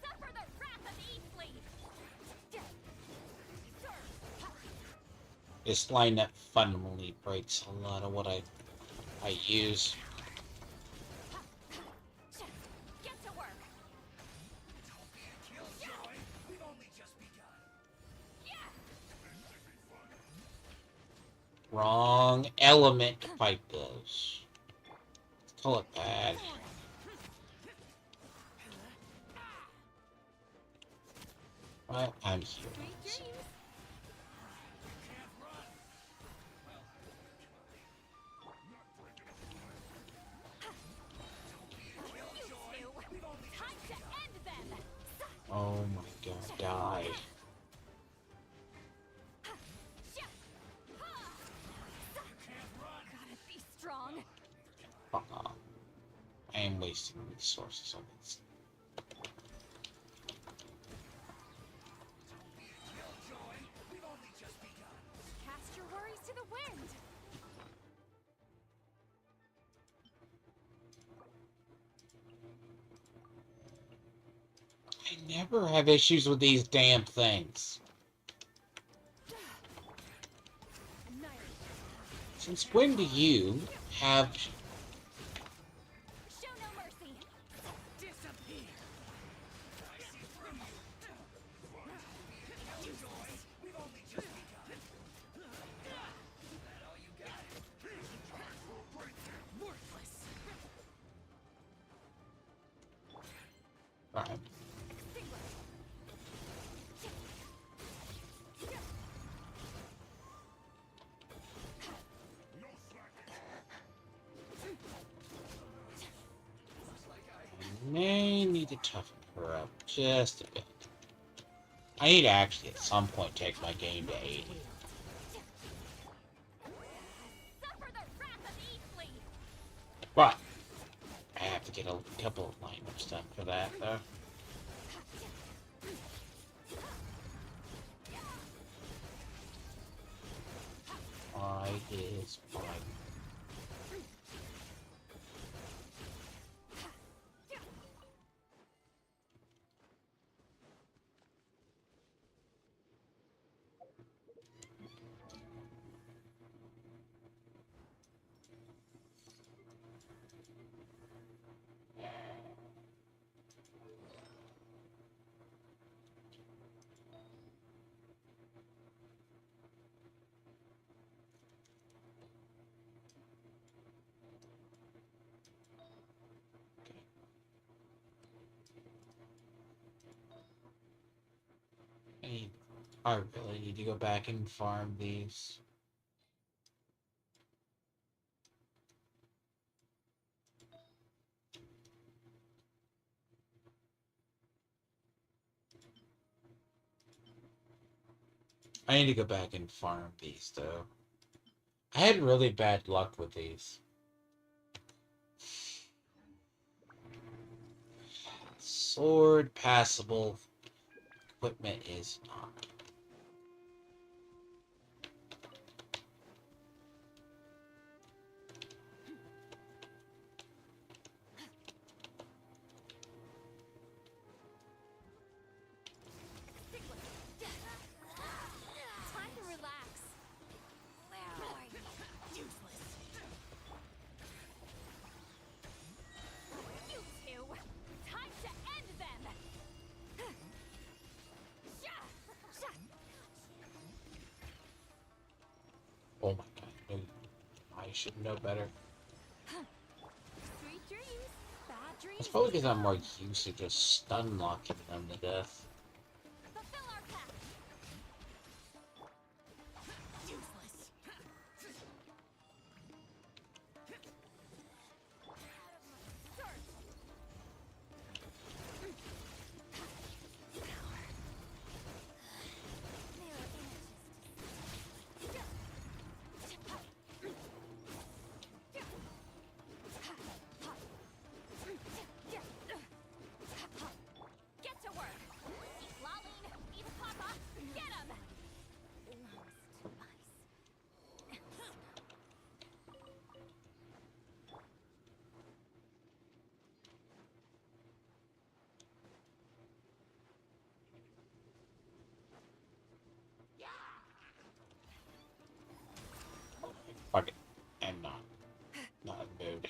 Suffer the wrath of Eastleaf. This lineup fundamentally breaks a lot of what I use. Get to work. Wrong element to fight those. Let's call it bad. But I'm here. Time to end them. Oh my god, die. Gotta be strong. Fuck off. I am wasting resources on this. Cast your worries to the wind. I never have issues with these damn things. Since when do you have... Show no mercy. Disappear. We've only just begun. That all you got? Worthless. Alright. May need to toughen her up just a bit. I need to actually at some point take my game to 80. But I have to get a couple of lineups done for that, though. Why is my... I really need to go back and farm these. I need to go back and farm these, though. I had really bad luck with these. Sword passable. Equipment is not. Time to relax. Where are you? Useless. You two. Time to end them. Oh my god. I should know better. Sweet dreams. Bad dreams. It's probably because I'm more used to just stun locking them to death. Fulfill our pact. Useless. Get to work. Lolene, Eva Papa, get him. Fuck it. I'm not in the mood.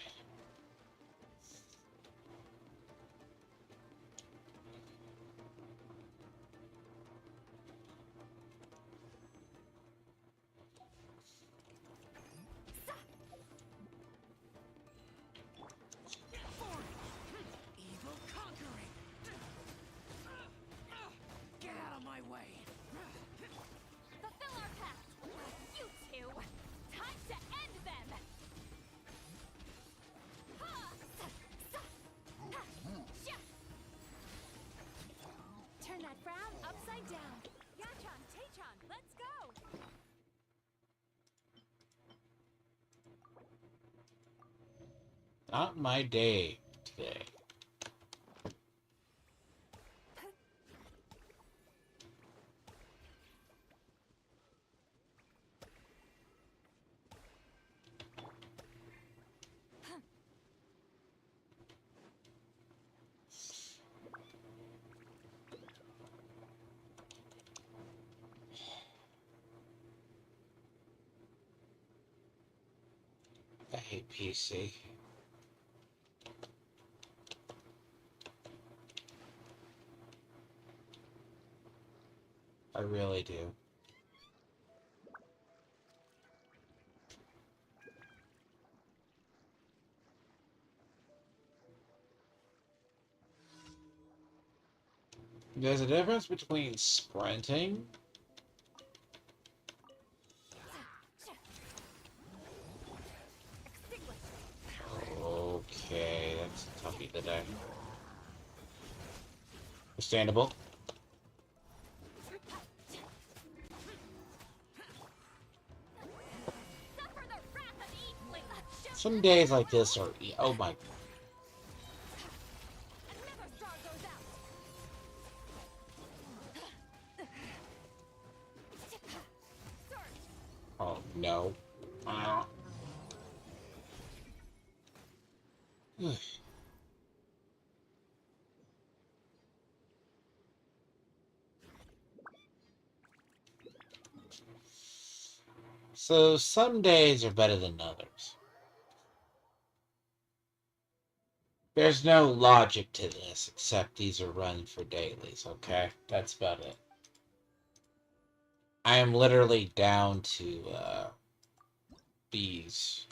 Evil conquering. Get out of my way. Fulfill our pact. You two. Time to end them. Turn that frown upside down. Yachan, Tachan, let's go! Not my day today. I hate PC. I really do. There's a difference between sprinting okay, that's a toughie today. Understandable. Some days like this are... Oh my... Oh no. So some days are better than others. There's no logic to this, except these are run for dailies, okay? That's about it. I am literally down to, these.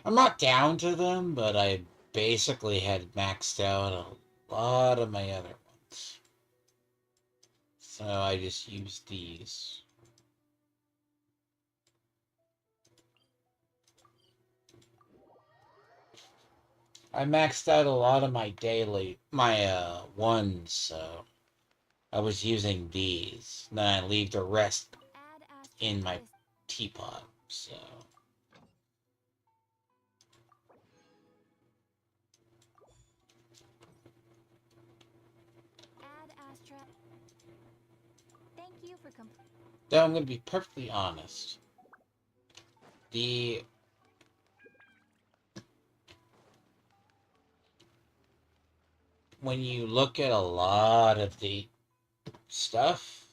I'm not down to them, but I basically had maxed out a lot of my other ones. So I just used these. I maxed out a lot of my ones, so I was using these. Then I leave the rest in my teapot, so. Add Astra. Thank you for Though I'm going to be perfectly honest. When you look at a lot of the stuff,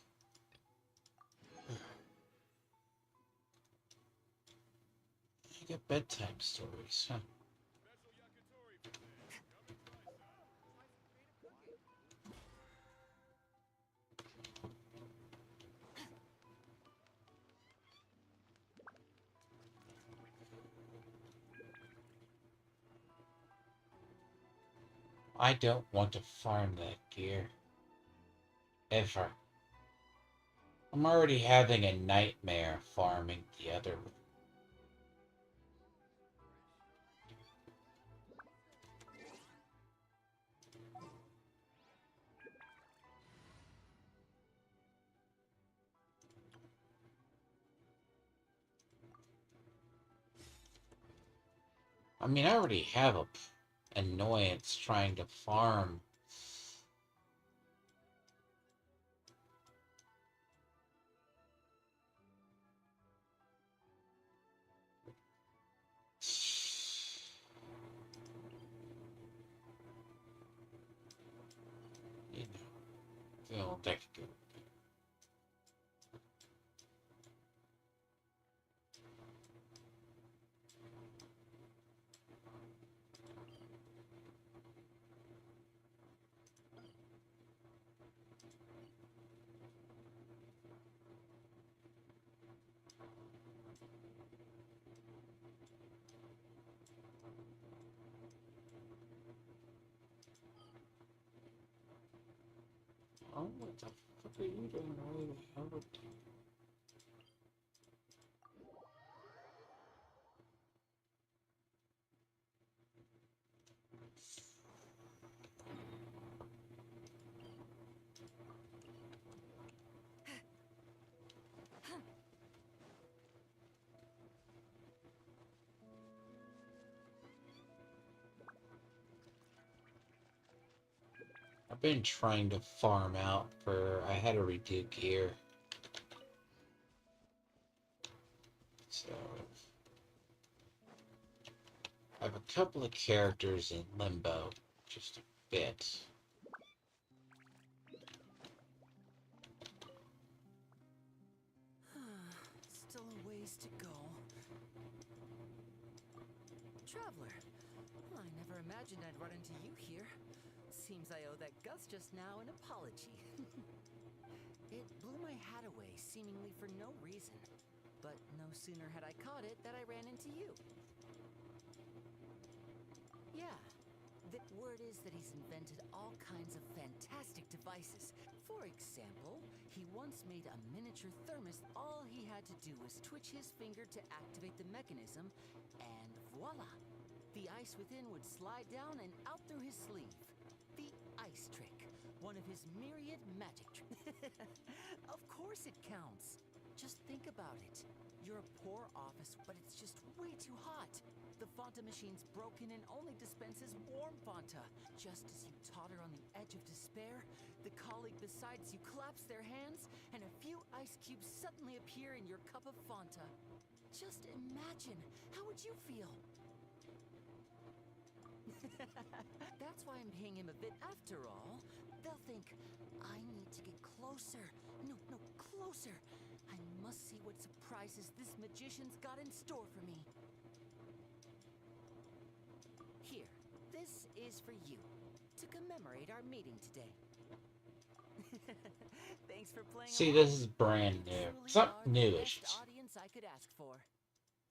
you get bedtime stories, huh? I don't want to farm that gear. Ever. I'm already having a nightmare farming the other one. I mean, I already have a annoyance trying to farm. You know, feel that could go. Oh, what the fuck are you doing? Why the hell would you? I've been trying to farm out for... I had to redo gear. So... I have a couple of characters in limbo. Just a bit. Still a ways to go. Traveler, I never imagined I'd run into you here. Seems I owe that Gus just now an apology. It blew my hat away, seemingly for no reason. But no sooner had I caught it that I ran into you. Yeah, the word is that he's invented all kinds of fantastic devices. For example, he once made a miniature thermos. All he had to do was twitch his finger to activate the mechanism, and voila! The ice within would slide down and out through his sleeve. The ice trick. One of his myriad magic Of course it counts. Just think about it. You're a poor office, but it's just way too hot. The Fanta machine's broken and only dispenses warm Fanta. Just as you totter on the edge of despair, the colleague beside you claps their hands, and a few ice cubes suddenly appear in your cup of Fanta. Just imagine, how would you feel? That's why I'm paying him a bit after all. They'll think, I need to get closer. No, closer. I must see what surprises this magician's got in store for me. Here, this is for you, to commemorate our meeting today. Thanks for playing. See, this is brand new. It's not new, it's just... audience I could ask for.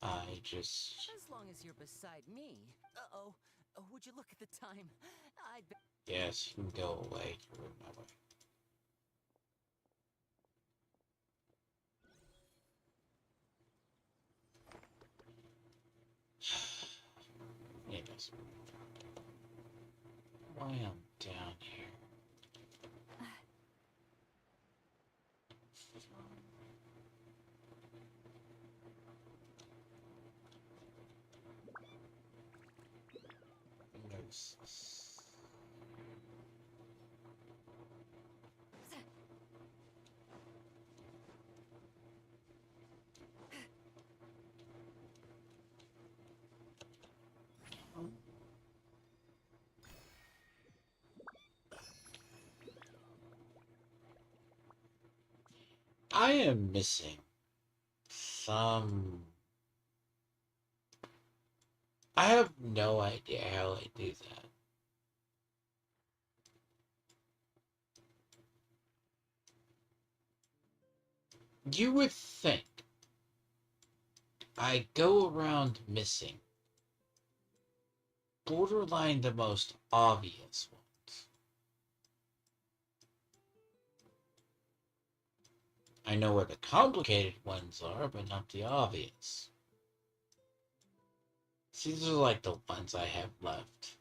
As long as you're beside me. Uh-oh. Would you look at the time? Yes, you can go away. Anyways. Why am down here? I am missing some... I have no idea how I do that. You would think I go around missing borderline the most obvious ones. I know where the complicated ones are, but not the obvious. See, these are like the ones I have left.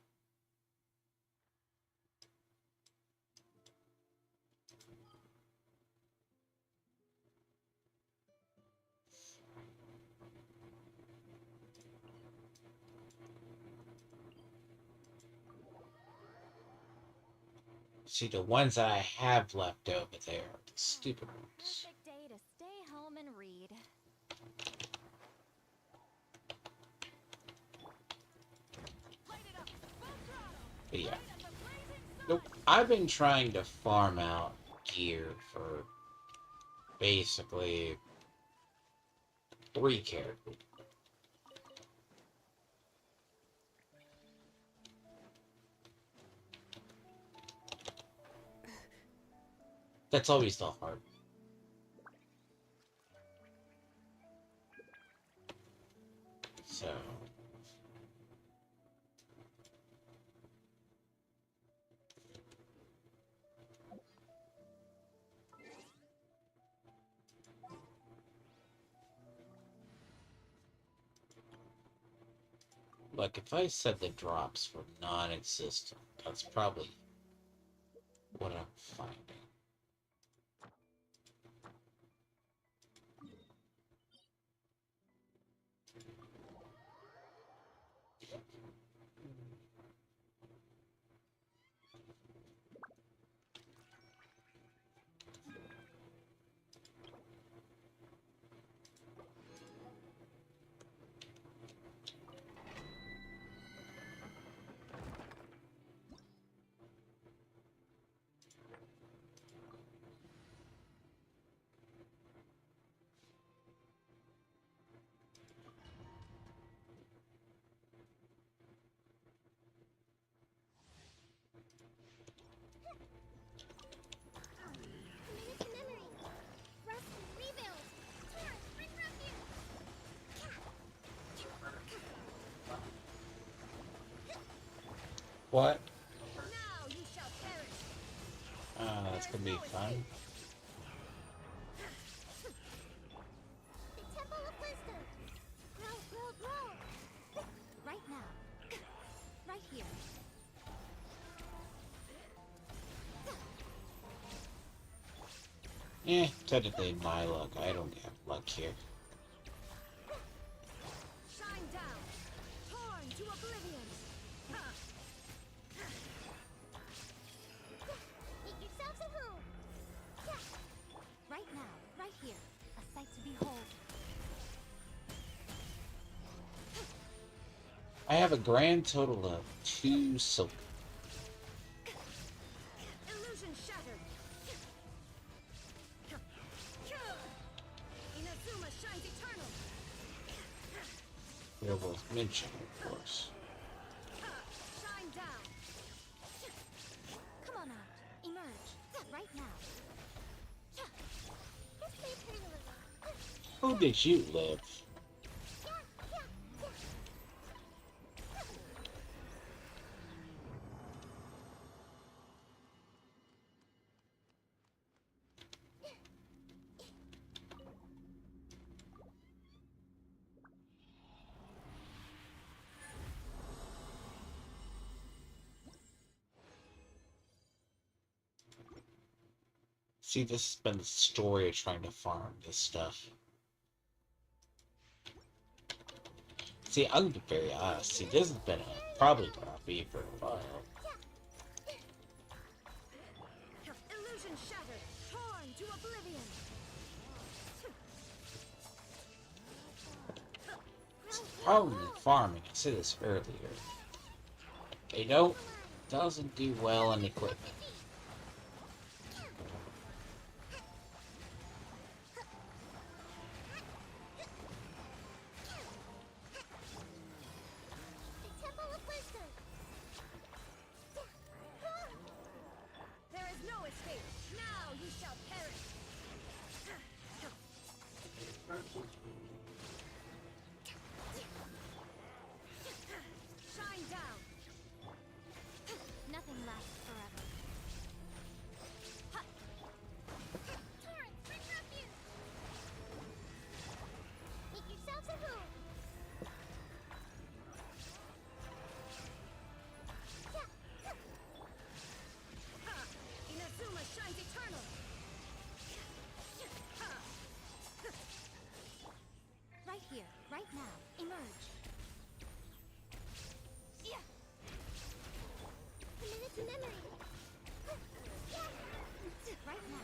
See, the ones that I have left over there are the stupid ones. Perfect day to stay home and read. But yeah. Nope. I've been trying to farm out gear for basically 3 characters. That's always the hard. So... Look, if I set the drops for non-existent, that's probably what I'm finding. What? That's gonna be fun. The Temple of Wisdom. Grow. Right now. Right here. Technically my luck. I don't have luck here. Shine down, torn to oblivion. Make yourselves at home. Right now, right here, a sight to behold. I have a grand total of 2 silk. Illusion shattered. Inazuma shines eternal. There was mention, of course. Shine down. Come on out, emerge, right now. Let's play turn a little. Who did you live? See, this has been the story of trying to farm this stuff. See, I'm gonna be very honest. See, this has been probably about me for a while. Illusion shattered, torn to oblivion. Problem in farming, I said this earlier. They doesn't do well in equipment. There is no escape. Now you shall perish. Shine down. Nothing lasts forever. Torrent, bring refuge. Make yourselves at home. Inazuma shines eternal. Right here, right now, emerge. A minute to memory. Right now.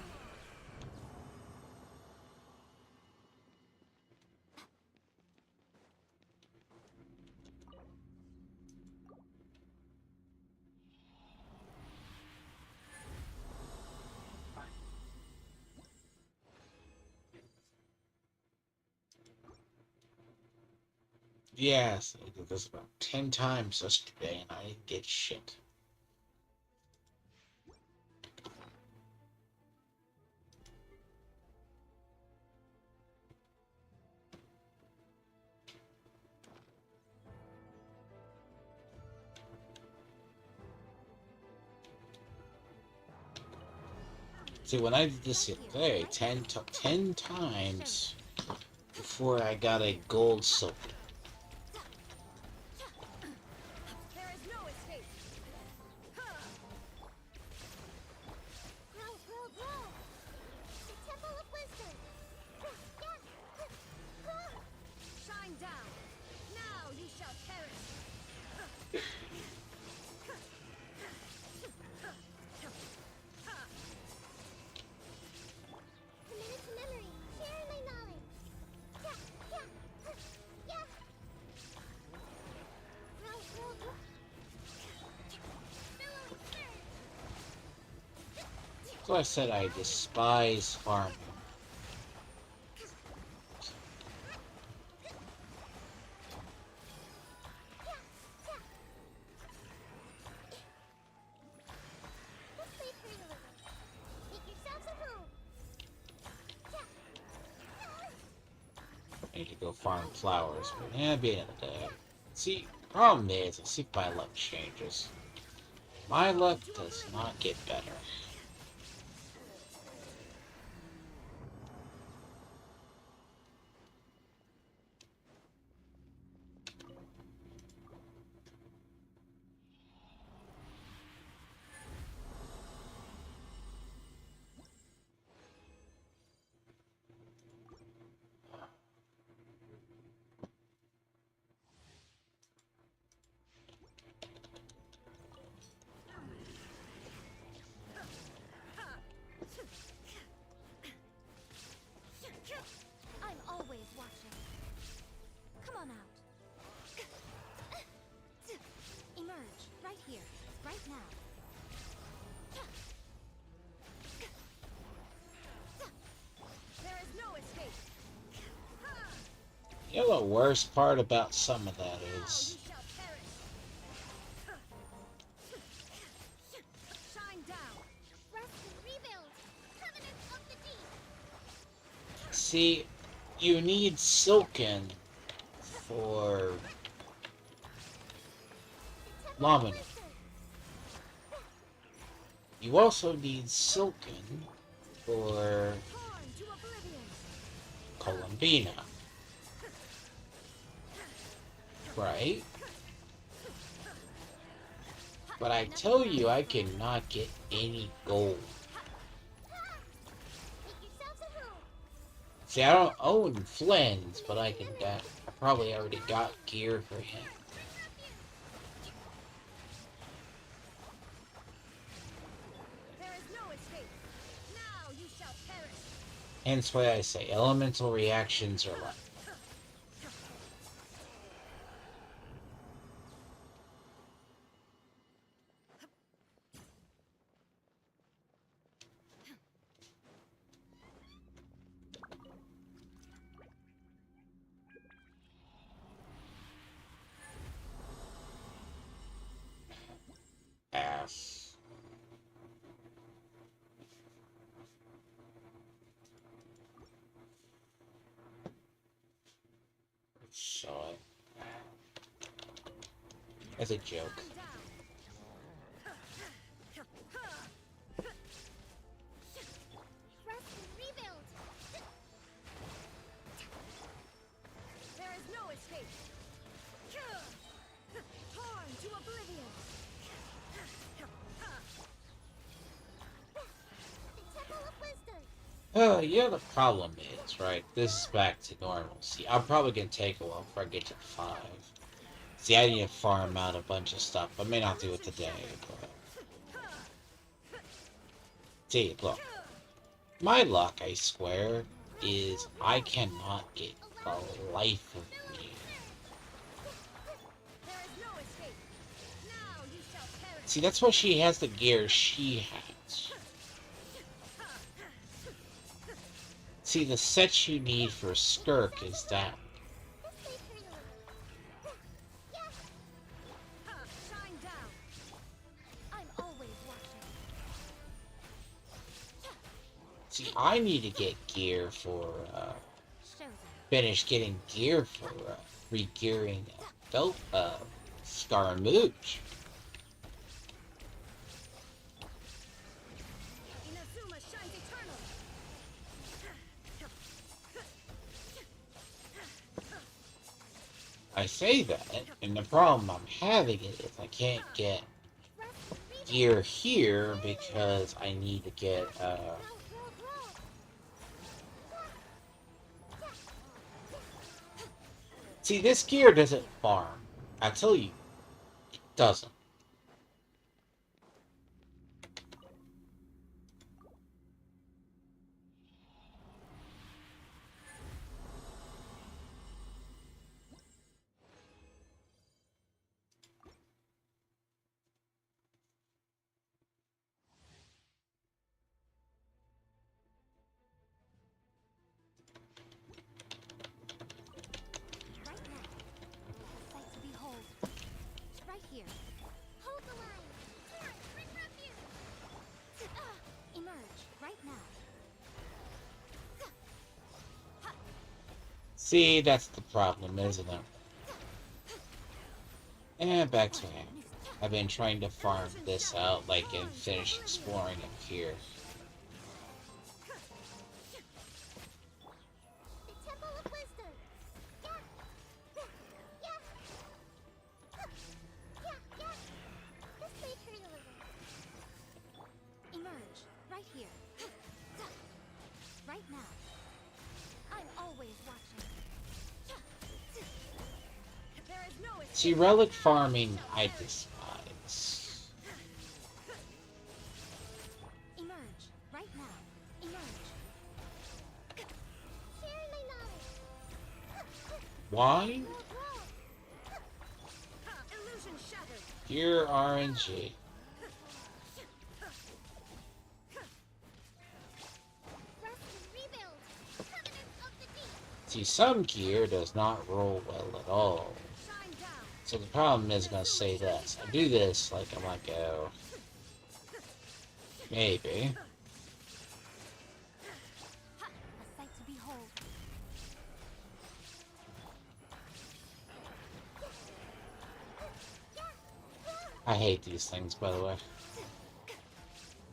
Yes, I did this about 10 times yesterday and I didn't get shit. See, when I did this today, 10 times before I got a gold silk. There is no escape. Grow, grow, grow. The Temple of Wisdom. Shine down. Now you shall perish. A minute to memory. Share my knowledge. Grow, grow, grow. Billowing surge. So I said I despise farming. Let's play turn a little. Make yourselves at home. I need to go farm flowers, but at the end of the day. See, problem is, let's see if my luck changes. My luck does not get better. here, right now. There is no escape. You know the worst part about some of that is, Shine down. Rest and rebuild. Covenant of the deep. see, you need silken for Lamina. You also need silken for Columbina. Right? But I tell you, I cannot get any gold. See, I don't own Flynn's, but I can get. I probably already got gear for him. There is no escape. Now you shall perish. Hence why I say elemental reactions are left. Ass. Saw it. As a joke. Rest and rebuild. There is no escape. Torn to oblivion. The Temple of Wisdom. Yeah, the problem is, right, this is back to normal. See, I'm probably gonna take a while before I get to 5. See, I need to farm out a bunch of stuff. I may not do it today, but... See, look. My luck, I swear, is I cannot get the life of me. There is no escape. Now you shall perish. See, that's why she has the gear she has. See, the set you need for Skirk is that. Shine down. I'm always watching. See, I need to get gear for, Show them. finish getting gear for, re-gearing Scaramouche. Inazuma shines eternal. I say that, and the problem I'm having is I can't get gear here because I need to get, See, this gear doesn't farm. I tell you, it doesn't. Right now. A sight to behold. Right here. Hold the line. Here, bring refuge. Emerge. Right now. See, that's the problem, isn't it? And back to him. I've been trying to farm this out, like, and finish exploring up here. The Temple of Wisdom. This way, Hurler. Emerge. Right here. Right now. I'm always watching. There is no escape. See, relic farming, I despise. Emerge. Right now. Emerge. Share my knowledge. Why? Illusion shattered. Pure RNG. See, some gear does not roll well at all. So the problem is going to say this. I do this, like, I might go... Maybe. A sight to behold. I hate these things, by the way.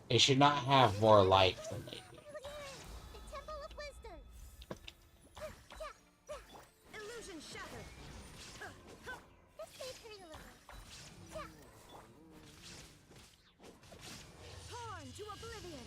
They should not have more life than they do. Illusion shattered. Torn to oblivion.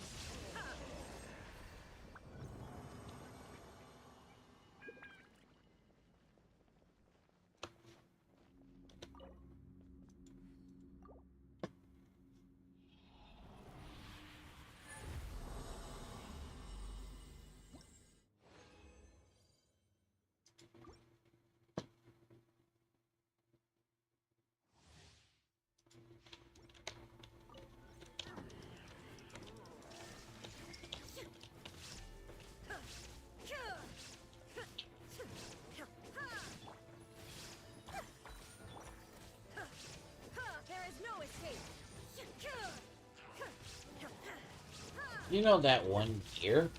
You know that one gear?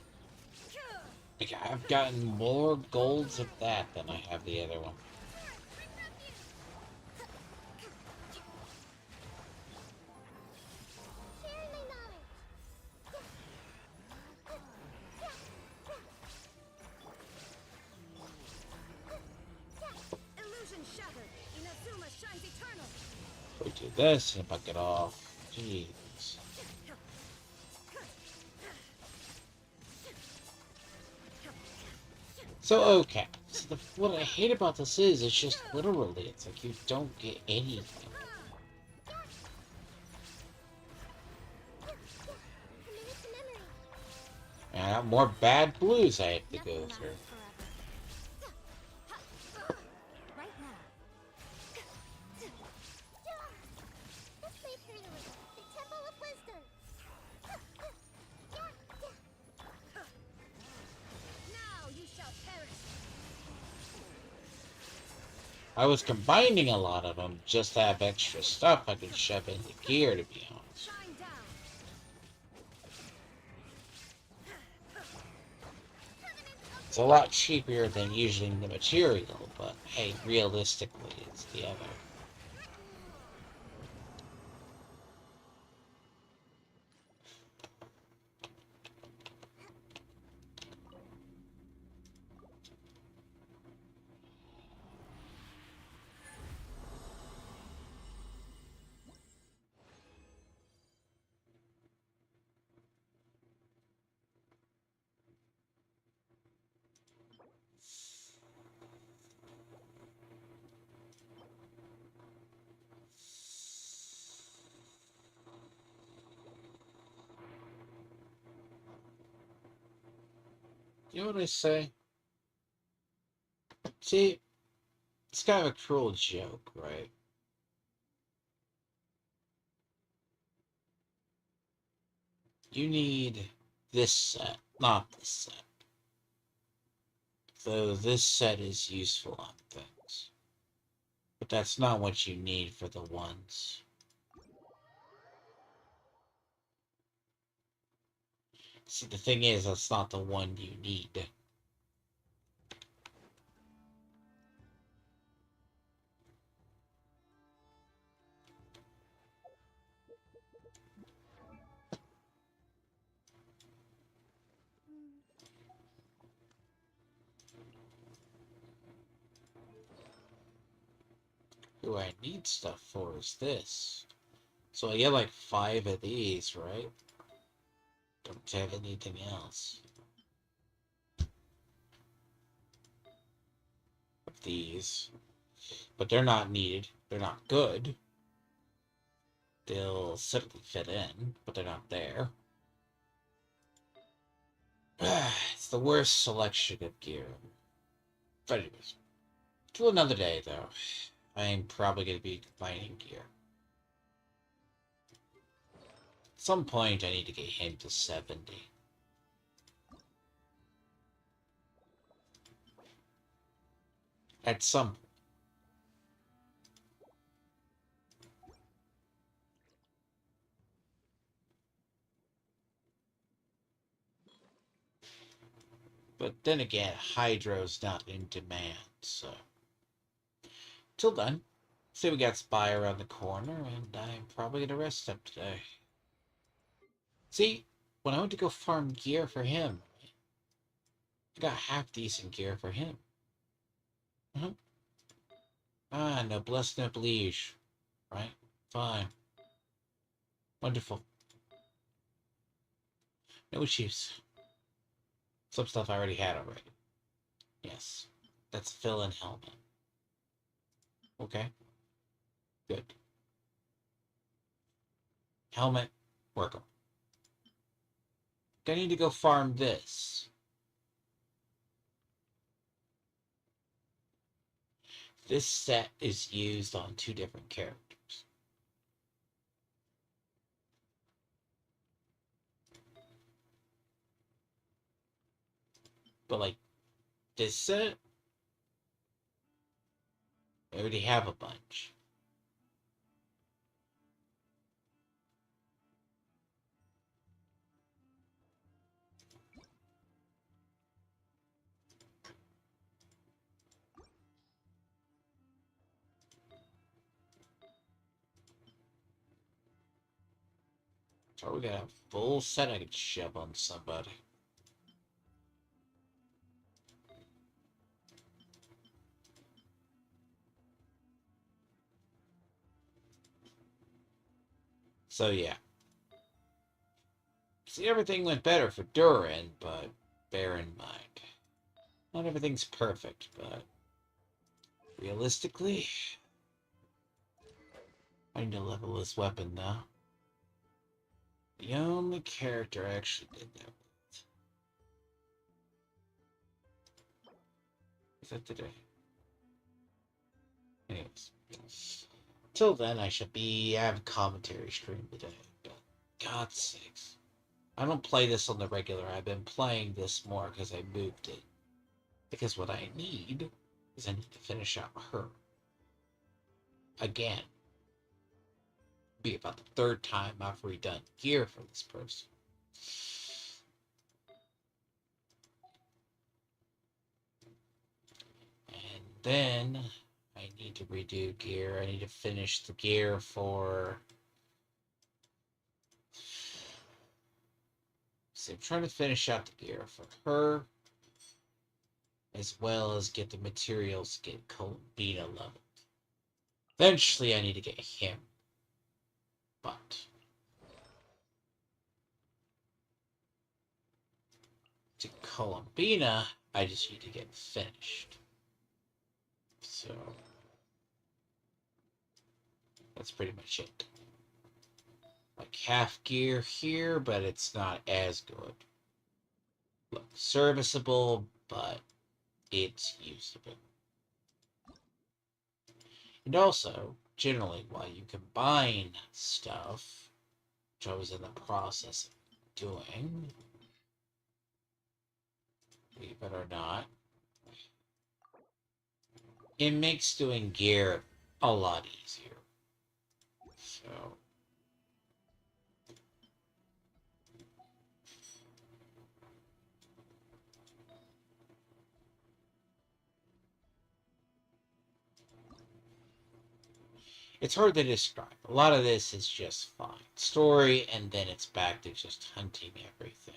Like, I've gotten more golds of that than I have the other one. Illusion shattered. Inazuma shines eternal. We do this and buck it off. Jeez. So, okay. So what I hate about this is, it's just literally, it's like you don't get anything. And I got more bad blues I have to go through. I was combining a lot of them just to have extra stuff I could shove into gear, to be honest. It's a lot cheaper than using the material, but hey, realistically, it's the other. You know what I say? See, it's kind of a cruel joke, right? You need this set, not this set. Though this set is useful on things. But that's not what you need for the ones. See, the thing is, that's not the one you need. Who I need stuff for is this. So I get like 5 of these, right? Don't have anything else. Of these. But they're not needed. They're not good. They'll certainly fit in, but they're not there. It's the worst selection of gear. But anyways, till another day, though. I am probably going to be combining gear. some point, I need to get him to 70. At some point. But then again, Hydro's not in demand, so... Till then, say we got Spy around the corner, and I'm probably gonna rest up today. See, when I went to go farm gear for him, I got half-decent gear for him. Ah, noblesse oblige. Right? Fine. Wonderful. No issues. Some stuff I already had already. Yes. That's fill-in helmet. Okay. Good. Helmet. Work 'em. I need to go farm this. This set is used on 2 different characters. But like, this set, I already have a bunch. So we got a full set I could shove on somebody. So yeah. See, everything went better for Durin, but bear in mind, not everything's perfect, but realistically, I need to level this weapon now. The only character I actually did that with. Is that today? Anyways. Till then, I have a commentary stream today, but God's sakes. I don't play this on the regular. I've been playing this more because I moved it. Because what I need is I need to finish out her. Again. Be about the 3rd time I've redone gear for this person. And then I need to redo gear. I need to finish the gear for... So I'm trying to finish out the gear for her, as well as get the materials to get Columbina leveled. Eventually I need to get him. But to Columbina, I just need to get finished. So that's pretty much it. Like half gear here, but it's not as good. Look, serviceable, but it's usable. And also, generally, while you combine stuff, which I was in the process of doing, believe it or not, it makes doing gear a lot easier. So... It's hard to describe. A lot of this is just fine. Story, and then it's back to just hunting everything.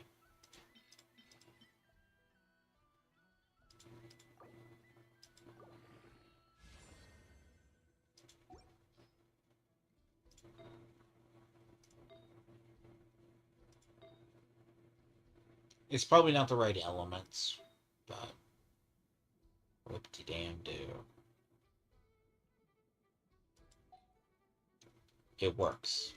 It's probably not the right elements, but whoop-de-damn-do. It works.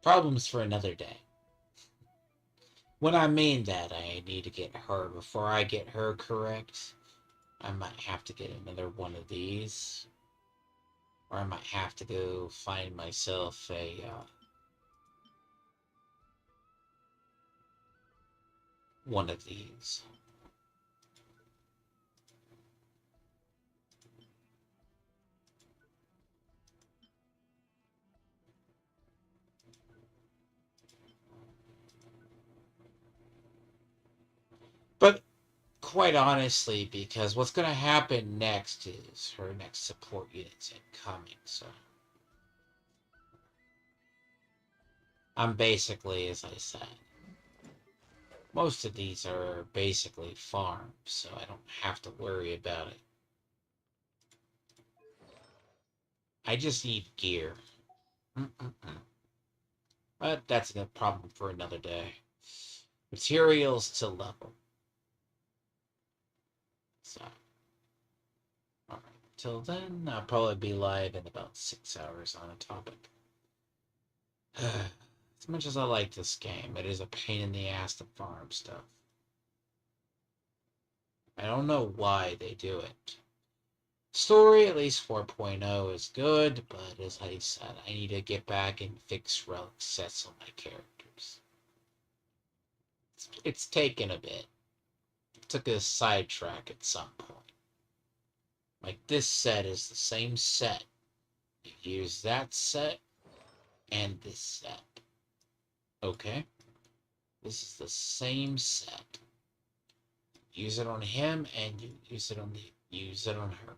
Problems for another day. When I mean that, I need to get her. Before I get her correct, I might have to get another one of these. Or I might have to go find myself a, one of these. But quite honestly, because what's going to happen next is her next support unit's incoming, so I'm basically, as I said, most of these are basically farms, so I don't have to worry about it. I just need gear. But that's a problem for another day. Materials to level. So, alright. Till then, I'll probably be live in about 6 hours on a topic. As much as I like this game, it is a pain in the ass to farm stuff. I don't know why they do it. Story, at least 4.0, is good, but as I said, I need to get back and fix relic sets on my characters. It's taken a bit. It took a sidetrack at some point. Like, this set is the same set. You use that set and this set. Okay? This is the same set. Use it on him and you use it on her.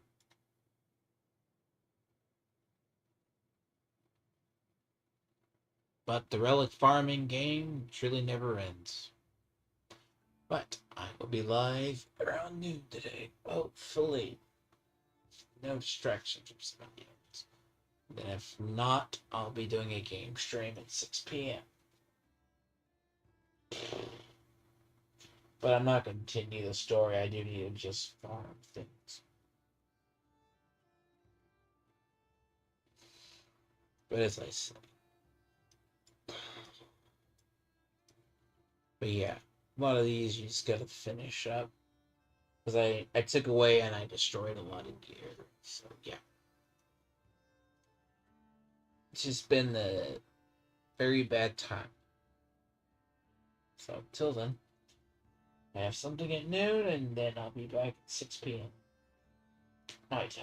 But the relic farming game truly never ends. But I will be live around noon today, hopefully. No distractions from somebody else. And if not, I'll be doing a game stream at 6 p.m. But I'm not going to continue the story. I do need to just farm things. But as I said. But yeah, a lot of these you just got to finish up. Because I took away and I destroyed a lot of gear. So yeah. It's just been a very bad time. So till then, I have something at noon and then I'll be back at 6 p.m. Night time.